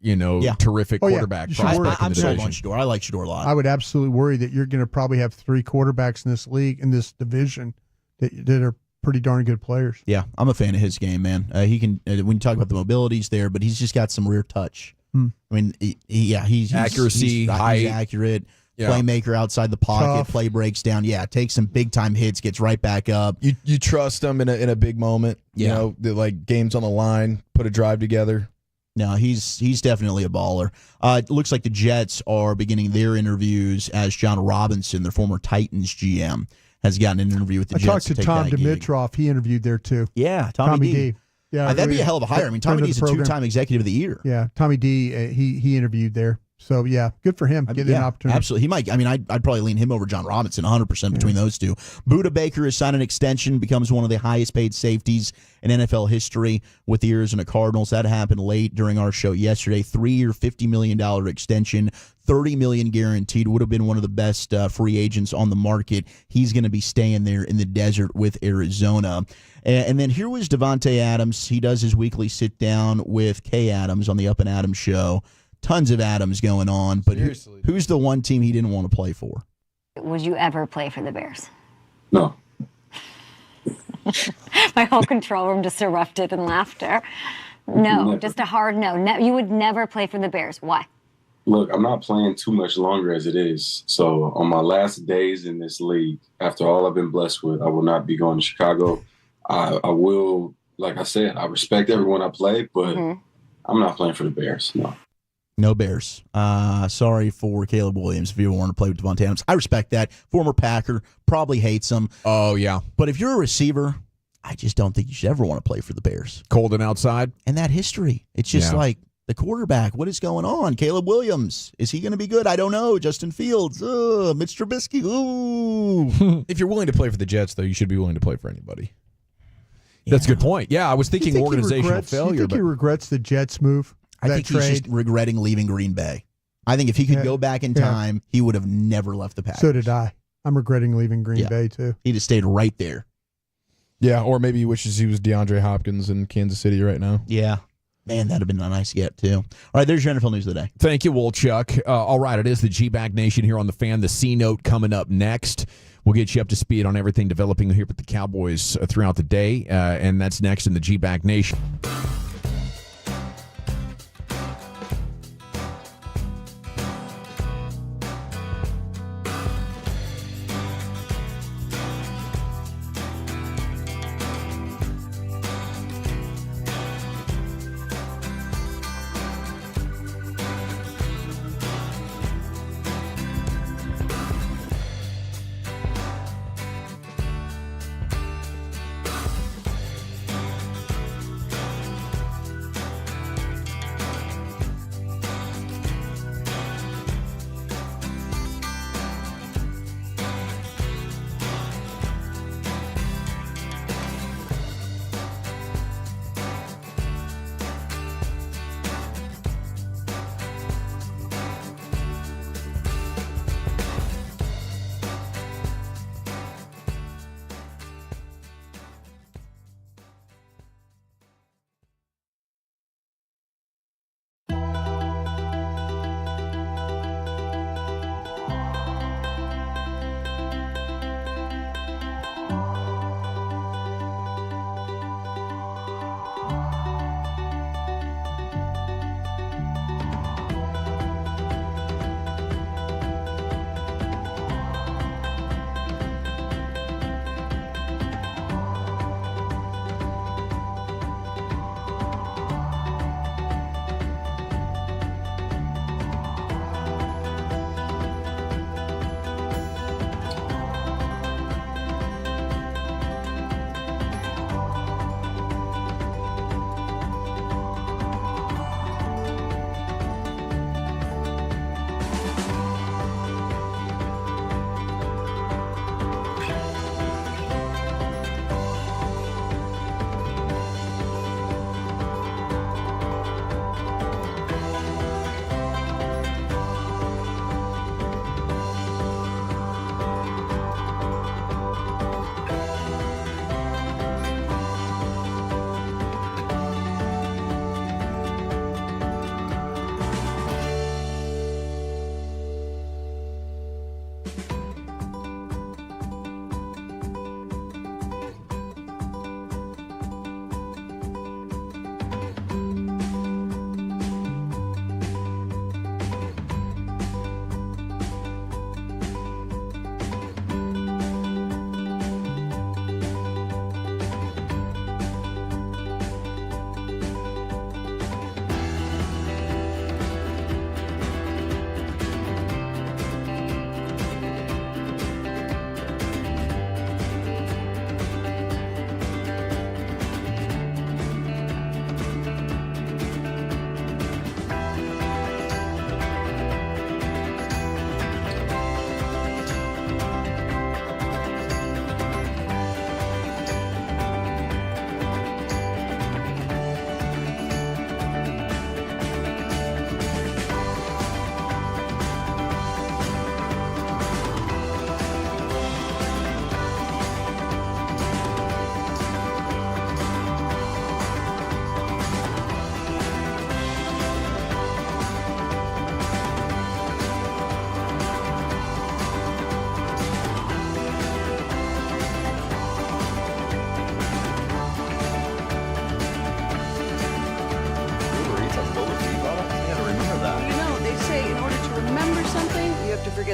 terrific quarterback prospect I'm in the sold division? on Shedeur. I like Shedeur a lot. I would absolutely worry that you're going to probably have 3 quarterbacks in this league, in this division, that are pretty darn good players. Yeah, I'm a fan of his game, man. He can, when you talk about the mobilities there, but he's just got some rear touch. I mean, he's accuracy, height. He's accurate. Yeah. Playmaker outside the pocket, tough. Play breaks down. Yeah, takes some big time hits, gets right back up. You trust him in a big moment. Yeah. Like games on the line, put a drive together. No, he's definitely a baller. It looks like the Jets are beginning their interviews as John Robinson, their former Titans GM, has gotten an interview with the Jets. I talked to Tom Dimitroff. He interviewed there too. Yeah, Tommy D. Yeah, that'd be a hell of a hire. I mean, Tommy D is a 2-time executive of the year. Yeah, Tommy D. He interviewed there. So, yeah, good for him getting an opportunity. Absolutely. He might. I mean, I'd probably lean him over John Robinson 100% between those two. Budda Baker has signed an extension, becomes one of the highest paid safeties in NFL history with the Arizona Cardinals. That happened late during our show yesterday. 3-year, $50 million extension, $30 million guaranteed. Would have been one of the best free agents on the market. He's going to be staying there in the desert with Arizona. And then here was Davante Adams. He does his weekly sit down with Kay Adams on the Up and Adams show. Tons of Adams going on, but who's the one team he didn't want to play for? Would you ever play for the Bears? No. My whole control room just erupted in laughter. No, Never. just a hard no. You would never play for the Bears. Why? Look, I'm not playing too much longer as it is. So on my last days in this league, after all I've been blessed with, I will not be going to Chicago. I will, like I said, I respect everyone I play, but I'm not playing for the Bears, no. No Bears. Sorry for Caleb Williams if you want to play with Davante Adams. I respect that. Former Packer, probably hates him. Oh, yeah. But if you're a receiver, I just don't think you should ever want to play for the Bears. Cold and outside. And that history. It's just like the quarterback. What is going on? Caleb Williams. Is he going to be good? I don't know. Justin Fields. Mitch Trubisky. Ooh. If you're willing to play for the Jets, though, you should be willing to play for anybody. That's a good point. Yeah, I was thinking organizational failure. You think he regrets the Jets move? I think he's just regretting leaving Green Bay. I think if he could go back in time, he would have never left the Packers. So did I. I'm regretting leaving Green Bay, too. He'd have stayed right there. Yeah, or maybe he wishes he was DeAndre Hopkins in Kansas City right now. Yeah. Man, that'd have been a nice get, too. All right, there's your NFL news of the day. Thank you, Wolchuk. All right, it is the G-Bag Nation here on The Fan. The C-Note coming up next. We'll get you up to speed on everything developing here with the Cowboys throughout the day, and that's next in the G-Bag Nation.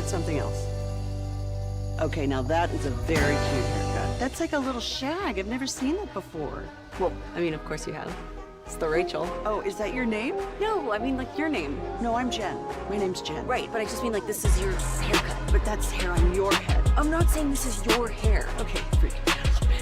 forget something else. Okay, now that is a very cute haircut. That's like a little shag. I've never seen that before. Well, I mean, of course you have. It's the Rachel. Oh, is that your name? No, I mean, like, your name. No, I'm Jen. My name's Jen. Right, but I just mean, like, this is your haircut. But that's hair on your head. I'm not saying this is your hair. Okay, freak me out a little bit.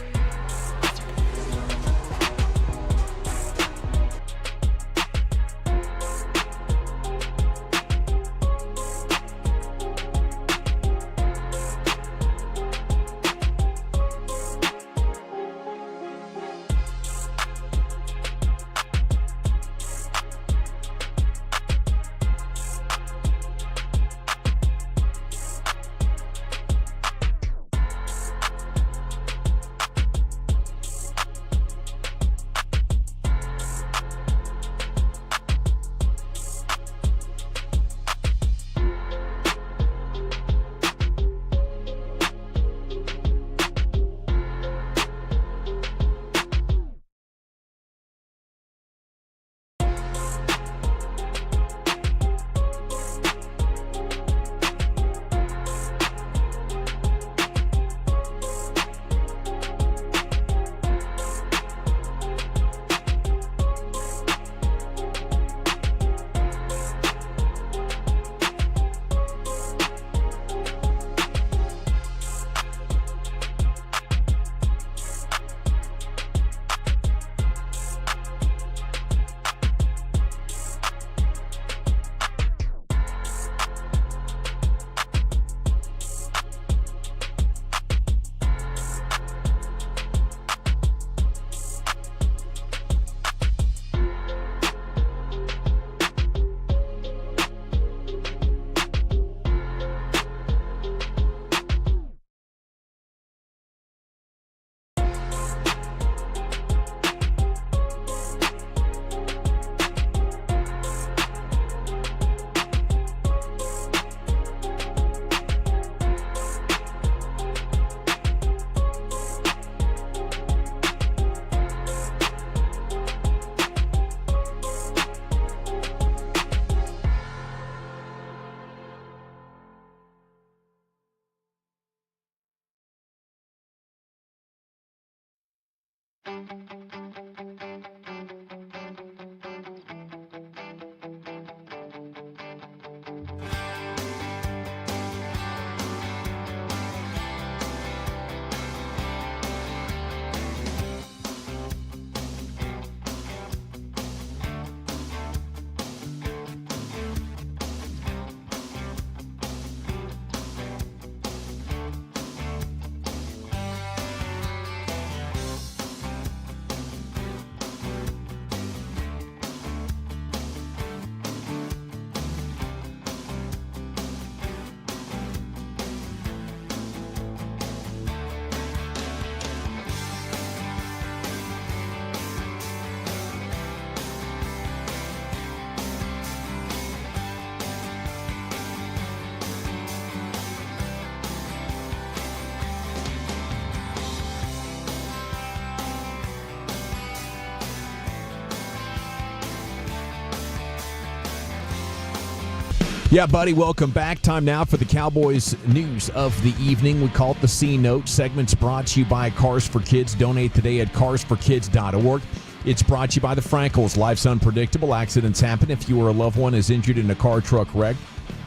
Yeah, buddy, welcome back. Time now for the Cowboys news of the evening. We call it the C Note. Segments brought to you by Cars for Kids. Donate today at carsforkids.org. It's brought to you by the Frankels. Life's unpredictable. Accidents happen. If you or a loved one is injured in a car truck wreck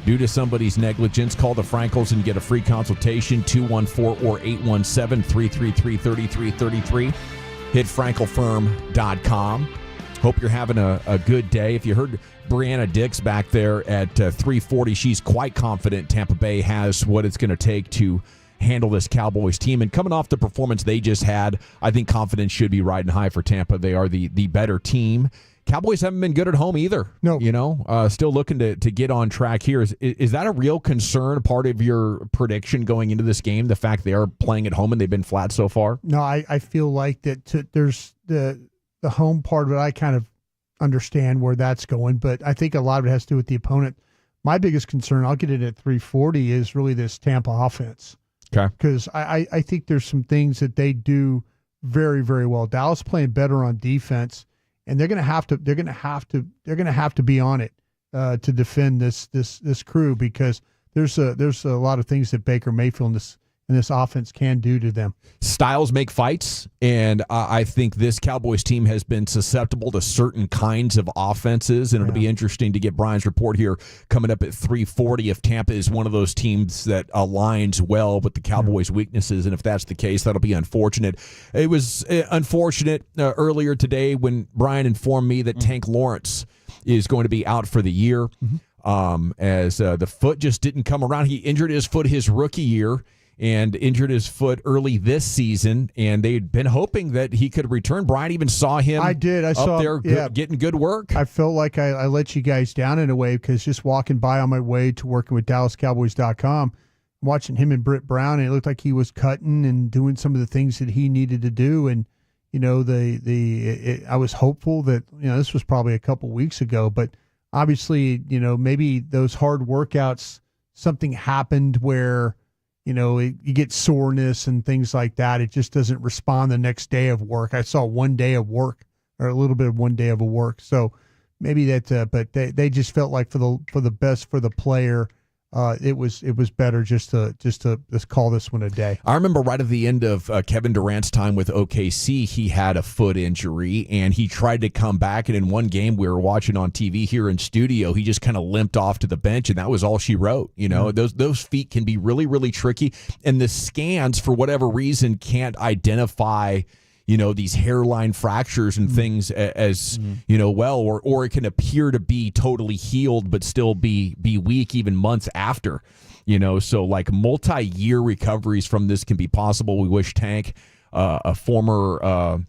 due to somebody's negligence, call the Frankels and get a free consultation, 214 or 817-333-3333. Hit frankelfirm.com. Hope you're having a good day. If you heard Brianna Dix back there at 340, she's quite confident Tampa Bay has what it's going to take to handle this Cowboys team. And coming off the performance they just had, I think confidence should be riding high for Tampa. They are the better team. Cowboys haven't been good at home either. No. You know, still looking to get on track here. Is that a real concern, part of your prediction going into this game, the fact they are playing at home and they've been flat so far? No, I feel like that there's the home part of it. I kind of understand where that's going, but I think a lot of it has to do with the opponent. My biggest concern, I'll get it at 340, is really this Tampa offense. Okay. Because I think there's some things that they do very, very well. Dallas playing better on defense, and they're going to have to be on it to defend this crew, because there's a lot of things that Baker Mayfield and this offense can do to them. Styles make fights, and I think this Cowboys team has been susceptible to certain kinds of offenses, and it'll be interesting to get Brian's report here coming up at 3:40 if Tampa is one of those teams that aligns well with the Cowboys' weaknesses, and if that's the case, that'll be unfortunate. It was unfortunate earlier today when Brian informed me that Tank Lawrence is going to be out for the year, as the foot just didn't come around. He injured his foot his rookie year, and injured his foot early this season, and they'd been hoping that he could return. Brian even saw him I saw there getting good work. I felt like I let you guys down in a way, because just walking by on my way to working with DallasCowboys.com, watching him and Britt Brown, and it looked like he was cutting and doing some of the things that he needed to do. And, you know, I was hopeful that, you know, this was probably a couple weeks ago, but obviously, you know, maybe those hard workouts, something happened where, you know, you get soreness and things like that. It just doesn't respond the next day of work. I saw 1 day of work, or a little bit of 1 day of a work. So maybe that, but they just felt like for the best for the player, it was better just to let's call this one a day. I remember right at the end of Kevin Durant's time with OKC, he had a foot injury, and he tried to come back. And in one game we were watching on TV here in studio, he just kind of limped off to the bench, and that was all she wrote. You know, those feet can be really, really tricky, and the scans, for whatever reason, can't identify, you know, these hairline fractures and things as you know, well, or it can appear to be totally healed but still be weak even months after, you know. So like multi-year recoveries from this can be possible. We wish Tank, a former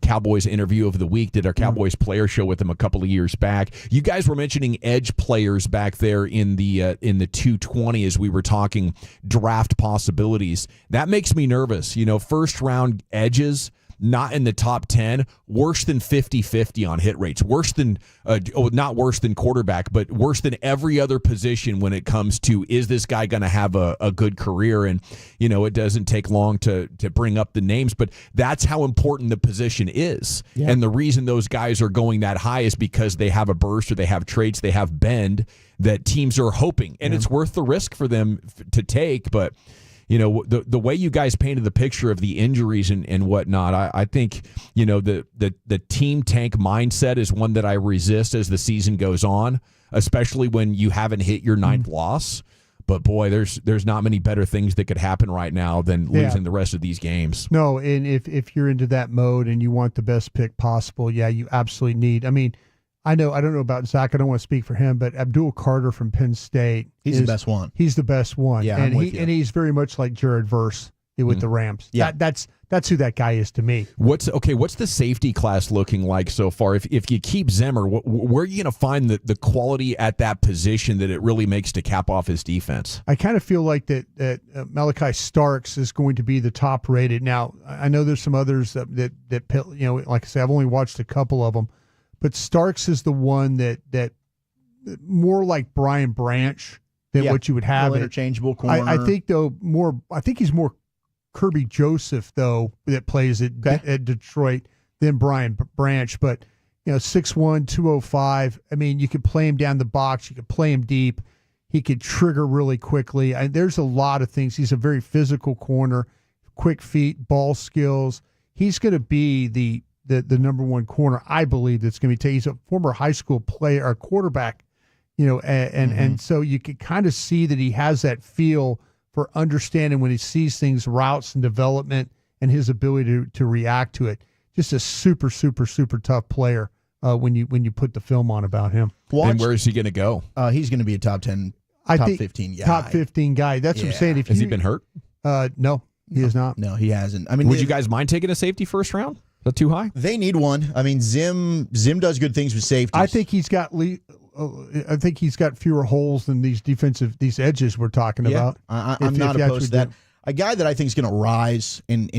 Cowboys interview of the week, did our Cowboys player show with him a couple of years back. You guys were mentioning edge players back there in the 220 as we were talking draft possibilities. That makes me nervous. You know, first round edges, not in the top 10, worse than 50-50 on hit rates, worse than not worse than quarterback, but worse than every other position when it comes to, is this guy going to have a good career? And, you know, it doesn't take long to bring up the names, but that's how important the position is. Yeah. And the reason those guys are going that high is because they have a burst, or they have traits, they have bend that teams are hoping, and it's worth the risk for them to take. But you know, the way you guys painted the picture of the injuries and whatnot, I think, you know, the team tank mindset is one that I resist as the season goes on, especially when you haven't hit your ninth loss. But boy, there's not many better things that could happen right now than losing the rest of these games. No, and if you're into that mode and you want the best pick possible, yeah, you absolutely need. I mean, I don't know about Zach. I don't want to speak for him, but Abdul Carter from Penn State, he's the best one. He's the best one. Yeah, and I'm with you. And he's very much like Jared Verse with the Rams. Yeah, that's who that guy is to me. What's the safety class looking like so far? If you keep Zimmer, where are you going to find the quality at that position that it really makes to cap off his defense? I kind of feel like that Malachi Starks is going to be the top rated. Now, I know there's some others that you know, like I said, I've only watched a couple of them. But Starks is the one that more like Brian Branch than what you would have. Interchangeable corner. I think he's more Kirby Joseph though, that plays at Detroit, than Brian Branch. But you know, 6'1", 205. I mean, you could play him down the box. You could play him deep. He could trigger really quickly. There's a lot of things. He's a very physical corner, quick feet, ball skills. He's going to be the number one corner, I believe, that's going to be taken. He's a former high school player or quarterback, you know, and so you can kind of see that he has that feel for understanding when he sees things, routes and development, and his ability to react to it. Just a super, super, super tough player when you put the film on about him. And where is he going to go? He's going to be a top 10, top 15 guy. Top 15 guy. That's what I'm saying. Has he been hurt? No, he has not. No, he hasn't. I mean, would you guys mind taking a safety first round? Is that too high? They need one. I mean, Zim does good things with safeties. I think he's got fewer holes than these edges we're talking about. I'm not opposed to that. A guy that I think is going to rise, and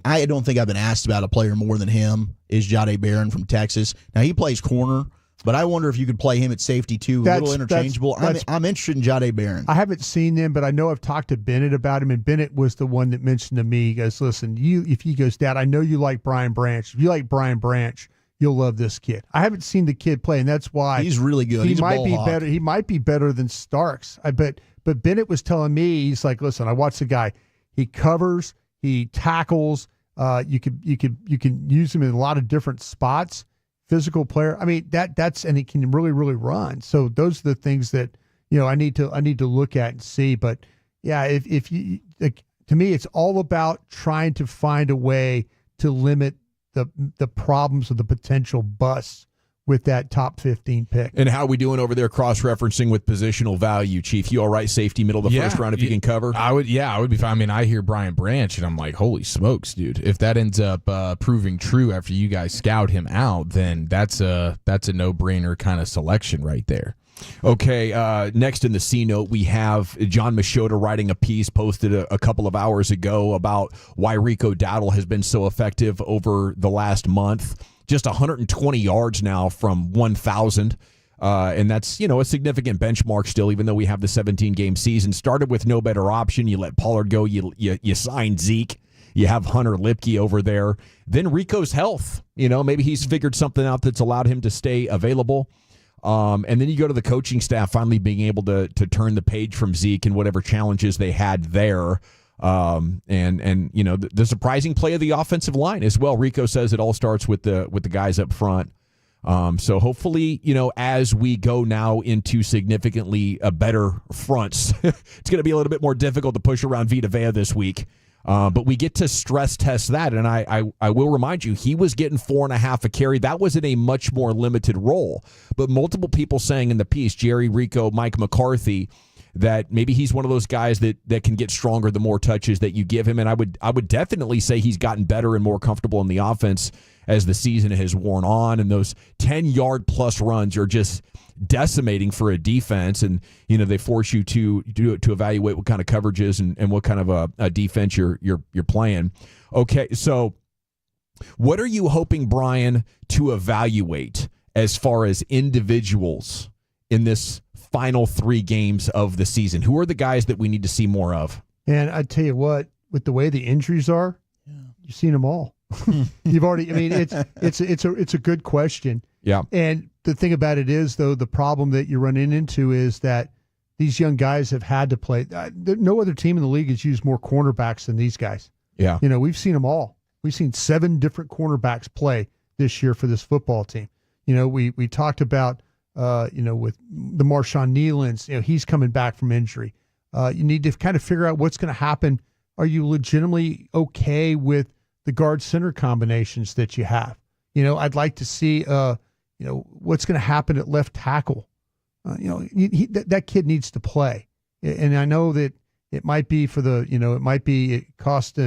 I don't think I've been asked about a player more than him, is Jahdae Barron from Texas. Now, he plays corner, but I wonder if you could play him at safety too, a little interchangeable. I'm interested in Jahdae Barron. I haven't seen them, but I know I've talked to Bennett about him, and Bennett was the one that mentioned to me, he goes, listen, if he goes, Dad, I know you like Brian Branch. If you like Brian Branch, you'll love this kid. I haven't seen the kid play, and that's why he's really good. He's might a ball be hawk. better. He might be better than Starks. But Bennett was telling me, he's like, listen, I watched the guy. He covers, he tackles. You can use him in a lot of different spots. Physical player. I mean, that's and he can really, really run. So those are the things that I need to look at and see. But yeah, if you like, to me, it's all about trying to find a way to limit the problems of the potential busts with that top 15 pick. And how are we doing over there cross-referencing with positional value, Chief? You all right, safety, middle of the first round if you can cover? I would be fine. I mean, I hear Brian Branch, and I'm like, holy smokes, dude. If that ends up proving true after you guys scout him out, then that's a no-brainer kind of selection right there. Okay, next in the C note, we have John Machota writing a piece posted a couple of hours ago about why Rico Dowdle has been so effective over the last month. Just 120 yards now from 1,000. And that's, a significant benchmark still, even though we have the 17-game season. Started with no better option. You let Pollard go. You signed Zeke. You have Hunter Lipke over there. Then Rico's health. Maybe he's figured something out that's allowed him to stay available. And then you go to the coaching staff finally being able to turn the page from Zeke and whatever challenges they had there. And the surprising play of the offensive line as well. Rico says it all starts with the guys up front. So hopefully, as we go now into significantly better fronts, it's going to be a little bit more difficult to push around Vita Vea this week. But we get to stress test that, and I will remind you, he was getting 4.5 a carry. That was in a much more limited role. But multiple people saying in the piece, Jerry, Rico, Mike McCarthy, that maybe he's one of those guys that can get stronger the more touches that you give him. And I would definitely say he's gotten better and more comfortable in the offense as the season has worn on. And those 10-yard plus runs are just decimating for a defense. And, they force you to evaluate what kind of coverages and what kind of a defense you're playing. Okay, so what are you hoping, Brian, to evaluate as far as individuals in this final 3 games of the season? Who are the guys that we need to see more of? And I tell you what, with the way the injuries are, you've seen them all. You've already. I mean, it's a good question. Yeah. And the thing about it is, though, the problem that you're running into is that these young guys have had to play. No other team in the league has used more cornerbacks than these guys. Yeah. We've seen them all. We've seen 7 different cornerbacks play this year for this football team. We talked about. With the Marshawn Nealons, he's coming back from injury. You need to kind of figure out what's going to happen. Are you legitimately okay with the guard center combinations that you have? I'd like to see, what's going to happen at left tackle. That kid needs to play. And I know that it might be it cost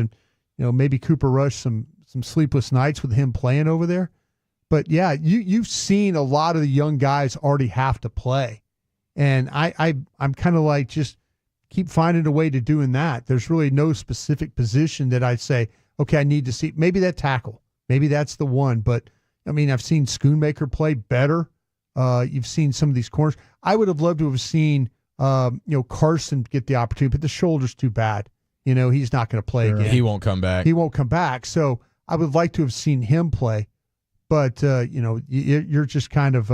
maybe Cooper Rush some sleepless nights with him playing over there. But yeah, you've seen a lot of the young guys already have to play, and I'm kind of like, just keep finding a way to doing that. There's really no specific position that I'd say, okay, I need to see. Maybe that tackle, maybe that's the one. But I mean, I've seen Schoonmaker play better. You've seen some of these corners. I would have loved to have seen Carson get the opportunity, but the shoulder's too bad. He's not going to play again. He won't come back. He won't come back. So I would like to have seen him play. But, you're just kind of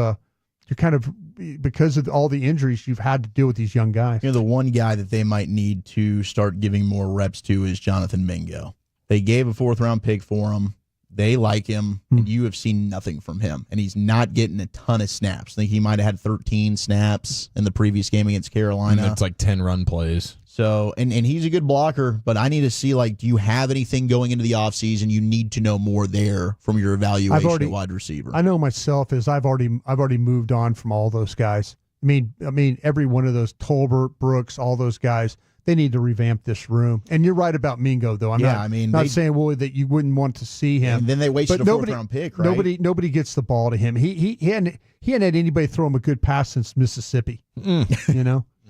because of all the injuries, you've had to deal with these young guys. The one guy that they might need to start giving more reps to is Jonathan Mingo. They gave a 4th-round pick for him. They like him, and you have seen nothing from him. And he's not getting a ton of snaps. I think he might have had 13 snaps in the previous game against Carolina. And it's like 10 run plays. So, and he's a good blocker, but I need to see, do you have anything going into the offseason? You need to know more there from your evaluation at wide receiver. I know myself is I've already moved on from all those guys. I mean, every one of those, Tolbert, Brooks, all those guys, they need to revamp this room. And you're right about Mingo, though. I'm not saying that you wouldn't want to see him. And then they wasted a 4th-round pick, right? Nobody gets the ball to him. He hadn't had anybody throw him a good pass since Mississippi.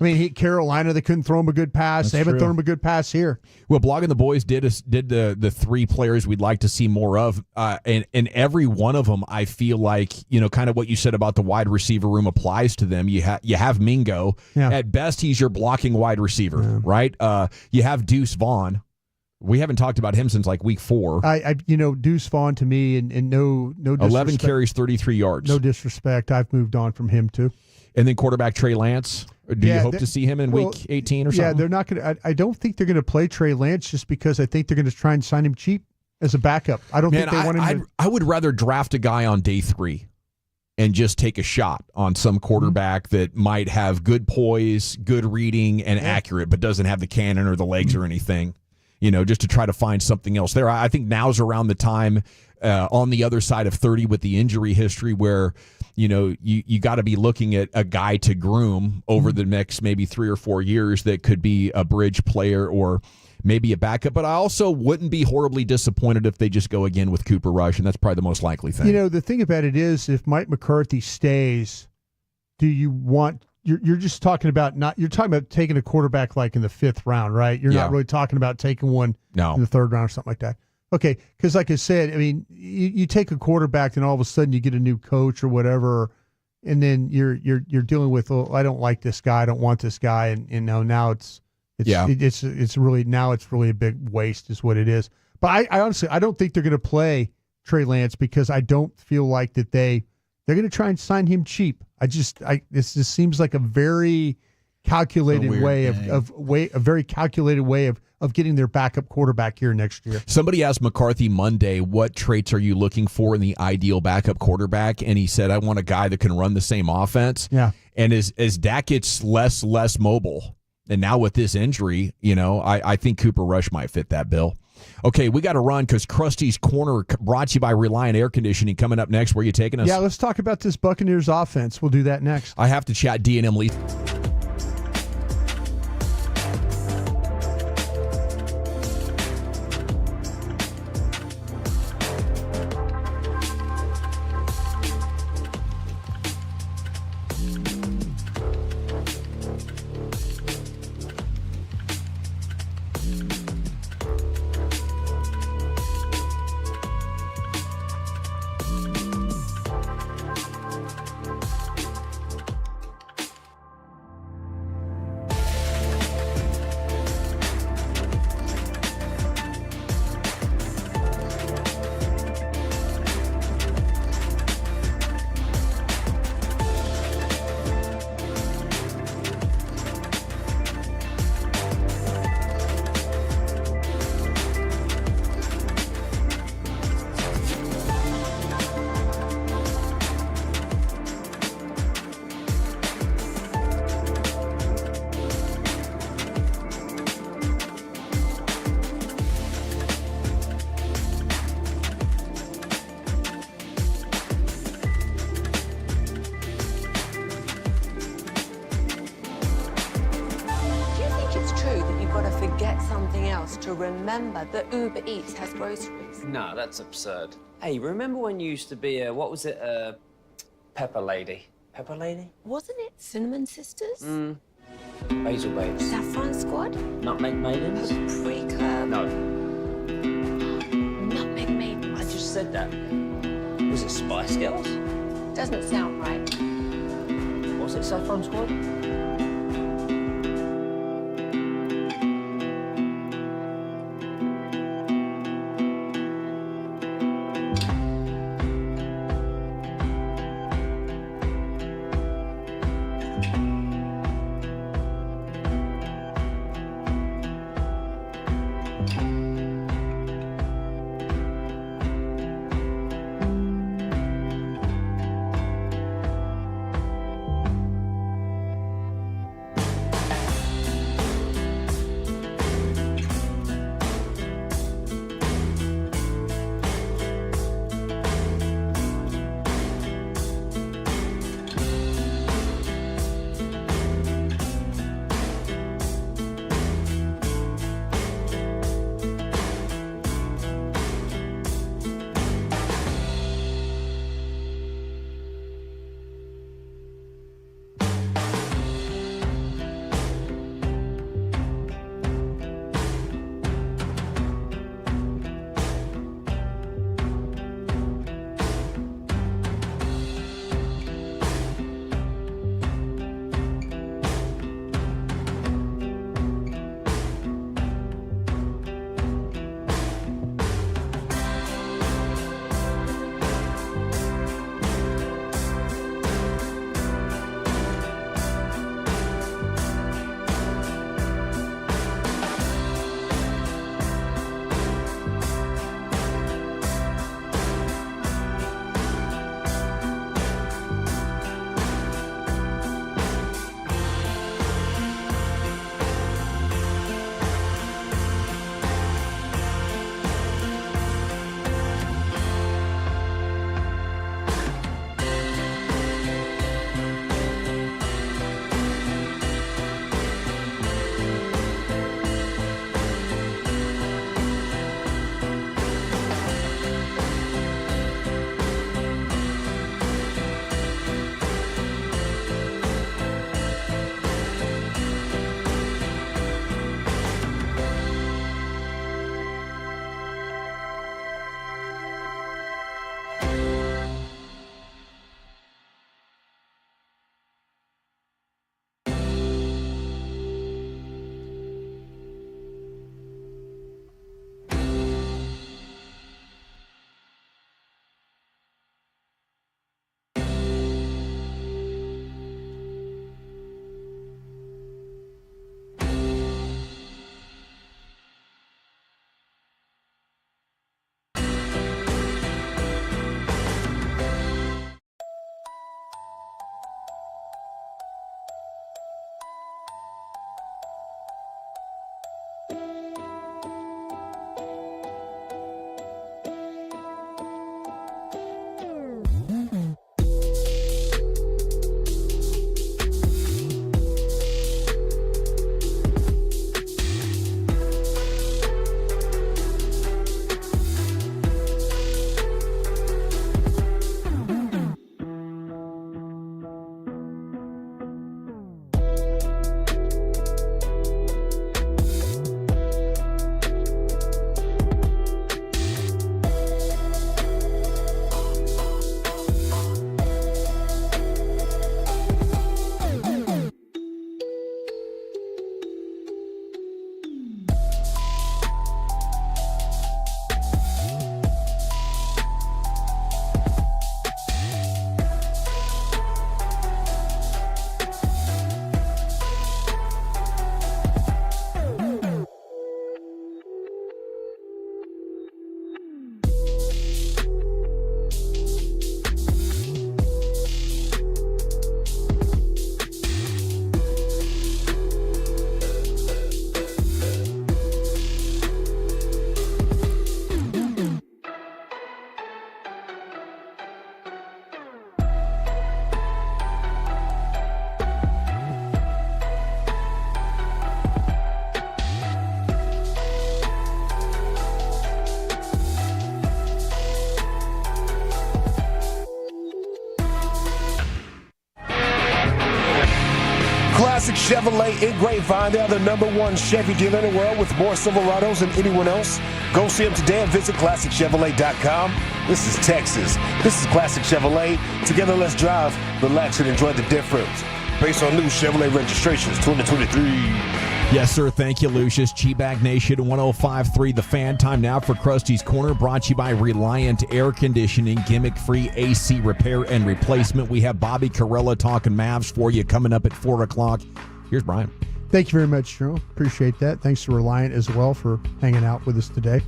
I mean, Carolina, they couldn't throw him a good pass. They haven't thrown him a good pass here. Well, Blogging the Boys did the 3 players we'd like to see more of, and every one of them, I feel like, kind of what you said about the wide receiver room applies to them. You have Mingo. Yeah. At best, he's your blocking wide receiver, right? You have Deuce Vaughn, We haven't talked about him since like week 4. Deuce Vaughn to me, and no disrespect. 11 carries, 33 yards. No disrespect. I've moved on from him too. And then quarterback Trey Lance. Do you hope to see him in week 18 or something? Yeah, they're not going to. I don't think they're going to play Trey Lance just because I think they're going to try and sign him cheap as a backup. I don't think they want him I would rather draft a guy on day 3 and just take a shot on some quarterback that might have good poise, good reading, and accurate, but doesn't have the cannon or the legs or anything, just to try to find something else there. I think now's around the time on the other side of 30 with the injury history where, you got to be looking at a guy to groom over the next maybe 3 or 4 years that could be a bridge player or maybe a backup. But I also wouldn't be horribly disappointed if they just go again with Cooper Rush, and that's probably the most likely thing. The thing about it is, if Mike McCarthy stays, do you want? You're just talking about you're talking about taking a quarterback like in the 5th round, right? You're not really talking about taking one in the 3rd round or something like that. Okay, because like I said, I mean, you take a quarterback and all of a sudden you get a new coach or whatever, and then you're dealing with, I don't like this guy, I don't want this guy, and now it's really a big waste is what it is. But I honestly I don't think they're going to play Trey Lance because I don't feel like that they're going to try and sign him cheap. This just seems like a very calculated way of getting their backup quarterback here next year. Somebody asked McCarthy Monday, what traits are you looking for in the ideal backup quarterback? And he said, I want a guy that can run the same offense. Yeah. And as Dak gets less mobile, and now with this injury, I think Cooper Rush might fit that bill. Okay, we got to run because Krusty's Corner brought to you by Reliant Air Conditioning coming up next. Where are you taking us? Yeah, let's talk about this Buccaneers offense. We'll do that next. I have to chat D&M Lee. To remember that Uber Eats has groceries. No, that's absurd. Hey, remember when you used to be Pepper Lady? Pepper Lady? Wasn't it Cinnamon Sisters? Basil Babes. Saffron Squad? Nutmeg Maidens? Pre-Club? No. Nutmeg Maidens. I just said that. Was it Spice Girls? Doesn't sound right. Was it Saffron Squad? Chevrolet in Grapevine, they are the #1 Chevy dealer in the world with more Silverados than anyone else. Go see them today and visit ClassicChevrolet.com. This is Texas. This is Classic Chevrolet. Together, let's drive, relax, and enjoy the difference. Based on new Chevrolet registrations 2023. Yes, sir. Thank you, Lucius. Cheapback Nation 105.3 The Fan. Time now for Krusty's Corner, brought to you by Reliant Air Conditioning, gimmick-free AC repair and replacement. We have Bobby Carella talking Mavs for you coming up at 4 o'clock. Here's Brian. Thank you very much, Jerome. Appreciate that. Thanks to Reliant as well for hanging out with us today.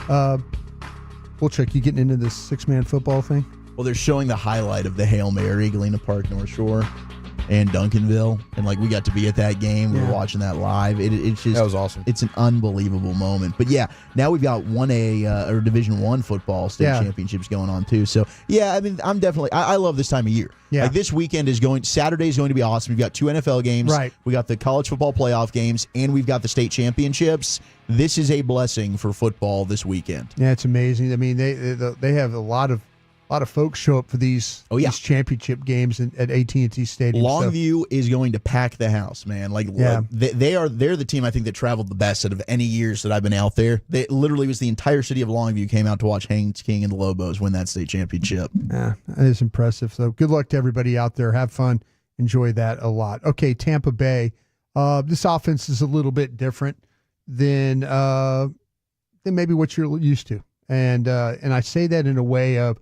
Wolchuk, you getting into this six-man football thing? Well, they're showing the highlight of the Hail Mary, Galena Park, North Shore, and Duncanville, and we got to be at that game. We were watching that live. It's just, that was awesome. It's an unbelievable moment. But yeah, now we've got 1A or Division I football state championships going on too. So yeah, I mean, I'm definitely I love this time of year. Yeah. This weekend Saturday is going to be awesome. We've got 2 NFL games. Right. We got the college football playoff games, and we've got the state championships. This is a blessing for football this weekend. Yeah, it's amazing. I mean, they have a lot of folks show up for these championship games at AT&T Stadium. Longview is going to pack the house, man. They're the team I think that traveled the best out of any years that I've been out there. They literally was the entire city of Longview came out to watch Haynes King and the Lobos win that state championship. Yeah, that is impressive. So good luck to everybody out there. Have fun. Enjoy that a lot. Okay, Tampa Bay. This offense is a little bit different than maybe what you're used to, and I say that in a way of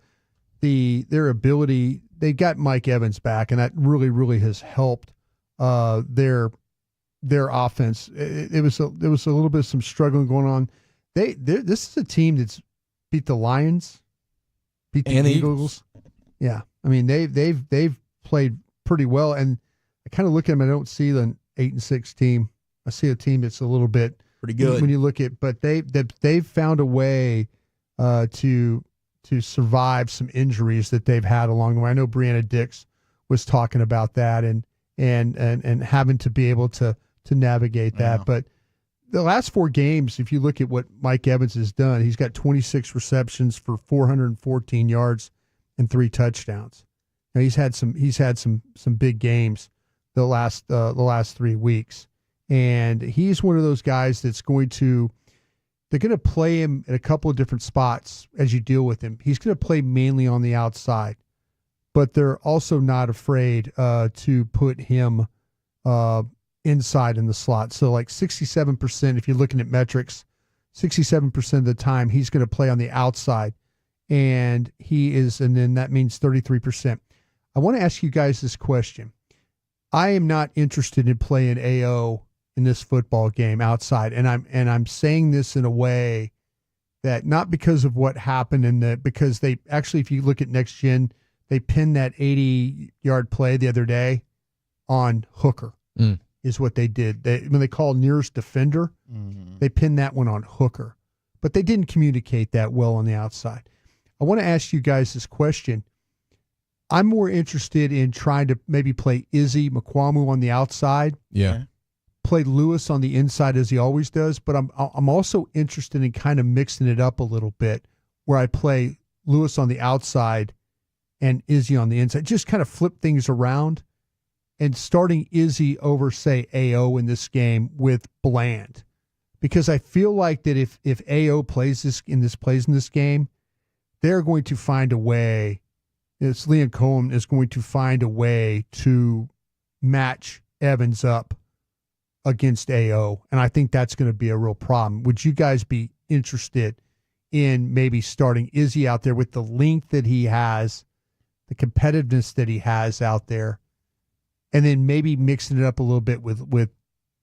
their ability. They got Mike Evans back, and that really, really has helped their offense. There was a little bit of some struggling going on. This is a team that's beat the Lions, beat the Eagles. Yeah, I mean they've played pretty well, and I kind of look at them. I don't see an 8-6 team. I see a team that's a little bit pretty good when you look at. But they've found a way to survive some injuries that they've had along the way. I know Brianna Dix was talking about that and having to be able to navigate that. But the last 4 games, if you look at what Mike Evans has done, he's got 26 receptions for 414 yards and 3 touchdowns. Now, he's had some big games the last 3 weeks, and he's one of those guys that's they're going to play him in a couple of different spots as you deal with him. He's going to play mainly on the outside, but they're also not afraid to put him inside in the slot. So 67%, if you're looking at metrics, 67% of the time he's going to play on the outside, and then that means 33%. I want to ask you guys this question. I am not interested in playing AO in this football game outside, and I'm saying this in a way that not because of what happened because they actually, if you look at Next Gen, they pinned that 80-yard play the other day on Hooker is what they did. When they call nearest defender, they pinned that one on Hooker, but they didn't communicate that well on the outside. I want to ask you guys this question. I'm more interested in trying to maybe play Izzy Makwamu on the outside. Yeah. Play Lewis on the inside as he always does, but I'm also interested in kind of mixing it up a little bit where I play Lewis on the outside and Izzy on the inside. Just kind of flip things around and starting Izzy over, say, AO in this game with Bland. Because I feel like that if AO plays in this game, they're going to find a way. Liam Cohen is going to find a way to match Evans up against AO, and I think that's going to be a real problem. Would you guys be interested in maybe starting Izzy out there with the length that he has, the competitiveness that he has out there, and then maybe mixing it up a little bit with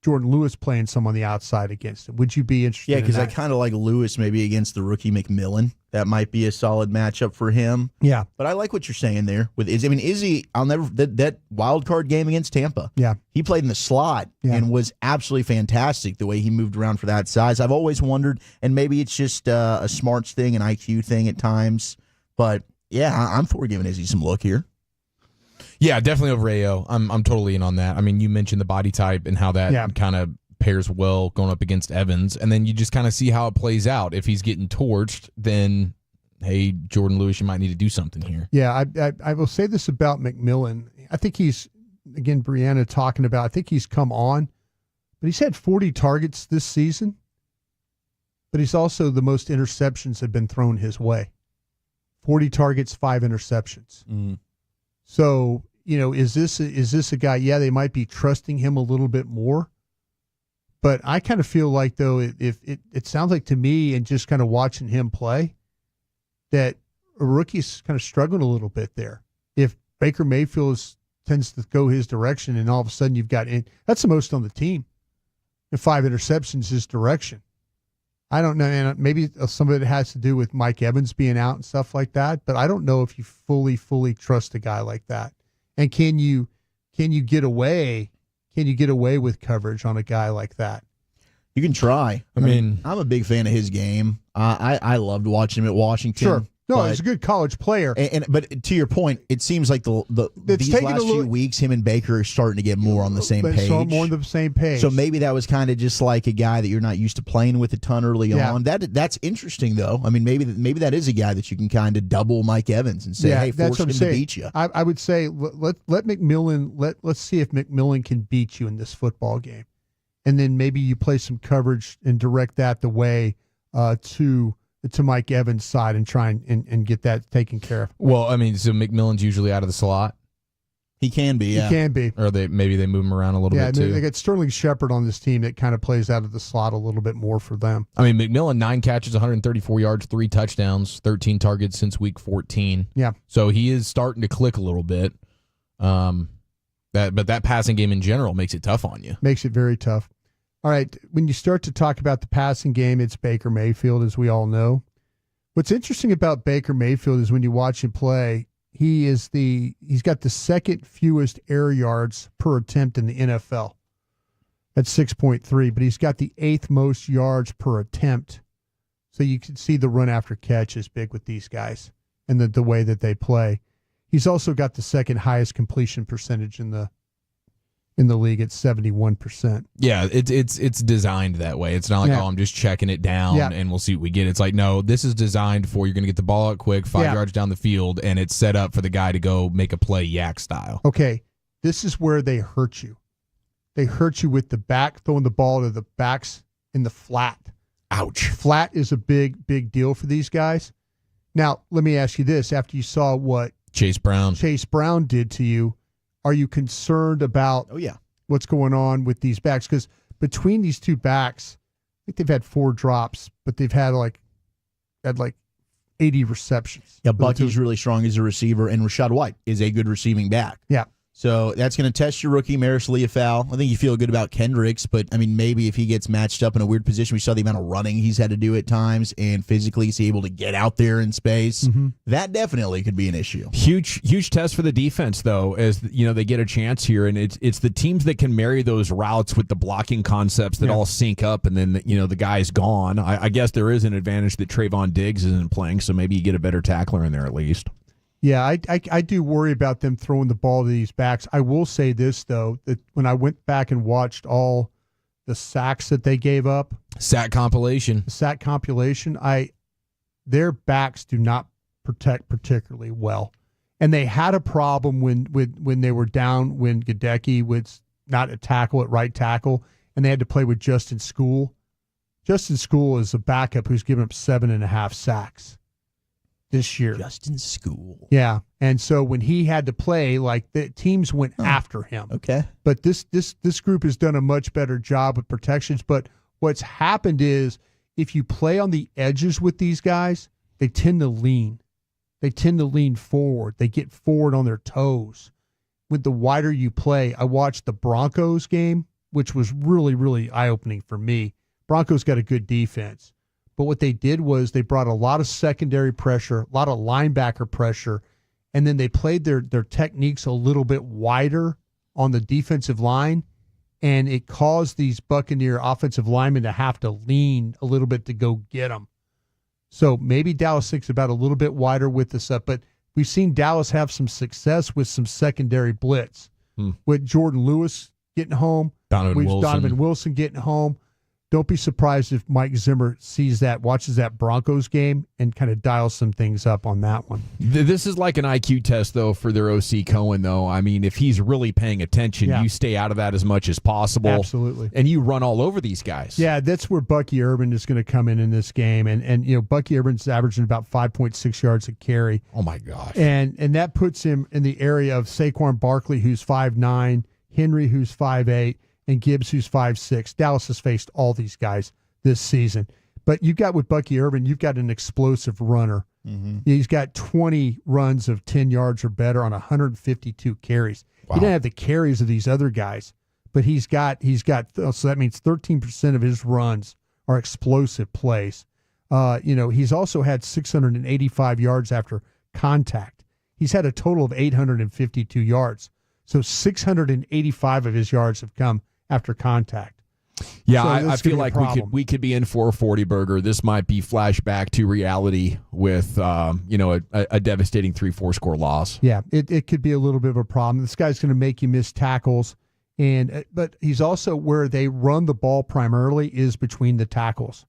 Jordan Lewis playing some on the outside against him? Would you be interested? Yeah, because in I kind of like Lewis maybe against the rookie McMillan. That might be a solid matchup for him. Yeah, but I like what you're saying there with Izzy. I mean, Izzy, that wild card game against Tampa. Yeah, he played in the slot and was absolutely fantastic the way he moved around for that size. I've always wondered, and maybe it's just a smarts thing, an IQ thing at times. But yeah, I'm for giving Izzy some look here. Yeah, definitely over AO. I'm totally in on that. I mean, you mentioned the body type and how that kind of pairs well going up against Evans, and then you just kind of see how it plays out. If he's getting torched, then hey, Jordan Lewis, you might need to do something here. Yeah, I will say this about McMillan. I think he's again, Brianna talking about, I think he's come on, but he's had 40 targets this season, but he's also the most interceptions have been thrown his way. 40 targets, 5 interceptions. So, is this a guy, yeah, they might be trusting him a little bit more, but I kind of feel like, though, if it sounds like to me, and just kind of watching him play, that a rookie's kind of struggling a little bit there. If Baker Mayfield tends to go his direction, and all of a sudden you've got that's the most on the team, and 5 interceptions his direction. I don't know, and maybe some of it has to do with Mike Evans being out and stuff like that, but I don't know if you fully trust a guy like that. And can you get away with coverage on a guy like that? You can try. I mean, I'm a big fan of his game. I loved watching him at Washington. Sure. No, he's a good college player. But to your point, it seems like these last few weeks, him and Baker are starting to get more on the same page. More on the same page. So maybe that was kind of just like a guy that you're not used to playing with a ton early on. That's interesting, though. I mean, maybe that is a guy that you can kind of double Mike Evans and say, hey, force him to beat you. I would say let McMillan, let's see if McMillan can beat you in this football game. And then maybe you play some coverage and direct that the way to Mike Evans' side and try and get that taken care of. Well, I mean, so McMillan's usually out of the slot. He can be, yeah. He can be. Or maybe they move him around a little bit too. They got Sterling Shepard on this team that kind of plays out of the slot a little bit more for them. I mean, McMillan, 9 catches, 134 yards, 3 touchdowns, 13 targets since week 14. Yeah. So he is starting to click a little bit. But that passing game in general makes it tough on you. Makes it very tough. All right, when you start to talk about the passing game, it's Baker Mayfield, as we all know. What's interesting about Baker Mayfield is when you watch him play, he's got the second fewest air yards per attempt in the NFL at 6.3, but he's got the 8th most yards per attempt. So you can see the run after catch is big with these guys and the way that they play. He's also got the second highest completion percentage in the league at 71%. Yeah, it's designed that way. It's not like, I'm just checking it down and we'll see what we get. It's like, no, this is designed for, you're going to get the ball out quick, 5 yards down the field, and it's set up for the guy to go make a play yak style. Okay, this is where they hurt you. They hurt you with the back, throwing the ball to the backs in the flat. Ouch. Flat is a big deal for these guys. Now, let me ask you this. After you saw what Chase Brown did to you, are you concerned about what's going on with these backs? Because between these two backs, I think they've had 4 drops, but they've had like 80 receptions. Yeah, Bucky's really strong as a receiver, and Rashad White is a good receiving back. Yeah. So that's going to test your rookie, Maris Leofau. I think you feel good about Kendricks, but, I mean, maybe if he gets matched up in a weird position, we saw the amount of running he's had to do at times, and physically he's able to get out there in space. Mm-hmm. That definitely could be an issue. Huge test for the defense, though, as they get a chance here, and it's the teams that can marry those routes with the blocking concepts that all sync up, and then the guy's gone. I guess there is an advantage that Trayvon Diggs isn't playing, so maybe you get a better tackler in there at least. Yeah, I do worry about them throwing the ball to these backs. I will say this, though, that when I went back and watched all the sacks that they gave up. Sack compilation. Their backs do not protect particularly well. And they had a problem when they were down, when Gadecki was not a tackle at right tackle, and they had to play with Justin School. Justin School is a backup who's given up 7.5 sacks this year. Justin School. Yeah. And so when he had to play, like, the teams went after him. Okay. But this group has done a much better job with protections. But what's happened is if you play on the edges with these guys, they tend to lean. They tend to lean forward. They get forward on their toes. With the wider you play, I watched the Broncos game, which was really, really eye-opening for me. Broncos got a good defense. But what they did was they brought a lot of secondary pressure, a lot of linebacker pressure, and then they played their techniques a little bit wider on the defensive line, and it caused these Buccaneer offensive linemen to have to lean a little bit to go get them. So maybe Dallas thinks about a little bit wider with this up, but we've seen Dallas have some success with some secondary blitz, with Jordan Lewis getting home, Donovan Wilson getting home. don't be surprised if Mike Zimmer sees that, watches that Broncos game, and kind of dials some things up on that one. This is like an IQ test, though, for their OC Cohen, though. I mean, if he's really paying attention, you stay out of that as much as possible. Absolutely. And you run all over these guys. Yeah, that's where Bucky Urban is going to come in this game. And Bucky Urban's averaging about 5.6 yards a carry. Oh, my gosh. And that puts him in the area of Saquon Barkley, who's 5'9", Henry, who's 5'8", and Gibbs, who's 5'6". Dallas has faced all these guys this season. But you've got with Bucky Urban, you've got an explosive runner. Mm-hmm. He's got 20 runs of 10 yards or better on 152 carries. Wow. He doesn't have the carries of these other guys, but he's got so that means 13% of his runs are explosive plays. He's also had 685 yards after contact. He's had a total of 852 yards. So 685 of his yards have come after contact. Yeah, so I feel like we could be in for a 40 burger. This might be flashback to reality with a devastating 3-4 score loss. Yeah, it could be a little bit of a problem. This guy's going to make you miss tackles, but he's also where they run the ball primarily is between the tackles.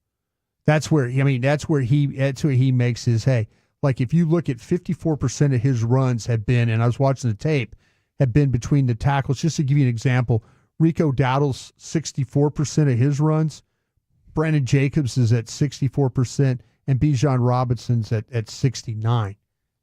That's where he makes his hay. Like if you look at 54% of his runs have been, and I was watching the tape, have been between the tackles. Just to give you an example, Rico Dowdle's 64% of his runs, Brandon Jacobs is at 64%, and Bijan Robinson's at 69%.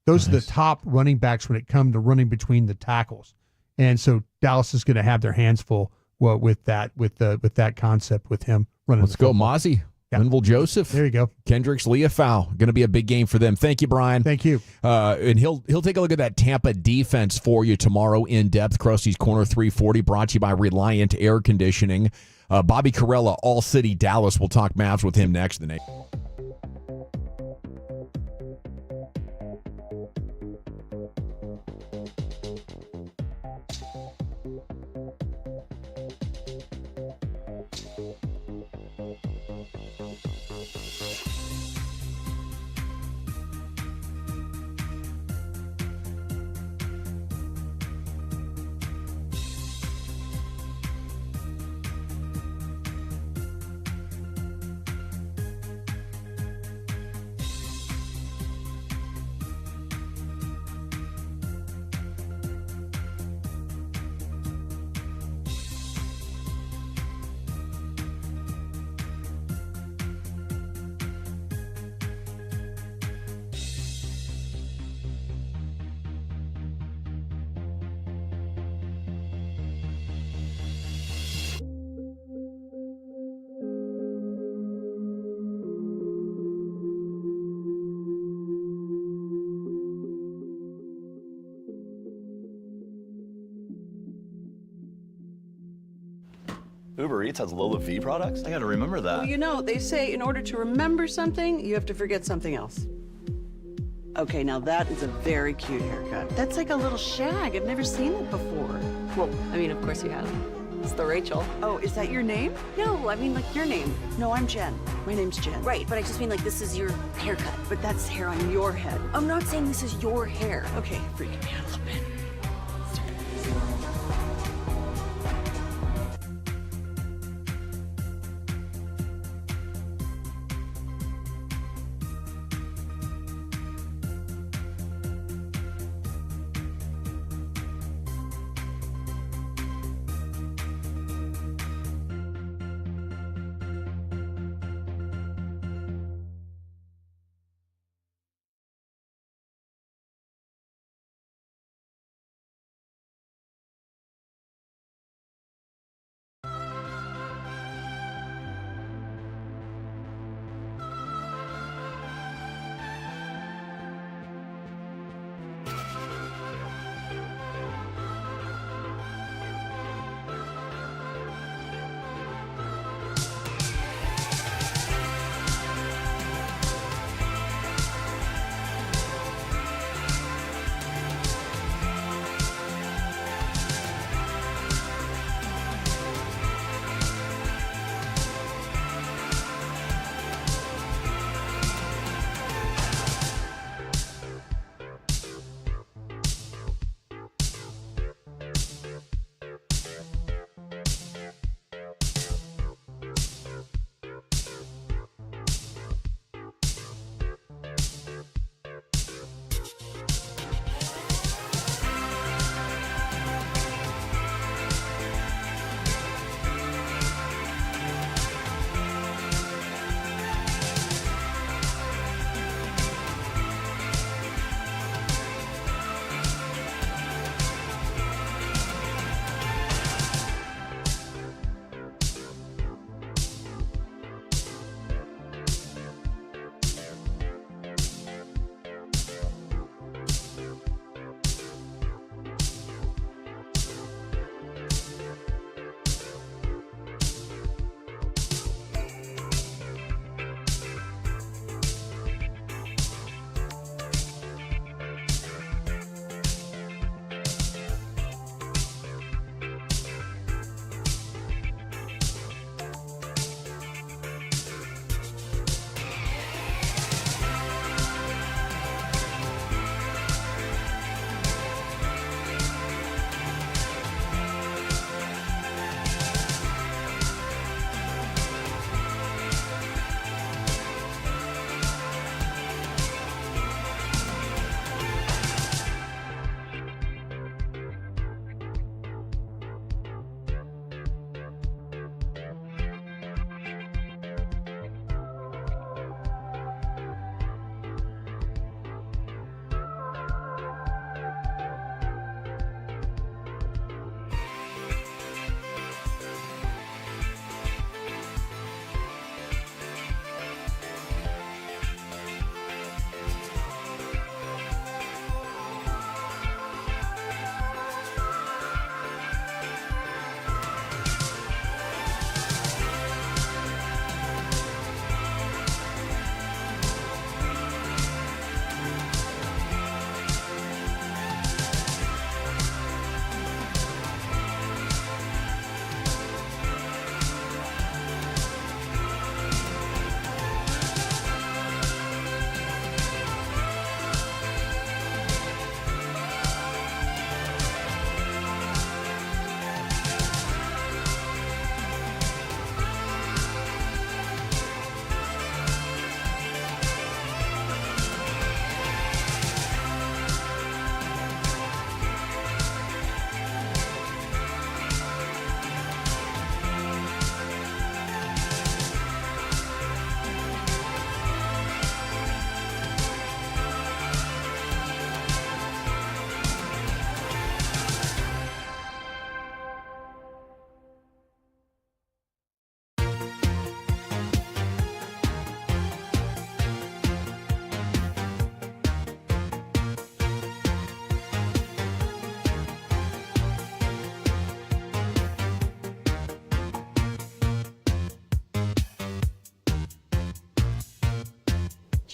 Those are the top running backs when it comes to running between the tackles. And so Dallas is going to have their hands full with that concept with him running. Let's go, Mozzie. Linville Joseph. There you go. Kendricks, Leah Fowl. Going to be a big game for them. Thank you, Brian. Thank you. And he'll take a look at that Tampa defense for you tomorrow in depth. Krusty's Corner 340 brought to you by Reliant Air Conditioning. Bobby Carella, All City Dallas. We'll talk Mavs with him next. Uber Eats has low fee products? I gotta remember that. Well, they say in order to remember something, you have to forget something else. Okay, now that is a very cute haircut. That's like a little shag. I've never seen it before. Well, of course you have. It's the Rachel. Oh, is that your name? No, like your name. No, I'm Jen. My name's Jen. Right, but I just mean like this is your haircut. But that's hair on your head. I'm not saying this is your hair. Okay, freaking me out a little bit.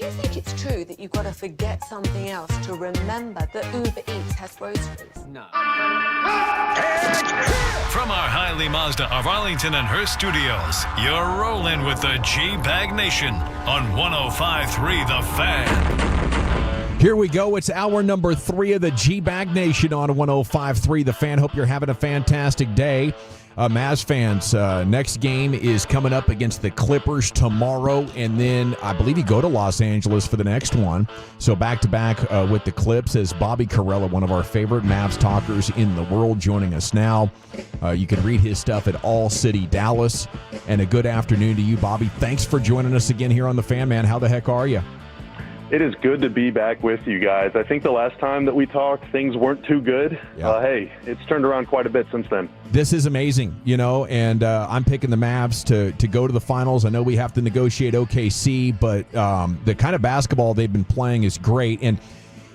Do you think it's true that you've got to forget something else to remember that Uber Eats has groceries? No. From our Highly Mazda of Arlington and Hearst studios, you're rolling with the G-Bag Nation on 105.3 The Fan. Here we go. It's hour number 3 of the G-Bag Nation on 105.3 The Fan. Hope you're having a fantastic day. Mavs fans, next game is coming up against the Clippers tomorrow, and then I believe you go to Los Angeles for the next one. So back-to-back with the Clips as Bobby Carella, one of our favorite Mavs talkers in the world, joining us now. You can read his stuff at All City Dallas. And a good afternoon to you, Bobby. Thanks for joining us again here on The Fan, man. How the heck are you? It is good to be back with you guys. I think the last time that we talked, things weren't too good. Yeah. Hey, it's turned around quite a bit since then. This is amazing, and I'm picking the Mavs to go to the finals. I know we have to negotiate OKC, but the kind of basketball they've been playing is great. And,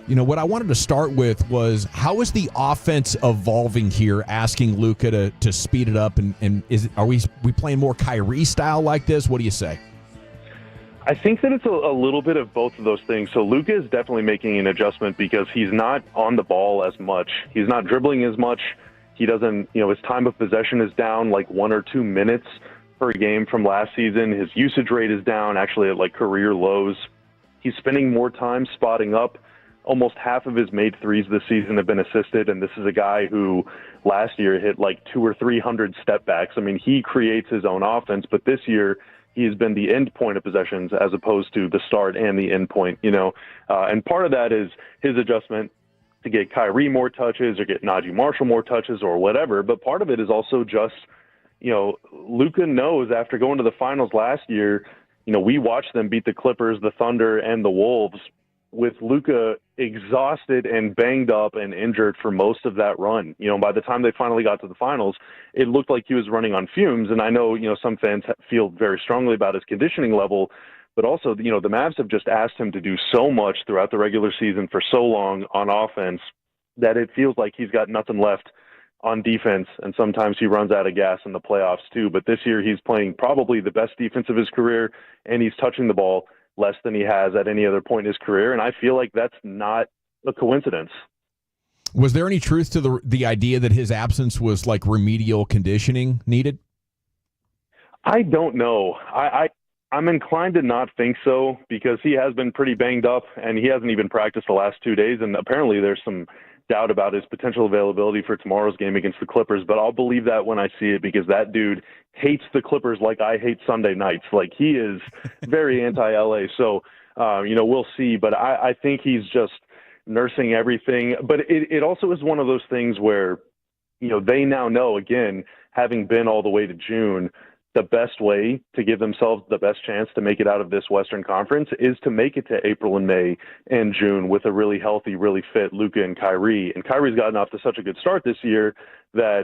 what I wanted to start with was, how is the offense evolving here, asking Luka to speed it up? And are we playing more Kyrie style like this? What do you say? I think that it's a little bit of both of those things. So Luka is definitely making an adjustment because he's not on the ball as much. He's not dribbling as much. He doesn't, his time of possession is down like 1 or 2 minutes per game from last season. His usage rate is down actually at like career lows. He's spending more time spotting up. Almost half of his made threes this season have been assisted. And this is a guy who last year hit like 200 or 300 step backs. I mean, he creates his own offense, but this year, he has been the end point of possessions as opposed to the start and the end point, and part of that is his adjustment to get Kyrie more touches or get Najee Marshall more touches or whatever. But part of it is also just, Luka knows after going to the finals last year, we watched them beat the Clippers, the Thunder, and the Wolves with Luka exhausted and banged up and injured for most of that run. By the time they finally got to the finals, it looked like he was running on fumes. And I know, some fans feel very strongly about his conditioning level, but also, the Mavs have just asked him to do so much throughout the regular season for so long on offense that it feels like he's got nothing left on defense. And sometimes he runs out of gas in the playoffs too. But this year he's playing probably the best defense of his career, and he's touching the ball less than he has at any other point in his career. And I feel like that's not a coincidence. Was there any truth to the idea that his absence was like remedial conditioning needed? I don't know. I'm inclined to not think so because he has been pretty banged up and he hasn't even practiced the last 2 days. And apparently there's some doubt about his potential availability for tomorrow's game against the Clippers, but I'll believe that when I see it because that dude hates the Clippers like I hate Sunday nights. Like he is very anti-LA. So, we'll see, but I think he's just nursing everything. But it also is one of those things where, they now know, again, having been all the way to June, the best way to give themselves the best chance to make it out of this Western Conference is to make it to April and May and June with a really healthy, really fit Luka and Kyrie. And Kyrie's gotten off to such a good start this year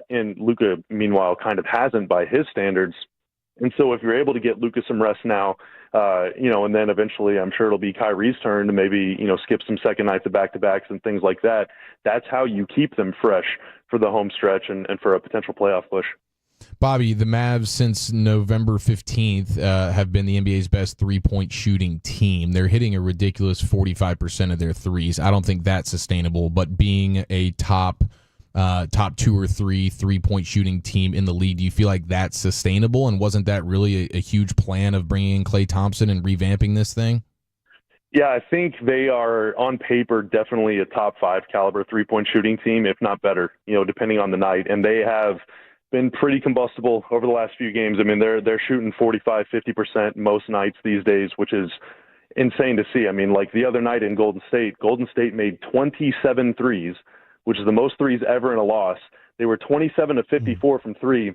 and Luka, meanwhile, kind of hasn't by his standards. And so if you're able to get Luka some rest now, and then eventually I'm sure it'll be Kyrie's turn to maybe, skip some second nights of back-to-backs and things like that. That's how you keep them fresh for the home stretch and for a potential playoff push. Bobby, the Mavs since November 15th have been the NBA's best three-point shooting team. They're hitting a ridiculous 45% of their threes. I don't think that's sustainable, but being a top 2 or 3 three-point shooting team in the league, do you feel like that's sustainable? And wasn't that really a huge plan of bringing in Klay Thompson and revamping this thing? Yeah, I think they are on paper definitely a top 5 caliber three-point shooting team, if not better, depending on the night. And they have been pretty combustible over the last few games. I mean, they're shooting 45, 50% most nights these days, which is insane to see. I mean, like the other night in Golden State made 27 threes, which is the most threes ever in a loss. They were 27 of 54 from three,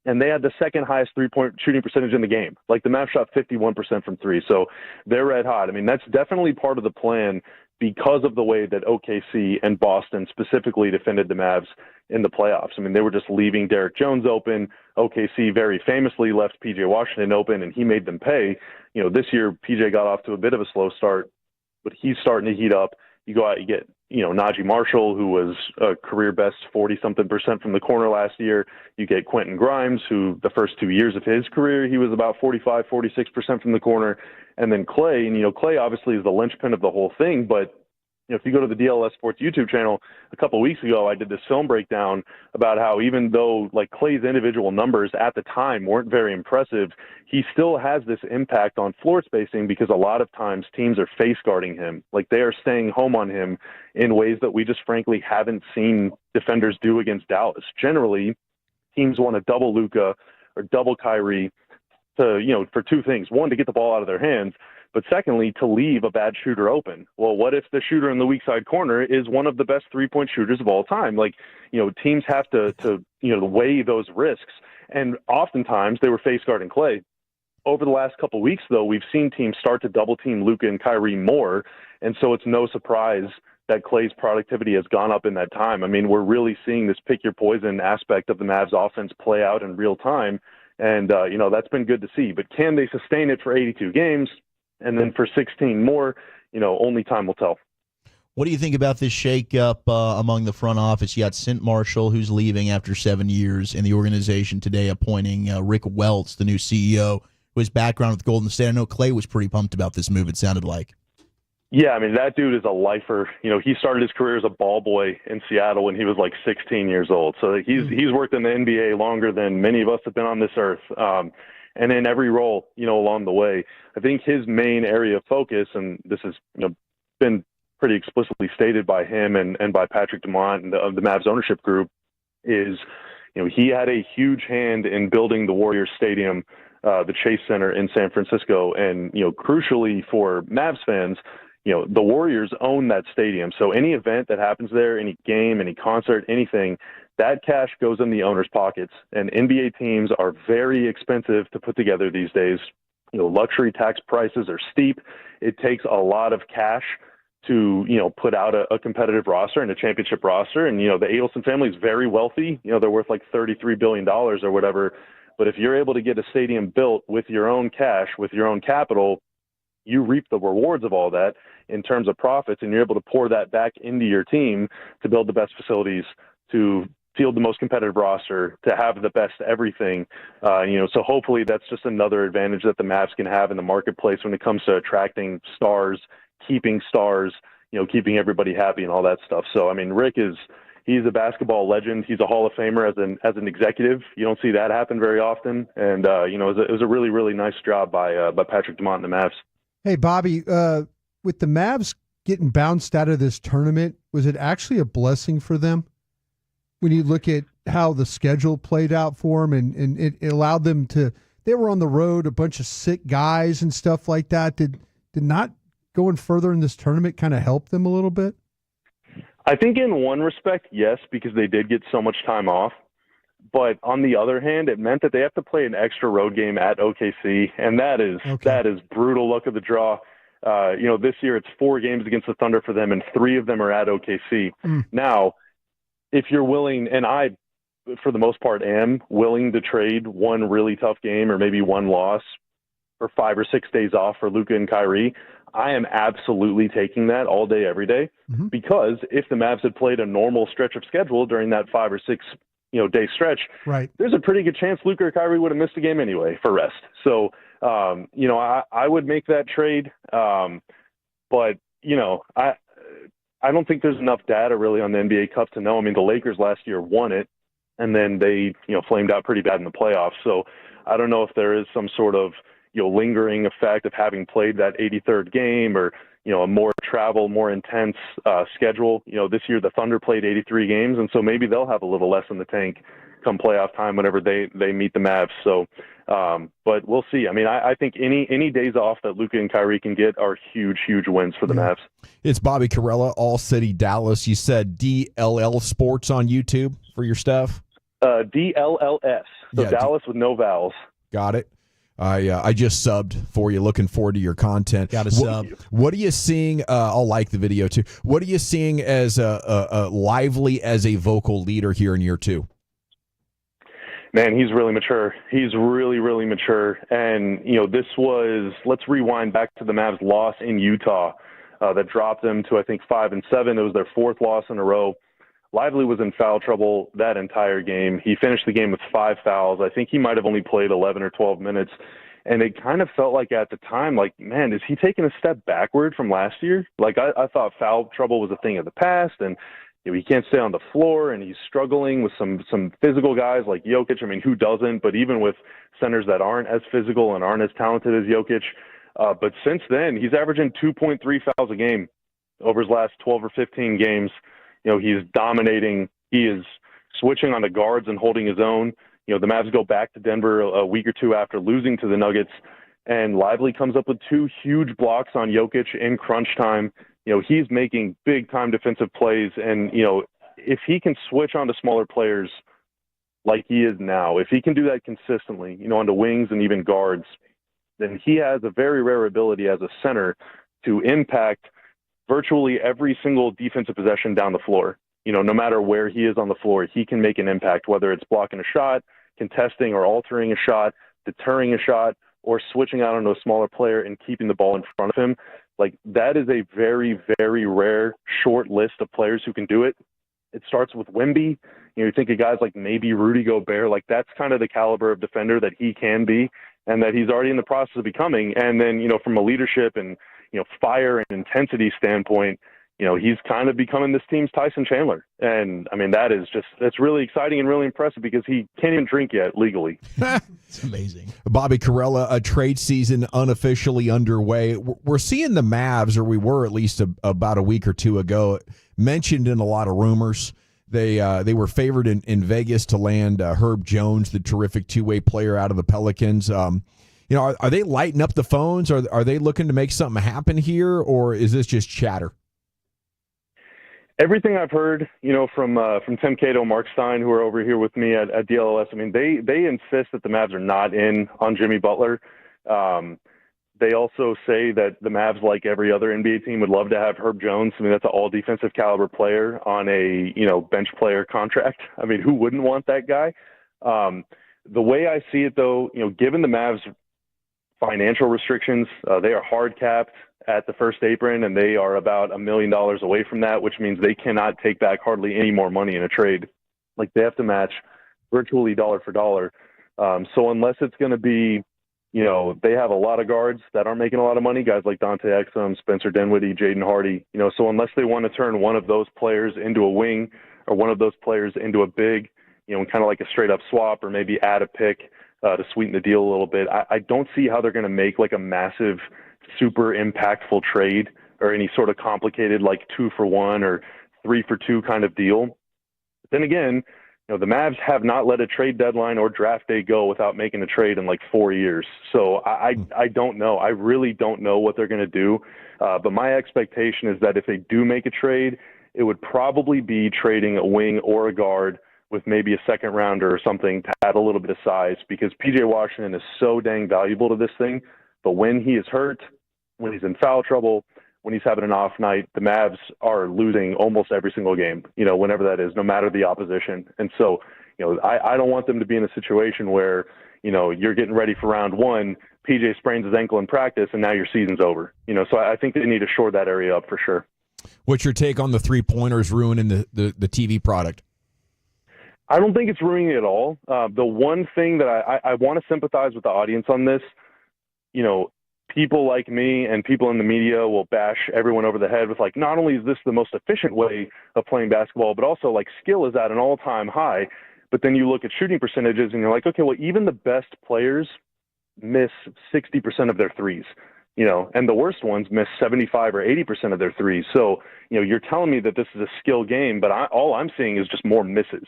and they had the second highest three-point shooting percentage in the game. Like the Mavs shot 51% from three, so they're red hot. I mean, that's definitely part of the plan because of the way that OKC and Boston specifically defended the Mavs in the playoffs. I mean, they were just leaving Derek Jones open. OKC very famously left P.J. Washington open, and he made them pay. This year, P.J. got off to a bit of a slow start, but he's starting to heat up. You go out, you get, Najee Marshall, who was a career best 40-something% from the corner last year. You get Quentin Grimes, who the first 2 years of his career, he was about 45-46% from the corner. And then Clay, and, Clay obviously is the linchpin of the whole thing, but if you go to the DLS Sports YouTube channel, a couple of weeks ago, I did this film breakdown about how even though like Clay's individual numbers at the time weren't very impressive, he still has this impact on floor spacing because a lot of times teams are face guarding him. Like they are staying home on him in ways that we just frankly haven't seen defenders do against Dallas. Generally, teams want to double Luka or double Kyrie to, for two things. One, to get the ball out of their hands, but secondly, to leave a bad shooter open. Well, what if the shooter in the weak side corner is one of the best three-point shooters of all time? Like, teams have to weigh those risks. And oftentimes they were face guarding Clay. Over the last couple of weeks, though, we've seen teams start to double team Luka and Kyrie more. And so it's no surprise that Clay's productivity has gone up in that time. I mean, we're really seeing this pick your poison aspect of the Mavs offense play out in real time. And, that's been good to see. But can they sustain it for 82 games? And then for 16 more, only time will tell. What do you think about this shakeup among the front office? You got Sint Marshall, who's leaving after 7 years, and the organization today appointing Rick Welts, the new CEO, who has background with Golden State. I know Clay was pretty pumped about this move, it sounded like. Yeah, I mean, that dude is a lifer. He started his career as a ball boy in Seattle when he was like 16 years old. So he's worked in the NBA longer than many of us have been on this earth. And in every role, along the way. I think his main area of focus, and this has been pretty explicitly stated by him and by Patrick Dumont of the Mavs ownership group, is he had a huge hand in building the Warriors Stadium, the Chase Center in San Francisco, and crucially for Mavs fans, the Warriors own that stadium. So any event that happens there, any game, any concert, anything, that cash goes in the owner's pockets. And NBA teams are very expensive to put together these days. Luxury tax prices are steep. It takes a lot of cash to, put out a competitive roster and a championship roster. And, the Adelson family is very wealthy. They're worth like $33 billion or whatever. But if you're able to get a stadium built with your own cash, with your own capital, you reap the rewards of all that in terms of profits, and you're able to pour that back into your team to build the best facilities, to field the most competitive roster, to have the best everything. So hopefully that's just another advantage that the Mavs can have in the marketplace when it comes to attracting stars, keeping stars, keeping everybody happy and all that stuff. So, I mean, he's a basketball legend. He's a Hall of Famer as an executive. You don't see that happen very often. And, it was a really, really nice job by Patrick Dumont and the Mavs. Hey, Bobby, with the Mavs getting bounced out of this tournament, was it actually a blessing for them? When you look at how the schedule played out for them and it allowed them they were on the road, a bunch of sick guys and stuff like that. Did not going further in this tournament kind of help them a little bit? I think in one respect, yes, because they did get so much time off. But on the other hand, it meant that they have to play an extra road game at OKC, and that is brutal luck of the draw. This year it's 4 games against the Thunder for them, and 3 of them are at OKC. Now, if you're willing, and I, for the most part, am willing to trade one really tough game or maybe one loss for 5 or 6 days off for Luka and Kyrie, I am absolutely taking that all day, every day, because if the Mavs had played a normal stretch of schedule during that 5 or 6 day stretch, right, there's a pretty good chance Luka or Kyrie would have missed a game anyway for rest. So, I would make that trade. But, I don't think there's enough data really on the NBA Cup to know. I mean, the Lakers last year won it, and then they, flamed out pretty bad in the playoffs. So I don't know if there is some sort of, lingering effect of having played that 83rd game or, a more travel, more intense schedule. This year the Thunder played 83 games, and so maybe they'll have a little less in the tank come playoff time whenever they meet the Mavs. So, but we'll see. I mean, I think any days off that Luka and Kyrie can get are huge, huge wins for the Mavs. It's Bobby Carella, All City Dallas. You said DLL Sports on YouTube for your stuff? DLLS. So yeah, Dallas with no vowels. Got it. I just subbed for you. Looking forward to your content. Got a sub. What are you seeing? I'll like the video too. What are you seeing as a lively as a vocal leader here in year 2? Man, he's really mature. He's really, really mature. And, let's rewind back to the Mavs loss in Utah that dropped them to, I think, 5-7. It was their fourth loss in a row. Lively was in foul trouble that entire game. He finished the game with 5 fouls. I think he might have only played 11 or 12 minutes. And it kind of felt like at the time, like, man, is he taking a step backward from last year? Like, I thought foul trouble was a thing of the past, and he can't stay on the floor, and he's struggling with some physical guys like Jokic. I mean, who doesn't? But even with centers that aren't as physical and aren't as talented as Jokic. But since then, he's averaging 2.3 fouls a game over his last 12 or 15 games. He's dominating. He is switching on the guards and holding his own. The Mavs go back to Denver a week or two after losing to the Nuggets, and Lively comes up with 2 huge blocks on Jokic in crunch time. He's making big-time defensive plays, and, if he can switch onto smaller players like he is now, if he can do that consistently, onto wings and even guards, then he has a very rare ability as a center to impact virtually every single defensive possession down the floor. No matter where he is on the floor, he can make an impact, whether it's blocking a shot, contesting or altering a shot, deterring a shot, or switching out onto a smaller player and keeping the ball in front of him. Like, that is a very, very rare short list of players who can do it. It starts with Wemby. You think of guys like maybe Rudy Gobert. Like, that's kind of the caliber of defender that he can be and that he's already in the process of becoming. And then, from a leadership and, fire and intensity standpoint, he's kind of becoming this team's Tyson Chandler. And, I mean, that's really exciting and really impressive because he can't even drink yet legally. It's amazing. Bobby Carella, a trade season unofficially underway. We're seeing the Mavs, or we were at least about a week or two ago, mentioned in a lot of rumors. They were favored in Vegas to land Herb Jones, the terrific two-way player out of the Pelicans. Are they lighting up the phones? Are they looking to make something happen here, or is this just chatter? Everything I've heard, from Tim Cato, Mark Stein, who are over here with me at DLS, I mean, they insist that the Mavs are not in on Jimmy Butler. They also say that the Mavs, like every other NBA team, would love to have Herb Jones. I mean, that's an all-defensive caliber player on a, bench player contract. I mean, who wouldn't want that guy? The way I see it, though, given the Mavs' financial restrictions, they are hard capped at the first apron, and they are about $1 million away from that, which means they cannot take back hardly any more money in a trade. Like, they have to match virtually dollar for dollar. So unless it's going to be, they have a lot of guards that aren't making a lot of money, guys like Dante Exum, Spencer Dinwiddie, Jaden Hardy, so unless they want to turn one of those players into a wing or one of those players into a big, kind of like a straight up swap, or maybe add a pick to sweeten the deal a little bit, I don't see how they're going to make like a massive, super impactful trade or any sort of complicated like 2-for-1 or 3-for-2 kind of deal. But then again, the Mavs have not let a trade deadline or draft day go without making a trade in like 4 years. So I don't know. I really don't know what they're going to do. But my expectation is that if they do make a trade, it would probably be trading a wing or a guard with maybe a second rounder or something to add a little bit of size, because PJ Washington is so dang valuable to this thing. But when he is hurt, when he's in foul trouble, when he's having an off night, the Mavs are losing almost every single game, whenever that is, no matter the opposition. And so, I don't want them to be in a situation where, you're getting ready for round one, PJ sprains his ankle in practice, and now your season's over. So I think they need to shore that area up for sure. What's your take on the three-pointers ruining the TV product? I don't think it's ruining it at all. The one thing that I want to sympathize with the audience on this, people like me and people in the media will bash everyone over the head with like, not only is this the most efficient way of playing basketball, but also like skill is at an all-time high. But then you look at shooting percentages and you're like, okay, well, even the best players miss 60% of their threes, and the worst ones miss 75 or 80% of their threes. So, you're telling me that this is a skill game, but all I'm seeing is just more misses.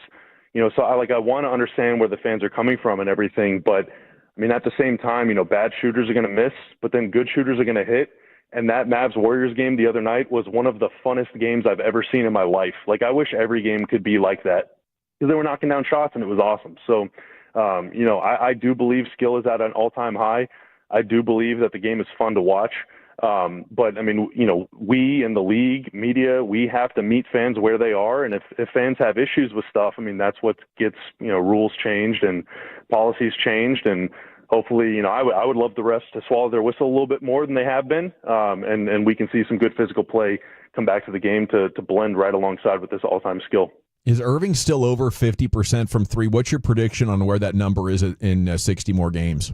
So I want to understand where the fans are coming from and everything, but I mean, at the same time, bad shooters are going to miss, but then good shooters are going to hit. And that Mavs-Warriors game the other night was one of the funnest games I've ever seen in my life. Like, I wish every game could be like that, because they were knocking down shots and it was awesome. So, I do believe skill is at an all-time high. I do believe that the game is fun to watch. But I mean, we in the league, media, we have to meet fans where they are. And if fans have issues with stuff, I mean, that's what gets, rules changed and policies changed. And hopefully, I would love the refs to swallow their whistle a little bit more than they have been, and we can see some good physical play come back to the game to blend right alongside with this all-time skill. Is Irving still over 50% from three? What's your prediction on where that number is in 60 more games?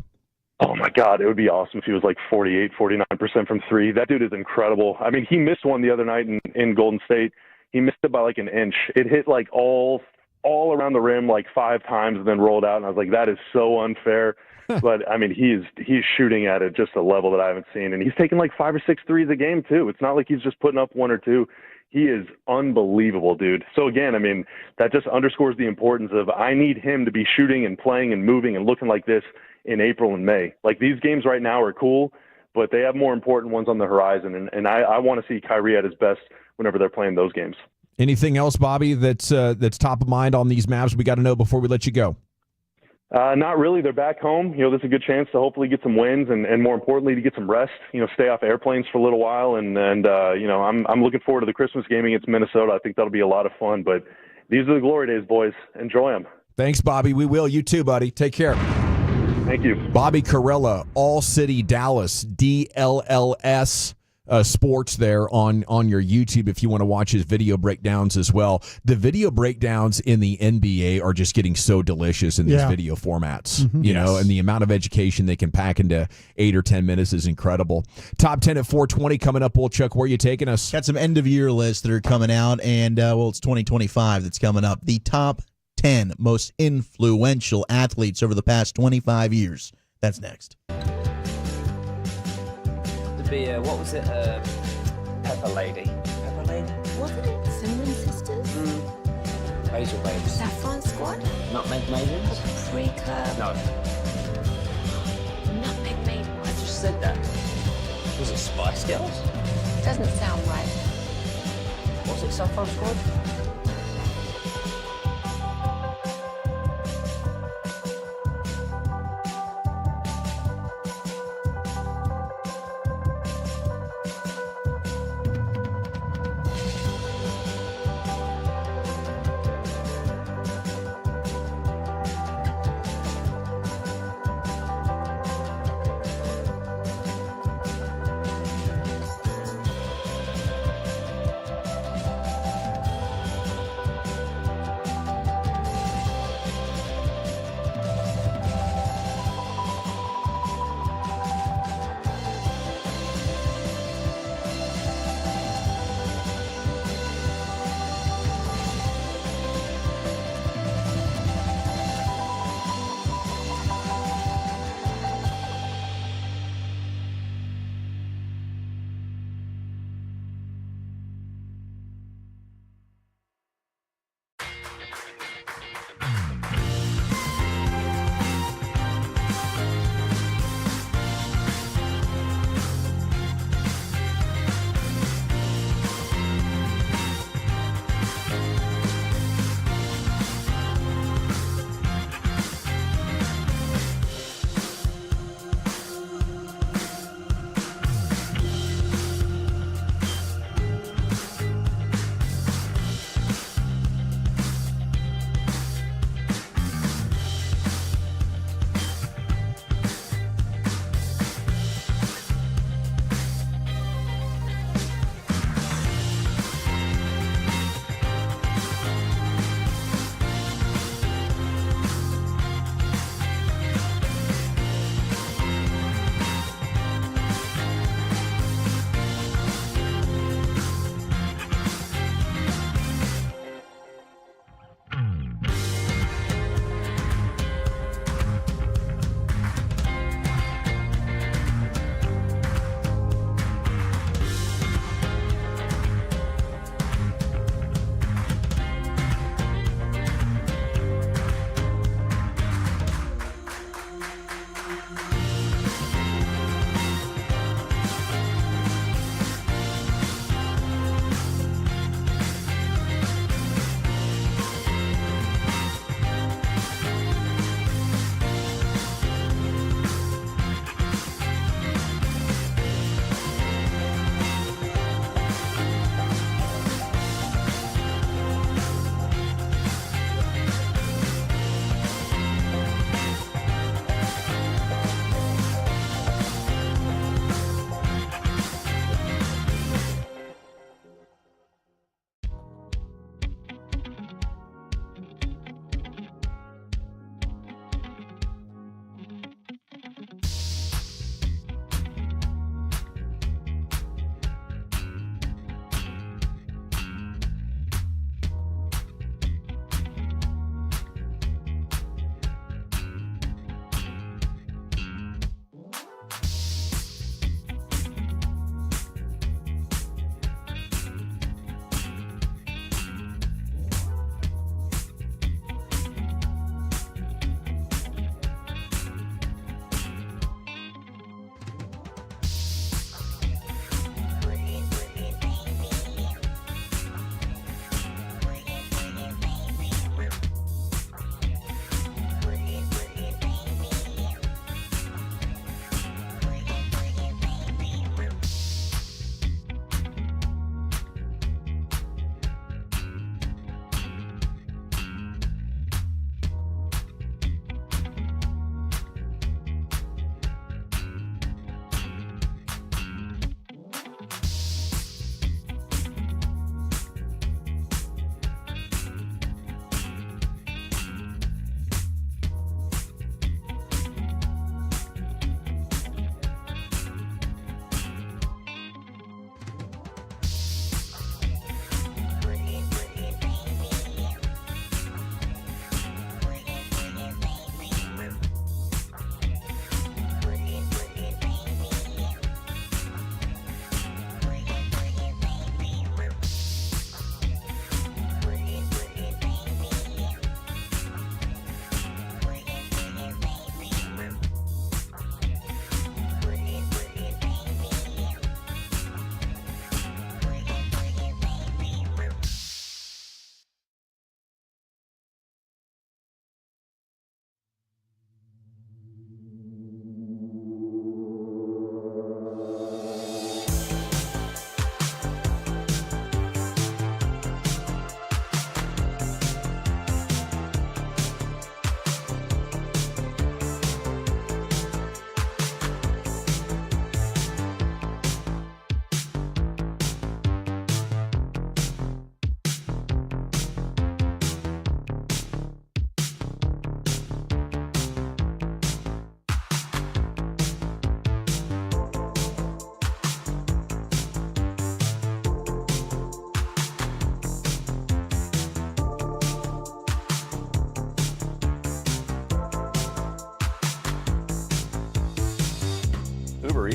Oh, my God. It would be awesome if he was like 48, 49% from three. That dude is incredible. I mean, he missed one the other night in Golden State. He missed it by like an inch. It hit like all around the rim like 5 times and then rolled out. And I was like, that is so unfair. But, I mean, he's shooting at it just a level that I haven't seen. And he's taking like 5 or 6 threes a game, too. It's not like he's just putting up 1 or 2. He is unbelievable, dude. So, again, I mean, that just underscores the importance of I need him to be shooting and playing and moving and looking like this in April and May. Like, these games right now are cool, but they have more important ones on the horizon. And I want to see Kyrie at his best whenever they're playing those games. Anything else, Bobby, that's top of mind on these Mavs we got to know before we let you go? Not really. They're back home. This is a good chance to hopefully get some wins and more importantly, to get some rest, stay off airplanes for a little while. And I'm looking forward to the Christmas game against Minnesota. I think that'll be a lot of fun, but these are the glory days, boys. Enjoy them. Thanks, Bobby. We will. You too, buddy. Take care. Thank you. Bobby Carella, All City Dallas, DLLS. Sports there on your YouTube if you want to watch his video breakdowns as well. The video breakdowns in the NBA are just getting so delicious in these video formats, and the amount of education they can pack into 8 or 10 minutes is incredible. Top 10 at 420 coming up. Chuck, where are you taking us? Got some end of year lists that are coming out, and it's 2025 that's coming up. The top 10 most influential athletes over the past 25 years. That's next. What was it? Pepper Lady. Pepper Lady? Wasn't it Cinnamon Sisters? Basil Babes. Saffron Squad? Nutmeg Maidens? Pre-Curb? No. Nutmeg Maidens. I just said that. Was it Spice Girls? Doesn't sound right. Was it Saffron Squad?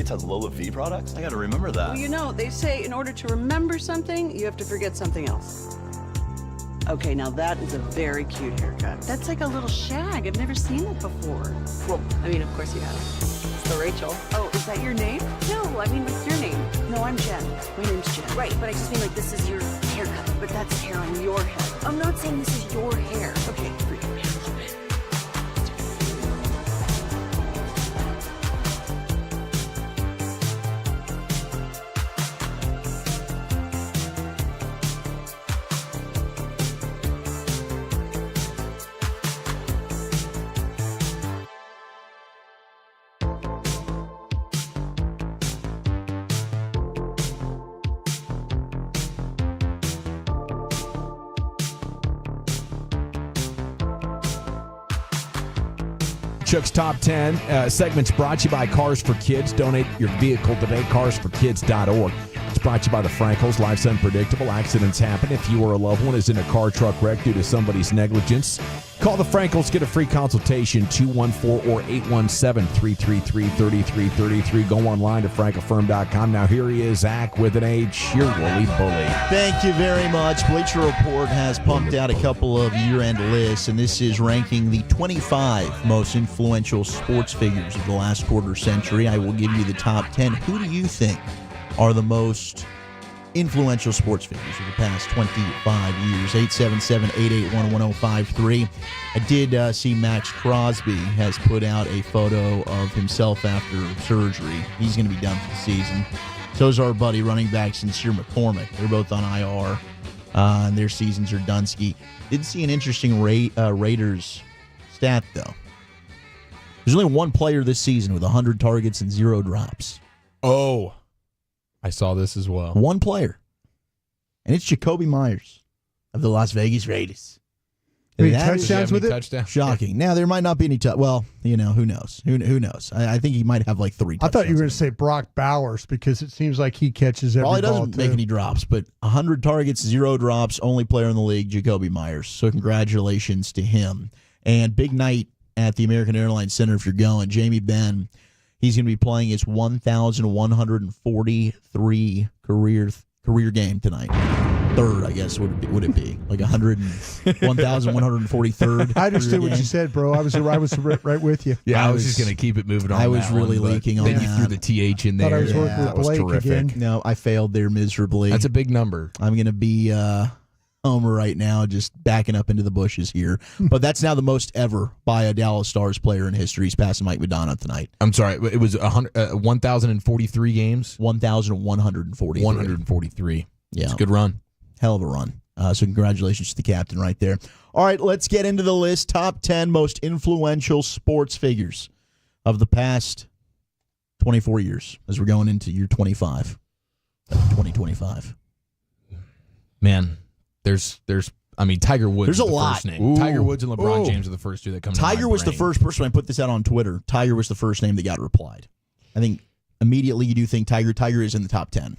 Uber Eats has low fee products? I gotta remember that. Well, you know, they say in order to remember something, you have to forget something else. Okay, now that is a very cute haircut. That's like a little shag. I've never seen it before. Well, I mean, of course you have. So Rachel. Oh, is that your name? No, I mean, what's your name? No, I'm Jen. My name's Jen. Right, but I just mean like this is your haircut. But that's hair on your head. I'm not saying this is your hair. Okay, for your hair. Chuck's Top 10 segment's brought to you by Cars for Kids. Donate your vehicle today, carsforkids.org. It's brought to you by the Frankels. Life's unpredictable. Accidents happen. If you or a loved one is in a car truck wreck due to somebody's negligence, call the Frankels. Get a free consultation, 214 or 817-333-3333. Go online to frankelfirm.com. Now here he is, Zach with an H, your woolly bully. Thank you very much. Bleacher Report has pumped out a couple of year-end lists, and this is ranking the 25 most influential sports figures of the last quarter century. I will give you the top 10. Who do you think are the most influential sports figures of the past 25 years? 877-881-1053. I did see Max Crosby has put out a photo of himself after surgery. He's going to be done for the season. So is our buddy running back Sincere McCormick. They're both on IR, and their seasons are done. Did see an interesting Raiders stat, though. There's only one player this season with 100 targets and 0 drops. Oh, I saw this as well. One player. And it's Jacoby Myers of the Las Vegas Raiders. Any touchdowns with it? Touchdown? Shocking. Now, there might not be any well, who knows? Who knows? I think he might have like 3 touchdowns. I thought you were going to say Brock Bowers because it seems like he catches every Probably ball, doesn't make too. any drops, but 100 targets, 0 drops, only player in the league, Jacoby Myers. So congratulations to him. And big night at the American Airlines Center if you're going. Jamie Benn, he's going to be playing his 1,143 career game tonight. Third, I guess, would it be like 1,143rd? I understood what you said, bro. I was right with you. Yeah, I was just going to keep it moving on. I was really leaking on that. Then you threw the TH in there. Thought I was working with That was Blake terrific. again. No, I failed there miserably. That's a big number. I'm going to be Homer right now, just backing up into the bushes here. But that's now the most ever by a Dallas Stars player in history. He's passing Mike Madonna tonight. I'm sorry, it was 1,043 games? 1,143. 143. Yeah. It's a good run. Hell of a run. So congratulations to the captain right there. All right, let's get into the list. Top 10 most influential sports figures of the past 24 years as we're going into year 25, 2025. Man, there's Tiger Woods. There's is a the lot. First name. Ooh. Tiger Woods and LeBron Ooh. James are the first two that come to Tiger my was the brain. first person. When I put this out on Twitter, Tiger was the first name that got replied. I think immediately you do think Tiger is in the top 10.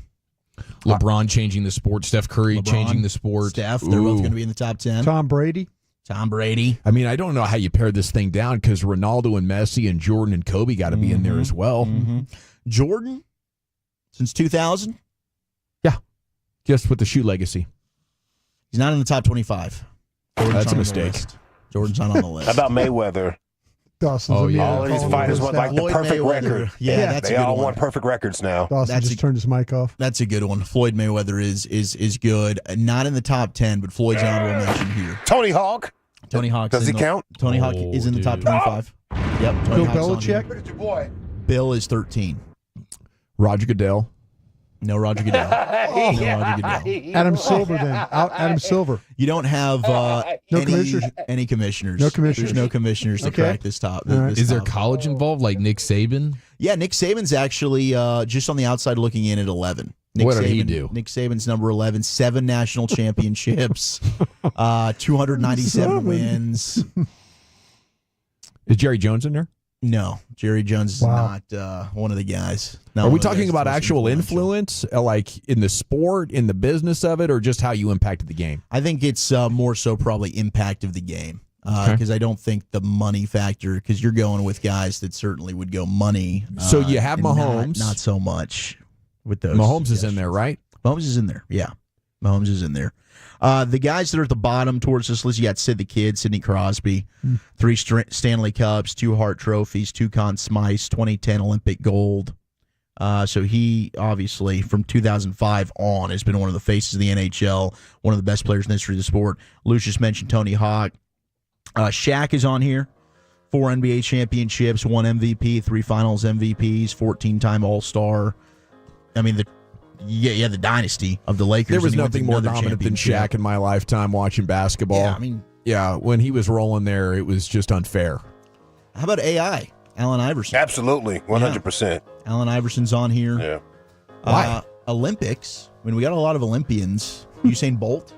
LeBron changing the sport. Steph Curry changing the sport. Steph, they're both going to be in the top 10. Tom Brady. I mean, I don't know how you pare this thing down because Ronaldo and Messi and Jordan and Kobe got to be in there as well. Mm-hmm. Jordan, since 2000? Yeah, just with the shoe legacy. He's not in the top 25. Jordan's That's a not on the mistake. list. Jordan's not on the list. How about Mayweather? Dawson's All of these fighters want like the Floyd perfect Mayweather. record. Yeah, that's they a good all one. want perfect records now. Dawson just turned his mic off. That's a good one. Floyd Mayweather is good. Not in the top 10, but Floyd's honorable mention here. Tony Hawk. Tony Hawk. Does he count? Tony Hawk is in the top 25. Yep. Tony Bill Hawk's on Belichick. here. Look at your boy. Bill is 13. Roger Goodell. No Roger Goodell. No Roger Goodell. Adam Silver then. Adam Silver. You don't have any commissioners. No commissioners. There's no commissioners to Okay. crack this top. All right. this Is there top. college involved, like Nick Saban? Yeah, Nick Saban's actually just on the outside looking in at 11. What did he do? Nick Saban's number 11, 7 national championships, 297 wins. Is Jerry Jones in there? No, Jerry Jones is not one of the guys. Not Are one we of the talking guys about that's actual influential. influence, like in the sport, in the business of it, or just how you impacted the game? I think it's more so probably impact of the game. because I don't think the money factor, because you're going with guys that certainly would go money. So you have and Mahomes. Not so much with those. Mahomes is in there, right? Mahomes is in there, yeah. Mahomes is in there. The guys that are at the bottom towards this list, you got Sid the Kid, Sidney Crosby, 3 Stanley Cups, 2 Hart trophies, 2 Conn Smythes, 2010 Olympic gold. So he, obviously, from 2005 on, has been one of the faces of the NHL, one of the best players in the history of the sport. Lucius mentioned Tony Hawk. Shaq is on here. 4 NBA championships, 1 MVP, 3 finals MVPs, 14-time All-Star. I mean, the dynasty of the Lakers. There was nothing more dominant than Shaq in my lifetime watching basketball. Yeah, I mean, when he was rolling there, it was just unfair. How about AI? Allen Iverson. Absolutely, 100%. Yeah. Allen Iverson's on here. Yeah. Why? Olympics. I mean, we got a lot of Olympians. Usain Bolt.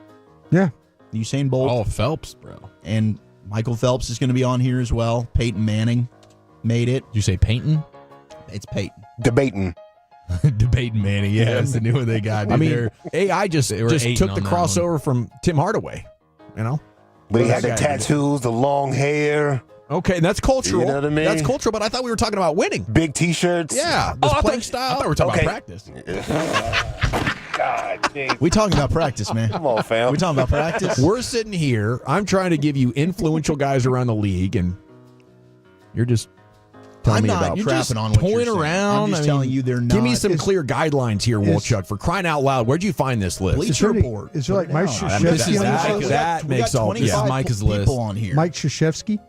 Yeah. Usain Bolt. Oh, Phelps, bro. And Michael Phelps is going to be on here as well. Peyton Manning made it. Did you say Peyton? It's Peyton. Debating. Debating Manning. Yeah, that's the new one they got. I mean, AI just took the crossover from Tim Hardaway. You know? But he had the tattoos, the long hair. Okay, and that's cultural. You know what I mean? That's cultural, but I thought we were talking about winning. Big T-shirts. Yeah. Playing style. I thought we were talking about practice. God, geez. We talking about practice, man. Come on, fam. We talking about practice. We're sitting here. I'm trying to give you influential guys around the league, and you're just telling me about crapping on what toying you're saying. around. I'm just telling you they're not. Give me some clear guguidelines here, Wolchuk, for crying out loud. Where'd you find this list? Bleacher Report. Is there like Mike No, Krzyzewski on that- this? that makes all- This is yeah, Micah's list. people on here. Mike Krzyzewski?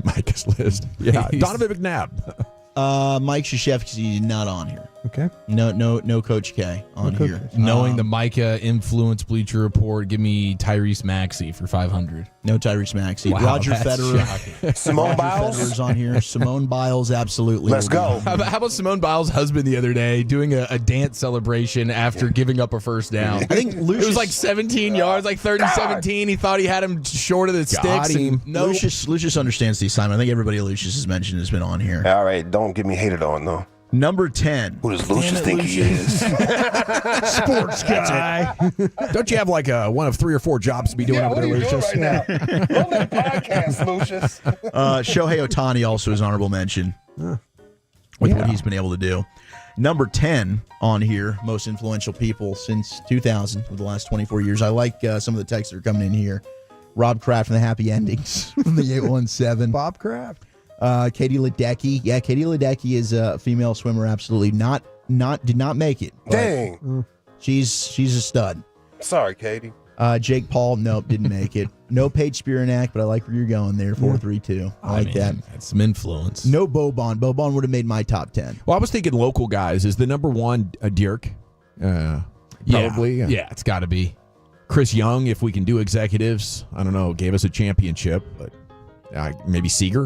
Micah's list. Yeah, Donovan McNabb. Mike Krzyzewski not on here. Okay. No Coach K on here. Knowing the Micah influence Bleacher Report, give me Tyrese Maxey for 500. No Tyrese Maxey. Wow, Roger that's Federer. shocking. Simone Roger Biles? Federer's on here. Simone Biles, absolutely. Let's go. How about Simone Biles' husband the other day doing a dance celebration after giving up a first down? I think Lucius, it was like 17 yards, like 30, 17. He thought he had him short of the sticks. And no, Lucius understands the assignment. I think everybody Lucius has mentioned has been on here. All right, don't get me hated on, though. Number 10. Who does Lucius think he is? Sports guy. Don't you have like one of 3 or 4 jobs to be doing over there, Lucius? Right now? Run that podcast, Lucius. Shohei Ohtani also is honorable mention with what he's been able to do. Number 10 on here, most influential people since 2000, for the last 24 years. I like some of the texts that are coming in here. Rob Kraft from the Happy Endings from the 817. Bob Kraft. Katie Ledecky. Yeah, Katie Ledecky is a female swimmer. Absolutely did not make it. Dang. She's a stud. Sorry, Katie. Jake Paul, nope, didn't make it. No Paige Spiranak, but I like where you're going there. 4-3-2. I like that. That's some influence. No Boban. Boban would have made my top 10. Well, I was thinking local guys. Is the number one Dirk? Probably. Yeah, it's got to be. Chris Young, if we can do executives. I don't know. Gave us a championship, but maybe Seager.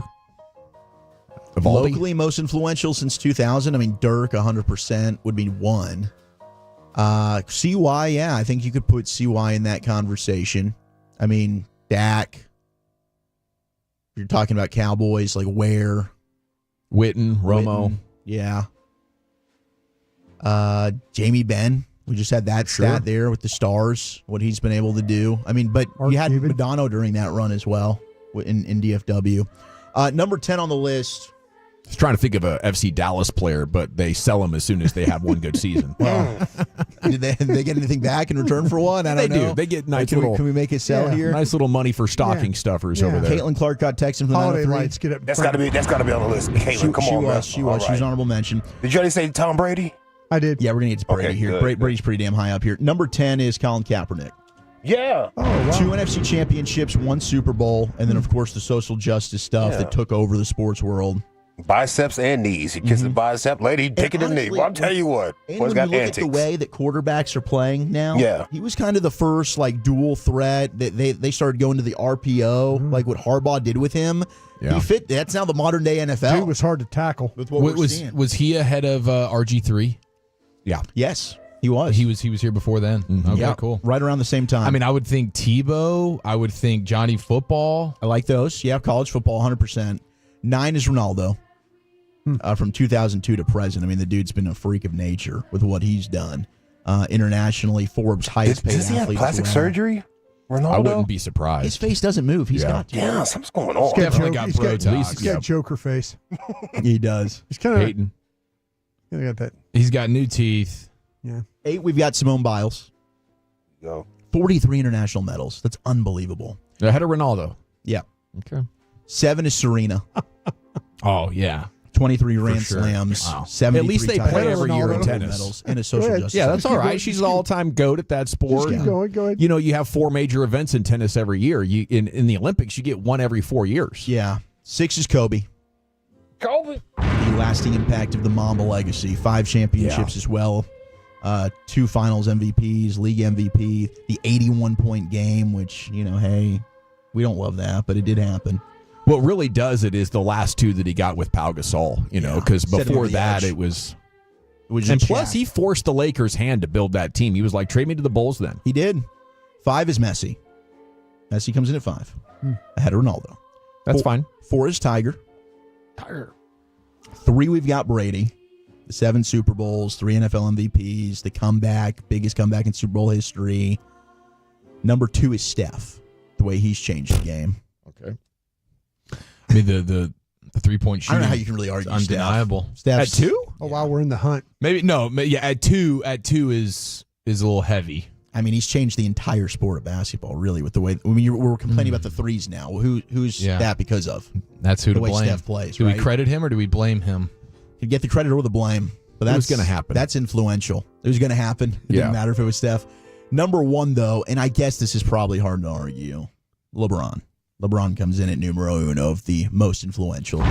Evaldi? Locally, most influential since 2000. I mean, Dirk, 100% would be 1. CY, yeah, I think you could put CY in that conversation. I mean, Dak. If you're talking about Cowboys, like Ware. Witten, Romo. Yeah. Jamie Benn. We just had that stat there with the Stars, what he's been able to do. I mean, but you had Madonna during that run as well in DFW. Number 10 on the list. I was trying to think of a FC Dallas player, but they sell them as soon as they have one good season. Did they get anything back in return for one? I don't know. Do. They get nice can little. We make it sell here? Nice little money for stocking stuffers over there. Caitlin Clark got texted from the Holiday 903. lights. Get it. That's got to be on the list. Caitlin, come on, man. She was. She was honorable mention. Did you already say Tom Brady? I did. Yeah, we're going to get to Brady here. Good. Brady's pretty damn high up here. Number 10 is Colin Kaepernick. Yeah. Oh, wow. 2 NFC championships, 1 Super Bowl, and then, of course, the social justice stuff that took over the sports world. Biceps and knees. He kissed the bicep. Lady, take it in the knee. Well, I'll tell you what. And Boy's when got you look antics. at the way that quarterbacks are playing now, he was kind of the first like dual threat that they started going to the RPO, like what Harbaugh did with him. Yeah. He fit. That's now the modern day NFL. Dude was hard to tackle. With what we're seeing. Was he ahead of RG3? Yeah. Yes, he was. He was here before then. Okay, Yeah, cool. Right around the same time. I mean, I would think Tebow. I would think Johnny Football. I like those. Yeah, college football, 100%. 9 is Ronaldo. From 2002 to present. I mean, the dude's been a freak of nature with what he's done. Internationally, Forbes highest paid Does he have athlete. plastic surgery? Ronaldo? I wouldn't be surprised. His face doesn't move. He's got to. Yeah, something's going on. Definitely got bro talk. He's got Joker face. He does. He's kind of hating. Yeah, got that. He's got new teeth. Yeah. 8, we've got Simone Biles. Go. 43 international medals. That's unbelievable. Ahead of Ronaldo. Yeah. Okay. 7 is Serena. Oh, yeah. 23 For Grand sure. Slams. Wow. 73 At least they titles, play every year in gold tennis. medals, and a social justice. Yeah, that's Just all keep right. going. She's Just an all-time GOAT at that sport. Just keep going. Go ahead. You know, you have 4 major events in tennis every year. You in the Olympics, you get one every 4 years. Yeah. 6 is Kobe. Kobe. The lasting impact of the Mamba legacy. 5 championships as well. 2 finals MVPs, league MVP, the 81-point game, which, you know, hey, we don't love that, but it did happen. What really does it is the last 2 that he got with Pau Gasol, you know, because Set him before over the that edge. it was just and plus Shaq. he forced the Lakers' hand to build that team. He was like, trade me to the Bulls then. He did. 5 is Messi. Messi comes in at 5. Ahead of Ronaldo. That's fine. 4 is Tiger. 3, we've got Brady. The 7 Super Bowls, 3 NFL MVPs, the comeback, biggest comeback in Super Bowl history. Number 2 is Steph. The way he's changed the game. Okay. I mean, the 3-point shooting. I don't know how you can really argue is undeniable. Steph's- At 2? Oh, wow, we're in the hunt. Maybe no. Yeah, at 2 is a little heavy. I mean, he's changed the entire sport of basketball, really, with the way. I mean, we're complaining about the threes now. Who's that because of? That's who the to way blame. Steph plays. Do right? we credit him or do we blame him? He'd get the credit or the blame, but It that's was gonna happen. That's influential. It was going to happen. It Yeah. didn't matter if it was Steph. Number 1, though, and I guess this is probably hard to argue. LeBron. LeBron comes in at numero uno of the most influential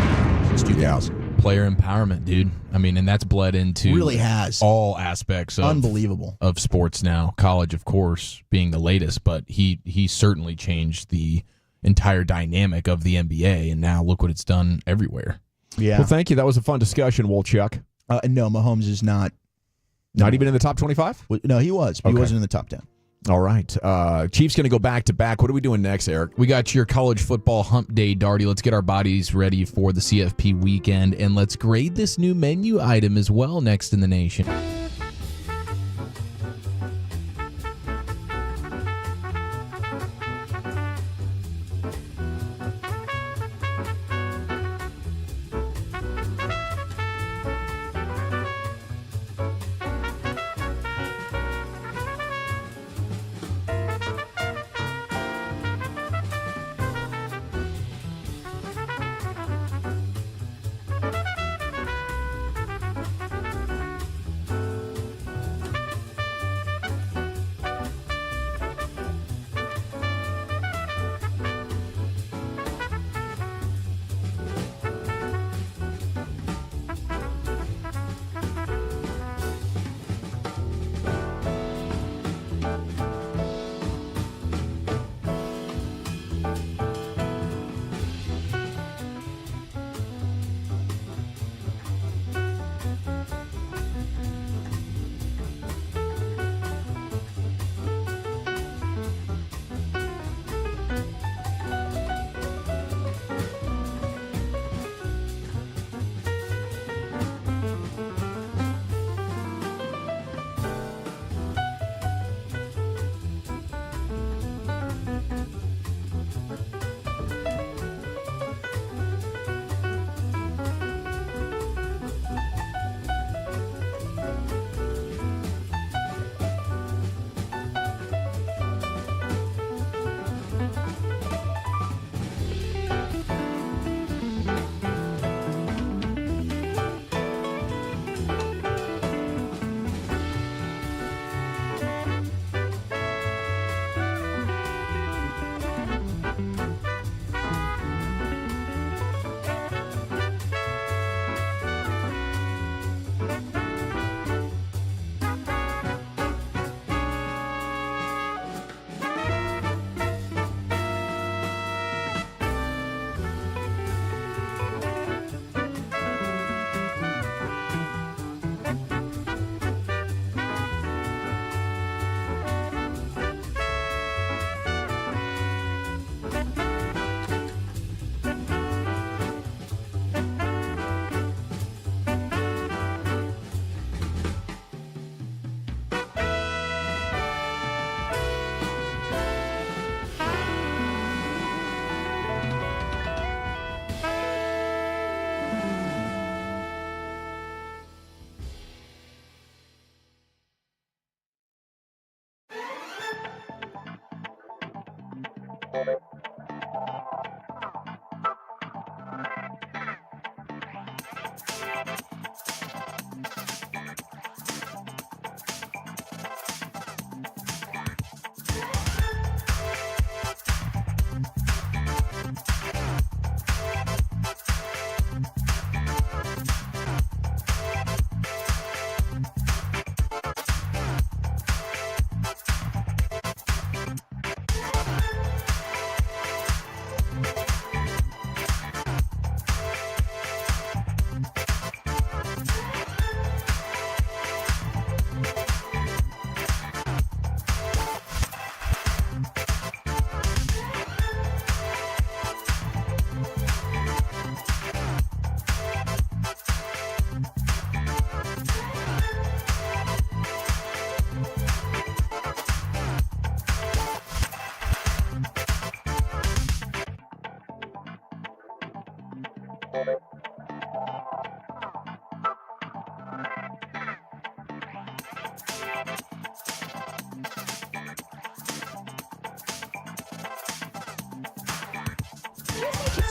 since 2000. Player empowerment, dude. I mean, and that's bled into Really has. all aspects of Unbelievable. of sports now. College, of course, being the latest, but he certainly changed the entire dynamic of the NBA, and now look what it's done everywhere. Yeah. Well, thank you. That was a fun discussion, Wolchuk. No, Mahomes is not. Not even in the top 25? No, he was. But He wasn't in the top 10. All right. Chiefs going to go back to back. What are we doing next, Eric? We got your college football hump day, Darty. Let's get our bodies ready for the CFP weekend, and let's grade this new menu item as well next in the nation.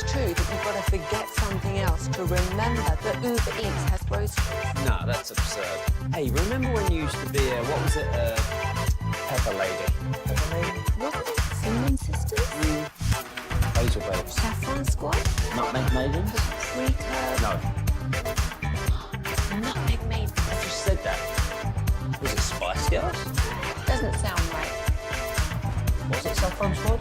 True that you've got to forget something else to remember that Uber Eats has groceries. No, that's absurd. Hey, remember when you used to be What was it? Pepper Lady. Pepper Lady? Wasn't it Cinnamon Sisters? Hazel Babes. Saffron Squad? Nutmeg Maidens? Sweeter? No. Nutmeg Maidens. I just said that. Was it Spice Girls? Doesn't sound right. Was it Saffron Squad?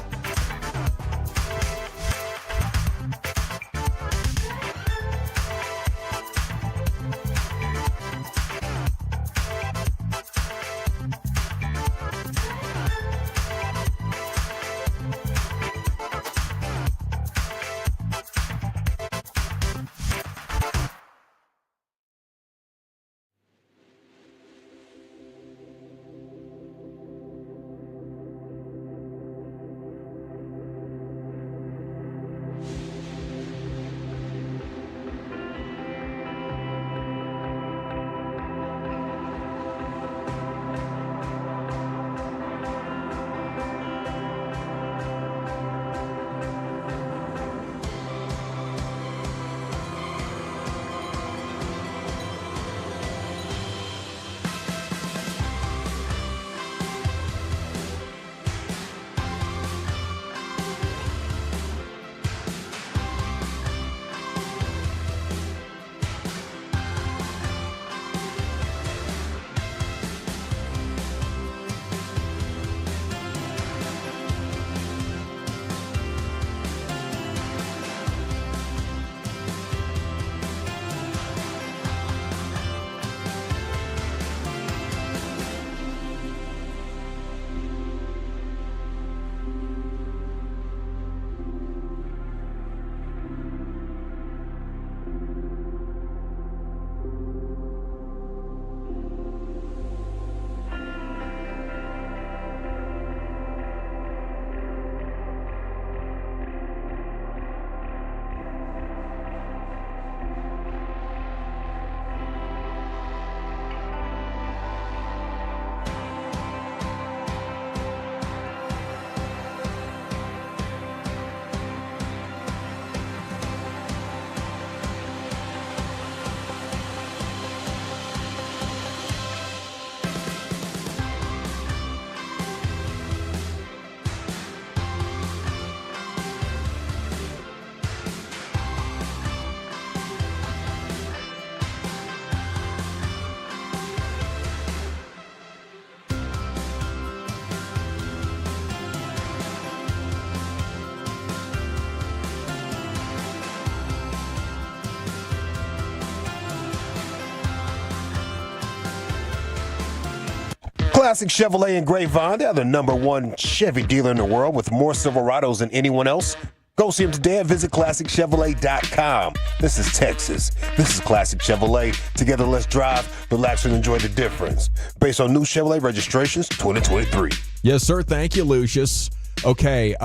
Classic Chevrolet in Grapevine. They're the #1 Chevy dealer in the world with more Silverados than anyone else. Go see them today and visit ClassicChevrolet.com. This is Texas. This is Classic Chevrolet. Together, let's drive, relax, and enjoy the difference. Based on new Chevrolet registrations, 2023. Yes, sir. Thank you, Lucius. Okay,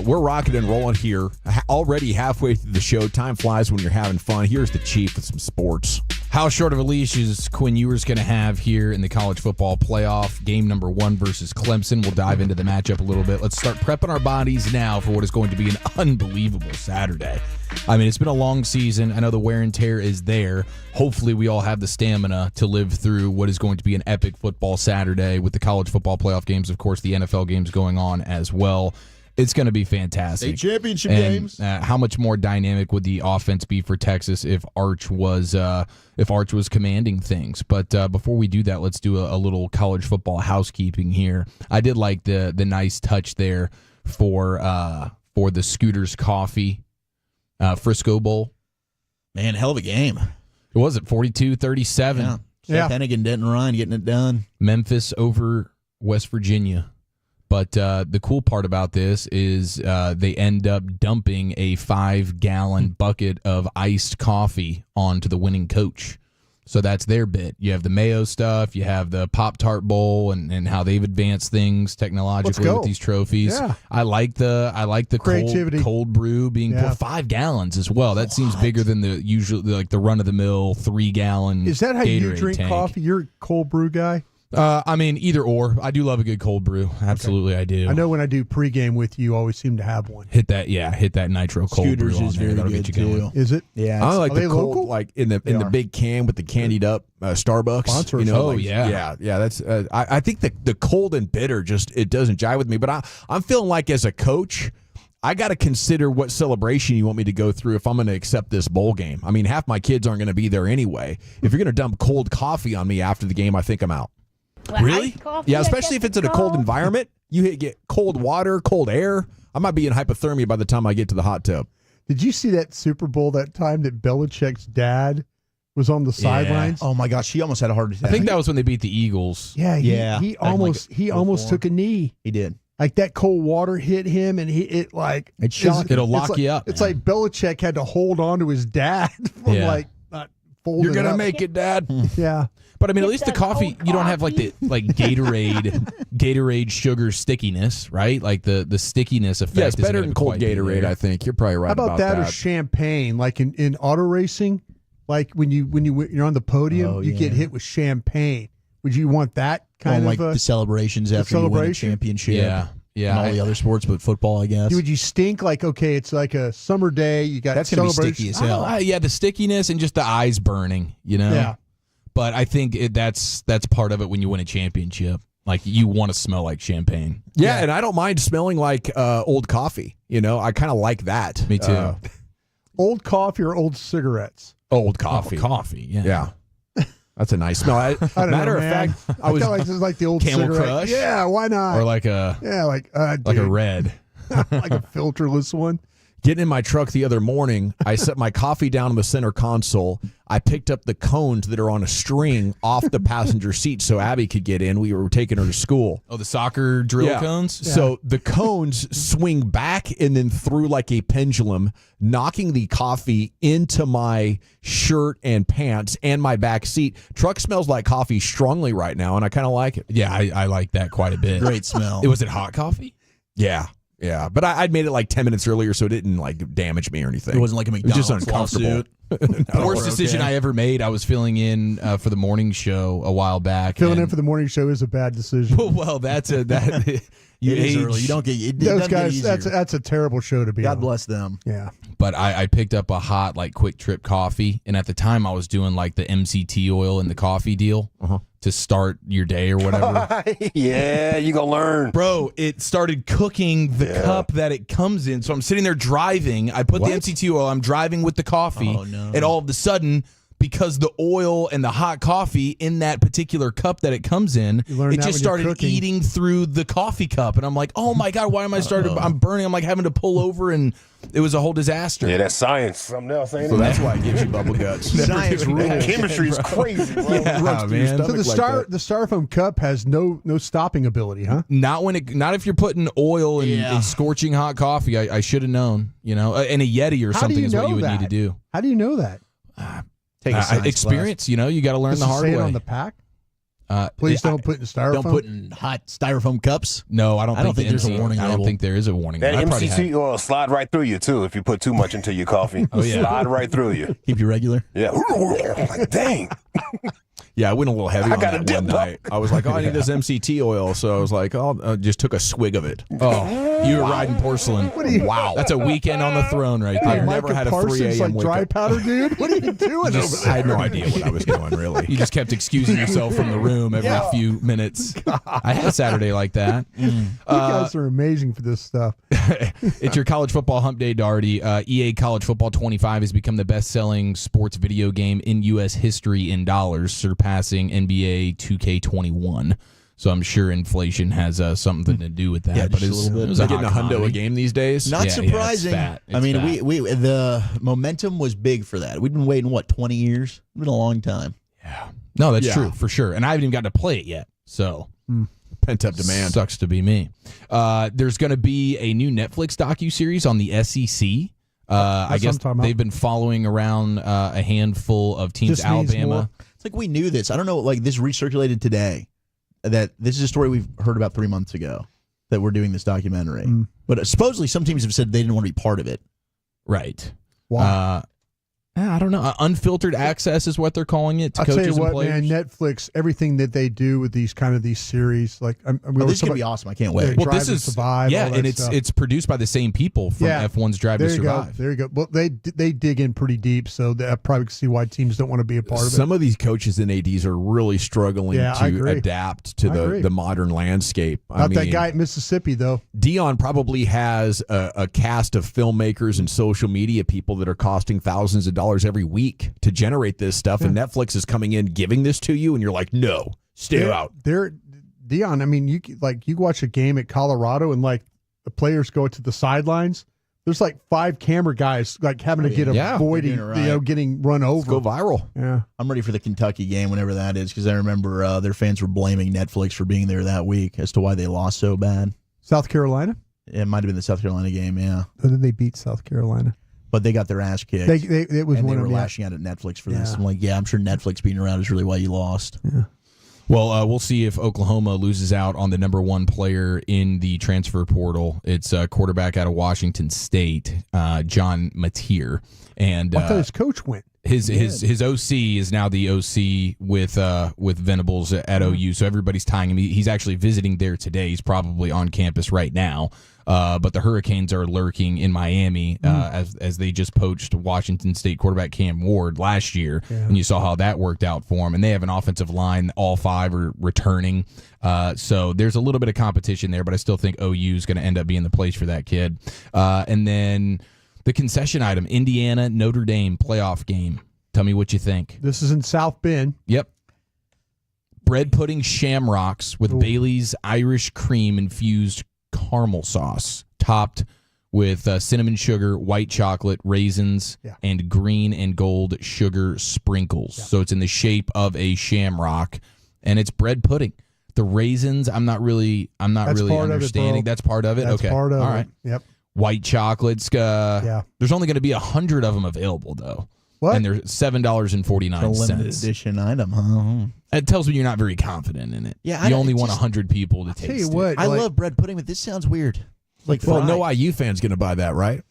we're rocking and rolling here. Already halfway through the show. Time flies when you're having fun. Here's the Chief with some sports. How short of a leash is Quinn Ewers going to have here in the college football playoff? Game number 1 versus Clemson. We'll dive into the matchup a little bit. Let's start prepping our bodies now for what is going to be an unbelievable Saturday. I mean, it's been a long season. I know the wear and tear is there. Hopefully, we all have the stamina to live through what is going to be an epic football Saturday with the college football playoff games. Of course, the NFL games going on as well. It's going to be fantastic. State championship games. How much more dynamic would the offense be for Texas if Arch was commanding things? But before we do that, let's do a little college football housekeeping here. I did like the nice touch there for the Scooters Coffee Frisco Bowl. Man, hell of a game. It was at 42-37. Yeah. Hennigan, Denton Ryan getting it done. Memphis over West Virginia. But the cool part about this is they end up dumping a 5-gallon bucket of iced coffee onto the winning coach. So that's their bit. You have the Mayo stuff. You have the Pop-Tart Bowl and how they've advanced things technologically with these trophies. Yeah. I like the creativity, cold brew being 5 gallons as well. That seems bigger than the usual, like the run-of-the-mill 3-gallon. Is that how Gatorade you drink tank. coffee? You're a cold brew guy? I mean, either or. I do love a good cold brew. Absolutely, I do. I know when I do pregame with you always seem to have one. Hit that nitro cold Scooters brew on is there. very That'll good get you going. Is it? Yeah. I like Are the they cold, local? like in the big can with the candied up Starbucks. Sponsor us. Yeah. That's. I think the cold and bitter it doesn't jive with me. But I'm feeling like as a coach, I got to consider what celebration you want me to go through if I'm going to accept this bowl game. I mean, half my kids aren't going to be there anyway. If you're going to dump cold coffee on me after the game, I think I'm out. Well, Really? Yeah, especially if it's in a cold environment. You get cold water, cold air. I might be in hypothermia by the time I get to the hot tub. Did you see that Super Bowl that time that Belichick's dad was on the sidelines? Oh my gosh, he almost had a heart attack. I think that was when they beat the Eagles. Yeah, he almost took a knee. He did. Like that cold water hit him, and It'll lock you up. It's like Belichick had to hold on to his dad from not folding. You're gonna up. make it, Dad. Yeah. But I mean, at least the coffee, you don't have like the Gatorade sugar stickiness, right? Like the stickiness effect. Yeah, it's isn't better gonna than be cold quite Gatorade, there. I think. You're probably right How about that or that. champagne? Like in auto racing, like when you're on the podium, you get hit with champagne. Would you want that kind like of the celebrations after you win a championship? Yeah. And all the other sports, but football, I guess. Would you stink like, okay, it's like a summer day, you got That's gonna be celebration. sticky as hell. Yeah, the stickiness and just the eyes burning, Yeah. But I think that's part of it when you win a championship. Like you want to smell like champagne. Yeah, and I don't mind smelling like old coffee. I kind of like that. Me too. Old coffee or old cigarettes? Old coffee. Coffee, yeah. Yeah. That's a nice smell. I don't Matter know, of man. fact, I was felt like this is like the old Camel cigarette. Crush? Yeah, why not? Or like a red. like a filterless one. getting in my truck the other morning. I set my coffee down on the center console. I picked up the cones that are on a string off the passenger seat so Abby could get in. We were taking her to school. Oh, the soccer drill cones? Yeah. So the cones swing back and then through like a pendulum, knocking the coffee into my shirt and pants and my back seat. Truck smells like coffee strongly right now, and I kind of like it. Yeah, I like that quite a bit. Great smell. Was it hot coffee? Yeah. Yeah, but I'd made it like 10 minutes earlier, so it didn't like damage me or anything. It wasn't like a McDonald's It was just uncomfortable. The worst decision I ever made. I was filling in for the morning show a while back. Filling in for the morning show is a bad decision. Well, that's a You age early. You don't get it those doesn't get guys. easier. That's a terrible show to be. God on. bless them. Yeah. But I picked up a hot like quick trip coffee, and at the time I was doing like the MCT oil in the coffee deal to start your day or whatever. Yeah, you gonna learn, bro. It started cooking the cup that it comes in. So I'm sitting there driving. I put the MCT oil. I'm driving with the coffee, and all of a sudden, because the oil and the hot coffee in that particular cup that it comes in, it just started eating through the coffee cup. And I'm like, oh my God, why am I I'm burning? I'm like having to pull over, and it was a whole disaster. Yeah, that's science. Something else, ain't So it? that's why it gives you bubble guts. Science rules. Chemistry is crazy, bro. Yeah, man. So the styrofoam cup has no stopping ability, huh? Not if you're putting oil and scorching hot coffee. I should have known, and a Yeti or something is what you would need to do. How do you know that? Take a science experience, class. you got to learn Does the it hard say way. it on the pack? Please don't put in styrofoam. Don't put in hot styrofoam cups. No, I don't think there's a warning I don't label. think there is a warning. That label. MCT oil slide right through you too if you put too much into your coffee. Oh, yeah. Slide right through you. Keep you regular. Yeah. Like, dang. Yeah, I went a little heavy on gotta that dip one night. I was like, I need this MCT oil. So I was like, just took a swig of it. Oh, you were riding porcelain. Wow. That's a weekend on the throne right there. I've never had a 3 a.m. like wake dry up. powder, dude. What are you doing over there? I had no idea what I was doing, really. You just kept excusing yourself from the room every few minutes. I had a Saturday like that. You guys are amazing for this stuff. It's your college football hump day, Darty. EA College Football 25 has become the best-selling sports video game in U.S. history in dollars, surpassing NBA 2K21. So I'm sure inflation has something to do with that. Yeah, but just a little bit. it was They're a getting a hot hundo a commodity. game these days. Not Yeah, surprising. yeah, it's fat. I mean, It's we the momentum was big for that. We've been waiting 20 years. It's been a long time. No, that's true for sure. And I haven't even got to play it yet. So Pent up demand. sucks to be me. There's going to be a new Netflix docuseries on the SEC. I That's guess what I'm talking about. they've been following around a handful of teams. Just needs Alabama. more. It's like we knew this. I don't know. Like this recirculated today. That this is a story we've heard about 3 months ago. That we're doing this documentary. But supposedly some teams have said they didn't want to be part of it. Right. Why? I don't know. Unfiltered access is what they're calling it to I'll tell coaches you what, and players. man. Netflix, everything that they do with these series, like This could be awesome. I can't wait. Well, this is Survive. all that and stuff. it's produced by the same people from F1's Drive there to you Survive. Go. There you go. Well, they dig in pretty deep, so I probably can see why teams don't want to be a part of it. Some of these coaches and ADs are really struggling I to agree. adapt to I agree. the modern landscape. Not that guy at Mississippi, though. Dion probably has a cast of filmmakers and social media people that are costing thousands of dollars every week to generate this stuff, and Netflix is coming in giving this to you, and you're like, no, stay out. Dion, I mean, you watch a game at Colorado, and like the players go to the sidelines. There's like 5 camera guys like having to get avoiding, You're doing it right. getting run over. Go viral. Yeah, I'm ready for the Kentucky game whenever that is because I remember their fans were blaming Netflix for being there that week as to why they lost so bad. South Carolina. It might have been the South Carolina game, yeah. And then they beat South Carolina. But they got their ass kicked. It was and one they were of them. lashing out at Netflix for this. I'm like, I'm sure Netflix being around is really why you lost. Yeah. Well, we'll see if Oklahoma loses out on the number 1 player in the transfer portal. It's quarterback out of Washington State, John Mateer. And I thought his coach went. His OC is now the OC with Venables at OU. So everybody's tying him. He's actually visiting there today. He's probably on campus right now. But the Hurricanes are lurking in Miami as they just poached Washington State quarterback Cam Ward last year. Yeah. And you saw how that worked out for him. And they have an offensive line. All 5 are returning. So there's a little bit of competition there, but I still think OU is going to end up being the place for that kid. And then the concession item, Indiana, Notre Dame playoff game. Tell me what you think. This is in South Bend. Yep. Bread pudding shamrocks with Bailey's Irish cream infused caramel sauce, topped with cinnamon sugar, white chocolate, raisins, and green and gold sugar sprinkles. Yeah. So it's in the shape of a shamrock, and it's bread pudding. The raisins, I'm not really understanding. That's part of it. That's okay, part of all right. It. Yep. White chocolates. There's only going to be 100 of them available, though. What? And they're $7.49. A limited edition item, huh? It tells me you're not very confident in it. Yeah, you only want 100 people to taste tell you it. what, I love bread pudding, but this sounds weird. Like, well, no IU fan's going to buy that, right?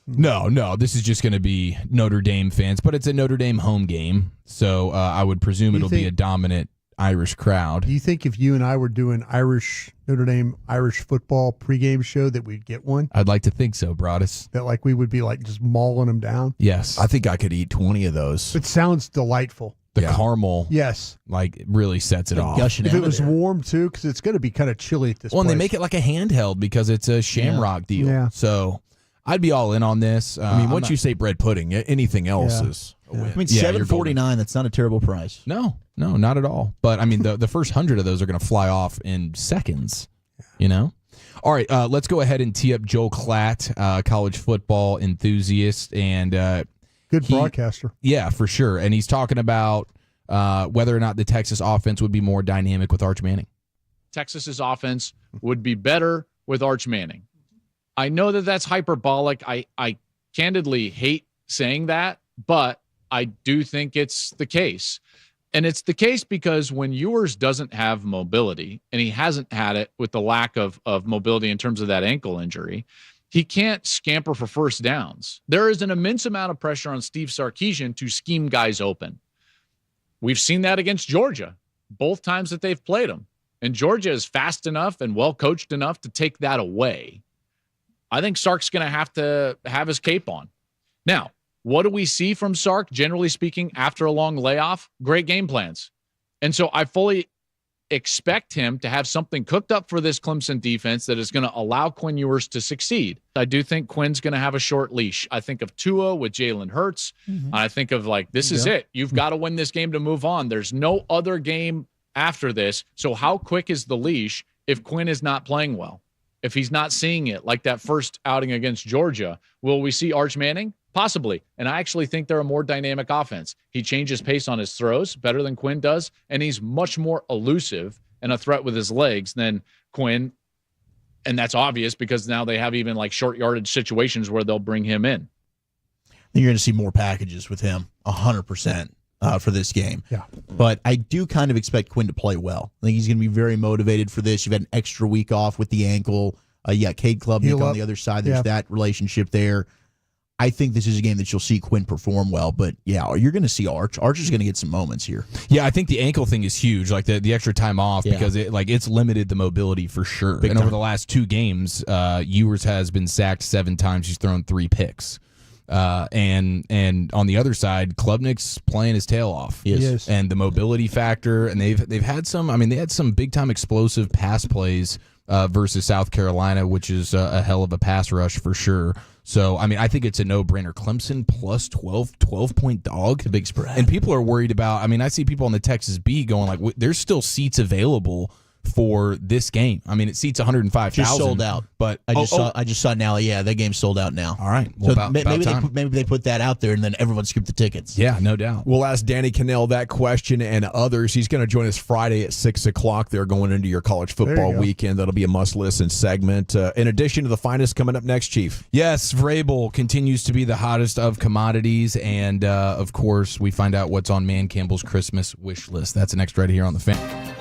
No. This is just going to be Notre Dame fans, but it's a Notre Dame home game, so I would presume it'll be a dominant Irish crowd. Do you think if you and I were doing Notre Dame Irish football pregame show that we'd get one? I'd like to think so, Broadus. That like we would be like just mauling them down? Yes. I think I could eat 20 of those. It sounds delightful. The caramel, yes, like really sets it off. If it was warm too, because it's going to be kind of chilly at this. Well, and place. they make it like a handheld because it's a shamrock deal. Yeah. So I'd be all in on this. I mean, once you say bread pudding, anything else is a win. I mean, $7.49. That's not a terrible price. No, not at all. But I mean, the first 100 of those are going to fly off in seconds. You know. All right, let's go ahead and tee up Joel Klatt, college football enthusiast and. Good broadcaster. Yeah, for sure. And he's talking about whether or not the Texas offense would be more dynamic with Arch Manning. Texas's offense would be better with Arch Manning. I know that that's hyperbolic. I candidly hate saying that, but I do think it's the case. And it's the case because when Ewers doesn't have mobility, and he hasn't had it with the lack of mobility in terms of that ankle injury, he can't scamper for first downs. There is an immense amount of pressure on Steve Sarkisian to scheme guys open. We've seen that against Georgia both times that they've played them. And Georgia is fast enough and well-coached enough to take that away. I think Sark's going to have his cape on. Now, what do we see from Sark, generally speaking, after a long layoff? Great game plans. And so I fully expect him to have something cooked up for this Clemson defense that is going to allow Quinn Ewers to succeed. I do think Quinn's going to have a short leash. I think of Tua with Jalen Hurts. I think of this is it. You've got to win this game to move on. There's no other game after this. So how quick is the leash if Quinn is not playing well? If he's not seeing it like that first outing against Georgia, will we see Arch Manning? Possibly. And I actually think they're a more dynamic offense. He changes pace on his throws better than Quinn does, and he's much more elusive and a threat with his legs than Quinn. And that's obvious because now they have even short yardage situations where they'll bring him in. You're going to see more packages with him, 100%. For this game. Yeah. But I do kind of expect Quinn to play well. I think he's going to be very motivated for this. You've had an extra week off with the ankle. Cade Klubnik on the other side. There's that relationship there. I think this is a game that you'll see Quinn perform well, but you're going to see Arch. Arch is going to get some moments here. Yeah, I think the ankle thing is huge, the extra time off, because it's limited the mobility for sure. Big and time. over the last 2 games, Ewers has been sacked 7 times. He's thrown 3 picks. And on the other side, Klubnik's playing his tail off. Yes. And the mobility factor, and they've had they had some big time explosive pass plays versus South Carolina, which is a hell of a pass rush for sure. So, I think it's a no-brainer. Clemson plus 12-point dog. It's a big spread. And people are worried about, I see people on the Texas beat going there's still seats available for this game. It seats 105,000. Just sold out. But I just saw now. Yeah, that game's sold out now. All right. Well, So maybe they put that out there, and then everyone scooped the tickets. Yeah, no doubt. We'll ask Danny Cannell that question and others. He's going to join us Friday at 6 o'clock. They're going into your college football weekend. That'll be a must-listen segment. In addition to the finest coming up next, Chief. Yes, Vrabel continues to be the hottest of commodities, and of course, we find out what's on Man Campbell's Christmas wish list. That's next right here on The Fan.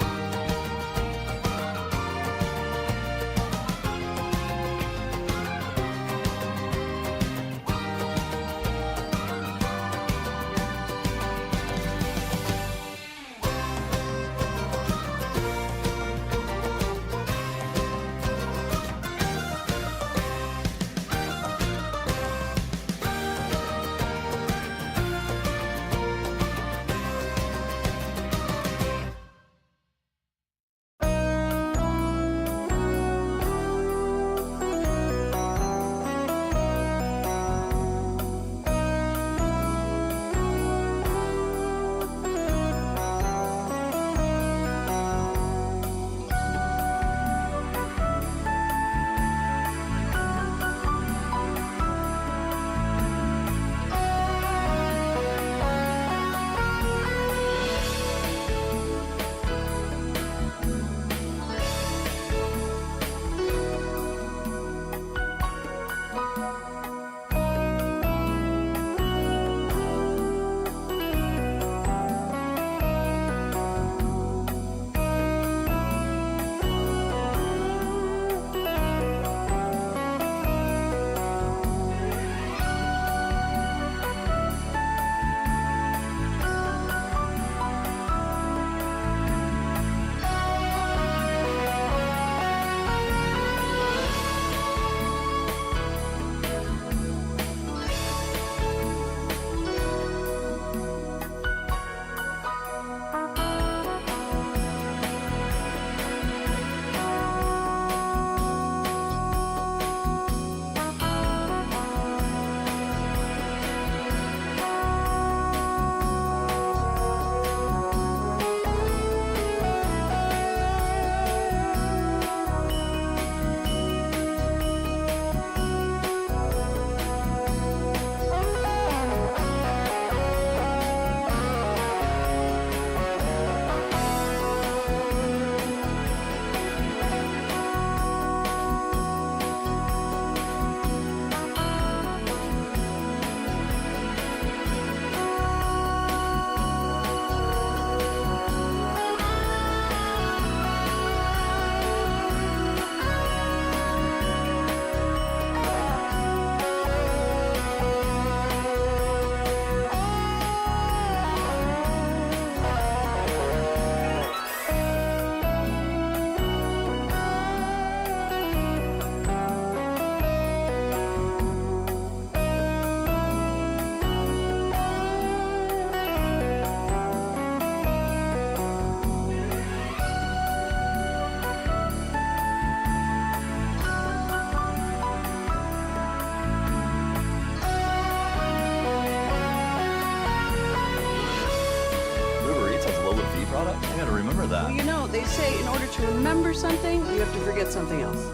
gotta remember that. Well, you know, they say in order to remember something, you have to forget something else.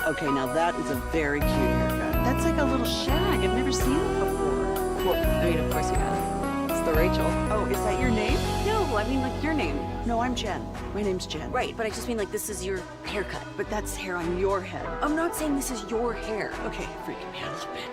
Okay, now that is a very cute haircut. That's like a little shag. I've never seen it before. Well, I mean, of course you have. It's the Rachel. Oh, is that your name? No, I mean, like, your name. No, I'm Jen. My name's Jen. Right, but I just mean, like, this is your haircut. But that's hair on your head. I'm not saying this is your hair. Okay, freaking me out a little bit.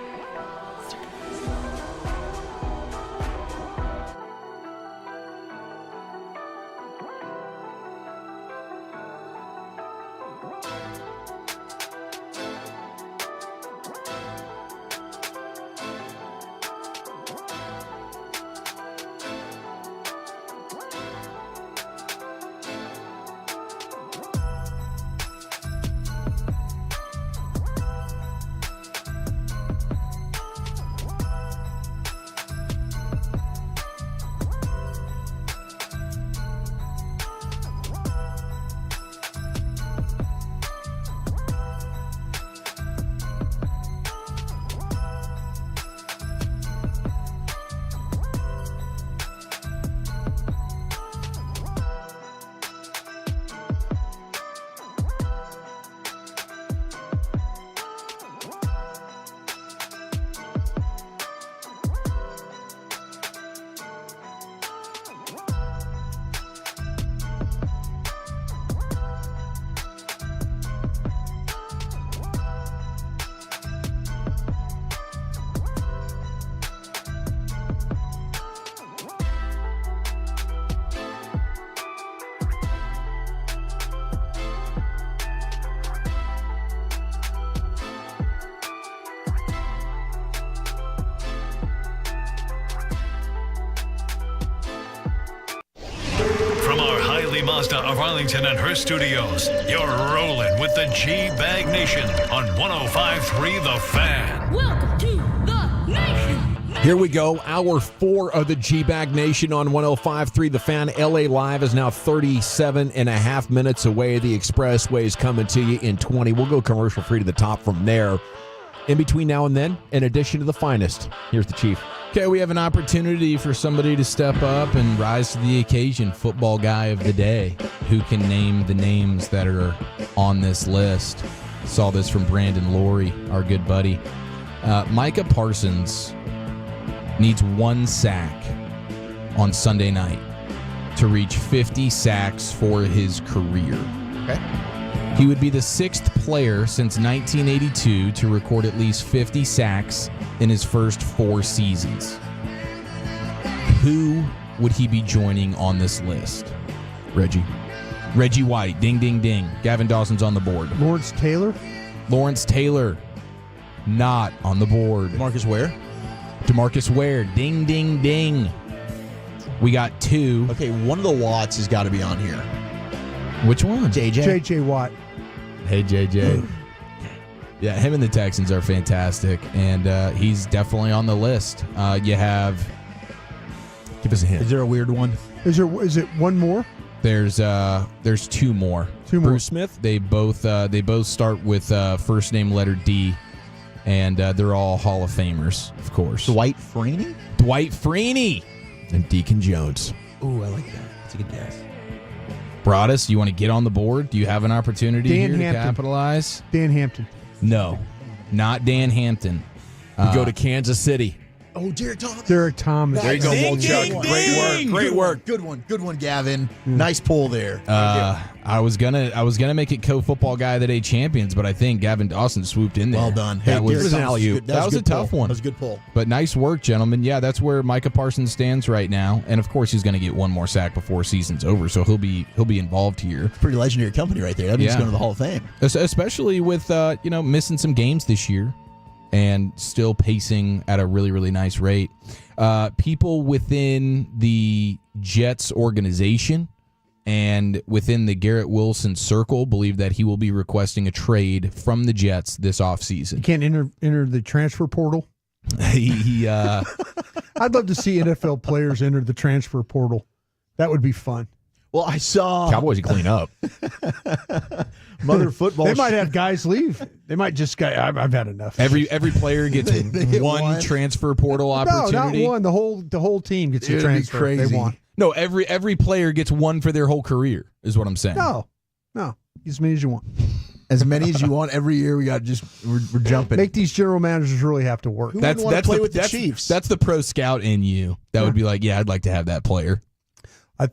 Mazda of Arlington and her studios. You're rolling with the G-Bag Nation on 105.3 The Fan. Welcome to the Nation. Here we go. Hour 4 of the G-Bag Nation on 105.3 The Fan. LA Live is now 37 and a half minutes away. The expressway is coming to you in 20. We'll go commercial free to the top from there. In between now and then, in addition to the finest, here's the Chief. Okay, we have an opportunity for somebody to step up and rise to the occasion. Football guy of the day. Who can name the names that are on this list? Saw this from Brandon Laurie, our good buddy. Micah Parsons needs 1 sack on Sunday night to reach 50 sacks for his career. Okay. He would be the 6th player since 1982 to record at least 50 sacks in his first 4 seasons. Who would he be joining on this list? Reggie White. Ding, ding, ding. Gavin Dawson's on the board. Lawrence Taylor, not on the board. DeMarcus Ware. Ding, ding, ding. We got 2. Okay, one of the Watts has got to be on here. Which one? JJ Watt. Hey, JJ. Yeah, him and the Texans are fantastic, and he's definitely on the list. You have... Give us a hint. Is there a weird one? Is it one more? There's 2 more. Bruce Smith. They both start with first name letter D, and they're all Hall of Famers, of course. Dwight Freeney. And Deacon Jones. Ooh, I like that. That's a good guess. Broadus, you want to get on the board? Do you have an opportunity Dan here Hampton. to capitalize? Dan Hampton. No, not Dan Hampton. We go to Kansas City. Oh, Derek Thomas. There you go, Wolchuk. Great work. Good one, Gavin. Nice pull there. I was gonna make it co-football guy of the day champions, but I think Gavin Dawson swooped in there. Well done. That Hey, was Derek an Thomas alley-oop. That was a tough one. That was a good pull. But nice work, gentlemen. Yeah, that's where Micah Parsons stands right now, and of course he's going to get 1 more sack before season's over, so he'll be involved here. Pretty legendary company right there. That means he's going to the Hall of Fame. Especially with missing some games this year and still pacing at a really, really nice rate. People within the Jets organization and within the Garrett Wilson circle believe that he will be requesting a trade from the Jets this offseason. You can't enter the transfer portal. I'd love to see NFL players enter the transfer portal. That would be fun. Well, I saw Cowboys can clean up. Mother football. They might have guys leave. They might just go, I've had enough. Every player gets one transfer portal opportunity. No, not one. The whole team gets a transfer. They want. No, every player gets one for their whole career, is what I'm saying. No, as many as you want. As many as you want every year. We got we're jumping. Make these general managers really have to work. Who wouldn't want to play with the Chiefs? That's the pro scout in you that would be like, yeah, I'd like to have that player.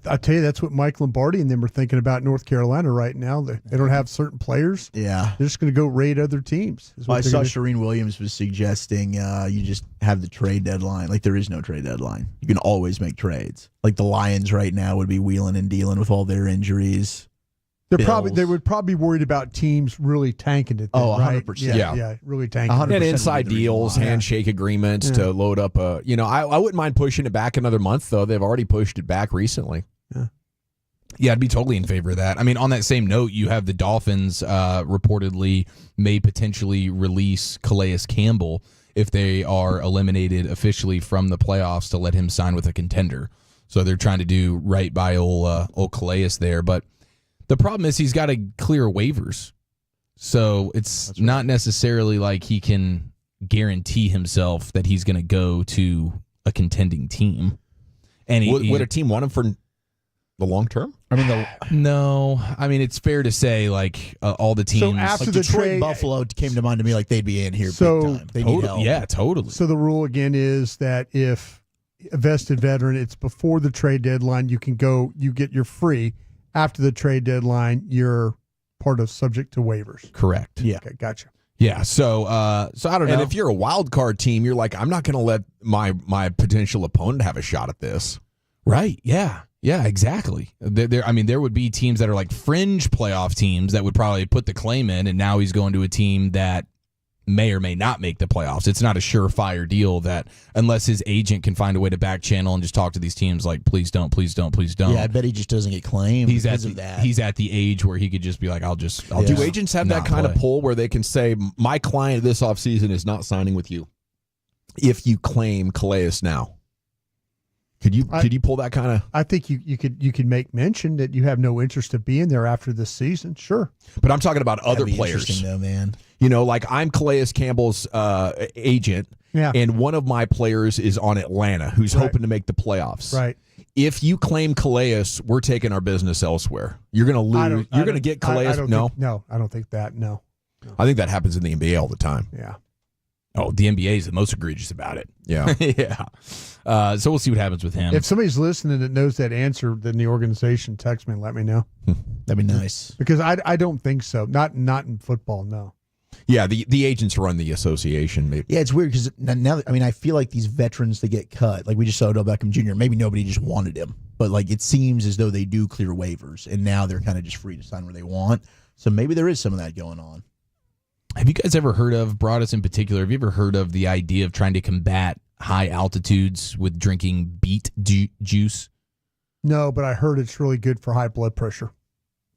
I tell you, that's what Mike Lombardi and them are thinking about North Carolina right now. They don't have certain players. Yeah. They're just going to go raid other teams. I saw Shereen Williams was suggesting you just have the trade deadline. Like, there is no trade deadline. You can always make trades. Like, the Lions right now would be wheeling and dealing with all their injuries. They would probably be worried about teams really tanking it. Then, 100%. Right? Yeah, really tanking. 100% and inside deals, handshake agreements to load up a. I wouldn't mind pushing it back another month though. They've already pushed it back recently. Yeah, I'd be totally in favor of that. I mean, on that same note, you have the Dolphins reportedly may potentially release Calais Campbell if they are eliminated officially from the playoffs to let him sign with a contender. So they're trying to do right by old Calais there, but. The problem is he's got to clear waivers. So it's not necessarily like he can guarantee himself that he's going to go to a contending team. And would a team want him for the long term? I mean, no. I mean, it's fair to say like all the teams. So after like the Detroit trade, and Buffalo came to mind to me like they'd be in here big time. They need help. Yeah, totally. So the rule again is that if a vested veteran, it's before the trade deadline, you can go, you're free. After the trade deadline, you're part of subject to waivers. Correct. Yeah. Okay, gotcha. Yeah. So I don't know. And if you're a wild card team, you're like, I'm not going to let my potential opponent have a shot at this. Right. Yeah. Yeah, exactly. There would be teams that are like fringe playoff teams that would probably put the claim in, and now he's going to a team that may or may not make the playoffs. It's not a surefire deal that unless his agent can find a way to back channel and just talk to these teams like, please don't, please don't, please don't. Yeah, I bet he just doesn't get claimed because of that. He's at the age where he could just be like, I'll Do agents have that kind of pull where they can say, my client this offseason is not signing with you if you claim Calais now? Could you pull that kind of? I think you could make mention that you have no interest of being there after this season. Sure, but I'm talking about other players. Interesting though, man. Like I'm Calais Campbell's agent, and one of my players is on Atlanta, who's hoping to make the playoffs. Right. If you claim Calais, we're taking our business elsewhere. You're going to lose. You're going to get Calais. No, I don't think that. No. I think that happens in the NBA all the time. Yeah. Oh, the NBA is the most egregious about it. Yeah. Yeah. So we'll see what happens with him. If somebody's listening that knows that answer, then the organization, text me and let me know. That'd be nice. Because I don't think so. Not in football, no. Yeah, the agents run the association. Maybe. Yeah, it's weird because now, I feel like these veterans that get cut, like we just saw Odell Beckham Jr., maybe nobody just wanted him, but like it seems as though they do clear waivers, and now they're kind of just free to sign where they want. So maybe there is some of that going on. Have you guys ever heard of, Broadus in particular, have you ever heard of the idea of trying to combat high altitudes with drinking beet juice? No, but I heard it's really good for high blood pressure.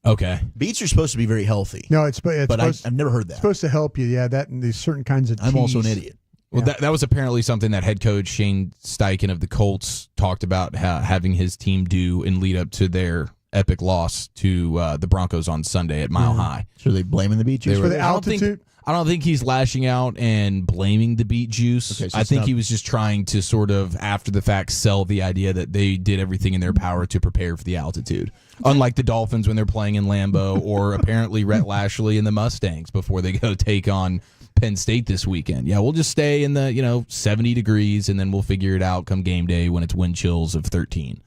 Okay. Beets are supposed to be very healthy. No, but I've never heard that. It's supposed to help you, yeah, that and these certain kinds of teas. I'm also an idiot. Well, that was apparently something that head coach Shane Steichen of the Colts talked about having his team do in lead up to their epic loss to the Broncos on Sunday at Mile High. So are they blaming the beet juice for the altitude? I don't think he's lashing out and blaming the beet juice. Okay, so I think he was just trying to sort of, after the fact, sell the idea that they did everything in their power to prepare for the altitude. Unlike the Dolphins when they're playing in Lambeau, or apparently Rhett Lashley and the Mustangs before they go take on Penn State this weekend. Yeah, we'll just stay in the 70 degrees, and then we'll figure it out come game day when it's wind chills of 13.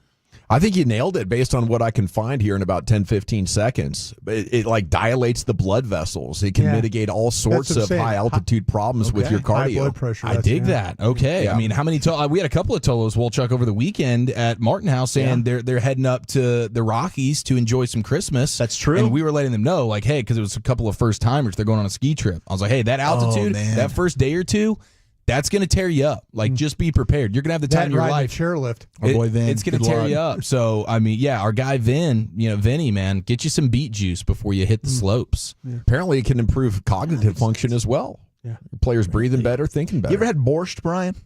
I think you nailed it based on what I can find here in about 10, 15 seconds. It like dilates the blood vessels. It can mitigate all sorts of high altitude problems with your cardio. High blood pressure. I dig that. Okay. Yeah. I mean, how many we had a couple of Tolos Wolchuk over the weekend at Martin House saying they're heading up to the Rockies to enjoy some Christmas. That's true. And we were letting them know, like, hey, because it was a couple of first timers, they're going on a ski trip. I was like, hey, that altitude, that first day or two, that's going to tear you up. Like, just be prepared. You're going to have the time of your life. Chairlift. Our boy Vin. It's going to tear you up. So, I mean, our guy Vin, Vinny, man, get you some beet juice before you hit the slopes. Yeah. Apparently, it can improve cognitive function as well. Yeah. Players breathing better, thinking better. You ever had borscht, Brian?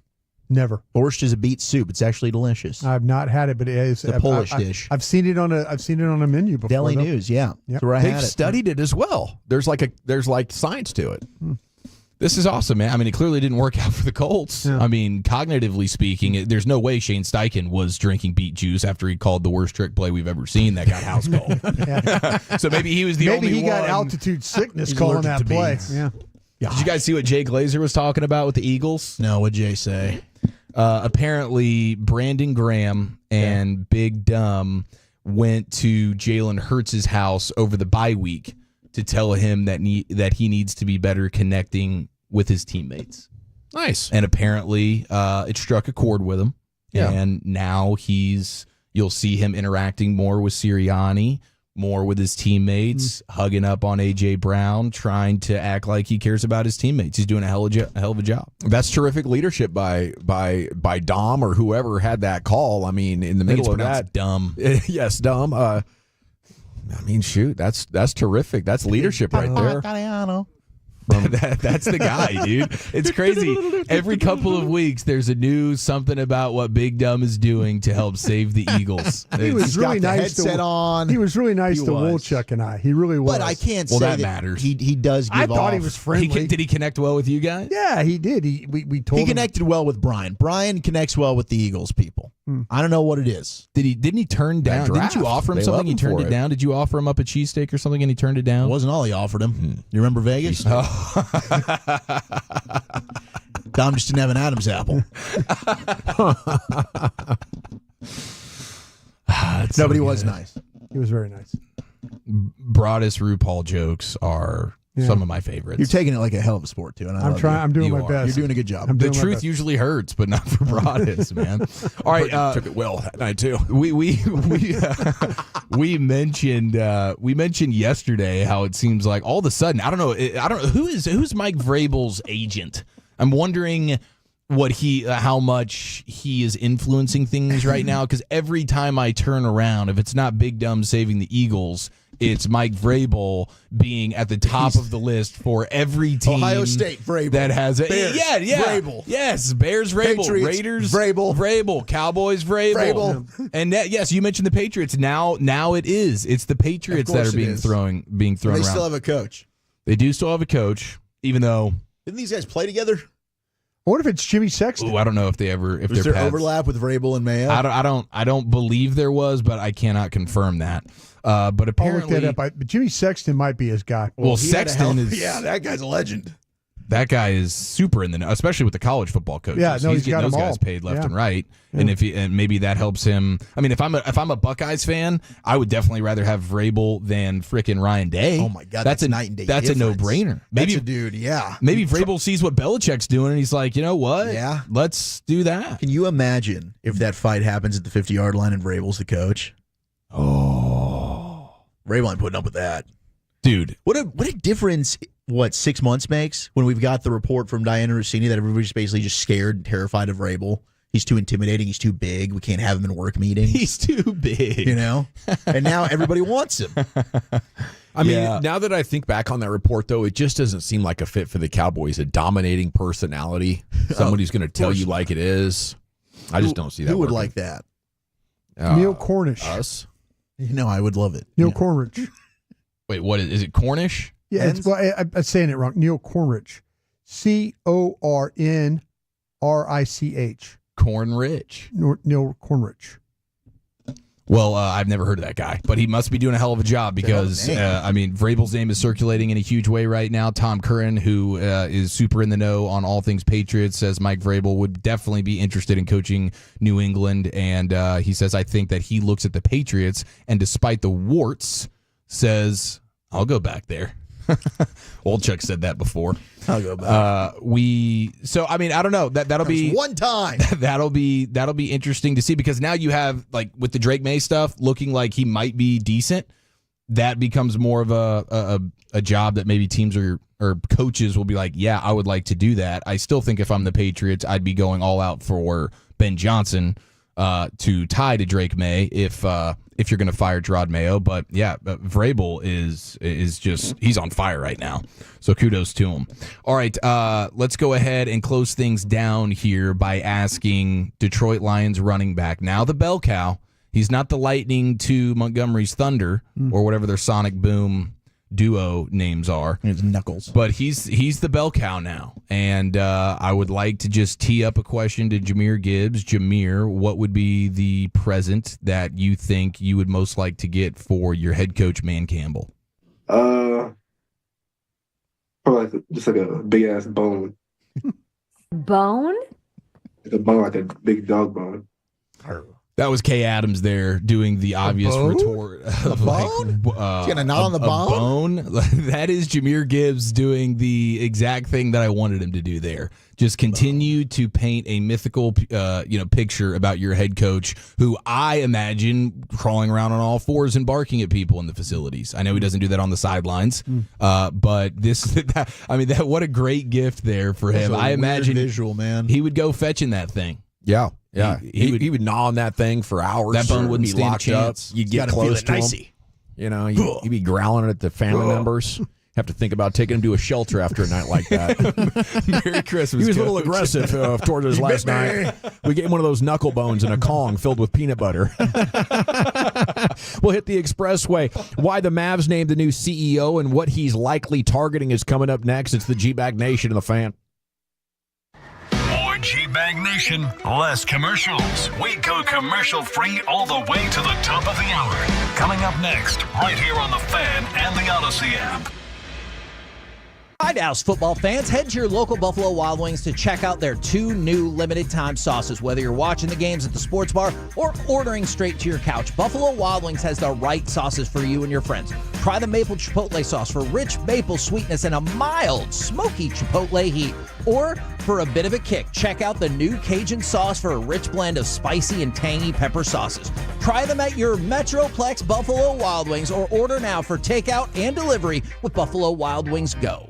Never. Borscht is a beet soup. It's actually delicious. I've not had it, but it's a Polish dish. I've seen it on a menu before. Deli News, yeah. Yep. That's where I They've had it. studied it as well. There's like science to it. This is awesome, man. I mean, it clearly didn't work out for the Colts. Yeah. I mean, cognitively speaking, there's no way Shane Steichen was drinking beet juice after he called the worst trick play we've ever seen that got house called. So maybe he was the only one. Maybe he got altitude sickness calling that play. Yeah. Did you guys see what Jay Glazer was talking about with the Eagles? No, what'd Jay say? Apparently, Brandon Graham and Big Dumb went to Jalen Hurts' house over the bye week to tell him that he needs to be better connecting with his teammates. Nice. And apparently it struck a chord with him. Yeah. And now you'll see him interacting more with Sirianni, more with his teammates, hugging up on A.J. Brown, trying to act like he cares about his teammates. He's doing a hell of a job. That's terrific leadership by Dom or whoever had that call. I mean, in the middle of that. Dumb. Yes, Dom. I mean, shoot, that's terrific. That's leadership right there. That's the guy, dude. It's crazy. Every couple of weeks, there's a new something about what Big Dumb is doing to help save the Eagles. He was really nice to on. He was really nice to Wolchuk and I. He really was. But I can't well, say that matters. He does give I thought off. he was friendly. Did he connect well with you guys? Yeah, he did. We told He him. connected well with Brian. Brian connects well with the Eagles people. I don't know what it is. Didn't he turn down? draft. Didn't you offer him They something? love He him turned for it it. down. Did you offer him up a cheesesteak or something and he turned it down? It wasn't all he offered him. You remember Vegas? Dom just didn't have an Adam's apple. No, but he was nice. He was very nice. Broadest RuPaul jokes are some of my favorites. You're taking it like a hell of a sport, too. And I love trying. you. I'm doing my You are. best. You're doing a good job. The truth usually hurts, but not for Broadest, man. All right, Took it well that night, too. We mentioned yesterday how it seems like all of a sudden I don't know who's Mike Vrabel's agent. I'm wondering how much he is influencing things right now, because every time I turn around, if it's not Big Dumb saving the Eagles, it's Mike Vrabel being at the top of the list for every team. Ohio State, Vrabel. That has a Bears, Vrabel. Yes, Bears, Vrabel. Patriots, Raiders, Vrabel. Cowboys, Vrabel. And yes, you mentioned the Patriots. Now it is. It's the Patriots that are being thrown They around. still have a coach. They do still have a coach, even though. Didn't these guys play together? What if it's Jimmy Sexton? I don't know if Was there overlap with Vrabel and Mayo? I don't believe there was, but I cannot confirm that. But apparently, I'll look that up. But Jimmy Sexton might be his guy. Well, Sexton is. Yeah, that guy's a legend. That guy is super in the know, especially with the college football coaches. Yeah, no, he's he's got getting those them guys all. paid left Yeah. and right, Yeah. and maybe that helps him. I mean, if I'm a Buckeyes fan, I would definitely rather have Vrabel than frickin' Ryan Day. Oh my God, that's that's night and day That's difference. a no-brainer. That's a dude, yeah. Maybe Vrabel sees what Belichick's doing, and he's like, you know what? Yeah, let's do that. Can you imagine if that fight happens at the 50-yard line and Vrabel's the coach? Oh, Vrabel ain't putting up with that. Dude, what a difference 6 months makes when we've got the report from Diana Rossini that everybody's basically just scared and terrified of Vrabel. He's too intimidating. He's too big. We can't have him in work meetings. He's too big. You know? And now everybody wants him. I mean, now that I think back on that report, though, it just doesn't seem like a fit for the Cowboys. A dominating personality, someone who's going to tell you like it is. I just don't see that. Who would working. like that? Neil Cornish. Us? You know, I would love it. Neil Cornish. Wait, what is it? Cornish? Yeah, I'm saying it wrong. Neil Cornrich. Cornrich. Cornrich. Neil Cornrich. Well, I've never heard of that guy, but he must be doing a hell of a job because, I mean, Vrabel's name is circulating in a huge way right now. Tom Curran, who is super in the know on all things Patriots, says Mike Vrabel would definitely be interested in coaching New England. And he says, I think that he looks at the Patriots and despite the warts, says, I'll go back there. Wolchuk said that before. I'll go back. So I mean, I don't know. That'll be one time. That'll be interesting to see because now you have like with the Drake May stuff looking like he might be decent. That becomes more of a job that maybe teams or coaches will be like, yeah, I would like to do that. I still think if I'm the Patriots, I'd be going all out for Ben Johnson to tie to Drake May if you're going to fire Gerard Mayo. But yeah, Vrabel is just, he's on fire right now. So kudos to him. All right, let's go ahead and close things down here by asking Detroit Lions running back. Now the bell cow. He's not the Lightning to Montgomery's Thunder or whatever their sonic boom duo names are. It's Knuckles. But he's the bell cow now. And I would like to just tee up a question to Jahmyr Gibbs. Jahmyr, what would be the present that you think you would most like to get for your head coach, Man Campbell? Probably just like a big-ass bone. Bone? Like a bone, like a big dog bone. That was Kay Adams there doing the obvious retort. Of Gonna nod on the bone? That is Jahmyr Gibbs doing the exact thing that I wanted him to do there. Just continue to paint a mythical picture about your head coach, who I imagine crawling around on all fours and barking at people in the facilities. I know he doesn't do that on the sidelines, but what a great gift there for him. I imagine visual, man. He would go fetching that thing. Yeah. Yeah, he would gnaw on that thing for hours. That bone wouldn't be stand locked a chance. up. You'd get close to him. You know, you'd be growling at the family members. Have to think about taking him to a shelter after a night like that. Merry Christmas. He was a Coach. little aggressive towards us last night. We gave him one of those knuckle bones in a Kong filled with peanut butter. We'll hit the expressway. Why the Mavs named the new CEO and what he's likely targeting is coming up next. It's the G-Bag Nation and the Fan. More G-Bag Nation, less commercials. We go commercial-free all the way to the top of the hour. Coming up next, right here on the Fan and the Odyssey app. Hi, Dallas football fans. Head to your local Buffalo Wild Wings to check out their 2 new limited-time sauces. Whether you're watching the games at the sports bar or ordering straight to your couch, Buffalo Wild Wings has the right sauces for you and your friends. Try the maple chipotle sauce for rich maple sweetness and a mild, smoky chipotle heat. Or for a bit of a kick, check out the new Cajun sauce for a rich blend of spicy and tangy pepper sauces. Try them at your Metroplex Buffalo Wild Wings or order now for takeout and delivery with Buffalo Wild Wings Go.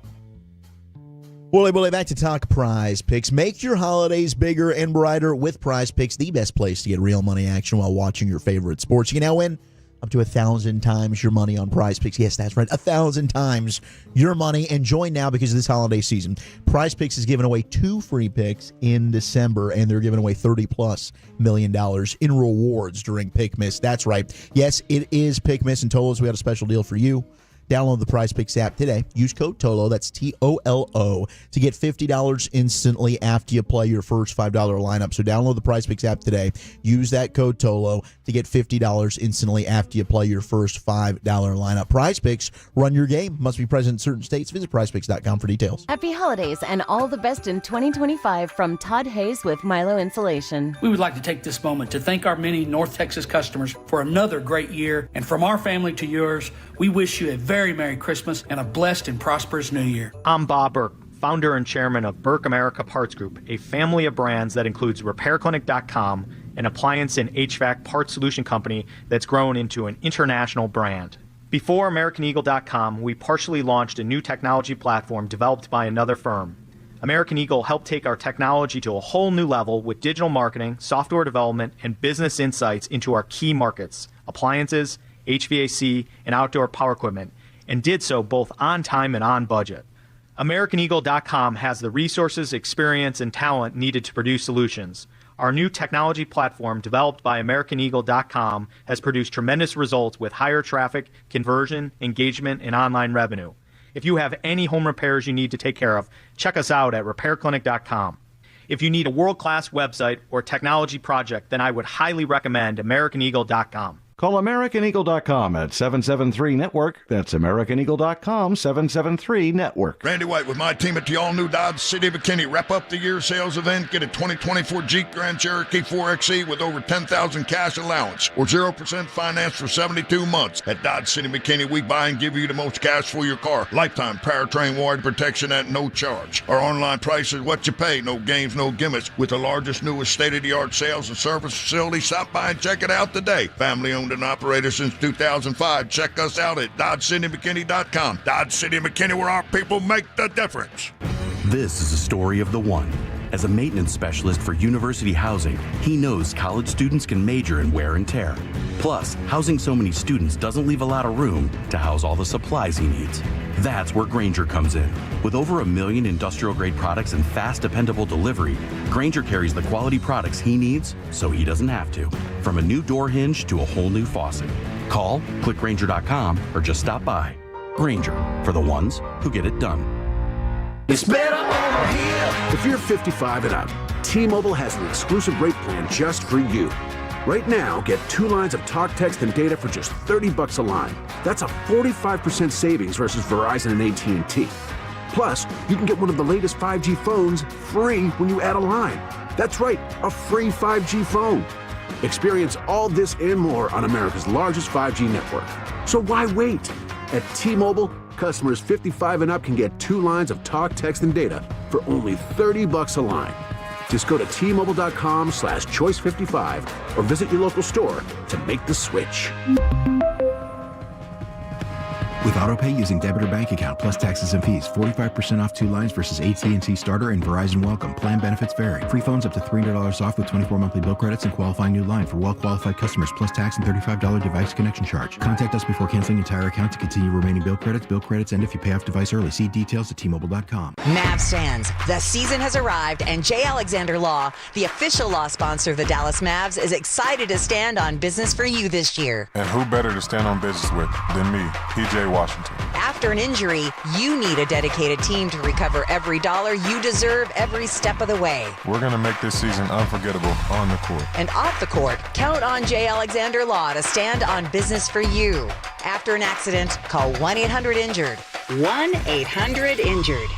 Bully, back to talk Prize Picks. Make your holidays bigger and brighter with Prize Picks, the best place to get real money action while watching your favorite sports. You can now win up to 1,000 times your money on Prize Picks. Yes, that's right, 1,000 times your money. And join now because of this holiday season. Prize Picks is giving away 2 free picks in December, and they're giving away $30+ million in rewards during Pickmas. That's right. Yes, it is Pickmas and Tolos. We got a special deal for you. Download the Prize Picks app today. Use code TOLO, that's TOLO, to get $50 instantly after you play your first $5 lineup. So download the Prize Picks app today. Use that code TOLO to get $50 instantly after you play your first $5 lineup. Prize Picks, run your game. Must be present in certain states. Visit prizepicks.com for details. Happy holidays and all the best in 2025 from Todd Hayes with Milo Insulation. We would like to take this moment to thank our many North Texas customers for another great year. And from our family to yours, we wish you a very Merry Christmas and a blessed and prosperous New Year. I'm Bob Burke, founder and chairman of Burke America Parts Group, a family of brands that includes RepairClinic.com, an appliance and HVAC parts solution company that's grown into an international brand. Before AmericanEagle.com, we partially launched a new technology platform developed by another firm. American Eagle helped take our technology to a whole new level with digital marketing, software development, and business insights into our key markets, appliances, HVAC, and outdoor power equipment, and did so both on time and on budget. AmericanEagle.com has the resources, experience, and talent needed to produce solutions. Our new technology platform, developed by AmericanEagle.com, has produced tremendous results with higher traffic, conversion, engagement, and online revenue. If you have any home repairs you need to take care of, check us out at RepairClinic.com. If you need a world-class website or technology project, then I would highly recommend AmericanEagle.com. Call AmericanEagle.com at 773-NETWORK. That's AmericanEagle.com, 773-NETWORK. Randy White with my team at the all-new Dodge City McKinney. Wrap up the year sales event. Get a 2024 Jeep Grand Cherokee 4XE with over $10,000 cash allowance or 0% finance for 72 months. At Dodge City McKinney, we buy and give you the most cash for your car. Lifetime powertrain warranty protection at no charge. Our online price is what you pay. No games, no gimmicks. With the largest, newest state-of-the-art sales and service facility, stop by and check it out today. Family-owned and operator since 2005. Check us out at DodgeCityMcKinney.com. Dodge City McKinney, where our people make the difference. This is a story of the one. As a maintenance specialist for university housing, he knows college students can major in wear and tear. Plus, housing so many students doesn't leave a lot of room to house all the supplies he needs. That's where Grainger comes in. With over 1 million industrial-grade products and fast, dependable delivery, Grainger carries the quality products he needs so he doesn't have to. From a new door hinge to a whole new faucet. Call, click Grainger.com, or just stop by. Grainger, for the ones who get it done. It's better over here. If you're 55 and up, T-Mobile has an exclusive rate plan just for you. Right now, get 2 lines of talk, text, and data for just $30 a line. That's a 45% savings versus Verizon and AT&T. Plus, you can get one of the latest 5G phones free when you add a line. That's right, a free 5G phone. Experience all this and more on America's largest 5G network. So why wait? At T-Mobile, customers 55 and up can get 2 lines of talk, text, and data for only $30 a line. Just go to T-Mobile.com/choice55 or visit your local store to make the switch. With autopay using debit or bank account plus taxes and fees, 45% off 2 lines versus AT&T Starter and Verizon Welcome. Plan benefits vary. Free phones up to $300 off with 24 monthly bill credits and qualifying new line for well-qualified customers plus tax and $35 device connection charge. Contact us before canceling entire account to continue remaining bill credits. Bill credits end if you pay off device early. See details at T-Mobile.com. Mavs fans, the season has arrived and J. Alexander Law, the official law sponsor of the Dallas Mavs, is excited to stand on business for you this year. And who better to stand on business with than me, PJ Washington. After an injury, you need a dedicated team to recover every dollar you deserve every step of the way. We're going to make this season unforgettable on the court. And off the court, count on J. Alexander Law to stand on business for you. After an accident, call 1-800-INJURED. 1-800-INJURED.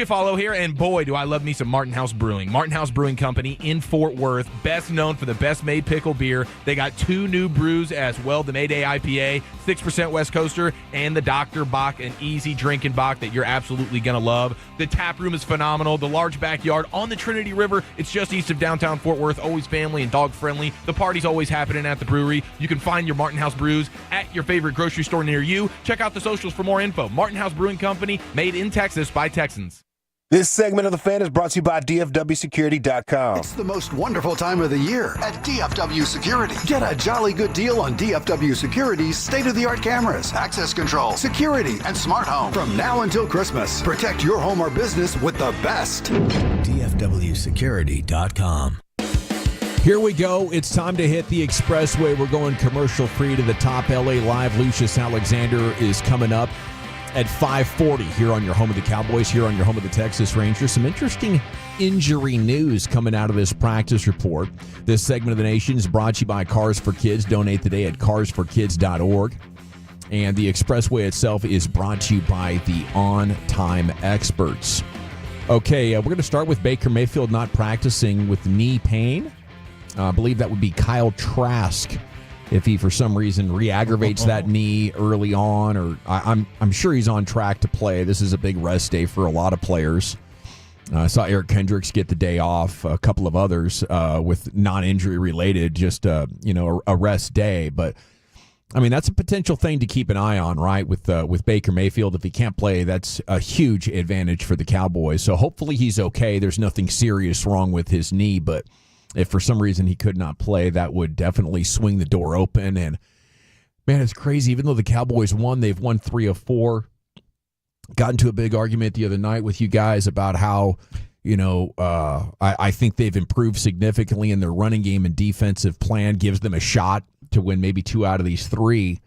Follow here, and boy, do I love me some Martin House Brewing. Martin House Brewing Company in Fort Worth, best known for the best made pickle beer. They got 2 new brews as well, the Mayday IPA, 6% West Coaster, and the Dr. Bach, an easy drinking Bach that you're absolutely going to love. The tap room is phenomenal. The large backyard on the Trinity River. It's just east of downtown Fort Worth, always family and dog friendly. The party's always happening at the brewery. You can find your Martin House brews at your favorite grocery store near you. Check out the socials for more info. Martin House Brewing Company, made in Texas by Texans. This segment of The Fan is brought to you by DFWsecurity.com. It's the most wonderful time of the year at DFW Security. Get a jolly good deal on DFW Security's state-of-the-art cameras, access control, security, and smart home. From now until Christmas, protect your home or business with the best. DFWsecurity.com. Here we go. It's time to hit the expressway. We're going commercial free to the top LA Live. Lucius Alexander is coming up at 5:40 here on your home of the Cowboys, here on your home of the Texas Rangers. Some interesting injury news coming out of this practice report. This segment of the nation is brought to you by Cars for Kids. Donate today at carsforkids.org. And the expressway itself is brought to you by the On Time Experts. Okay, we're going to start with Baker Mayfield not practicing with knee pain. I believe that would be Kyle Trask if he, for some reason, re-aggravates that knee early on, or I'm sure he's on track to play. This is a big rest day for a lot of players. I saw Eric Kendricks get the day off, a couple of others with non-injury related, just a rest day. But I mean, that's a potential thing to keep an eye on, right? With Baker Mayfield, if he can't play, that's a huge advantage for the Cowboys. So hopefully he's okay. There's nothing serious wrong with his knee, but if for some reason he could not play, that would definitely swing the door open. And, man, it's crazy. Even though the Cowboys won, they've won 3 of 4. Got into a big argument the other night with you guys about how, I think they've improved significantly in their running game and defensive plan, gives them a shot to win maybe 2 out of these 3.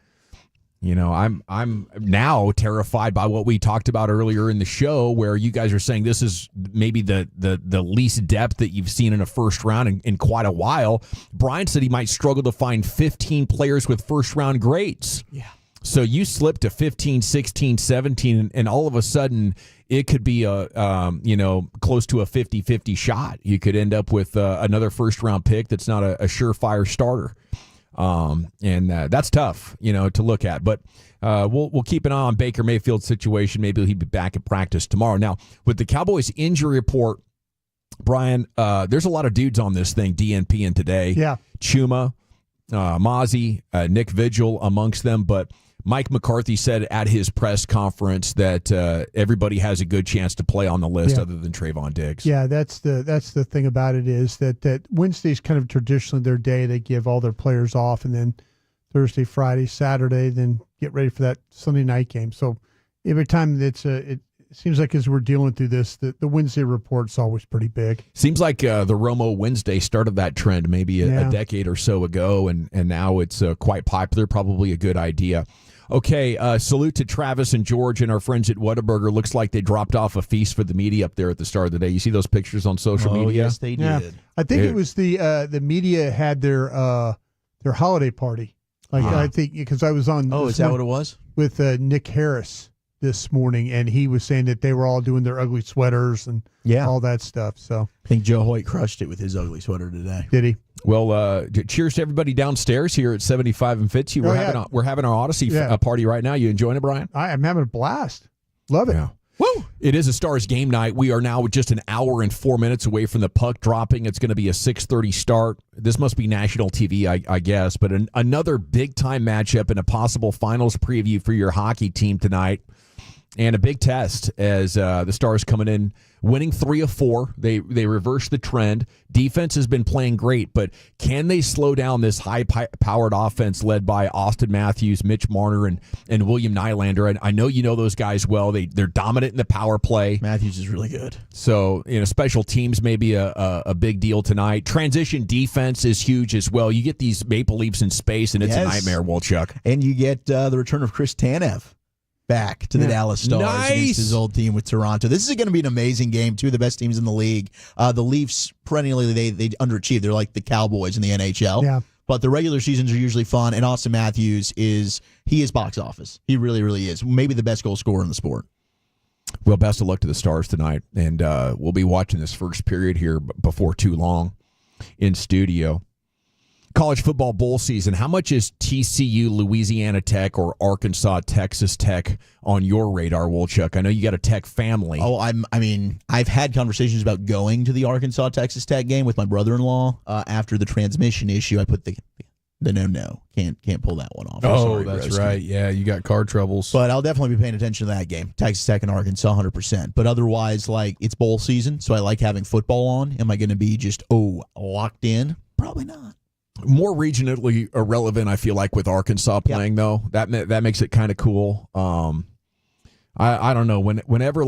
I'm now terrified by what we talked about earlier in the show, where you guys are saying this is maybe the least depth that you've seen in a first round in quite a while. Brian said he might struggle to find 15 players with first round grades. Yeah. So you slip to 15, 16, 17, and all of a sudden it could be a close to a 50-50 shot. You could end up with another first round pick that's not a surefire starter. And that's tough, to look at. But we'll keep an eye on Baker Mayfield's situation. Maybe he'll be back at practice tomorrow. Now, with the Cowboys injury report, Brian, there's a lot of dudes on this thing, DNP and today. Yeah. Chuma, Mozzie, Nick Vigil amongst them. But Mike McCarthy said at his press conference that everybody has a good chance to play on the list other than Trayvon Diggs. Yeah, that's the thing about it is that Wednesday's kind of traditionally their day. They give all their players off, and then Thursday, Friday, Saturday, then get ready for that Sunday night game. So every time it seems like as we're dealing through this, the Wednesday report's always pretty big. Seems like the Romo Wednesday started that trend maybe a decade or so ago, and now it's quite popular, probably a good idea. Okay, salute to Travis and George and our friends at Whataburger. Looks like they dropped off a feast for the media up there at the start of the day. You see those pictures on social media? Yes, they did. Yeah. I think it was the media had their holiday party. Like I think because I was on. Oh, is that what it was? With Nick Harris this morning, and he was saying that they were all doing their ugly sweaters and all that stuff. So I think Joe Hoyt crushed it with his ugly sweater today. Did he? Well, cheers to everybody downstairs here at 75 and Fitzy. We're having our Odyssey party right now. You enjoying it, Brian? I'm having a blast. Love it. Yeah. Woo! It is a Stars game night. We are now just an hour and 4 minutes away from the puck dropping. It's going to be a 6:30 start. This must be national TV, I guess. But another big-time matchup and a possible finals preview for your hockey team tonight. And a big test as the Stars coming in, winning 3 of 4. They reversed the trend. Defense has been playing great, but can they slow down this high-powered offense led by Austin Matthews, Mitch Marner, and William Nylander? And I know you know those guys well. They're dominant in the power play. Matthews is really good. So, special teams may be a big deal tonight. Transition defense is huge as well. You get these Maple Leafs in space, and it's a nightmare, Wolchuk. And you get the return of Chris Tanev back to the Dallas Stars against his old team with Toronto. This is going to be an amazing game. Two of the best teams in the league. The Leafs, perennially, they underachieve. They're like the Cowboys in the NHL. Yeah. But the regular seasons are usually fun, and Austin Matthews is box office. He really, really is. Maybe the best goal scorer in the sport. Well, best of luck to the Stars tonight. And we'll be watching this first period here before too long in studio. College football bowl season. How much is TCU, Louisiana Tech, or Arkansas, Texas Tech on your radar, Wolchuk? I know you got a Tech family. Oh, I've had conversations about going to the Arkansas Texas Tech game with my brother-in-law. After the transmission issue, I put the no. Can't pull that one off. Sorry, that's Broski. Right. Yeah, you got car troubles. But I'll definitely be paying attention to that game. Texas Tech and Arkansas, 100%. But otherwise, it's bowl season, so I like having football on. Am I going to be just locked in? Probably not. More regionally irrelevant, I feel like, with Arkansas playing, though. That makes it kind of cool. I don't know. Whenever,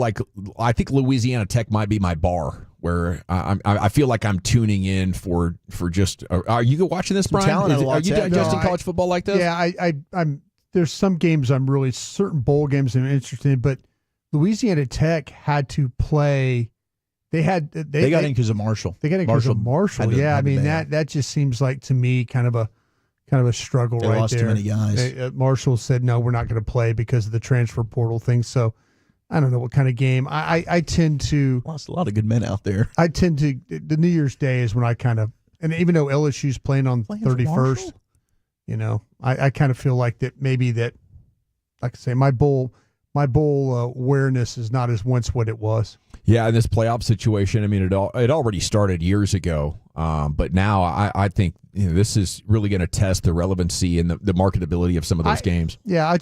I think Louisiana Tech might be my bar, where I feel like I'm tuning in for just. Are you watching this, Brian? Are you digesting college football like this? Yeah, I'm. There's some games I'm really certain bowl games I'm interested in, but Louisiana Tech had to play. They got in because of Marshall. They got in because of Marshall. Yeah, that just seems like to me kind of a struggle right there. They lost too many guys. Marshall said no, we're not going to play because of the transfer portal thing. So I don't know what kind of game. I tend to lost a lot of good men out there. I tend to the New Year's Day is when I kind of, and even though LSU's playing on 31st, I kind of feel like that maybe that, like I say, my bowl awareness is not as once what it was. Yeah, in this playoff situation, it already started years ago, but now I think this is really going to test the relevancy and the marketability of some of those games. Yeah,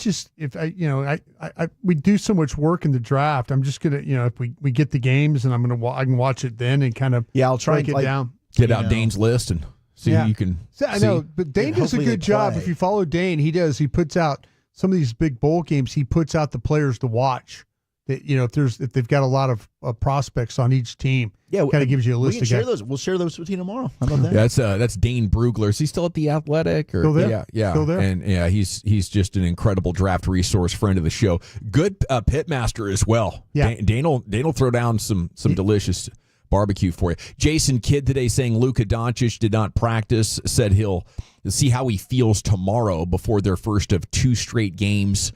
we do so much work in the draft. I'm just gonna, if we get the games and I can watch it then and kind of I'll try break it down. Get out Dane's list and see who you can. I know, but Dane does a good job. If you follow Dane, he puts out some of these big bowl games. He puts out the players to watch. That, if they've got a lot of prospects on each team, kind of gives you a list of guys. We'll share those with you tomorrow. How about that? That's Dane Brugler. Is he still at the Athletic? Or, still there? Yeah. Still there. And he's just an incredible draft resource, friend of the show. Good pitmaster as well. Yeah. Dane will throw down some delicious barbecue for you. Jason Kidd today saying Luka Doncic did not practice. Said he'll see how he feels tomorrow before their first of 2 straight games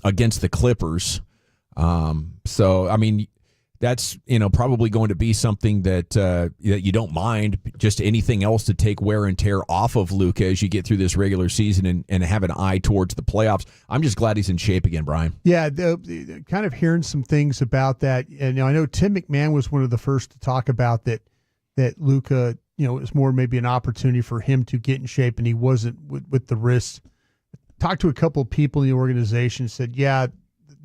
against the Clippers. That's probably going to be something that you don't mind. Just anything else to take wear and tear off of Luka as you get through this regular season and have an eye towards the playoffs. I'm just glad he's in shape again, Brian. Yeah, kind of hearing some things about that. And I know Tim McMahon was one of the first to talk about that Luka, it was more maybe an opportunity for him to get in shape, and he wasn't with the wrist. Talked to a couple of people in the organization, said, yeah,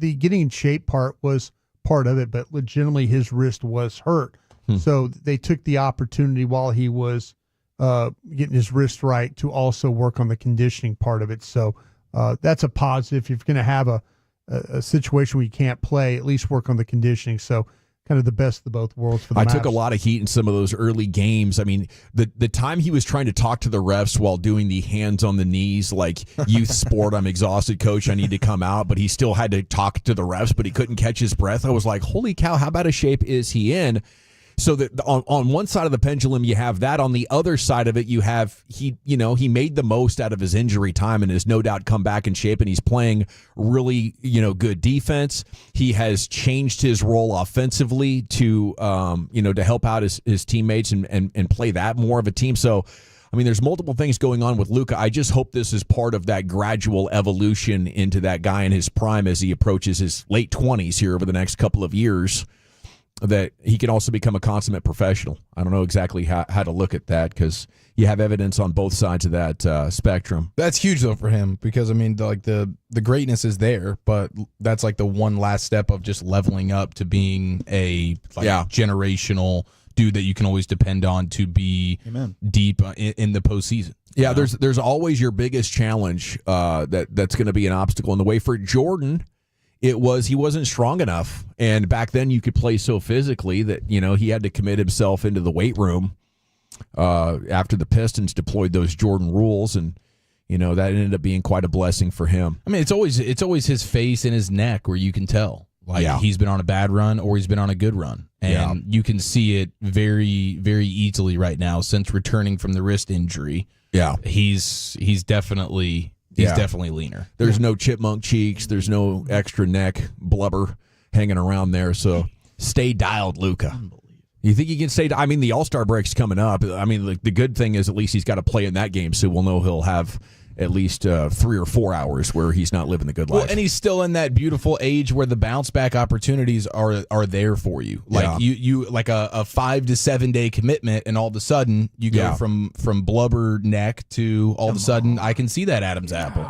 the getting in shape part was part of it, but legitimately his wrist was hurt. So they took the opportunity while he was getting his wrist right to also work on the conditioning part of it. So that's a positive. If you're going to have a situation where you can't play, at least work on the conditioning. So kind of the best of both worlds for the I Mavs. took a lot of heat in some of those early games. I mean, the time he was trying to talk to the refs while doing the hands on the knees, like youth sport, I'm exhausted, coach, I need to come out, but he still had to talk to the refs, but he couldn't catch his breath. I was like, holy cow, how bad a shape is he in? So that on one side of the pendulum, you have that. On the other side of it, you have he made the most out of his injury time and has no doubt come back in shape, and he's playing really, good defense. He has changed his role offensively to help out his teammates and play that more of a team. So, I mean, there's multiple things going on with Luka. I just hope this is part of that gradual evolution into that guy in his prime as he approaches his late 20s here over the next couple of years, that he can also become a consummate professional. I don't know exactly how to look at that because you have evidence on both sides of that spectrum. That's huge, though, for him because, I mean, the greatness is there, but that's like the one last step of just leveling up to being a generational dude that you can always depend on to be deep in the postseason. Yeah, there's always your biggest challenge that's going to be an obstacle in the way. For Jordan, he wasn't strong enough, and back then you could play so physically that he had to commit himself into the weight room after the Pistons deployed those Jordan rules, and that ended up being quite a blessing for him. I mean, it's always his face and his neck where you can tell he's been on a bad run or he's been on a good run, and you can see it very, very easily right now since returning from the wrist injury. Yeah, he's definitely. He's definitely leaner. There's no chipmunk cheeks. There's no extra neck blubber hanging around there. So stay dialed, Luka. You think he can stay? I mean, the All-Star break's coming up. I mean, the good thing is at least he's got to play in that game, so we'll know he'll have at least 3 or 4 hours where he's not living the good life. Well, and he's still in that beautiful age where the bounce back opportunities are there for you. Like you like a 5 to 7 day commitment, and all of a sudden you go from blubber neck to all of a sudden I can see that Adam's apple.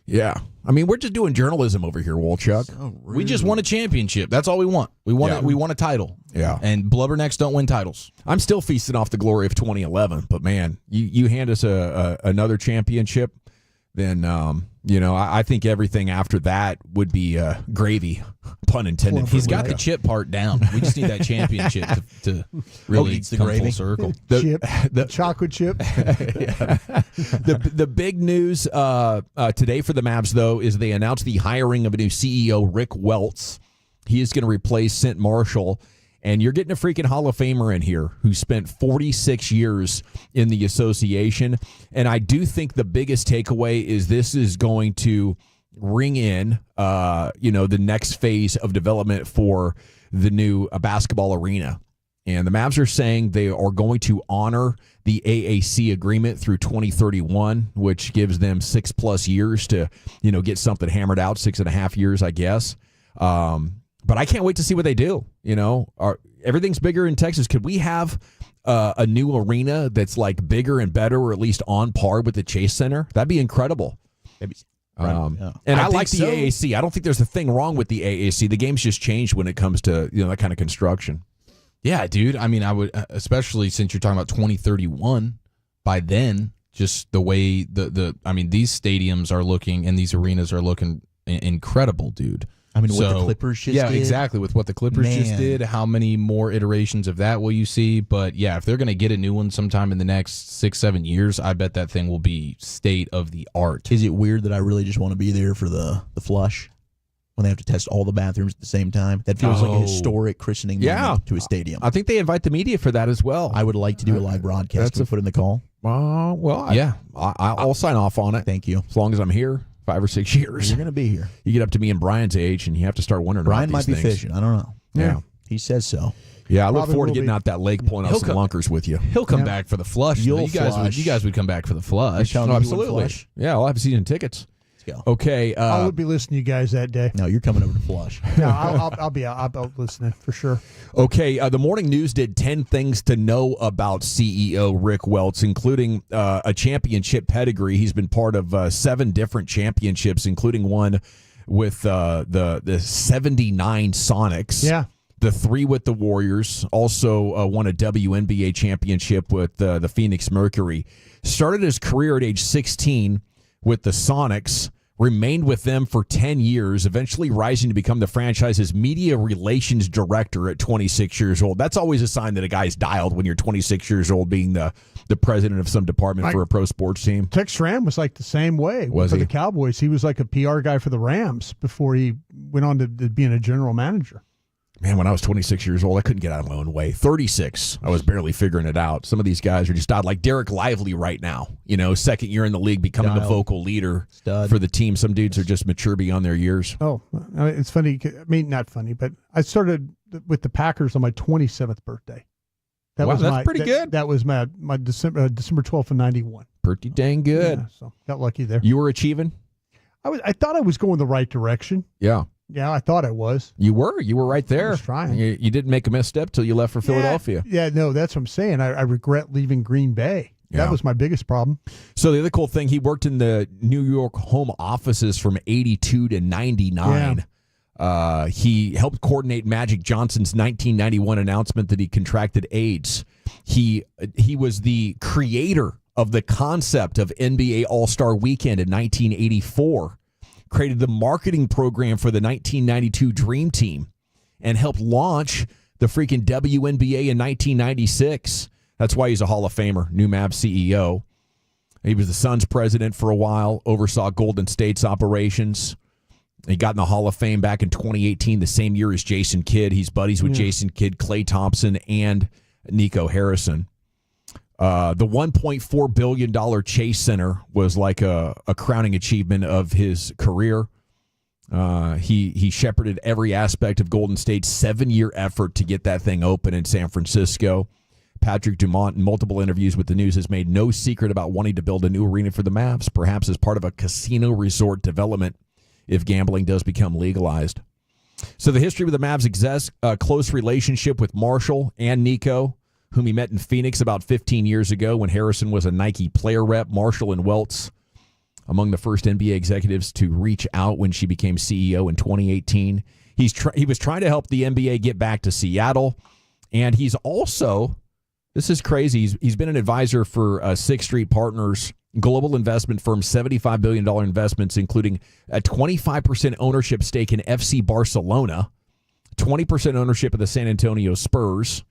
Yeah. I mean, we're just doing journalism over here, Wolchuk. So we just won a championship. That's all we want. We want a title. Yeah. And blubber-necks don't win titles. I'm still feasting off the glory of 2011, but man, you hand us another championship, then I think everything after that would be gravy, pun intended. He's got the chip part down. We just need that championship to really come full circle. The chocolate chip. The big news today for the Mavs, though, is they announced the hiring of a new CEO, Rick Welts. He is going to replace Sint Marshall. And you're getting a freaking Hall of Famer in here who spent 46 years in the association. And I do think the biggest takeaway is this is going to ring in, the next phase of development for the new basketball arena. And the Mavs are saying they are going to honor the AAC agreement through 2031, which gives them 6+ years to, get something hammered out, 6.5 years, I guess. But I can't wait to see what they do. Everything's bigger in Texas. Could we have a new arena that's like bigger and better, or at least on par with the Chase Center? That'd be incredible. And I like the AAC. I don't think there's a thing wrong with the AAC. The game's just changed when it comes to that kind of construction. Yeah, dude. I mean, I would, especially since you're talking about 2031. By then, just the way these stadiums are looking and these arenas are looking incredible, dude. I mean, what the Clippers just did. Yeah, exactly. With what the Clippers just did, how many more iterations of that will you see? But yeah, if they're going to get a new one sometime in the next 6-7 years, I bet that thing will be state of the art. Is it weird that I really just want to be there for the flush when they have to test all the bathrooms at the same time? That feels like a historic christening moment to a stadium. I think they invite the media for that as well. I would like to do a live broadcast. Can we put in the call? I'll sign off on it. Thank you. As long as I'm here. 5 or 6 years. You're going to be here. You get up to me and Brian's age, and you have to start wondering Brian about these might be things. fishing. I don't know. Yeah. He says so. Yeah, I look forward to getting out that lake, pulling out some lunkers with you. He'll come back for the flush. You guys would come back for the flush. Absolutely. Yeah, I'll have season tickets. Let's go. Okay. I would be listening to you guys that day. No, you're coming over to flush. No, I'll be out. I'll be listening for sure. Okay, the Morning News did 10 things to know about CEO Rick Welts, including a championship pedigree. He's been part of 7 different championships, including one with the 79 Sonics. Yeah. The 3 with the Warriors. Also won a WNBA championship with the Phoenix Mercury. Started his career at age 16 with the Sonics. remained with them for 10 years, eventually rising to become the franchise's media relations director at 26 years old. That's always a sign that a guy's dialed when you're 26 years old, being the president of some department for a pro sports team. Tex Schramm was like the same way for the Cowboys. He was like a PR guy for the Rams before he went on to being a general manager. Man, when I was 26 years old, I couldn't get out of my own way. 36, I was barely figuring it out. Some of these guys are just out, like Derek Lively right now. Second year in the league, becoming the vocal leader for the team. Some dudes are just mature beyond their years. Oh, it's funny. I mean, not funny, but I started with the Packers on my 27th birthday. That's pretty good. That was my December 12th of 91. Pretty dang good. Yeah, so got lucky there. You were achieving? I thought I was going the right direction. Yeah. Yeah, I thought I was. You were right there. I was trying. You didn't make a misstep till you left for Philadelphia. Yeah, no, that's what I'm saying. I regret leaving Green Bay. Yeah. That was my biggest problem. So the other cool thing, he worked in the New York home offices from 82 to 99. Yeah. He helped coordinate Magic Johnson's 1991 announcement that he contracted AIDS. He was the creator of the concept of NBA All-Star Weekend in 1984. Created the marketing program for the 1992 Dream Team and helped launch the freaking WNBA in 1996. That's why he's a Hall of Famer, new Mavs CEO. He was the Suns president for a while, oversaw Golden State's operations. He got in the Hall of Fame back in 2018, the same year as Jason Kidd. He's buddies with Jason Kidd, Klay Thompson, and Nico Harrison. The $1.4 billion Chase Center was like a crowning achievement of his career. He shepherded every aspect of Golden State's 7-year effort to get that thing open in San Francisco. Patrick Dumont, in multiple interviews with the news, has made no secret about wanting to build a new arena for the Mavs, perhaps as part of a casino resort development if gambling does become legalized. So the history with the Mavs exists, a close relationship with Marshall and Nico, whom he met in Phoenix about 15 years ago when Harrison was a Nike player rep. Marshall and Welts, among the first NBA executives to reach out when she became CEO in 2018. He was trying to help the NBA get back to Seattle, and he's also, this is crazy, he's been an advisor for Sixth Street Partners, global investment firm, $75 billion investments, including a 25% ownership stake in FC Barcelona, 20% ownership of the San Antonio Spurs,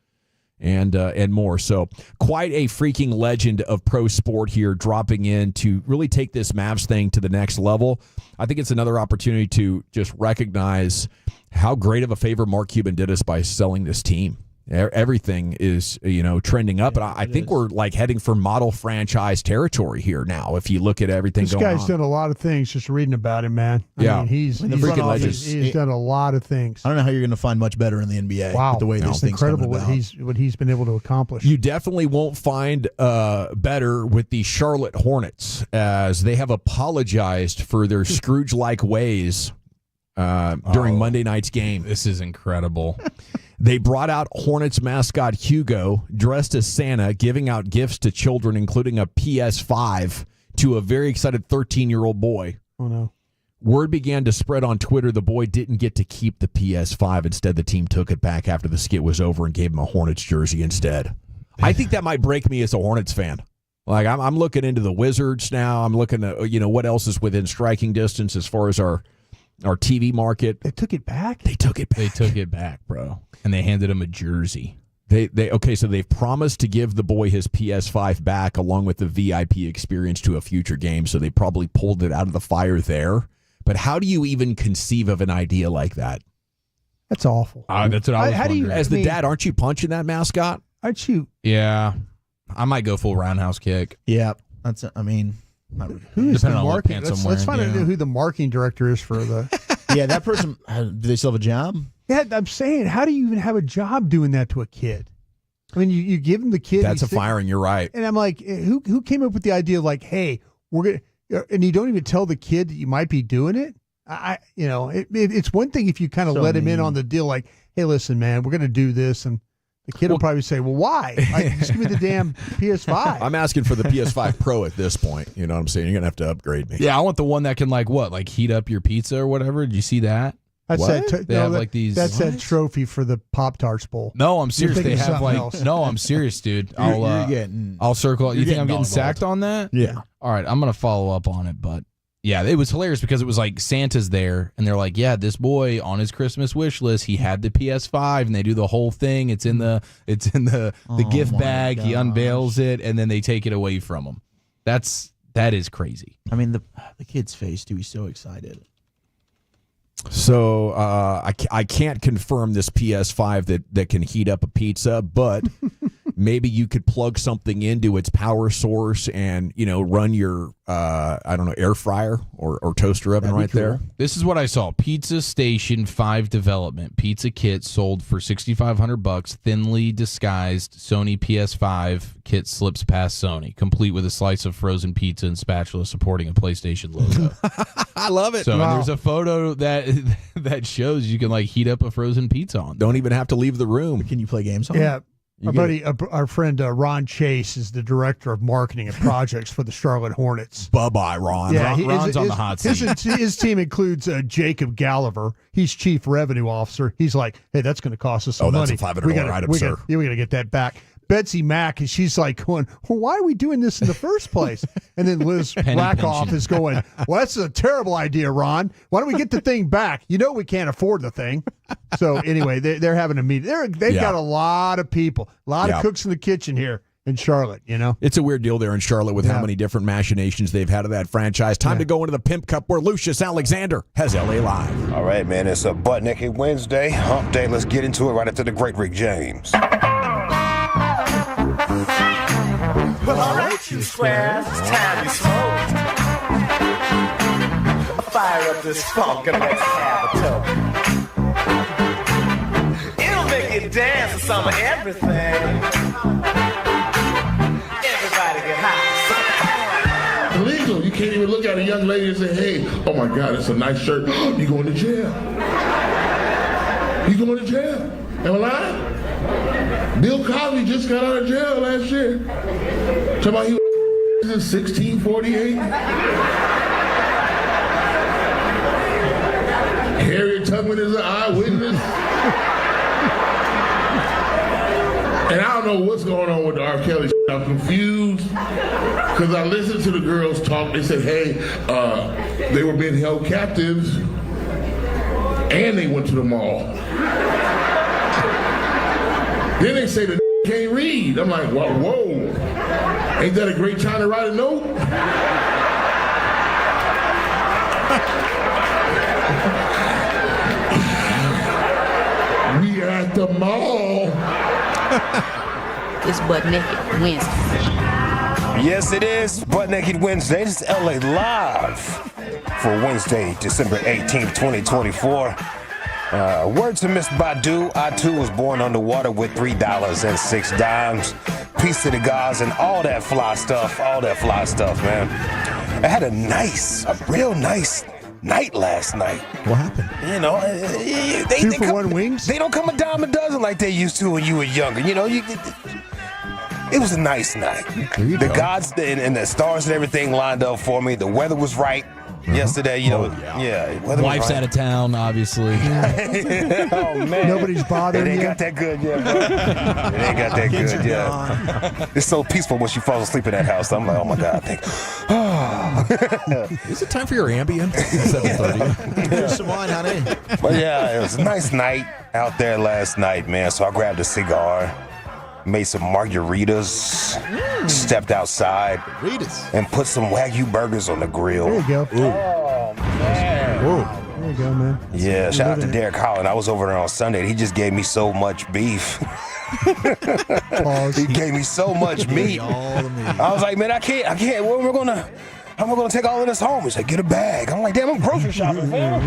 and more. So quite a freaking legend of pro sport here, dropping in to really take this Mavs thing to the next level. I think it's another opportunity to just recognize how great of a favor Mark Cuban did us by selling this team. Everything is, trending up, and I think we're like heading for model franchise territory here now. If you look at everything going on, this guy's done a lot of things. Just reading about him, man. I mean, he's done a lot of things. I don't know how you're going to find much better in the NBA. Wow, with the way this thing's incredible coming about. what he's been able to accomplish. You definitely won't find better with the Charlotte Hornets, as they have apologized for their Scrooge-like ways during Monday night's game. This is incredible. They brought out Hornets mascot Hugo, dressed as Santa, giving out gifts to children, including a PS5 to a very excited 13-year-old boy. Oh, no. Word began to spread on Twitter the boy didn't get to keep the PS5. Instead, the team took it back after the skit was over and gave him a Hornets jersey instead. I think that might break me as a Hornets fan. Like, I'm looking into the Wizards now. I'm looking at, what else is within striking distance as far as our TV market. They took it back? They took it back. They took it back, bro. And they handed him a jersey. So they've promised to give the boy his PS5 back along with the VIP experience to a future game, so they probably pulled it out of the fire there. But how do you even conceive of an idea like that? That's awful. That's what I was wondering. As the dad, aren't you punching that mascot? Aren't you? Yeah. I might go full roundhouse kick. Yeah. Who is the marketing? Let's find out who the marketing director is for the. Yeah, that person. Do they still have a job? Yeah, I'm saying, how do you even have a job doing that to a kid? I mean, you give him the kid. That's a firing. You're right. And I'm like, who came up with the idea? Like, hey, we're gonna, and you don't even tell the kid that you might be doing it. It's one thing if you kind of let him in on the deal. Like, hey, listen, man, we're gonna do this, and the kid will probably say, well, why? Just give me the damn PS5. I'm asking for the PS5 Pro at this point. You know what I'm saying? You're going to have to upgrade me. Yeah, I want the one that can, heat up your pizza or whatever. Did you see that? That's That's that trophy for the Pop-Tarts Bowl. No, I'm serious. They have No, I'm serious, dude. You're getting. I'll circle. You think I'm getting sacked dogballed. on that? Yeah. All right, I'm going to follow up on it, but Yeah, it was hilarious because it was like Santa's there, and they're like, "Yeah, this boy on his Christmas wish list, he had the PS5," and they do the whole thing. It's in the gift bag. He unveils it, and then they take it away from him. That is crazy. I mean, the kid's face too. He's so excited. So I can't confirm this PS5 that can heat up a pizza, but maybe you could plug something into its power source and run your air fryer or toaster oven right there. This is what I saw: Pizza Station 5 development pizza kit sold for $6,500. Thinly disguised Sony PS5 kit slips past Sony, complete with a slice of frozen pizza and spatula supporting a PlayStation logo. I love it. So and there's a photo that shows you can heat up a frozen pizza on. Don't even have to leave the room. Can you play games on? Yeah. Our friend Ron Chase is the director of marketing and projects for the Charlotte Hornets. Bye-bye, Ron. Yeah, Ron's on the hot seat. His team includes Jacob Galliver. He's chief revenue officer. He's like, hey, that's going to cost us some money. That's a $500 item, sir. We got to get that back. Betsy Mack, and she's like going, well, why are we doing this in the first place? And then Liz Rackoff is going, well, that's a terrible idea, Ron. Why don't we get the thing back? We can't afford the thing. So anyway, they're having a meeting. They've got a lot of people, a lot of cooks in the kitchen here in Charlotte, It's a weird deal there in Charlotte with how many different machinations they've had of that franchise. Time to go into the Pimp Cup where Lucius Alexander has LA Live. All right, man, it's a Butt Naked Wednesday, hump day. Let's get into it right after the great Rick James. Well, all right, you squares, it's time you smoke. Fire up this funk and let's have a toke. It'll make you dance to some of everything. Everybody get high. Illegal. You can't even look at a young lady and say, hey, oh my God, it's a nice shirt. You going to jail. You going to jail. Am I lying? Bill Cosby just got out of jail last year. Talking about he was in 1648. Harriet Tubman is an eyewitness. And I don't know what's going on with the R. Kelly shit. I'm confused. Because I listened to the girls talk. They said, hey, they were being held captives. And they went to the mall. Then they say the can't read. I'm like, well, whoa. Ain't that a great time to write a note? We are at the mall. It's Butt Naked Wednesday. Yes, it is Butt Naked Wednesday. This is LA Live for Wednesday, December 18th, 2024. Word to Miss Badu, I too was born underwater with $3.06. Peace to the gods and all that fly stuff, man. I had a real nice night last night. What happened? They 2 for $1 wings? They don't come a dime a dozen like they used to when you were younger. It was a nice night. The gods and the stars and everything lined up for me. The weather was right. Yesterday, wife's out of town, obviously. Oh man, nobody's bothering you. It ain't you. got that good yet, bro. It ain't got that good yet. It's so peaceful when she falls asleep in that house. I'm like, oh my god, Is it time for your Ambien? 7:30. Here's some wine, honey. But yeah, it was a nice night out there last night, man. So I grabbed a cigar, made some margaritas, stepped outside, and put some Wagyu burgers on the grill. There you go. Oh, man. There you go, man. Yeah, shout out to Derek Holland. I was over there on Sunday, and he just gave me so much beef. He gave me so much meat. I was like, man, I can't. How am I gonna take all of this home? He said, get a bag. I'm like, damn, I'm grocery shopping, man.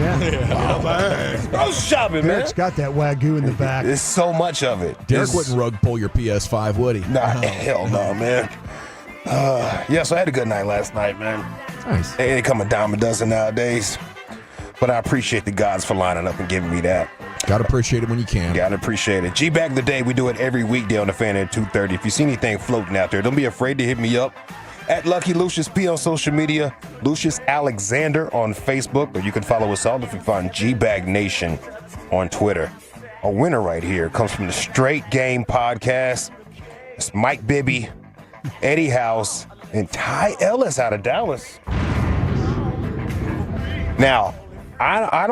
Grocery shopping, man. Derek's got that Wagyu in the back. There's so much of it. Derek wouldn't rug pull your PS5, would he? Nah, hell no, man. So I had a good night last night, man. Nice. They ain't come a dime a dozen nowadays. But I appreciate the gods for lining up and giving me that. Gotta appreciate it when you can. Gotta appreciate it. G-Bag of the Day, we do it every weekday on the Fan at 2:30. If you see anything floating out there, don't be afraid to hit me up. At Lucky Lucius P on social media, Lucius Alexander on Facebook, or you can follow us all if you find G-Bag Nation on Twitter. A winner right here comes from the Straight Game Podcast. It's Mike Bibby, Eddie House, and Ty Ellis out of Dallas. Now, I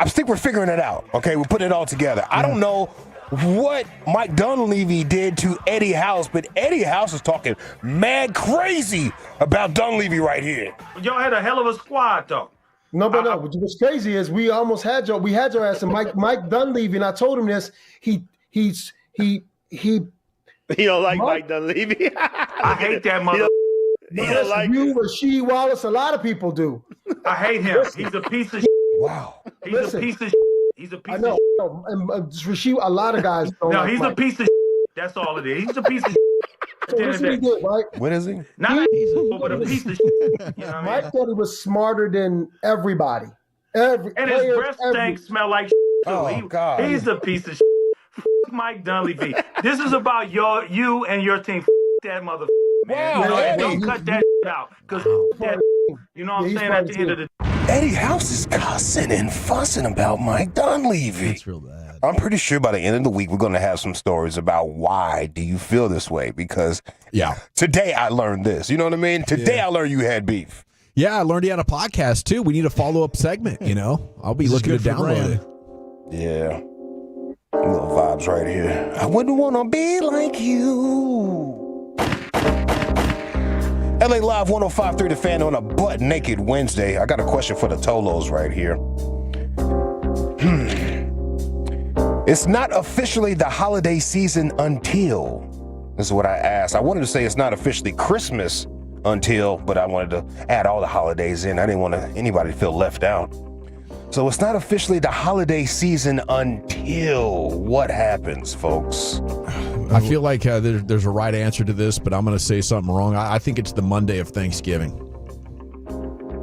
think we're figuring it out. Okay, we're putting it all together. I don't know what Mike Dunleavy did to Eddie House, but Eddie House is talking mad crazy about Dunleavy right here. Y'all had a hell of a squad, though. No. What's crazy is we almost had your ass, and Mike Dunleavy, and I told him this. He. You don't like Mike Dunleavy? I hate that mother. You don't like you, Rasheed Wallace. A lot of people do. I hate him. He's a piece of. Wow. He's a piece of. He's a piece I know. of. And Rasheed, a lot of guys don't. No, he's a piece of. That's all it is. He's a piece of. So what he did, right? What is he? Not a piece of, but a piece of. You know what I mean? Mike said he was smarter than everybody. And his breath stank smell like too. Oh, God. He's a piece of. Mike Dunleavy. This is about you and your team. That mother. Man. Wow, Don't cut that out. Because that. You know what I'm saying? At the end of the. Eddie House is cussing and fussing about Mike Dunleavy. That's real bad. I'm pretty sure by the end of the week, we're going to have some stories about why do you feel this way? Because today I learned this. You know what I mean? Today I learned you had beef. Yeah, I learned he had a podcast, too. We need a follow-up segment, you know? I'll be looking to download it. Yeah. Little vibes right here. I wouldn't want to be like you. LA Live 105.3 The Fan on a butt-naked Wednesday. I got a question for the Tolos right here. It's not officially the holiday season until. This is what I asked. I wanted to say it's not officially Christmas until, but I wanted to add all the holidays in. I didn't want anybody to feel left out. So it's not officially the holiday season until what happens, folks? I feel like there's a right answer to this, but I'm going to say something wrong. I think it's the Monday of Thanksgiving.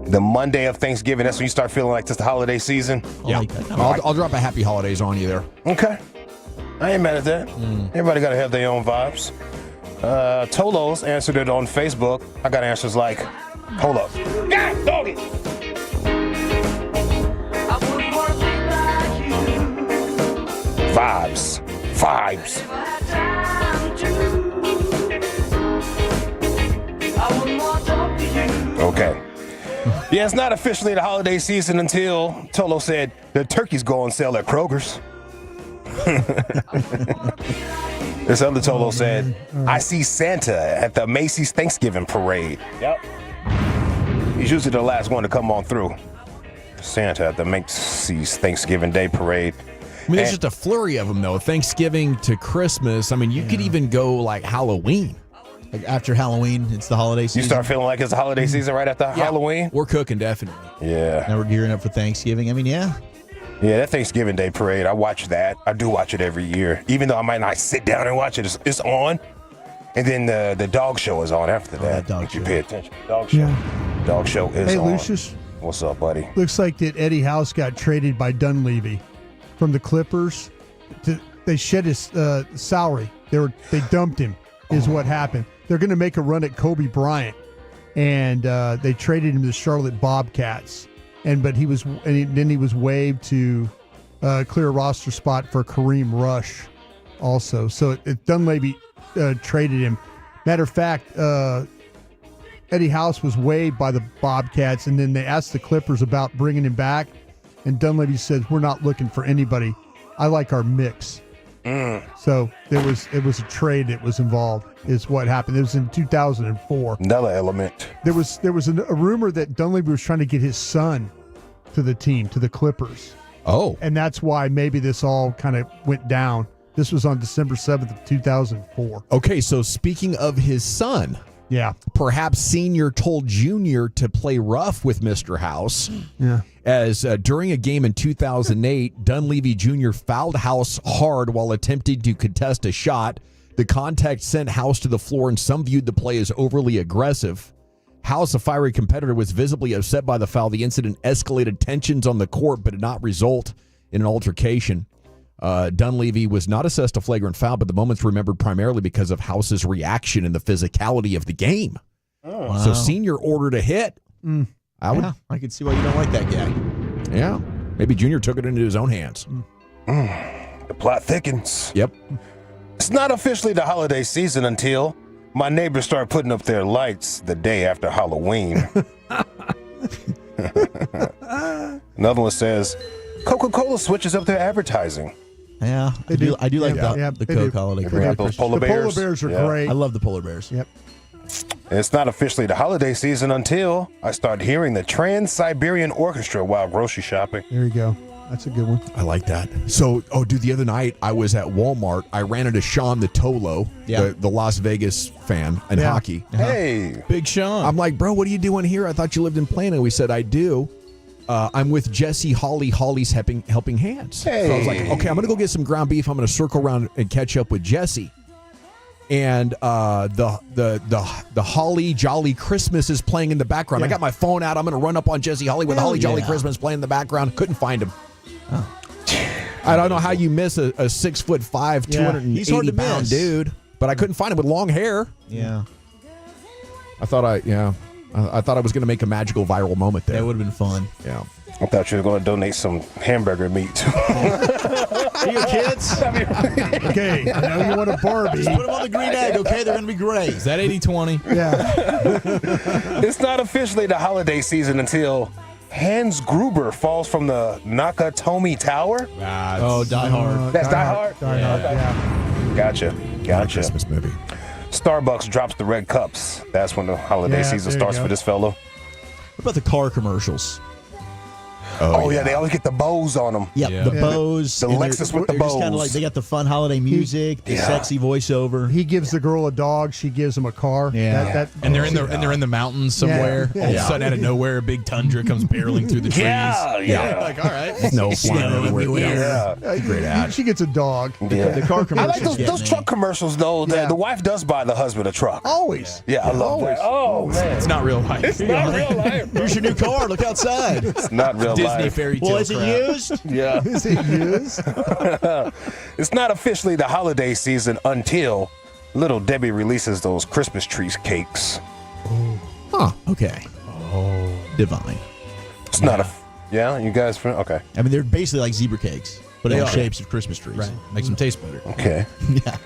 The Monday of Thanksgiving, that's when you start feeling like it's the holiday season? Yeah. I'll drop a happy holidays on you there. Okay. I ain't mad at that. Everybody got to have their own vibes. Tolos answered it on Facebook. I got answers like, hold up. God, doggy! Vibes. Okay. Yeah, it's not officially the holiday season until Tolo said the turkeys go on sale at Kroger's. This other Tolo said, I see Santa at the Macy's Thanksgiving parade. Yep. He's usually the last one to come on through. Santa at the Macy's Thanksgiving Day parade. I mean, there's just a flurry of them, though. Thanksgiving to Christmas. I mean, you could even go like Halloween. Like after Halloween, it's the holiday season. You start feeling like it's the holiday season right after Halloween? We're cooking, definitely. Yeah. Now we're gearing up for Thanksgiving. I mean, yeah. Yeah, that Thanksgiving Day parade, I watch that. I do watch it every year. Even though I might not sit down and watch it, it's on. And then the dog show is on after that. If you pay attention. Dog show. Yeah. Dog show is on. Hey, Lucius. What's up, buddy? Looks like that Eddie House got traded by Dunleavy from the Clippers. They shed his salary. They dumped him, is what happened. They're going to make a run at Kobe Bryant, and they traded him to the Charlotte Bobcats. Then he was waived to clear a roster spot for Kareem Rush, also. So Dunleavy traded him. Matter of fact, Eddie House was waived by the Bobcats, and then they asked the Clippers about bringing him back, and Dunleavy said, "We're not looking for anybody. I like our mix." So it was a trade that was involved, is what happened. It was in 2004. Another element. There was a rumor that Dunleavy was trying to get his son to the team, to the Clippers. Oh. And that's why maybe this all kind of went down. This was on December 7th of 2004. Okay, so speaking of his son, yeah, perhaps Senior told Junior to play rough with Mr. House. Yeah. As during a game in 2008, Dunleavy Jr. fouled House hard while attempting to contest a shot. The contact sent House to the floor, and some viewed the play as overly aggressive. House, a fiery competitor, was visibly upset by the foul. The incident escalated tensions on the court, but did not result in an altercation. Dunleavy was not assessed a flagrant foul, but the moment's remembered primarily because of House's reaction and the physicality of the game. Oh. So Wow. Senior ordered a hit. I could see why you don't like that guy. Yeah. Maybe Junior took it into his own hands. The plot thickens. Yep. It's not officially the holiday season until my neighbors start putting up their lights the day after Halloween. Another one says, Coca-Cola switches up their advertising. Yeah, I do like the Coke holiday. They bring out those polar bears. The polar bears are great. I love the polar bears. Yep. It's not officially the holiday season until I start hearing the Trans-Siberian Orchestra while grocery shopping. There you go. That's a good one. I like that. So, dude, the other night I was at Walmart. I ran into Sean the Tolo, the Las Vegas fan in hockey. Hey. Big Sean. I'm like, bro, what are you doing here? I thought you lived in Plano. He said, I do. I'm with Jesse Holly's helping hands. Hey. So I was like, okay, I'm going to go get some ground beef. I'm going to circle around and catch up with Jesse. And the Holly Jolly Christmas is playing in the background. I got my phone out. I'm going to run up on Jesse Holly with Holly Jolly Christmas playing in the background. Couldn't find him. Oh. I don't know how you miss a 6'5", 280-pound dude, but I couldn't find him with long hair. Yeah. I thought I was going to make a magical viral moment there. That would have been fun. Yeah. I thought you were going to donate some hamburger meat. To your kids? Okay, I know you want a Barbie. Just put them on the green egg, okay? They're going to be great. Is that 80-20? Yeah. It's not officially the holiday season until Hans Gruber falls from the Nakatomi Tower. Die Hard. That's Die Hard? Die Hard, yeah. Gotcha. Christmas movie. Starbucks drops the red cups. That's when the holiday season starts for this fellow. What about the car commercials? Oh yeah, they always get the bows on them. Yep, the bows. The Lexus with the bows. Kind of like they got the fun holiday music, the sexy voiceover. He gives the girl a dog. She gives him a car. Yeah. And they're in the mountains somewhere. Yeah. All of a sudden, out of nowhere, a big tundra comes barreling through the trees. Yeah. Like, all right. No flying everywhere. Great ad. She gets a dog. The car I commercials. like those truck commercials though. The wife does buy the husband a truck. Always. Yeah, I love that. Oh man, It's not real life. it's not real life. Here's your new car. Look outside. It's not real Disney life. fairy tale. Well, is it used? Yeah. Is it used? It's not officially the holiday season until Little Debbie releases those Christmas tree cakes. Huh. Okay. Oh. Divine. It's not you guys, okay. I mean, they're basically like zebra cakes, but in shapes of Christmas trees. Right. Makes them taste better. Okay. Yeah.